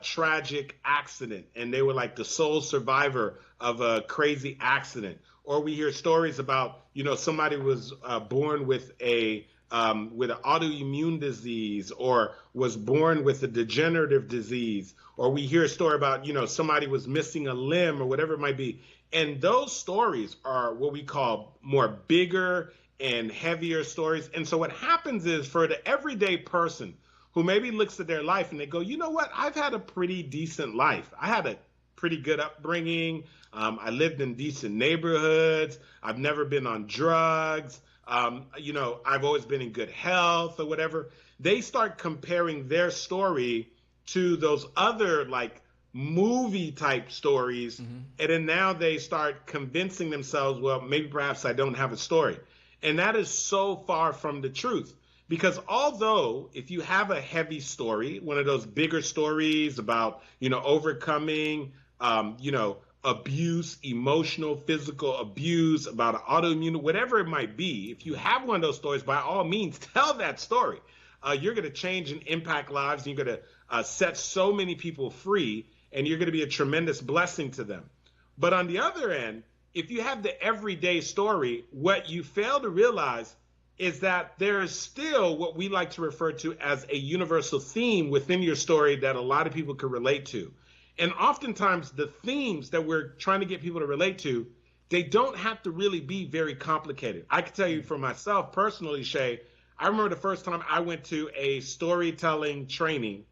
M: tragic accident and they were like the sole survivor of a crazy accident. Or we hear stories about, somebody was born with an autoimmune disease, or was born with a degenerative disease. Or we hear a story about, somebody was missing a limb or whatever it might be. And those stories are what we call more bigger and heavier stories. And so what happens is, for the everyday person who maybe looks at their life and they go, you know what, I've had a pretty decent life. I had a pretty good upbringing. I lived in decent neighborhoods. I've never been on drugs. I've always been in good health or whatever. They start comparing their story to those other like movie type stories. And then now they start convincing themselves, well, maybe perhaps I don't have a story. And that is so far from the truth. Because although if you have a heavy story, one of those bigger stories about, overcoming, abuse, emotional, physical abuse, about an autoimmune, whatever it might be, if you have one of those stories, by all means, tell that story. You're going to change and impact lives. And you're going to set so many people free, and you're going to be a tremendous blessing to them. But on the other end, if you have the everyday story, what you fail to realize is that there is still what we like to refer to as a universal theme within your story that a lot of people can relate to. And oftentimes the themes that we're trying to get people to relate to, they don't have to really be very complicated. I can tell you for myself personally, Shay, I remember the first time I went to a storytelling training.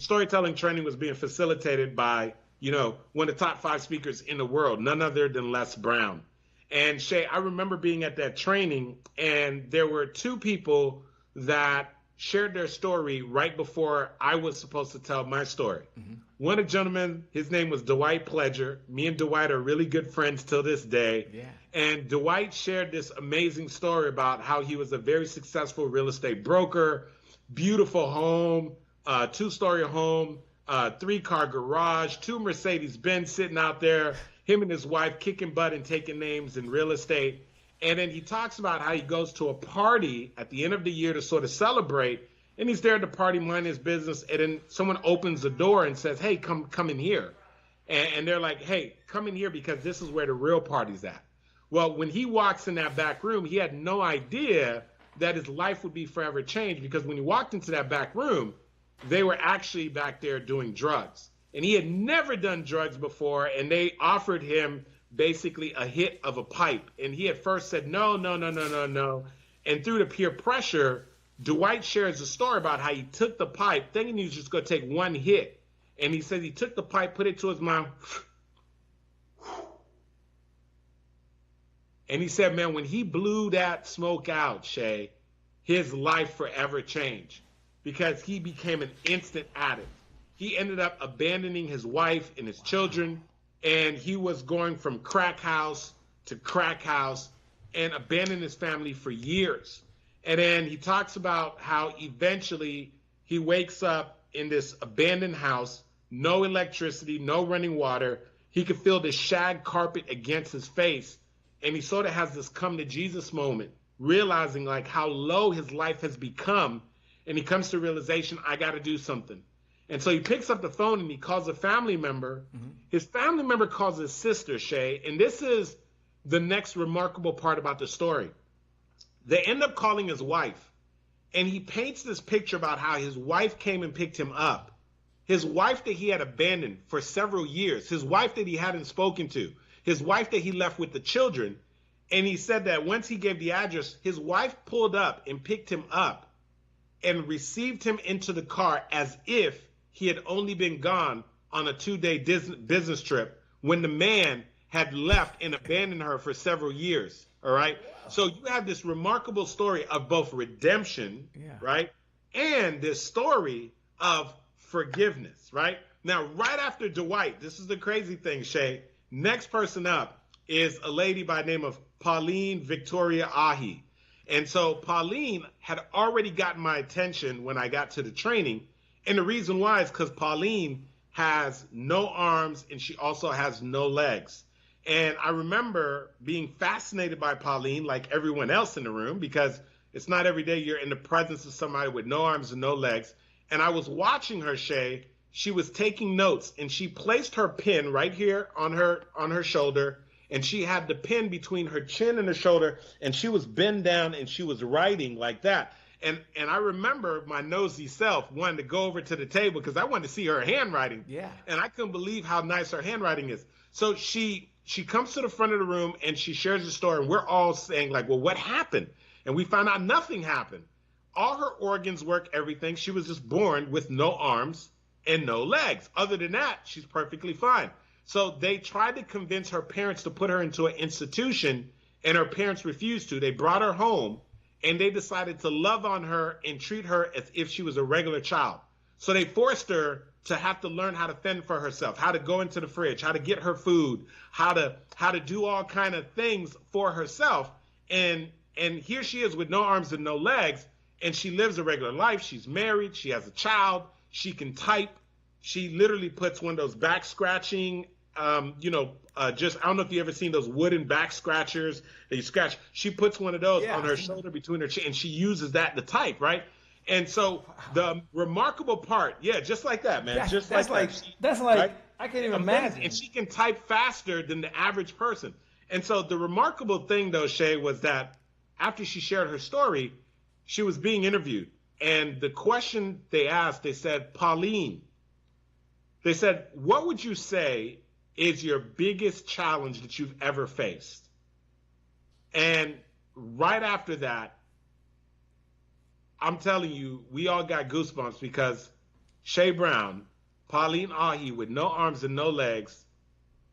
M: Storytelling training was being facilitated by, one of the top 5 speakers in the world, none other than Les Brown. And Shay, I remember being at that training, and there were 2 people that shared their story right before I was supposed to tell my story. One of the gentlemen, his name was Dwight Pledger. Me and Dwight are really good friends till this day. Yeah. And Dwight shared this amazing story about how he was a very successful real estate broker, beautiful home, 2-story home, 3-car garage, 2 Mercedes-Benz sitting out there, him and his wife kicking butt and taking names in real estate. And then he talks about how he goes to a party at the end of the year to sort of celebrate. And he's there at the party, minding his business. And then someone opens the door and says, hey, come in here. And they're like, hey, come in here because this is where the real party's at. Well, when he walks in that back room, he had no idea that his life would be forever changed, because when he walked into that back room, they were actually back there doing drugs. And he had never done drugs before, and they offered him basically a hit of a pipe. And he at first said, no. And through the peer pressure, Dwight shares a story about how he took the pipe, thinking he was just going to take one hit. And he says he took the pipe, put it to his mouth. And he said, man, when he blew that smoke out, Shay, his life forever changed, because he became an instant addict. He ended up abandoning his wife and his children, and he was going from crack house to crack house and abandoned his family for years. And then he talks about how eventually he wakes up in this abandoned house, no electricity, no running water. He could feel the shag carpet against his face. And he sort of has this come to Jesus moment, realizing like how low his life has become. And he comes to realization, I got to do something. And so he picks up the phone and he calls a family member. His family member calls his sister, Shay. And this is the next remarkable part about the story. They end up calling his wife. And he paints this picture about how his wife came and picked him up. His wife that he had abandoned for several years. His wife that he hadn't spoken to. His wife that he left with the children. And he said that once he gave the address, his wife pulled up and picked him up and received him into the car as if he had only been gone on a 2-day business trip when the man had left and abandoned her for several years. All right. So you have this remarkable story of both redemption, right, and this story of forgiveness, right? Now, right after Dwight, this is the crazy thing, Shay, next person up is a lady by the name of Pauline Victoria Ahi. And so Pauline had already gotten my attention when I got to the training. And the reason why is because Pauline has no arms and she also has no legs. And I remember being fascinated by Pauline, like everyone else in the room, because it's not every day you're in the presence of somebody with no arms and no legs. And I was watching her, Shay. She was taking notes, and she placed her pen right here on her shoulder, and she had the pen between her chin and her shoulder, and she was bent down and she was writing like that. And I remember my nosy self wanting to go over to the table because I wanted to see her handwriting.
G: Yeah.
M: And I couldn't believe how nice her handwriting is. So she comes to the front of the room and she shares the story, and we're all saying like, well, what happened? And we found out nothing happened. All her organs work, everything. She was just born with no arms and no legs. Other than that, she's perfectly fine. So they tried to convince her parents to put her into an institution, and her parents refused to. They brought her home, and they decided to love on her and treat her as if she was a regular child. So they forced her to have to learn how to fend for herself, how to go into the fridge, how to get her food, how to do all kind of things for herself. And here she is with no arms and no legs, and she lives a regular life. She's married, she has a child, she can type. She literally puts one of those back scratching, just, I don't know if you ever seen those wooden back scratchers that you scratch. She puts one of those on her shoulder between her chin, and she uses that to type, right? And so the remarkable part, just like that, man.
G: That's like, right? I can't even imagine.
M: And she can type faster than the average person. And so the remarkable thing, though, Shay, was that after she shared her story, she was being interviewed. And the question they asked, they said, Pauline, they said, what would you say is your biggest challenge that you've ever faced? And right after that, I'm telling you, we all got goosebumps because Shay Brown, Pauline Ahi, with no arms and no legs,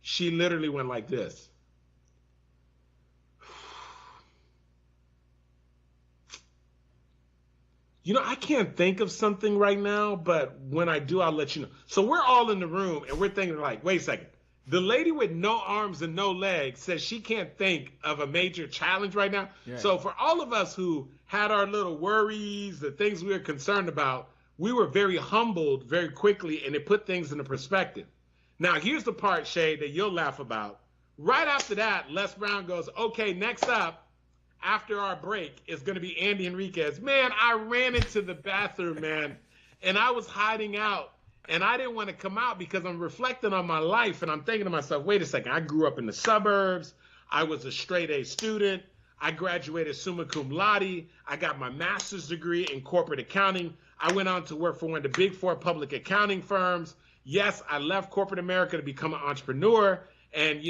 M: she literally went like this. I can't think of something right now, but when I do, I'll let you know. So we're all in the room and we're thinking like, wait a second. The lady with no arms and no legs says she can't think of a major challenge right now. Yeah. So for all of us who had our little worries, the things we were concerned about, we were very humbled very quickly, and it put things into perspective. Now, here's the part, Shay, that you'll laugh about. Right after that, Les Brown goes, okay, next up, after our break, is going to be Andy Enriquez. Man, I ran into the bathroom, man, and I was hiding out, and I didn't want to come out because I'm reflecting on my life, and I'm thinking to myself, wait a second, I grew up in the suburbs. I was a straight A student. I graduated summa cum laude. I got my master's degree in corporate accounting. I went on to work for one of the big 4 public accounting firms. Yes, I left corporate America to become an entrepreneur. And,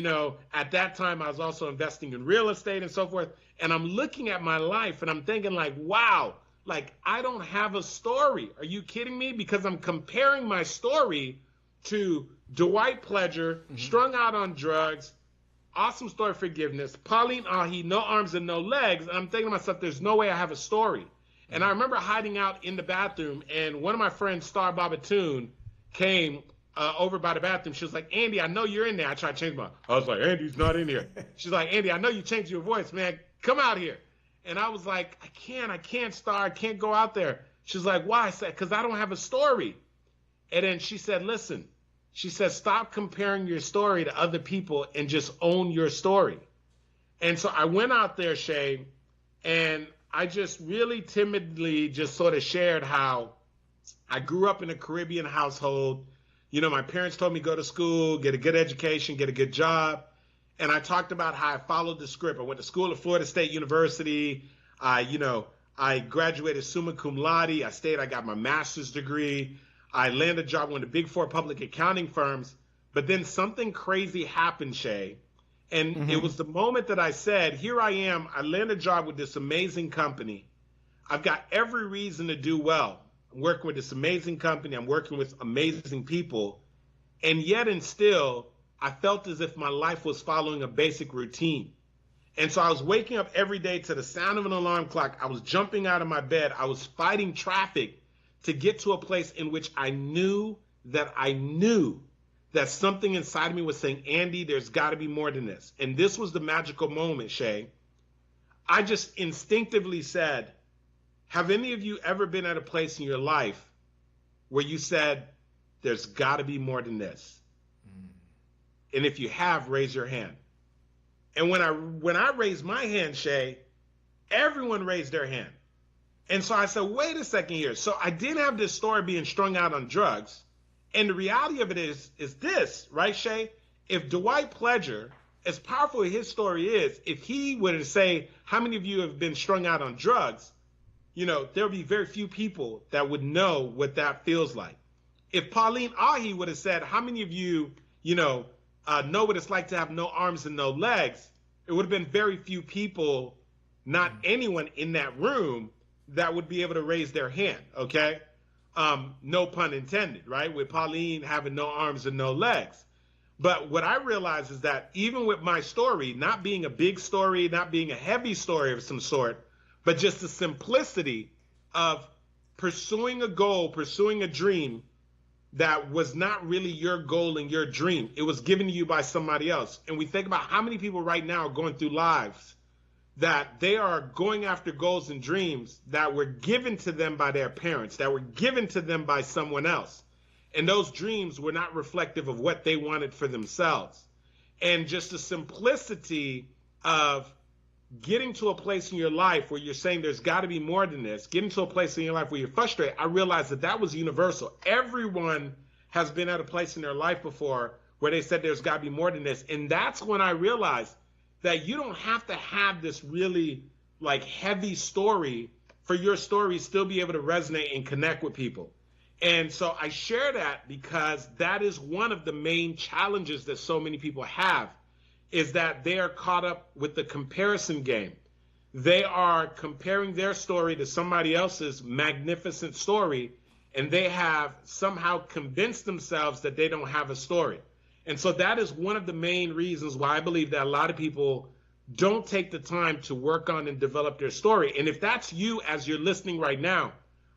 M: at that time, I was also investing in real estate and so forth. And I'm looking at my life and I'm thinking like, wow, like I don't have a story. Are you kidding me? Because I'm comparing my story to Dwight Pledger, strung out on drugs, awesome story, forgiveness, Pauline Ahi, no arms and no legs. And I'm thinking to myself, there's no way I have a story. And I remember hiding out in the bathroom, and one of my friends, Star Babatoon, came over by the bathroom. She was like, Andy, I know you're in there. I tried to change I was like, Andy's not in here. She's like, Andy, I know you changed your voice, man. Come out here. And I was like, I can't, Star. I can't go out there. She's like, why? I said, because I don't have a story. And then she said, listen, she said, stop comparing your story to other people and just own your story. And so I went out there, Shay, and I just really timidly just sort of shared how I grew up in a Caribbean household. My parents told me go to school, get a good education, get a good job. And I talked about how I followed the script. I went to school at Florida State University. I graduated summa cum laude. I got my master's degree. I landed a job at one of the big 4 public accounting firms. But then something crazy happened, Shay. And it was the moment that I said, here I am. I landed a job with this amazing company. I've got every reason to do well. I'm working with this amazing company. I'm working with amazing people. And yet and still, I felt as if my life was following a basic routine. And so I was waking up every day to the sound of an alarm clock. I was jumping out of my bed. I was fighting traffic to get to a place in which I knew that something inside of me was saying, Andy, there's got to be more than this. And this was the magical moment, Shay. I just instinctively said, have any of you ever been at a place in your life where you said, there's got to be more than this? And if you have, raise your hand. And when I raised my hand, Shay, everyone raised their hand. And so I said, wait a second here. So I did have this story being strung out on drugs. And the reality of it is this, right, Shay? If Dwight Pledger, as powerful as his story is, if he were to say, how many of you have been strung out on drugs, you know, there'll be very few people that would know what that feels like. If Pauline Ahi would have said, how many of you, know what it's like to have no arms and no legs, it would have been very few people, not anyone in that room, that would be able to raise their hand, okay? No pun intended, right? With Pauline having no arms and no legs. But what I realized is that even with my story, not being a big story, not being a heavy story of some sort, but just the simplicity of pursuing a goal, pursuing a dream that was not really your goal and your dream. It was given to you by somebody else. And we think about how many people right now are going through lives that they are going after goals and dreams that were given to them by their parents, that were given to them by someone else. And those dreams were not reflective of what they wanted for themselves. And just the simplicity of getting to a place in your life where you're saying there's got to be more than this, getting to a place in your life where you're frustrated, I realized that was universal. Everyone has been at a place in their life before where they said there's got to be more than this. And that's when I realized that you don't have to have this really like heavy story for your story still be able to resonate and connect with people. And so I share that because that is one of the main challenges that so many people have, is that they are caught up with the comparison game. They are comparing their story to somebody else's magnificent story, and they have somehow convinced themselves that they don't have a story. And so that is one of the main reasons why I believe that a lot of people don't take the time to work on and develop their story. And if that's you as you're listening right now,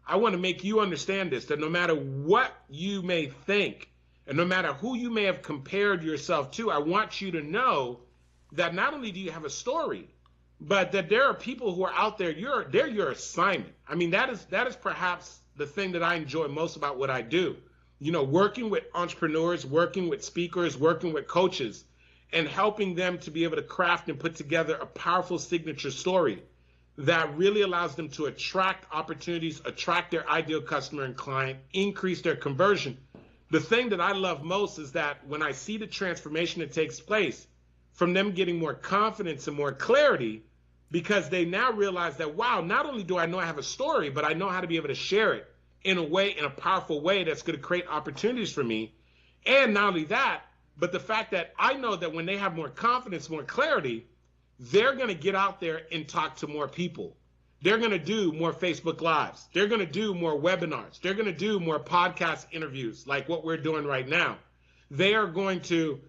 M: I want to make you understand this, that no matter what you may think, and no matter who you may have compared yourself to, I want you to know that not only do you have a story, but that there are people who are out there, they're your assignment. I mean, that is perhaps the thing that I enjoy most about what I do. You know, working with entrepreneurs, working with speakers, working with coaches, and helping them to be able to craft and put together a powerful signature story that really allows them to attract opportunities, attract their ideal customer and client, increase their conversion. The thing that I love most is that when I see the transformation that takes place from them getting more confidence and more clarity, because they now realize that, wow, not only do I know I have a story, but I know how to be able to share it in a powerful way that's going to create opportunities for me. And not only that, but the fact that I know that when they have more confidence, more clarity, they're going to get out there and talk to more people. They're going to do more Facebook Lives. They're going to do more webinars. They're going to do more podcast interviews like what we're doing right now. They are going to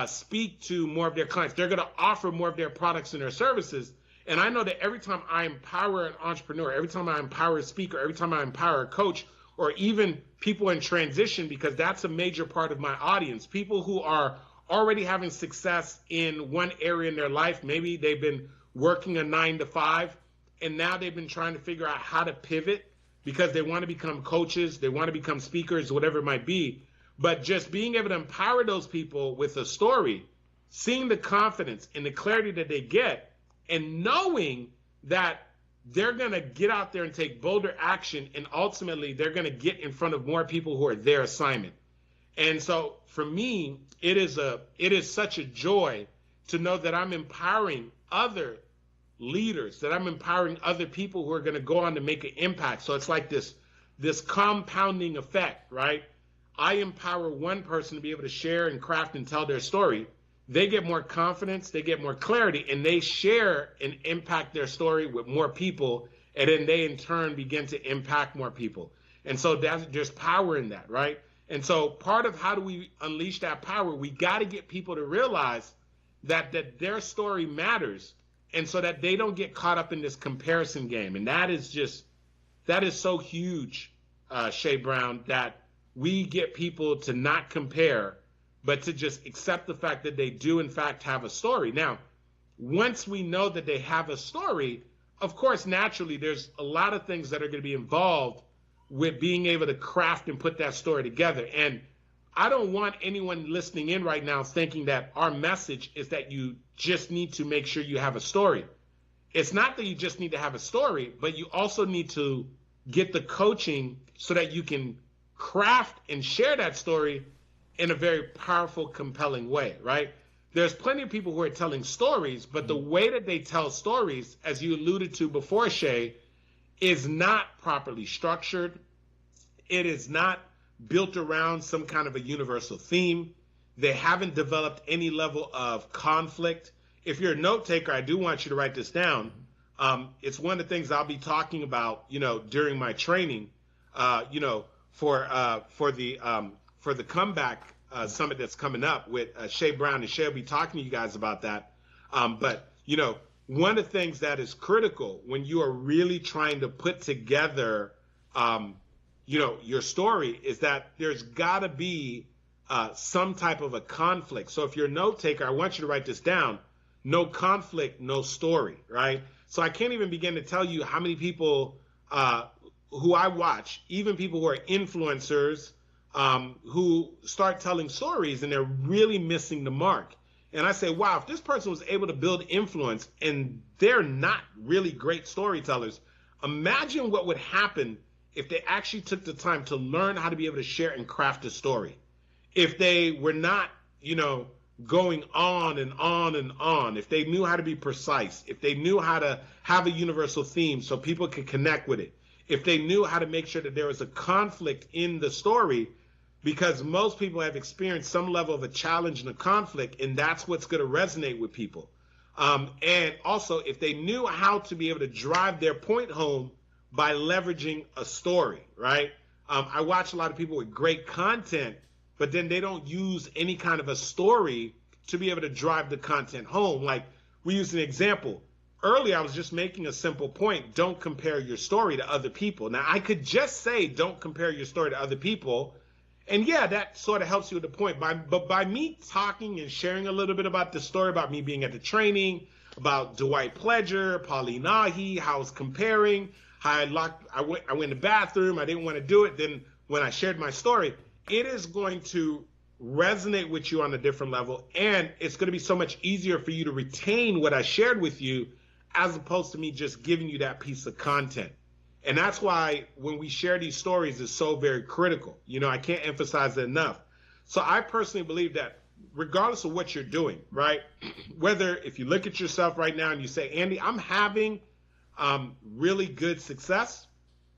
M: speak to more of their clients. They're going to offer more of their products and their services. And I know that every time I empower an entrepreneur, every time I empower a speaker, every time I empower a coach, or even people in transition, because that's a major part of my audience, people who are already having success in one area in their life. Maybe they've been working a 9-to-5, and now they've been trying to figure out how to pivot because they want to become coaches, they want to become speakers, whatever it might be. But just being able to empower those people with a story, seeing the confidence and the clarity that they get, and knowing that they're going to get out there and take bolder action, and ultimately they're going to get in front of more people who are their assignment. And so for me, it is such a joy to know that I'm empowering other leaders, that I'm empowering other people who are going to go on to make an impact. So it's like this compounding effect, right? I empower one person to be able to share and craft and tell their story. They get more confidence, they get more clarity, and they share and impact their story with more people, and then they in turn begin to impact more people. And so there's power in that, right? And so part of how do we unleash that power, we got to get people to realize that their story matters, and so that they don't get caught up in this comparison game. And that is so huge, Shay Brown, that we get people to not compare, but to just accept the fact that they do in fact have a story. Now, once we know that they have a story, of course, naturally, there's a lot of things that are going to be involved with being able to craft and put that story together. And I don't want anyone listening in right now thinking that our message is that you just need to make sure you have a story. It's not that you just need to have a story, but you also need to get the coaching so that you can craft and share that story in a very powerful, compelling way, right? There's plenty of people who are telling stories, but the way that they tell stories, as you alluded to before, Shay, is not properly structured. It is not built around some kind of a universal theme. They haven't developed any level of conflict. If you're a note taker, I do want you to write this down. It's one of the things I'll be talking about, during my training, for the comeback summit that's coming up with Shay Brown, and Shay will be talking to you guys about that. But one of the things that is critical when you are really trying to put together, your story is that there's got to be some type of a conflict. So if you're a note taker, I want you to write this down. No conflict, no story, right? So I can't even begin to tell you how many people who I watch, even people who are influencers, who start telling stories and they're really missing the mark. And I say, wow, if this person was able to build influence and they're not really great storytellers, imagine what would happen if they actually took the time to learn how to be able to share and craft a story. If they were not, going on and on and on, if they knew how to be precise, if they knew how to have a universal theme so people could connect with it, if they knew how to make sure that there was a conflict in the story, because most people have experienced some level of a challenge and a conflict, and that's what's going to resonate with people. And also, if they knew how to be able to drive their point home by leveraging a story, right? I watch a lot of people with great content, but then they don't use any kind of a story to be able to drive the content home. Like, we use an example. Earlier, I was just making a simple point. Don't compare your story to other people. Now, I could just say, don't compare your story to other people. And yeah, that sort of helps you with the point. But by me talking and sharing a little bit about the story, about me being at the training, about Dwight Pledger, Pauline Ahi, how I was comparing, how I went in the bathroom, I didn't want to do it. Then when I shared my story, it is going to resonate with you on a different level. And it's going to be so much easier for you to retain what I shared with you, as opposed to me just giving you that piece of content. And that's why when we share these stories, it's so very critical. I can't emphasize it enough. So I personally believe that regardless of what you're doing, right? Whether if you look at yourself right now and you say, Andy, I'm having really good success,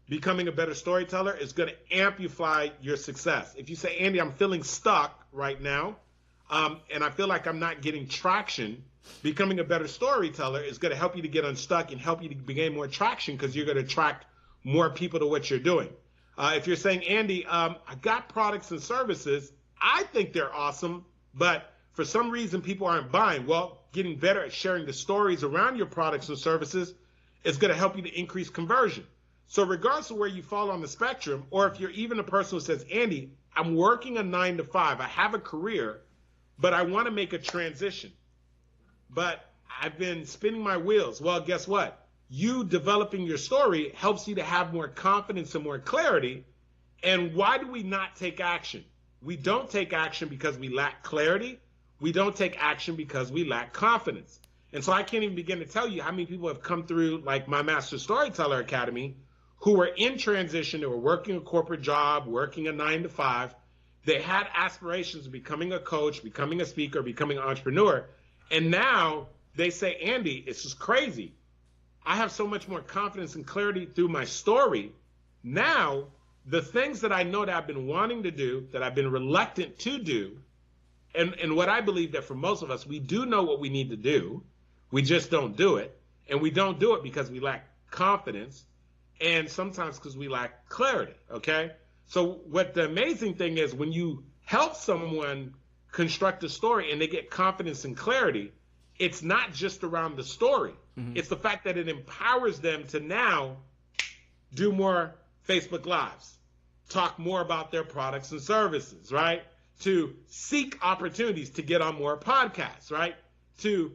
M: becoming a better storyteller is going to amplify your success. If you say, Andy, I'm feeling stuck right now, and I feel like I'm not getting traction, becoming a better storyteller is going to help you to get unstuck and help you to gain more traction, because you're going to attract more people to what you're doing. If you're saying, Andy, I got products and services, I think they're awesome, but for some reason people aren't buying. Well, getting better at sharing the stories around your products and services is going to help you to increase conversion. So regardless of where you fall on the spectrum, or if you're even a person who says, Andy, I'm working a 9 to 5, I have a career, but I want to make a transition, but I've been spinning my wheels. Well, guess what? You developing your story helps you to have more confidence and more clarity. And why do we not take action? We don't take action because we lack clarity. We don't take action because we lack confidence. And so I can't even begin to tell you how many people have come through like my Master Storyteller Academy who were in transition. They were working a corporate job, working a 9 to 5. They had aspirations of becoming a coach, becoming a speaker, becoming an entrepreneur. And now they say, Andy, it's just crazy. I have so much more confidence and clarity through my story. Now, the things that I know that I've been wanting to do, that I've been reluctant to do, and what I believe that for most of us, we do know what we need to do. We just don't do it. And we don't do it because we lack confidence, and sometimes because we lack clarity, okay? So what the amazing thing is, when you help someone construct a story and they get confidence and clarity, it's not just around the story. Mm-hmm. It's the fact that it empowers them to now do more Facebook Lives, talk more about their products and services, right? to seek opportunities to get on more podcasts, right? To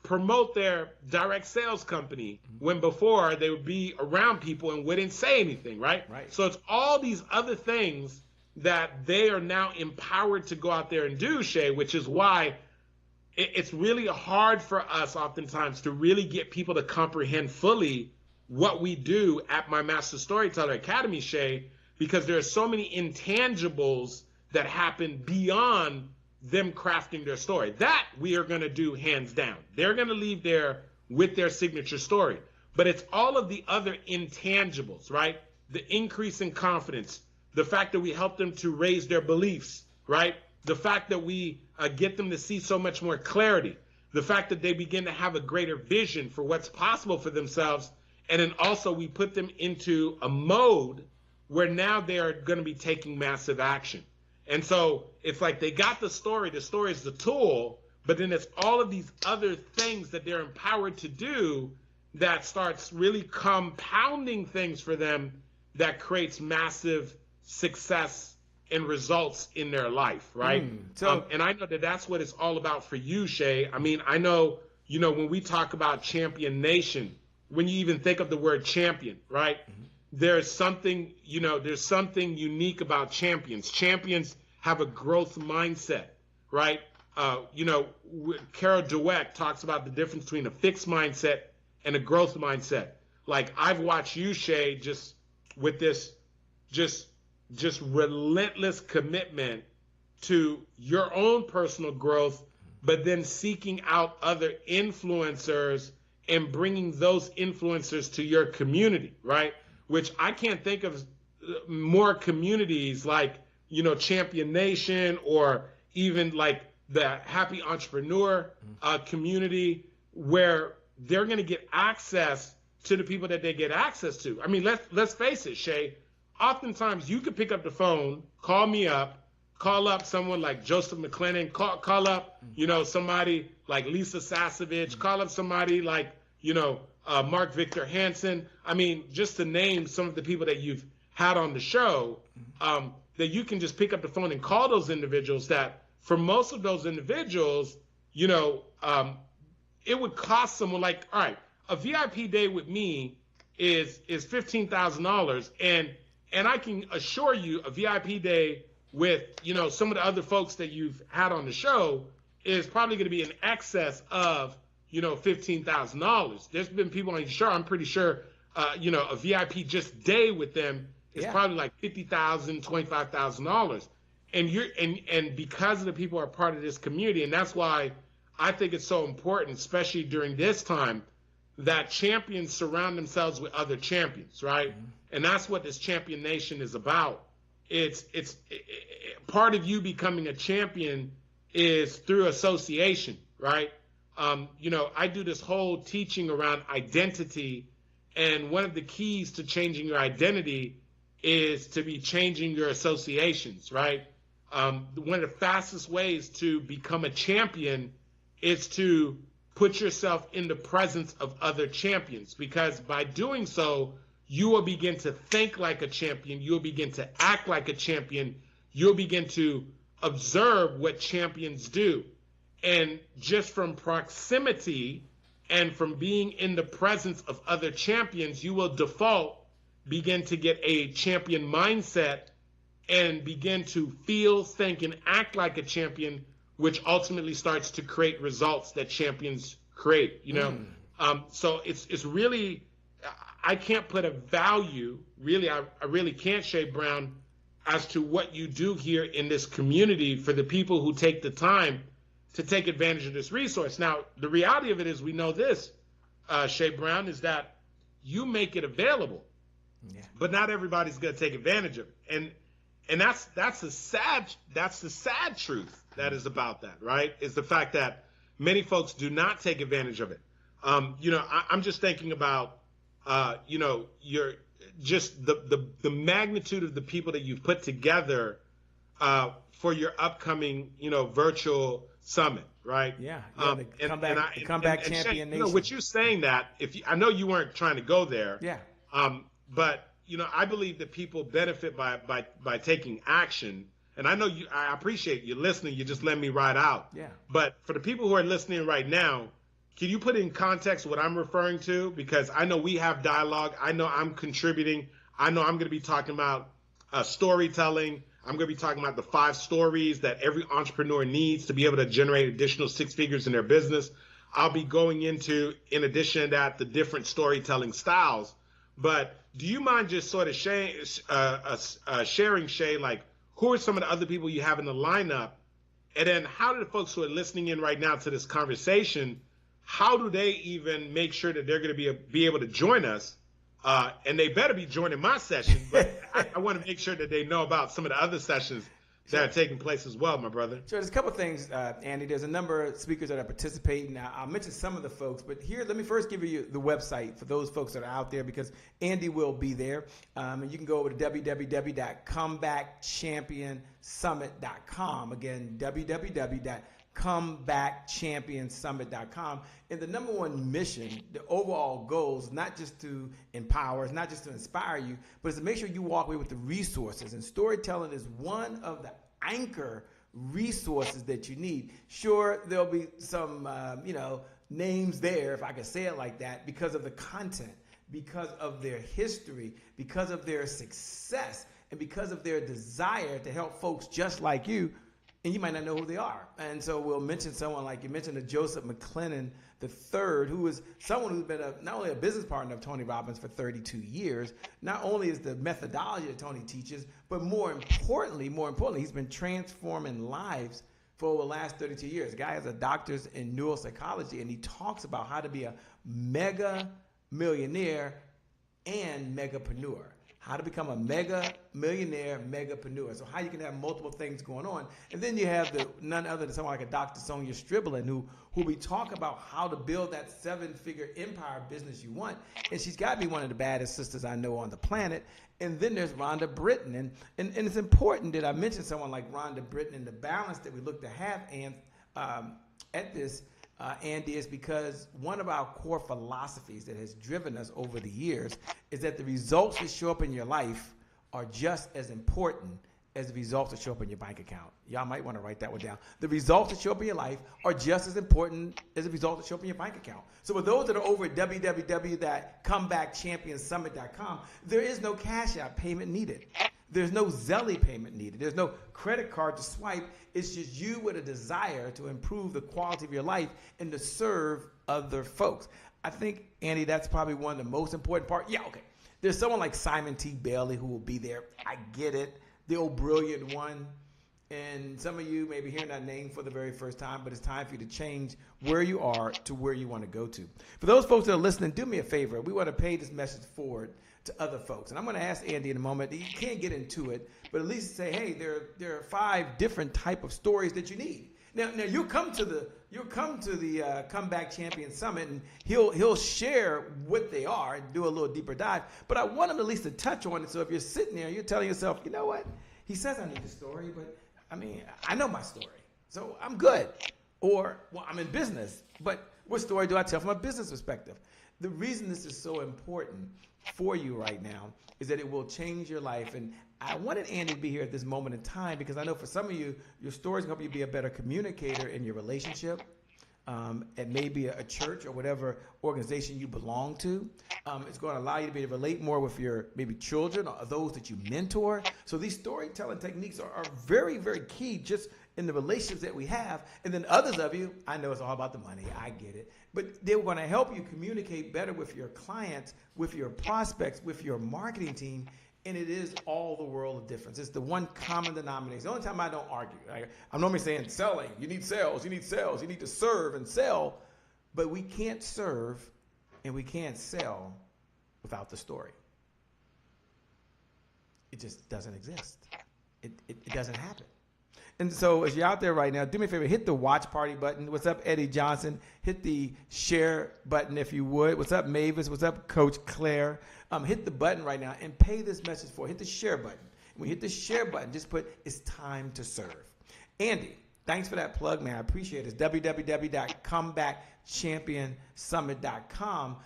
M: promote their direct sales company when before they would be around people and wouldn't say anything, right? So it's all these other things that they are now empowered to go out there and do, Shay, which is why it's really hard for us oftentimes to really get people to comprehend fully what we do at my Master Storyteller Academy, Shay, because there are so many intangibles that happen beyond them crafting their story. That we are going to do hands down. They're going to leave there with their signature story. But it's all of the other intangibles, right? The increase in confidence, the fact that we help them to raise their beliefs, right? The fact that we get them to see so much more clarity, the fact that they begin to have a greater vision for what's possible for themselves. And then also we put them into a mode where now they are going to be taking massive action. And so it's like they got the story is the tool, but then it's all of these other things that they're empowered to do that starts really compounding things for them that creates massive success and results in their life, right? And I know that that's what it's all about for you, Shay. I mean, I know, when we talk about Champion Nation, when you even think of the word champion, right? There's something, there's something unique about champions. Champions have a growth mindset, right? Carol Dweck talks about the difference between a fixed mindset and a growth mindset. Like I've watched you, Shay, just with this, just relentless commitment to your own personal growth, but then seeking out other influencers and bringing those influencers to your community, right? Which I can't think of more communities like, Champion Nation or even like the Happy Entrepreneur community where they're going to get access to the people that they get access to. I mean, let's face it, Shay. Oftentimes you could pick up the phone, call me up, call up someone like Joseph McClellan, call up, somebody like Lisa Sasevich, call up somebody like, Mark Victor Hansen. I mean, just to name some of the people that you've had on the show, that you can just pick up the phone and call those individuals that for most of those individuals, it would cost someone like, all right, a VIP day with me is $15,000. And I can assure you a VIP day with, some of the other folks that you've had on the show is probably going to be in excess of, $15,000. There's been people on your show, I'm pretty sure, a VIP just day with them is probably like $50,000, $25,000. And because of the people who are part of this community, and that's why I think it's so important, especially during this time, that champions surround themselves with other champions, right? And that's what this Champion Nation is about. It's part of you becoming a champion is through association, right? I do this whole teaching around identity, and one of the keys to changing your identity is to be changing your associations, right? One of the fastest ways to become a champion is to put yourself in the presence of other champions, because by doing so, you will begin to think like a champion. You'll begin to act like a champion. You'll begin to observe what champions do. And just from proximity and from being in the presence of other champions, you will begin to get a champion mindset and begin to feel, think, and act like a champion, which ultimately starts to create results that champions create, So it's really, I can't put a value, really, I really can't, Shay Brown, as to what you do here in this community for the people who take the time to take advantage of this resource. Now, the reality of it is we know this, Shay Brown, is that you make it available, but not everybody's going to take advantage of it. And that's the sad truth that is about that, right? Is the fact that many folks do not take advantage of it. I'm just thinking about, your just the magnitude of the people that you've put together for your upcoming, virtual summit, right?
G: The comeback champion nation.
M: With you saying that, I know you weren't trying to go there. But I believe that people benefit by taking action. and I know I appreciate you listening. You just let me ride out.
G: Yeah.
M: But for the people who are listening right now, can you put in context what I'm referring to? Because I know we have dialogue. I know I'm contributing. I know I'm going to be talking about storytelling. I'm going to be talking about the 5 stories that every entrepreneur needs to be able to generate additional 6 figures in their business. I'll be going into, in addition to that, the different storytelling styles. But do you mind just sort of sharing, Shay, like, who are some of the other people you have in the lineup? And then how do the folks who are listening in right now to this conversation, how do they even make sure that they're going to be able to join us? And they better be joining my session, but I want to make sure that they know about some of the other sessions that are taking place as well, my brother.
G: Sure, there's a couple of things, Andy. There's a number of speakers that are participating. I'll mention some of the folks, but here, let me first give you the website for those folks that are out there, because Andy will be there. And you can go over to www.comebackchampionsummit.com. Again, www.comebackchampionsummit.com. And the number one mission, the overall goal is not just to empower, it's not just to inspire you, but it's to make sure you walk away with the resources. And storytelling is one of the anchor resources that you need. Sure, there'll be some, names there, if I can say it like that, because of the content, because of their history, because of their success, and because of their desire to help folks just like you. And you might not know who they are. And so we'll mention someone like you mentioned, a Joseph McClennan III, who is someone who's been not only a business partner of Tony Robbins for 32 years, not only is the methodology that Tony teaches, but more importantly, he's been transforming lives for over the last 32 years. The guy has a doctorate in neuropsychology, and he talks about how to be a mega millionaire and megapreneur. How to become a mega millionaire, megapreneur. So how you can have multiple things going on. And then you have none other than someone like a Dr. Sonia Striblin, who we talk about how to build that 7-figure empire business you want. And she's got to be one of the baddest sisters I know on the planet. And then there's Rhonda Britton. And it's important that I mention someone like Rhonda Britton and the balance that we look to have at this, Andy, is because one of our core philosophies that has driven us over the years is that the results that show up in your life are just as important as the results that show up in your bank account. Y'all might want to write that one down. The results that show up in your life are just as important as the results that show up in your bank account. So for those that are over at www.comebackchampionsummit.com, there is no Cash App payment needed. There's no Zelle payment needed. There's no credit card to swipe. It's just you with a desire to improve the quality of your life and to serve other folks. I think, Andy, that's probably one of the most important parts. Yeah, okay. There's someone like Simon T. Bailey who will be there. I get it. The old brilliant one. And some of you may be hearing that name for the very first time, but it's time for you to change where you are to where you want to go to. For those folks that are listening, do me a favor. We want to pay this message forward to other folks. And I'm going to ask Andy in a moment. He can't get into it, but at least say, hey, there are 5 different type of stories that you need. Now you'll come to the Comeback Champion Summit, and he'll share what they are and do a little deeper dive. But I want him at least to touch on it. So if you're sitting there, you're telling yourself, you know what? He says I need a story, but I mean, I know my story, so I'm good. Or, well, I'm in business, but what story do I tell from a business perspective? The reason this is so important for you right now is that it will change your life. And I wanted Andy to be here at this moment in time because I know for some of you, your story is going to help you be a better communicator in your relationship. At maybe a church or whatever organization you belong to. It's going to allow you to be able to relate more with your maybe children or those that you mentor. So these storytelling techniques are very, very key just in the relationships that we have. And then others of you, I know it's all about the money. I get it. But they're going to help you communicate better with your clients, with your prospects, with your marketing team. And it is all the world of difference. It's the one common denominator. It's the only time I don't argue. I'm normally saying selling. You need sales. You need sales. You need to serve and sell. But we can't serve and we can't sell without the story. It just doesn't exist. It doesn't happen. And so as you're out there right now, do me a favor, hit the watch party button. What's up, Eddie Johnson? Hit the share button if you would. What's up, Mavis? What's up, Coach Claire? Hit the button right now and pay this message forward. Hit the share button. When you hit the share button, just put, it's time to serve. Andy, thanks for that plug, man. I appreciate it. It's www.comebackchampionsummit.com.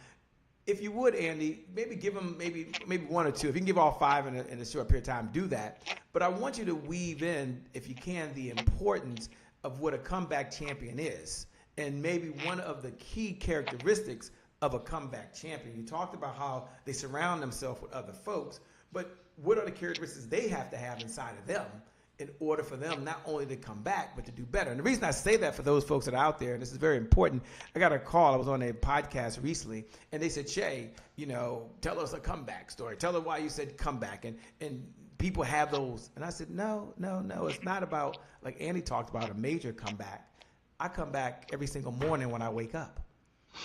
G: if you would, Andy, maybe give them maybe one or two. If you can give all five in a short period of time, do that. But I want you to weave in, if you can, the importance of what a comeback champion is, and maybe one of the key characteristics of a comeback champion. You talked about how they surround themselves with other folks, but what are the characteristics they have to have inside of them in order for them not only to come back, but to do better? And the reason I say that for those folks that are out there, and this is very important, I got a call, I was on a podcast recently, and they said, Shay, tell us a comeback story. Tell us why you said comeback. And people have those. And I said, no, it's not about, like Andy talked about, a major comeback. I come back every single morning when I wake up.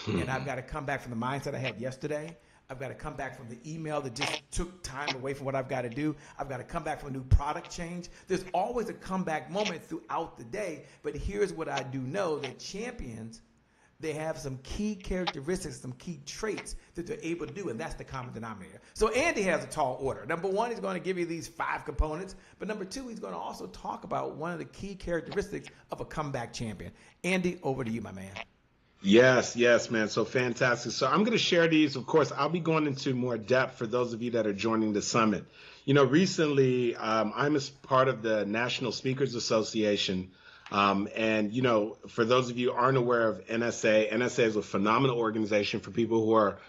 G: And I've got to come back from the mindset I had yesterday. I've got to come back from the email that just took time away from what I've got to do. I've got to come back from a new product change. There's always a comeback moment throughout the day. But here's what I do know, that champions, they have some key characteristics, some key traits that they're able to do, and that's the common denominator. So Andy has a tall order. Number one, he's going to give you these 5 components. But number two, he's going to also talk about one of the key characteristics of a comeback champion. Andy, over to you, my man.
M: Yes, man. So fantastic. So I'm going to share these. Of course, I'll be going into more depth for those of you that are joining the summit. Recently, I'm a part of the National Speakers Association. And for those of you who aren't aware of NSA, NSA is a phenomenal organization for people who are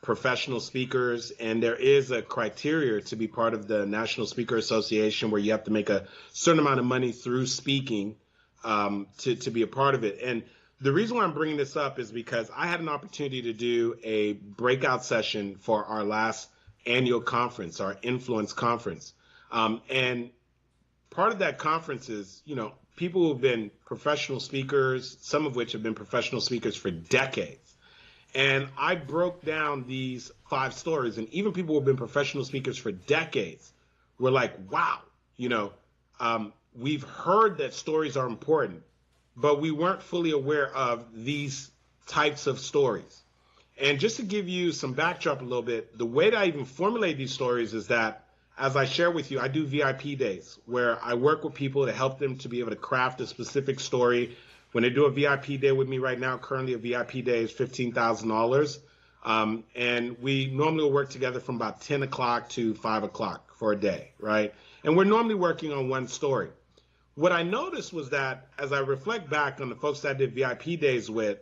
M: professional speakers. And there is a criteria to be part of the National Speaker Association where you have to make a certain amount of money through speaking to be a part of it. And the reason why I'm bringing this up is because I had an opportunity to do a breakout session for our last annual conference, our Influence Conference. And part of that conference is, people who have been professional speakers, some of which have been professional speakers for decades. And I broke down these 5 stories, and even people who have been professional speakers for decades were like, wow, we've heard that stories are important, but we weren't fully aware of these types of stories. And just to give you some backdrop a little bit, the way that I even formulate these stories is that, as I share with you, I do VIP days where I work with people to help them to be able to craft a specific story. When they do a VIP day with me right now, currently a VIP day is $15,000. And we normally will work together from about 10 o'clock to 5 o'clock for a day, right? And we're normally working on one story. What I noticed was that as I reflect back on the folks that I did VIP days with,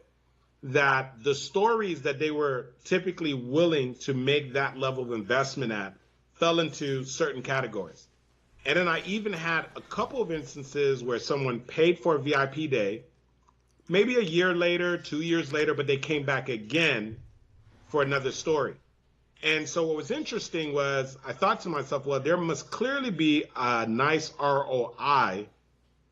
M: that the stories that they were typically willing to make that level of investment at fell into certain categories. And then I even had a couple of instances where someone paid for a VIP day, maybe a year later, 2 years later, but they came back again for another story. And so what was interesting was I thought to myself, well, there must clearly be a nice ROI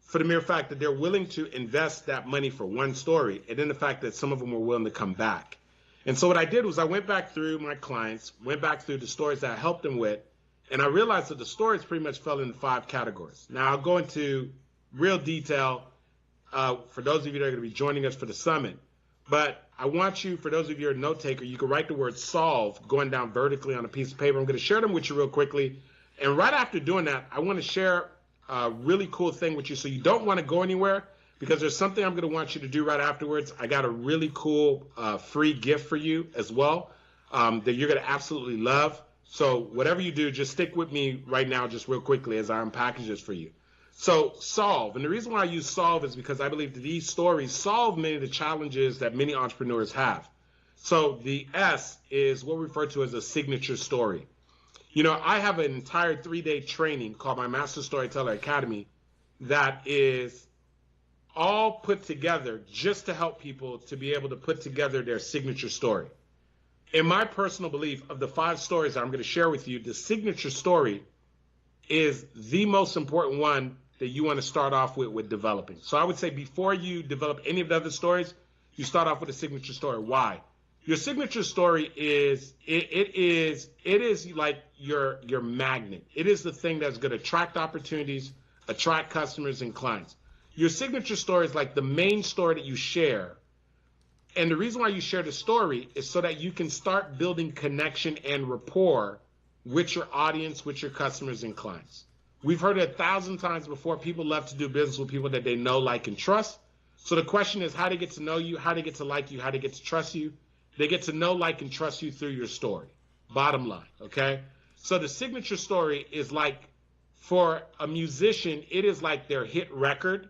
M: for the mere fact that they're willing to invest that money for one story, and then the fact that some of them were willing to come back. And so what I did was I went back through my clients, went back through the stories that I helped them with, and I realized that the stories pretty much fell into 5 categories. Now, I'll go into real detail for those of you that are going to be joining us for the summit. But I want you, for those of you who are a note taker, you can write the word solve going down vertically on a piece of paper. I'm going to share them with you real quickly. And right after doing that, I want to share a really cool thing with you. So you don't want to go anywhere, because there's something I'm going to want you to do right afterwards. I got a really cool free gift for you as well that you're going to absolutely love. So whatever you do, just stick with me right now just real quickly as I unpackage this for you. So solve. And the reason why I use solve is because I believe that these stories solve many of the challenges that many entrepreneurs have. So the S is what we refer to as a signature story. I have an entire 3-day training called my Master Storyteller Academy that is all put together just to help people to be able to put together their signature story. In my personal belief, of the 5 stories that I'm going to share with you, the signature story is the most important one that you want to start off with developing. So I would say before you develop any of the other stories, you start off with a signature story. Why? Your signature story is, it is like your magnet. It is the thing that's going to attract opportunities, attract customers and clients. Your signature story is like the main story that you share. And the reason why you share the story is so that you can start building connection and rapport with your audience, with your customers and clients. We've heard it 1,000 times before. People love to do business with people that they know, like, and trust. So the question is how to get to know you, how to get to like you, how to get to trust you. They get to know, like, and trust you through your story. Bottom line, okay? So the signature story is like, for a musician, it is like their hit record.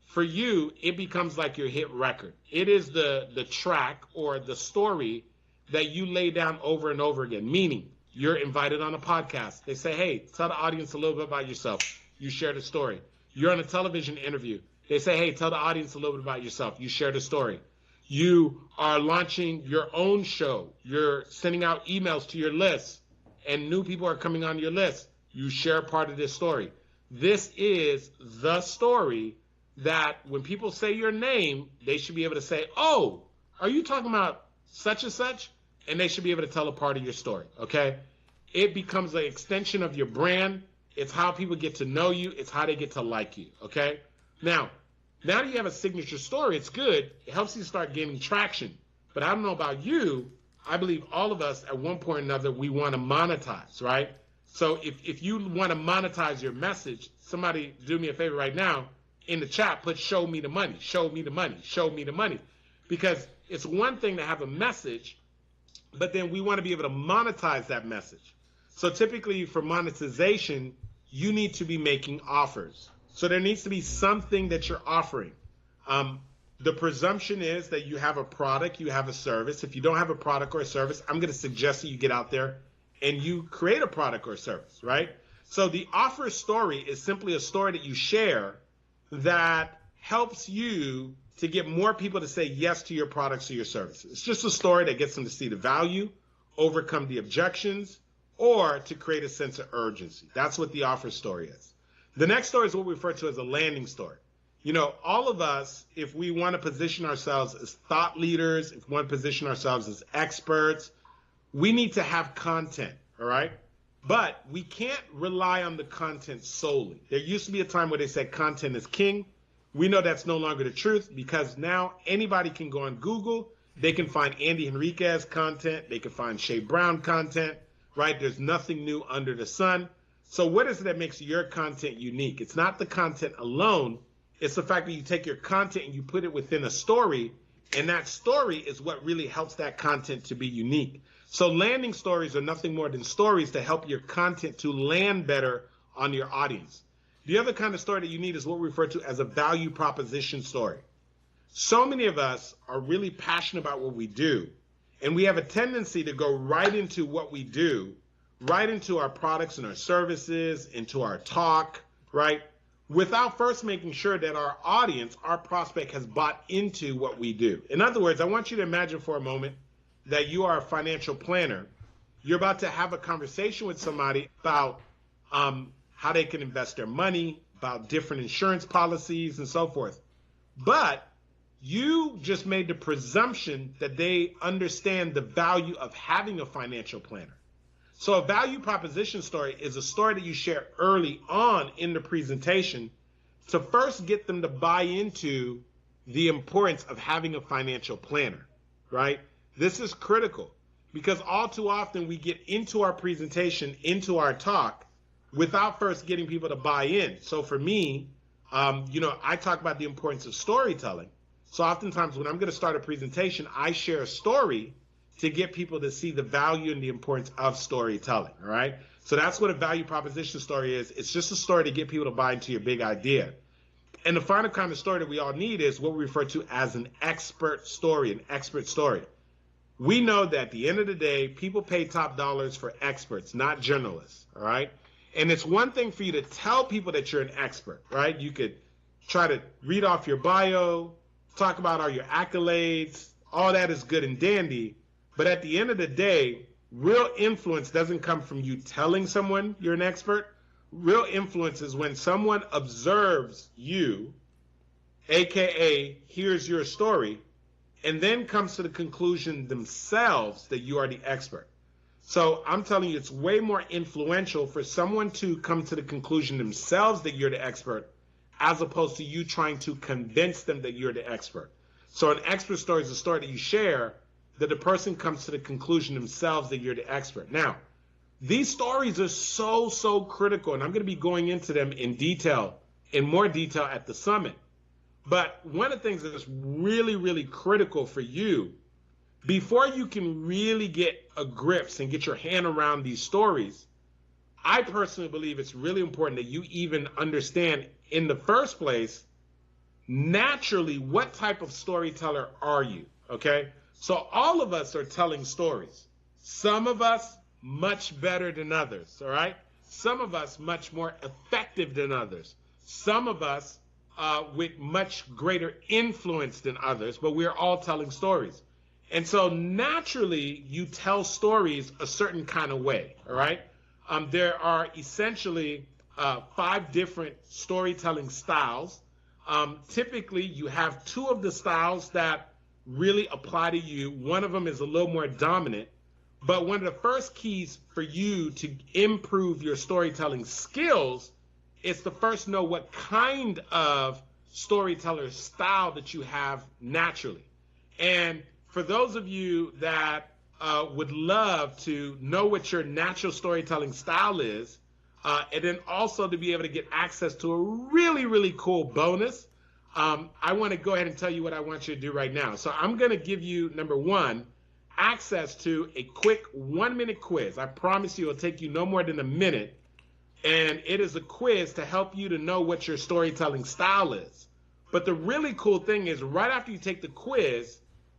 M: For you, it becomes like your hit record. It is the track or the story that you lay down over and over again, meaning you're invited on a podcast. They say, hey, tell the audience a little bit about yourself. You share the story. You're on a television interview. They say, hey, tell the audience a little bit about yourself. You share the story. You are launching your own show. You're sending out emails to your list, and new people are coming on your list. You share part of this story. This is the story that when people say your name, they should be able to say, oh, are you talking about such and such? And they should be able to tell a part of your story, okay? It becomes an extension of your brand. It's how people get to know you. It's how they get to like you, okay? Now that you have a signature story, it's good. It helps you start gaining traction. But I don't know about you. I believe all of us at one point or another, we want to monetize, right? So if you want to monetize your message, somebody do me a favor right now, in the chat, put show me the money, show me the money, show me the money. Because it's one thing to have a message, but then we want to be able to monetize that message. So typically for monetization, you need to be making offers. So there needs to be something that you're offering. The presumption is that you have a product, you have a service. If you don't have a product or a service, I'm going to suggest that you get out there and you create a product or a service, right? So the offer story is simply a story that you share that helps you to get more people to say yes to your products or your services. It's just a story that gets them to see the value, overcome the objections, or to create a sense of urgency. That's what the offer story is. The next story is what we refer to as a landing story. You know, all of us, if we want to position ourselves as thought leaders, if we want to position ourselves as experts, we need to have content, all right? But we can't rely on the content solely. There used to be a time where they said content is king. We know that's no longer the truth because now anybody can go on Google. They can find Andy Henriquez content. They can find Shay Brown content, right? There's nothing new under the sun. So what is it that makes your content unique? It's not the content alone. It's the fact that you take your content and you put it within a story, and that story is what really helps that content to be unique. So landing stories are nothing more than stories to help your content to land better on your audience. The other kind of story that you need is what we refer to as a value proposition story. So many of us are really passionate about what we do, and we have a tendency to go right into what we do, right into our products and our services, into our talk, right? Without first making sure that our audience, our prospect, has bought into what we do. In other words, I want you to imagine for a moment that you are a financial planner. You're about to have a conversation with somebody about how they can invest their money, about different insurance policies and so forth. But you just made the presumption that they understand the value of having a financial planner. So a value proposition story is a story that you share early on in the presentation to first get them to buy into the importance of having a financial planner, right? This is critical because all too often we get into our presentation, into our talk, without first getting people to buy in. So for me, I talk about the importance of storytelling. So oftentimes when I'm going to start a presentation, I share a story to get people to see the value and the importance of storytelling, all right? So that's what a value proposition story is. It's just a story to get people to buy into your big idea. And the final kind of story that we all need is what we refer to as an expert story, an expert story. We know that at the end of the day, people pay top dollars for experts, not journalists, all right? And it's one thing for you to tell people that you're an expert, right? You could try to read off your bio, talk about all your accolades, all that is good and dandy. But at the end of the day, real influence doesn't come from you telling someone you're an expert. Real influence is when someone observes you, AKA hears your story, and then comes to the conclusion themselves that you are the expert. So I'm telling you, it's way more influential for someone to come to the conclusion themselves that you're the expert, as opposed to you trying to convince them that you're the expert. So an expert story is a story that you share that the person comes to the conclusion themselves that you're the expert. Now, these stories are so critical, and I'm going to be going into them in more detail at the summit. But one of the things that is really critical for you, before you can really get a grips and get your hand around these stories, I personally believe it's really important that you even understand in the first place, naturally, what type of storyteller are you, okay? So all of us are telling stories. Some of us much better than others, all right? Some of us much more effective than others. Some of us with much greater influence than others, but we're all telling stories. And so naturally, you tell stories a certain kind of way, all right? There are essentially 5 different storytelling styles. Typically, you have 2 of the styles that really apply to you. One of them is a little more dominant. But one of the first keys for you to improve your storytelling skills is to first know what kind of storyteller style that you have naturally. And for those of you that would love to know what your natural storytelling style is, and then also to be able to get access to a really, really cool bonus, I want to go ahead and tell you what I want you to do right now. So I'm going to give you, number 1, access to a quick 1-minute quiz. I promise you it'll take you no more than a minute. And it is a quiz to help you to know what your storytelling style is. But the really cool thing is right after you take the quiz,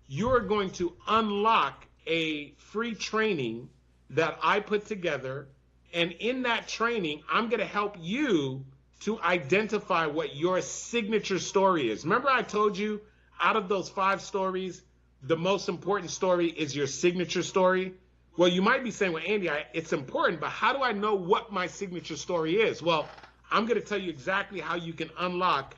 M: you're going to unlock a free training that I put together. And in that training, I'm going to help you to identify what your signature story is. Remember I told you out of those 5 stories, the most important story is your signature story? Well, you might be saying, well, Andy, it's important, but how do I know what my signature story is? Well, I'm going to tell you exactly how you can unlock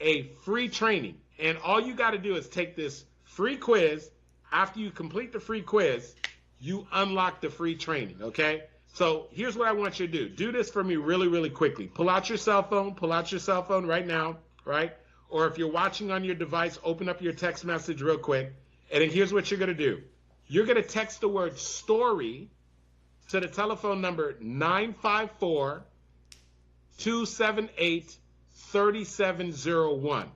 M: a free training. And all you got to do is take this free quiz. After you complete the free quiz, you unlock the free training, okay? So here's what I want you to do. Do this for me really, really quickly. Pull out your cell phone right now, right? Or if you're watching on your device, open up your text message real quick. And then here's what you're going to do. You're going to text the word story to the telephone number 954-278-3701.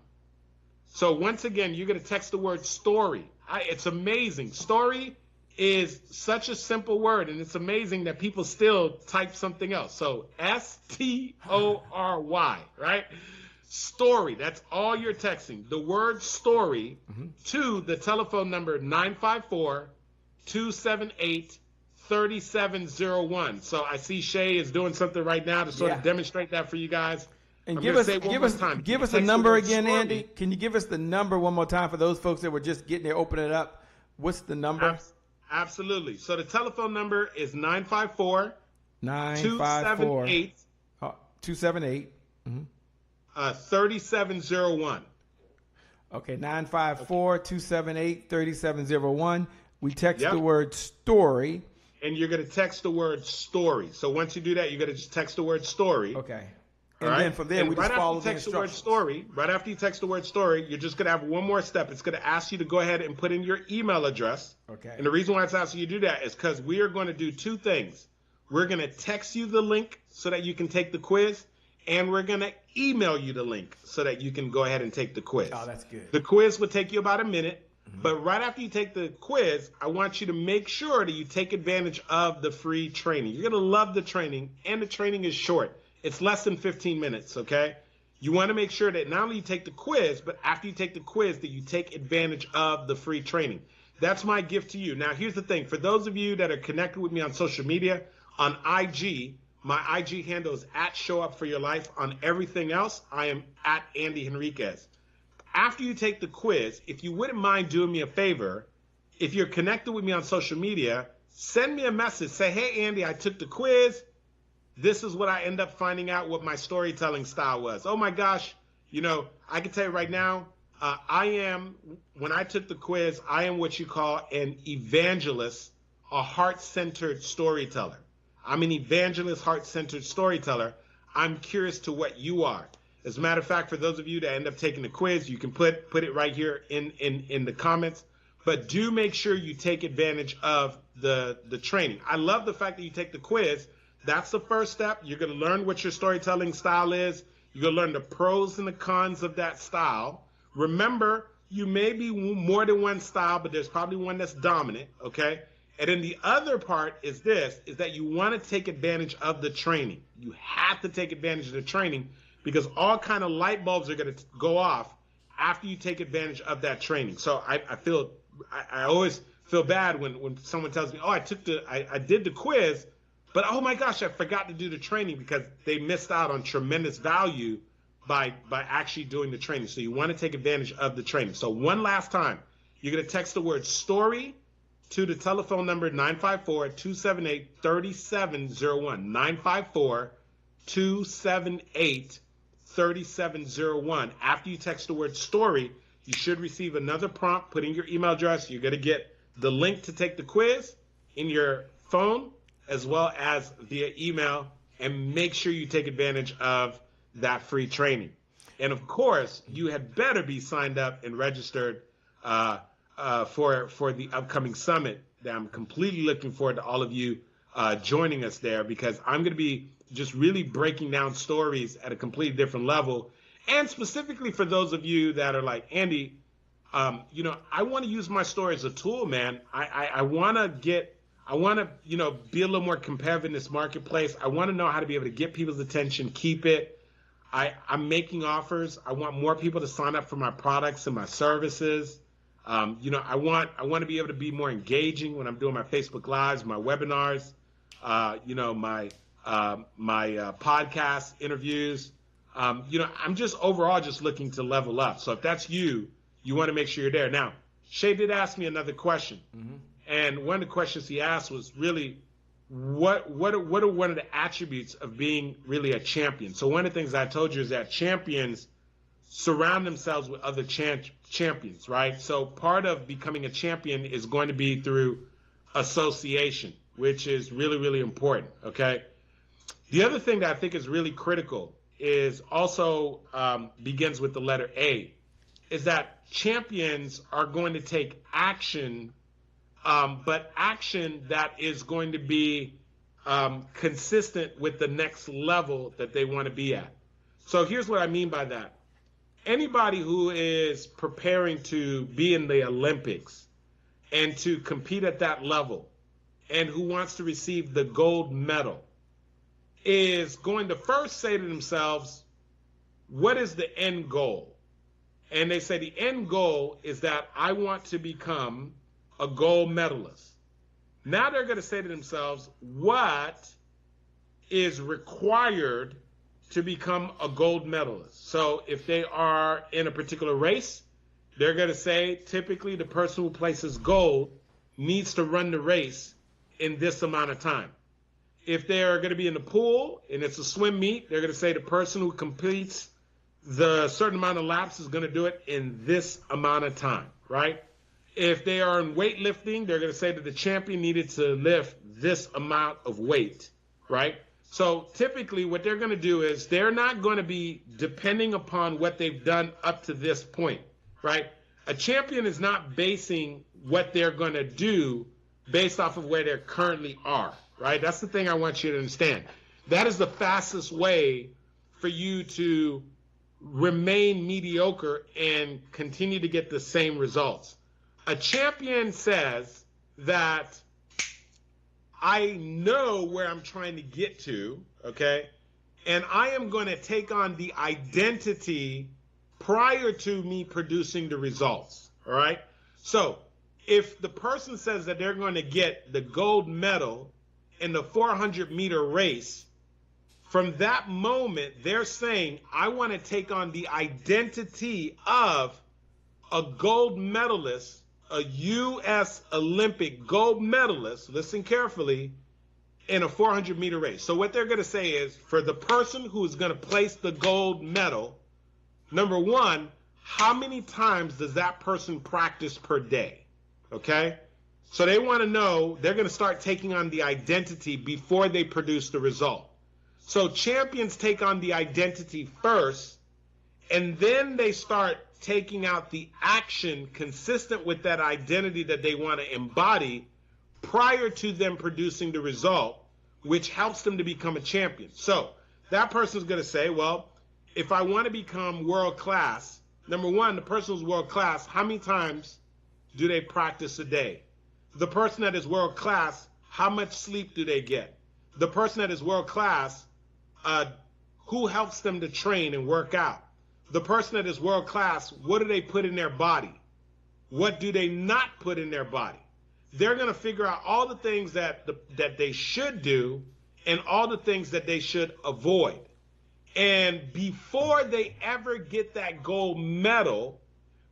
M: So once again, you're going to text the word story. It's amazing. Story is such a simple word, and it's amazing that people still type something else. So S-T-O-R-Y, right? Story, that's all you're texting. The word story to the telephone number 954-278-3701. So I see Shay is doing something right now to sort of demonstrate that for you guys.
G: And give us the number again, Andy. Can you give us the number one more time for those folks that were just getting there, opening it up? What's the number?
M: Absolutely. So the telephone number is 954-278.
G: 278.
M: 3701.
G: Okay, 954-278-3701. We text the word story.
M: And you're going to text the word story. So once you do that, you're going to just text the word story.
G: Okay. And then from there, we just follow the instructions.
M: Right after you text the word story, you're just going to have one more step. It's going to ask you to go ahead and put in your email address.
G: Okay.
M: And the reason why it's asking you to do that is because we are going to do 2 things. We're going to text you the link so that you can take the quiz, and we're going to email you the link so that you can go ahead and take the quiz.
G: Oh, that's good.
M: The quiz will take you about a minute, but right after you take the quiz, I want you to make sure that you take advantage of the free training. You're going to love the training, and the training is short. It's less than 15 minutes, okay? You want to make sure that not only you take the quiz, but after you take the quiz, that you take advantage of the free training. That's my gift to you. Now, here's the thing. For those of you that are connected with me on social media, on IG, my IG handle is @ShowUpForYourLife. On everything else, I am @AndyHenriquez. After you take the quiz, if you wouldn't mind doing me a favor, if you're connected with me on social media, send me a message. Say, hey, Andy, I took the quiz. This is what I end up finding out what my storytelling style was. Oh my gosh, I can tell you right now, when I took the quiz, I am what you call an evangelist, a heart-centered storyteller. I'm an evangelist, heart-centered storyteller. I'm curious to what you are. As a matter of fact, for those of you that end up taking the quiz, you can put it right here in the comments. But do make sure you take advantage of the training. I love the fact that you take the quiz. That's the first step. You're going to learn what your storytelling style is. You're going to learn the pros and the cons of that style. Remember, you may be more than one style, but there's probably one that's dominant, okay? And then the other part is this, is that you want to take advantage of the training. You have to take advantage of the training because all kind of light bulbs are going to go off after you take advantage of that training. So I always feel bad when someone tells me, oh, I did the quiz, but oh my gosh, I forgot to do the training because they missed out on tremendous value by actually doing the training. So you want to take advantage of the training. So one last time, you're going to text the word story to the telephone number 954-278-3701, 954-278-3701. After you text the word story, you should receive another prompt. Put in your email address. You're going to get the link to take the quiz in your phone as well as via email, and make sure you take advantage of that free training. And of course, you had better be signed up and registered for the upcoming summit. That I'm completely looking forward to all of you joining us there, because I'm going to be just really breaking down stories at a completely different level. And specifically for those of you that are like, Andy, I want to use my story as a tool, man. I want to be a little more competitive in this marketplace. I want to know how to be able to get people's attention, keep it. I'm making offers. I want more people to sign up for my products and my services. I want to be able to be more engaging when I'm doing my Facebook Lives, my webinars, my podcast interviews. I'm just overall just looking to level up. So if that's you want to make sure you're there. Now, Shay did ask me another question. Mm-hmm. And one of the questions he asked was really, what are one of the attributes of being really a champion? So one of the things I told you is that champions surround themselves with other champions, right? So part of becoming a champion is going to be through association, which is really, really important, okay? The other thing that I think is really critical is also begins with the letter A, is that champions are going to take action, but action that is going to be consistent with the next level that they want to be at. So here's what I mean by that. Anybody who is preparing to be in the Olympics and to compete at that level and who wants to receive the gold medal is going to first say to themselves, what is the end goal? And they say the end goal is that I want to become a gold medalist. Now they're going to say to themselves, what is required to become a gold medalist? So if they are in a particular race, they're going to say typically the person who places gold needs to run the race in this amount of time. If they're going to be in the pool and it's a swim meet, they're going to say the person who completes the certain amount of laps is going to do it in this amount of time, right? If they are in weightlifting, they're going to say that the champion needed to lift this amount of weight, right? So typically what they're going to do is they're not going to be depending upon what they've done up to this point, right? A champion is not basing what they're going to do based off of where they currently are, right? That's the thing I want you to understand. That is the fastest way for you to remain mediocre and continue to get the same results. A champion says that I know where I'm trying to get to, okay? And I am going to take on the identity prior to me producing the results, all right? So if the person says that they're going to get the gold medal in the 400-meter race, from that moment, they're saying, I want to take on the identity of a gold medalist, a U.S. Olympic gold medalist, listen carefully, in a 400-meter race. So what they're going to say is, for the person who is going to place the gold medal, number one, how many times does that person practice per day? Okay? So they want to know, they're going to start taking on the identity before they produce the result. So champions take on the identity first, and then they start taking out the action consistent with that identity that they want to embody prior to them producing the result, which helps them to become a champion. So that person's going to say, well, if I want to become world class, Number one, the person who's world class, how many times do they practice a day? The person that is world class, how much sleep do they get? The person that is world class, who helps them to train and work out? The person that is world class, what do they put in their body? What do they not put in their body? They're going to figure out all the things that they should do and all the things that they should avoid. And before they ever get that gold medal,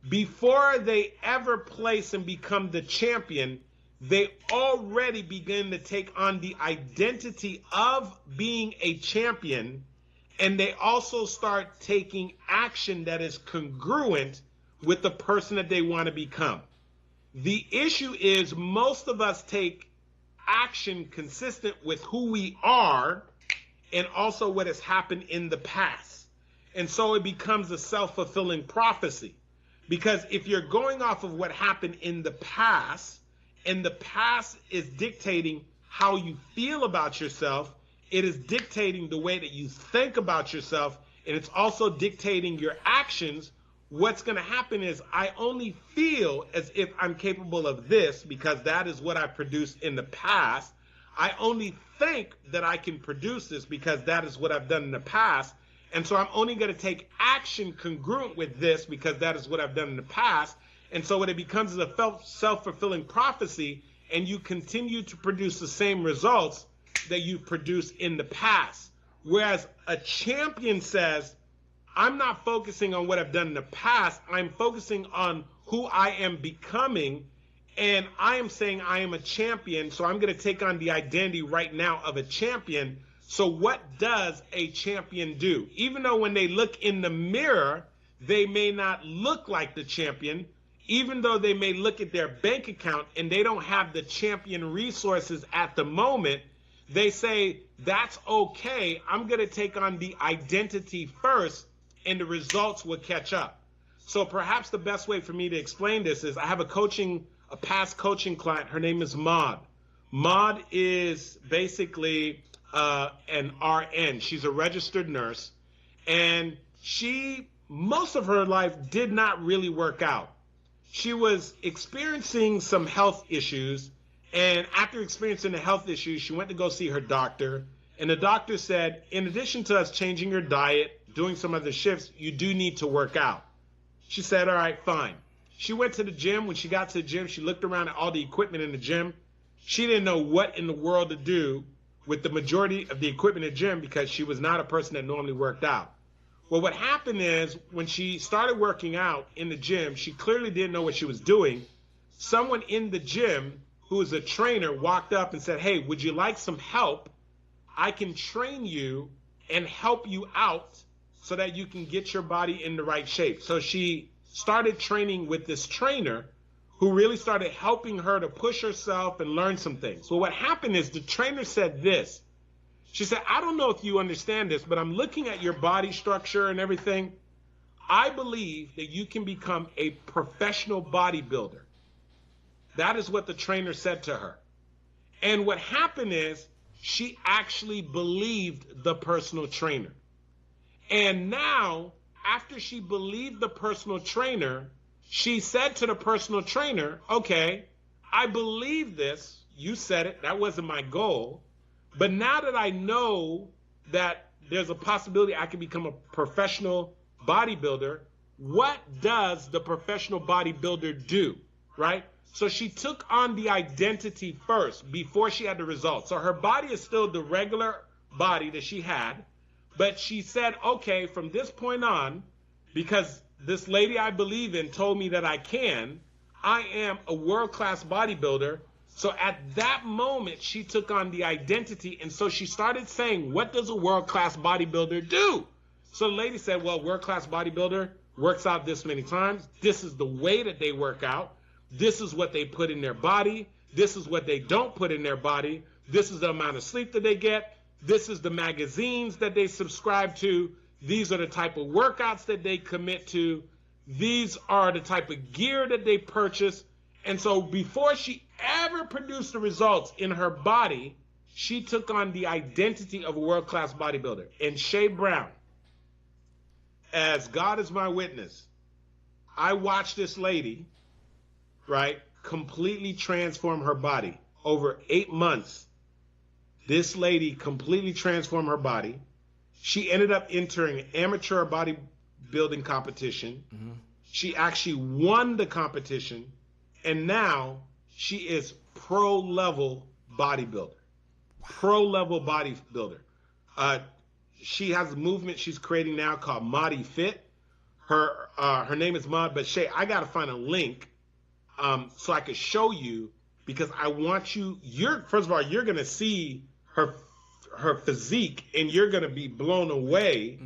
M: before they ever place and become the champion, they already begin to take on the identity of being a champion, and they also start taking action that is congruent with the person that they want to become. The issue is most of us take action consistent with who we are and also what has happened in the past. And so it becomes a self-fulfilling prophecy. Because if you're going off of what happened in the past, and the past is dictating how you feel about yourself, it is dictating the way that you think about yourself, and it's also dictating your actions. What's going to happen is I only feel as if I'm capable of this because that is what I produced in the past. I only think that I can produce this because that is what I've done in the past. And so I'm only going to take action congruent with this because that is what I've done in the past. And so when it becomes a self-fulfilling prophecy and you continue to produce the same results that you produced in the past. Whereas a champion says, I'm not focusing on what I've done in the past. I'm focusing on who I am becoming. And I am saying I am a champion. So I'm going to take on the identity right now of a champion. So what does a champion do? Even though when they look in the mirror, they may not look like the champion, even though they may look at their bank account and they don't have the champion resources at the moment, they say, that's okay. I'm going to take on the identity first and the results will catch up. So perhaps the best way for me to explain this is I have a past coaching client. Her name is Maud. Maud is basically an RN. She's a registered nurse, and she, most of her life, did not really work out. She was experiencing some health issues, and after experiencing the health issues, she went to go see her doctor, and the doctor said, in addition to us changing your diet, doing some other shifts, you do need to work out. She said, all right, fine. She went to the gym. When she got to the gym, she looked around at all the equipment in the gym. She didn't know what in the world to do with the majority of the equipment in the gym because she was not a person that normally worked out. Well, what happened is when she started working out in the gym, she clearly didn't know what she was doing. Someone in the gym who was a trainer walked up and said, hey, would you like some help? I can train you and help you out so that you can get your body in the right shape. So she started training with this trainer who really started helping her to push herself and learn some things. Well, what happened is the trainer said this. She said, I don't know if you understand this, but I'm looking at your body structure and everything. I believe that you can become a professional bodybuilder. That is what the trainer said to her. And what happened is she actually believed the personal trainer. And now, after she believed the personal trainer, she said to the personal trainer, okay, I believe this. You said it. That wasn't my goal. But now that I know that there's a possibility I can become a professional bodybuilder, what does the professional bodybuilder do, right? So she took on the identity first before she had the results. So her body is still the regular body that she had, but she said, okay, from this point on, because this lady I believe in told me that I am a world-class bodybuilder. So at that moment, she took on the identity, and so she started saying, what does a world-class bodybuilder do? So the lady said, well, world-class bodybuilder works out this many times. This is the way that they work out. This is what they put in their body. This is what they don't put in their body. This is the amount of sleep that they get. This is the magazines that they subscribe to. These are the type of workouts that they commit to. These are the type of gear that they purchase. And so before she ever produced the results in her body, she took on the identity of a world-class bodybuilder. And Shay Brown, as God is my witness, I watched this lady, right, completely transform her body. Over 8 months, this lady completely transformed her body. She ended up entering an amateur bodybuilding competition. She actually won the competition, and now she is pro-level bodybuilder. Pro-level bodybuilder. She has a movement she's creating now called Madi Fit. Her name is Maud, but Shay, I gotta find a link so I could show you, because I want you. First of all, you're gonna see her physique, and you're gonna be blown away.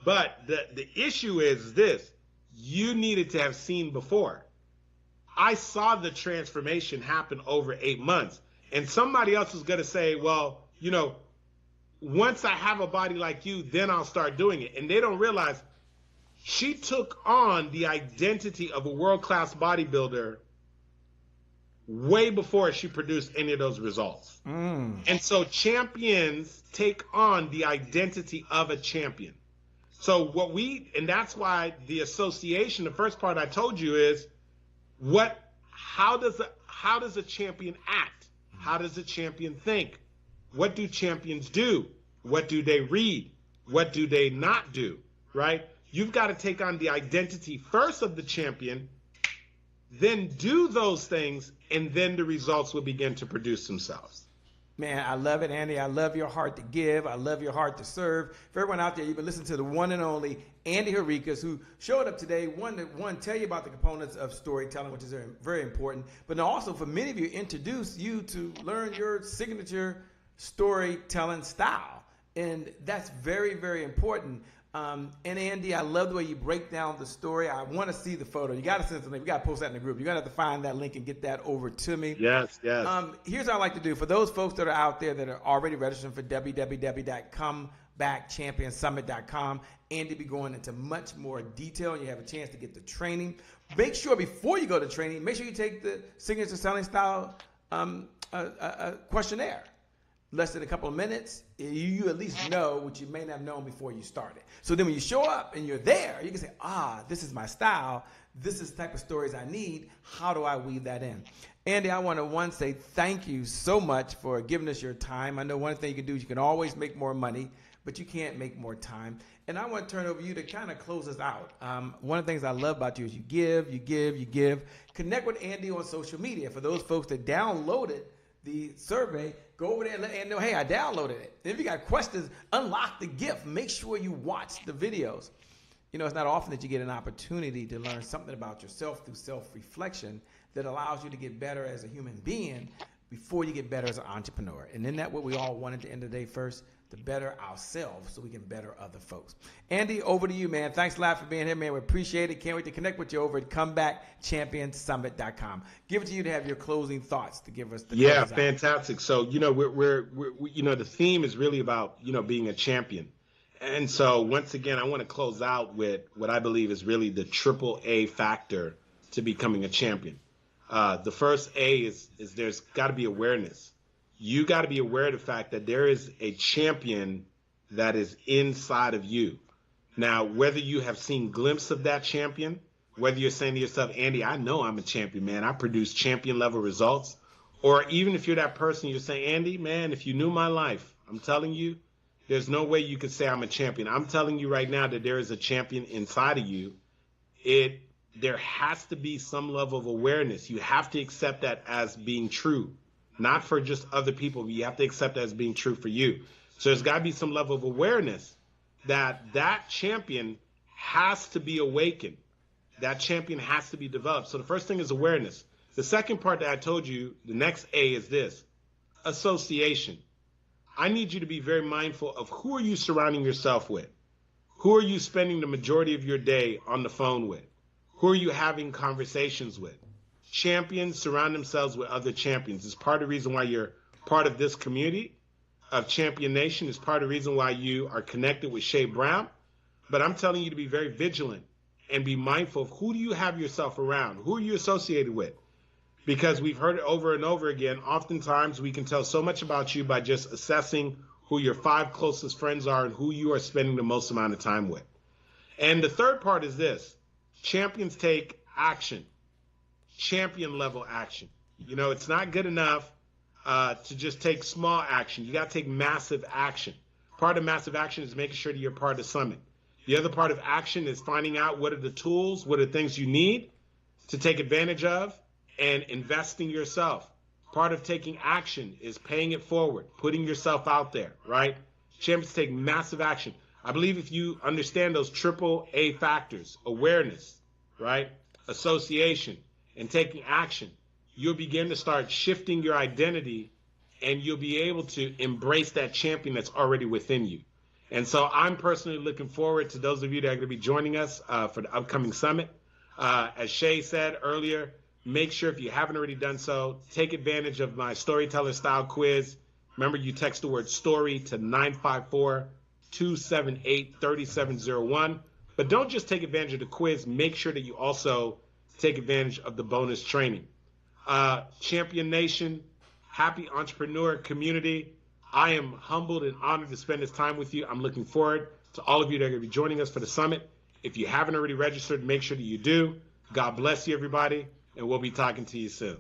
M: But the issue is this: you needed to have seen before. I saw the transformation happen over 8 months, and somebody else is gonna say, well, you know, once I have a body like you, then I'll start doing it. And they don't realize she took on the identity of a world-class bodybuilder way before she produced any of those results. And so champions take on the identity of a champion. So and that's why the association, the first part I told you is, how does a champion act? How does a champion think? What do champions do? What do they read? What do they not do, right? You've got to take on the identity first of the champion, then do those things, and then the results will begin to produce themselves.
G: Man, I love it, Andy. I love your heart to give. I love your heart to serve. For everyone out there, you've been listening to the one and only Andy Henriquez, who showed up today, one, tell you about the components of storytelling, which is very, very important, but also for many of you, introduce you to learn your signature storytelling style. And that's very, very important. And Andy, I love the way you break down the story. I want to see the photo. You got to send something. You got to post that in the group. You're going to have to find that link and get that over to me.
M: Yes.
G: Here's what I like to do. For those folks that are out there that are already registering for www.comebackchampionsummit.com, Andy be going into much more detail, and you have a chance to get the training. Make sure before you go to training, make sure you take the signature selling style questionnaire. Less than a couple of minutes, you at least know what you may not have known before you started. So then when you show up and you're there, you can say, this is my style. This is the type of stories I need. How do I weave that in? Andy, I want to say thank you so much for giving us your time. I know one thing you can do is you can always make more money, but you can't make more time. And I want to turn it over to you to kind of close us out. One of the things I love about you is you give. Connect with Andy on social media. For those folks that downloaded the survey, go over there and let Andy know, hey, I downloaded it. And if you got questions, unlock the gift. Make sure you watch the videos. You know, it's not often that you get an opportunity to learn something about yourself through self-reflection that allows you to get better as a human being before you get better as an entrepreneur. And isn't that what we all want at the end of the day first? To better ourselves so we can better other folks. Andy, over to you, man. Thanks a lot for being here, man. We appreciate it. Can't wait to connect with you over at comebackchampionsummit.com. Give it to you to have your closing thoughts to give us the
M: fantastic. So, you know, we're you know, the theme is really about, you know, being a champion. And so once again, I want to close out with what I believe is really the AAA factor to becoming a champion. The first A is there's got to be awareness. You got to be aware of the fact that there is a champion that is inside of you. Now, whether you have seen glimpses of that champion, whether you're saying to yourself, Andy, I know I'm a champion, man. I produce champion level results. Or even if you're that person, you're saying, Andy, man, if you knew my life, I'm telling you, there's no way you could say I'm a champion. I'm telling you right now that there is a champion inside of you. There has to be some level of awareness. You have to accept that as being true. Not for just other people, but you have to accept that as being true for you. So there's got to be some level of awareness that champion has to be awakened. That champion has to be developed. So the first thing is awareness. The second part that I told you, the next A is this: association. I need you to be very mindful of who are you surrounding yourself with? Who are you spending the majority of your day on the phone with? Who are you having conversations with? Champions surround themselves with other champions. It's part of the reason why you're part of this community of Champion Nation. It's part of the reason why you are connected with Shay Brown. But I'm telling you to be very vigilant and be mindful of who do you have yourself around? Who are you associated with? Because we've heard it over and over again. Oftentimes we can tell so much about you by just assessing who your 5 closest friends are and who you are spending the most amount of time with. And the third part is this: champions take action, champion level action. You know, it's not good enough to just take small action. You got to take massive action. Part of massive action is making sure that you're part of the summit. The other part of action is finding out what are the tools, what are the things you need to take advantage of, and invest in yourself. Part of taking action is paying it forward, putting yourself out there, right? Champions take massive action. I believe if you understand those triple A factors, awareness, right, association, and taking action, you'll begin to start shifting your identity, and you'll be able to embrace that champion that's already within you. And so I'm personally looking forward to those of you that are going to be joining us for the upcoming summit. As Shay said earlier, make sure if you haven't already done so, take advantage of my storyteller style quiz. Remember, you text the word story to 954-278-3701. But don't just take advantage of the quiz. Make sure that you also take advantage of the bonus training. Champion Nation, happy entrepreneur community, I am humbled and honored to spend this time with you. I'm looking forward to all of you that are going to be joining us for the summit. If you haven't already registered, make sure that you do. God bless you, everybody, and we'll be talking to you soon.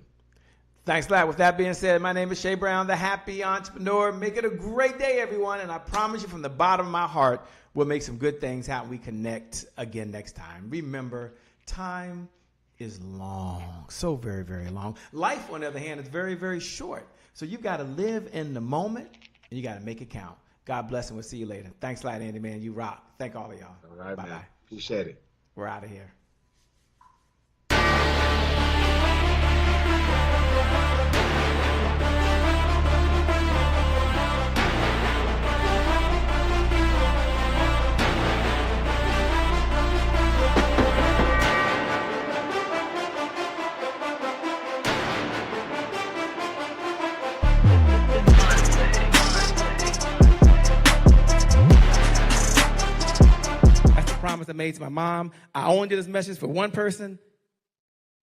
G: Thanks a lot. With that being said, my name is Shay Brown, the Happy Entrepreneur. Make it a great day, everyone, and I promise you from the bottom of my heart, we'll make some good things happen. We connect again next time. Remember, time is long, so very, very long. Life, on the other hand, is very, very short. So you've got to live in the moment, and you got to make it count. God bless, and we'll see you later. Thanks a lot, Andy, man. You rock. Thank all of y'all.
M: All right,
G: bye-bye.
M: Man. Appreciate it.
G: We're out of here. Promise I made to my mom. I only did this message for one person,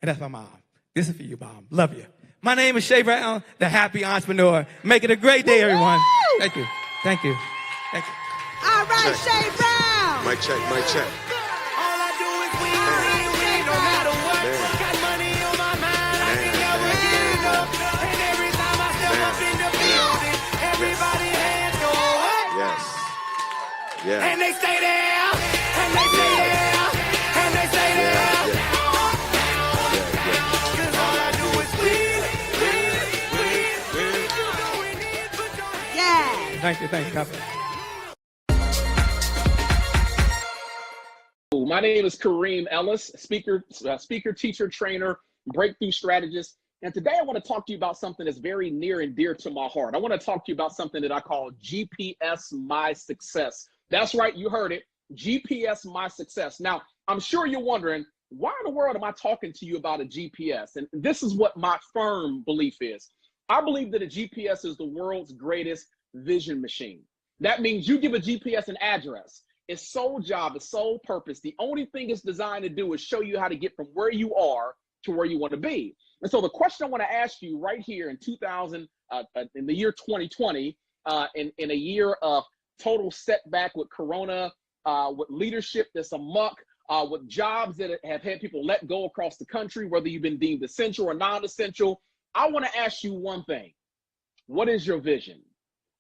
G: and that's my mom. This is for you, Mom. Love you. My name is Shay Brown, the Happy Entrepreneur. Make it a great day, everyone. Thank you. Thank you. Thank you.
L: All right, Shay Brown.
Q: Mic check, mic check.
L: All I do is win, no matter what. Got money on my mind, I can never get enough. And every time I step up in the building, everybody hands go up.
Q: Yes. Yeah.
L: And they stay there. And they stay there, and they stay there. Cause all I do is win. Yeah.
G: Thank you. God bless.
R: My name is Kareem Ellis, speaker, teacher, trainer, breakthrough strategist. And today I want to talk to you about something that's very near and dear to my heart. I want to talk to you about something that I call GPS My Success. That's right, you heard it. GPS My Success. Now, I'm sure you're wondering, why in the world am I talking to you about a GPS? And this is what my firm belief is. I believe that a GPS is the world's greatest vision machine. That means you give a GPS an address. Its sole job, its sole purpose, the only thing it's designed to do is show you how to get from where you are to where you want to be. And so the question I want to ask you right here in in the year 2020, in a year of total setback with Corona, with leadership that's amok, with jobs that have had people let go across the country, whether you've been deemed essential or non-essential, I want to ask you one thing. What is your vision?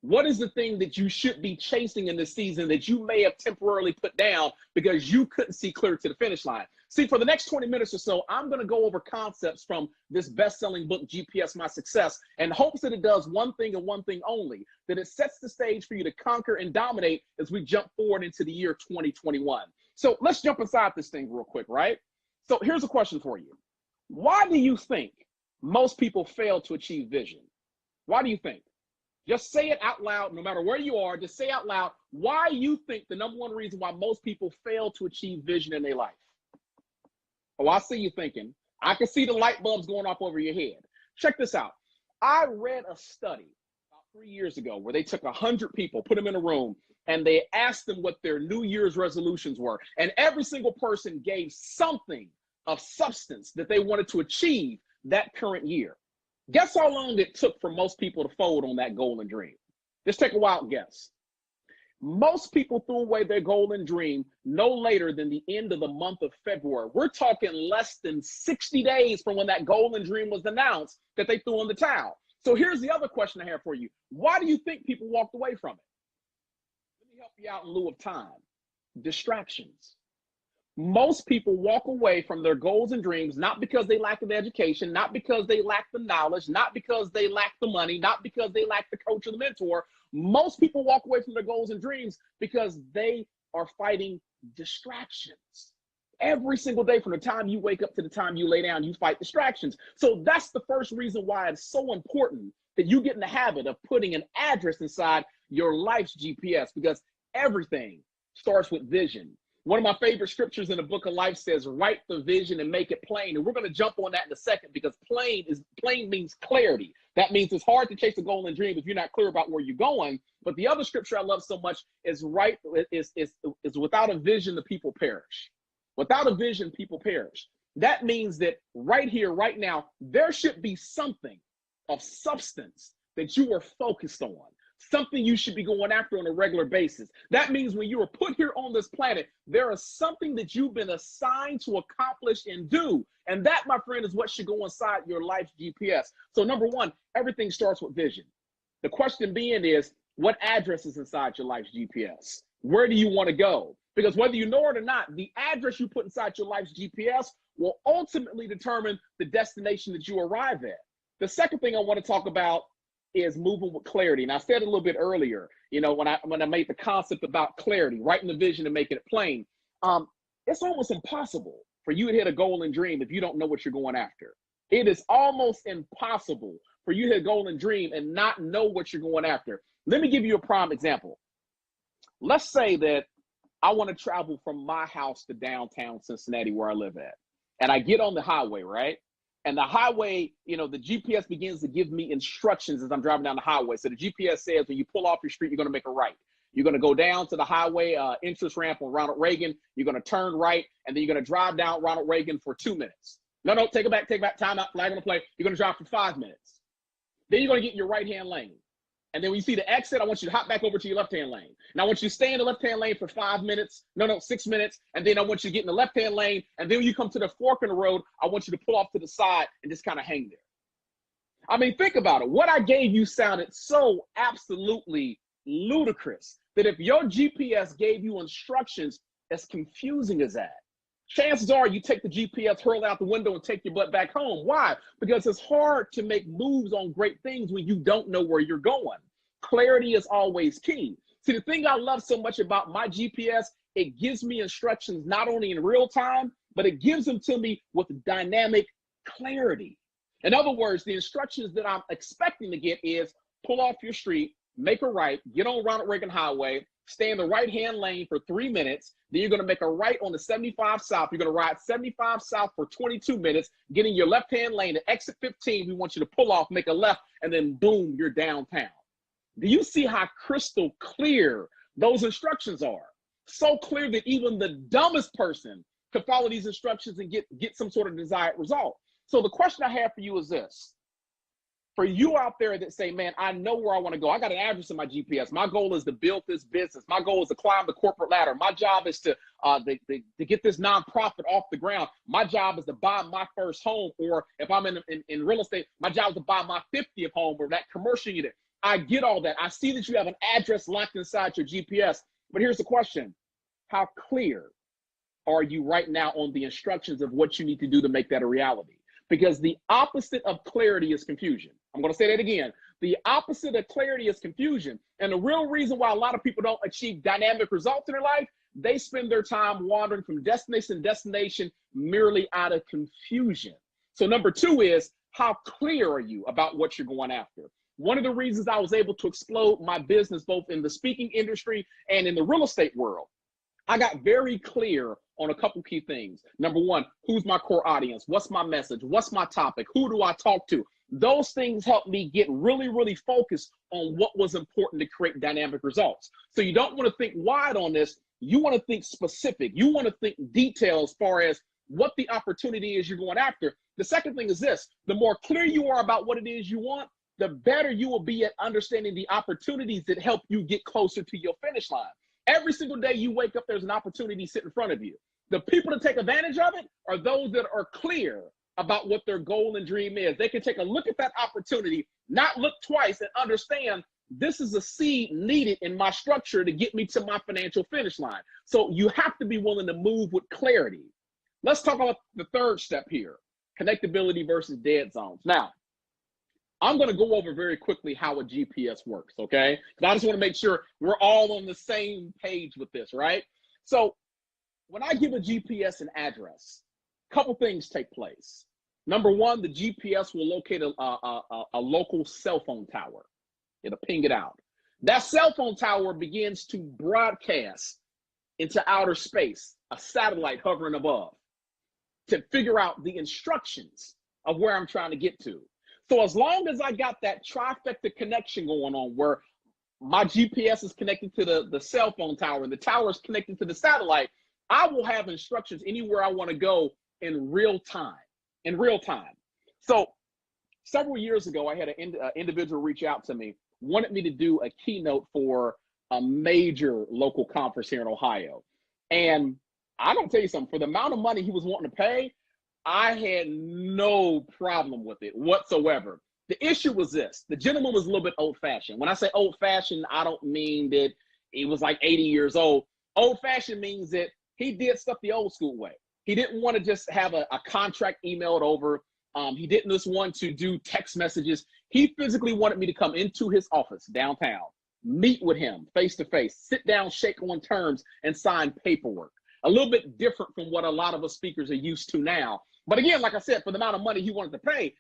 R: What is the thing that you should be chasing in this season that you may have temporarily put down because you couldn't see clear to the finish line? See, for the next 20 minutes or so, I'm going to go over concepts from this best-selling book, GPS My Success, in hopes that it does one thing and one thing only, that it sets the stage for you to conquer and dominate as we jump forward into the year 2021. So let's jump inside this thing real quick, right? So here's a question for you. Why do you think most people fail to achieve vision? Why do you think? Just say it out loud, no matter where you are, just say out loud why you think the number one reason why most people fail to achieve vision in their life. Oh, I see you thinking. I can see the light bulbs going off over your head. Check this out. I read a study about 3 years ago where they took 100 people, put them in a room, and they asked them what their New Year's resolutions were. And every single person gave something of substance that they wanted to achieve that current year. Guess how long it took for most people to fold on that goal and dream? Just take a wild guess. Most people threw away their goal and dream no later than the end of the month of February. We're talking less than 60 days from when that goal and dream was announced that they threw in the towel. So here's the other question I have for you. Why do you think people walked away from it? Let me help you out in lieu of time. Distractions. Most people walk away from their goals and dreams not because they lack the education, not because they lack the knowledge, not because they lack the money, not because they lack the coach or the mentor. Most people walk away from their goals and dreams because they are fighting distractions. Every single day from the time you wake up to the time you lay down, you fight distractions. So that's the first reason why it's so important that you get in the habit of putting an address inside your life's GPS, because everything starts with vision. One of my favorite scriptures in the book of life says, write the vision and make it plain. And we're going to jump on that in a second, because plain means clarity. That means it's hard to chase a goal and dream if you're not clear about where you're going. But the other scripture I love so much is without a vision, the people perish. Without a vision, people perish. That means that right here, right now, there should be something of substance that you are focused on. Something you should be going after on a regular basis. That means when you were put here on this planet, there is something that you've been assigned to accomplish and do. And that, my friend, is what should go inside your life's GPS. So number one, everything starts with vision. The question being is, what address is inside your life's GPS? Where do you want to go? Because whether you know it or not, the address you put inside your life's GPS will ultimately determine the destination that you arrive at. The second thing I want to talk about is moving with clarity. And I said a little bit earlier, you know, when I made the concept about clarity, writing the vision and making it plain, it's almost impossible for you to hit a goal and dream if you don't know what you're going after. It is almost impossible for you to hit a goal and dream and not know what you're going after. Let me give you a prime example. Let's say that I want to travel from my house to downtown Cincinnati, where I live at, and I get on the highway, right? And the highway, you know, the GPS begins to give me instructions as I'm driving down the highway. So the GPS says when you pull off your street, you're going to make a right. You're going to go down to the highway entrance ramp on Ronald Reagan. You're going to turn right, and then you're going to drive down Ronald Reagan for 2 minutes. No, take it back, time out, flag on the play. You're going to drive for 5 minutes. Then you're going to get in your right-hand lane. And then when you see the exit, I want you to hop back over to your left-hand lane. And I want you to stay in the left-hand lane for 5 minutes. No, 6 minutes. And then I want you to get in the left-hand lane. And then when you come to the fork in the road, I want you to pull off to the side and just kind of hang there. I mean, think about it. What I gave you sounded so absolutely ludicrous that if your GPS gave you instructions as confusing as that, chances are you take the GPS, hurl it out the window, and take your butt back home. Why? Because it's hard to make moves on great things when you don't know where you're going. Clarity is always key. See, the thing I love so much about my GPS, it gives me instructions not only in real time, but it gives them to me with dynamic clarity. In other words, the instructions that I'm expecting to get is pull off your street, make a right, get on Ronald Reagan Highway, stay in the right-hand lane for 3 minutes. Then you're going to make a right on the 75 South. You're going to ride 75 South for 22 minutes, get in your left-hand lane. At exit 15, we want you to pull off, make a left, and then boom, you're downtown. Do you see how crystal clear those instructions are? So clear that even the dumbest person could follow these instructions and get some sort of desired result. So the question I have for you is this. For you out there that say, man, I know where I want to go. I got an address in my GPS. My goal is to build this business. My goal is to climb the corporate ladder. My job is to get this nonprofit off the ground. My job is to buy my first home. Or if I'm in real estate, my job is to buy my 50th home or that commercial unit. I get all that. I see that you have an address locked inside your GPS. But here's the question. How clear are you right now on the instructions of what you need to do to make that a reality? Because the opposite of clarity is confusion. I'm going to say that again. The opposite of clarity is confusion. And the real reason why a lot of people don't achieve dynamic results in their life, they spend their time wandering from destination to destination merely out of confusion. So number two is, how clear are you about what you're going after? One of the reasons I was able to explode my business, both in the speaking industry and in the real estate world, I got very clear on a couple key things. Number one, who's my core audience? What's my message? What's my topic? Who do I talk to? Those things helped me get really, really focused on what was important to create dynamic results. So you don't want to think wide on this. You want to think specific. You want to think detail as far as what the opportunity is you're going after. The second thing is this. The more clear you are about what it is you want, the better you will be at understanding the opportunities that help you get closer to your finish line. Every single day you wake up, there's an opportunity sitting in front of you. The people that take advantage of it are those that are clear about what their goal and dream is. They can take a look at that opportunity, not look twice, and understand this is a seed needed in my structure to get me to my financial finish line. So you have to be willing to move with clarity. Let's talk about the third step here, connectability versus dead zones. Now, I'm going to go over very quickly how a GPS works, okay? Because I just want to make sure we're all on the same page with this, right? So when I give a GPS an address, a couple things take place. Number one, the GPS will locate a local cell phone tower. It'll ping it out. That cell phone tower begins to broadcast into outer space, a satellite hovering above, to figure out the instructions of where I'm trying to get to. So as long as I got that trifecta connection going on where my GPS is connected to the cell phone tower and the tower is connected to the satellite, I will have instructions anywhere I want to go in real time, So several years ago, I had an individual reach out to me, wanted me to do a keynote for a major local conference here in Ohio. And I'm going to tell you something, for the amount of money he was wanting to pay, I had no problem with it whatsoever. The issue was this. The gentleman was a little bit old-fashioned. When I say old-fashioned, I don't mean that he was like 80 years old. Old-fashioned means that he did stuff the old school way. He didn't want to just have a contract emailed over. He didn't just want to do text messages. He physically wanted me to come into his office downtown, meet with him face-to-face, sit down, shake on terms, and sign paperwork. A little bit different from what a lot of us speakers are used to now. But again, like I said, for the amount of money he wanted to pay,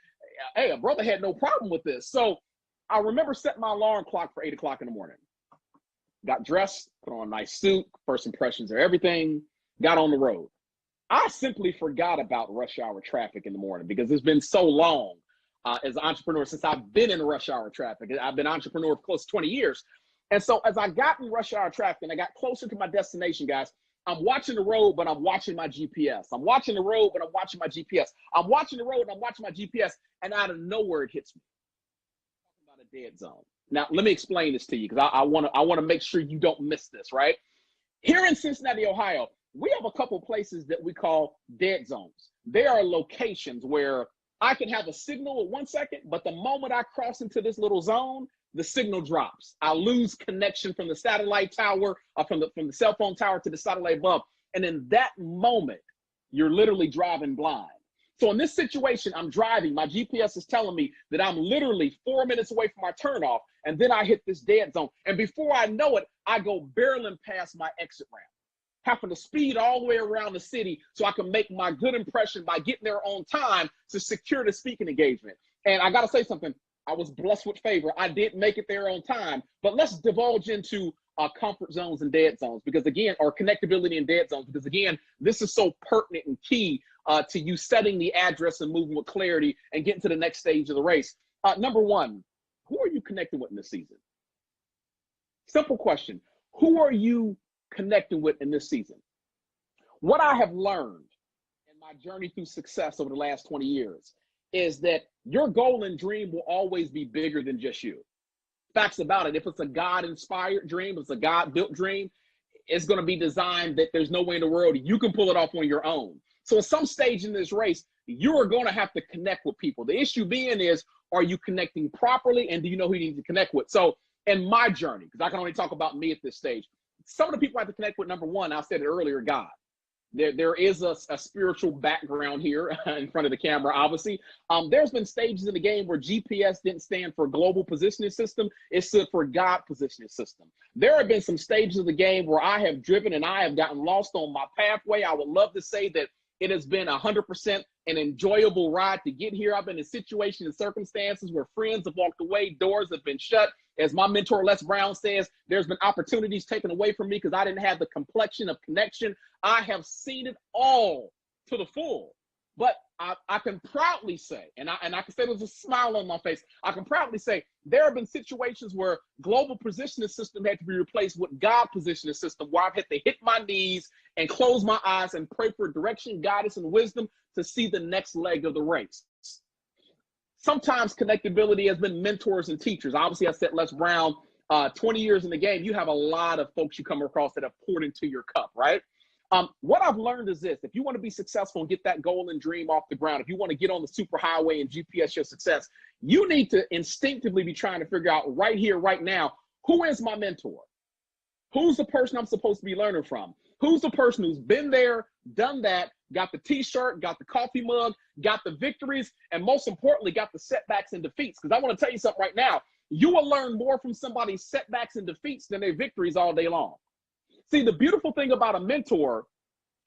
R: hey, a brother had no problem with this. So I remember setting my alarm clock for 8 o'clock in the morning. Got dressed, put on a nice suit, first impressions of everything, got on the road. I simply forgot about rush hour traffic in the morning because it's been so long as an entrepreneur since I've been in rush hour traffic. I've been an entrepreneur for close to 20 years. And so as I got in rush hour traffic and I got closer to my destination, guys, I'm watching the road, but I'm watching my GPS. I'm watching the road, but I'm watching my GPS. I'm watching the road, and I'm watching my GPS, and out of nowhere it hits me. I'm talking about a dead zone. Now, let me explain this to you because I want to make sure you don't miss this, right? Here in Cincinnati, Ohio, we have a couple places that we call dead zones. They are locations where I can have a signal at 1 second, but the moment I cross into this little zone, the signal drops. I lose connection from the satellite tower, from the cell phone tower to the satellite above. And in that moment, you're literally driving blind. So in this situation, I'm driving. My GPS is telling me that I'm literally 4 minutes away from my turnoff, and then I hit this dead zone. And before I know it, I go barreling past my exit ramp, having to speed all the way around the city so I can make my good impression by getting there on time to secure the speaking engagement. And I got to say something. I was blessed with favor. I did make it there on time, but let's divulge into comfort zones and dead zones because again, or connectability and dead zones, because again, this is so pertinent and key to you setting the address and moving with clarity and getting to the next stage of the race. Number one, who are you connecting with in this season? Simple question. Who are you connecting with in this season? What I have learned in my journey through success over the last 20 years is that your goal and dream will always be bigger than just you. Facts about it, if it's a God-inspired dream, if it's a God-built dream, it's going to be designed that there's no way in the world you can pull it off on your own. So at some stage in this race, you are going to have to connect with people. The issue being is, are you connecting properly, and do you know who you need to connect with? So in my journey, because I can only talk about me at this stage, some of the people I have to connect with, number one, I said it earlier, God. There is a spiritual background here in front of the camera, obviously. There's been stages in the game where GPS didn't stand for global positioning system. It stood for God positioning system. There have been some stages of the game where I have driven and I have gotten lost on my pathway. I would love to say that it has been 100% an enjoyable ride to get here. I've been in situations and circumstances where friends have walked away, doors have been shut. As my mentor, Les Brown, says, there's been opportunities taken away from me because I didn't have the complexion of connection. I have seen it all to the full. But I can proudly say, and I can say there's a smile on my face, I can proudly say there have been situations where global positioning system had to be replaced with God positioning system, where I've had to hit my knees and close my eyes and pray for direction, guidance, and wisdom to see the next leg of the race. Sometimes connectability has been mentors and teachers. Obviously, I said Les Brown, 20 years in the game, you have a lot of folks you come across that have poured into your cup, right? What I've learned is this: if you want to be successful and get that goal and dream off the ground, if you want to get on the superhighway and GPS your success, you need to instinctively be trying to figure out right here, right now, who is my mentor? Who's the person I'm supposed to be learning from? Who's the person who's been there, done that, got the t-shirt, got the coffee mug, got the victories, and most importantly, got the setbacks and defeats? Because I want to tell you something right now. You will learn more from somebody's setbacks and defeats than their victories all day long. See, the beautiful thing about a mentor,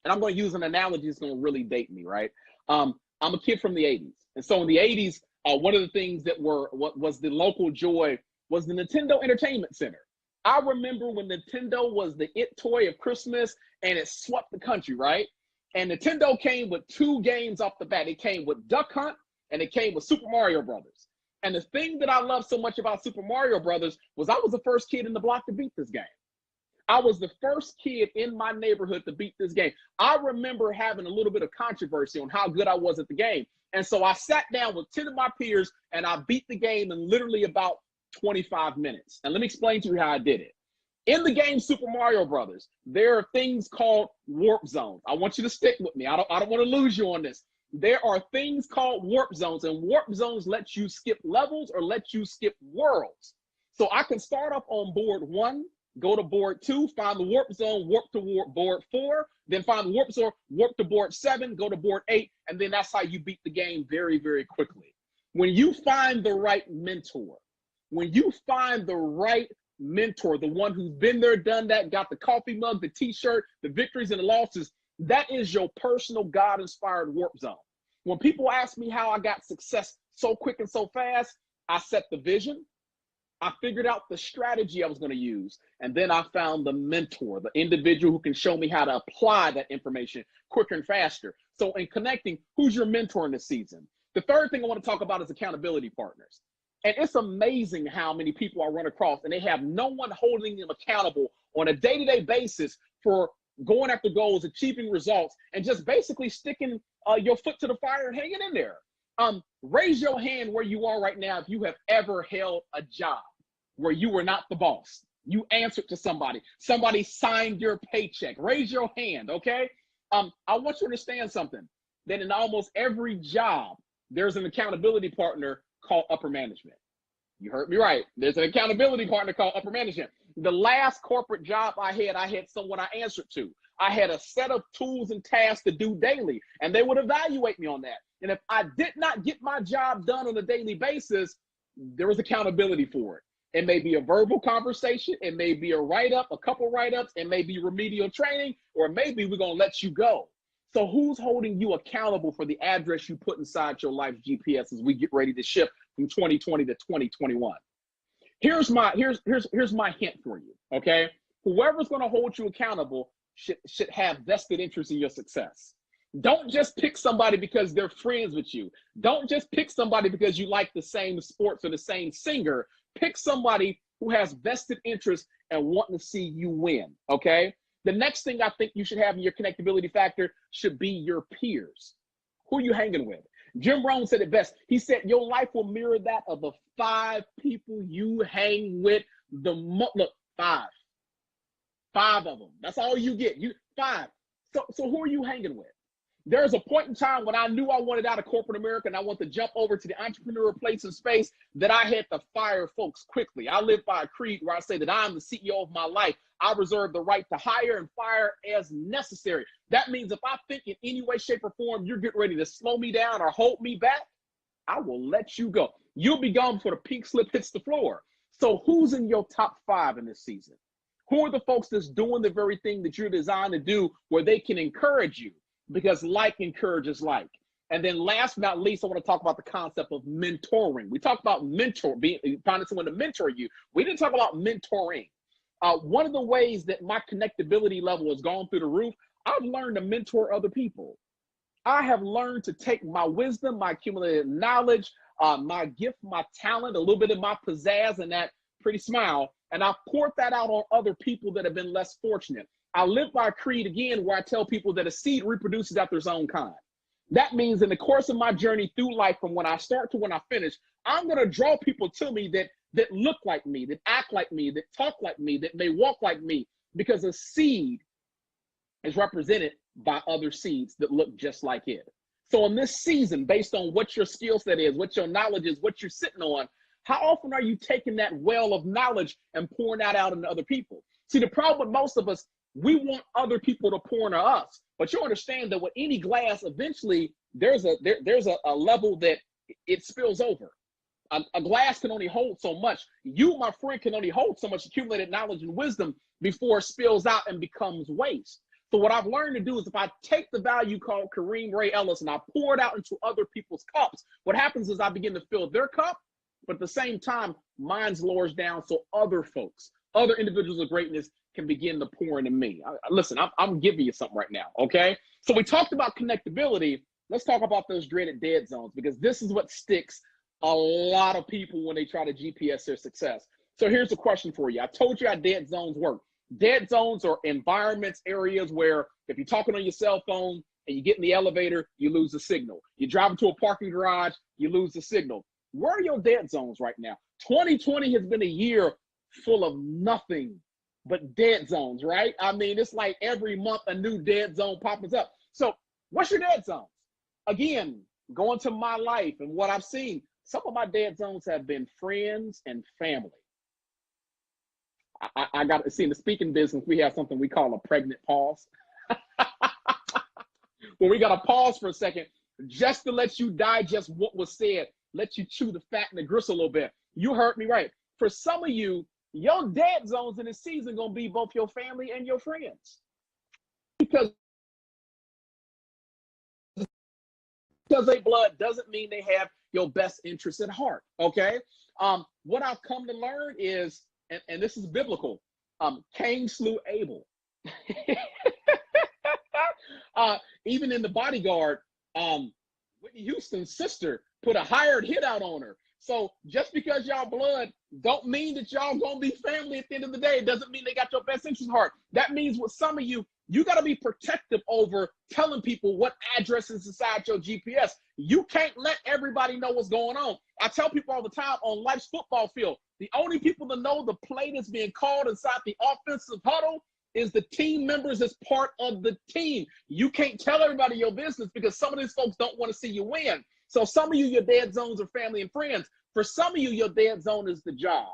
R: and I'm going to use an analogy that's going to really date me, right? I'm a kid from the 80s. And so in the 80s, one of the things that was the local joy was the Nintendo Entertainment Center. I remember when Nintendo was the it toy of Christmas and it swept the country, right? And Nintendo came with 2 games off the bat. It came with Duck Hunt and it came with Super Mario Brothers. And the thing that I love so much about Super Mario Brothers was I was the first kid in the block to beat this game. I was the first kid in my neighborhood to beat this game. I remember having a little bit of controversy on how good I was at the game. And so I sat down with 10 of my peers and I beat the game in literally about 25 minutes. And let me explain to you how I did it. In the game Super Mario Brothers, there are things called warp zones. I want you to stick with me. I don't want to lose you on this. There are things called warp zones, and warp zones let you skip levels or let you skip worlds. So I can start up on board 1, go to board 2, find the warp zone, warp to board 4, then find the warp zone, warp to board 7, go to board 8, and then that's how you beat the game very, very quickly. When you find the right mentor, the one who's been there, done that, got the coffee mug, the t-shirt, the victories and the losses, that is your personal God-inspired warp zone. When people ask me how I got success so quick and so fast, I set the vision, I figured out the strategy I was going to use, and then I found the mentor, the individual who can show me how to apply that information quicker and faster. So in connecting, who's your mentor in this season? The third thing I want to talk about is accountability partners. And it's amazing how many people I run across and they have no one holding them accountable on a day-to-day basis for going after goals, achieving results, and just basically sticking your foot to the fire and hanging in there. Raise your hand where you are right now if you have ever held a job where you were not the boss. You answered to somebody. Somebody signed your paycheck. Raise your hand, okay? I want you to understand something, that in almost every job, there's an accountability partner called upper management. You heard me right. There's an accountability partner called upper management. The last corporate job I had someone I answered to. I had a set of tools and tasks to do daily, and they would evaluate me on that. And if I did not get my job done on a daily basis, there was accountability for it. It may be a verbal conversation. It may be a write-up, a couple write-ups. It may be remedial training, or maybe we're going to let you go. So who's holding you accountable for the address you put inside your life's GPS as we get ready to shift from 2020 to 2021? Here's my hint for you, okay? Whoever's going to hold you accountable should have vested interest in your success. Don't just pick somebody because they're friends with you. Don't just pick somebody because you like the same sports or the same singer. Pick somebody who has vested interest and wanting to see you win, okay? The next thing I think you should have in your connectability factor should be your peers. Who are you hanging with? Jim Rohn said it best. He said your life will mirror that of the 5 people you hang with the most. Look, 5. 5 of them. That's all you get. 5. So who are you hanging with? There's a point in time when I knew I wanted out of corporate America and I wanted to jump over to the entrepreneurial place and space that I had to fire folks quickly. I live by a creed where I say that I'm the CEO of my life. I reserve the right to hire and fire as necessary. That means if I think in any way, shape, or form you're getting ready to slow me down or hold me back, I will let you go. You'll be gone before the pink slip hits the floor. So who's in your top 5 in this season? Who are the folks that's doing the very thing that you're designed to do where they can encourage you? Because like encourages like. And then last but not least, I want to talk about the concept of mentoring. We talked about finding someone to mentor you. We didn't talk about mentoring. One of the ways that my connectability level has gone through the roof, I've learned to mentor other people. I have learned to take my wisdom, my accumulated knowledge, my gift, my talent, a little bit of my pizzazz and that pretty smile, and I've poured that out on other people that have been less fortunate. I live by a creed, again, where I tell people that a seed reproduces after its own kind. That means in the course of my journey through life, from when I start to when I finish, I'm going to draw people to me that look like me, that act like me, that talk like me, that may walk like me, because a seed is represented by other seeds that look just like it. So in this season, based on what your skill set is, what your knowledge is, what you're sitting on, how often are you taking that well of knowledge and pouring that out into other people? See, the problem with most of us, we want other people to pour into us, but you understand that with any glass, eventually there's a level that it spills over. A glass can only hold so much. You, my friend, can only hold so much accumulated knowledge and wisdom before it spills out and becomes waste. So what I've learned to do is if I take the value called Kareem Ray Ellis and I pour it out into other people's cups, what happens is I begin to fill their cup, but at the same time, mine's lowers down so other folks, other individuals of greatness can begin to pour into me. Listen, I'm giving you something right now, okay? So we talked about connectability. Let's talk about those dreaded dead zones, because this is what sticks a lot of people when they try to GPS their success. So here's a question for you. I told you how dead zones work. Dead zones are environments, areas where if you're talking on your cell phone and you get in the elevator, you lose the signal. You drive into a parking garage, you lose the signal. Where are your dead zones right now? 2020 has been a year full of nothing but dead zones, right? I mean, it's like every month a new dead zone pops up. So what's your dead zones? Again, going to my life and what I've seen, some of my dead zones have been friends and family. I got to see, in the speaking business, we have something we call a pregnant pause. Well, we got to pause for a second just to let you digest what was said, let you chew the fat and the gristle a little bit. You heard me right. For some of you, your dead zones in this season going to be both your family and your friends. Because they blood doesn't mean they have your best interests at heart, okay? What I've come to learn is, and this is biblical, Cain slew Abel. Even in The Bodyguard, Whitney Houston's sister put a hired hit out on her. So just because y'all blood don't mean that y'all gonna be family at the end of the day. It doesn't mean they got your best interest at heart. That means with some of you, you got to be protective over telling people what address is inside your GPS. You can't let everybody know what's going on. I tell people all the time on life's football field, the only people that know the play that's being called inside the offensive huddle is the team members as part of the team. You can't tell everybody your business because some of these folks don't want to see you win. So some of you, your dead zones are family and friends. For some of you, your dead zone is the job.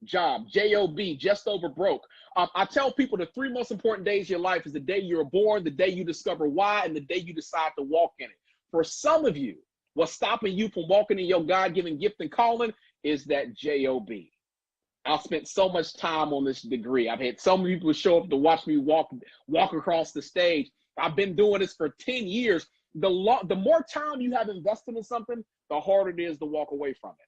R: J-O-B, just over broke. I tell people the 3 most important days of your life is the day you're born, the day you discover why, and the day you decide to walk in it. For some of you, what's stopping you from walking in your God-given gift and calling is that J-O-B. I've spent so much time on this degree. I've had so many people show up to watch me walk across the stage. I've been doing this for 10 years. The more time you have invested in something, the harder it is to walk away from it.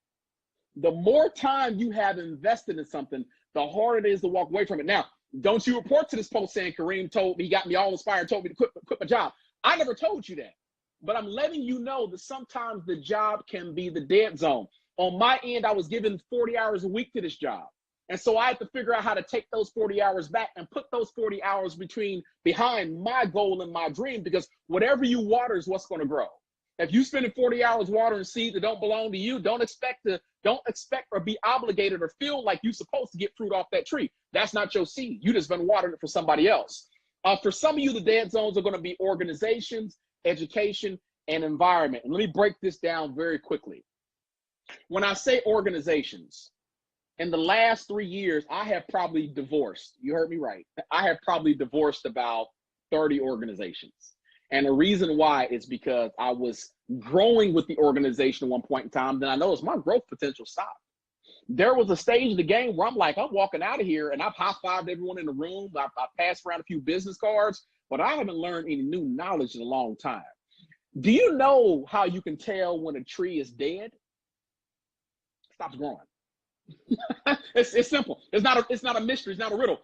R: The more time you have invested in something, the harder it is to walk away from it. Now, don't you report to this post saying Kareem told me, he got me all inspired, told me to quit my job. I never told you that. But I'm letting you know that sometimes the job can be the dead zone. On my end, I was given 40 hours a week to this job. And so I had to figure out how to take those 40 hours back and put those 40 hours behind my goal and my dream, because whatever you water is what's going to grow. If you spending 40 hours watering seeds that don't belong to you, don't expect or be obligated or feel like you're supposed to get fruit off that tree. That's not your seed. You just been watering it for somebody else. For some of you, the dead zones are going to be organizations, education, and environment. And let me break this down very quickly. When I say organizations, in the last 3 years, I have probably divorced. You heard me right. I have probably divorced about 30 organizations. And the reason why is because I was growing with the organization at one point in time. Then I noticed my growth potential stopped. There was a stage of the game where I'm walking out of here and I've high-fived everyone in the room. I've passed around a few business cards, but I haven't learned any new knowledge in a long time. Do you know how you can tell when a tree is dead? It stops growing. It's simple. It's not a mystery. It's not a riddle.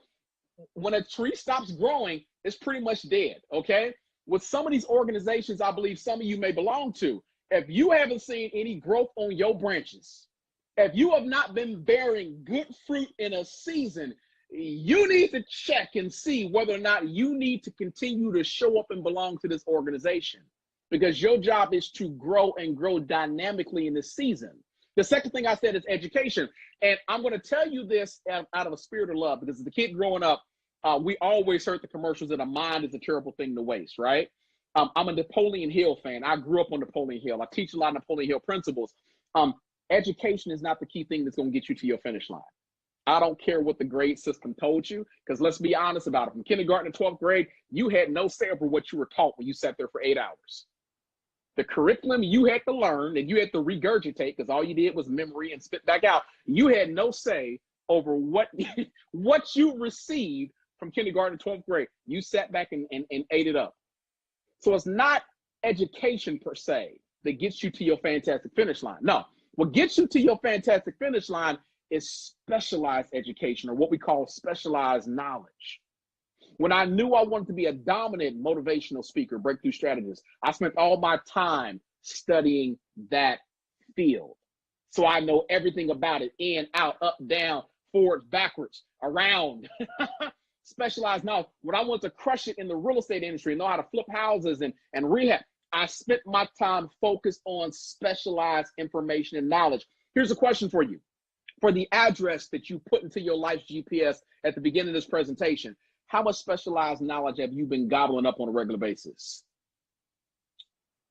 R: When a tree stops growing, it's pretty much dead, okay? With some of these organizations, I believe some of you may belong to, if you haven't seen any growth on your branches, if you have not been bearing good fruit in a season, you need to check and see whether or not you need to continue to show up and belong to this organization. because your job is to grow and grow dynamically in this season. The second thing I said is education. And I'm going to tell you this out of a spirit of love, because as a kid growing up, we always heard the commercials that a mind is a terrible thing to waste, right? I'm a Napoleon Hill fan. I grew up on Napoleon Hill. I teach a lot of Napoleon Hill principles. Education is not the key thing that's going to get you to your finish line. I don't care what the grade system told you, because let's be honest about it. From kindergarten to 12th grade, you had no say over what you were taught when you sat there for 8 hours. The curriculum you had to learn and you had to regurgitate, because all you did was memory and spit back out. You had no say over what you received from kindergarten to 12th grade. You sat back and ate it up. So it's not education per se that gets you to your fantastic finish line. No, what gets you to your fantastic finish line is specialized education, or what we call specialized knowledge. When I knew I wanted to be a dominant motivational speaker, breakthrough strategist, I spent all my time studying that field. So I know everything about it: in, out, up, down, forwards, backwards, around. Specialized knowledge. When I wanted to crush it in the real estate industry and know how to flip houses and rehab, I spent my time focused on specialized information and knowledge. Here's a question for you. For the address that you put into your life's GPS at the beginning of this presentation, how much specialized knowledge have you been gobbling up on a regular basis?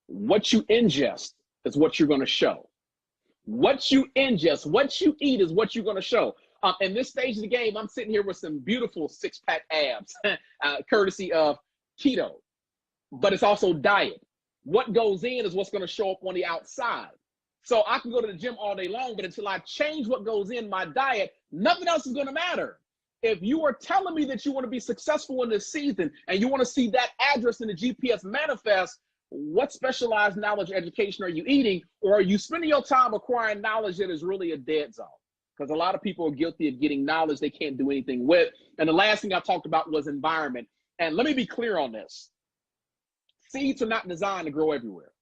R: What you ingest is what you're going to show. What you ingest, what you eat is what you're going to show. In this stage of the game, I'm sitting here with some beautiful six-pack abs, courtesy of keto, but it's also diet. What goes in is what's going to show up on the outside. So I can go to the gym all day long, but until I change what goes in my diet, nothing else is going to matter. If you are telling me that you want to be successful in this season and you want to see that address in the GPS manifest, what specialized knowledge education are you eating? Or are you spending your time acquiring knowledge that is really a dead zone? Because a lot of people are guilty of getting knowledge they can't do anything with. And the last thing I talked about was environment. And let me be clear on this. Seeds are not designed to grow everywhere.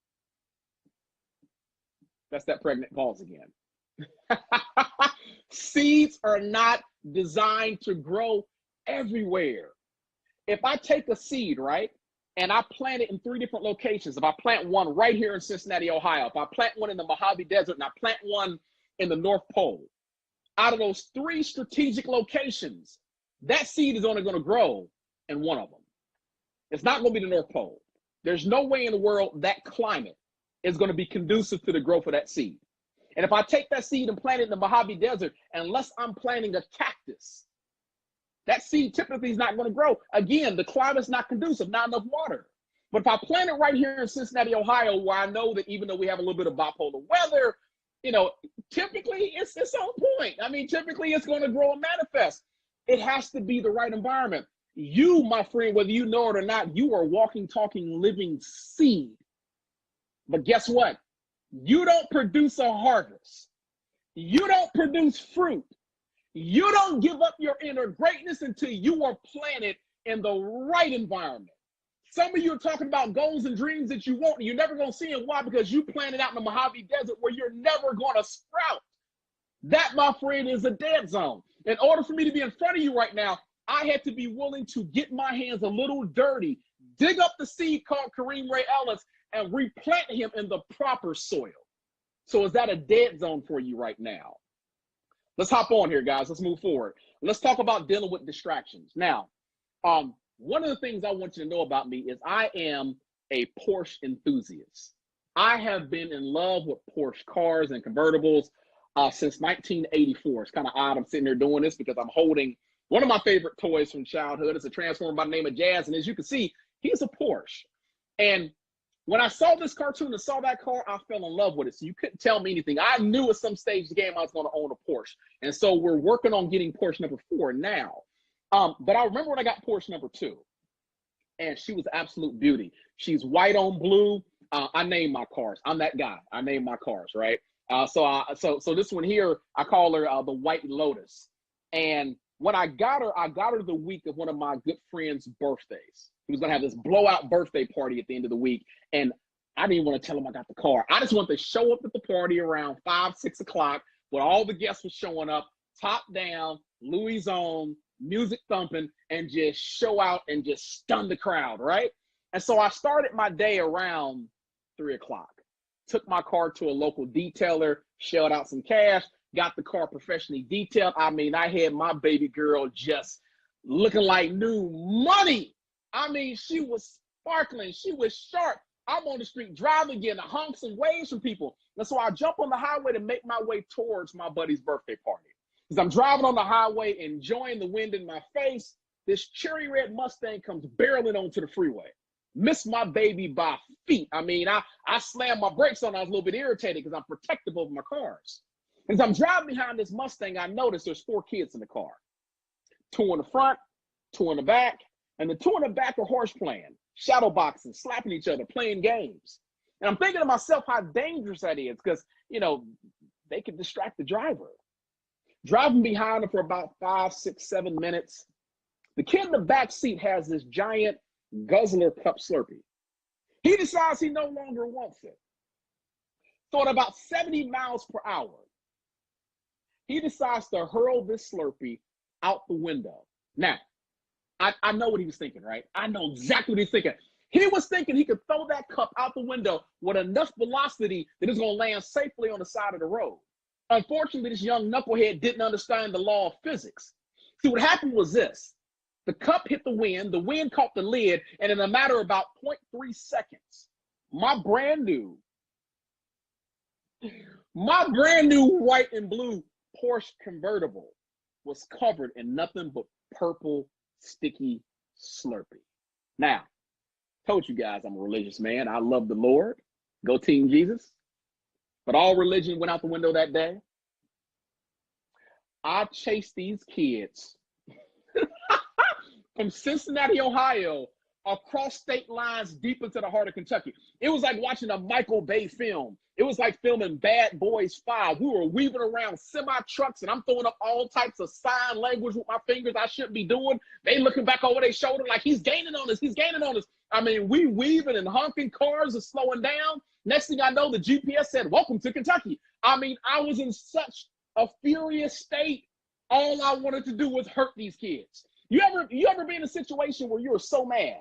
R: That's that pregnant pause again. Seeds are not designed to grow everywhere. If I take a seed, right, and I plant it in 3 different locations, if I plant one right here in Cincinnati, Ohio, if I plant one in the Mojave Desert, and I plant one in the North Pole, out of those 3 strategic locations, that seed is only going to grow in one of them. It's not going to be the North Pole. There's no way in the world that climate is going to be conducive to the growth of that seed. And if I take that seed and plant it in the Mojave Desert, unless I'm planting a cactus, that seed typically is not going to grow. Again, the climate's not conducive, not enough water. But if I plant it right here in Cincinnati, Ohio, where I know that even though we have a little bit of bipolar weather, you know, typically it's on point. I mean, typically it's going to grow and manifest. It has to be the right environment. You, my friend, whether you know it or not, you are walking, talking, living seed. But guess what? You don't produce a harvest. You don't produce fruit. You don't give up your inner greatness until you are planted in the right environment. Some of you are talking about goals and dreams that you want, and you're never going to see them. Why? Because you planted out in the Mojave Desert where you're never going to sprout. That, my friend, is a dead zone. In order for me to be in front of you right now, I had to be willing to get my hands a little dirty, dig up the seed called Kareem Ray Ellis, and replant him in the proper soil. So is that a dead zone for you right now? Let's hop on here, guys. Let's move forward. Let's talk about dealing with distractions. Now, one of the things I want you to know about me is I am a Porsche enthusiast. I have been in love with Porsche cars and convertibles since 1984. It's kind of odd I'm sitting here doing this because I'm holding one of my favorite toys from childhood. It's a Transformer by the name of Jazz. And as you can see, he's a Porsche. And when I saw this cartoon and saw that car, I fell in love with it. So you couldn't tell me anything. I knew at some stage of the game I was going to own a Porsche. And so we're working on getting Porsche number 4 now. But I remember when I got Porsche number 2. And she was absolute beauty. She's white on blue. I name my cars. I'm that guy. I name my cars, right? So this one here, I call her the White Lotus. And when I got her the week of one of my good friend's birthdays. He was going to have this blowout birthday party at the end of the week. And I didn't even want to tell him I got the car. I just wanted to show up at the party around 5, 6 o'clock where all the guests were showing up, top down, Louis on, music thumping, and just show out and just stun the crowd, right? And so I started my day around 3 o'clock. Took my car to a local detailer, shelled out some cash, got the car professionally detailed. I mean, I had my baby girl just looking like new money. I mean, she was sparkling. She was sharp. I'm on the street driving, getting the honks and waves from people. And so I jump on the highway to make my way towards my buddy's birthday party. As I'm driving on the highway, enjoying the wind in my face, this cherry red Mustang comes barreling onto the freeway. Missed my baby by feet. I mean, I slammed my brakes on. I was a little bit irritated because I'm protective over my cars. As I'm driving behind this Mustang, I noticed there's 4 kids in the car. 2 in the front, 2 in the back, and the 2 in the back are horse playing, shadow boxing, slapping each other, playing games. And I'm thinking to myself how dangerous that is because, you know, they could distract the driver. Driving behind them for about 5, 6, 7 minutes. The kid in the back seat has this giant Guzzler cup Slurpee. He decides he no longer wants it. So at about 70 miles per hour, he decides to hurl this Slurpee out the window. Now, I know what he was thinking, right? I know exactly what he's thinking. He was thinking he could throw that cup out the window with enough velocity that it's going to land safely on the side of the road. Unfortunately, this young knucklehead didn't understand the law of physics. See, what happened was this. The cup hit the wind caught the lid, and in a matter of about 0.3 seconds, my brand new white and blue Porsche convertible was covered in nothing but purple, sticky Slurpee. Now, told you guys I'm a religious man. I love the Lord. Go Team Jesus. But all religion went out the window that day. I chased these kids from Cincinnati, Ohio, across state lines deep into the heart of Kentucky. It was like watching a Michael Bay film. It was like filming Bad Boys 5. We were weaving around semi-trucks, and I'm throwing up all types of sign language with my fingers I shouldn't be doing. They looking back over their shoulder like, he's gaining on us, he's gaining on us. I mean, we weaving and honking, cars are slowing down. Next thing I know, the GPS said, welcome to Kentucky. I mean, I was in such a furious state. All I wanted to do was hurt these kids. You ever be in a situation where you were so mad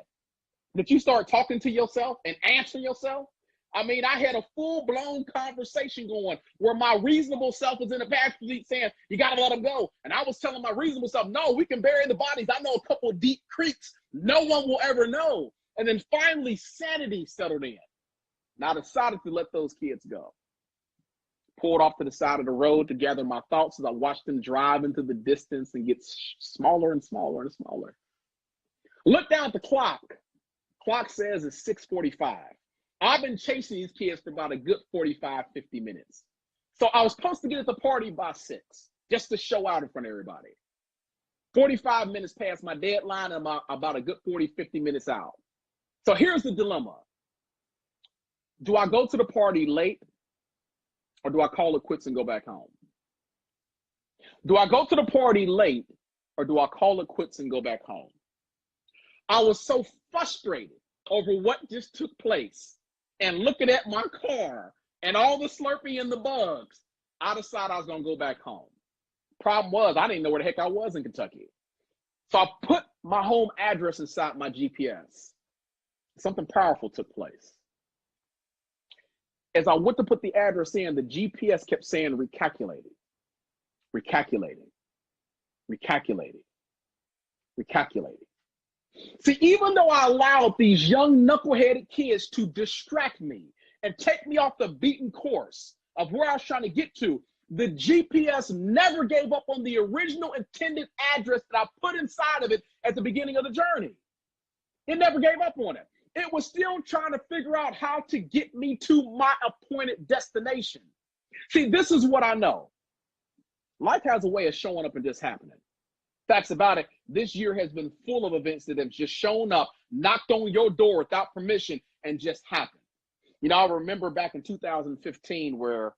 R: that you start talking to yourself and answering yourself? I mean, I had a full-blown conversation going where my reasonable self was in the back seat saying, you got to let them go. And I was telling my reasonable self, no, we can bury the bodies. I know a couple of deep creeks. No one will ever know. And then finally, sanity settled in. And I decided to let those kids go. Pulled off to the side of the road to gather my thoughts as I watched them drive into the distance and get smaller and smaller and smaller. Look down at the clock. Clock says it's 6:45. I've been chasing these kids for about a good 45, 50 minutes. So I was supposed to get at the party by 6, just to show out in front of everybody. 45 minutes past my deadline, and I'm about a good 40, 50 minutes out. So here's the dilemma. Do I go to the party late, or do I call it quits and go back home? Do I go to the party late, or do I call it quits and go back home? I was so frustrated over what just took place and looking at my car and all the Slurpee and the bugs, I decided I was going to go back home. Problem was, I didn't know where the heck I was in Kentucky. So I put my home address inside my GPS. Something powerful took place. As I went to put the address in, the GPS kept saying recalculating, recalculating, recalculating, recalculating. See, even though I allowed these young knuckleheaded kids to distract me and take me off the beaten course of where I was trying to get to, the GPS never gave up on the original intended address that I put inside of it at the beginning of the journey. It never gave up on it. It was still trying to figure out how to get me to my appointed destination. See, this is what I know. Life has a way of showing up and just happening. Facts about it, this year has been full of events that have just shown up, knocked on your door without permission, and just happened. You know, I remember back in 2015 where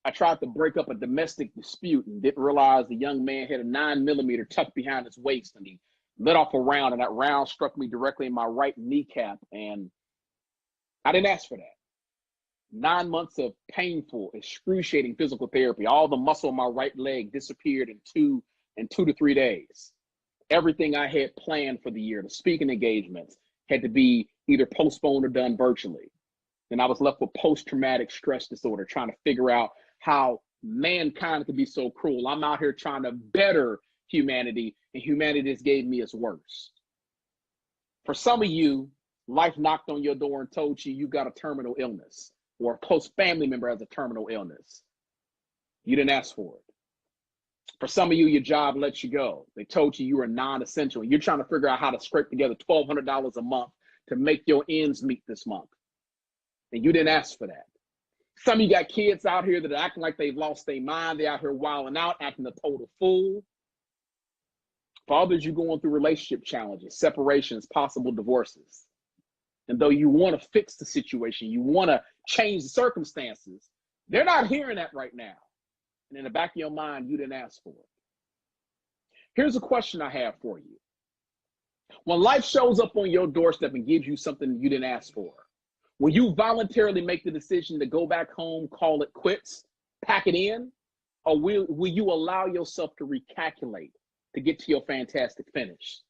R: I tried to break up a domestic dispute and didn't realize the young man had a 9mm tucked behind his waist, and he let off a round, and that round struck me directly in my right kneecap, and I didn't ask for that. 9 months of painful, excruciating physical therapy. All the muscle in my right leg disappeared in 2 to 3 days. Everything I had planned for the year, the speaking engagements, had to be either postponed or done virtually. Then I was left with post-traumatic stress disorder, trying to figure out how mankind could be so cruel. I'm out here trying to better humanity, and humanity just gave me its worst. For some of you, life knocked on your door and told you got a terminal illness, or a close family member has a terminal illness. You didn't ask for it. For some of you, your job let you go. They told you were non-essential. You're trying to figure out how to scrape together $1,200 a month to make your ends meet this month. And you didn't ask for that. Some of you got kids out here that are acting like they've lost their mind. They're out here wilding out, acting a total fool. For others, you're going through relationship challenges, separations, possible divorces. And though you want to fix the situation, you want to change the circumstances, they're not hearing that right now. And in the back of your mind, you didn't ask for it. Here's a question I have for you. When life shows up on your doorstep and gives you something you didn't ask for, will you voluntarily make the decision to go back home, call it quits, pack it in? Or will you allow yourself to recalculate to get to your fantastic finish?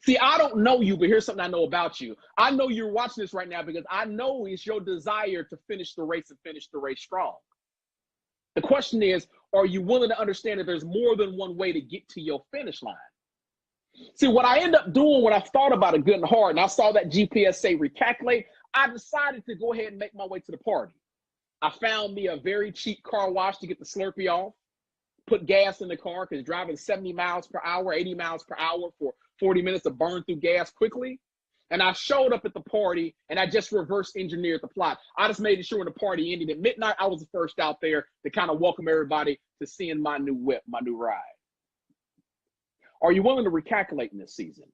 R: See, I don't know you, but here's something I know about you. I know you're watching this right now because I know it's your desire to finish the race and finish the race strong. The question is, are you willing to understand that there's more than one way to get to your finish line? See, what I end up doing when I thought about it good and hard, and I saw that GPS say recalculate, I decided to go ahead and make my way to the party. I found me a very cheap car wash to get the Slurpee off, put gas in the car because driving 70 miles per hour, 80 miles per hour for 40 minutes to burn through gas quickly. And I showed up at the party and I just reverse engineered the plot. I just made sure when the party ended at midnight, I was the first out there to kind of welcome everybody to seeing my new whip, my new ride. Are you willing to recalculate in this season?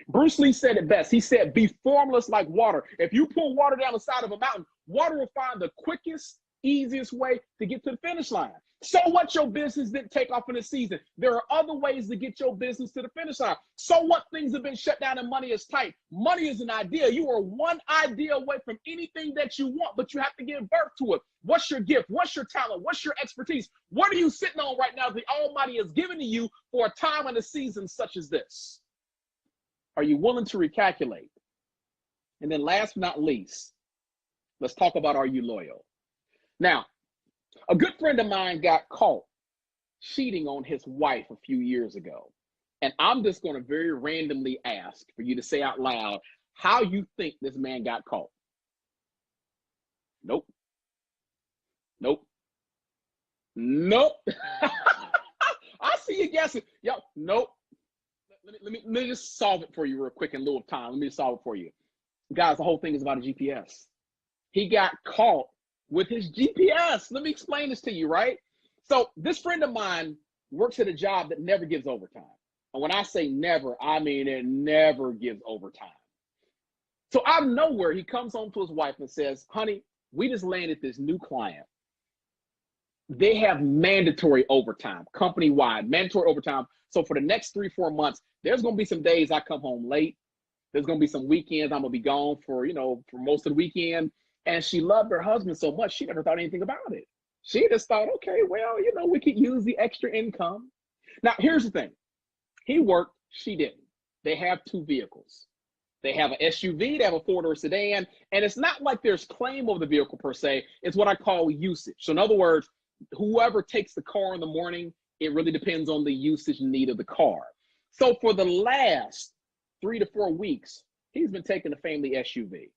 R: Bruce Lee said it best. He said, be formless like water. If you pour water down the side of a mountain, water will find the quickest, easiest way to get to the finish line. So what your business didn't take off in the season? There are other ways to get your business to the finish line. So what things have been shut down and money is tight? Money is an idea. You are one idea away from anything that you want, but you have to give birth to it. What's your gift? What's your talent? What's your expertise? What are you sitting on right now that the Almighty has given to you for a time and a season such as this? Are you willing to recalculate? And then last but not least, let's talk about, are you loyal? Now, a good friend of mine got caught cheating on his wife a few years ago. And I'm just going to very randomly ask for you to say out loud how you think this man got caught. Nope. Nope. Nope. I see you guessing. Yo, nope. Let me just solve it for you real quick in lieu of time. Let me just solve it for you. Guys, the whole thing is about a GPS. He got caught with his GPS. Let me explain this to you, right? So this friend of mine works at a job that never gives overtime. And when I say never, I mean it never gives overtime. So out of nowhere, he comes home to his wife and says, honey, we just landed this new client. They have mandatory overtime, company-wide, mandatory overtime. So for the next 3-4 months, there's going to be some days I come home late. There's going to be some weekends I'm going to be gone for most of the weekend. And she loved her husband so much, she never thought anything about it. She just thought, okay, well, we could use the extra income. Now, here's the thing. He worked, she didn't. They have 2 vehicles. They have an SUV, they have a 4-door sedan, and it's not like there's claim over the vehicle per se. It's what I call usage. So in other words, whoever takes the car in the morning, it really depends on the usage need of the car. So for the last 3 to 4 weeks, he's been taking the family SUV.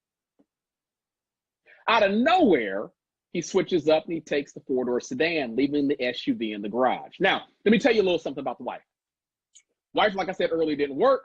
R: Out of nowhere, he switches up and he takes the 4-door sedan, leaving the SUV in the garage. Now, let me tell you a little something about the wife. Wife, like I said earlier, didn't work,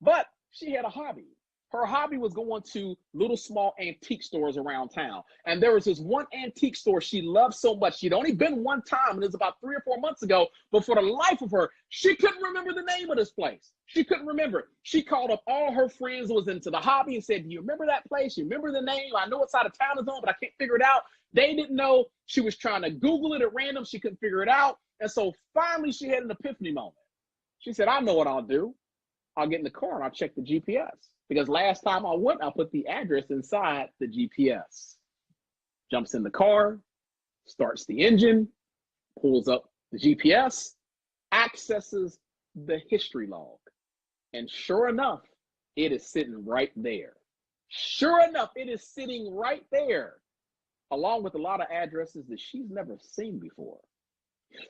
R: but she had a hobby. Her hobby was going to little small antique stores around town. And there was this one antique store she loved so much. She'd only been one time, and it was about 3 or 4 months ago. But for the life of her, she couldn't remember the name of this place. She couldn't remember. She called up all her friends who was into the hobby and said, do you remember that place? You remember the name? I know what side of town it's on, but I can't figure it out. They didn't know. She was trying to Google it at random. She couldn't figure it out. And so finally she had an epiphany moment. She said, I know what I'll do. I'll get in the car and I'll check the GPS. Because last time I went, I put the address inside the GPS. Jumps in the car, starts the engine, pulls up the GPS, accesses the history log. And sure enough, it is sitting right there. Sure enough, it is sitting right there, along with a lot of addresses that she's never seen before.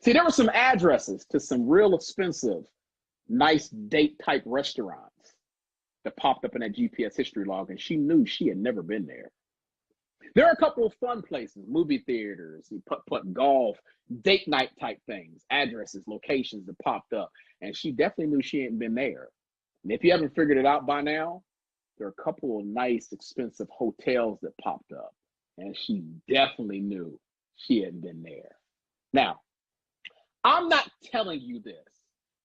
R: See, there were some addresses to some real expensive, nice date type restaurants that popped up in that GPS history log, and she knew she had never been there. There are a couple of fun places, movie theaters, putt, golf, date night type things, addresses, locations that popped up, and she definitely knew she hadn't been there. And if you haven't figured it out by now, there are a couple of nice, expensive hotels that popped up, and she definitely knew she hadn't been there. Now, I'm not telling you this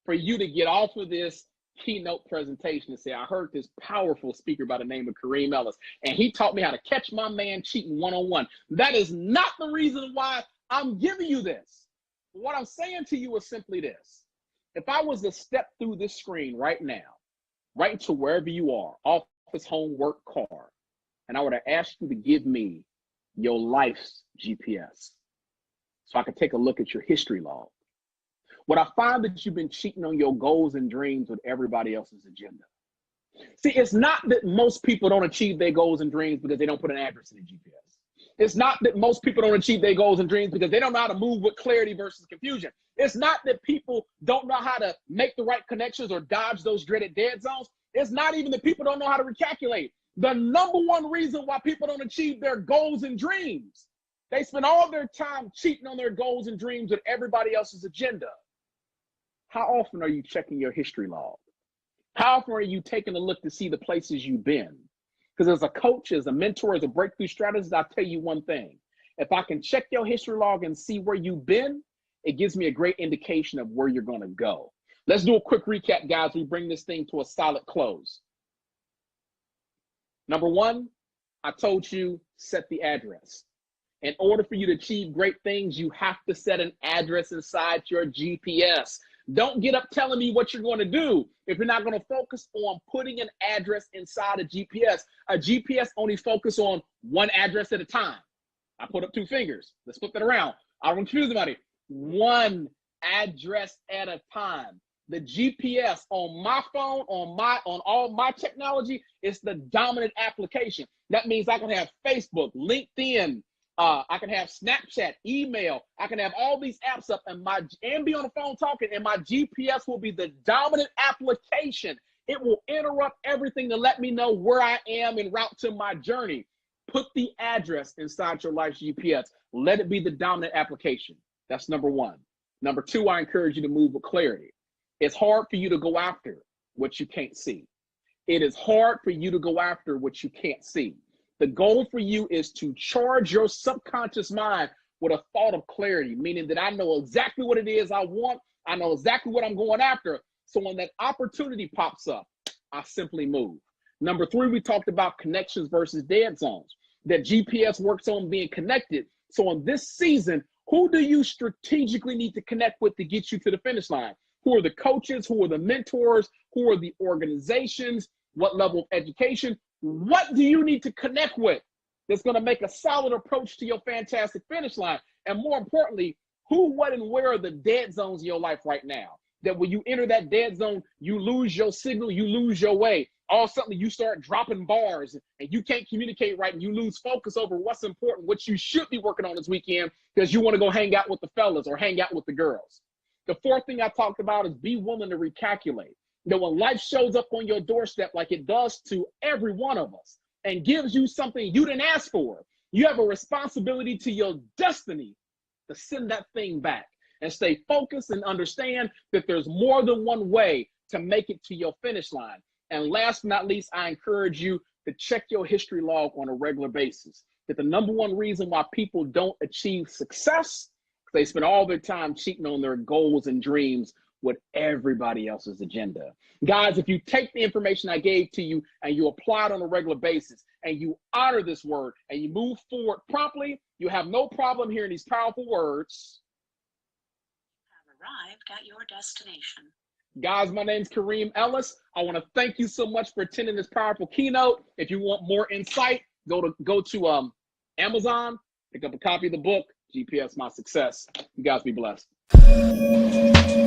R: for you to get off of this keynote presentation and say, I heard this powerful speaker by the name of Kareem Ellis, and he taught me how to catch my man cheating one-on-one. That is not the reason why I'm giving you this. What I'm saying to you is simply this. If I was to step through this screen right now, right into wherever you are, office, home, work, car, and I were to ask you to give me your life's GPS so I could take a look at your history log, what I find that you've been cheating on your goals and dreams with everybody else's agenda. See, it's not that most people don't achieve their goals and dreams because they don't put an address in the GPS. It's not that most people don't achieve their goals and dreams because they don't know how to move with clarity versus confusion. It's not that people don't know how to make the right connections or dodge those dreaded dead zones. It's not even that people don't know how to recalculate. The number one reason why people don't achieve their goals and dreams, they spend all their time cheating on their goals and dreams with everybody else's agenda. How often are you checking your history log? How often are you taking a look to see the places you've been? Because as a coach, as a mentor, as a breakthrough strategist, I'll tell you one thing. If I can check your history log and see where you've been, it gives me a great indication of where you're going to go. Let's do a quick recap, guys. We bring this thing to a solid close. Number one, I told you, set the address. In order for you to achieve great things, you have to set an address inside your GPS. Don't get up telling me what you're going to do if you're not going to focus on putting an address inside a GPS. A GPS only focuses on one address at a time. I put up two fingers. Let's flip that around. I don't confuse anybody. One address at a time. The GPS on my phone, on all my technology, is the dominant application. That means I can have Facebook, LinkedIn, I can have Snapchat, email. I can have all these apps up and be on the phone talking, and my GPS will be the dominant application. It will interrupt everything to let me know where I am en route to my journey. Put the address inside your life's GPS. Let it be the dominant application. That's number one. Number two, I encourage you to move with clarity. It's hard for you to go after what you can't see. It is hard for you to go after what you can't see. The goal for you is to charge your subconscious mind with a thought of clarity, meaning that I know exactly what it is I want. I know exactly what I'm going after. So when that opportunity pops up, I simply move. Number three, we talked about connections versus dead zones. That GPS works on being connected. So in this season, who do you strategically need to connect with to get you to the finish line? Who are the coaches? Who are the mentors? Who are the organizations? What level of education? What do you need to connect with that's going to make a solid approach to your fantastic finish line? And more importantly, who, what, and where are the dead zones in your life right now? That when you enter that dead zone, you lose your signal, you lose your way. All of a sudden, you start dropping bars and you can't communicate right, and you lose focus over what's important, what you should be working on this weekend because you want to go hang out with the fellas or hang out with the girls. The fourth thing I talked about is be willing to recalculate. That when life shows up on your doorstep like it does to every one of us and gives you something you didn't ask for, you have a responsibility to your destiny to send that thing back and stay focused and understand that there's more than one way to make it to your finish line. And last but not least, I encourage you to check your history log on a regular basis. That the number one reason why people don't achieve success, they spend all their time cheating on their goals and dreams with everybody else's agenda. Guys, if you take the information I gave to you and you apply it on a regular basis and you honor this word and you move forward promptly, you have no problem hearing these powerful words.
S: Have arrived at your destination.
R: Guys, my name's Kareem Ellis. I want to thank you so much for attending this powerful keynote. If you want more insight, go to Amazon, pick up a copy of the book, GPS My Success. You guys be blessed.